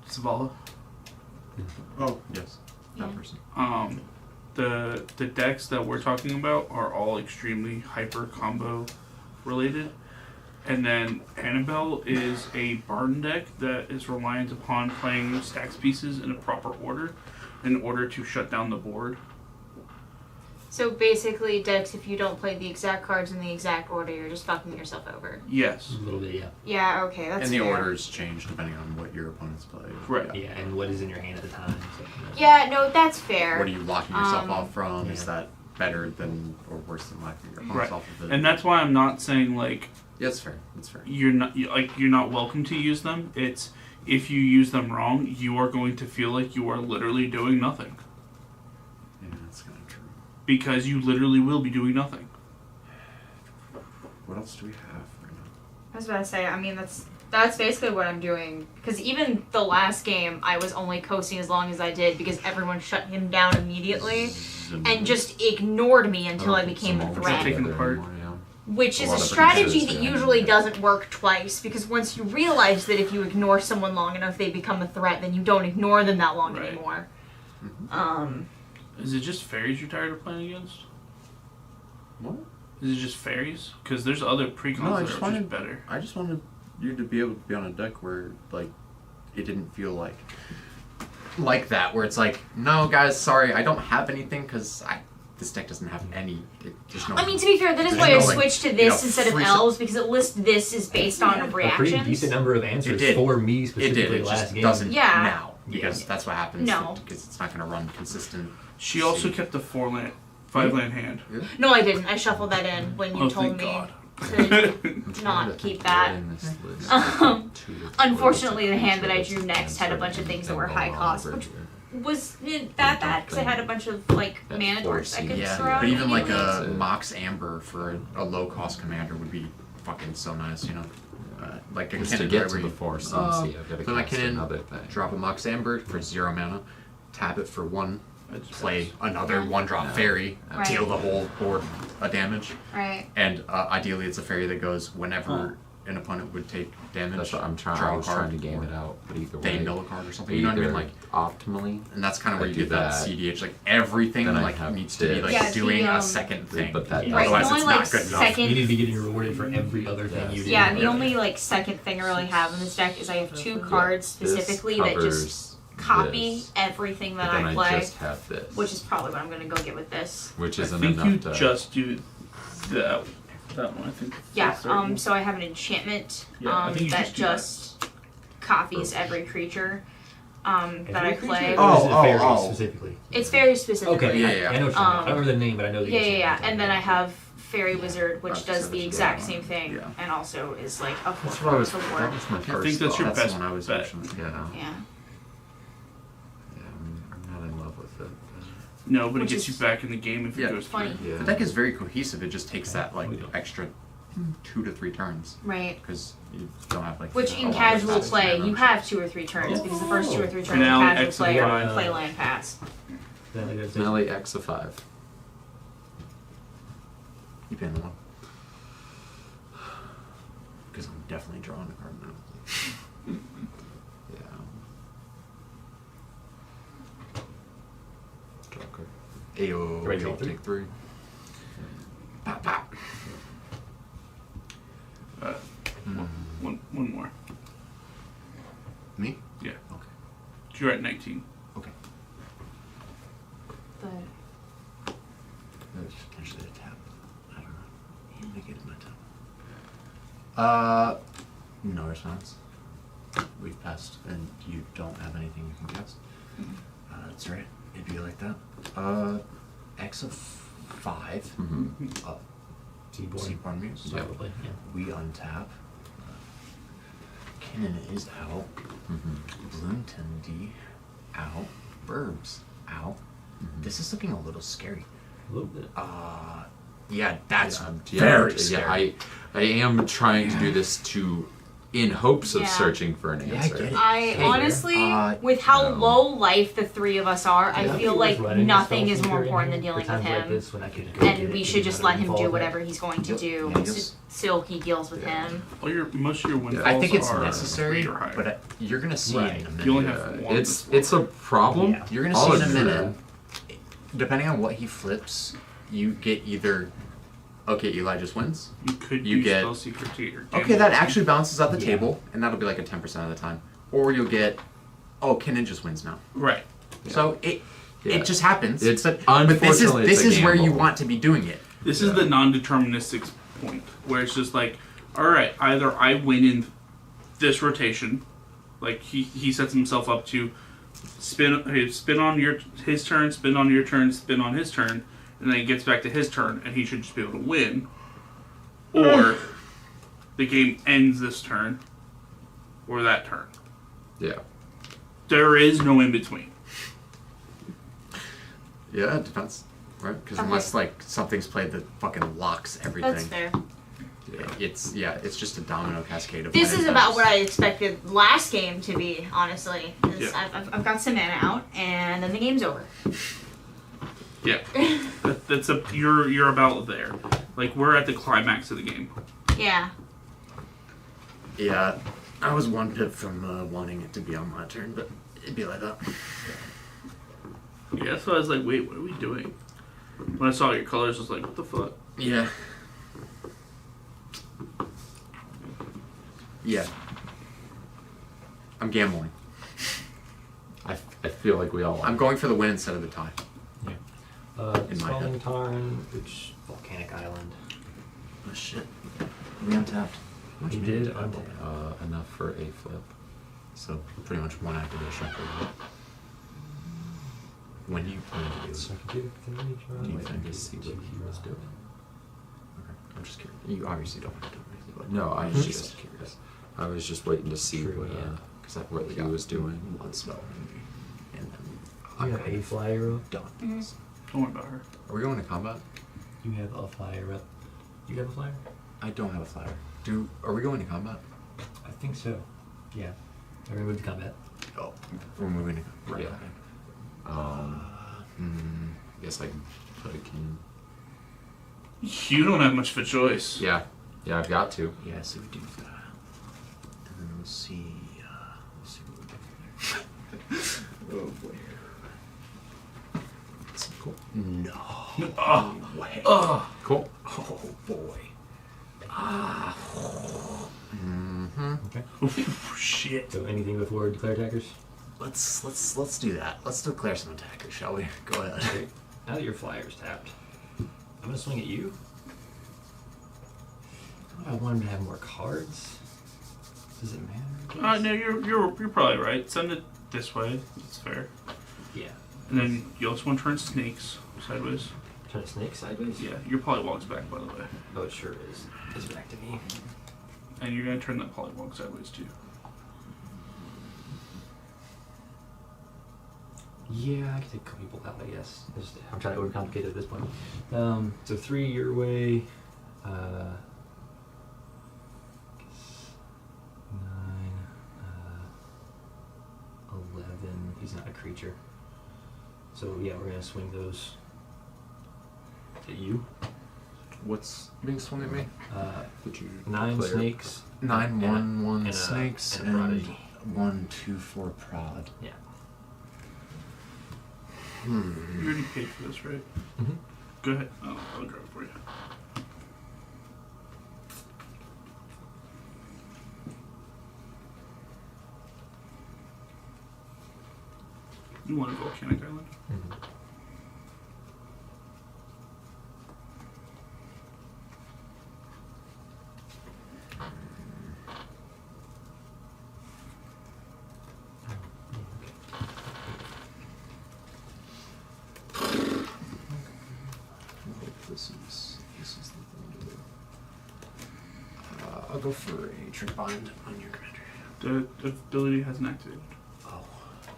Zavala. Oh, yes. That Yeah. person. The decks that we're talking about are all extremely hyper combo related. And then Annabelle is a barn deck that is reliant upon playing stacks pieces in a proper order in order to shut down the board. So basically, decks, if you don't play the exact cards in the exact order, you're just fucking yourself over. Yes. A little bit, yeah. Yeah, okay, that's And the fair. orders change depending on what your opponents play. Right. Yeah, and what is in your hand at the time. So, Yeah, no, that's fair. What are you locking yourself Um, off from? yeah. Is that better than or worse than locking your opponents Right. off of it? And that's why I'm not saying like yeah, that's fair. That's fair. you're not welcome to use them. It's if you use them wrong, you are going to feel like you are literally doing nothing. Yeah, that's kind of true. Because you literally will be doing nothing. What else do we have right now? I was about to say, I mean, that's basically what I'm doing. Because even the last game, I was only coasting as long as I did because everyone shut him down immediately and just ignored me until I became a threat. Taking the part. Which A is lot a of strategy producers that do. usually doesn't work twice, because once you realize that if you ignore someone long enough, they become a threat, then you don't ignore them that long Right. anymore. Is it just fairies you're tired of playing against? What? Is it just fairies? Because there's other precons No, I that just are wanted just better. I just wanted you to be able to be on a deck where like it didn't feel like that, where it's like, no guys, sorry, I don't have anything because this deck doesn't have any. There's no. I mean, to be fair, that is there's why no, I like, switched to you this know, instead of free elves, because it lists this is based on A pretty reactions. decent number of answers It did. for me It specifically did. It last just game. doesn't Yeah. now because that's what happens. No. Because it's not going to run consistent. She also kept the 5 land hand. Yeah. No, I didn't. I shuffled that in when you Oh, told thank me God. to not keep that. Unfortunately, the hand that I drew next had a bunch of things that were high cost, which was that bad because I had a bunch of like mana dorks I could Yeah, throw. but even like anyways. a Mox Amber for a low cost commander would be fucking so nice, you know. Like a Just to Kinnan, get right, to where the you- 4 CMC, I've got to play my cast Kinnan, another thing. drop a Mox Amber for 0 mana, tap it for 1, play another Yeah. 1-drop No. fairy, Right. deal the whole board damage, Right. and ideally it's a fairy that goes whenever an opponent would take damage. That's what I'm trying. Draw I a was card, trying to game or it out, but either they way, mill a card or something. You know what I mean? Like optimally, and that's kind of I where you do get that that, CDH. Like everything then I like have needs to be like Yeah, doing the, a second thing. but that Right, otherwise the it's only, not like, good enough. second- You need to be getting rewarded for every other thing you do. Yeah, the only like second thing I really have in this deck is I have 2 cards specifically that just copy this, everything that but then I play, I just have this, which is probably what I'm gonna go get with this. which I isn't think enough you to just do that one. I think. Yeah, that's right. so I have an enchantment Yeah, I think you that just do that. just copies every creature that I Every play. creature, or is it fairy specifically? It's very specifically. Okay, Yeah. I know what you mean. I don't remember the name, but I know the Yeah. enchantment. And then I have Fairy Wizard, which That's does the what exact it's same thing, Yeah. and also is like a That's what I was. 4 That ward. was my I first. think that's your thought. best the one I was bet. actually. Yeah. Yeah. Yeah, I'm not in love with it. No, but Which it gets is you back in the game if Yeah. it goes funny. through. Yeah. The deck is very cohesive. It just takes that like extra 2 to 3 turns Right. because you don't have like. Which a in lot of casual fast play, mana. you have 2 or 3 turns because the first 2 or 3 turns in Now, casual X play and are Y. play land pass. Then I gotta take- Finale X of 5. You pin the one. Because I'm definitely drawing a card now. Yeah. Draw a card. Ayo, Ready to you'll take 3? take 3. Pop, pop. One more. Me? Yeah. Okay. You're at 19. Okay. But There's potentially a tap. I don't know. Make it in my tap. No response. We've passed, and you don't have anything you can cast. That's right. It'd be like that. X of 5. Mm-hmm. Seaborn Muse. Probably, yeah. We untap. Kinnan is out. Mm-hmm. Bloomton D out. Burbs out. This is looking a little scary. A little bit. Yeah, that's Yeah, very yeah, scary. I am trying to do this in hopes of Yeah. searching for an Yeah, I answer. get it. I Hey, honestly, with no. how low life the 3 of us are, I Yeah, feel he like was running nothing his is spell more feature important than in dealing for with times like him. this when I could go get And it, we it should just didn't let him involve do that. whatever he's going to do. Yeah, he's- So he deals with him. All most of your windfalls I think it's are necessary, 3 or higher. but you're gonna see Right. it in a minute. You only have one. It's a problem. Yeah. You're gonna I'll see in a admit minute. Depending on what he flips, you get either. Okay, Eli just wins. You could You use get- spell secret to your Okay, that actually bounces out the table, and that'll be like a 10% of the time. Or you'll get. Oh, Kinnan just wins now. right. So it Yeah. just happens. It's but this is unfortunately, this it's a is where you gamble. want to be doing it. This is the non-deterministic point where it's just like, all right, either I win in this rotation, like he sets himself up to spin on his turn, spin on your turn, spin on his turn, and then he gets back to his turn, and he should just be able to win. Or the game ends this turn, or that turn. Yeah. There is no in between. Yeah, it depends, right? Because Okay. unless like something's played that fucking locks everything, That's fair. it's just a domino cascade of. This is land about taps. what I expected last game to be, honestly. 'Cause Yeah. I've got some mana out, and then the game's over. Yeah, that's you're about there. Like we're at the climax of the game. Yeah. Yeah, I was one pip from wanting it to be on my turn, but it'd be like that. Yeah, so I was like, wait, what are we doing? When I saw your colors, I was like, what the fuck? Yeah. Yeah. I'm gambling. I feel like we all. I'm going for the win instead of the tie. In my Scalding head. Tarn, which Volcanic Island. Oh shit. We untapped. Much You mana did to tap? untap. Enough for a flip. So pretty much one activation per hit. When do you plan to do So it? I can do the thing. Do you Wait, think I it's just see what he was doing. Okay. I'm just curious. You obviously don't have to do anything, but No, I I'm was just just curious. I was just waiting to see True, what, yeah. Because I've what really he got was doing. one spell, and then You have a flyer up. done. Don't worry about her. Are we going to combat? You have a flyer up. You have a flyer? I don't have a flyer. Are we going to combat? I think so. Yeah. Are we moving to combat? Oh, we're moving to right. Yeah. I guess I can put a king. You don't have much of a choice. Yeah. Yeah, I've got to. Yeah, so we do that. And then we'll see. What we do from there. Oh boy. That's cool. No. Oh. Way. Oh. Cool. Oh boy. Okay. Oof, shit. So anything before declare attackers? Let's do that. Let's declare some attackers, shall we? Go ahead. Okay. Now that your flyer's tapped, I'm gonna swing at you. I want him to have more cards. Does it matter? No, you're probably right. Send it this way. That's fair. Yeah. And then you also want to turn snakes sideways. Turn a snake sideways? Yeah, your polywog's back, by the way. Oh, it sure is. It's back to me. And you're gonna turn that polywog sideways too. Yeah, I can take a couple people out, I guess. I'm trying to overcomplicate it at this point. So 3 your way. Guess 9, 11. He's not a creature. So yeah, we're gonna swing those at you. What's being swung at me? Would you 9 declare? snakes. 9, 1, 1 and a- snakes and a prodigy. 1, 2, 4 prod. Yeah. You already paid for this, right? Mm-hmm. Go ahead. I'll grab it for you. You want a volcanic island? Mm-hmm. This is the thing to do. I'll go for a trick bind on your commander. The ability hasn't activated. Oh,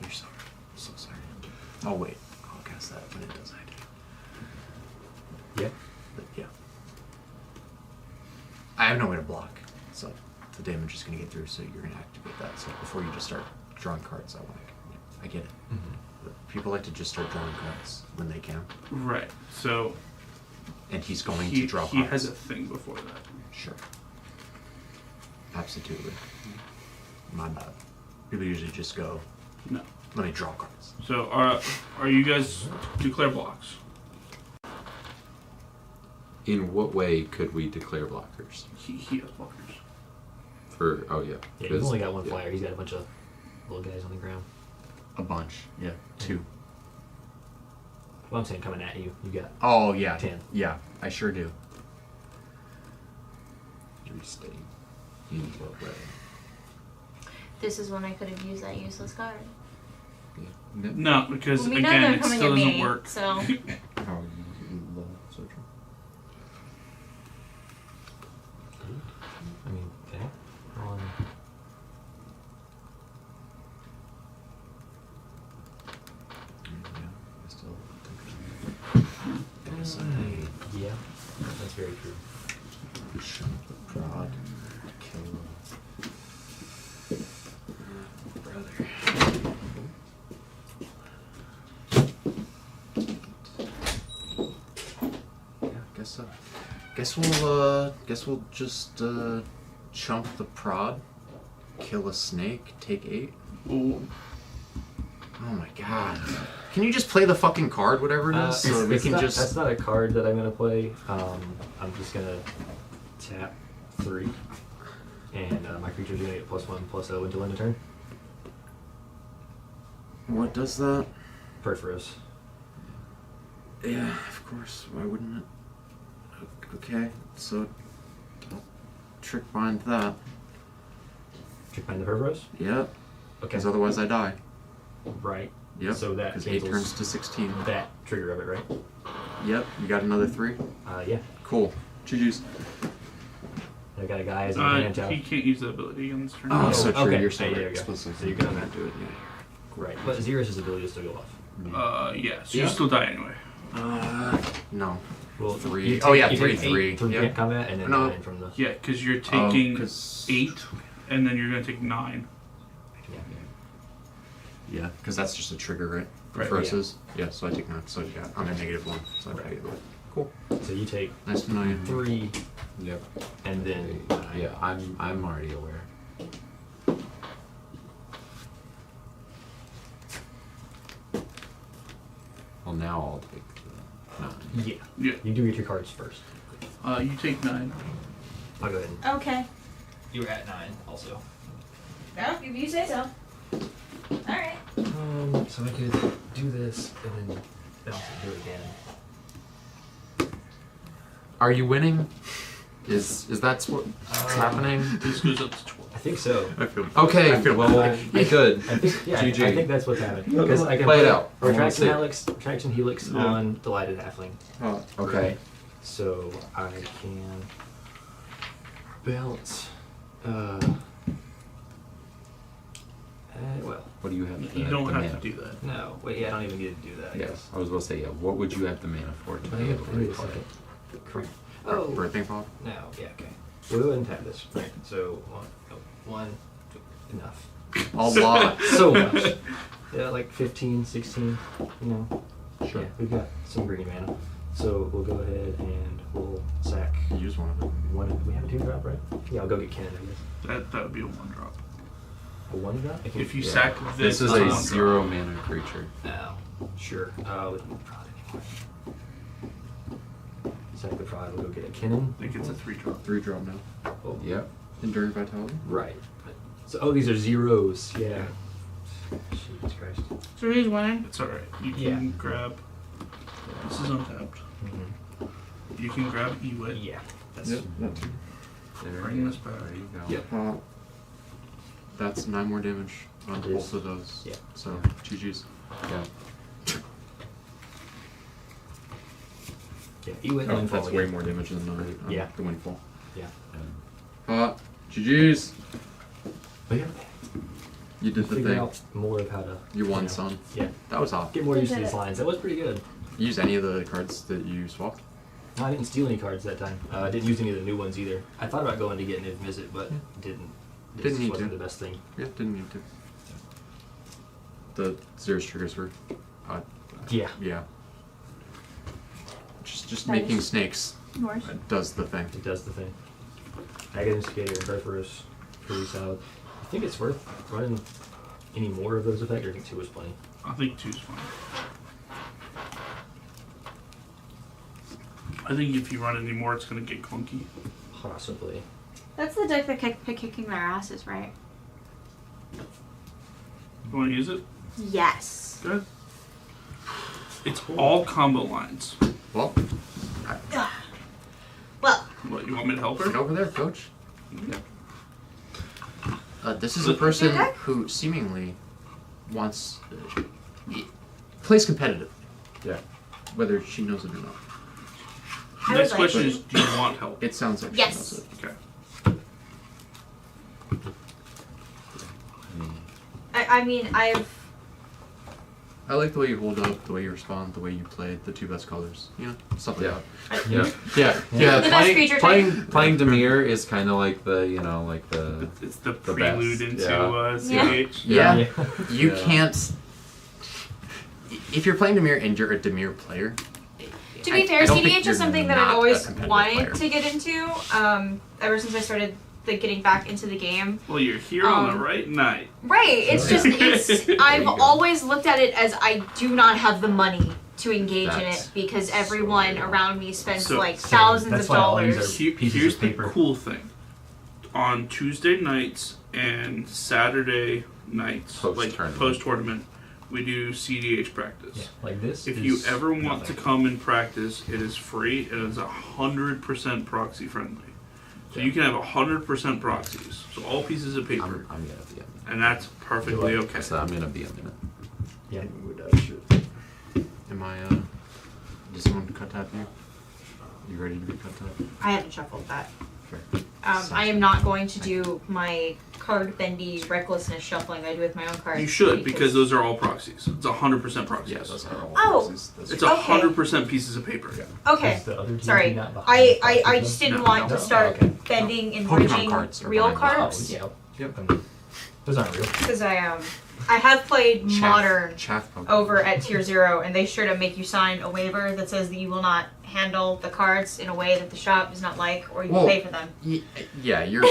you're sorry. I'm so sorry. Oh wait, I'll cast that when it does activate. Yeah. But yeah. I have no way to block, so the damage is going to get through, so you're going to activate that. So before you just start drawing cards, I get it. Mm-hmm. But people like to just start drawing cards when they can. Right. So. And he's going to draw cards. He has a thing before that. Sure. Absolutely. My bad. People usually just go, No. let me draw cards. So are you guys declare blocks? In what way could we declare blockers? He has blockers. For Yeah, he's only got one flyer. He's got a bunch of little guys on the ground. A bunch, yeah. 2. Well, I'm saying coming at you. You got. Oh, yeah. 10. Yeah, I sure do. Restate. In what way? This is when I could have used that useless card. Yeah. No, because Well, we know again, they're it coming still at doesn't me, work. so. Oh, you love searching. I mean, okay. On. Yeah, I still Yeah, that's very true. prod, kill. Brother. Yeah, guess so. Guess we'll just chump the prod, kill a snake, take 8. Ooh. Oh my god. Can you just play the fucking card, whatever it is, so that we can just... That's not a card that I'm going to play. I'm just going to tap 3. And my creature's going to get +1/+0 until end of turn. What does that? Perforos. Yeah, of course. Why wouldn't it? Okay, so I'll trick bind that. Trick bind the Perforos? Yep. Okay. Because otherwise I die. Right. Yep. So that because 8 turns to 16. That trigger of it, right? Yep. You got another 3? Yeah. Cool. GG's. I got a guy as a hand out. He can't use the ability on this turn. Oh, so true. Okay. You're so there right. you go. Explicitly. So you can not do it. Yeah. Right. But Xerxes' ability will still go off. Yeah. So you still die anyway. No. Well, 3. you Oh yeah, take 3. 8 3. from Yep. combat and then No. 9 from the. Yeah, because you're taking 8, and then you're gonna take 9. Yeah, because that's just a trigger, right? Right. Versus. Yeah. So I take 9. So yeah, I'm at -1. So I take -1. Cool. So you take Nice to know you. 3. Yep. And then Yeah, I'm already aware. Well, now I'll take the 9. Yeah. Yeah. You do get your cards first. You take 9. I'll go ahead. And Okay. you were at 9 also. No, if you say so. Alright. So I could do this and then bounce it, do it again. Are you winning? Is that what's happening? This goes up to 12. I think so. I feel. Okay, I feel well, bad. good. I think, yeah, GG. I think that's what's happening. Because I can Play it put out. I wanna Retraction see it. Helix, Retraction Helix Yeah. on Delighted Halfling. Oh, Okay. So I can bounce. Well, What do you have? You don't the have mana to do that. no. Wait, yeah, I don't even get to do that. I Yes, guess. I was going to say, yeah. What would you have the mana for to be able to Wait a replay? second. Correct. Oh, Birthday pop? no. Yeah, okay. We'll go ahead and tap this. Right. So one, enough. A lot. So much. Yeah, like 15, 16, you know. Sure. Yeah, we've got some green mana. So we'll go ahead and we'll sack Use one of them. one. We have a 2-drop, right? Yeah, I'll go get Kennen, I guess. That would be a 1-drop. A 1-drop? I can- If you yeah. sack This is it's a 1-drop. 0 mana creature. Oh, sure. We don't draw it anymore. Sack the prod, we'll go get a Kennen. I think it's a 3-drop. 3-drop now. Oh, Yep. Enduring Vitality? right. So, these are zeros. Yeah. Jesus Christ. So he's winning. It's alright. You can Yeah. grab. This is untapped. Mm-hmm. You can grab Ewit. Yeah. That's That too. There, Bring this back. there you go. Yep. That's 9 more damage on It is. both of those. Yeah. So, GG's. Yeah. Yeah, Ewit and Oh, Windfall that's way again. more damage than the, Yeah. the Windfall. Yeah. GG's. But yeah, You did the figure thing. out more of how to. You won, know, son. Yeah. That was hot. Get more used to did these it. lines. That was pretty good. You use any of the cards that you swapped? No, I didn't steal any cards that time. I didn't use any of the new ones either. I thought about going to get Niv Mizzet, but didn't. This Didn't need wasn't to. the best thing. Yeah, didn't need to. The Zero's triggers were. Yeah. Yeah. Just Nice. making snakes Yours. does the thing. It does the thing. Agate Instigator and Perforus, pretty solid. I think it's worth running any more of those effects, or I think 2 was plenty. I think 2's fine. I think if you run any more, it's going to get clunky. Possibly. That's the deck that kept kicking their asses, right? You want to use it? Yes. Good. It's all combo lines. Well, Well, What, you want me to help get her? over there, coach. Yeah. This is a person Your deck? who seemingly wants. Plays competitive. Yeah. Whether she knows it or not. I Next would like question to. is, do you want help? It sounds like Yes. she knows it. Okay. I mean, I've. I like the way you hold up, the way you respond, the way you play, the 2 best colors. You know, stuff like that. Yeah. Yeah. The best creature Playing Demir is kind of like the, you know, like the. It's the The prelude best, into yeah. CEDH. Yeah. You Yeah. can't. If you're playing Demir and you're a Demir player. To be fair, I don't think CEDH you're is something that not I've a always competitive wanted player. to get into. Ever since I started getting back into the game. Well, you're here on the right night. Right. It's just I've you go. always looked at it as I do not have the money to engage in That's it because everyone around me spends So- like thousands That's of why all these dollars. are- pieces Here's of the paper. cool thing. On Tuesday nights and Saturday nights, like Post-tournament. post-tournament, we do CEDH practice. Yeah, like this. If is you ever want nothing. to come and practice, it is free. It is 100% proxy friendly. So you can have 100% proxies. So all pieces of paper. I'm gonna be in. And that's perfectly okay. So I'm gonna be in it. Yeah. Am I, does someone cut tap you? You ready to be cut tap? I haven't shuffled that. Fair. I am not going to do my card bendy recklessness shuffling that I do with my own cards. You should, because those are all proxies. It's 100% proxies. Yeah, those are all Oh. proxies. Those It's are- 100% pieces of paper. Okay. Is the other team Sorry. not behind I the proxies just then? didn't No, want no. to start Okay. bending and Pokemon bridging cards are real behind the cards. Oh, yeah. Yep. I mean, those aren't real. Because I have played modern Chaff Pokemon. over at Tier 0, and they straight up make you sign a waiver that says that you will not handle the cards in a way that the shop does not like, or you Well, pay for them. Yeah, you're.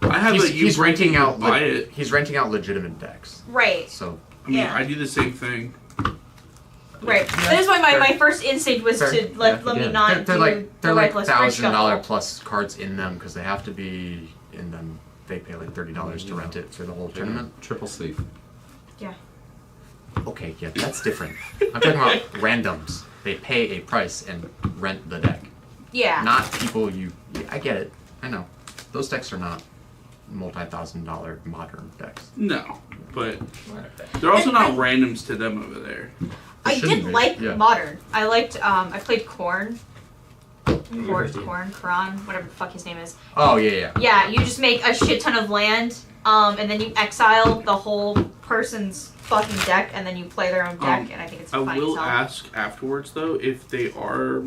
I have a he's renting out. buy it. He's renting out legitimate decks. Right, So I mean, Yeah. I do the same thing. right. That is why fair. my first instinct was Fair. to let me Yeah. not They're do like the reckless bridge $1,000 shuffle. plus cards in them because they have to be in them. They pay like $30 to rent it for the whole tournament. Triple sleeve. Yeah. Okay, yeah, that's different. I'm talking about randoms. They pay a price and rent the deck. Yeah. Not people you. Yeah, I get it. I know. Those decks are not multi-$1,000 modern decks. No, but they're also not randoms to them over there. I shouldn't did be. like Yeah. modern. I liked I played Korn, Karan, whatever the fuck his name is. Oh yeah. Yeah, you just make a shit ton of land, and then you exile the whole person's fucking deck, and then you play their own deck, and I think it's I fine will as hell. ask afterwards though if they are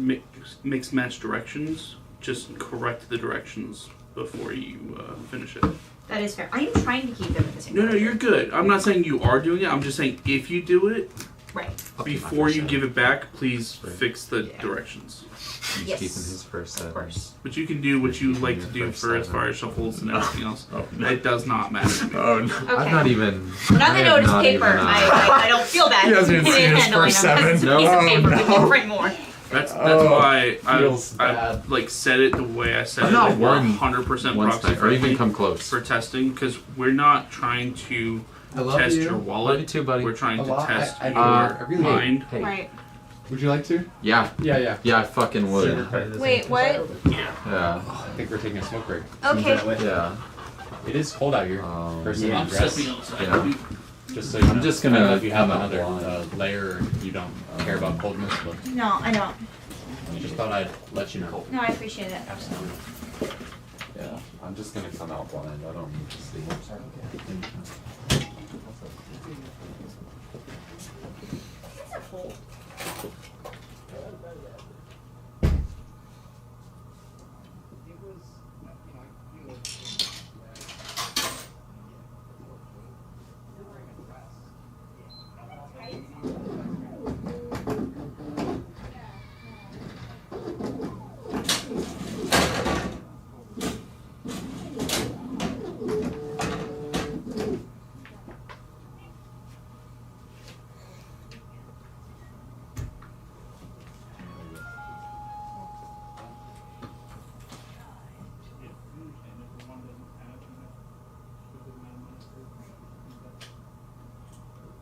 mixed match directions. Just correct the directions before you finish it. That is fair. I am trying to keep them at the same No, time. you're good. I'm not saying you are doing it. I'm just saying if you do it, Right. before you give it back, please fix the directions. He's Yes. keeping his first set. Of course. But you can do what you like to do for as far as shuffles and everything else. It does not matter. Oh no. Okay. I've not even. Not I that have it was not paper. even, I don't feel bad. He hasn't even in seen his handling first them, 'cause seven. It's a piece of No, paper. We no. can print more. That's Oh, why feels I bad. like said it the way I said I'm it. not Like, we're one 100% one proxy spec, or even friendly come close. for testing because we're not trying to I love test you. your Love wallet. you too, buddy. We're trying A to lot. test I your really- mind. Hey. Right. Would you like to? Yeah. Yeah. Yeah, I fucking would. Wait, what? Yeah. I think we're taking a smoke break. Okay. Yeah. It is cold out here. For some I'm dress. stepping outside. Yeah. Just so you I'm know. just I don't know gonna if you have come out another blind. layer or you don't care about coldness, but No, I don't. just thought I'd let you know. No, I appreciate it. Absolutely. Yeah. I'm just gonna come out blind. I don't need to see. It's a fold.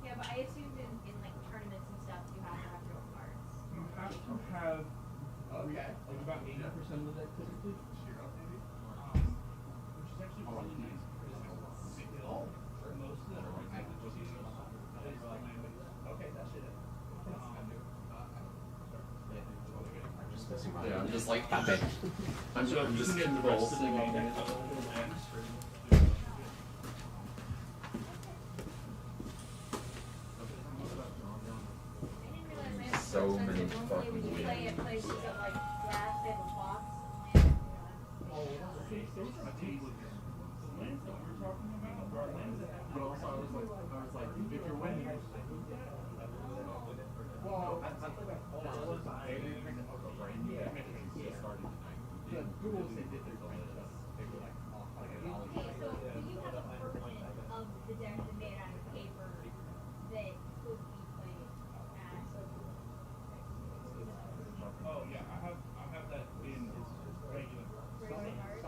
Yeah, but I assumed in like tournaments and stuff you have to have real cards. You have to have like about 80% of the deck typically. Which is actually really nice. Most of them are okay, that's it. Yeah, I'm just like that. I'm just convulsing. So many fucking When you play at places that like glass, they have a box. So do you have a permanent of the deck that made out of paper that could be played at? Oh yeah, I have that in regular. Regular cards?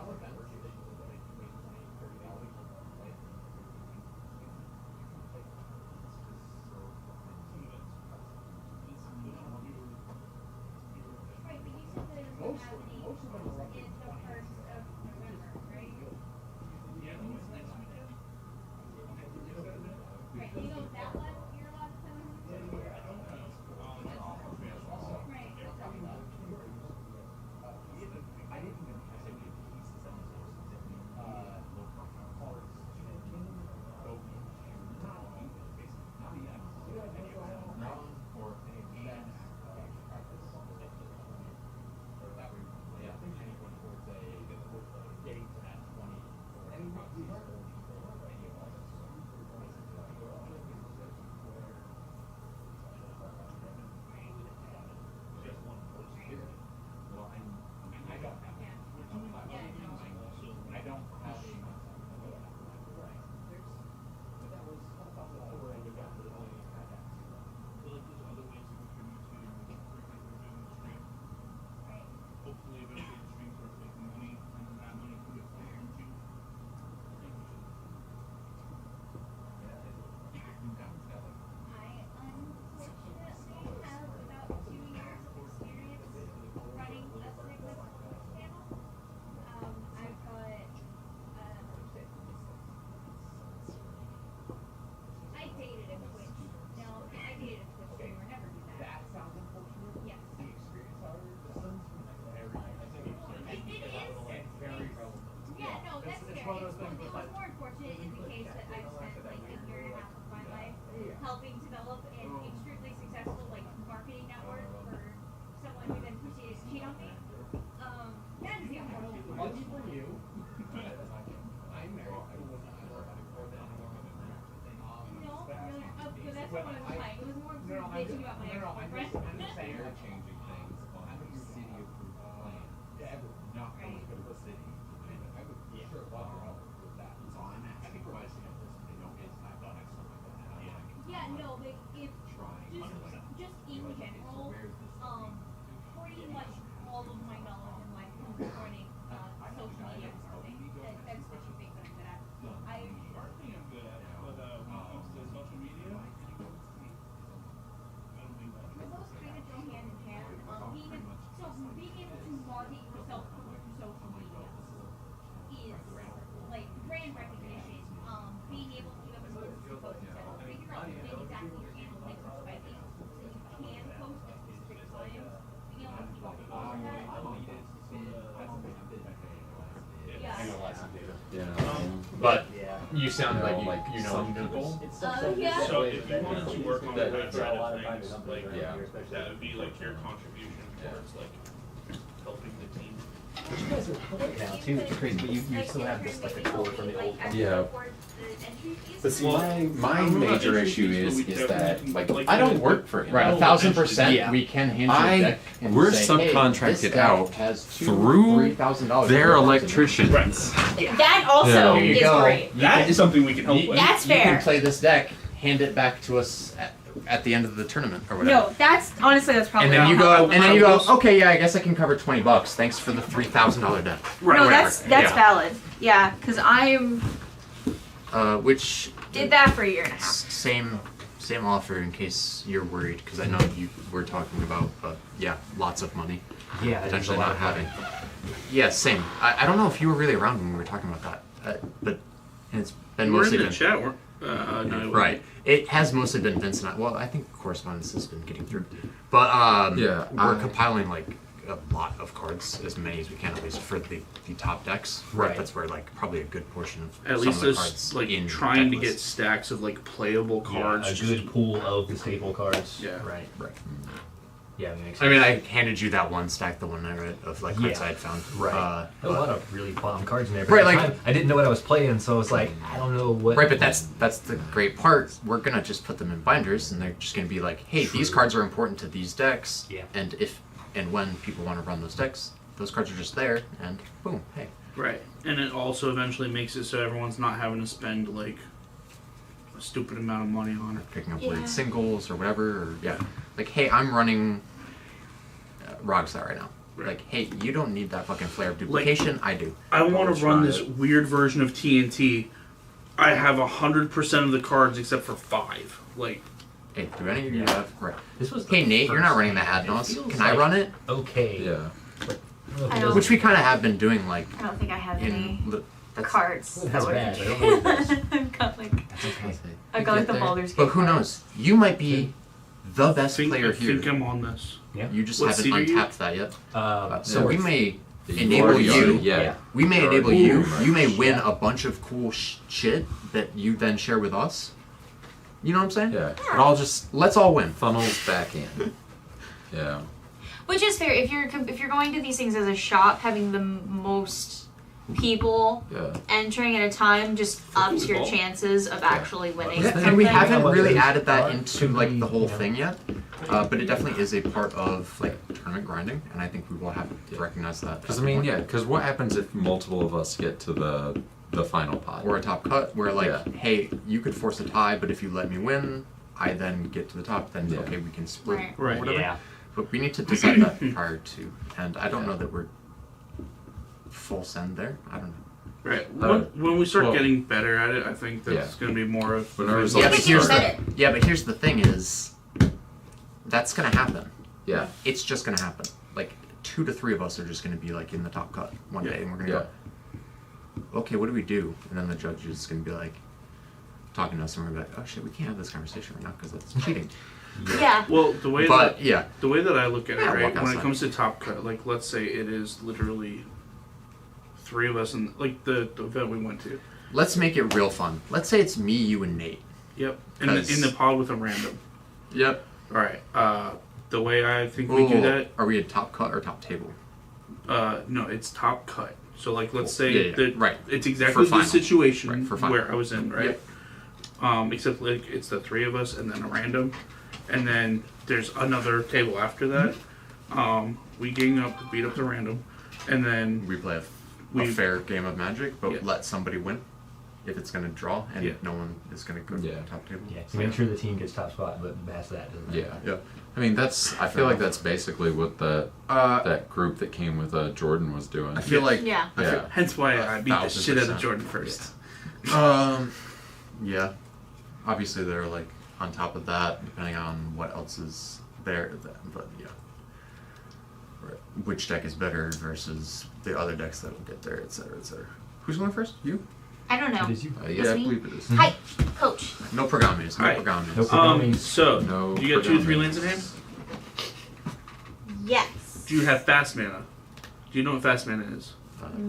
helping develop an extremely successful like marketing network for someone who then proceeded to cheat on me. That is the unfortunate part. No, but that's not what I was playing. It was more bitching about my ex-boyfriend. Yeah, no, but if just in general, pretty much all of my knowledge in life comes from running social media and something. That's the two things I'm good at. Those kind of go hand in hand. Being able to market yourself through social media is like brand recognition. Being able to do it with post instead of figure out when exactly your analytics are spiking so you can post at specific times. Being able to keep up with all of that. But you sound like you know people. Yeah. So if you wanted to work on that side of things, like that would be like your contribution towards like helping the team. But you guys are public now too, which is crazy, but you still have this like the code from the old company. Yeah. But see, my major issue is that like I don't work for him. Right, 1,000%. We can hand you a deck and we're say, subcontracted hey, this deck out has through $3,000 their electricians. That also There you is go. great. That is something we can help with. That's You fair. can play this deck, hand it back to us at the end of the tournament or whatever. No, that's honestly that's probably. And then you not go, okay, yeah, I guess I can cover $20. Thanks for the $3,000 deck. Right. No, Whatever. that's Yeah. valid. Yeah, because I Which did that for a year and a half. same offer in case you're worried, because I know you were talking about lots of money. Yeah, potentially there's a lot not of having. money. Yeah, same. I don't know if you were really around when we were talking about that, but it's been You were mostly in the been chat, no, it right. It has mostly been Vince and I. Well, I think correspondence has been getting through, but we're compiling like a lot of cards, as many as we can at least for the top decks. Right. That's where like probably a good portion of At some least of the there's cards like in trying to deck get list. stacks of like playable cards. A good pool of the staple cards. Yeah. Right. Yeah, that makes I sense. mean, I handed you that one stack, the one I read of like cards I had found. Right. There were a lot of really bomb cards in there. But Right, at the like- time, I didn't know what I was playing, so I was like, I don't know what. Right, but that's the great part. We're gonna just put them in binders, and they're just gonna be like, hey, these cards are important to these decks. Yeah. And if and when people want to run those decks, those cards are just there, and boom, hey. Right, and it also eventually makes it so everyone's not having to spend like a stupid amount of money on it. Picking up weird singles or whatever, or like, hey, I'm running Rogstar right now. Right. Like, hey, you don't need that fucking flare of duplication. I do. I want to run try this it. weird version of TNT. I have 100% of the cards except for 5. Like, hey, do any of you have? Right. This was Hey, the Nate, you're first not running the time. It Adnos. feels Can I like run it? Okay. Yeah. I don't- Which we kind of have been doing, like I don't think I have in. any That's cards. That's that bad. would- I don't know what it is. I've got like okay. I've got like the Baldur's Gate. But who cards. knows? You might be the best I player think here. I'm on this. Yeah. You just What haven't seed are you? untapped that yet. So yeah, we it's- may You've enable already you. yeah. We may You're enable already you. pretty You may much. win a bunch of cool shit that you then share with us. You know what I'm saying? Yeah. It all just let's all win. Funnels back in. Yeah. Which is fair if you're going to these things as a shop, having the most people Yeah. entering at a time just ups your Football. chances of actually winning. Yeah, something. and we haven't about really this added that card into should like be, the whole you know. thing yet, but it definitely is a part of like tournament grinding, and I think we will have to recognize that. Because I mean, yeah. Because what happens if multiple of us get to the final pot? Or a top cut where like, Yeah. hey, you could force a tie, but if you let me win, I then get to the top. Then Yeah. okay, we can split Right. or Right. whatever. Yeah. But we need to decide that prior to, and I don't Yeah. know that we're full send there. I don't know. Right. When we start well- getting better at it, I think that's Yeah. going to be more of. When our Yeah, results but here's start- the thing is, that's gonna happen. Yeah. It's just gonna happen. Like 2 to 3 of us are just gonna be like in the top cut one day, and we're gonna Yeah. go, okay, what do we do? And then the judge is gonna be like talking to us, and we're gonna be like, oh shit, we can't have this conversation right now because that's cheating. Yeah. Well, the way But that yeah, the way that I look at it, Yeah, right, walk when it outside. comes to top cut, like let's say it is literally 3 of us, and like the event we went to. let's make it real fun. Let's say it's me, you, and Nate. Yep. In the pod with a random. Yep. All right. The way I think we do that. Are we at top cut or top table? No, it's top cut. So like, let's say that right. it's exactly the situation right, where I was in, right? Yep. Except like it's the three of us and then a random, and then there's another table after that. We gang up, beat up the random, and then we play a fair game of Magic, but let somebody win if it's going to draw, and no one is going to go to the top table. Yeah, so make sure the team gets top spot, but past that doesn't matter. Yeah. I mean, I feel like that's basically what that group that came with Jordan was doing. I feel like hence why I beat the shit out of Jordan first. Yeah. Obviously, they're like on top of that, depending on what else is there. But yeah, which deck is better versus the other decks that will get there, etc., etc. Who's going first? You? I don't know. It is you. Yeah, I believe it is. Hi, coach. No Pergamis. No Pergamis. No Pergamis. So, No do you got 2 to 3 lands in hand? Yes. Do you have fast mana? Do you know what fast mana is?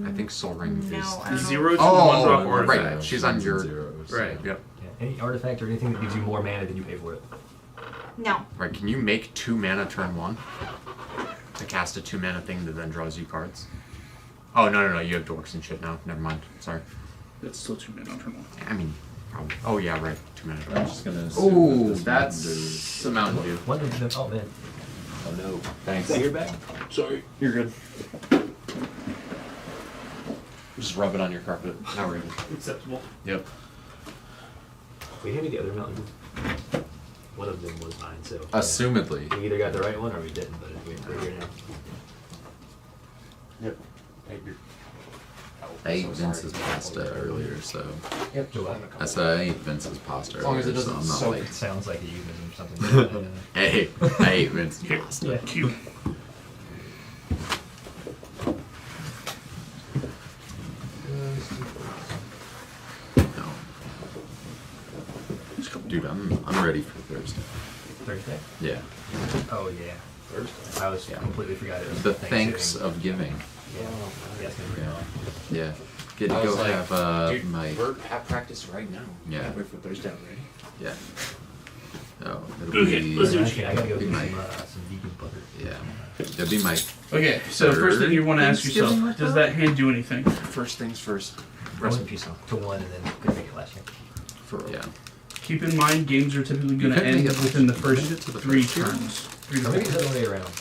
I think Soul Ring is... I don't know. 0 to 1 drop artifact. Right. She's on your... Right. Yep. Yeah, any artifact or anything that gives you more mana than you pay for it. No. Right, can you make 2 mana turn 1? To cast a 2 mana thing that then draws you cards? Oh, no, you have dorks and shit now. Never mind. Sorry. That's still 2 mana on turn 1. I mean, probably. Oh, yeah, right. 2 mana. I'm just gonna. Ooh, that's a Mountain Dew. One of them. Oh man. Oh no. Thanks. You're back. Sorry. You're good. Just rub it on your carpet. Now we're good. Acceptable. Yep. We hand me the other Mountain Dew. One of them was mine, so. Assumedly. We either got the right one or we didn't, but we're here now. Yep. I ate Vince's pasta earlier, so. Yep. I said I ate Vince's pasta As long as it earlier, so doesn't I'm not soak. like. It sounds like a euphemism or something. Hey, I ate Vince's pasta. Yeah. Cute. No. Dude, I'm ready for Thursday. Thursday? Yeah. Oh yeah. Thursday. I was completely forgot it was The Thanksgiving. thanks of giving. Yeah. Yeah, it's gonna be Yeah. wrong. Yeah. Get to I go was like, have dude, my. we're at practice right now. Yeah. Can't wait for Thursday already. Yeah. Oh, it'll Okay, be. let's do it. Actually, I gotta go Be get my- some vegan butter. Yeah. It'll be my. Okay, so first thing you want to ask yourself, Thanksgiving does that hand do anything? First things first. Rest in peace to one and then couldn't make it last year. For Yeah. Keep in mind, games are typically going to couldn't end make it within the last- first you made it to the 3 first year? turns. 3 to Or maybe 4. it's the other way around.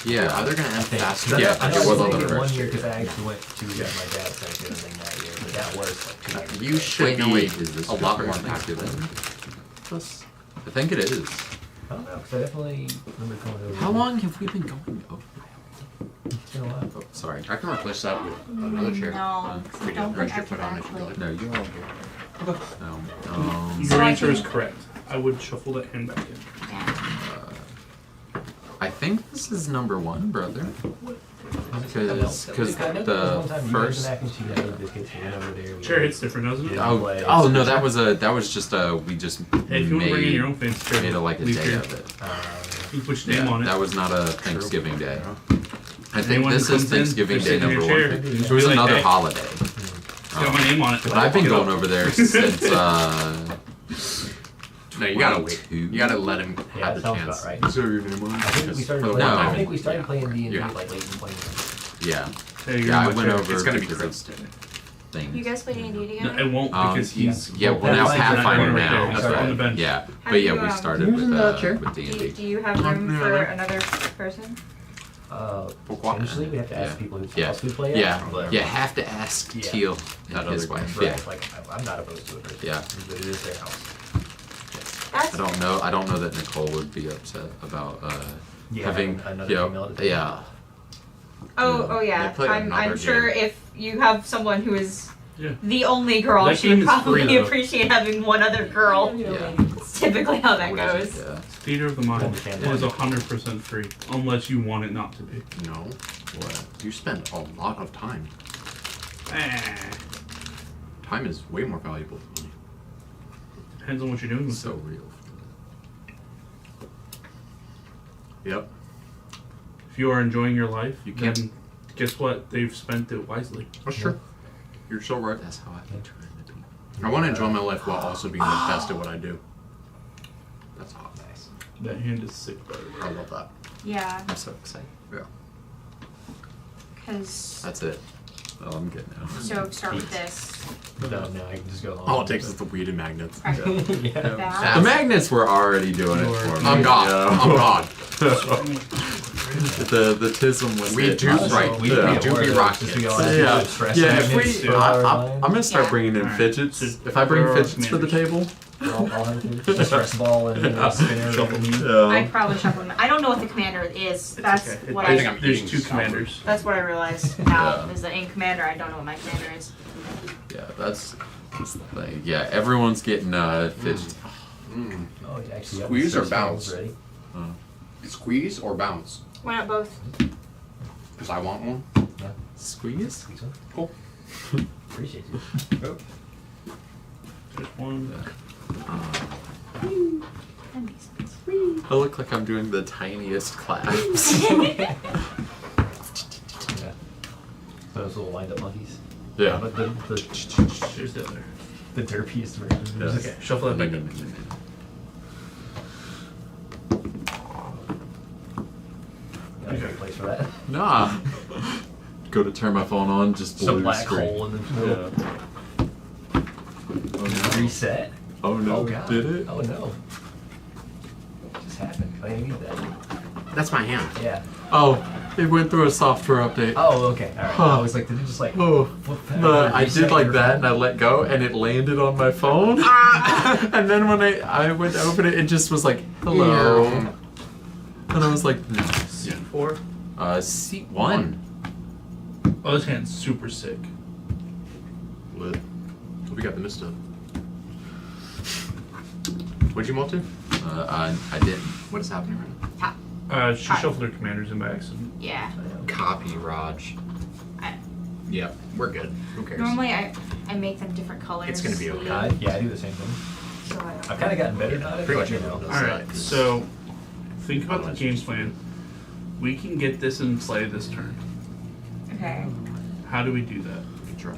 Yeah. They're gonna end think. faster. Yeah, I it know was I on did the it one first year year. because I actually went to my dad's Thanksgiving thing that year, but that was like 2 years You ago. should Wait, no, be wait. Is this a your lot more first impactful. Thanksgiving? Plus, I think it is. I don't know, because I definitely remember coming over. How long have we been going? Oh, It's been a while. oh sorry. I can replace that with another chair. No. If we Don't did rest your put foot on it, that you back. could. No, you're all good. No. Your answer is correct. I would shuffle that hand back in. I think this is number 1, brother. Because I know there was the one time you guys first. and mac and cheese and egg biscuits and went over there. we Chair were- hits different, doesn't it? Yeah. Oh, Play. oh no, that was just we just Hey, if you want to bring in your own made, fancy chair, made it like a leave day here. of it. You can put your name Yeah, on it. that was not a Thanksgiving day. I think Anyone who this is comes in, Thanksgiving they're Day sitting in number your 1. chair. It was Be like, another hey, holiday. It's got my name on it. But I've been going over there since. No, you gotta wait. 22. You gotta let him Yeah, have that the sounds chance. about right. So your name on it? I think we started No. playing. I think we Yeah. started playing D&D Yeah. like late in playing. Yeah. Hey, you're Yeah, I in my went chair. over It's gonna be because crazy. of You things. guys play D&D No, together? it won't because he's. Yeah, we're now That's Pathfinder right now. there. That's Sorry, on the right. bench. Yeah, How but do yeah, you, we started Who's in that chair? with Do D&D. you have room Yeah, for right. another person? Potentially, we have to ask people who Yeah, else we play. yeah, But you have to ask Yeah. Teal That and his other wife. right, Yeah, like I'm not opposed to it. Yeah. It is their house. That's I don't know that Nicole would be upset about Yeah, having. another Yeah, female at the table. yeah. oh yeah. They played I'm another sure game. if you have someone who is Yeah. the only girl, That she game would is free, probably though. appreciate having one other girl. Yeah. It's typically how that What is goes. it? Yeah. Theater of the mind. Understand It is why. 100% free, unless you want it not to be. No. What? You spend a lot of time. Time is way more valuable than money. Depends on what you're doing with So it. real. Yep. If you are enjoying your life, You can't- then guess what? They've spent it wisely. That's true. You're so right. That's how I've been trying to be. I want to enjoy my life while also being the best at what I do. That's hot. Nice. That hand is sick, by the way. I love that. Yeah. I'm so excited. Yeah. Because. That's it. Oh, I'm good now. So start with this. No, I can just go along. All it takes is the weed and magnets. Okay. Yeah. The magnets were already doing it for me. I'm God. Yeah. I'm God. the tism was We it. do right. We do be rockets. Yeah. If we, I'm gonna start Yeah. bringing in Alright. fidgets. So If I bring there are fidgets for the table, I'll have a stress ball and a spinner. I'd probably shuffle them. I don't know what the commander is. That's okay. what I think I'm There's eating two salad. commanders. That's what I realized now. Yeah. Is that in commander, I don't know what my commander is. yeah, that's the thing. Yeah, everyone's getting fidgets. Mm. Oh, yeah, actually, Squeeze or stress bounce? balls ready. Squeeze or bounce? Why not both? Because I want one. Yeah. Squeeze. Squeeze one. Cool. Appreciate you. Oh. There's one. That makes sense. I look like I'm doing the tiniest claps. Yeah. Those little wind up monkeys. Yeah. But There's the other. the derpiest version. Yeah. Okay, shuffle that back in. Got a great place for that. Nah. Go to turn my phone on, just Some blue black screen. hole in the middle. Yeah. Oh no. Reset. Oh no. Oh god. Did it? Oh no. What just happened? I didn't need that. That's my hand. Yeah. Oh, it went through a software update. Oh, okay. Alright. Huh. I was like, did it just like Oh, flip that no, and I reset did like your that phone? and I let go and it landed on my phone. And then when I went to open it, it just was like, hello. Yeah. And I was like, Seat 4. seat 1. Oh, this hand's super sick. Lit. We got the mist up. What'd you mult to? I didn't. What is happening right now? Top. She shuffled her commanders in by accident. Yeah. Copy, Raj. I, Yep, we're good. Who cares? normally I make them different colors. It's gonna be okay. Yeah, I do the same thing. So I don't I've kind of gotten better at it. Pretty much you everyone know. does. Alright, so think about the games plan. We can get this in play this turn. Okay. How do we do that? Try.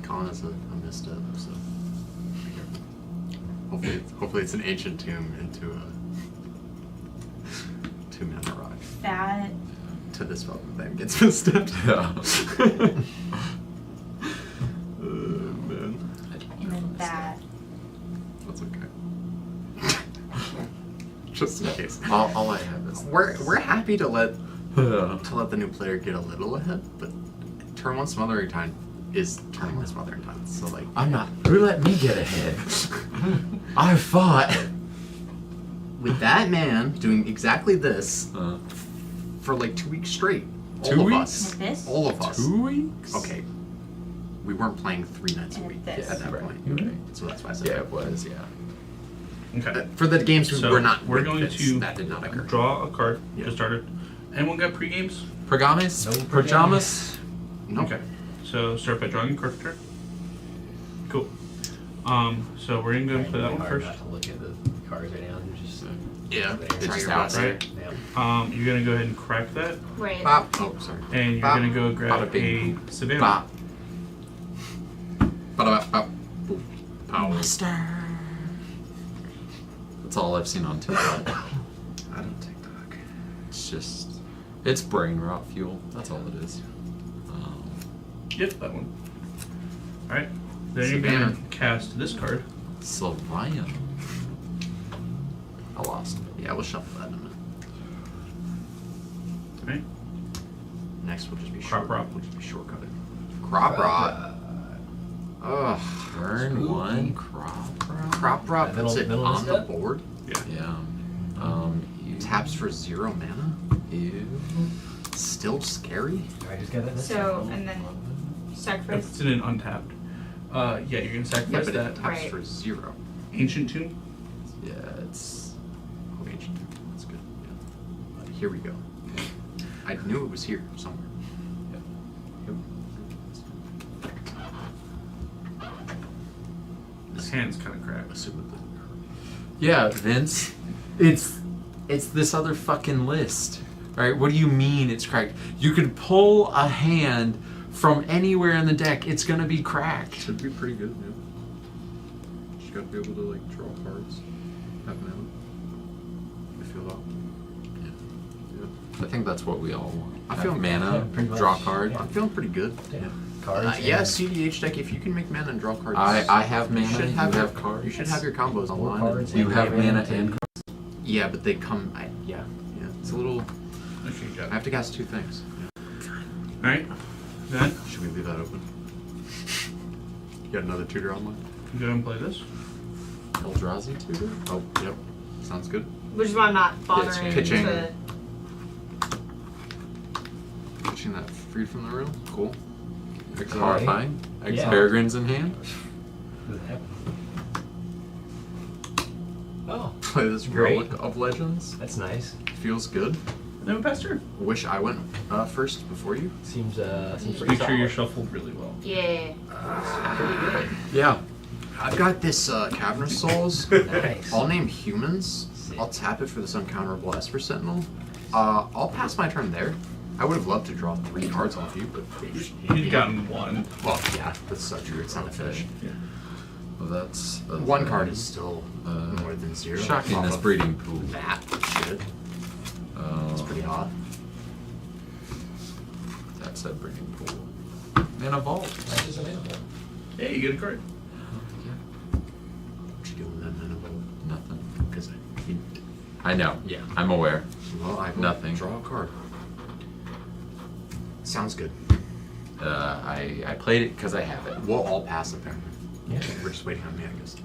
Colin is a mist up, so hopefully it's an ancient tomb into a 2-mana rock. That. To this fucking thing gets misstepped. Yeah. Man. And then that. That's okay. Just in case. All I have is We're happy to let Yeah. the new player get a little ahead, but turn 1 smothering time is turn 1 smothering time. So like I'm not. Who let me get ahead? I fought. with that man doing exactly this Uh, for like 2 weeks straight. 2 All of weeks? us. Like this? All of us. 2 weeks? Okay. We weren't playing 3 nights a And week this. at that Right. point. You're right. So that's why I said Yeah, it was. Yeah. Okay. For the games we So were not we're with going this, to that did not occur. draw a card Yeah. to start it. Anyone got pre-games? Pergames? No Pajamas? Nope. Okay. So start by drawing a card for turn. Cool. So we're gonna go and play that one Hard first. not to look at the cards right now. They're just Yeah, there. it's Try just your out best. there. Right. Yeah. You're gonna go ahead and crack that, Right. Bop. Oh, sorry. and you're Bop. gonna go grab Bada bing. a Savannah. Bop. Bada bop. Boop. Power. That's all I've seen on TikTok. I don't TikTok. It's just, it's brain rot fuel. That's all it is. Yep, that one. Alright. Then you're Savannah. gonna cast this card. Sylvian. I lost. Yeah, we'll shuffle that in a minute. Right? Next will just be Crop rot. We'll just be shortcutted. Crop rot. Ugh. Turn 1 crop rot. Crop rot puts it middle on the step? board. Yeah. Taps for 0 mana. Ew. Still scary. I just got that. So, and then sacrifice. It's in an untapped. Yeah, you're gonna Yeah, sacrifice but that. it taps Right. for 0. Ancient Tomb. Yeah, it's. Oh, ancient. That's good. Yeah. Here we go. I knew it was here somewhere. This hand's kind of cracked. Assume that. Yeah, Vince. It's this other fucking list. Alright, what do you mean it's cracked? You could pull a hand from anywhere in the deck, it's gonna be cracked. Should be pretty good, yeah. Just gotta be able to like draw cards. Have mana. I feel that. I think that's what we all want. I feel mana, pretty much, draw card. yeah. I'm feeling pretty good. Yeah. Cards. Yeah, and CDH deck. If you can make mana and draw cards, I have mana. You should You have, have cards. You should have your combos More online. cards. You have mana and and Yeah, but they come. Yeah. Yeah, it's a little. I have to cast 2 things. Alright. Then Should we leave that open? You got another tutor online? you go and play this. Eldrazi tutor? Oh, yep. Sounds good. Which is why I'm not bothering Pitching. to. Pitching that freed from the room. Cool. Horrifying. Yeah. Peregrines in hand. Oh, Play this Great. Relic of Legends. that's nice. Feels good. Then we pass turn. Wish I went first before you. Seems pretty Make sure you're solid. shuffled really well. Yeah. Pretty good. Yeah. I've got this Cavernous Souls. Nice. All named humans. Sick. I'll tap it for this uncounterable Esper Sentinel. I'll pass my turn there. I would have loved to draw 3 cards off you, but You've gotten one. well, yeah, that's so true. It's not a fish. Well, that's 1 card is still uh, more than 0. shocking. Off This of breeding pool. That shit. It's pretty odd. That's that breeding pool. And a vault. That is available. Yeah, you get a card. What you doing with that mana bolt? Nothing. Because I know. Yeah. I'm aware. well, I will Nothing. draw a card. Sounds good. I played it because I have it. We'll all pass apparently. Yeah. We're just waiting on me, I guess.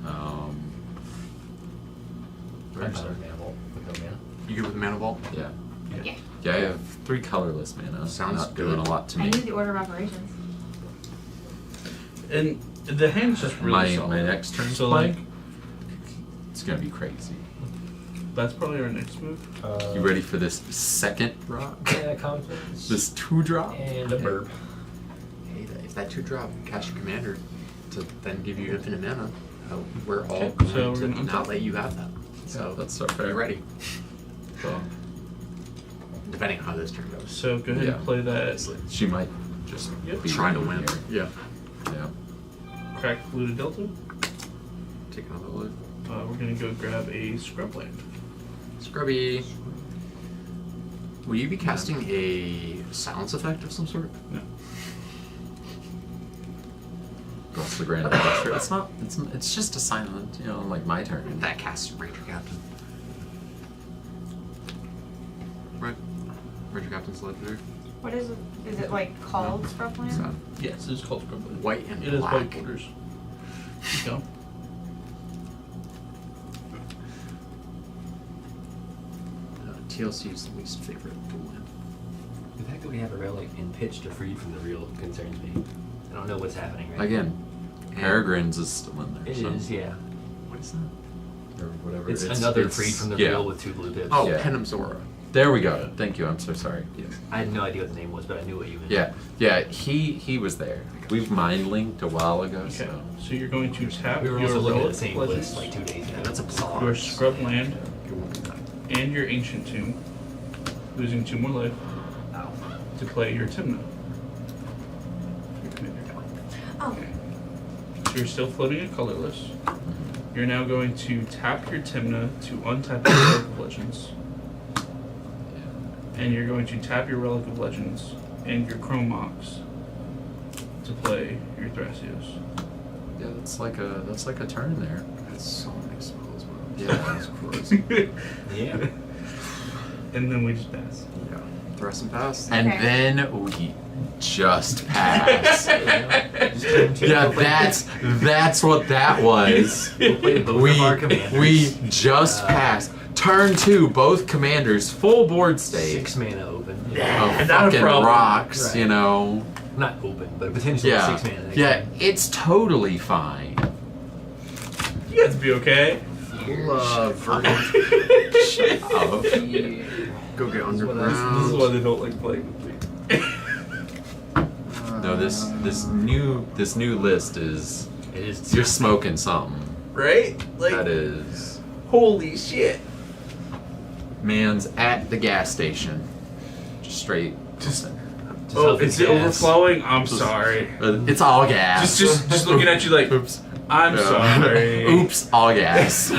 I'm sorry, man. Well, with no mana. You good with mana vault? Yeah. Yeah. Yeah, I have 3 colorless mana. Sounds Not good. doing a lot to I me. need the order of operations. And the hand's just really my solid. my next turn's So play, like, it's gonna be crazy. that's probably our next move. You ready for this second rock? Yeah, confidence. This 2-drop? And a burp. Hey, if that 2-drop cast your commander to then give you infinite mana, we're all Okay, going so to we're gonna not untap. let you have that. So So that's so fair. be ready, So, depending on how this turn goes. So go ahead Yeah. and play that. she might just Yep. be Trying to winning win. here. Yeah. Yeah. Crack Fluted Delta. Take another look. We're gonna go grab a Scrubland. Scrubby. Will you be casting a silence effect of some sort? No. What's the grand gesture? It's not. It's just a silent. You know, like my turn. That casts Ranger Captain. Right. Ranger Captain's legendary. What is it? Is it like called Scrubland? So, Yes, it's called Scrubland. white and It is black. white borders. Keep going. TLC's least favorite dual land. The fact that we have a relic in pitch to freed from the real concerns me. I don't know what's happening right Again, Peregrines is still in now. there. It so. is, yeah. What is that? Or whatever. It's another freed from the real with 2 blue pips. Oh, Yeah. Penum's Aura. There we go. Thank you. I'm so sorry. Yes. I had no idea what the name was, but I knew what you meant. Yeah. Yeah. He was there. We've mind linked a while ago. Okay. So. So you're going to tap We were your also looking at Relic the same Legends, list like 2 days ago. That's a bizarre. your Scrubland, and your Ancient Tomb, losing 2 more life Ow. to play your Timna. Your commander. Oh. So you're still floating a colorless. You're now going to tap your Timna to untap your Relic of Legends. And you're going to tap your Relic of Legends and your Chrome Mox to play your Thrasios. Yeah, that's like a turn there. That's so exposed, bro. Yeah. That's gross. Yeah. And then we just pass. Yeah. Thrust and pass. And Okay. then we just pass. Just Yeah, that's what that was. We'll play both of our commanders. We just passed. Turn 2, both commanders, full board state. 6 mana open. Of Not a fucking problem. rocks, Right. you know. Not open, but potentially Yeah. 6 mana. Yeah, it's totally fine. You guys be okay. Verdant. Shut up. Go get This is underground. why they don't like playing with me. No, this new list is It is. you're smoking something. Right? Like, That is holy shit. man's at the gas station. Just straight. Just Oh, is it gas. overflowing? I'm sorry. It's all gas. Just looking at you like, oops. I'm sorry. Oops, all gas.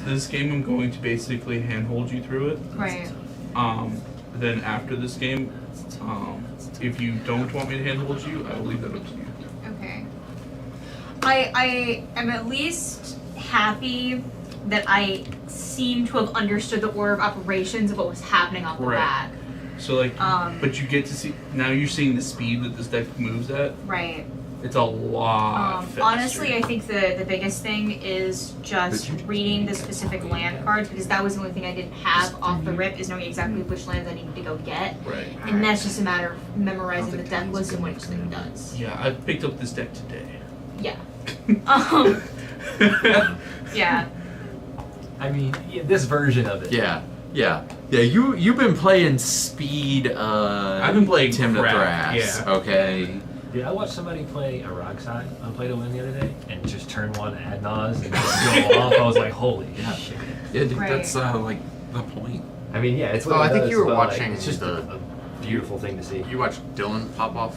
This game, I'm going to basically handhold you through it. Right. Then after this game, if you don't want me to handhold you, I will leave that up to you. Okay. I am at least happy that I seem to have understood the order of operations of what was happening off the back. So like, but you get to see, now you're seeing the speed that this deck moves at. Right. It's a lot faster. Honestly, I think the biggest thing is just reading the specific land cards, because that was the only thing I didn't have off the rip, is knowing exactly which lands I needed to go get. Right. And that's just a matter of memorizing the deck list and what each thing does. Yeah, I picked up this deck today. Yeah. Yeah. I mean, this version of it. Yeah. You've been playing speed. I've been playing Tim crap, the Thrax. yeah. Okay. Dude, I watched somebody play a rock side on Play to Win the other day, and just turn one ad nos and just go off. I was like, holy shit. Yeah, dude, Right. that's like the point. I mean, yeah, it's what Oh, it I think does, you were but, like, watching it's just the- a beautiful thing to see. You watched Dylan pop off.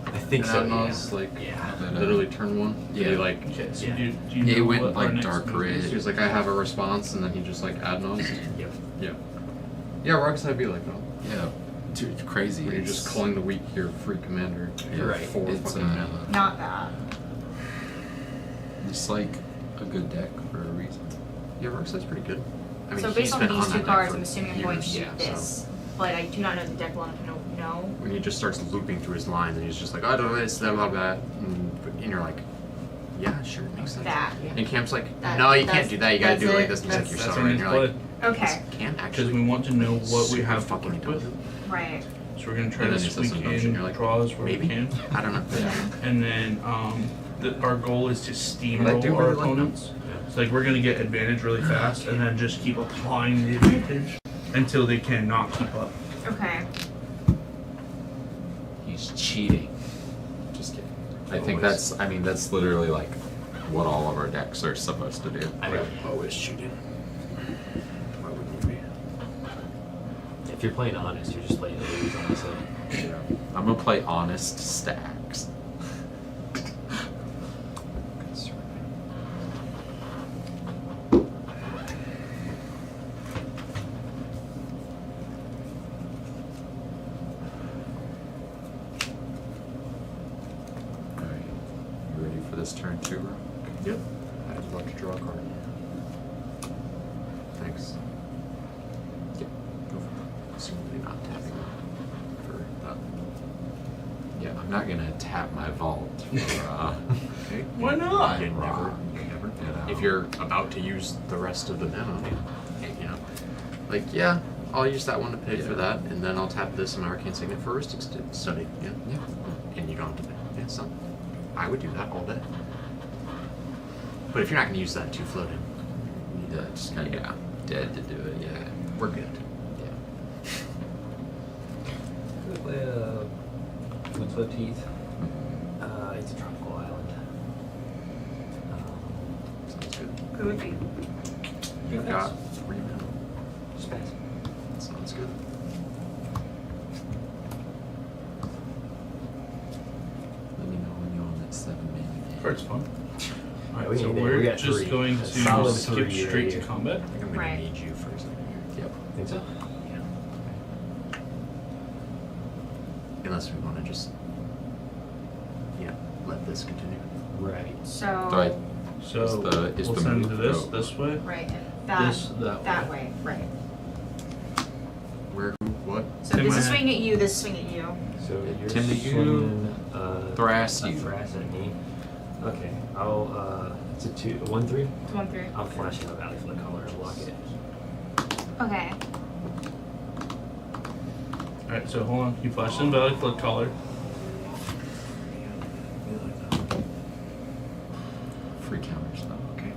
I think so. Adnos, Yeah. like Yeah. literally turn one. Yeah. He like Okay, so Yeah. do you he know went what our like next dark move red. is? He was like, I have a response, and then he just like Adnos. Yep. Yeah, Rockside be like that. Yeah, dude, crazy. Where you're It's- just calling the weak your free commander. You're right. Four It's fucking mana. Not that. It's like a good deck for a reason. Yeah, Rockside's pretty good. I mean, So he's based on been these on two that deck cards, for I'm assuming I'm going to years, shoot this. But I do not know the deck well enough to know. When he just starts looping through his lines, and he's just like, I don't know this, blah blah blah, and you're like, yeah, sure, makes sense. That. And Camp's like, That- no, you can't that's- do that. You gotta that's do it like it. this. And he's like, That's- you're That's sorry. when And it's you're like, play. Okay. can't Because actually. we want to know what we super have to fucking work with. Right. So we're gonna try And to then he says squeak some dumb shit, in you're like, draws where maybe? we can. I don't know. And then our goal is to But I do steamroll our really like opponents. So like we're gonna get advantage really fast, and then just keep applying the advantage until they cannot keep up. Okay. He's cheating. Just kidding. I think that's. I mean, that's literally like what all of our decks are supposed to do. I mean, Always cheating. Why wouldn't you be? if you're playing honest, you're just playing to lose, honestly. Yeah. I'm gonna play honest stacks. Alright. You ready for this turn two, Rock? Yep. I was about to draw a card. Thanks. Yep. Go for it. Assumably not tapping for that. Yeah, I'm not gonna tap my vault for Okay. Why not? You never. You know. If you're about to use the rest of the mana, you know, like yeah, I'll use that one to pay for that, and then I'll tap this and Arcane Signet for Heuristic Study. Yeah, Yeah. and you don't have to pay. Yeah, so I would do that all day. But if you're not going to use that to float in, Yeah, just kind of dead to do it. Yeah. we're good. Yeah. Could play Woodfoot Teeth. It's a tropical island. Sounds good. Good would be. You've got 3 mana. Just pass. Sounds good. Let me know when you're on that 7 mana. Card's fun. Yeah, we Alright, so need it. we're We got just 3. going A to solid skip 3 straight right to here. combat. I think I'm going Right. to need you for a second here. Yep. Think so? Yeah. Unless we want to just, let this continue. Right. So. Right. So Is we'll the send move this go? this way. Right. That. This that way. way. Right. Where, what? So Tim, this is I- swing at you. This swing at you. So you're Tim, do you swinging, thrash a you? thrash at me. Okay. I'll it's a 1/3. It's 1/3. I'll flash in a Valley for the color and lock it. Okay. Alright, so hold on. You flash in Valley Flood Collar. Free counters though. Okay.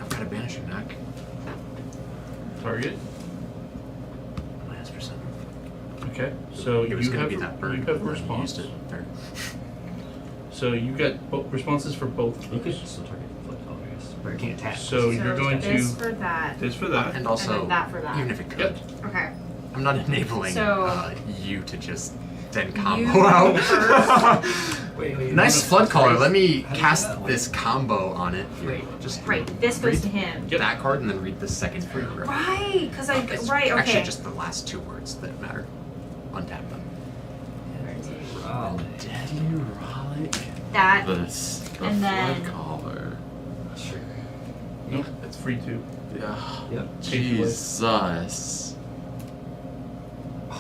I've got a banishing knack. Target. -%. Okay. Okay, so it was you going have to be that bird. you have a but I response. used it there. So you got responses for both. You could still target flood color, I guess. But you can't attack. So you're going this to for that. this for that. And also, And then that for that. even if it could, Yep. Okay. I'm not enabling So- you to just then You combo out. Wait, Nice flood caller. Let me cast this combo on it. Here, Wait. just Right. This goes to him. read that card and then read the second paragraph. Right. Because I. It's Right. Okay. Actually, just the last two words that matter. Untap them. Deadly Relic. That. The And then- flood collar. Sure. Nope, it's free too. Yeah. Yep. Jesus.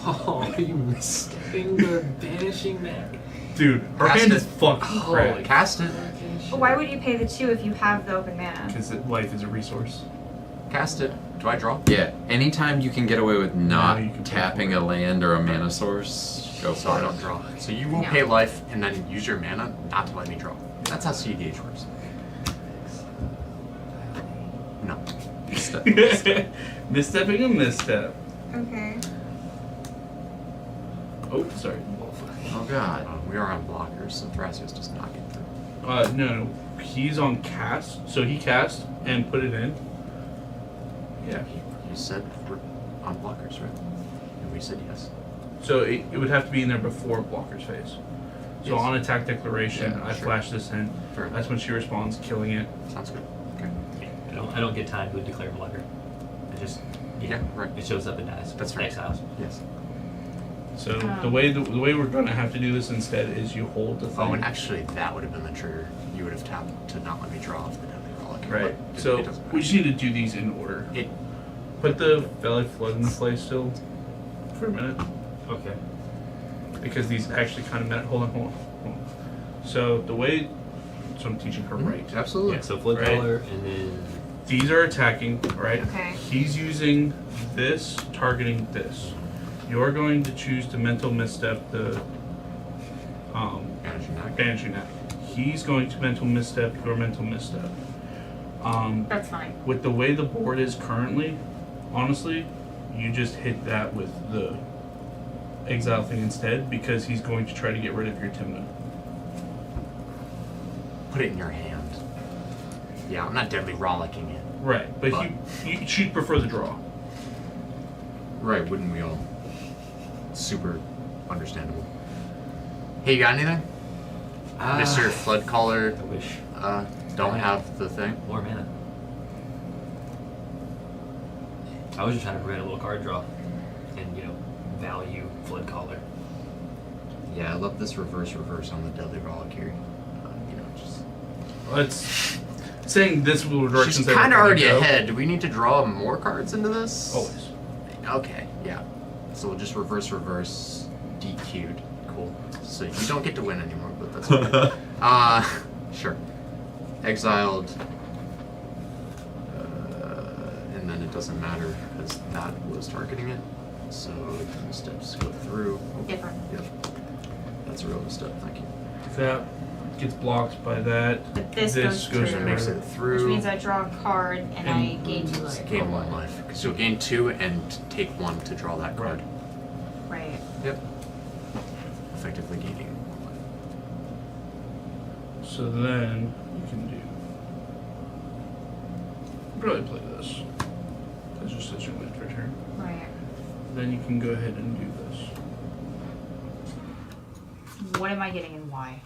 Oh, are you misstepping the vanishing neck? Dude, her Cast hand it. is fucking cracked. Cast it. But why would you pay the 2 if you have the open mana? Because life is a resource. Cast it. Do I draw? Yeah. Anytime you can get away with not you can pay tapping for a land or a mana source, go So for I it. don't draw. So you will No. pay life and then use your mana not to let me draw. That's how CEDH works. No. Misstepping a misstep. Okay. Oh, sorry. Oh god. We are on blockers, so Thrasios does not get through. No. He's on cast, so he cast and put it in. Yeah. You said we're on blockers, right? And we said yes. So it would have to be in there before blocker's phase. So Yes. on attack declaration, Yeah, I sure. flash this in. Fair enough. That's when she responds, killing it. Sounds good. Okay. I don't get time to declare blocker. I just Yeah, right. it shows up and dies. That's right. Exiles. Yes. So the way we're gonna have to do this instead is you hold the thing. Oh, and actually, that would have been the trigger. You would have tapped to not let me draw off the Deadly Relic. Right. But So it doesn't we matter. just need to do these in order. It. Put the Valley Flood in place still for a minute. Okay. Because these actually kind of matter. Hold on. So the way, so I'm teaching her right. Absolutely. Yeah, so flood Right. color and then These are attacking, right? Okay. He's using this, targeting this. You're going to choose to mental misstep the Banshee Neck. He's going to mental misstep your mental misstep. That's fine. With the way the board is currently, honestly, you just hit that with the exile thing instead because he's going to try to get rid of your Timna. Put it in your hand. Yeah, I'm not Deadly Rollicking it. Right, but she'd prefer the draw. Right, wouldn't we all? Super understandable. Hey, you got anything? Mr. Flood Caller. I wish. Don't have the thing. More mana. I was just trying to prevent a little card draw and, value flood collar. Yeah, I love this reverse on the Deadly Rollick here. Just. It's saying this will directions She's that we're kind of gonna already go. ahead. Do we need to draw more cards into this? Always. Okay, yeah. So we'll just reverse, DQ'd. Cool. So you don't get to win anymore, but that's okay. Sure. Exiled. And then it doesn't matter because that was targeting it. So the steps go through. Different. Yep. That's a real step, thank you. That gets blocked by that. But this goes goes through. through. Makes it through. Which means I draw a card and I gain 2 life. Gain 1 life. So you'll gain 2 and take 1 to draw that card. Right. Yep. Effectively gaining 1 life. So then you can do. Probably play this. That's just such a win for turn. Right. Then you can go ahead and do this. What am I getting and why?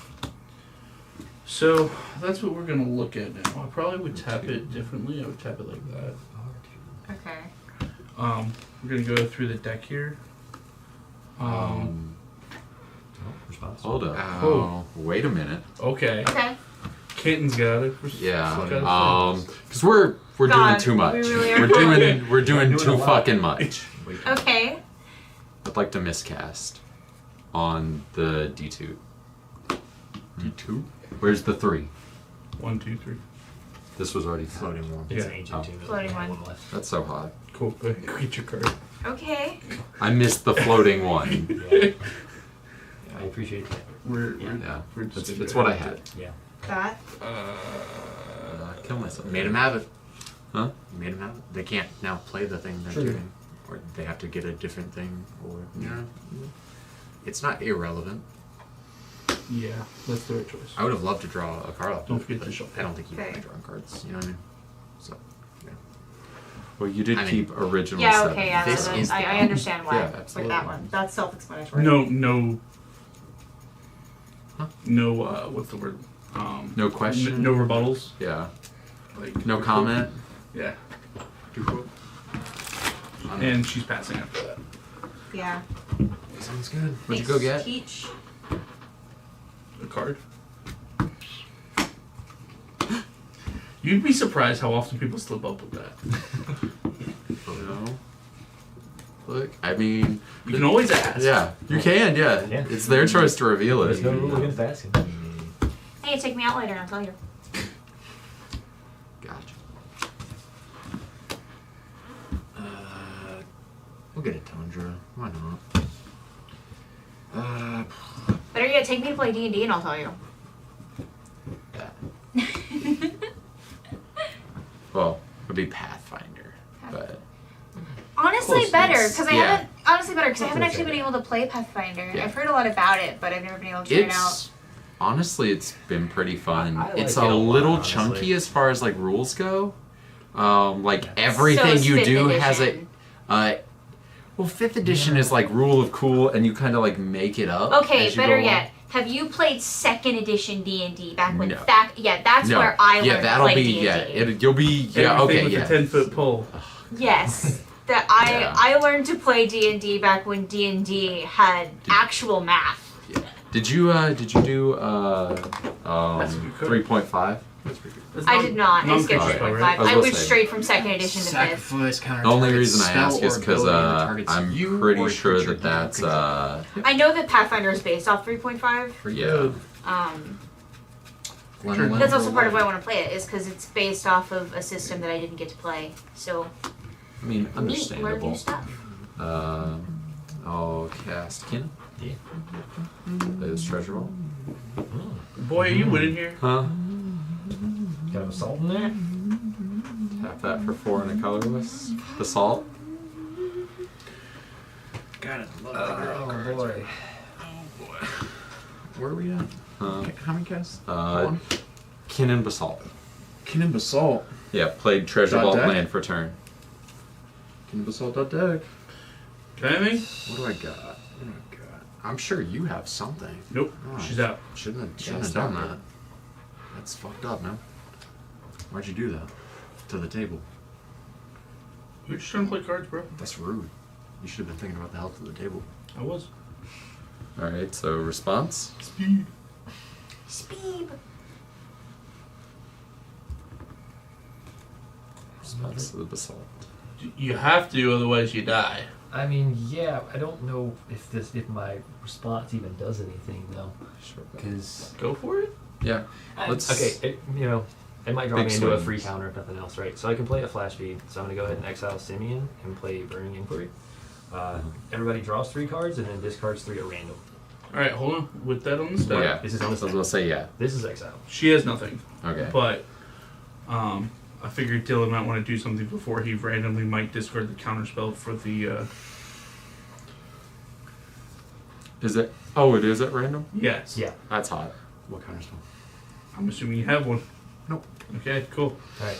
So that's what we're gonna look at now. I probably would tap it differently. I would tap it like that. Okay. We're gonna go through the deck here. Response. Hold up. Oh. Wait a minute. Okay. Okay. Kitten's got it. Yeah. Because we're doing God, too much. we really are. We're doing too fucking much. Okay. I'd like to miscast on the D2. D2? Where's the 3? 1, 2, 3. This was already Floating 1. It's Yeah. ancient too. Floating one. That's so hot. Cool. Go ahead, get your card. Okay. I missed the floating one. Yeah. I appreciate that. Yeah. We're just It's what I had. Yeah. That. Kill myself. Made him have it. Huh? Made him have it. They can't now play the thing they're True. doing. or they have to get a different thing, or it's not irrelevant. Yeah, that's the right choice. I would have loved to draw a card off. Don't forget to shuffle. I don't think you Okay. want to draw cards. You know what I mean? So, yeah. Well, you did keep original. Yeah, seven. okay, yeah, This that's, is I the- understand why. Yeah, With absolutely. that one. That's self-explanatory. No. Huh? No. What's the word? No question? No rebuttals. Yeah. Like No comment. Yeah. Too cool. And she's passing after that. Yeah. Sounds good. What'd you go get? Teach. A card. You'd be surprised how often people slip up with that. You know? Look, I mean, You can always ask. yeah, you can. Yeah, Yeah. it's their choice to reveal There's it. no rule against asking. Hey, take me out later and I'll tell you. Gotcha. We'll get a Tundra. Why not? Better yet, take me to play D&D and I'll tell you. Yeah. Well, it would be Pathfinder, but Honestly, Close better enough. because I Yeah. haven't. Honestly, better because I haven't That's actually okay. been able to play Pathfinder. Yeah. I've heard a lot about it, but I've never been able to try it out. it's honestly it's been pretty fun. I like It's it a a lot, little honestly. chunky as far as like rules go. Like everything So you is do fifth has a. edition. Well, 5th edition is like rule of cool, and you kind of like make it up. Okay, as you better go yet, have you played 2nd edition D&D back when No. yeah, that's No. where I Yeah, learned that'll to play be D&D. yeah. You'll be yeah. Everything Okay, with yeah. a 10-foot pole. Yes. That Yeah. I learned to play D&D back when D&D had actual math. Did you do That's a good card. 3.5? That's pretty good. I did not. I skipped Non-crit, 3.5. right? I was I gonna went say- straight from 2nd edition to 5th. Sacrifice counter. The only targets reason I spell ask is or because ability that targets I'm you pretty or sure creature that that's I know that Pathfinder is based off 3.5. yeah. Glenn, That's also part of why I want to play it, is because it's based off of a system that I didn't get to play. So, I mean, neat, learn understandable. new stuff. I'll cast Kin. Yeah. Play this treasure roll. Boy, are you winning here? Huh? Got an assault in there? Tap that for 4 and a colorless. The salt. God, I love Oh boy. Where are we at? How many casts? One? Kin and Basalt. Kin and Basalt. Yeah, played treasure Dot vault deck? land for turn. Kin and Basalt dot deck. Anything? What do I got? I'm sure you have something. Nope. Oh, She's out. Shouldn't Yeah, have done stop that. That's fucked up, man. Why'd you do that? To the table. You're just trying to play cards, bro. That's rude. You should have been thinking about the health of the table. I was. Alright, so response. Speed. Speed. Response to the Basalt. You have to, otherwise you die. I mean, yeah, I don't know if my response even does anything though, Sure. because Go for it. Yeah. Let's. okay, it might draw Big me into a swings. free counter if nothing else, right? So I can play a flash speed. So I'm gonna go ahead and exile Simeon and play Burning Inquiry. Everybody draws 3 cards and then discards 3 at random. Alright, hold on. With that on the stack. Yeah. This is on I the was gonna say yeah. This is exile. She has nothing. Okay. But I figured Dylan might want to do something before he randomly might discard the counterspell for the Is it? Oh, it is at random? yes. Yeah. That's hot. What kind of spell? I'm assuming you have one. Nope. Okay, cool. Alright.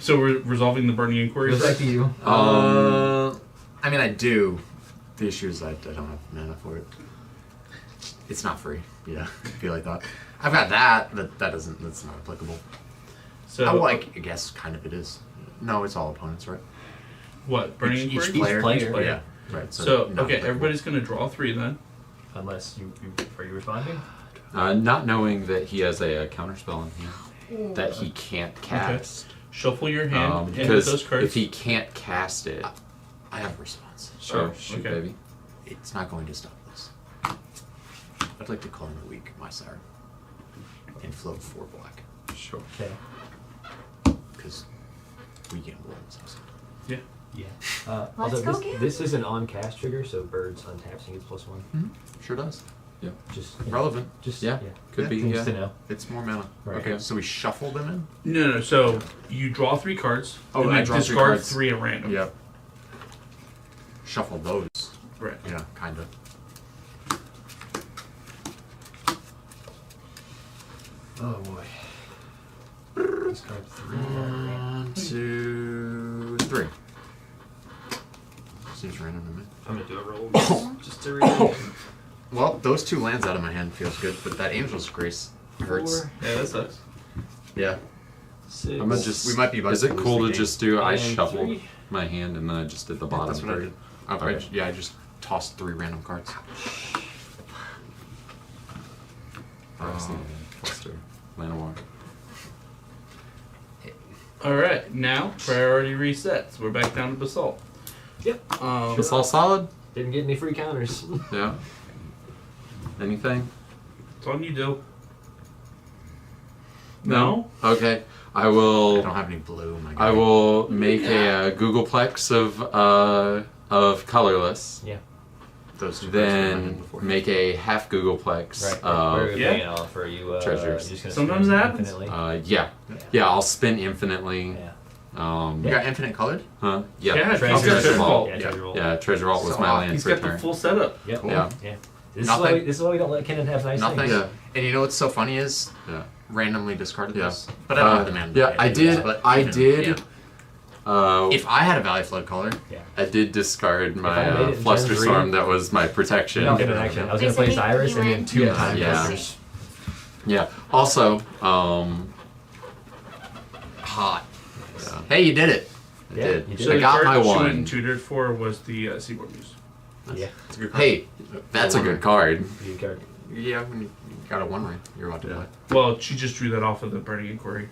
So we're resolving the burning inquiry. Goes back to you. I mean, I do. The issue is I don't have mana for it. It's not free. Yeah, I feel like that. I've got that, but that's not applicable. So I guess kind of it is. No, it's all opponents, right? what? Burning Each inquiry? player. Yeah. Right. So not okay, applicable. everybody's gonna draw 3 then. Unless you are you responding? Not knowing that he has a counterspell in here that he can't cast. Shuffle your hand and with Because those cards. if he can't cast it, I have a response. oh shoot, okay. baby. It's not going to stop this. I'd like to call him a weak, my sire, and float 4 black. Sure. Okay. Because we gamble in this house. Yeah. Yeah. Let's Also, go get this is an on-cast trigger, so birds untaps and gets +1. Sure does. Yeah. Just Relevant. Just Yeah. Could Yeah. be. things Yeah. to know. It's more mana. Right. Okay, so we shuffle them in? No. So you draw 3 cards. Oh, and I then draw 3 discard cards. 3 at random. Yep. shuffle those. Right. Yeah, kind of. Oh boy. Discard 3. 1, 2, 3. Seems random to me. I'm gonna do a roll just to read. Well, those 2 lands out of my hand feels good, but that Angel's Grace hurts. 4. Yeah, that sucks. Yeah. 6. I'm gonna just. We might be about Is to it lose cool the to game. just do? I And shuffled 3. my hand and then I just did the Yeah, bottom that's what I 3. did. Okay. I just tossed 3 random cards. Plus 2. Land of Water. Alright, now priority resets. We're back down to Basalt. Yep. It's all solid? Didn't get any free counters. Yeah. Anything? It's on you, Dill. No? Okay. I will. I don't have any blue. My I will make a Googleplex of colorless. Yeah. Those 2 Then make a half Googleplex Right. of Where are we paying off? Are you treasures. just gonna Sometimes spend that happens. infinitely? Yeah, I'll spin infinitely. Yeah. You got infinite colored? Huh? Yeah. Yeah, Treasure Treasure Vault. Vault. Yeah, Treasure Vault. Yeah, Treasure Vault was So, my land He's for got the turn. full setup. Yep. Cool. Yeah. This is why we don't let Kenan have nice Nothing. things. Yeah. And you know what's so funny is Yeah. randomly discarded Yeah. this. But I don't have the mana. to Yeah, play it. I did. But I even, did. yeah. If I had a Valley Flood color, Yeah. I did discard I my made it in Fluster turn 3, Storm. That was my protection. No, in action. I was gonna play Cyrus and then 2 Yeah, time yeah. counters. Yeah. Also, hot. yeah. Hey, you did it. I Yeah, did. you did. So I the got card my that you went one. and tutored for was the Seaboard Muse. Yeah. It's a good card. Hey, that's a good card. You card. Yeah, when you got a 1 ring, you're about to play. Well, she just drew that off of the Burning Inquiry.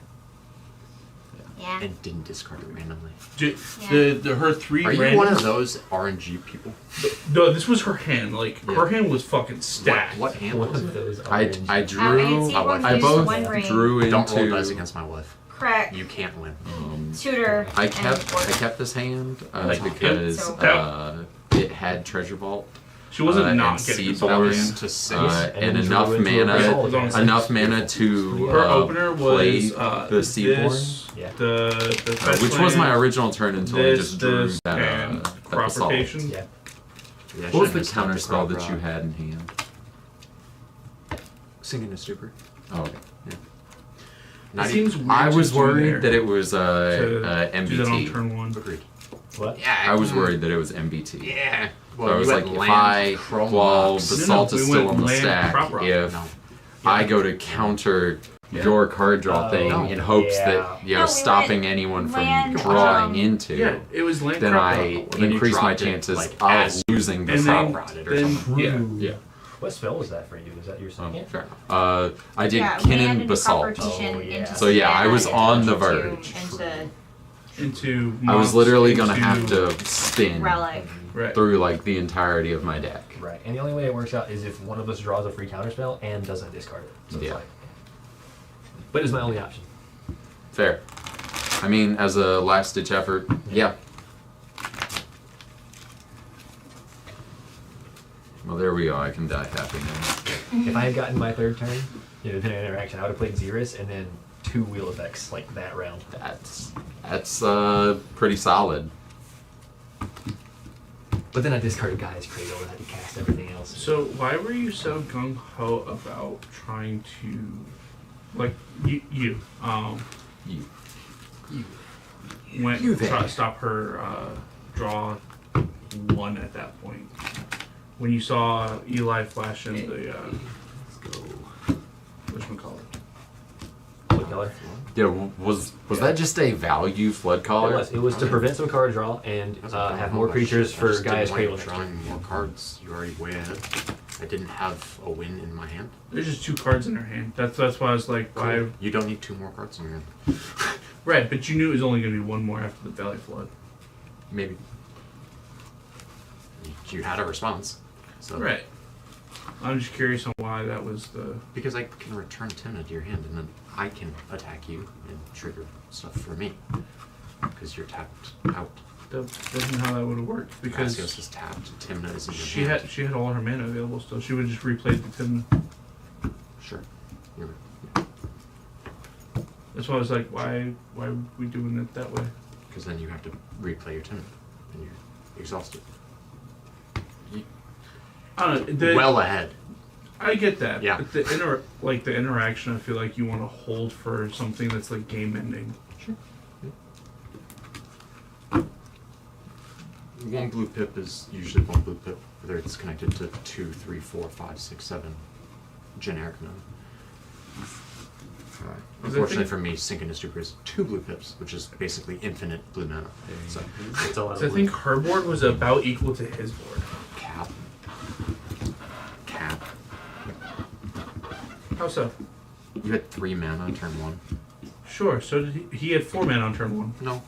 Yeah. And didn't discard it randomly. Her 3 Are you randoms, one of those RNG people? No, this was her hand. Like, Yeah. her hand was fucking stacked. What hand One was of it? those I orange. drew. Seaboard I Muse, both 1 ring. drew Don't roll into. dice against my wife. Crack. You can't win. Tutor. I and kept this hand Like, because so- it had Treasure Vault. She wasn't and not getting this Seaborn, off. to 6. and then enough drew into a mana, result. enough mana to Her opener play was the Seaborn, this, Yeah. the fetch which was my land, original turn until I this, just drew this, that, and that crop assault. rotation. Yeah. Yeah, What was the counter spell that you had in hand? Singing a Stupor. Oh, okay. Not It even- seems weird I was to do worried there that it was to do that on MBT. turn 1. Agreed. What? Yeah, I was worried that it was MBT. Yeah. So I was you like, had if land, I, Chrome while Box. Basalt No, is we still went on the land, stack, crop rock. if No. I go to counter your card draw Oh, thing no. in hopes Yeah. that No, we stopping went anyone from land, drawing into, Yeah, it was land then crop I rock. Then you increase my dropped it, chances like, of as- losing And Basalt. rotted or something. yeah. Yeah. What spell was that for you? Is that your Oh, second? fair enough. I did Yeah, land Kinnan into crop Basalt. rotation, Oh, yeah. into So yeah, I mana, was into on the into- verge. Into I was Mox, literally gonna into have to spin Relic. Right. through like the entirety of my deck. Right. And the only way it works out is if one of us draws a free counter spell and doesn't discard it. So it's Yeah. like. But it's my only option. Fair. I mean, as a last ditch effort, yeah. Well, there we go. I can die happy now. If I had gotten my 3rd turn, depending on interaction, I would have played Xeris and then 2 wheel effects like that round. That's pretty solid. But then I discarded Gaia's Cradle and had to cast everything else. So why were you so gung ho about trying to, like, you went You to try there. to stop her draw 1 at that point when you saw Eli flash in the whatchamacallit? What color? Yeah, was that just a value flood collar? It was to prevent some card draw and have more creatures for Gaia's Cradle. Drawing more cards. You're already way ahead. I didn't have a win in my hand. There's just 2 cards in her hand. That's why I was like, why? You don't need 2 more cards in your hand. Right, but you knew it was only going to be 1 more after the Valley Flood. Maybe. You had a response. So. Right. I'm just curious on why that was the. Because I can return Timna to your hand, and then I can attack you and trigger stuff for me. Because you're tapped out. That isn't how that would have worked because Gracios is tapped. Timna is in your she hand. had all her mana available still. She would have just replayed the Timna. Sure. You're right. That's why I was like, why are we doing it that way? Because then you have to replay your Timna, and you're exhausted. I don't know. well ahead. I get that. Yeah. But the interaction, I feel like you want to hold for something that's like game ending. Sure. One blue pip is usually one blue pip, whether it's connected to 2, 3, 4, 5, 6, 7 generic mana. Unfortunately for me, Sink into Stupor is 2 blue pips, which is basically infinite blue mana. So, it's a lot I think her board was about equal to his board. Cap. How so? You had 3 mana on turn 1. Sure. So did he? He had 4 mana on turn 1. No.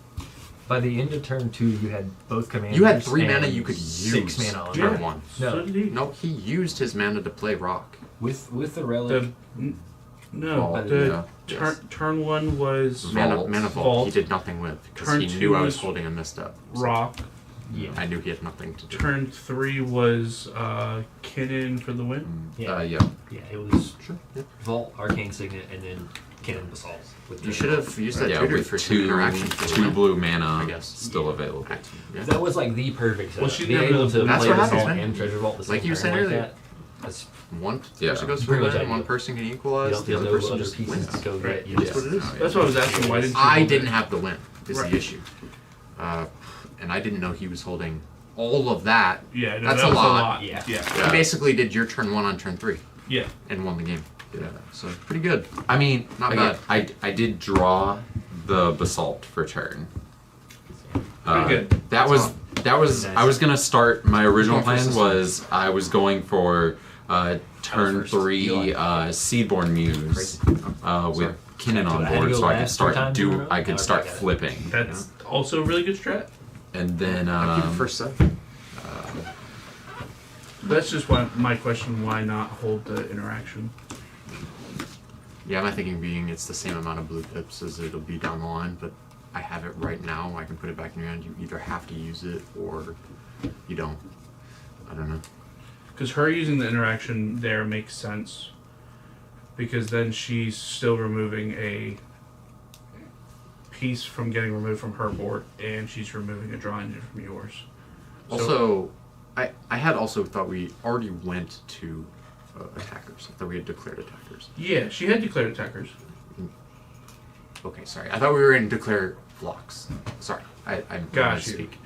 By the end of turn 2, you had both commanders. You had 3 and mana you could use 6 mana on turn 1. No. So did he. No, he used his mana to play rock. With the relic. Turn 1 was Mana Vault. He did nothing with because Turn he 2 knew I was was holding a misstep. So rock. Yeah. I knew he had nothing to do. Turn 3 was Kinnan for the win. Yeah. Yeah. Yeah, it was Sure. Yeah. Vault, Arcane Signet, and then Cannon Basalt. With You the- should have used that Yeah, tutor with for some interaction. for the 2 win, blue mana I guess. still available. Yeah. That was like the perfect setup. Well, she Being didn't able have to the- That's play what Basalt happens, man. and Treasure Vault the same Like you were turn saying like earlier. that. That's One Yeah. person goes Pretty through much that, ideal. one person can equalize, the there's other no person other just pieces wins. to go Right. get. You That's just, what it is. That's what I was asking. Why didn't you? I hold didn't it? have the win, is Right. the issue. And I didn't know he was holding all of that. Yeah, no, That's that a was lot. Yeah. He basically did your turn 1 on turn 3 Yeah. and won the game. Yeah. So pretty good. I mean, Not again, I did draw the basalt for turn. Pretty good. That was I was gonna start. My original Going for plan systems. was I was going for turn 3 Seedborn Muse with Kinnan on I had to board, go so I could last start 2 times in a row? I could Okay, start got it. flipping, That's also a really good strat. and then I'll keep it first set. That's just why my question: why not hold the interaction? Yeah, my thinking being it's the same amount of blue pips as it'll be down the line, but I have it right now. I can put it back in your hand. You either have to use it or you don't. I don't know. Because her using the interaction there makes sense. Because then she's still removing a piece from getting removed from her board, and she's removing a draw engine from yours. Also, I had also thought we already went to attackers. I thought we had declared attackers. Yeah, she had declared attackers. Okay, sorry. I thought we were in declare blocks. Sorry, I Got you. speak.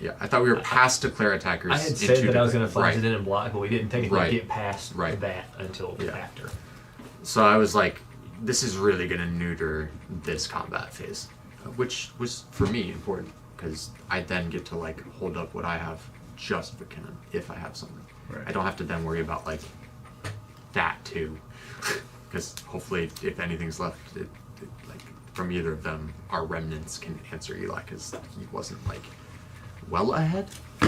Yeah, I thought we were past declare attackers. I had said into that I was going to flash right. it in and block, but we didn't technically Right. get past Right. that until Yeah. after. So I was like, this is really going to neuter this combat phase, which was for me important because I then get to like hold up what I have just for Kinnan if I have something. Right. I don't have to then worry about like that too, because hopefully if anything's left, like from either of them, our remnants can answer Eli because he wasn't like well ahead. He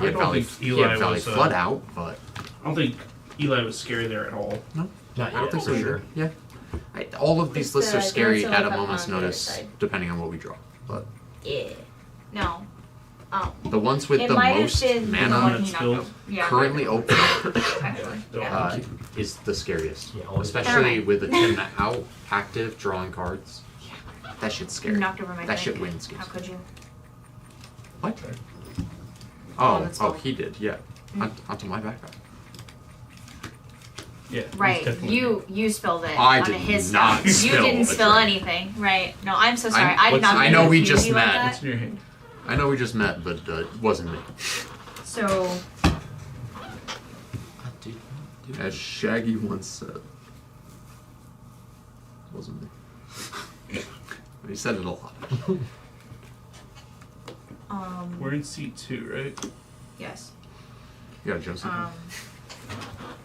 had Valley Flood out, but I don't think Eli was scary there at all. no. Not I don't yet, think for so sure. either. Yeah. All of these It's lists the are scary Garrison at a Left moment's on the other notice, side. depending on what we draw. But Yeah. No. the ones with It the might have most been the mana one he knocked spilled. out. Yeah. currently open Actually. Yeah. is the scariest. Yeah, always. Especially Nevermind. with the 10 out, active, drawing cards. That shit's scary. You knocked over my That deck. shit wins games. How could you? What? Oh, Oh, that's oh, cool. he did, yeah. Onto my backpack. Yeah. Right. definitely- You spilled it I onto did his not stuff. You spill didn't a spill drink. anything. Right. No, I'm so sorry. I'm- I did not I mean know to we accuse just you like met. that. What's in your hand? I know we just met, but it wasn't me. So As Shaggy once said. Wasn't me. He said it a lot. We're in seat 2, right? yes. You got a Joseph?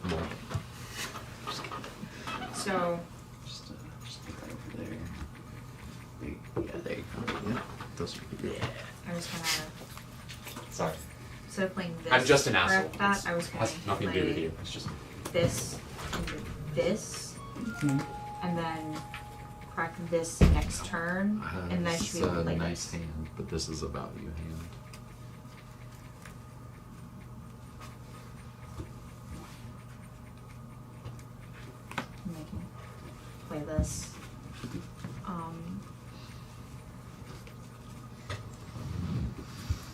More. So Just right over there. Yeah, there you go. Yeah, those are pretty good. I was gonna Sorry. instead of playing this. I'm just an correct asshole. That I was Has gonna nothing to do with play you. It's just this and this, and then crack this next turn, and then I should be able to play nice this. hand, but this is a value hand. And I can play this.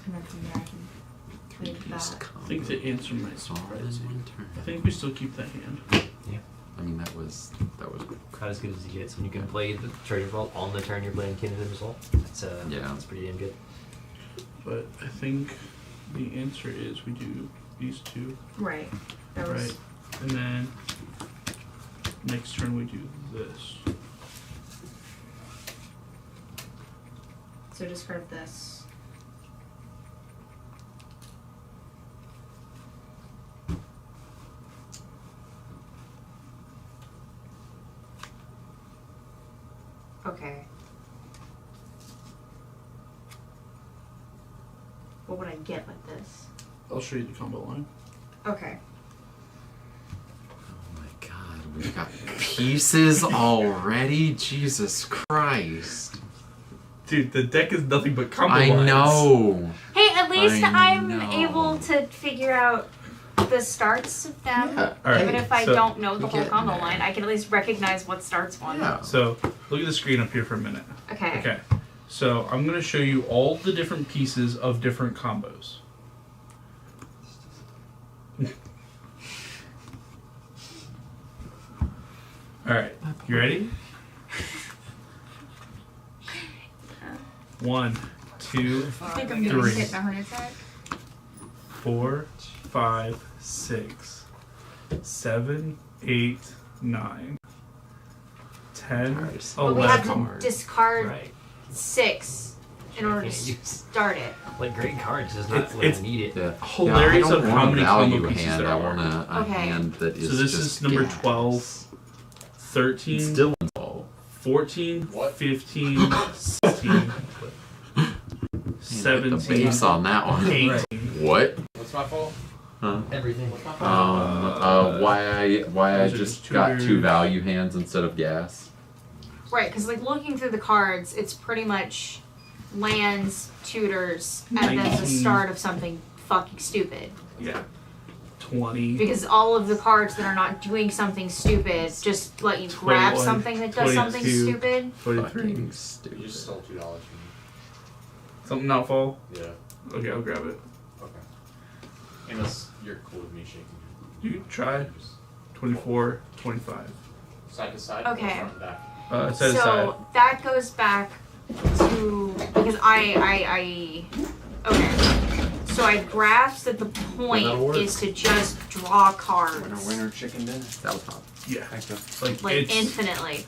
And then from there I can played that. I think to answer my surprise, I think we still keep that hand. Yeah. I mean, that was About as good as he gets when you can play the Treasure Vault on the turn you're playing Kindred Result. That's that's pretty damn good. But I think the answer is we do these two. Right. That was. Right. And then next turn we do this. So discard this. Okay. What would I get with this? I'll show you the combo line. Okay. Oh my god, we've got pieces already? Jesus Christ. Dude, the deck is nothing but combo I lines. know. Hey, at least I'm know. able to figure out the starts of them. Yeah. Alright, Even if I so don't know the you whole get combo there. line, I can at least recognize what starts one. Yeah. So look at the screen up here for a minute. Okay. Okay. So I'm gonna show you all the different pieces of different combos. Alright, you ready? 1, 2, I think I'm gonna 3, hit the heart attack. 4, 5, 6, 7, 8, 9, 10, But we have 11. to discard Right. 6 in order to Can't use- start it. Like great cards does not It's need it. Yeah. Hilarious yeah, I of don't how want a many value combo pieces hand. there I are. want a Okay. hand that is So this just is number gas. 12, 13, Still involved. 14, What? 15, 16, The 17, base on that one. 18. What? What's my fault? Huh? Everything. Why I those are just just got tutors. 2 value hands instead of gas. Right, because like looking through the cards, it's pretty much lands, tutors, and then the 19. start of something fucking stupid. Yeah. 20. Because all of the cards that are not doing something stupid just let you grab 21, something that does something 22. stupid. 23. Fucking You stupid. just stole $2 from Something not fall? me. Yeah. Okay, I'll grab it. Okay. Unless you're cool with me shaking You can try. 24, 25. side to side. Okay. Or front and back. Side to side. So that goes back to because I okay. So I grasped that the point That'll work. is to just draw cards. Winner, chicken dinner. That was hot. Yeah. Thanks, man. Like, Like it's, infinitely.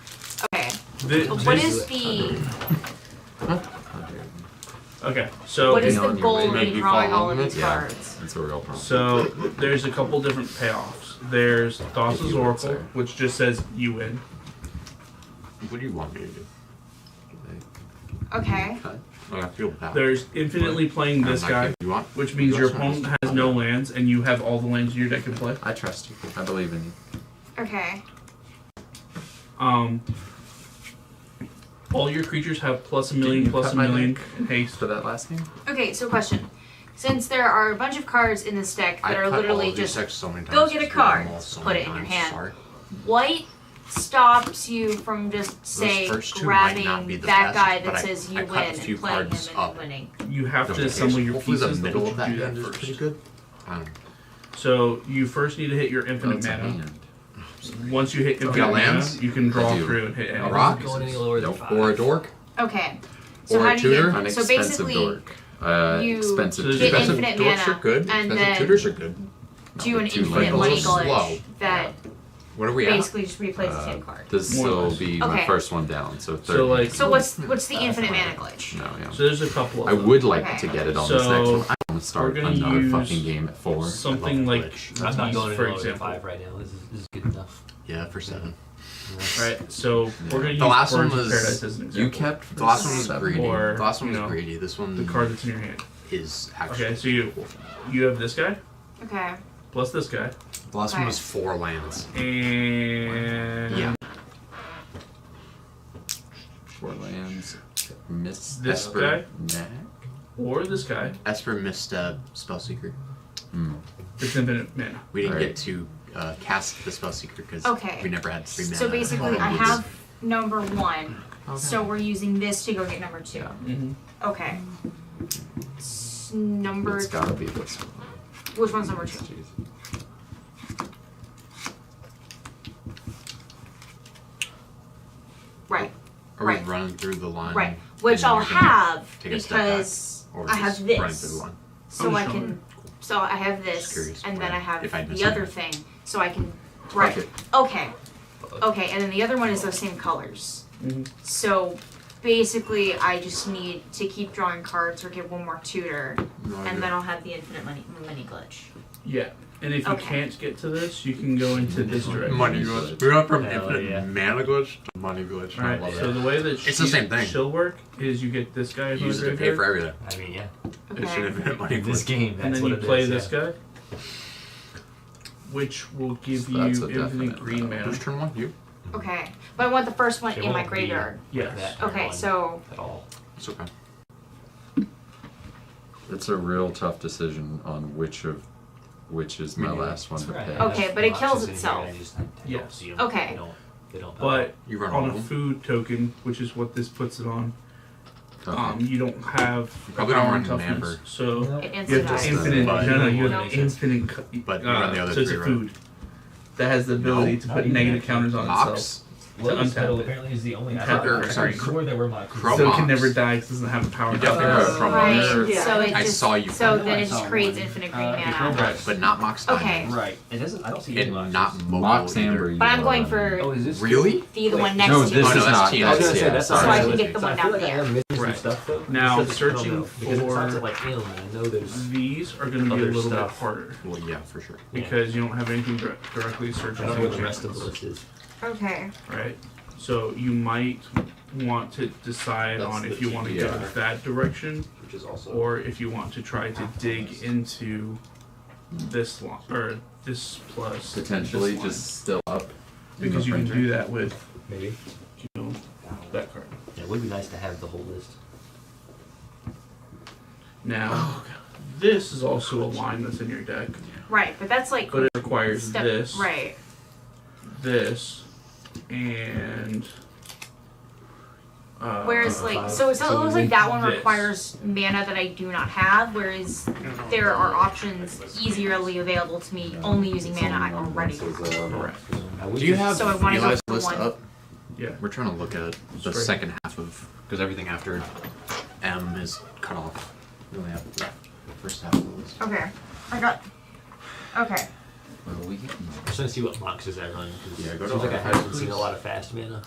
Okay. thi- But what this- is the Okay, so what is Hang the on, you goal may in be drawing all of following these it? Yeah. cards? That's a real problem. So there's a couple different payoffs. There's Thassa's If you would Oracle, say. which just says you win. What do you want me to do? Okay. Cut. I feel bad. There's infinitely playing this guy, You want? which means your opponent has no lands and you have all the lands in your deck in play. I trust you. I believe in you. Okay. All your creatures have plus a million, Didn't you plus cut a my million deck in haste. for that last game? Okay, so question. Since there are a bunch of cards in this deck that are literally just so many go times, get a screwed card, them all so put many it in your times, hand. sorry. What stops you from just say first two might not grabbing be the that best, guy but that I- says you I win cut a few and playing him cards and up. winning? You have Just to in assemble case. your Hopefully pieces. the middle but of that you do hand is first. pretty good. So you first need to hit your infinite That's a mana. hand. Once you hit infinite got mana, lands? you can draw I do. through and hit A any rock? pieces. Going any lower than Nope. 5. Or a dork. Okay. So Or how a do you tutor? get An so expensive basically dork. you Expensive So get there's tutor. infinite dorks mana are good. and Expensive then tutors are good. do an Too infinite late. money Slow. glitch that What are we at? basically just replaces hit card. This More or will less. be my Okay. first one down. So 30. So like, So what's the infinite mana glitch? No, yeah. so there's a couple of I them. would like Okay. to get it on So, this next one. I want to start we're gonna another use fucking game at 4. something like I'm not going any for lower than example. 5 right now. This is good enough. Yeah, for 7. Right, so we're gonna use The last one Orange was- Paradise as an example. You kept The last one was seven. greedy. Or, the last one you was know, greedy. This one the card that's in your hand. is actually. Okay, so you have this guy Okay. plus this guy, The last one Okay. was 4 lands. and Yeah. 4 lands. Miss This Esper guy? Knack. or this guy. Esper missed Spellseeker. It's infinite mana. We didn't Alright. get to cast the Spellseeker because Okay. we never had 3 mana. So basically, I have number 1. Okay. So we're using this to go get number 2. Mm-hmm. Okay. It's number. It's gotta be this one. Which one's number 2? Jeez. Right. Are we running through the line? Right. Which I'll have because or I have just running through this. the line? So I can. So I have this, curious and then I have if I'd the missed other something. thing, so I can. Right. Okay. Okay, and then the other one is those same colors. So basically, I just need to keep drawing cards or get one more tutor, and then I'll have the infinite mini glitch. Yeah. And if you Okay. can't get to this, you can go into this direction. Money glitch. We went from Hell infinite yeah. mana glitch to money glitch. I Alright, love so that. the way that It's the same thing. she'll work is you get this guy You from use the it to pay graveyard, for everything. I mean, yeah. It's an infinite money In this glitch. game, that's and then what you it play is, this yeah. guy, which will give So you that's a infinite definite green mana. Who's turn 1? You? Okay, but I want the first one It in my won't be graveyard. Yes. that Okay, one so at all. It's okay. It's a real tough decision on which is my last one to pay. Okay, but it kills itself. Yes. Okay. They don't But You run all on of a them? food token, which is what this puts it on, Okay. you don't have probably power don't and run an toughness. amber. So It you have to insta-dies. infinite. But- No, you No. have infinite. But you run the other so it's three, a right? food that has the ability to not put even negative actually. counters on Mox? itself. Lotus untap Petal it. apparently is the only. Untap I it. Sorry, swore there were Mox. Chrome So it can Mox. never die because it doesn't have a power. You and definitely toughness. heard from Right. Mox. So it I just saw you so find then it. it just creates infinite green mana. Right, but not Mox Diamond. Okay. Right. It doesn't. I don't see any And Moxes. not mobile Mox either. Amber. But I'm going for Oh, is this Really? the one Wait, next No, to this it. Oh, is no, that's not. TNT. I was gonna say, that's So not I right. can get the So I one feel down like I there. am missing some Right. stuff though. Now, Because- I don't searching know, because it stops for- at like M. I know there's. These are going to be a Other little bit stuff. harder Well, yeah, for sure. because you don't have anything directly searching. I don't know what the rest of the list is. Okay. Right. So you might want to decide That's on the if you want to yeah. go that direction, Which is also. or if you want to try to dig into this line or this plus Potentially this line. just still up. in because the you can printer. do that with Maybe. you know that card. Yeah, it would be nice to have the whole list. Now, this is also a line that's in your deck, Right, but that's like but it requires step this, right. this, and. Whereas like so it so looks like that one this. requires mana that I do not have, whereas there are options easily available to me only using mana I already have. Correct. Do you have So I wanna go Eli's for list one. up? Yeah. We're trying to look at the Straight. second half of, because everything after M is cut off. We only have the first half of the list. Okay. I got okay. What are we getting? I'm just trying to see what Moxes I run. 'Cause Yeah, go it to seems like I archive, haven't seen please. a lot of fast mana.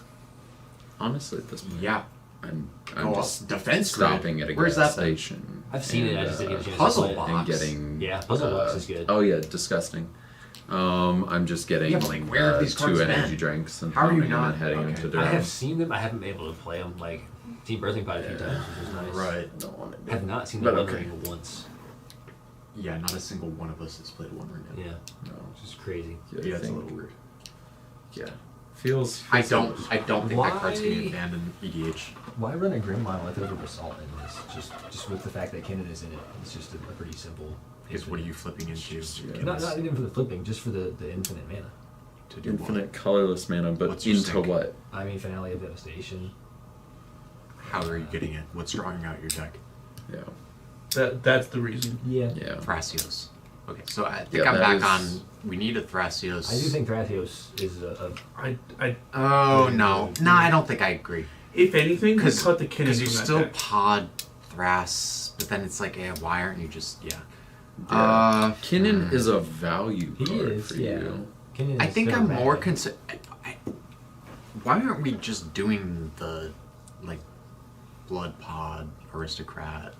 Honestly, at this point, Yeah. I'm Oh, just defense grid. stopping at a Where's gas that been? station. I've seen it, I and, just didn't get a chance Puzzle to play it. box. and getting Yeah, Puzzle Box is good. Oh yeah, disgusting. I'm just getting Yeah, but, like, where have these 2 cards energy been? drinks and How are you pounding them not- and heading okay. into I have Durham. seen them. I haven't been able to play them. Like Team Birthing Pod a few times, which is nice. Right. Don't want to I have not seen But the okay. Ring once. Yeah, not a single one of us has played one ring yet. Yeah, No. which is crazy. Yeah, it's a little weird. Yeah. Feels. I don't think that card's Why- gonna be banned in EDH. Why run a Grim Mile with Oversalt in this? Just with the fact that Kennen is in it. It's just a pretty simple. Is what are you flipping into? Not even for the flipping, just for the infinite mana. To do Infinite colorless mana, but What's your into sync? what? I mean, Finale of Devastation. How are you getting it? What's drawing out your deck? Yeah. That's the reason. Yeah. Yeah. Thrasios. Okay, so I think Yeah, I'm that back is- on. We need a Thrasios. I do think Thrasios is a I Oh no, no, I don't think I agree. if anything, Because cut the Kinnis you from that still deck. pod Thras, but then it's like, why aren't you just Kinnan is a value He card is, for yeah. you. Kennen I is think still I'm bad. more concerned. Why aren't we just doing the like blood pod aristocrat,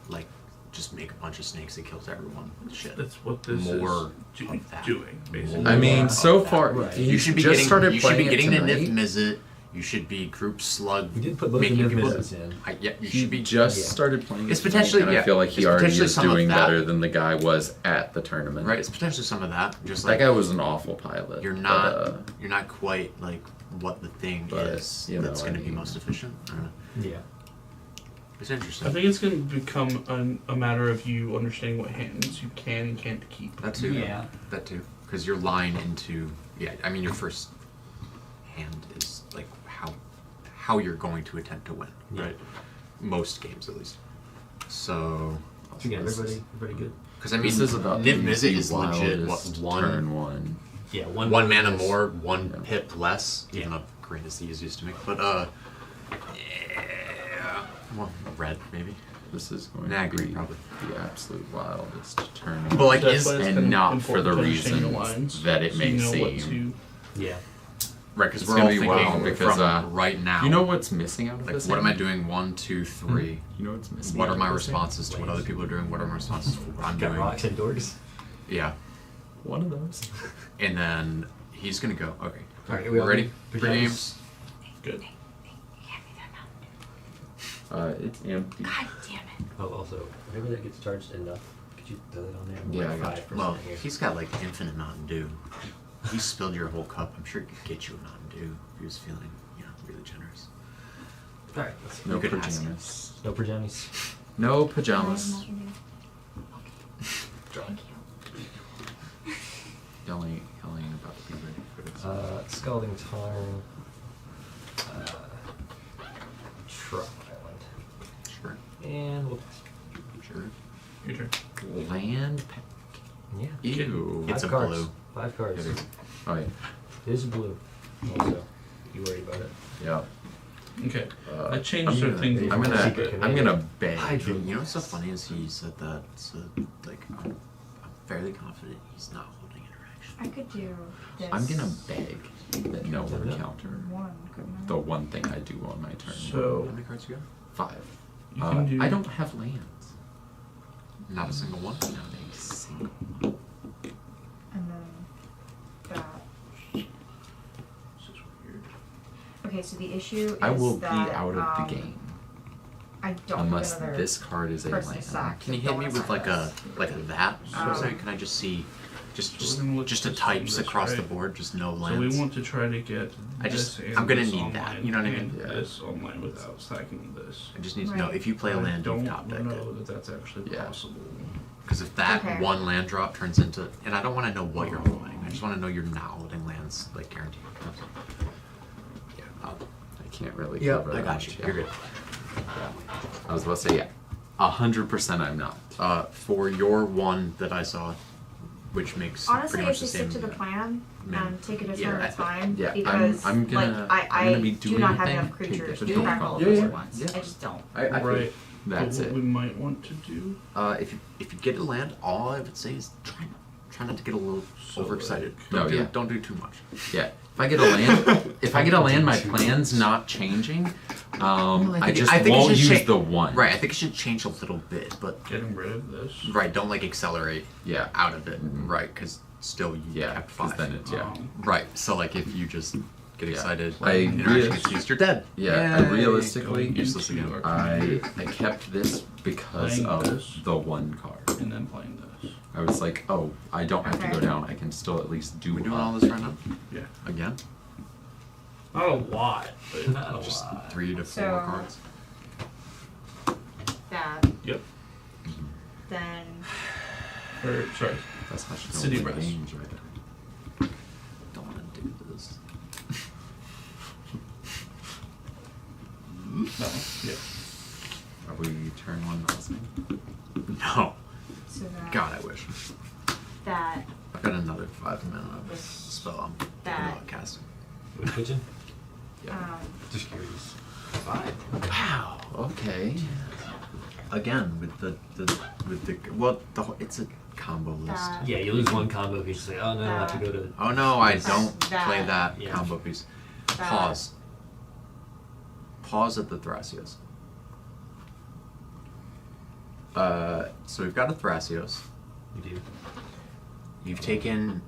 like just make a bunch of snakes that kills everyone? Shit. That's what this More is of that. doing, basically. I mean, so of that. far Right. you You should be just getting. started You should be playing getting it the Nith tonight. Mizzet. You should be group slug. We did put both the making Niv people- Mizzets in. Yeah, you He should be. just yeah. started playing It's it tonight, potentially- and yeah, I feel like he it's already potentially is some of doing that. better than the guy was at the tournament. Right, it's potentially some of that. Just That like guy was an awful pilot. you're but, not. You're not quite like what the thing but, is you that's know, going I to be mean- most efficient. I don't know. Yeah. It's interesting. I think it's going to become a matter of you understanding what hands you can and can't keep. That too. Yeah. That too. Because your line into I mean your first hand is like how you're going to attempt to win. Yeah. Right. Most games at least. So. Again, everybody good. Because I mean, This is about Niv Mizzet the is legit. What wildest one? turn one. Yeah, one mana more, one pip less. Even though green is the easiest to make, but yeah. Well, red maybe. This is going Nah, to green be probably. the absolute wildest turn. But like, That's is why it's and kind of not for the important to understand your reasons lines, that it so may you know what seem. Yeah. right? Because It's we're all gonna be wild thinking because, from right now. You know what's missing out of Like, this? what am I hand? doing? 1, 2, 3. You know what's missing? What out are of my this hand? responses to what other people are doing? What are my responses to what I'm Got doing? rocks and dorks. Yeah. One of those. And then he's gonna go. Okay. Alright, We ready? Good 3 games. Good. It's empty. God damn it. Oh, also, whenever that gets charged enough, could you throw that on there? I'm Yeah, like I got you. 5% Well, here. he's got like infinite Mountain Dew. He spilled your whole cup. I'm sure he could get you a Mountain Dew if he was feeling, really generous. Alright, let's No You could ask pajamas. no pajamas. No pajamas. Thank you. Y'all ain't about to be ready for this. Scalding Tarn. Truck Island. Sure. And we'll pass. Sure. Your turn. Land pack. Yeah. Ew. It's 5 a cards. blue. 5 cards. It is. Oh yeah. It is blue. Also, you worried about it? Yeah. Okay. Uh, I changed their things. a I'm little gonna. bit. I'm gonna beg. Hydro. You know what's so funny is he said that. So like, I'm fairly confident he's not holding interaction. I could do this. I'm gonna beg that no one Yeah. counter one, couldn't I? the one thing I do on my turn. So How many cards you got? 5. you can do. I don't have lands. Not a single one. Not a single. And then that. This is weird. Okay, so the issue is I will that, be out of the game I don't unless have another this card is a person land. sacked. Can you hit me with like a that? Um, Sorry, can I just see, just we're gonna look just at the this types one, across the right? board, just no So lands. we want to try to get. I just- this and I'm gonna this need that, online you know what I mean? and Yeah. This online without stacking this. I just need to know Right. if you play a I land, don't you've top decked know it. that that's actually Yeah. possible. Because if that Okay. one land drop turns into, and I don't want to know what you're holding. I just want to know you're not holding lands, like guaranteed. Yeah. I can't really. Yeah, cover I that got much, you. yeah. You're good. Yeah. I was about to say 100% I'm not. For your one that I saw, which makes Honestly, pretty if much you the same. stick to the plan Yeah. and take it a Yeah, turn I at a think- time, yeah, because I'm gonna- like I'm gonna be I do doing not a have thing, enough take creatures the to don't crack all of yeah, those yeah, at once. yeah. I just don't. I feel Right. that's But it. what we might want to do. If you get a land, all I would say is try not to get a little So, overexcited. No, Don't do, yeah. don't do too much. Yeah. If I get a land, my plan's not changing. I just it won't should use cha- the one. Right, I think it should change a little bit, but Getting rid of this. right, don't like accelerate Yeah. out of it. Right, because still you Yeah. kept 'Cause 5. then it's Right, so like if you just get Yeah. excited, I interaction really- gets used, you're dead. Yeah. Yay. Realistically, useless again. I kept this because Playing of this. the one card. And then playing this. I was like, oh, I don't have to Okay. go down. I can still at least do. We're doing up. all this right now? Yeah. Again? Not a lot, but Not a Just lot. 3 to 4 So- cards. That. Yep. Then Or sorry. That's how she City knows Breast. range, right? Don't want to do this. No. Yeah. Are we turn 1 listening? No. so that God, I wish. that I've got another 5 mana of spell I'm thinking That. about casting. With kitchen? Just curious. 5. Wow. Okay. Again, with the it's a combo list. that Yeah, you lose one combo piece. Like, oh no, I have to go to. Oh no, I That- don't that- play that Yeah. combo piece. that Pause. Pause at the Thrasios. So we've got a Thrasios. You do. You've taken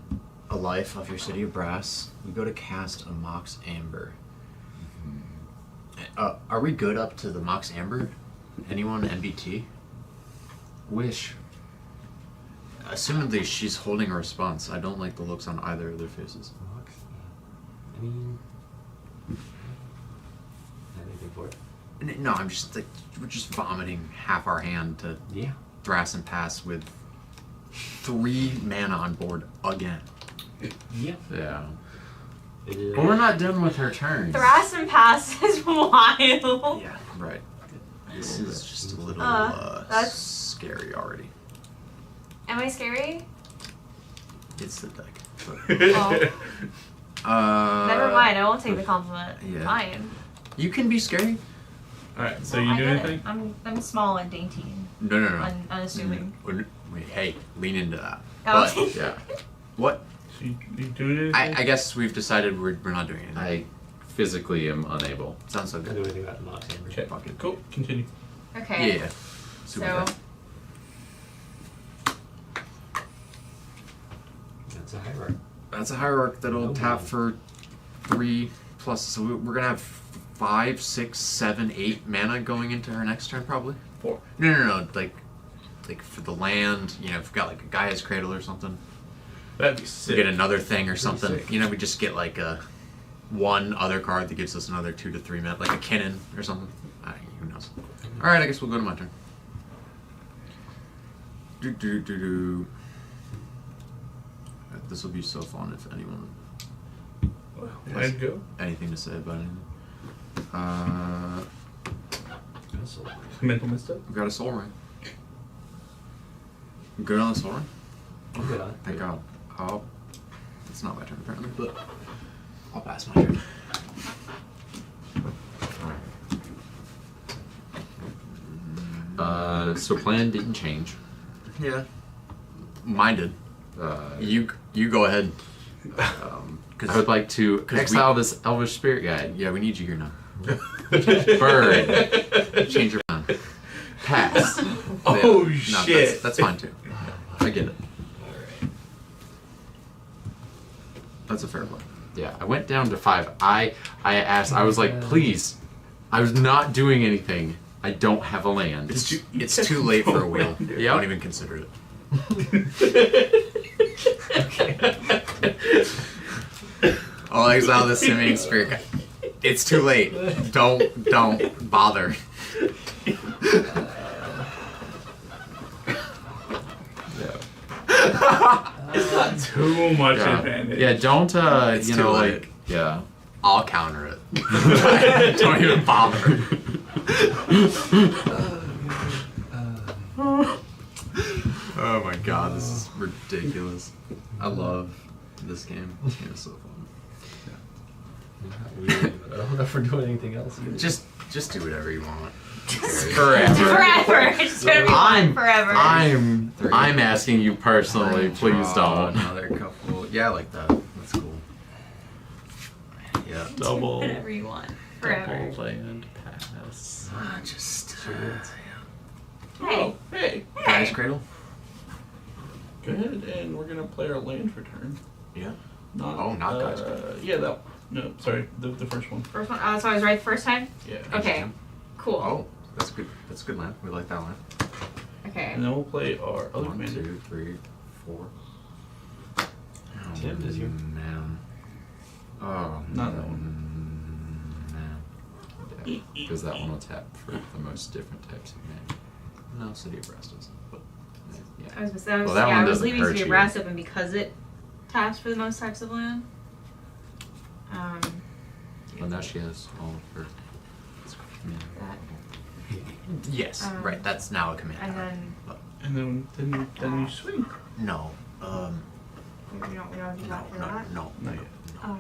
a life of your City of Brass. You go to cast a Mox Amber. Are we good up to the Mox Amber? Anyone MBT? Wish. Assumedly she's holding a response. I don't like the looks on either of their faces. I mean, have anything for it? No, I'm just like, we're just vomiting half our hand to Yeah. Thrass and Pass with 3 mana on board again. Yeah. Yeah. It is. But we're not done with her turn. Thrass and Pass is wild. Yeah, right. This is just a little that's- scary already. Am I scary? It's the deck. Oh. Never mind. I won't take the compliment. Yeah. Fine. You can be scary. All right. So Well, you I do get it. anything? I'm small and dainty. No. Unassuming. Wait, hey, lean into that. Oh. But, yeah. What? So you doing anything? I guess we've decided we're not doing anything. I physically am unable. Sounds so I do good. anything about the Mox Hammer. Okay. Fuck it. Cool. Continue. Okay. Yeah. Super So. good. That's a hierarch. That's a hierarch that'll Oh. tap for 3 plus. So we're gonna have 5, 6, 7, 8 mana going into her next turn, probably. 4. No. Like for the land, you know, if we've got like a Gaia's Cradle or something, That'd be we sick. get another thing or something. sick. You know, we just get like a one other card that gives us another 2 to 3 mana, like a Kinnan or something. Who knows? All right, I guess we'll go to my turn. This will be so fun if anyone has I'd go. anything to say about anything. Mental misstep. We got a soul ring. Good on the soul ring? I'm good on it. Thank God. It's not my turn apparently, but I'll pass my turn. So plan didn't change. Yeah. Mine did. You go ahead. I would like to exile this Elvish Spirit Guide. Yeah, we need you here now. Bird. Change your mind. Pass. Oh, No, shit. That's fine too. I get it. That's a fair play. Yeah, I went down to 5. I asked, I was like, please. I was not doing anything. I don't have a land. It's too late for a wheel. Yeah. Don't even consider it. I'll exile the Simian Spirit Guide. It's too late. Don't bother. Too much advantage. Yeah, don't, It's you too know, late. like, yeah. I'll counter it. Don't even bother. Oh my god, this is ridiculous. I love this game. This game is so fun. I don't know if we're doing anything else either. Just do whatever you want. Forever. Forever. It's gonna be fun forever. I'm asking you personally, please Draw don't. Another couple. Yeah, I like that. That's cool. Yeah. Double. Whatever you want. Forever. Double land pass. Just. Oh, hey. Guy's Cradle? Go ahead, and we're gonna play our land for turn. Yeah. Not Guy's Cradle. Yeah, that. No, sorry, the first one. First one. Oh, so I was right the first time? Yeah. Okay. Cool. Oh, that's good. That's a good land. We like that land. Okay. And then we'll play our other 1, commander. 2, 3, 4. Oh, Tim, does you? Man. Oh, Not that man. Yeah, because that one will tap for the most different types of mana. No, City of Brass doesn't. But Yeah. I was gonna say, Well, that one I was doesn't leaving hurt City of you. Brass open because it taps for the most types of land. Well, now she has all of her. yes, right. That's now a command. And card. then But then you swing. no. we don't do that for that. No. Not yet. Oh.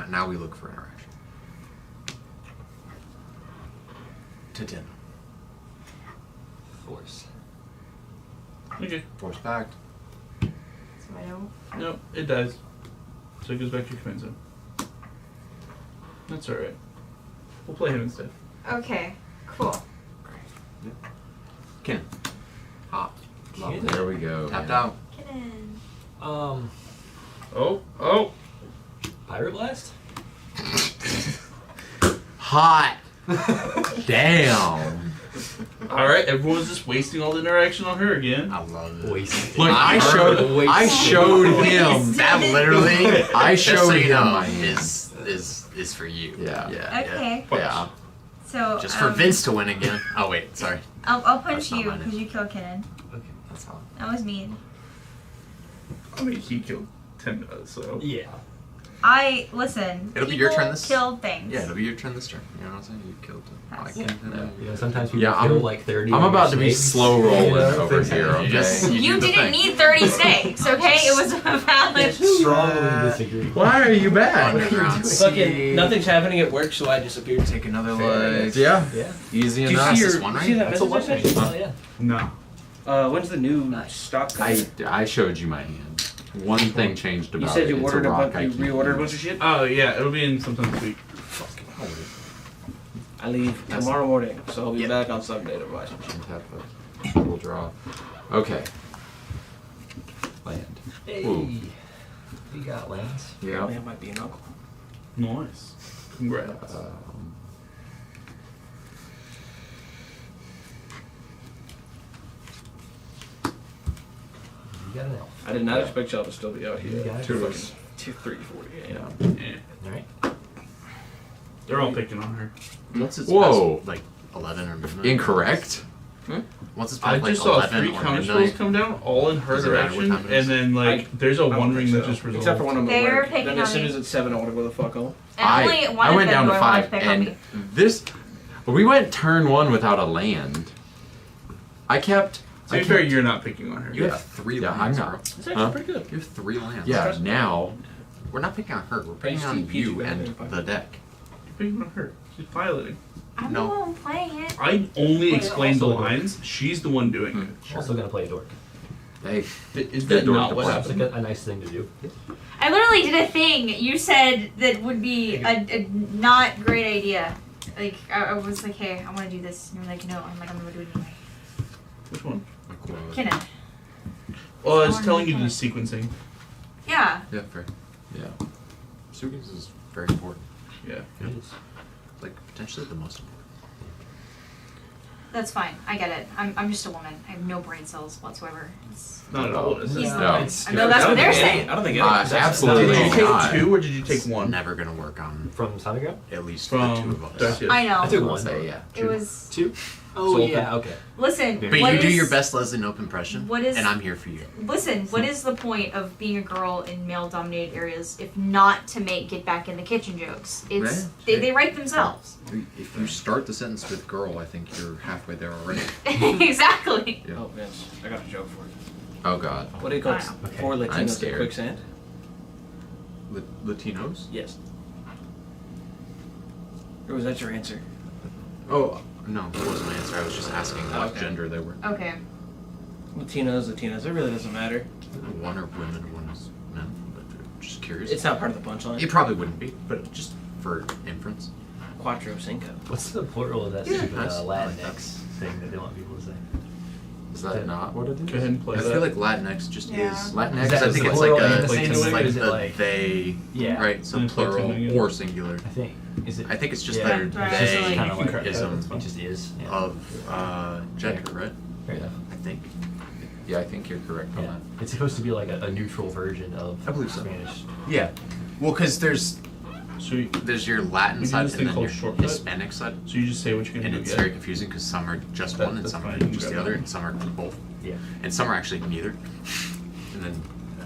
Now we look for interaction. To 10. Force. Okay. Force Pact. So I don't. Nope, it dies. So it goes back to your command zone. That's alright. We'll play him instead. Okay. Cool. Ken. Hot. Ken? There we go. Tapped man. out. Kitten. Oh. Pyroblast? Hot. Damn. Alright, everyone's just wasting all the interaction on her again. I love it. Wasted. Look, I showed him. That literally. I just so showed you know, him my hand. is for you. Yeah. Yeah. Okay. Yeah. So Just for Vince to win again. Oh wait, sorry. I'll punch That's not you mine. because you killed Kitten. Okay, that's all. That was mean. I mean, he killed 10 so. Yeah. Listen. It'll be your people turn this. Kill things. Yeah, it'll be your turn this turn. You know what I'm saying? You killed it. Sometimes people Yeah, kill I'm like 30. I'm on about to your be snakes. slow rolling You know, over things here. happen. Okay. You didn't need 30 snakes, okay? It was a valid. Strongly disagree. Why are you back? Underground Fucking nothing's happening at work, so I disappeared. Take another look. Yeah. Yeah. Easy Did you enough. see This your? one, You right? see that That's a message I one sent you? Oh, yeah. No. When's the new stock? I showed you my hand. One thing changed about You said it. you It's ordered a rock bunch. I You can't reordered a use. bunch of shit. Oh yeah, it'll be in sometime this week. I leave tomorrow morning, so I'll be back on Sunday to buy some shit. Tap a little draw. Okay. Land. Hey. Ooh. You got lands. Yeah. That might be an uncle. Nice. Congrats. You got an elf. I did not expect y'all to still be out You here. got it. 3:40 a.m. Yeah. Alright. They're all picking on her. Once it's Whoa. past, like 11 or midnight. Incorrect. Once it's I past like just saw 11 3 or counter midnight. spells come down, all in her Does it matter what direction, time it is? and then like there's a I one don't ring think that so. just resolved. Except for when I'm at They're work. picking Then as on soon me. as it's 7, I want to go the fuck home. And only one I of went them down do to I want 5, to pick on and me. this we went turn 1 without a land. I kept. To be fair, you're not picking on her. You have 3 Yeah, lands, I'm bro. not. It's actually Huh? pretty good. You have 3 lands. Yeah, now We're not picking on her. We're picking Just on keep PG you and back. the deck. You're picking on her. She's piloting. I'm No. the one playing it. I only Well, explained the also- lines. She's the one doing it. Also gonna play a dork. Hey, Is Good that dork not to what play. It's like happened? a nice thing to do. I literally did a thing you said that would be a not great idea. Like, I was like, hey, I want to do this. And you're like, no. I'm like, I'm going to do it anyway. Which one? Kinna. Well, it's Oh, telling you okay. the sequencing. Yeah. Yeah, fair. Yeah. Sequence is very important. Yeah. It is. Like, potentially the most important. That's fine. I get it. I'm just a woman. I have no brain cells whatsoever. It's, Not at all. Is he's it? the No. one. I know that's what they're saying. I don't think it is. absolutely Did you take not. 2 or did you take 1? Never gonna work on From Sonogram? at least From the 2 of us. Darcy. I know. I took I'll one. say, yeah. It was. 2? Oh, Sultan. yeah, okay. Listen. But what you do is- your best Leslie Nope impression, what is- and I'm here for you. Listen, what is the point of being a girl in male-dominated areas if not to make get back in the kitchen jokes? It's Right. they write themselves. If you start the sentence with girl, I think you're halfway there already. Exactly. Yeah. Oh, Vince, I got a joke for you. Oh god. What do you call Wow. Okay. 4 I'm Latinos in scared. quicksand? Latinos? Yes. Or was that your answer? Oh, no, that wasn't my answer. I was just asking what Okay. gender they were. Okay. Latinos. It really doesn't matter. One are women, one is men. But just curious. It's not part of the punchline. It probably wouldn't be, but just for inference. Quattro Cinco. What's the plural of that Yeah, stupid nice. I like that. Latinx thing that they want people to say? Is that not what it is? Go ahead and play I that. feel like Latinx just Yeah. is. Is Latinx, that I the think it's plural like and a, the singular, it's or like is it the like- they, Yeah. right? So And it's like plural singular. or singular. I think. Is it? I think it's just Yeah. their Right. It's just they kind of like correct that, ism that's fine. it just is. Yeah. of gender, right? Fair enough. I think. Yeah, I think you're correct on Yeah. that. It's supposed to be like a neutral version of I believe so. Spanish. Yeah. Well, because there's So you, your Latin We do side this and thing then called your shortcut. Hispanic side, so you just say what you're and gonna do. it's Yeah. very confusing because some are just That- one and that's some fine. are You can just grab the other that. and some are both, Yeah. and some are actually neither. And then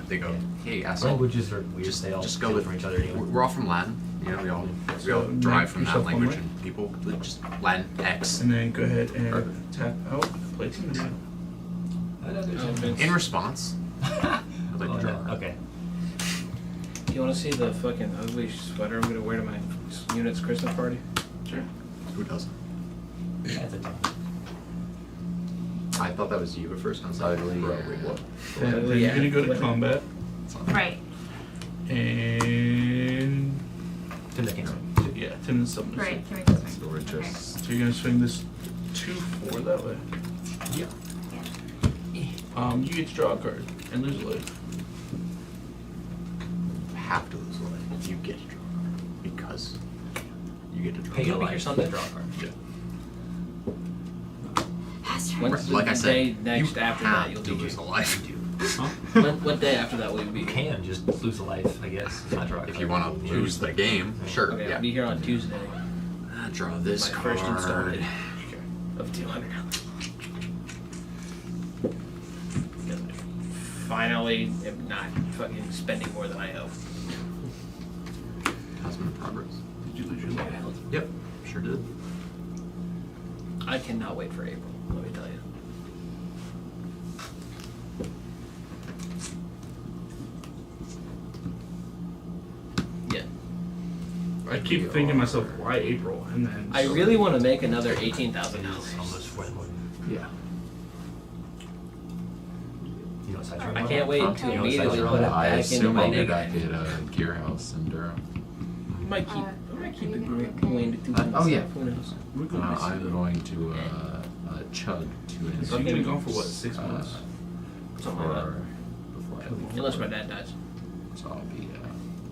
they go, "Hey, asshole." Languages are weird. Just, they all just go steal with from each other anyway. We're all from Latin, you know. We all So derive make from that yourself one language, way. and people just Latin X. And then go ahead and Perfect. tap out. Play team now. In response, I'd like Oh, to draw. no. Okay. You want to see the fucking ugly sweater I'm gonna wear to my unit's Christmas party? Sure. Who doesn't? That's a I thought that was you at first. I was like, Ugly. bro, wait, what? Then you're gonna go to combat Right. and Tim the King. yeah, Tim and summon. Right. Can we do So we're just. So you're gonna swing this 2/4 that way. Yeah. You get to draw a card and lose a life. Have to lose a life. You get to draw because you get to draw. Pay You'll a be life here Sunday. to draw a card. Yeah. Bastard. When's the Like I said, day next you after have that you'll to be lose here? a life. What day after that will you be You here? can just lose a life, I guess. Not draw a If card. you want to lose the game, sure. Okay, Yeah. I'll be here on Tuesday. Draw this My card. first installment of $200. Because I finally am not fucking spending more than I owe. Adjustment in progress. Did you lose your land? Yep, sure did. I cannot wait for April, let me tell you. Yeah. I keep thinking to myself, why April? And then I really want to make another $18,000. Almost went one. Yeah. You know what size I you're can't wait on? to You know what immediately size you're put it on? I back into assume my I'll be nigga. back at Gear House in Durham. I might keep the Queen to 2 Oh yeah. Who knows? I'm going to chug 2 inches. So you're gonna go for what, 6 months? Something like that. Before I leave. Unless my dad dies. So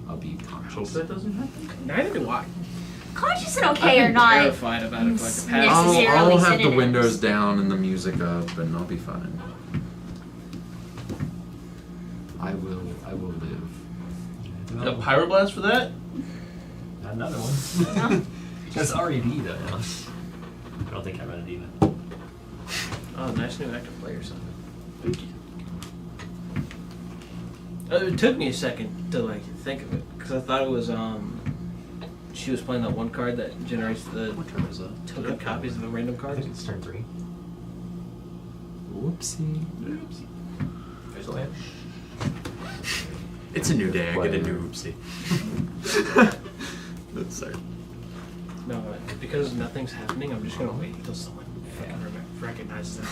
I'll be Hope conscious. that doesn't happen. Neither do I. Conscious and okay I've or been not. terrified about it for like the past. I'll Necessarily have the synonyms. windows down and the music up, and I'll be fine. I will live. A pyroblast for that? Another one. That's RED though. Now. I don't think I'm gonna do that. Oh, nice new active player son. Thank you. It took me a second to like think of it because I thought it was she was playing that one card that generates the What turn is that? token copies of the random I cards. think it's turn 3. Whoopsie. There's a land. It's a new day. I get a new oopsie. That's sorry. No, because nothing's happening, I'm just gonna wait until someone fucking recognizes that.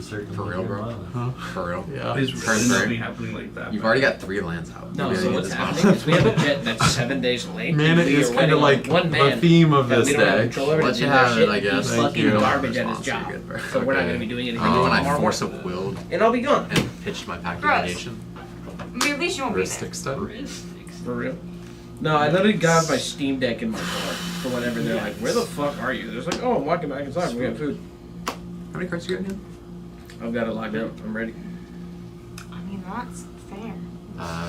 For real, bro? Huh? For real? Yeah. It's Turn really three. nothing happening like that. You've already got 3 lands out. No, Maybe so I what's need to happening is we have a jet that's 7 days late. Man, and we it's are kind of waiting like on one the man theme of that this we don't have deck. control over to Let do you their have it, shit. I guess. He's Thank fucking you. garbage at his Response, you're job. good, bro. So we're not Okay. gonna be doing anything Oh, until and I tomorrow force morning. of willed And I'll be gone. and pitched my pack Gross. divination. I mean, at least you won't be there. Heuristic study. For real? No, I literally got my Steam Deck in my car for whatever. They're like, where the fuck are you? They're like, oh, I'm walking back inside. We got food. How many cards you got now? I've got it locked out. I'm ready. I mean, that's fair.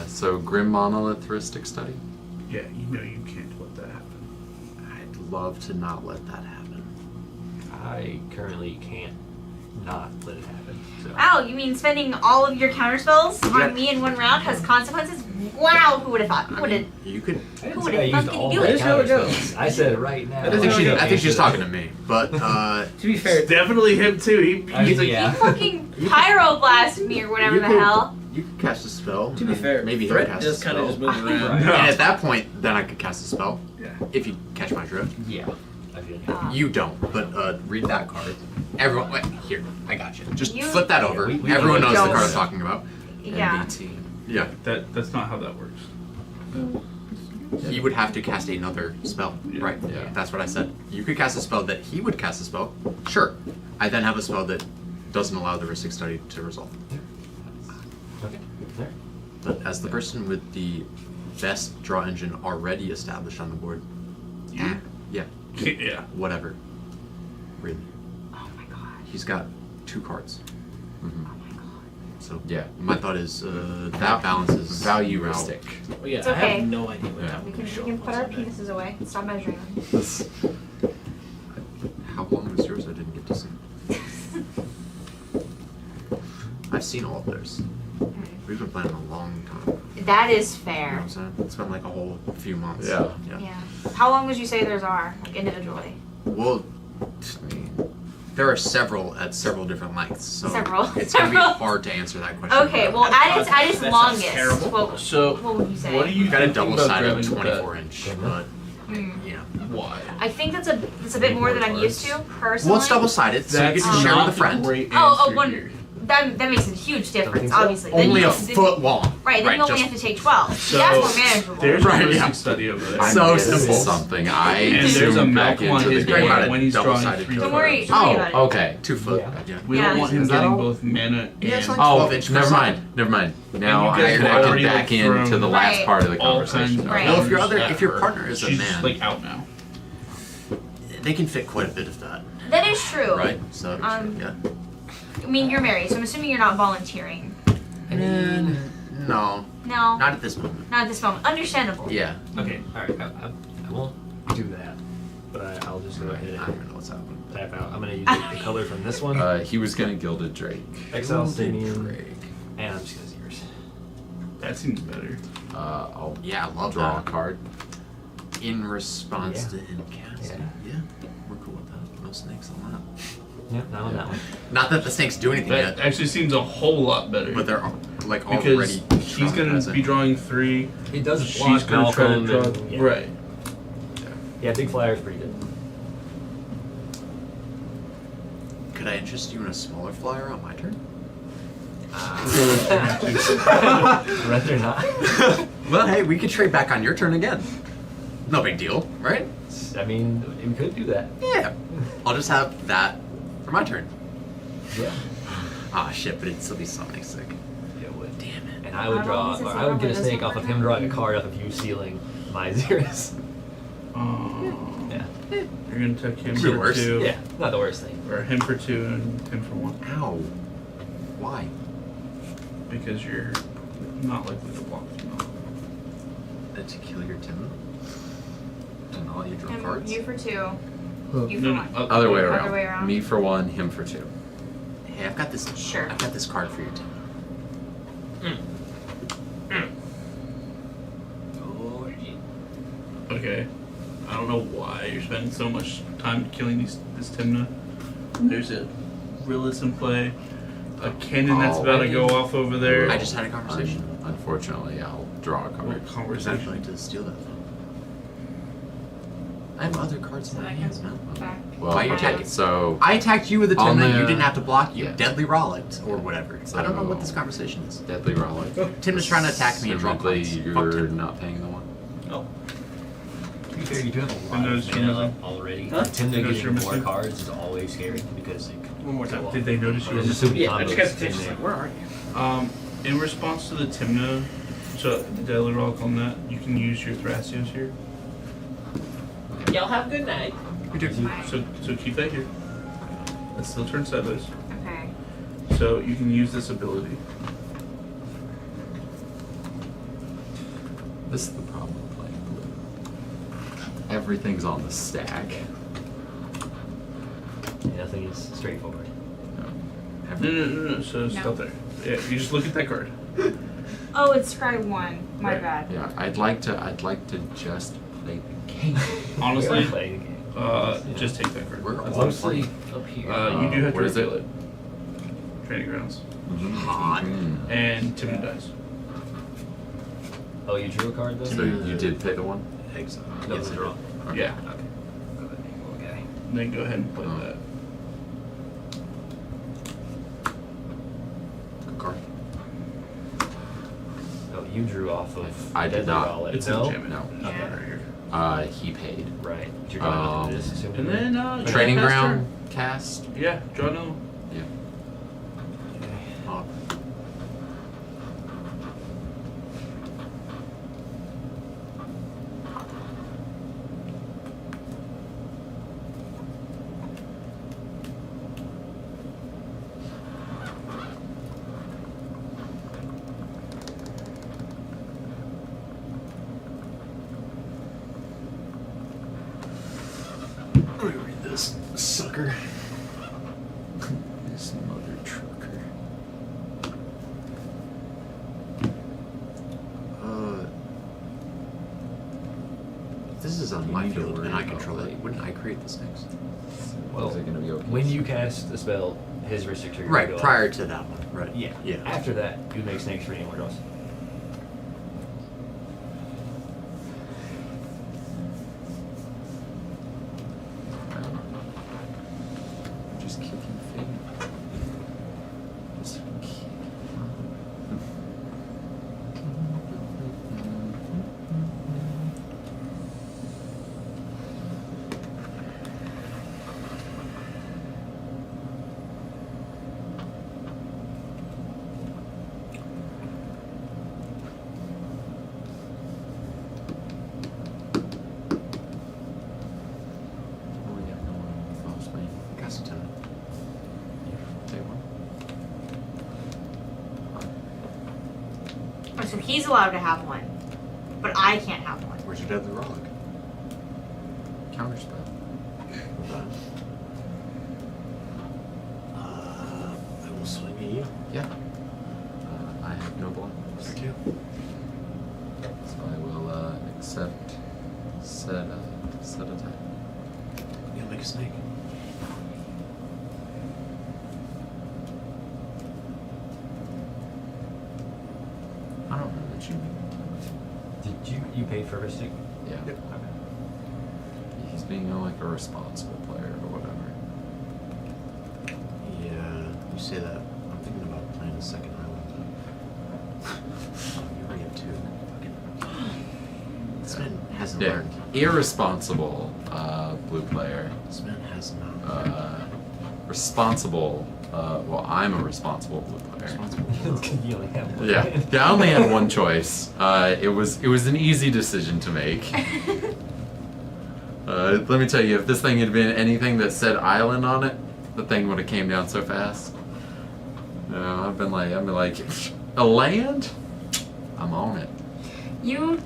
So Grim Monolith Heuristic Study. Yeah, you know you can't let that happen. I'd love to not let that happen. I currently can't not let it happen. So. Wow, you mean spending all of your counter spells Yeah. on me in one round has consequences? Wow, who would have thought? Who would have? You could. I Who didn't would say I have used fucking all do my it? That's how it counter goes. spells. I said it right now. I think she's talking to me, but To be fair, It's definitely him too. He's like, yeah. You fucking pyroblast me or whatever the hell. You could cast a spell. to be and fair, maybe Threat he'll cast just a kind spell. of just moves around. Right. And at that point, then I could cast a spell. Yeah. If you catch my drift. Yeah. I feel You don't, but read that card. Everyone, wait, here, I got you. Just You- flip that over. we Everyone knows the don't. card I'm talking about. Yeah. NBT. Yeah. that's not how that works. He would have to cast another spell. Yeah. Right. Yeah. That's what I said. You could cast a spell that he would cast a spell. Sure. I then have a spell that doesn't allow the heuristic study to resolve. Okay. There. But as the person with the best draw engine already established on the board, You? yeah, Yeah. whatever. Really. Oh my god. He's got 2 cards. Mhm. So Yeah. my thought is that balances Valueristic. Well, yeah, It's I okay. have no idea what Yeah. that We can put our penises away. Stop measuring them. How long was yours? I didn't get to see. I've seen all of theirs. We've been playing a long time. That is You know fair. what I'm saying? It's been like a whole few months. Yeah. Yeah. How long would you say theirs are, like individually? Well, I mean, there are several at several different lengths, so Several. it's gonna be Several. hard to answer that question. Okay, well, at its That sounds longest, terrible. what would you say? What do you I've got a think double about sided grabbing that? 24 inch, but Hmm. yeah. Why? I think that's a bit more than I'm used to personally. Well, it's double sided, so you get to share not with a friend. the great Oh, answer one. here. That makes a huge difference, think so? obviously. Then Only you- a then- foot long. Right, then you only just have to take 12. So That's more manageable. there's Right, a heuristic yeah. study over there. I'm So missing simple. something. I And there's a zoomed back Malcolm on into the his Great board about game. it. when he's drawing Double-sided 3 Don't worry, cards. don't worry Oh, about it. okay. 2 foot. Yeah. Yeah. We Yeah. don't want him Is that getting all? both mana Yeah, it's and like Oh, 12-inch never per mind. side. Never mind. Now And you guys I have can already, back like, into thrown the last Right. part of the all conversation. kinds of Right. Well, if your cards other, at if your her. partner is a She's man, like out now. they can fit quite a bit of that, That is true. right? So yeah. I mean, you're married, so I'm assuming you're not volunteering. No, No, not at this moment. not at this moment. Understandable. Yeah. Okay. All right. I won't do that, but I'll just go ahead I and don't know what's happening. tap out. I'm gonna use the color from this one. He was gonna Gilded Drake. Exile Stadium. Drake. And I'm just gonna use yours. That seems better. I'll Yeah, I love draw that. a card. In response to him casting. Yeah, we're cool with that. No snakes on that. Yep, not on that one. Not that the snakes do anything That yet. actually seems a whole lot better. But they're like because already. she's going to be drawing 3. It does She's block going to try to Malcolm draw. and- yeah. Right. Yeah, big flyer's pretty good. Could I interest you in a smaller flyer on my turn? Rather not. Well, hey, we could trade back on your turn again. No big deal, right? I mean, we could do that. Yeah. I'll just have that for my turn. Yeah. Ah, shit, but it'd still be summoning sick. It would. Damn it. And I would draw, or I would get a snake off of him drawing a card off of you sealing my zeros. Yeah. You're going to take him Could be for worse. 2. Yeah, not the worst thing. Or him for 2 and him for 1. Ow. Why? Because you're not likely to block him. To kill your Tim? To not you draw And cards? you for 2. You for No, 1. no, Other way Other around. way around. Me for 1, him for 2. Hey, I've got this. Sure. I've got this card for you, Tim. Okay. I don't know why you're spending so much time killing this Timna. There's a Rillis in play. A cannon that's about to go off over there. I just had a conversation. Unfortunately, I'll draw a card. What I'd conversation? like to steal that phone. I have other cards in my hands now. Well, Why are you okay, attacking? so I attacked you with a On Timna, the- you didn't have to block, you yeah. deadly rollicked, or whatever. So- I don't know what this conversation is. Deadly Relic. Tim is trying to attack me and draw Presumably cards. Fuck you're Tim. not paying the 1. Oh. To be fair, you do have a I lot noticed of you're mana missing. up already. Huh? Tim I noticed getting you're more missing. cards is always scary because it could One more go time. off. Did they notice you were There's just so many Yeah, I just got the combos text. in Like, there. where are you? In response to the Timna, so the Deadly Relic on that, you can use your Thrasios here. Y'all have a good night. So keep that here. Let's still turn sideways. Okay. So you can use this ability. This is the problem with playing blue. Everything's on the stack. Yeah, nothing is straightforward. No. So stop there. Yeah, you just look at that card. Oh, it's scry 1. My Right. bad. Yeah, I'd like to just play the game. Honestly, We are playing a game. just take that card. We're all Mostly playing. up here. You do have to what is reveal it? it. Training grounds. Hot. And Timna dies. Oh, you drew a card though? So you did pay the 1? Exile. No, Yes, it's I a draw. did. Yeah. Okay. Go ahead, little guy. Then go ahead and play that. Good card. Oh, you drew off of. I did Deadly not. Rollet. It's no? enchantment. No. Okay, right here. He paid. Right. You're drawing into this, assuming. And then Training cast ground turn. cast. Yeah, draw no. Yeah. Hot. Let me read this sucker. This mother trucker. This is on You my need to field worry and I about, control it. like- Wouldn't I create the snakes? Well, is it gonna be okay? when you cast a spell, his restrictor. will Right, go prior up. to that one. Right. Yeah. Yeah. After that, you make snakes for any more draws. Just kicking fate. Just kick. Oh yeah, no one follows me. Cast a Timna. Take one. Oh, so he's allowed to have 1. But I can't have 1. Where's your deadly relic? Counterspell. I will swing at you. Yeah. I have no block. Thank you. So I will accept said you? Did you paid for Mystic? Yeah. Yep. He's being like a responsible player or whatever. Yeah, you say that. I'm thinking about playing the second island. Oh, you already have 2. Fucking. This man hasn't Yeah. learned. Irresponsible blue player. This man has not. Responsible. Well, I'm a responsible blue player. You only have one. Yeah, I only had one choice. It was an easy decision to make. Let me tell you, if this thing had been anything that said island on it, the thing would have came down so fast. I've been like, a land? I'm on it. You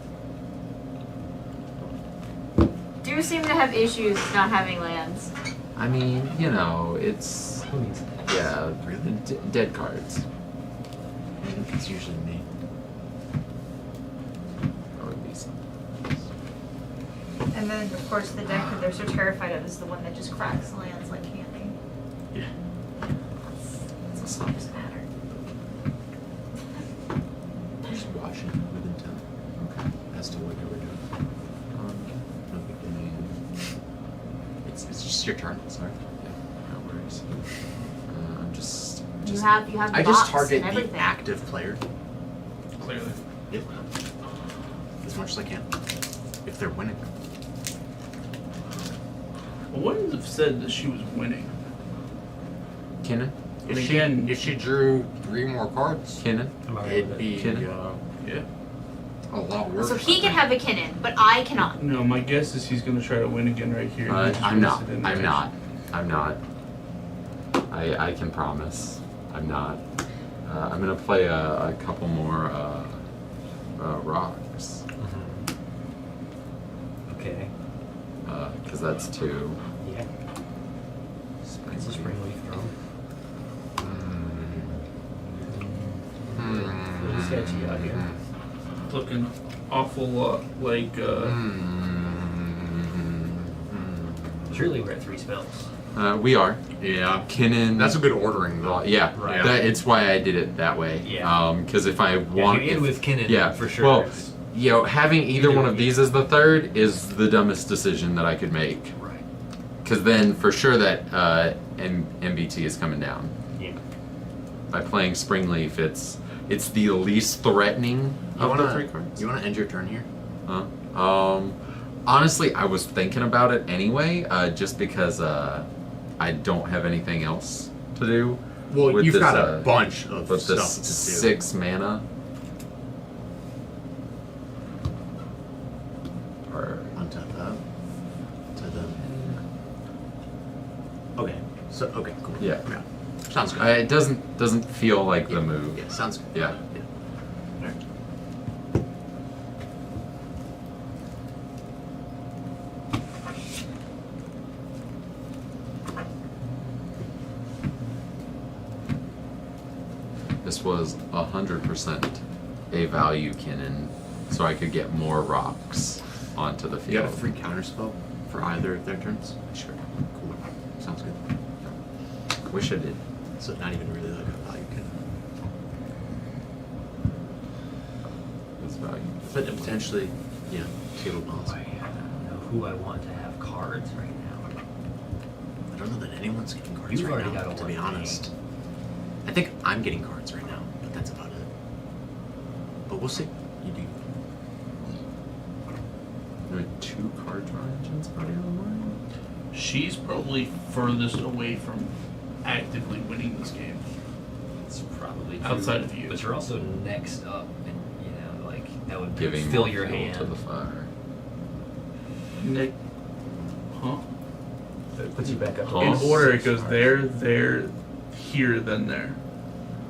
do seem to have issues not having lands. I mean, it's yeah, dead cards. I think it's usually me. That would be something. And then, of course, the deck that they're so terrified of is the one that just cracks lands like candy. Yeah. That's a song doesn't matter. Just watching with intent. Okay. As to what you were doing. No big deal. It's just your turn. Sorry. Yeah, no worries. I'm just You have the I box just target and the everything. active player. Clearly. Yep. As much as I can. If they're winning. Well, wouldn't have said that she was winning. Kinnan? If she drew 3 more cards, Kinnan? it'd be Yeah. a lot worse. So he can have a Kinnan, but I cannot. No, my guess is he's gonna try to win again right here. I'm not. I'm not. I can promise. I'm not. I'm gonna play a couple more rocks. Okay. Because that's 2. Yeah. It's a spring leaf drum. A little sketchy out here. It's looking awful like. Surely we're at 3 spells. We are. Yeah. Kinnan. That's a good ordering, though. Yeah. Right. It's why I did it that way. Yeah. Because if I want. If you end with Kinnan, yeah, for sure. Well, having either one of these as the third is the dumbest decision that I could make. Right. Because then for sure that MBT is coming down. Yeah. By playing Springleaf, it's the least threatening of the 3 cards. You want to end your turn here? Honestly, I was thinking about it anyway, just because I don't have anything else to do. Well, with you've this, got a bunch of with stuff this to do. 6 mana. Or Untap that. To them. Okay. So okay, cool. Yeah. Sounds good. It doesn't feel like the move. Yeah, sounds good. Yeah. Alright. This was 100% a value Kinnan, so I could get more rocks onto the field. You got a free counterspell for either of their turns? Sure. Cool. Sounds good. Wish I did. So not even really like a value kit. It's value. But potentially, yeah, table balance. I don't know who I want to have cards right now. I don't know that anyone's getting cards You've right already now, got a to be one honest. I think I'm getting cards right now, but that's about it. But we'll see. You do. There are 2 card draw engines already online. She's probably furthest away from actively winning this game. It's probably true. Outside of you. But you're also next up, and that would Giving fill more your fuel hand. to the fire. Nick, huh? That puts you back up. to In this. order, it goes there, here, then there.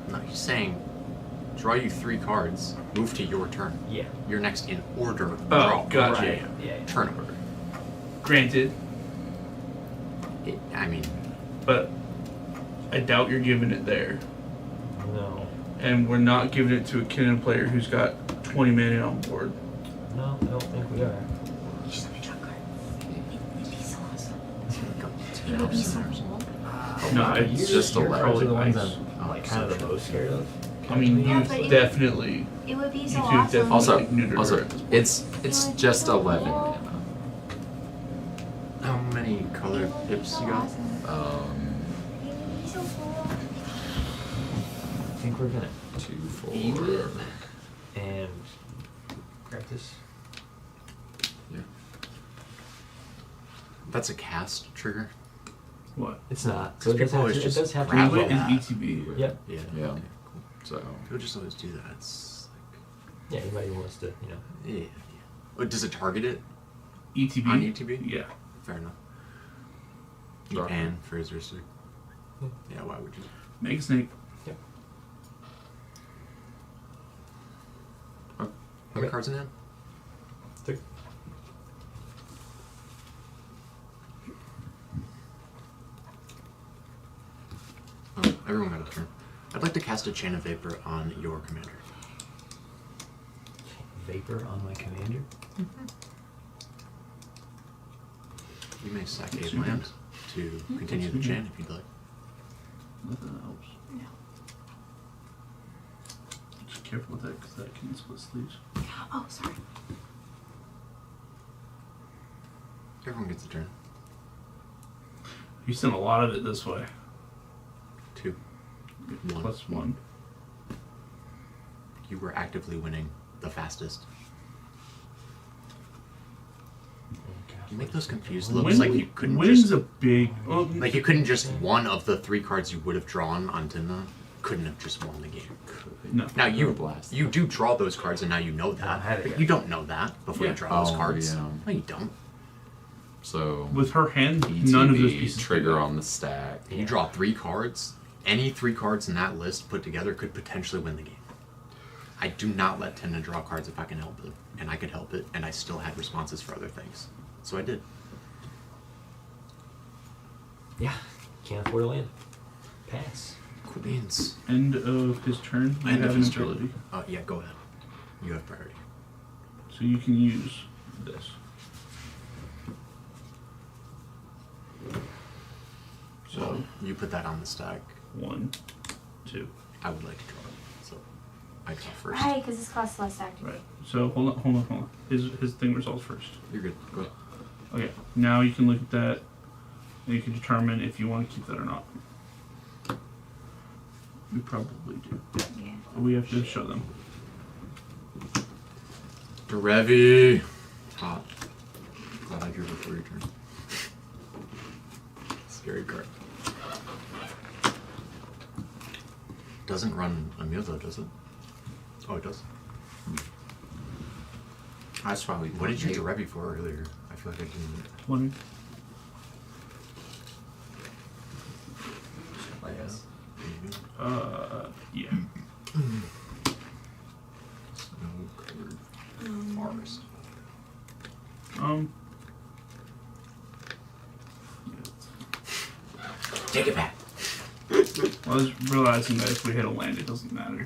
No, he's saying draw you 3 cards, move to your turn. Yeah. You're next in order of Oh, draw. gotcha. Right. Yeah. Turn order. Granted, I mean, but I doubt you're giving it there. No. And we're not giving it to a Kinnan player who's got 20 mana on board. No, I don't think we are. It would be so cool. No, it's You're- just you're 11 probably the ones dice. I'm kind of the most scared of. I mean, Yeah, you but it- definitely. It would be You so two awesome. definitely Also, neutered her also, at this point. it's just 11 mana. How many color pips you got? It would be so cool. I think we're gonna 2, 4. eat it and grab this. Yeah. That's a cast trigger. What? It's not. Because So it does people have always to, it just does have to grab be It that. is ETB. Yep. Yeah. Yeah. Okay, cool. So, People just always do that. It's Yeah, anybody who wants to, you know. yeah. But does it target it? ETB. On ETB? Yeah. Fair enough. You Sure. pan for his wrist. Yeah, why would you? Make a snake. Yep. How many cards in hand? 3. Oh, everyone got a turn. I'd like to cast a Chain of Vapor on your commander. Vapor on my commander. You may sack That's a your land hand. to continue the chain if you'd like. Nothing helps. No. Just careful with that because that can split sleeves. Oh, sorry. Everyone gets a turn. You sent a lot of it this way. 2. One. Plus 1. You were actively winning the fastest. You make those confused looks like you couldn't Winning's just a big. Well, like you couldn't just one of the 3 cards you would have drawn on Timna couldn't have just won the game. No. Now you Blast. you do draw those cards and now you know that, had it but yet. you don't know that before Yeah. you draw those Oh, cards. yeah. No, you don't. So With her hand, ETB, none of those pieces trigger do that. on the stack. You draw 3 cards. Any 3 cards in that list put together could potentially win the game. I do not let Timna draw cards if I can help it, and I could help it, and I still had responses for other things, so I did. Yeah. Can't afford a land. Pass. Cool beans. End of his turn. You End have of an his turn. ability. Yeah, go ahead. You have priority. So you can use this. So You put that on the stack. 1, 2. I would like to draw it, so I draw first. Right, because this costs less to activate. Right. So hold on. His thing resolves first. You're good. Go ahead. Okay. Now you can look at that, and you can determine if you want to keep that or not. We probably do. Yeah. But we have to show them. Derevi. Hot. Glad I drew before your turn. Scary card. Doesn't run Amulo, does it? Oh, it does. That's why we. What did you Derevi for earlier? I feel like I didn't. 20. Yes. Yeah. Snow-covered forest. Take it back. I was realizing that if we hit a land, it doesn't matter.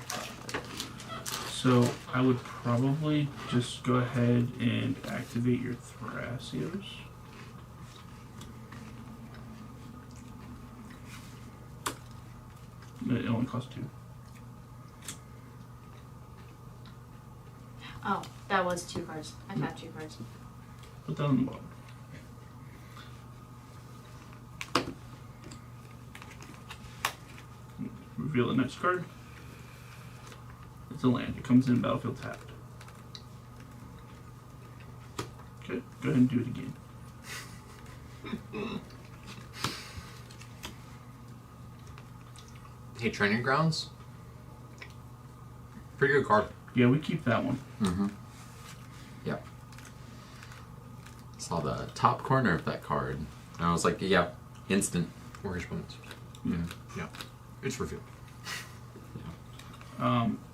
So I would probably just go ahead and activate your Thrasios. It only costs 2. Oh, that was 2 cards. I got 2 cards. Put that on the bottom. Reveal the next card. It's a land. It comes in battlefield tapped. Okay, go ahead and do it again. Hey, Training Grounds. Pretty good card. Yeah, we keep that one. Mm-hmm. Yep. Saw the top corner of that card, and I was like, "Yeah, instant." Mortgage points. Yeah. Yeah. It's revealed.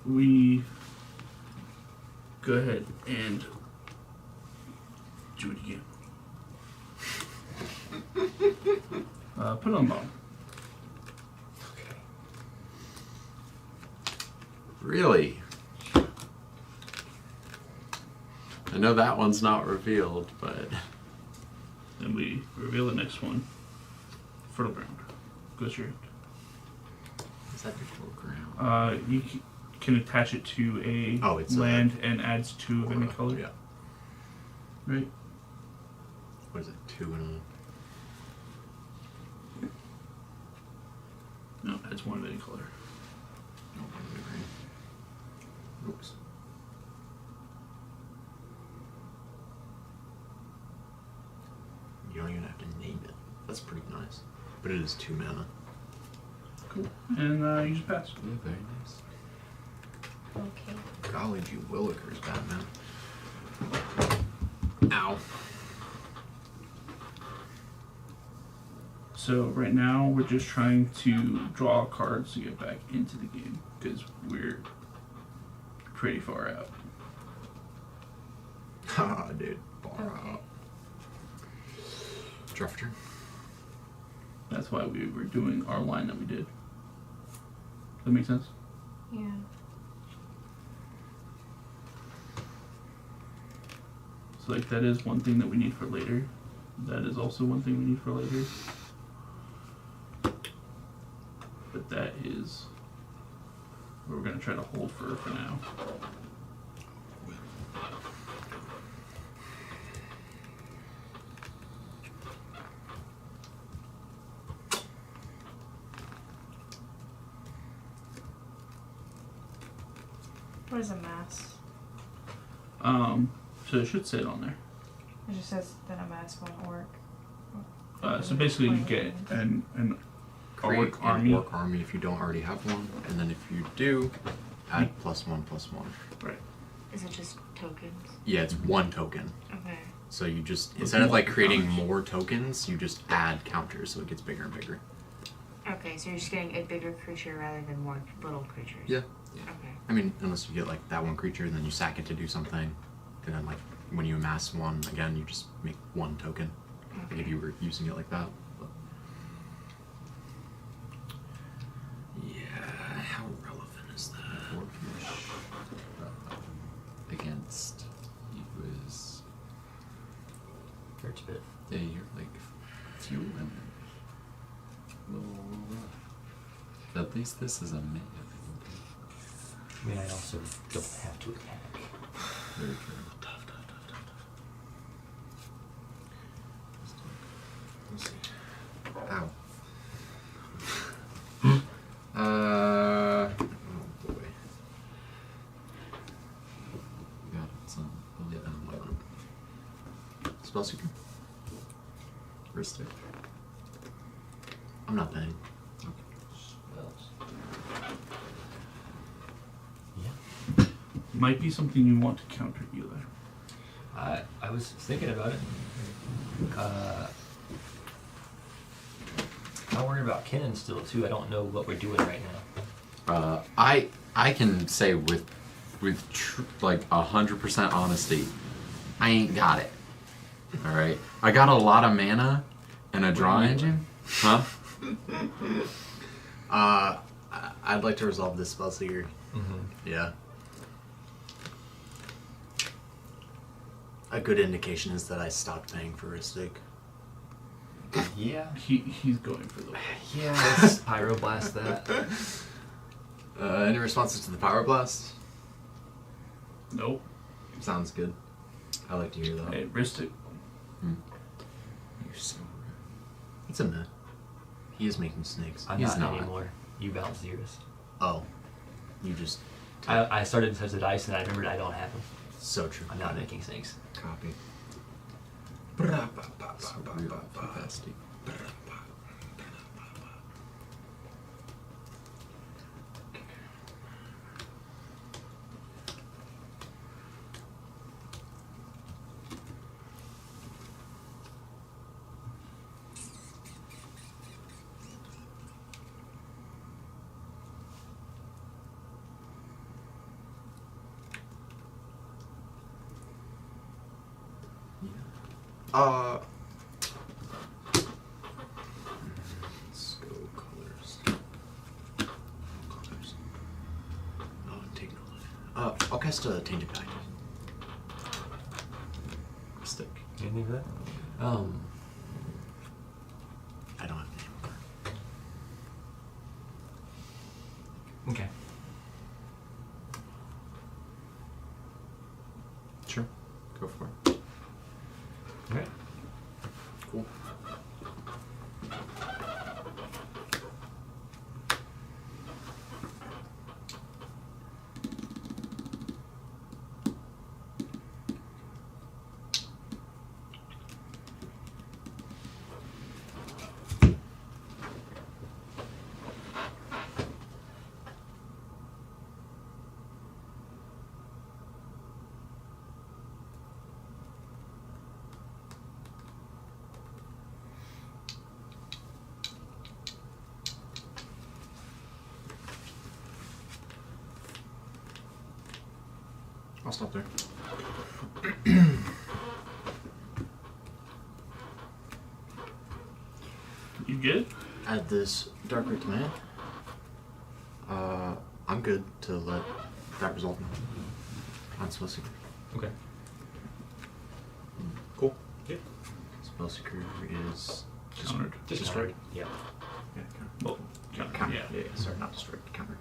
We go ahead and do it again. Put it on the bottom. Really? I know that one's not revealed, but Then we reveal the next one. Fertile ground. Goes your hand. is that fertile ground? can attach it to a it's land and adds 2 of any color. Yeah. Right? What is it? 2 and No, adds 1 of any color. Oops. You don't even have to name it. That's pretty nice. But it is 2 mana. Cool. And you just pass. Yeah, very nice. Okay. Golly gee willikers, Batman. Ow. So right now we're just trying to draw cards to get back into the game because we're pretty far out. Haha, dude. Far out. Draw for turn. That's why we were doing our line that we did. Does that make sense? Yeah. So like that is one thing that we need for later. That is also one thing we need for later. But that is what we're gonna try to hold for now. What is a mass? So it should say it on there. It just says that a mass won't work. So basically you get an Create orc army. an orc army if you don't already have one, and then if you do, add +1/+1. Right. Is it just tokens? Yeah, it's 1 token. Okay. So you just, instead of like creating more tokens, you just add counters so it gets bigger and bigger. Okay, so you're just getting a bigger creature rather than more little creatures. Yeah. Okay. I mean, unless you get like that one creature and then you sack it to do something, and then like when you amass one again, you just make 1 token. Like if you were using it like that. But yeah, how relevant is that? Dwarfish against he was. Hurts a bit. Yeah, you're like few women. Little rough. At least this is a man. I mean, I also don't have to attack. Very true. Let's see. Ow. Oh boy. Got it. So, Spellseeker? Wrist stick. I'm not paying. Might be something you want to counter, Eli. I was thinking about it. I'm worried about Kennen still too. I don't know what we're doing right now. I can say with like 100% honesty, I ain't got it. All right, I got a lot of mana and a draw engine, huh? I'd like to resolve this Spellseeker. Yeah. A good indication is that I stopped paying for Ristic. Yeah. He's going for the. Yeah, let's pyroblast that. Any responses to the Pyroblast? Nope. Sounds good. I like to hear that. Hey, wrist it. You're so rude. It's a meh. He is making snakes. I'm He's not anymore. You balanced yours. Oh. You just... I started to touch the dice and I remembered I don't have them. So true. I'm not making snakes. Copy. It's real fantastic. Let's go colors. Colors. Oh, take no life. I'll cast a Tainted Pact. Stick. Anything for that? I don't have any more. Okay. I'll stop there. You good? Add this darker to man. I'm good to let that result on spell seeker. Okay. Cool. Yeah. Spell seeker is Countered. Just destroyed. Yeah. Yeah, Well, counter. yeah. Yeah, sorry, not destroyed. Countered.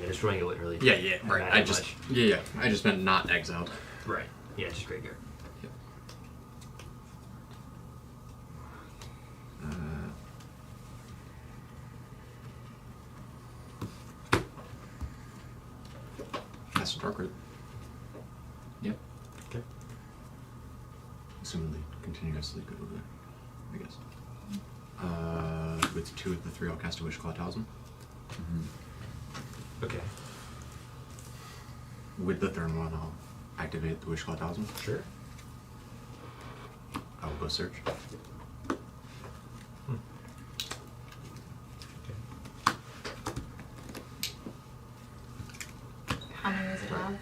Yeah, destroying it would really. Yeah, right. matter I just much. I just meant not exiled. Right. Yeah, just graveyard. Yep. That's a dark red. Yep. Okay. Assumedly continuously good over there, I guess. With 2 of the 3, I'll cast a Wishclaw Talisman. Okay. With the third one, I'll activate the Wishclaw Talisman. Sure. I will go search. How many does it have?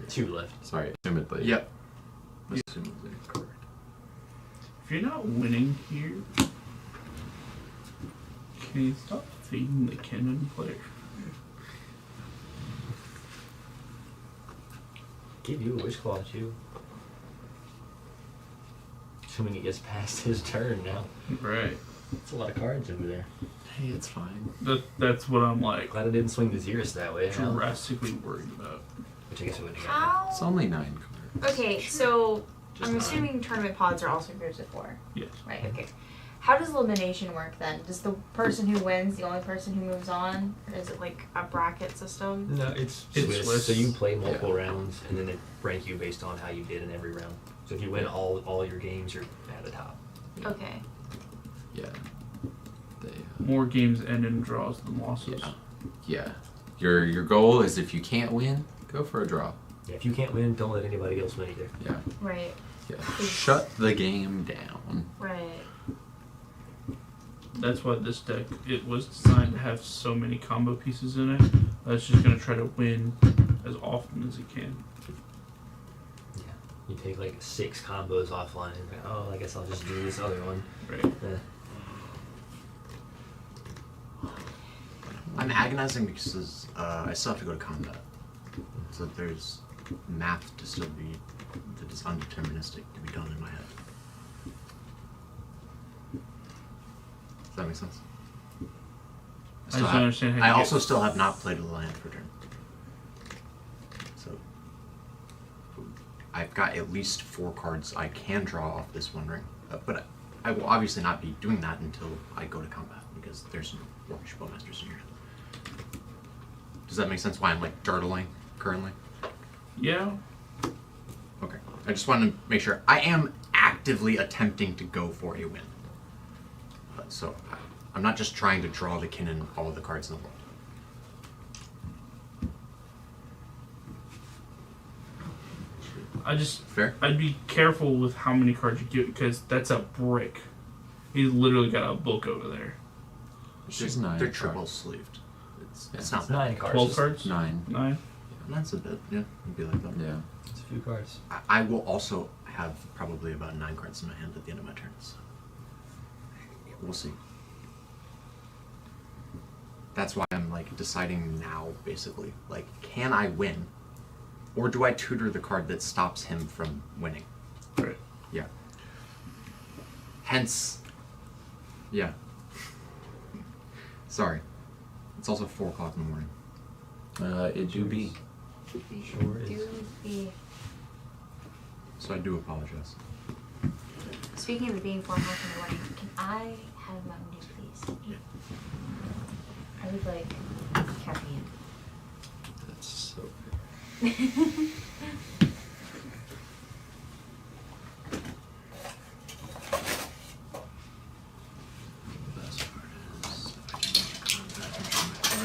2 left. Sorry, assumedly. Yep. Assumedly, correct. If you're not winning here, can you stop feeding the cannon player? Give you a wish claw too. Assuming it gets past his turn now. Right. That's a lot of cards over there. Hey, it's fine. That's what I'm like. Glad I didn't swing the Xeris that way. Now. Drastically worried about. Which I guess we wouldn't have How? It's only 9 cards. Okay, so Just I'm 9. assuming tournament pods are also groups of 4. Yes. Right, okay. How does elimination work then? Does the person who wins the only person who moves on? Or is it like a bracket system? No, it's Swiss. Swiss. So you play multiple rounds, and then they rank you based on how you did in every round. So if you win all your games, you're at the top. Okay. Yeah. They, More games end in draws than losses. yeah. Your goal is if you can't win, go for a draw. Yeah, if you can't win, don't let anybody else win either. Yeah. Right. Yeah. Shut the game down. Right. That's why this deck, it was designed to have so many combo pieces in it. That's just going to try to win as often as it can. Yeah. You take like 6 combos offline. And go, oh, I guess I'll just do this other one. Right. I'm agonizing because I still have to go to combat. So there's math to still be that is undeterministic to be done in my head. Does that make sense? I just don't understand how I you also get- still have not played a land for turn. So I've got at least 4 cards I can draw off this one ring. But I will obviously not be doing that until I go to combat because there's no Orcish Bowmasters in here. Does that make sense why I'm like durdling currently? Yeah. Okay. I just wanted to make sure I am actively attempting to go for a win. So I'm not just trying to draw the Kinnan all of the cards in the world. Fair. I'd be careful with how many cards you get because that's a brick. He's literally got a book over there. There's 9. They're triple sleeved. It's not It's 9 cards. 12 cards? 9. 9? Yeah, that's a bit. Yeah, it'd be like that. Yeah. It's a few cards. I will also have probably about 9 cards in my hand at the end of my turn. So we'll see. That's why I'm like deciding now, basically. Like, can I win? Or do I tutor the card that stops him from winning? Right. Yeah. Hence, yeah. Sorry. It's also 4 o'clock in the morning. It do be. Sure is. Do be. So I do apologize. Speaking of it being 4 o'clock in the morning, can I have Mountain Dew, please? Yeah. I would like caffeine. That's so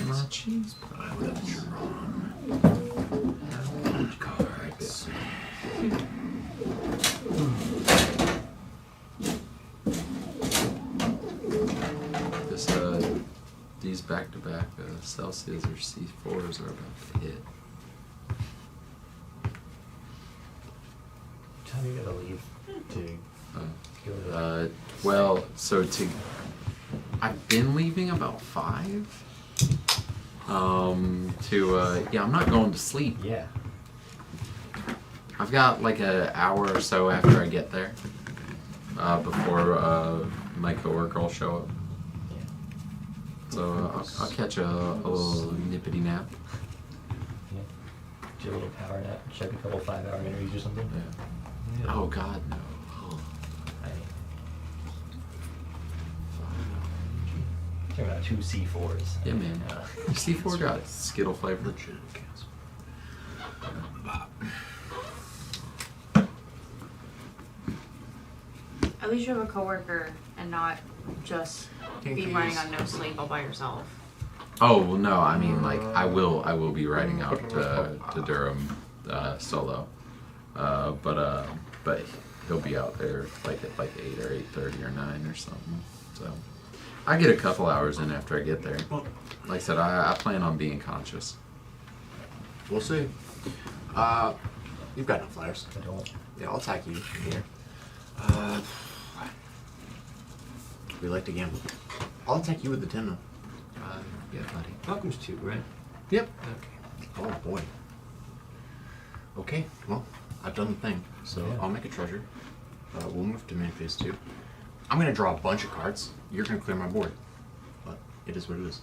My cheese pie would have drawn cards. This, these back-to-back Celsius or C4s are about to hit. time you gotta leave to go to well, so I've been leaving about 5. Yeah, I'm not going to sleep. Yeah. I've got like an hour or so after I get there, before my coworker will show up. Yeah. So I'll catch a little nippity nap. Yeah. Do a little power nap, check a couple 5-hour interviews or something. Yeah. Oh God, no. Talking about 2 C4s. Yeah, man. C4 got Skittle flavor. At least you have a coworker and not just be running on no sleep all by yourself. Oh well, no. I mean, like I will be riding out to Durham solo, but he'll be out there like at like 8 or 8:30 or 9 or something. So I get a couple hours in after I get there. Like I said, I plan on being conscious. We'll see. You've got no flyers. I don't. Yeah, I'll tack you here. We like to gamble. I'll attack you with the 10 Yeah, buddy. Falcon's 2, right? Yep. Okay. Oh boy. Okay, well, I've done the thing, so Yeah. I'll make a treasure. We'll move to main phase 2. I'm gonna draw a bunch of cards. You're gonna clear my board, but it is what it is.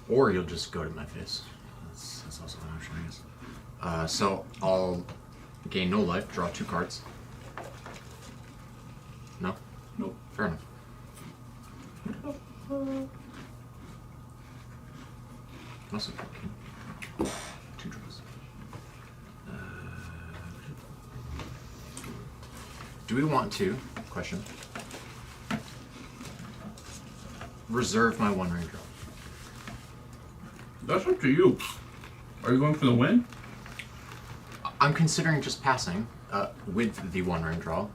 Or you'll just go to my phase. That's also an option, I guess. So I'll gain no life, draw 2 cards. No? Nope. Fair enough. Also, okay. 2 draws. Do we want to, question, reserve my 1-ring draw? That's up to you. Are you going for the win? I'm considering just passing with the 1-ring draw.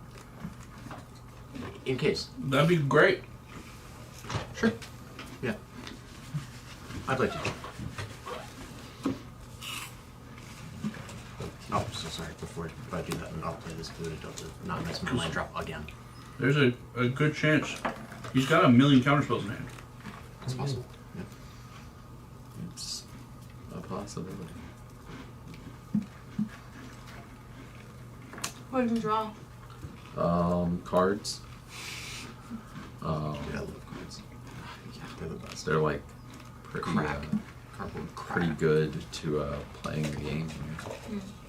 In case. That'd be great. Sure. Yeah. I'd like to. Oh, so sorry. Before I do that, I'll play this blue to not miss my line drop again. There's a good chance. He's got a million counterspells in hand. It's possible. Yeah. It's a possibility. What did you draw? Cards. Yeah, I love cards. Yeah, they're the best. They're like pretty, Crack. Cardboard crack. pretty good to playing the game.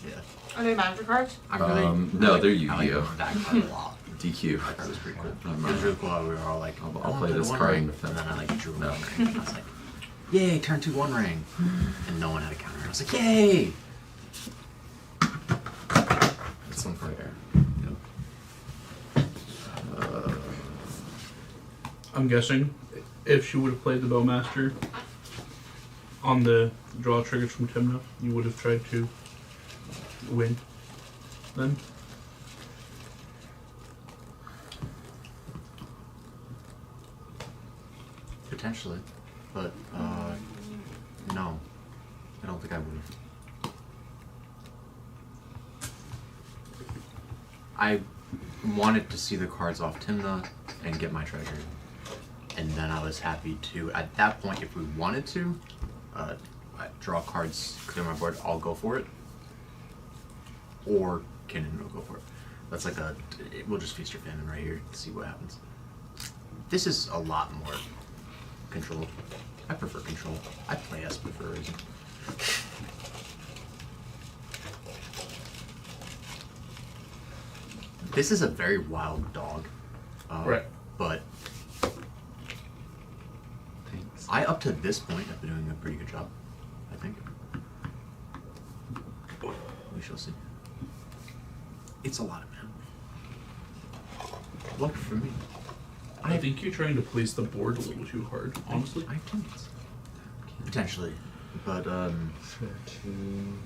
Yeah. Are they magic cards? I really, No, they're I Yu-Gi-Oh. like that card a lot. DQ. That card was pretty cool. It was really cool how we were all like, I'll play the this 1 card ring. in defense. And then I like drew a 1 ring. And I was like, yay, turn 2 1 ring. And no one had a counter. I was like, yay! That's one card there. I'm guessing if she would have played the Bowmaster on the draw triggers from Timna, you would have tried to win then. Potentially. But, no. I don't think I would have. I wanted to see the cards off Timna and get my treasure. And then I was happy to, at that point, if we wanted to, draw cards, clear my board, I'll go for it. Or Kenan will go for it. That's like we'll just feast or famine right here to see what happens. This is a lot more control. I prefer control. I play Esper for a reason. This is a very wild dog. Right. But I, up to this point, have been doing a pretty good job, I think. We shall see. It's a lot of men. Luck for me. I think you're trying to place the board a little too hard, honestly. I think potentially, but 13.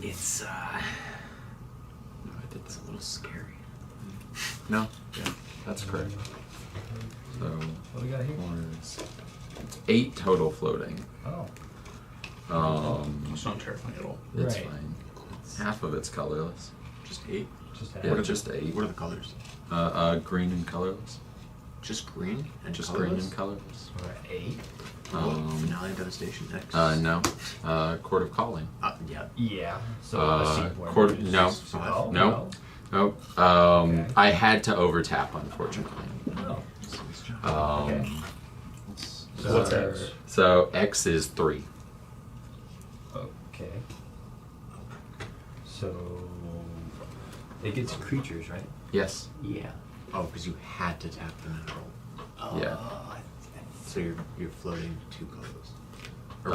it's No, I did it's a little scary. No? Yeah, that's correct. So, What we got here? 8 total floating. Oh. It's not terrifying at all. It's Right. fine. Half of it's colorless. Just 8? Just Yeah, just 8. What are the colors? Green and colorless. Just green and Just colorless? green and colorless. Alright, 8. Finale Devastation X? No. Court of Calling. Yeah. Yeah. So a seed one. Court of, no. Oh, No. Nope. Okay. I had to overtap, unfortunately. Oh. Okay. So what's X? So X is 3. Okay. So it gets creatures, right? Yes. Yeah. Oh, because you had to tap the mineral. Yeah. So you're floating 2 colors. Or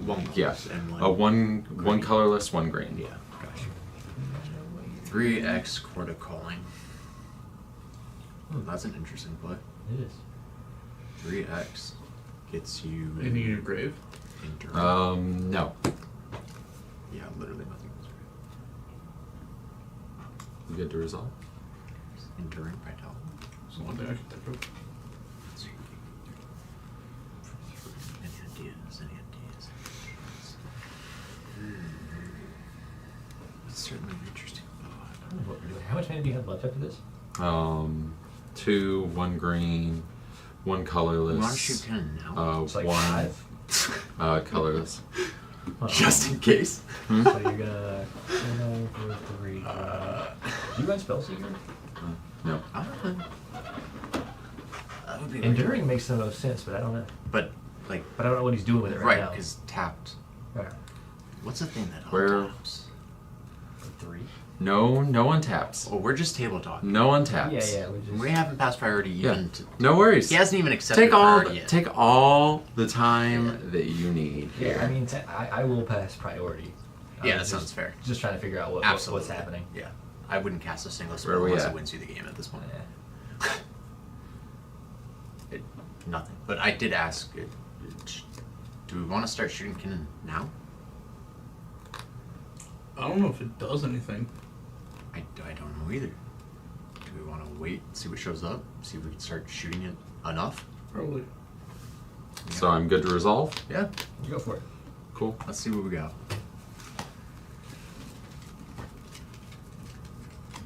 one yeah. colorless and one colorless, 1 green. Yeah. Gotcha. 3X Court of Calling. That's an interesting play. It is. 3X gets you. Anything in your grave? Enduring. No. Yeah, literally nothing in his grave. You good to resolve? Enduring Vitality. That's one thing I can think of. Any ideas? It's certainly an interesting thought. I don't know what we're doing. How much mana do you have left after this? 2, 1 green, 1 colorless. You want to shoot 10 now? It's like 1 5? colorless. Just in case. So you're gonna 9, 4, 3. Do you run Spellseeker? No. That would be Enduring makes the most sense, but I don't know. But I don't know what he's doing with it right now. Right, because tapped. Right. What's the thing that Where? taps? 3. No one taps. Oh, we're just table talking. No one taps. Yeah, we just. We haven't passed priority even to. No worries. He hasn't even accepted Take all priority yet. take all the time that you need. Yeah, I mean, I will pass priority. Yeah, I'm that sounds fair. Just trying to figure out what's Absolutely. happening. Yeah. I wouldn't cast a single Where spell are we unless at? it wins you the game at this point. Yeah. Nothing. But I did ask, do we want to start shooting Kinnan now? I don't know if it does anything. I don't know either. Do we want to wait, see what shows up, see if we can start shooting it enough? Probably. So I'm good to resolve? Yeah. You go for it. Cool. Let's see what we got.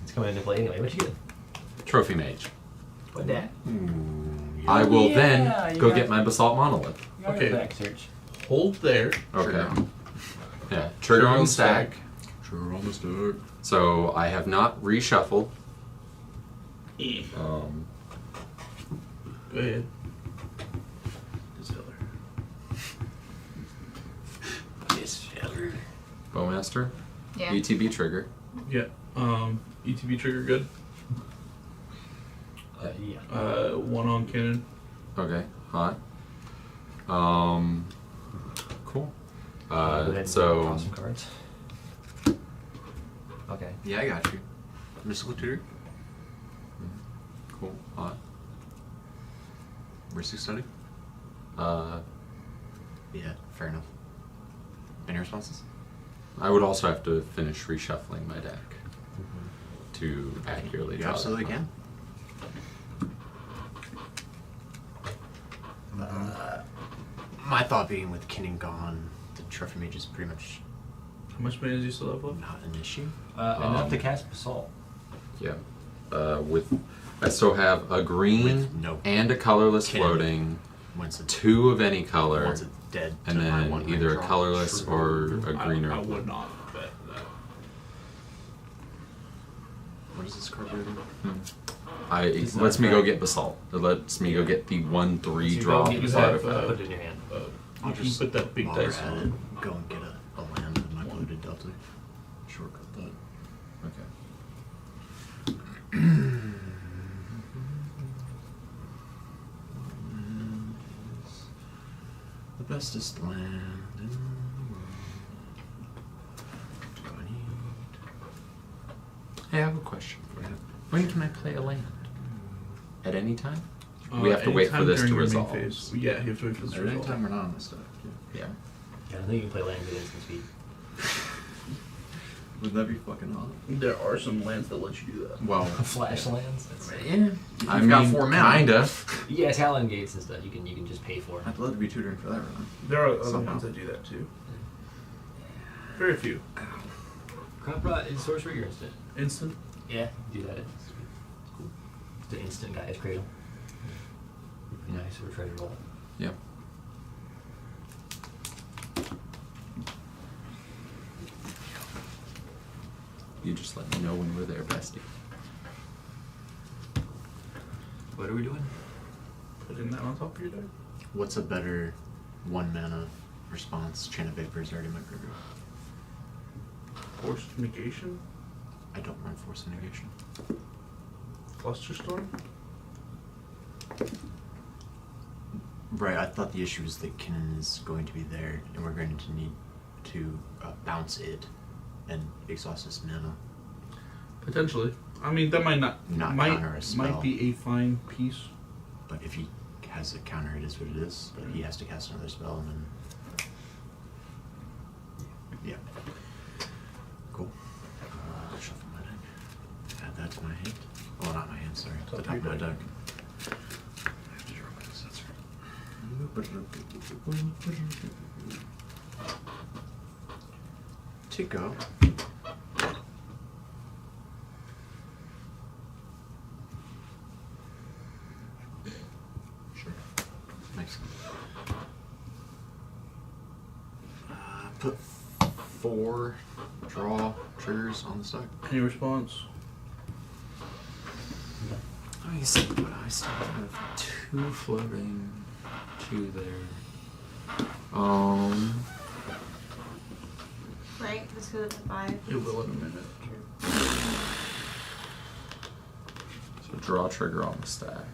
It's coming into play anyway. What you get? Trophy Mage. What that? I will yeah, then you go got- get my Basalt Monolith. Okay. Back search. Hold there. Okay. Yeah. Trigger on stack. Trigger on the stack. So I have not reshuffled. E. Um, Go ahead. This feller. Bowmaster. Yeah. ETB trigger. Yeah. ETB trigger good. Yeah. 1 on cannon. Okay. Hot. Cool. Go ahead and So draw some cards. Okay. Yeah, I got you. Mystical Tutor. cool. Hot. Mercy Study. Yeah, fair enough. Any responses? I would also have to finish reshuffling my deck to accurately You draw absolutely that can. My thought being with Kinnan gone, the Trophy Mage is pretty much How much mana do you still have left? not an issue. Enough to cast Basalt. Yeah. With I still have a green With no and a colorless Kinnan. floating, Once a 2 of any color, once it's dead, and to my then one either a draw. colorless or a green or I a blue. would not bet that. What is this card do? It lets me go get Basalt. It lets me go get the 1/3 So you draw go get of your artifact. artifact, put it in your hand. I'll You can just put that big while dice we're at on. it, go and get a land in my bloated Delta. Shortcut that. Okay. The bestest land in the world. What do I need? Hey, I have a question for you. When can I play a land? At any time? We have to Anytime wait for this during to your main resolve. phase. Yeah, you have to wait for this to resolve. Anytime we're not on this stuff. Yeah. Yeah, I think you can play land with instant speed. Would that be fucking awesome? There are some lands that let you do that. Well, Flash lands. yeah. I got 4 mana. kinda. Yeah, Talon gates and stuff. You can just pay for. I'd love to be tutoring for that right now. There are other Somehow. ones that do that too. Very few. Crop Rot is sorcery or instant? Instant. Yeah, do that. It's cool. It's an instant Gaia's Cradle. Be nice for a treasure vault. Yep. You just let me know when we're there, bestie. What are we doing? Putting that on top of your deck. What's a better 1 mana response? Chain of Vapors already in my graveyard. Force negation. I don't run Force of Negation. Cluster Storm. Right, I thought the issue was that Kinnan is going to be there, and we're going to need to bounce it and exhaust this mana. Potentially. I mean, that might not counter a spell. might be a fine piece. But if he has a counter, it is what it is. But he has to cast another spell, and then yeah, cool. Shuffle my deck. Add that to my hand. Oh, not my hand. Sorry, to the top of my deck. I have to draw my sensor. To go. Sure. Makes sense. Put 4 draw triggers on the stack. Any response? Let me see what I still have. 2 floating, 2 there. Right? Let's go to 5. It will in a minute. So draw trigger on the stack.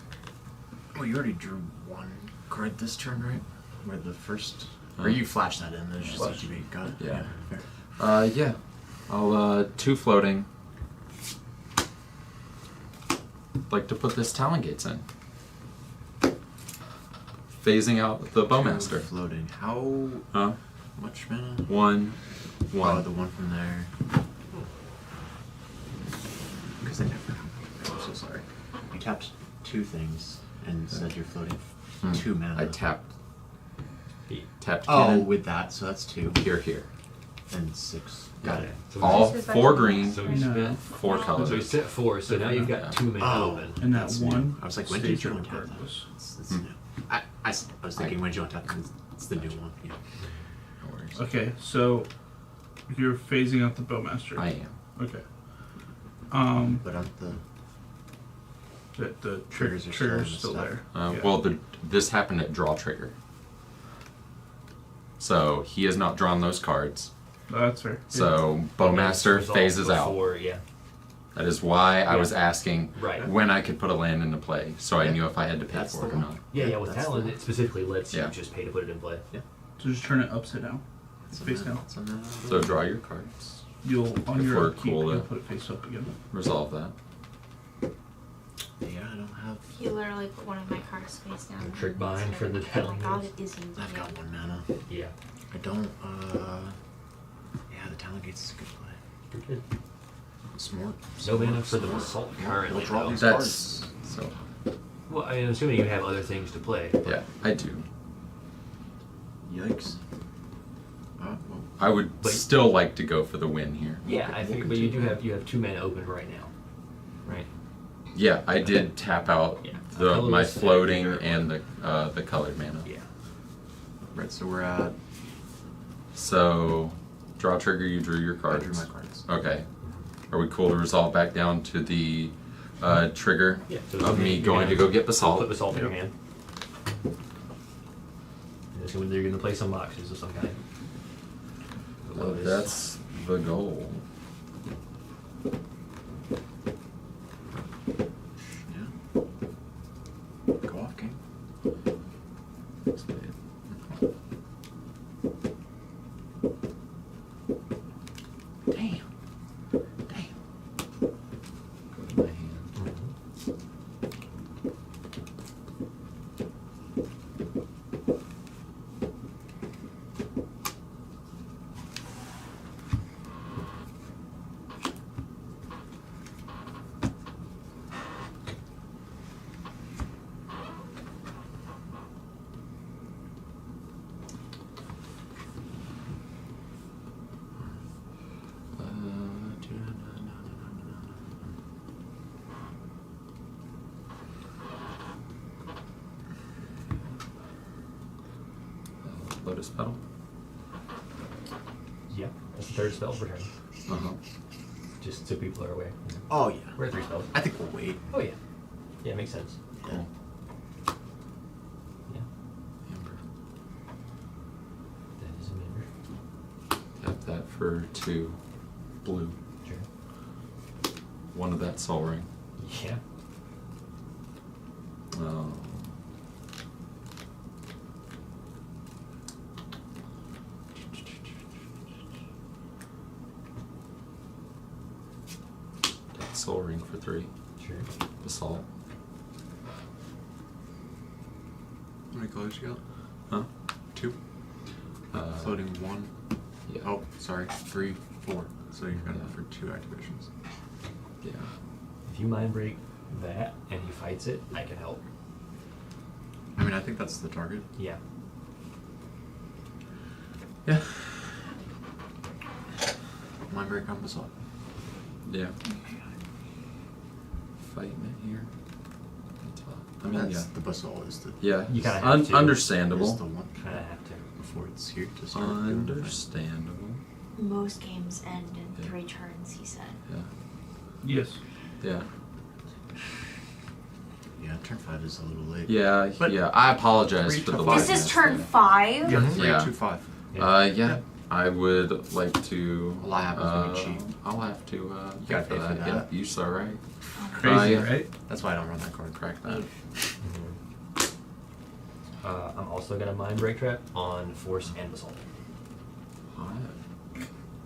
Well, you already drew 1 card this turn, right? Where the first, or you flashed that in. There's just ETB. Got it. Yeah. Fair. Yeah. I'll 2 floating. Like to put this Talon Gates in. Phasing out the Bowmaster. Floating. How much mana? 1. Oh, the one from there. Because I never. I'm so sorry. You tapped 2 things and said you're floating 2 mana. I tapped. Tapped. Oh, cannon. with that, so that's 2. Here. And 6. Got it. So All 4 green. So we spent 4 colors. So we set 4. So now you've got 2 mana open. And that That's one. new. I was like, when did you untap that? regardless. It's new. I was thinking, when did you untap that? It's the new one. Yeah. No worries. Okay, so you're phasing out the Bowmaster. I am. Okay. But aren't the The triggers trigger's still still in the there. Yeah. Well, this happened at draw trigger. So he has not drawn those cards. Oh, that's fair. So Bowmaster Resolve phases before, out. Yeah. That is why I Yeah. was asking Right. when I could put a land into play, so I Yeah. knew if I had to pay That's for the it or one. not. Yeah, with that's Talon, the- it specifically lets Yeah. you just pay to put it in play. Yeah. So just turn it upside down. Face down. So draw your cards. You'll on If your we're upkeep, cool you'll to- put it face up again. Resolve that. Yeah, I don't have. You literally put one of my cards face down. The trick bind for the Oh my Talon god, Gates. it isn't. I've got 1 mana. Yeah. I don't. Yeah, the Talon Gates is a good play. Pretty good. Smart. No mana for the Assault currently. We'll draw though. these That's cards. so. Well, I mean, assuming you have other things to play. Yeah, I do. Yikes. Well, I would But- still like to go for the win here. Yeah, I think, but you have 2 mana open right now, right? Yeah, I did tap out Yeah. my Colorless floating and and the colored mana. Yeah. right, so we're at. So, draw trigger. You drew your I cards. drew my cards. Okay. Are we cool to resolve back down to the trigger Yeah. So of me you're going gonna to go get Put basalt? Basalt in your hand. And assuming you're going to play some boxes of some kind. That's the goal. Yeah. Go off, King. Damn. Go to my hand. Lotus Petal. Yeah, that's the third spell per turn. Uh-huh. Just so people are aware. Oh yeah. We're at 3 spells. I think we'll wait. Oh yeah. Yeah, makes sense. Cool. Yeah. Amber. That is an amber. Tap that for 2 blue. Sure. 1 of that Soul Ring. Yeah. That Soul Ring for 3. Sure. Basalt. How many colors you got? Huh? 2. Floating 1. Yeah. Oh, sorry. 3, 4. So you've got enough for 2 activations. Yeah. If you mind break that and he fights it, I can help. I mean, I think that's the target. Yeah. Yeah. Mind break on Basalt. Yeah. Fighting it here. I mean, that's yeah. the Basalt is the. Yeah. You kinda have to. Understandable. Is the one Kinda have to. before it's here to start. Understandable. Most games end in 3 turns, he said. Yeah. Yes. Yeah. Yeah, turn 5 is a little late. Yeah, But yeah. I apologize 3 for to the 5. This lateness is turn there. 5? Yeah, 3, Yeah. 2, 5. Yeah. I would like to. Well, I happen to be cheap. I'll have to. You gotta pay for that. Yeah, you so right. Crazy, yeah. right? That's why I don't run that card. Crack that. I'm also gonna mind break trap on Force and Basalt.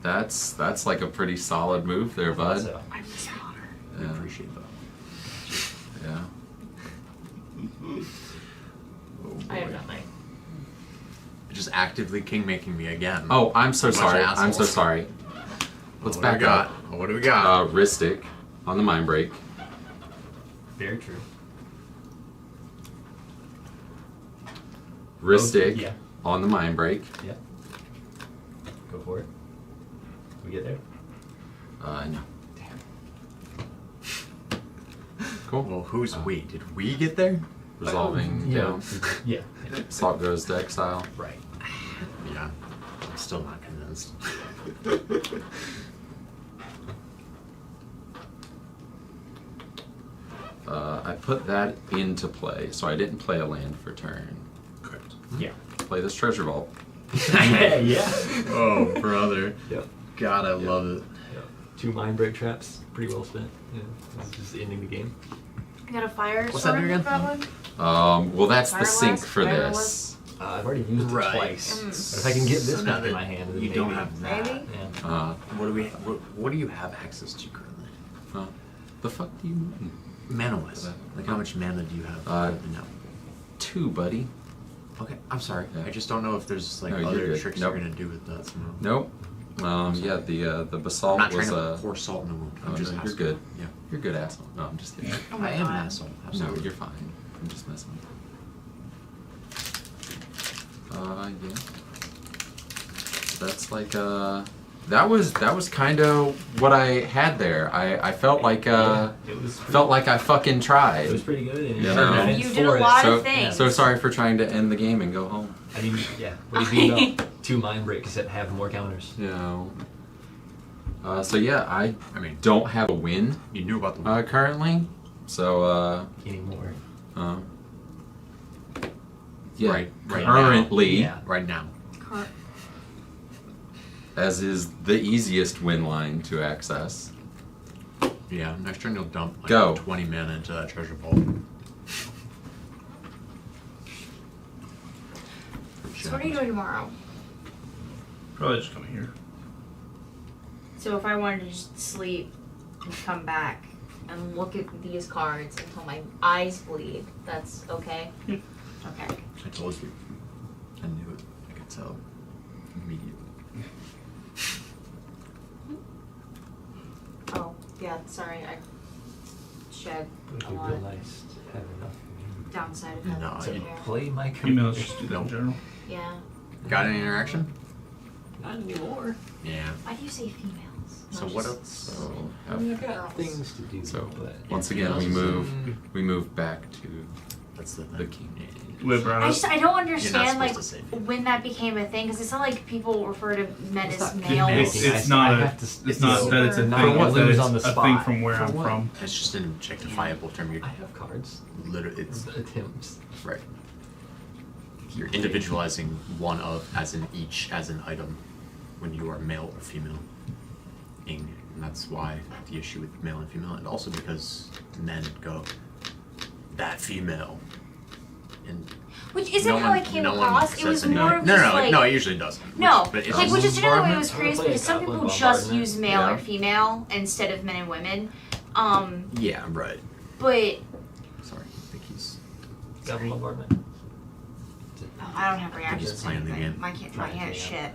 That's like a pretty solid move there, bud. So, I'm smarter. I Yeah. appreciate that. Yeah. I have nothing. You're just actively king making me again. Oh, I'm so Bunch of sorry. I'm so assholes. sorry. Let's What do we back got? up. What do we got? Ristic on the mind break. very true. Ristic yeah. on the mind break. Yeah. Go for it. We get there? No. Cool. Well, who's we? Did we get there? Resolving yeah. down. Yeah. Salt goes to exile. Right. Yeah. I'm still not convinced. I put that into play, so I didn't play a land for turn. Correct. Yeah. Play this treasure vault. Yeah. Oh, brother. Yep. God, I love it. Yep. 2 mind break traps. Pretty well spent. Yeah. This is just ending the game. You got a fire What's that sword do again? with that one? Well, that's the Fire sync blast, for fire this. I've already used it Right. twice. But if I can get this back in my hand, then You don't maybe. have that. Maybe? Yeah. What do you have access to currently? The fuck do you mean? Mana wise. Like how much mana do you have? No. 2, buddy. Okay, I'm sorry. Yeah. I just don't know if there's like No, you're other good. tricks Nope. you're gonna do with that. Somehow. Nope. Yeah, the basalt I'm not was trying to pour salt in the wound. I'm just no, you're asking. good. Yeah. You're a good asshole. No, I'm just kidding. Oh my I am God. an asshole. No, Absolutely. you're fine. I'm just messing with you. Yeah. That's like that was kind of what I had there. I felt like it was felt like I fucking tried. It was pretty good. And You know? You did a lot of things. So sorry for trying to end the game and go home. I mean, yeah. What do you mean about 2 mind breaks that have more counters? You know. So yeah, I mean, don't have a win. You knew about the win. Currently. So Anymore. yeah, Right currently, now. Right now. as is the easiest win line to access. Yeah. Next turn you'll dump like Go. 20 mana into that treasure vault. So what are you doing tomorrow? Probably just coming here. So if I wanted to just sleep and come back and look at these cards until my eyes bleed, that's okay? Yeah. Okay. I told you. I knew it. I could tell immediately. Oh, yeah, sorry, I shed It a would lot. feel nice to have enough. Downside of having No, to you hair. Play my Females just do that in Nope. general. Yeah. Got any interaction? Not anymore. Yeah. Why do you say females? So Not what just- else? So I mean, I've Girls. got things to do. So but once again, we move back to That's the key. I don't understand like supposed to say when that became a thing because it's not like people refer to men as not males. It's not that it's a thing. It's a thing from where I'm from. It's just an objectifiable term. I have cards. Literally, it's attempts. Right. You're individualizing one of as in each as an item when you are male or female. And that's why the issue with male and female, and also because men go that female. And which isn't how it came across. It was more of no, just like no, it usually doesn't. No, But it's like just which is another way it was Bombardment? curious because some people just use male or female instead of men and women. Yeah, right. But Sorry, I think he's Goblin bombardment. oh, I don't have reactions just to playing the anything. game. My hand is shit.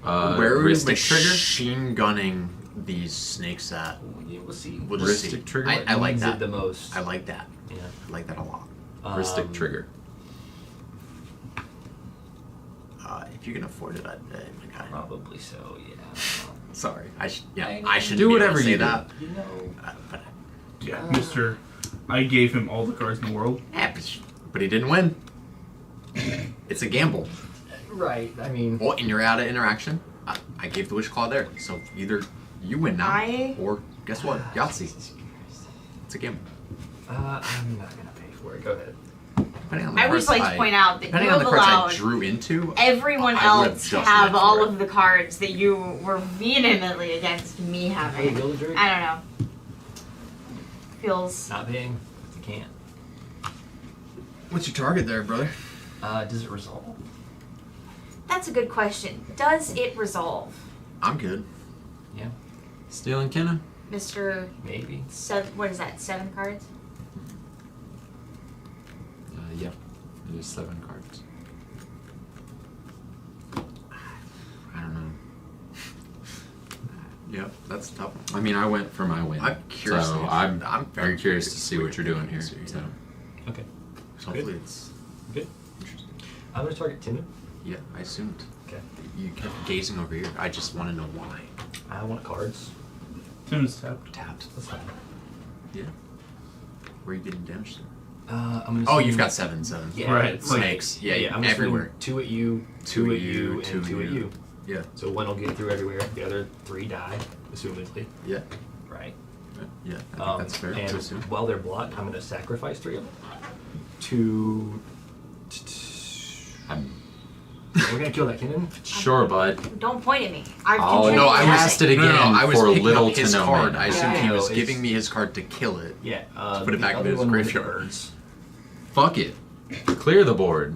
Where are we Ristic trigger? machine gunning these snakes at? We'll see. We'll just Ristic see. trigger? I like Needs that it the most. I like that. Yeah. I like that a lot. Ristic trigger. If you can afford it, I'd my guy. Probably so. Yeah. Sorry, I shouldn't do be able whatever to say you do. that. You know. But Yeah, Mr. I gave him all the cards in the world. yeah, but he didn't win. It's a gamble. Right. I mean. Well, and you're out of interaction. I gave the wish claw there, so either you win now, or guess what, Yahtzee. It's a gamble. I'm not gonna pay for it. Go ahead. Depending on the I would cards just like to point out that you depending on have the cards I allowed drew into, everyone I would've else just have went all for it. of the cards that you were vehemently against me having. Hey, Wildred? I don't know. Feels. Not paying. You can't. What's your target there, brother? Does it resolve? That's a good question. Does it resolve, I'm good. Yeah. Stealing Kenna? Mr. Maybe. What is that? 7 cards? Yep. It is 7 cards. I don't know. Yep, that's a tough one. I mean, I went for my win. I'm curious. So I'm very curious to see what you're doing here. So, So. Okay. so hopefully it's Good. interesting. I'm gonna target Tinu. Yeah, I assumed. Okay. You kept gazing over here. I just want to know why. I want cards. Tim's tapped. Tapped. That's fine. Yeah. Where are you getting damaged to? I'm gonna. Oh, swing- you've got 7. Yeah. Right. It's like- Snakes. Yeah, I'm gonna everywhere. swing 2 at you, 2 at you, and 2 at you. Yeah. So one will get through everywhere. The other 3 die, assumedly. Yeah. Right. Yeah. I think that's fair And to assume. while they're blocked, I'm gonna sacrifice 3 of them. To. We're gonna kill that cannon. Sure, bud. Don't point at me. I've Oh, contributed no, I nothing. cast it again I was for picking little up to his no card. mana. I assumed Yeah, he I was know, giving it's- me his card to kill it. Yeah. Put it back the into other his one was the graveyard. birds. Fuck it. Clear the board.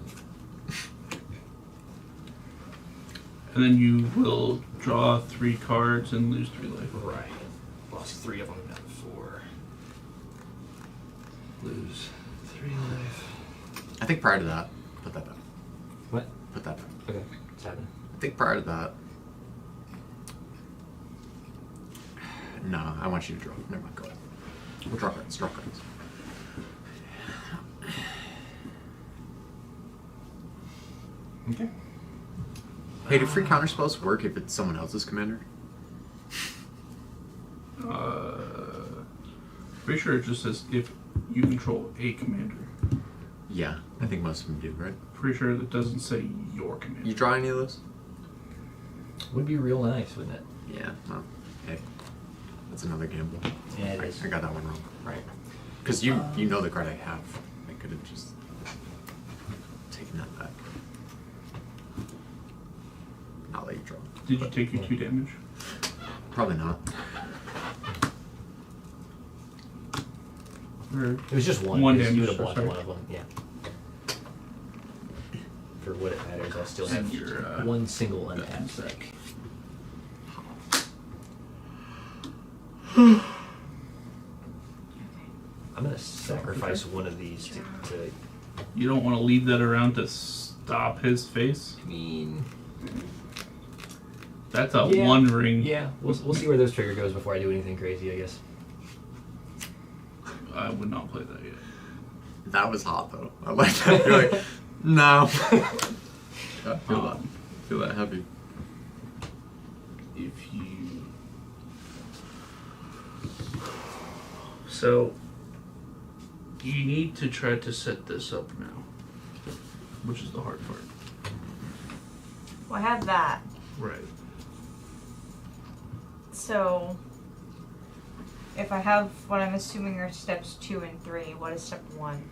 And then you will draw 3 cards and lose 3 life. Right. Lost 3 of them down to 4. Lose 3 life. I think prior to that, put that back. What? Put that back. Okay. It's happening. I think prior to that. No, I want you to draw. Never mind. Go ahead. We'll draw cards. Draw cards. Okay. Hey, do free counter spells work if it's someone else's commander? Pretty sure it just says if you control a commander. Yeah, I think most of them do, right? Pretty sure it doesn't say your commander. You draw any of those? Would be real nice, wouldn't it? Yeah. Well, hey, that's another gamble. Yeah, it is. I got that one wrong. Right. Because you know the card I have. I could have just taken that back. Not let you draw. Did you take your 2 damage? Probably not. Or It was just 1. 1 because damage. You would have blocked sorry. 1 of them. Yeah. For what it matters, I still have And your, 1 single untapped deck. I'm gonna sacrifice one of these to You don't want to leave that around to stop his face? I mean, That's a yeah, 1 ring. Yeah, we'll see where this trigger goes before I do anything crazy, I guess. I would not play that yet. That was hot though. I like that. You're like, no. I feel that. Feel that heavy. If you... So, You need to try to set this up now, which is the hard part. Well, I have that. Right. So, if I have what I'm assuming are steps 2 and 3, what is step 1?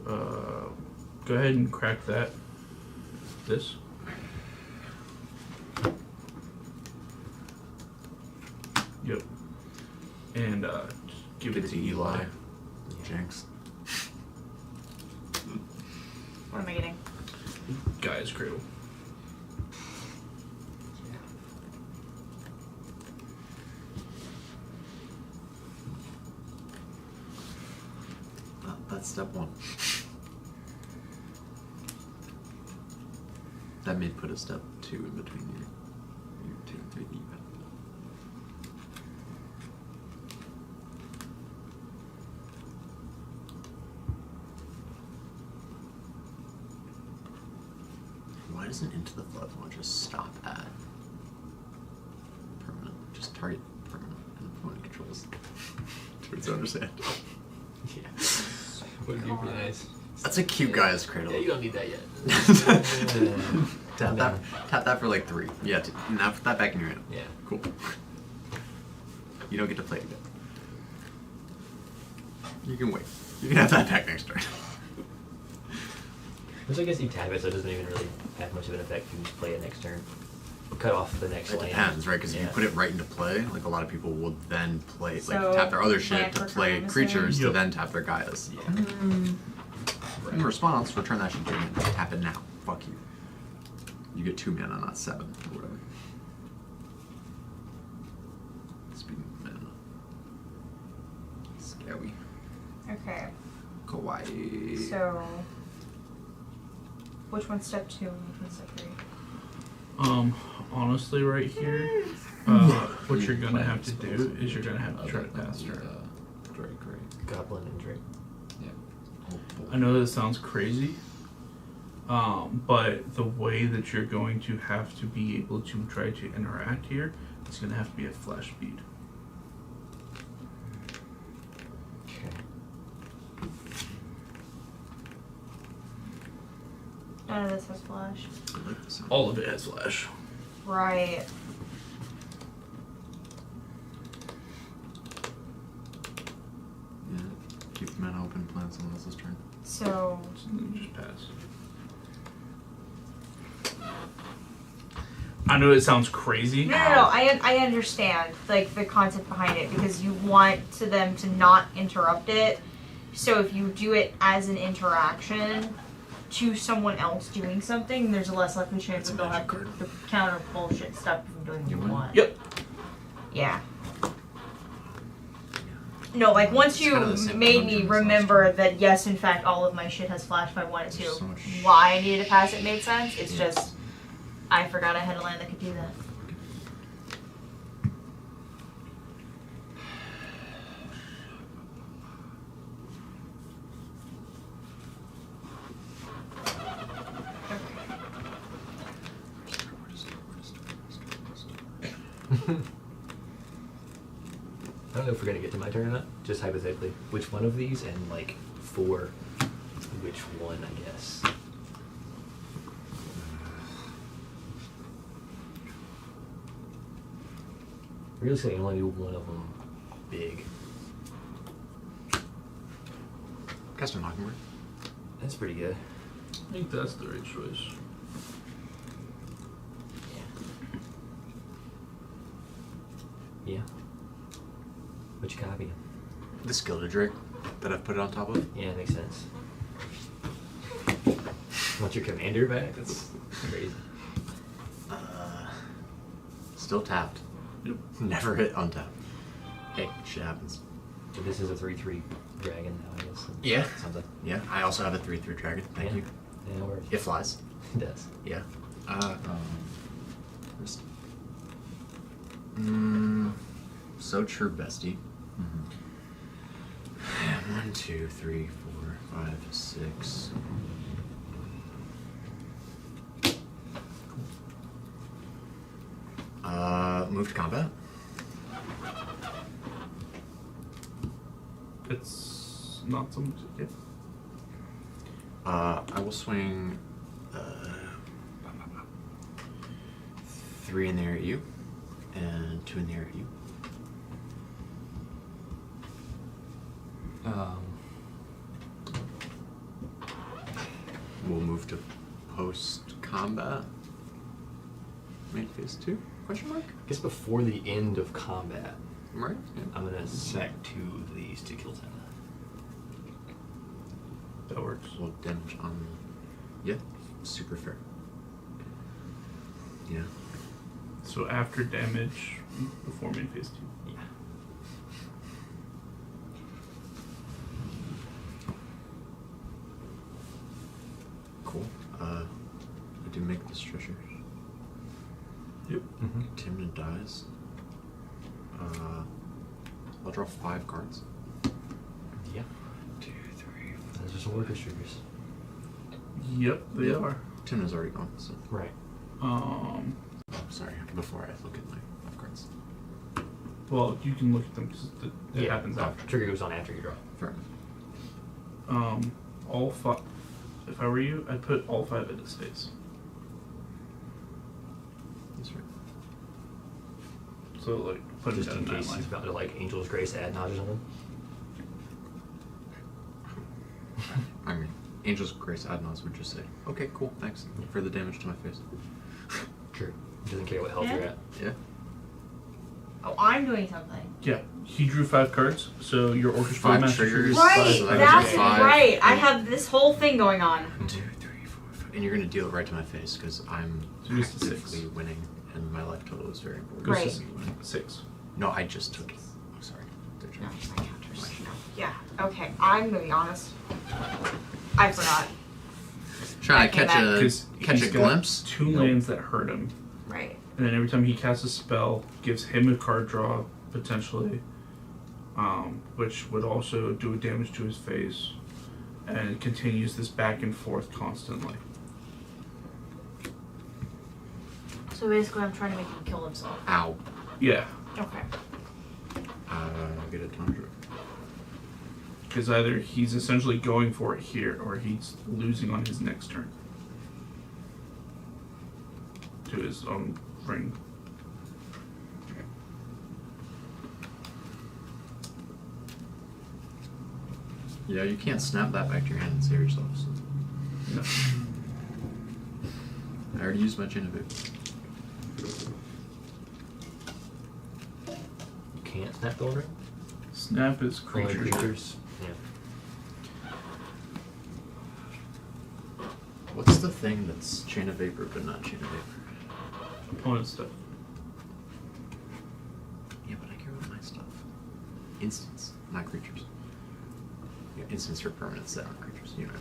Go ahead and crack that. This. Yep. And just give it to Eli. Jinx. What am I getting? Guy's Cradle. That's step 1. That may put a step 2 in between your 2 and 3 even. Why doesn't Into the Flood one just stop at permanent? Just target permanent and opponent controls. Towards understand. Yeah. Would be pretty nice. That's a cute guy's cradle. Yeah, you don't need that yet. Tap that for like 3. Yeah, now put that back in your hand. Yeah. Cool. You don't get to play it again. You can wait. You can have that back next turn. Which I guess you tap it, so it doesn't even really have much of an effect. You just play it next turn. Cut off the next It land. depends, right? Because if you put it right into play, like a lot of people will then play, So, like tap their other shit land to for play turn, creatures to Yep. then tap their Gaias. In response, return that shit to your hand. Tap it now. Fuck you. You get 2 mana, not 7 or whatever. Speaking of mana. Scary. Okay. Kawaii. So, which one's step 2 and which one's step 3? Honestly, right here, what you're gonna have to do is you're gonna have to try to pass turn. Drake, right? Goblin and Drake. I know that sounds crazy, but the way that you're going to have to be able to try to interact here, it's gonna have to be at flash speed. None of this has flash. I like the sound. All of it has flash. Right. Yeah. Keep the mana open, plan someone else's turn. So, Just pass. I know it sounds crazy. no. I understand like the concept behind it because you want to them to not interrupt it. So if you do it as an interaction to someone else doing something, there's a less likely chance that they'll have the counter bullshit stuff from doing what you want. Yep. Yeah. No, like once you kind of the same made conundrum me as remember that yes, in fact, all of my shit has flash if I wanted to. There's so much Why I needed to pass it made sense. It's Yeah. just I forgot I had a land that could do that. I don't know if we're gonna get to my turn or not. Just hypothetically, which one of these and like 4, which one I guess. Realistically, I can only do one of them big. Cast a Mockingbird. That's pretty good. I think that's the right choice. Yeah. Which copy? The Skilded Drake that I've put it on top of. Yeah, makes sense. Want your commander back? That's crazy. Still tapped. Yep. Never hit untap. Hey, shit happens. So this is a 3/3 dragon now, I guess. Yeah. Something. Yeah, I also have a 3/3 dragon. Thank you. Yeah, it works. It flies. It does. Yeah. Wrist. So true, bestie. 1, 2, 3, 4, 5, 6. Move to combat. It's not some. Yeah. I will swing 3 in the air at you, and 2 in the air at you. We'll move to post-combat. Main phase 2? Question mark? I guess before the end of combat, right? Yeah. I'm gonna sack 2 of these to kill 10. That works. Well, damage on. Yeah, super fair. Yeah. So after damage, before main phase 2. Yeah. Cool. I do make this treasure. Yep. Timna dies. I'll draw 5 cards. Yeah. 2, 3. Those are some workers triggers. Yep, they are. Timna's already gone, so. Right. Sorry, before I look at my 5 cards. Well, you can look at them because it happens after. after. Trigger goes on after you draw. Fair enough. All 5. If I were you, I'd put all 5 into space. That's right. So like, put just it in down case that he's line. about to like Angel's Grace ad nauseam or something. I mean, Angel's Grace Adnos would just say, okay, cool, thanks for the damage to my face. True. He doesn't care what health Yeah. you're at. Yeah. Oh, I'm doing something. Yeah, he drew 5 cards, so your orchestra 5 master triggers. Right, So that that's gives you 5. right. I have this whole thing going on. 1, 2, 3, 4, 5. And you're going to deal it right to my face because I'm So it's the 6. actively winning and my life total is very important. Right. So I'm winning. 6. No, I just took it. Oh, sorry. They're No, just- my counters. No. Yeah. Okay. I'm gonna be honest. I forgot. Trying to Okay, catch that- a catch a He's got glimpse. 2 lands that hurt him. Right. And then every time he casts a spell, gives him a card draw, potentially, which would also do damage to his face, and it continues this back and forth constantly. So basically, I'm trying to make him kill himself. Ow. Yeah, Okay. I'll get a tundra. because either he's essentially going for it here, or he's losing on his next turn to his own ring. Yeah, you can't snap that back to your hand and save yourself. So. No. I already used my chain of it. You can't snap the ring? Snap is Only creatures. creatures. Yeah. What's the thing that's chain of vapor but not chain of vapor? Opponent stuff. Yeah, but I care about my stuff. Instants, not creatures. Yeah, instants are permanents that aren't creatures. You know.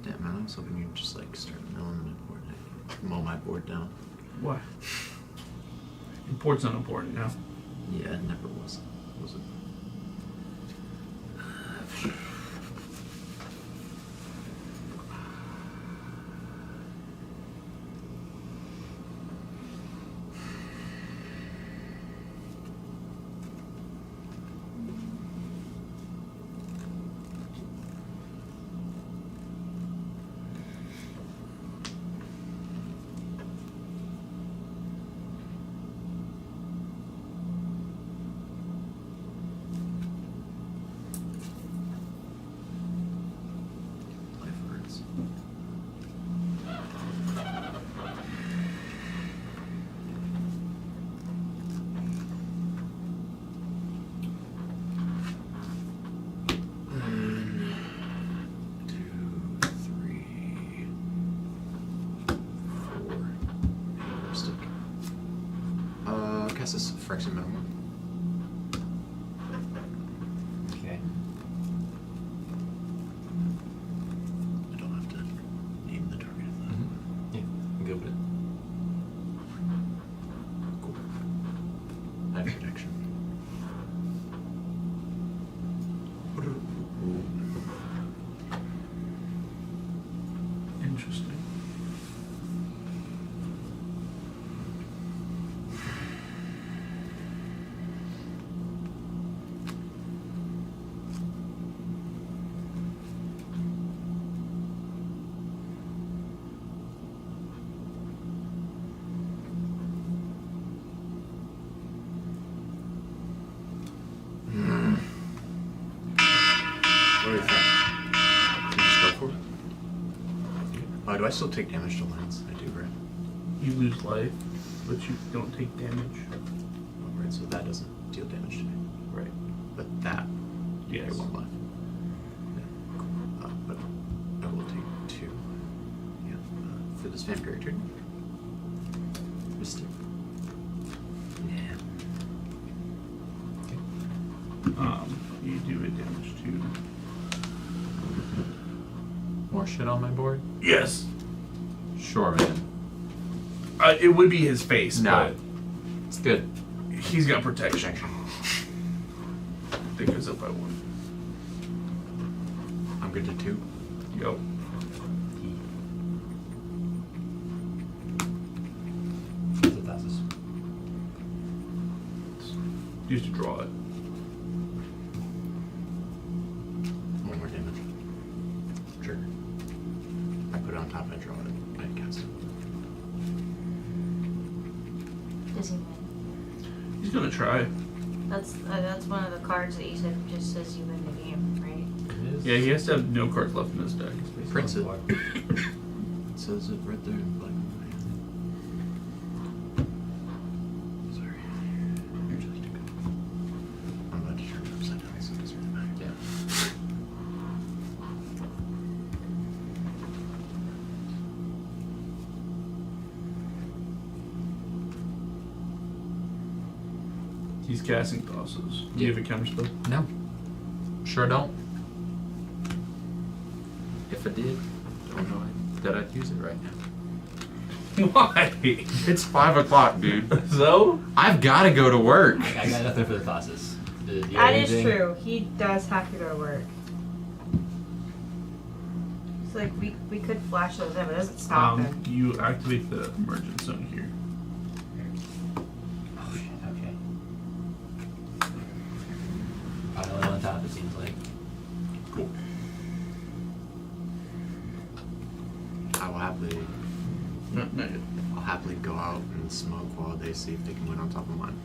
Damn, man, I was hoping you'd just like start milling my board, mow my board down. Why? Import's unimportant now. Yeah, it never was. Was it? Life hurts. One, 2, 3, 4. Stick. Cast this Phyrexian Metal. Okay. I don't have to name the target of that. Yeah, I'm good with it. Cool. I have protection. Interesting. do you think? Can you just go for it? Do I still take damage to lands? I do, right? You lose life, but you don't take damage. Oh, right, so that doesn't deal damage to me. Right. But that, Yes. I get 1 life. Yeah, cool. But I will take 2. Yeah. For this vampire turn. Mystic. Yeah. You do a damage to. More shit on my board? Yes. Sure, man. It would be his face, No. It's good. but he's got protection. That goes up by 1. I'm good to 2. Yep. Used to draw it. 1 more damage. Trigger. I put it on top and I draw it. I cast it. Does he win? He's gonna try. That's one of the cards that you said just says you win the game, right? Yeah, he has to have no cards left in his deck. Prints it. It says it right there in black and white. Sorry. You're just too good. I'm about to turn it upside down so it doesn't really matter. Yeah. He's casting tosses. Do you have a counterspell? No. Sure don't. If I did, don't know that I'd use it right now. Why? It's 5 o'clock, dude. So? I've got to go to work. I got nothing for the tosses. That is true. He does have to go to work. It's like we could flash those in, but it doesn't stop him. You activate the emergent zone here. Oh shit, okay. Piling on top, it seems like. Cool. I will happily. No, not yet. I'll happily go out and smoke while they see if they can win on top of mine.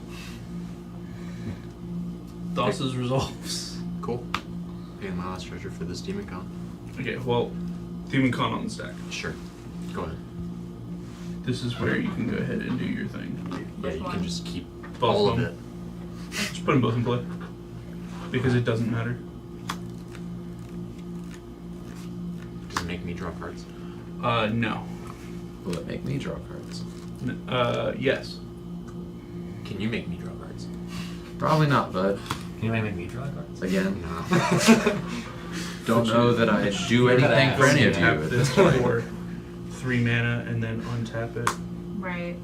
Tosses resolves. Cool. Paying my last treasure for this demon con. Okay, well, Demon Con on the stack. Sure. Go ahead. This is where you can go ahead and do your thing. Yeah, you one? can just keep Both all of of them. it. Just put them both in play. Because it doesn't matter. Does it make me draw cards? No. Will it make me draw cards? Yes. Can you make me draw cards? Probably not, bud. Can you make me draw cards? Again, No. don't know that I do anything for any of you Tap at this this point. for 3 mana and then untap it. Right.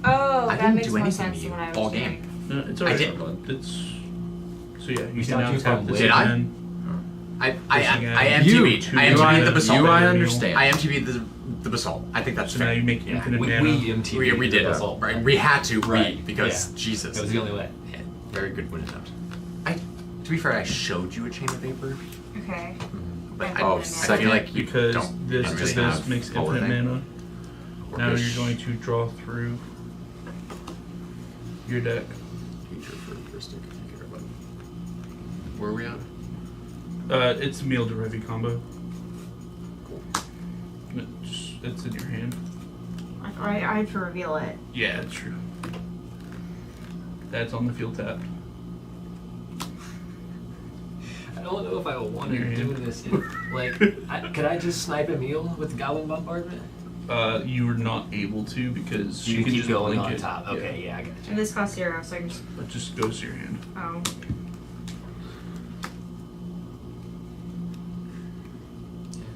Oh, I that didn't makes do more anything sense to than you what I was all doing. game. No, it's I alright. did. It's so yeah, you stopped can you now tap from this Did I? again. I Pushing out. am You, TB. I am you, TB the basalt. you, I Meal. understand. I am TB the basalt. I think that's So fair. now you make Yeah, infinite we mana. MTV We did. the basalt. Right. We had to. Right. Because Yeah. Jesus. It was the only way. Yeah, very good win attempt. To be fair, I showed you a chain of vapor, Okay. but I I Oh, feel like you because don't this really to this have makes all the infinite thing. mana. Or Now fish. you're going to draw through your deck. Feature for heuristic. I think everybody. Where are we at? It's a meal to heavy combo. Cool. It's in your hand. I have to reveal it. Yeah, it's true. That's on the field tap. I don't know if I would want to Your do hand. this. Could I just snipe a meal with Goblin Bombardment? You were not able to because You you can can keep just going blink on it. top. Okay, yeah, I got you. And this costs 0, so I can just. It just goes to your hand. Oh.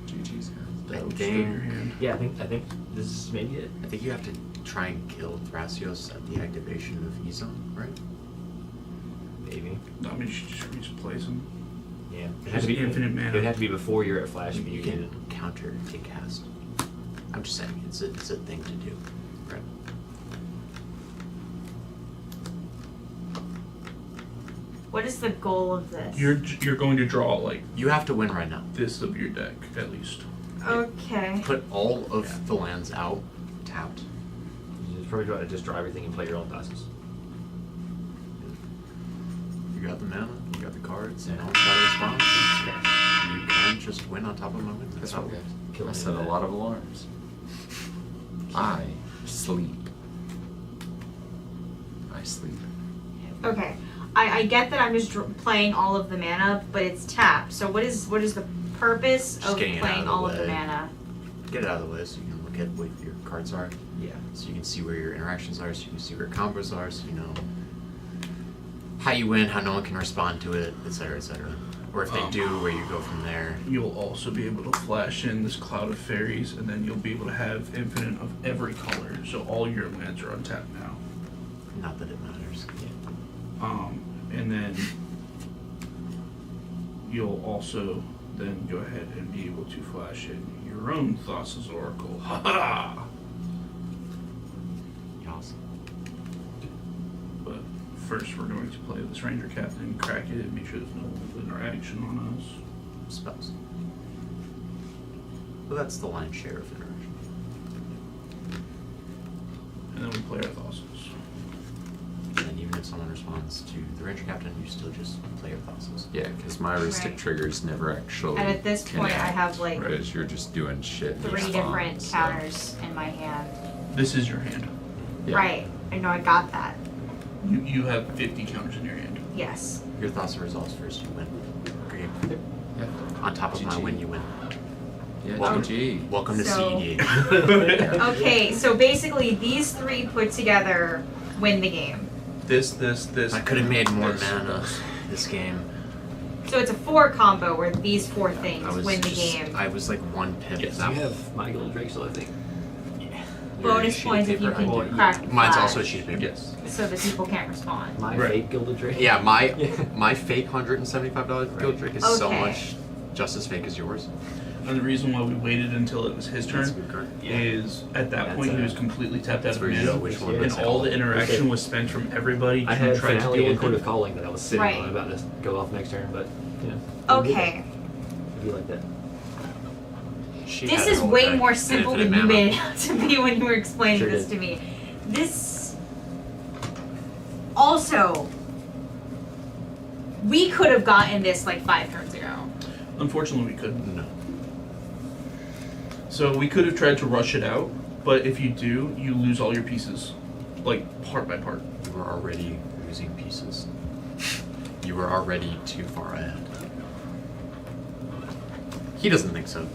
GG's, guys. That I would just go to your think- hand. Yeah, I think this is maybe it. I think you have to try and kill Thrasios at the activation of E-Zone, right? Maybe. I mean, you should just replace them. Yeah. It Just infinite mana. It'd have to be before you're at flash You speed. can counter take cast. I'm just saying, it's a thing to do, right? What is the goal of this? You're going to draw like You have to win right now. this of your deck at least. Okay. Put all of the lands out, tapped. You just draw everything and play your own tosses. You got the mana, you got the cards, and all got a response. can just win on top of my win. That's okay. I set a lot of alarms. I sleep. I sleep. Okay, I get that I'm just playing all of the mana, but it's tapped. So what is the purpose Just of getting it playing out of the all of the way. mana? Get it out of the way so you can look at what your cards are. Yeah. So you can see where your interactions are, so you can see where your combos are, so you know how you win, how no one can respond to it, etc., etc. Or if they do, where you go from there. You'll also be able to flash in this Cloud of Fairies, and then you'll be able to have infinite of every color. So all your lands are untapped now. Not that it matters. And then you'll also then go ahead and be able to flash in your own Thassa's Oracle. Ha ha! Yes. But first, we're going to play this Ranger Captain, crack it, make sure there's no interaction on us. Spells. Well, that's the lion's share of interaction. And then we play our Thassas. And even if someone responds to the Ranger Captain, you still just play your Thassa's. Yeah, because my Ristic Right. triggers never actually. And at this point, I connect, have like whereas you're just doing shit. in 3 response, different so. counters in my hand. This is your hand. Yeah. Right. I know I got that. You have 50 counters in your hand. Yes. Your Thassa resolves first, you win. Game. Yeah. On top of my GG. win, you win. Yeah, Welcome, GG. welcome to So- CEDH. Okay, so basically these 3 put together win the game. This. I could have made more this. mana this game. So it's a 4 combo where these 4 things I was win the just- game. I was like 1 pip. Yes. That You have my Gilded Drake still, I think. Bonus sheet of points if you paper, I can do. crack the Mine's flag, also a sheet of paper. Yes. so that people can't respond. My Right. fake Gilded Drake. Yeah, my fake $175 Guild Drake is so Okay. much just as fake as yours. And the reason why we waited until it was his turn That's a good card. is at that That's point he a- was completely tapped out of where you mana, know which one and was all the it. interaction Okay. was spent from everybody I to had try to Finale deal and with Code it. of Calling that I was sitting Right. on about to go off next turn, but yeah. Okay. If you like that. She This had is an old way deck more and simple infinite than you mana. made it out to be when you were explaining Sure this did. to me. This also, we could have gotten this like 5 turns ago. Unfortunately, we couldn't. No. So we could have tried to rush it out, but if you do, you lose all your pieces, like part by part. You were already losing pieces. You were already too far ahead. He doesn't think so.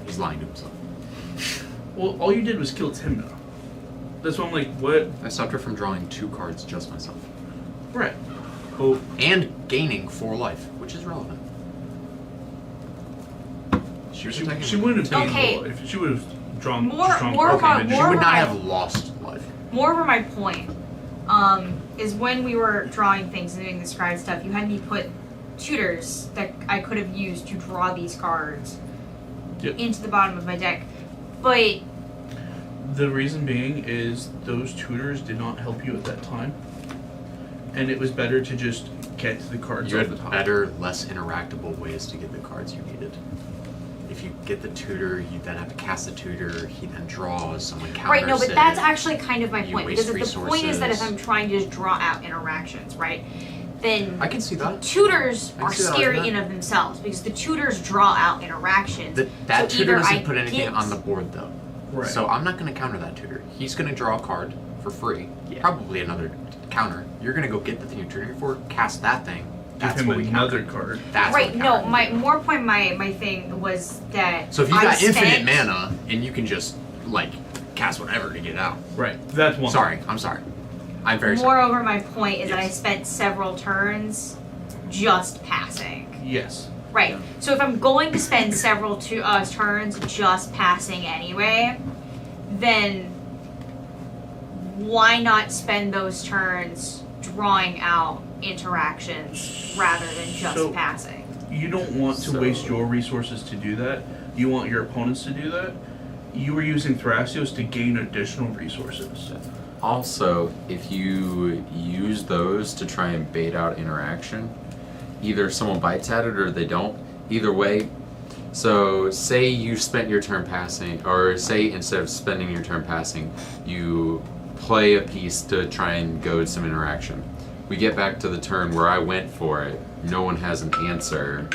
He's lying to himself. Well, all you did was kill Timna. That's why I'm like, what? I stopped her from drawing 2 cards just myself. Right. Oh, And gaining 4 life, which is relevant. She was attacking she wouldn't have Okay. gained if she would have drawn More- strong more card about- damage. She more would not my- have lost life. More of my point is when we were drawing things and doing the scribe stuff, you had me put tutors that I could have used to draw these cards Yep. into the bottom of my deck. But The reason being is those tutors did not help you at that time, and it was better to just get the cards You off the had top. better, less interactable ways to get the cards you needed. If you get the tutor, you then have to cast the tutor, he then draws, someone counters right, no, but it. that's actually kind of my You point. waste Because if the point is that if resources. I'm trying to just draw out interactions, right, then I can see that. tutors I can are see that scary argument. in of themselves because the tutors draw out interactions. That so tutor either doesn't I put anything get- on the board though. Right. So I'm not going to counter that tutor. He's going to draw a card for free. Yeah. Probably another counter. You're going to go get the thing you're tutoring for, cast that thing. Give That's him what we another counter. card. That's right, what we no, counter. my more point my thing was that So if you I got infinite spent- mana and you can just like cast whatever to get it out. Right. That's one. Sorry, I'm sorry. I'm very sorry. Moreover, my point is that I Yes. spent several turns just passing. Yes. Right. Yeah. So if I'm going to spend several turns just passing anyway, then why not spend those turns drawing out interactions rather than just So- passing? You don't want to So- waste your resources to do that. You want your opponents to do that. You were using Thrasios to gain additional resources. Also, if you use those to try and bait out interaction, either someone bites at it or they don't. Either way, so say you spent your turn passing, or say instead of spending your turn passing, you play a piece to try and goad some interaction. We get back to the turn where I went for it. No one has an answer.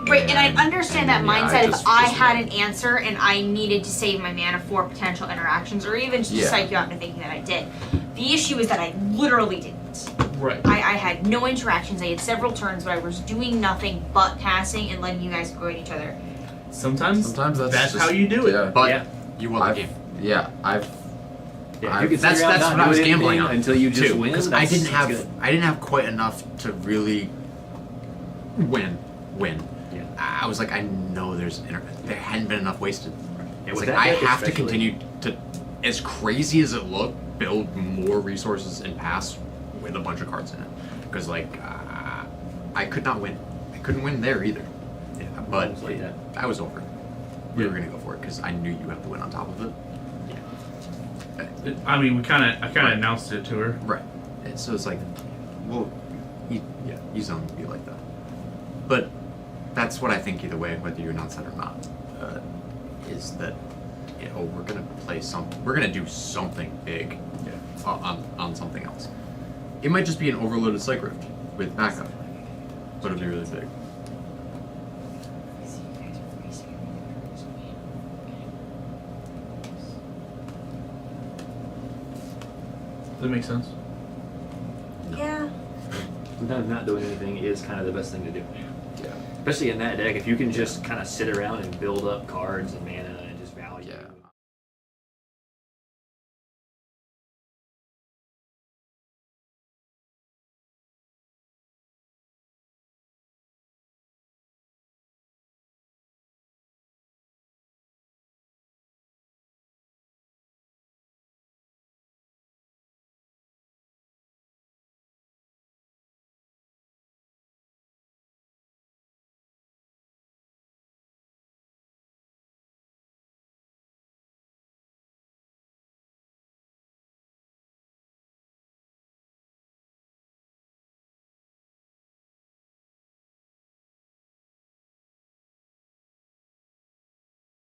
Right, and I understand that and then, yeah, mindset I if just I wasn't had an answer and I needed to save my mana for potential interactions or even just to Yeah. psych you out into thinking that I did. The issue is that I literally didn't. Right. I had no interactions. I had several turns, but I was doing nothing but passing and letting you guys go at each other. Sometimes that's that's just- how you do it. Yeah. But Yeah. you won the I've, game. yeah, I've. Yeah, I've- you could That's sit around not what I was doing gambling anything on until you just too, win. because That's good. I didn't have quite enough to really win. Yeah. I was like, I know there hadn't been enough wasted. Yeah, It's with like that I deck have to especially. continue to, as crazy as it looked, build more resources and pass with a bunch of cards in it. Because like, I could not win. I couldn't win there either. Yeah, But it was like that. I was over it. We were gonna go for it because I knew you have to win on top of it. I mean, I kind of announced it to her. Right. So it's like, well, you zone be like that. But that's what I think either way, whether you announce that or not, is that we're gonna play we're gonna do something big, on something else. It might just be an overloaded Psych Rift with backup, but it'll be really big. Does that make sense? Yeah. Sometimes not doing anything is kind of the best thing to do. Yeah. Especially in that deck, if you can just kind of sit around and build up cards and mana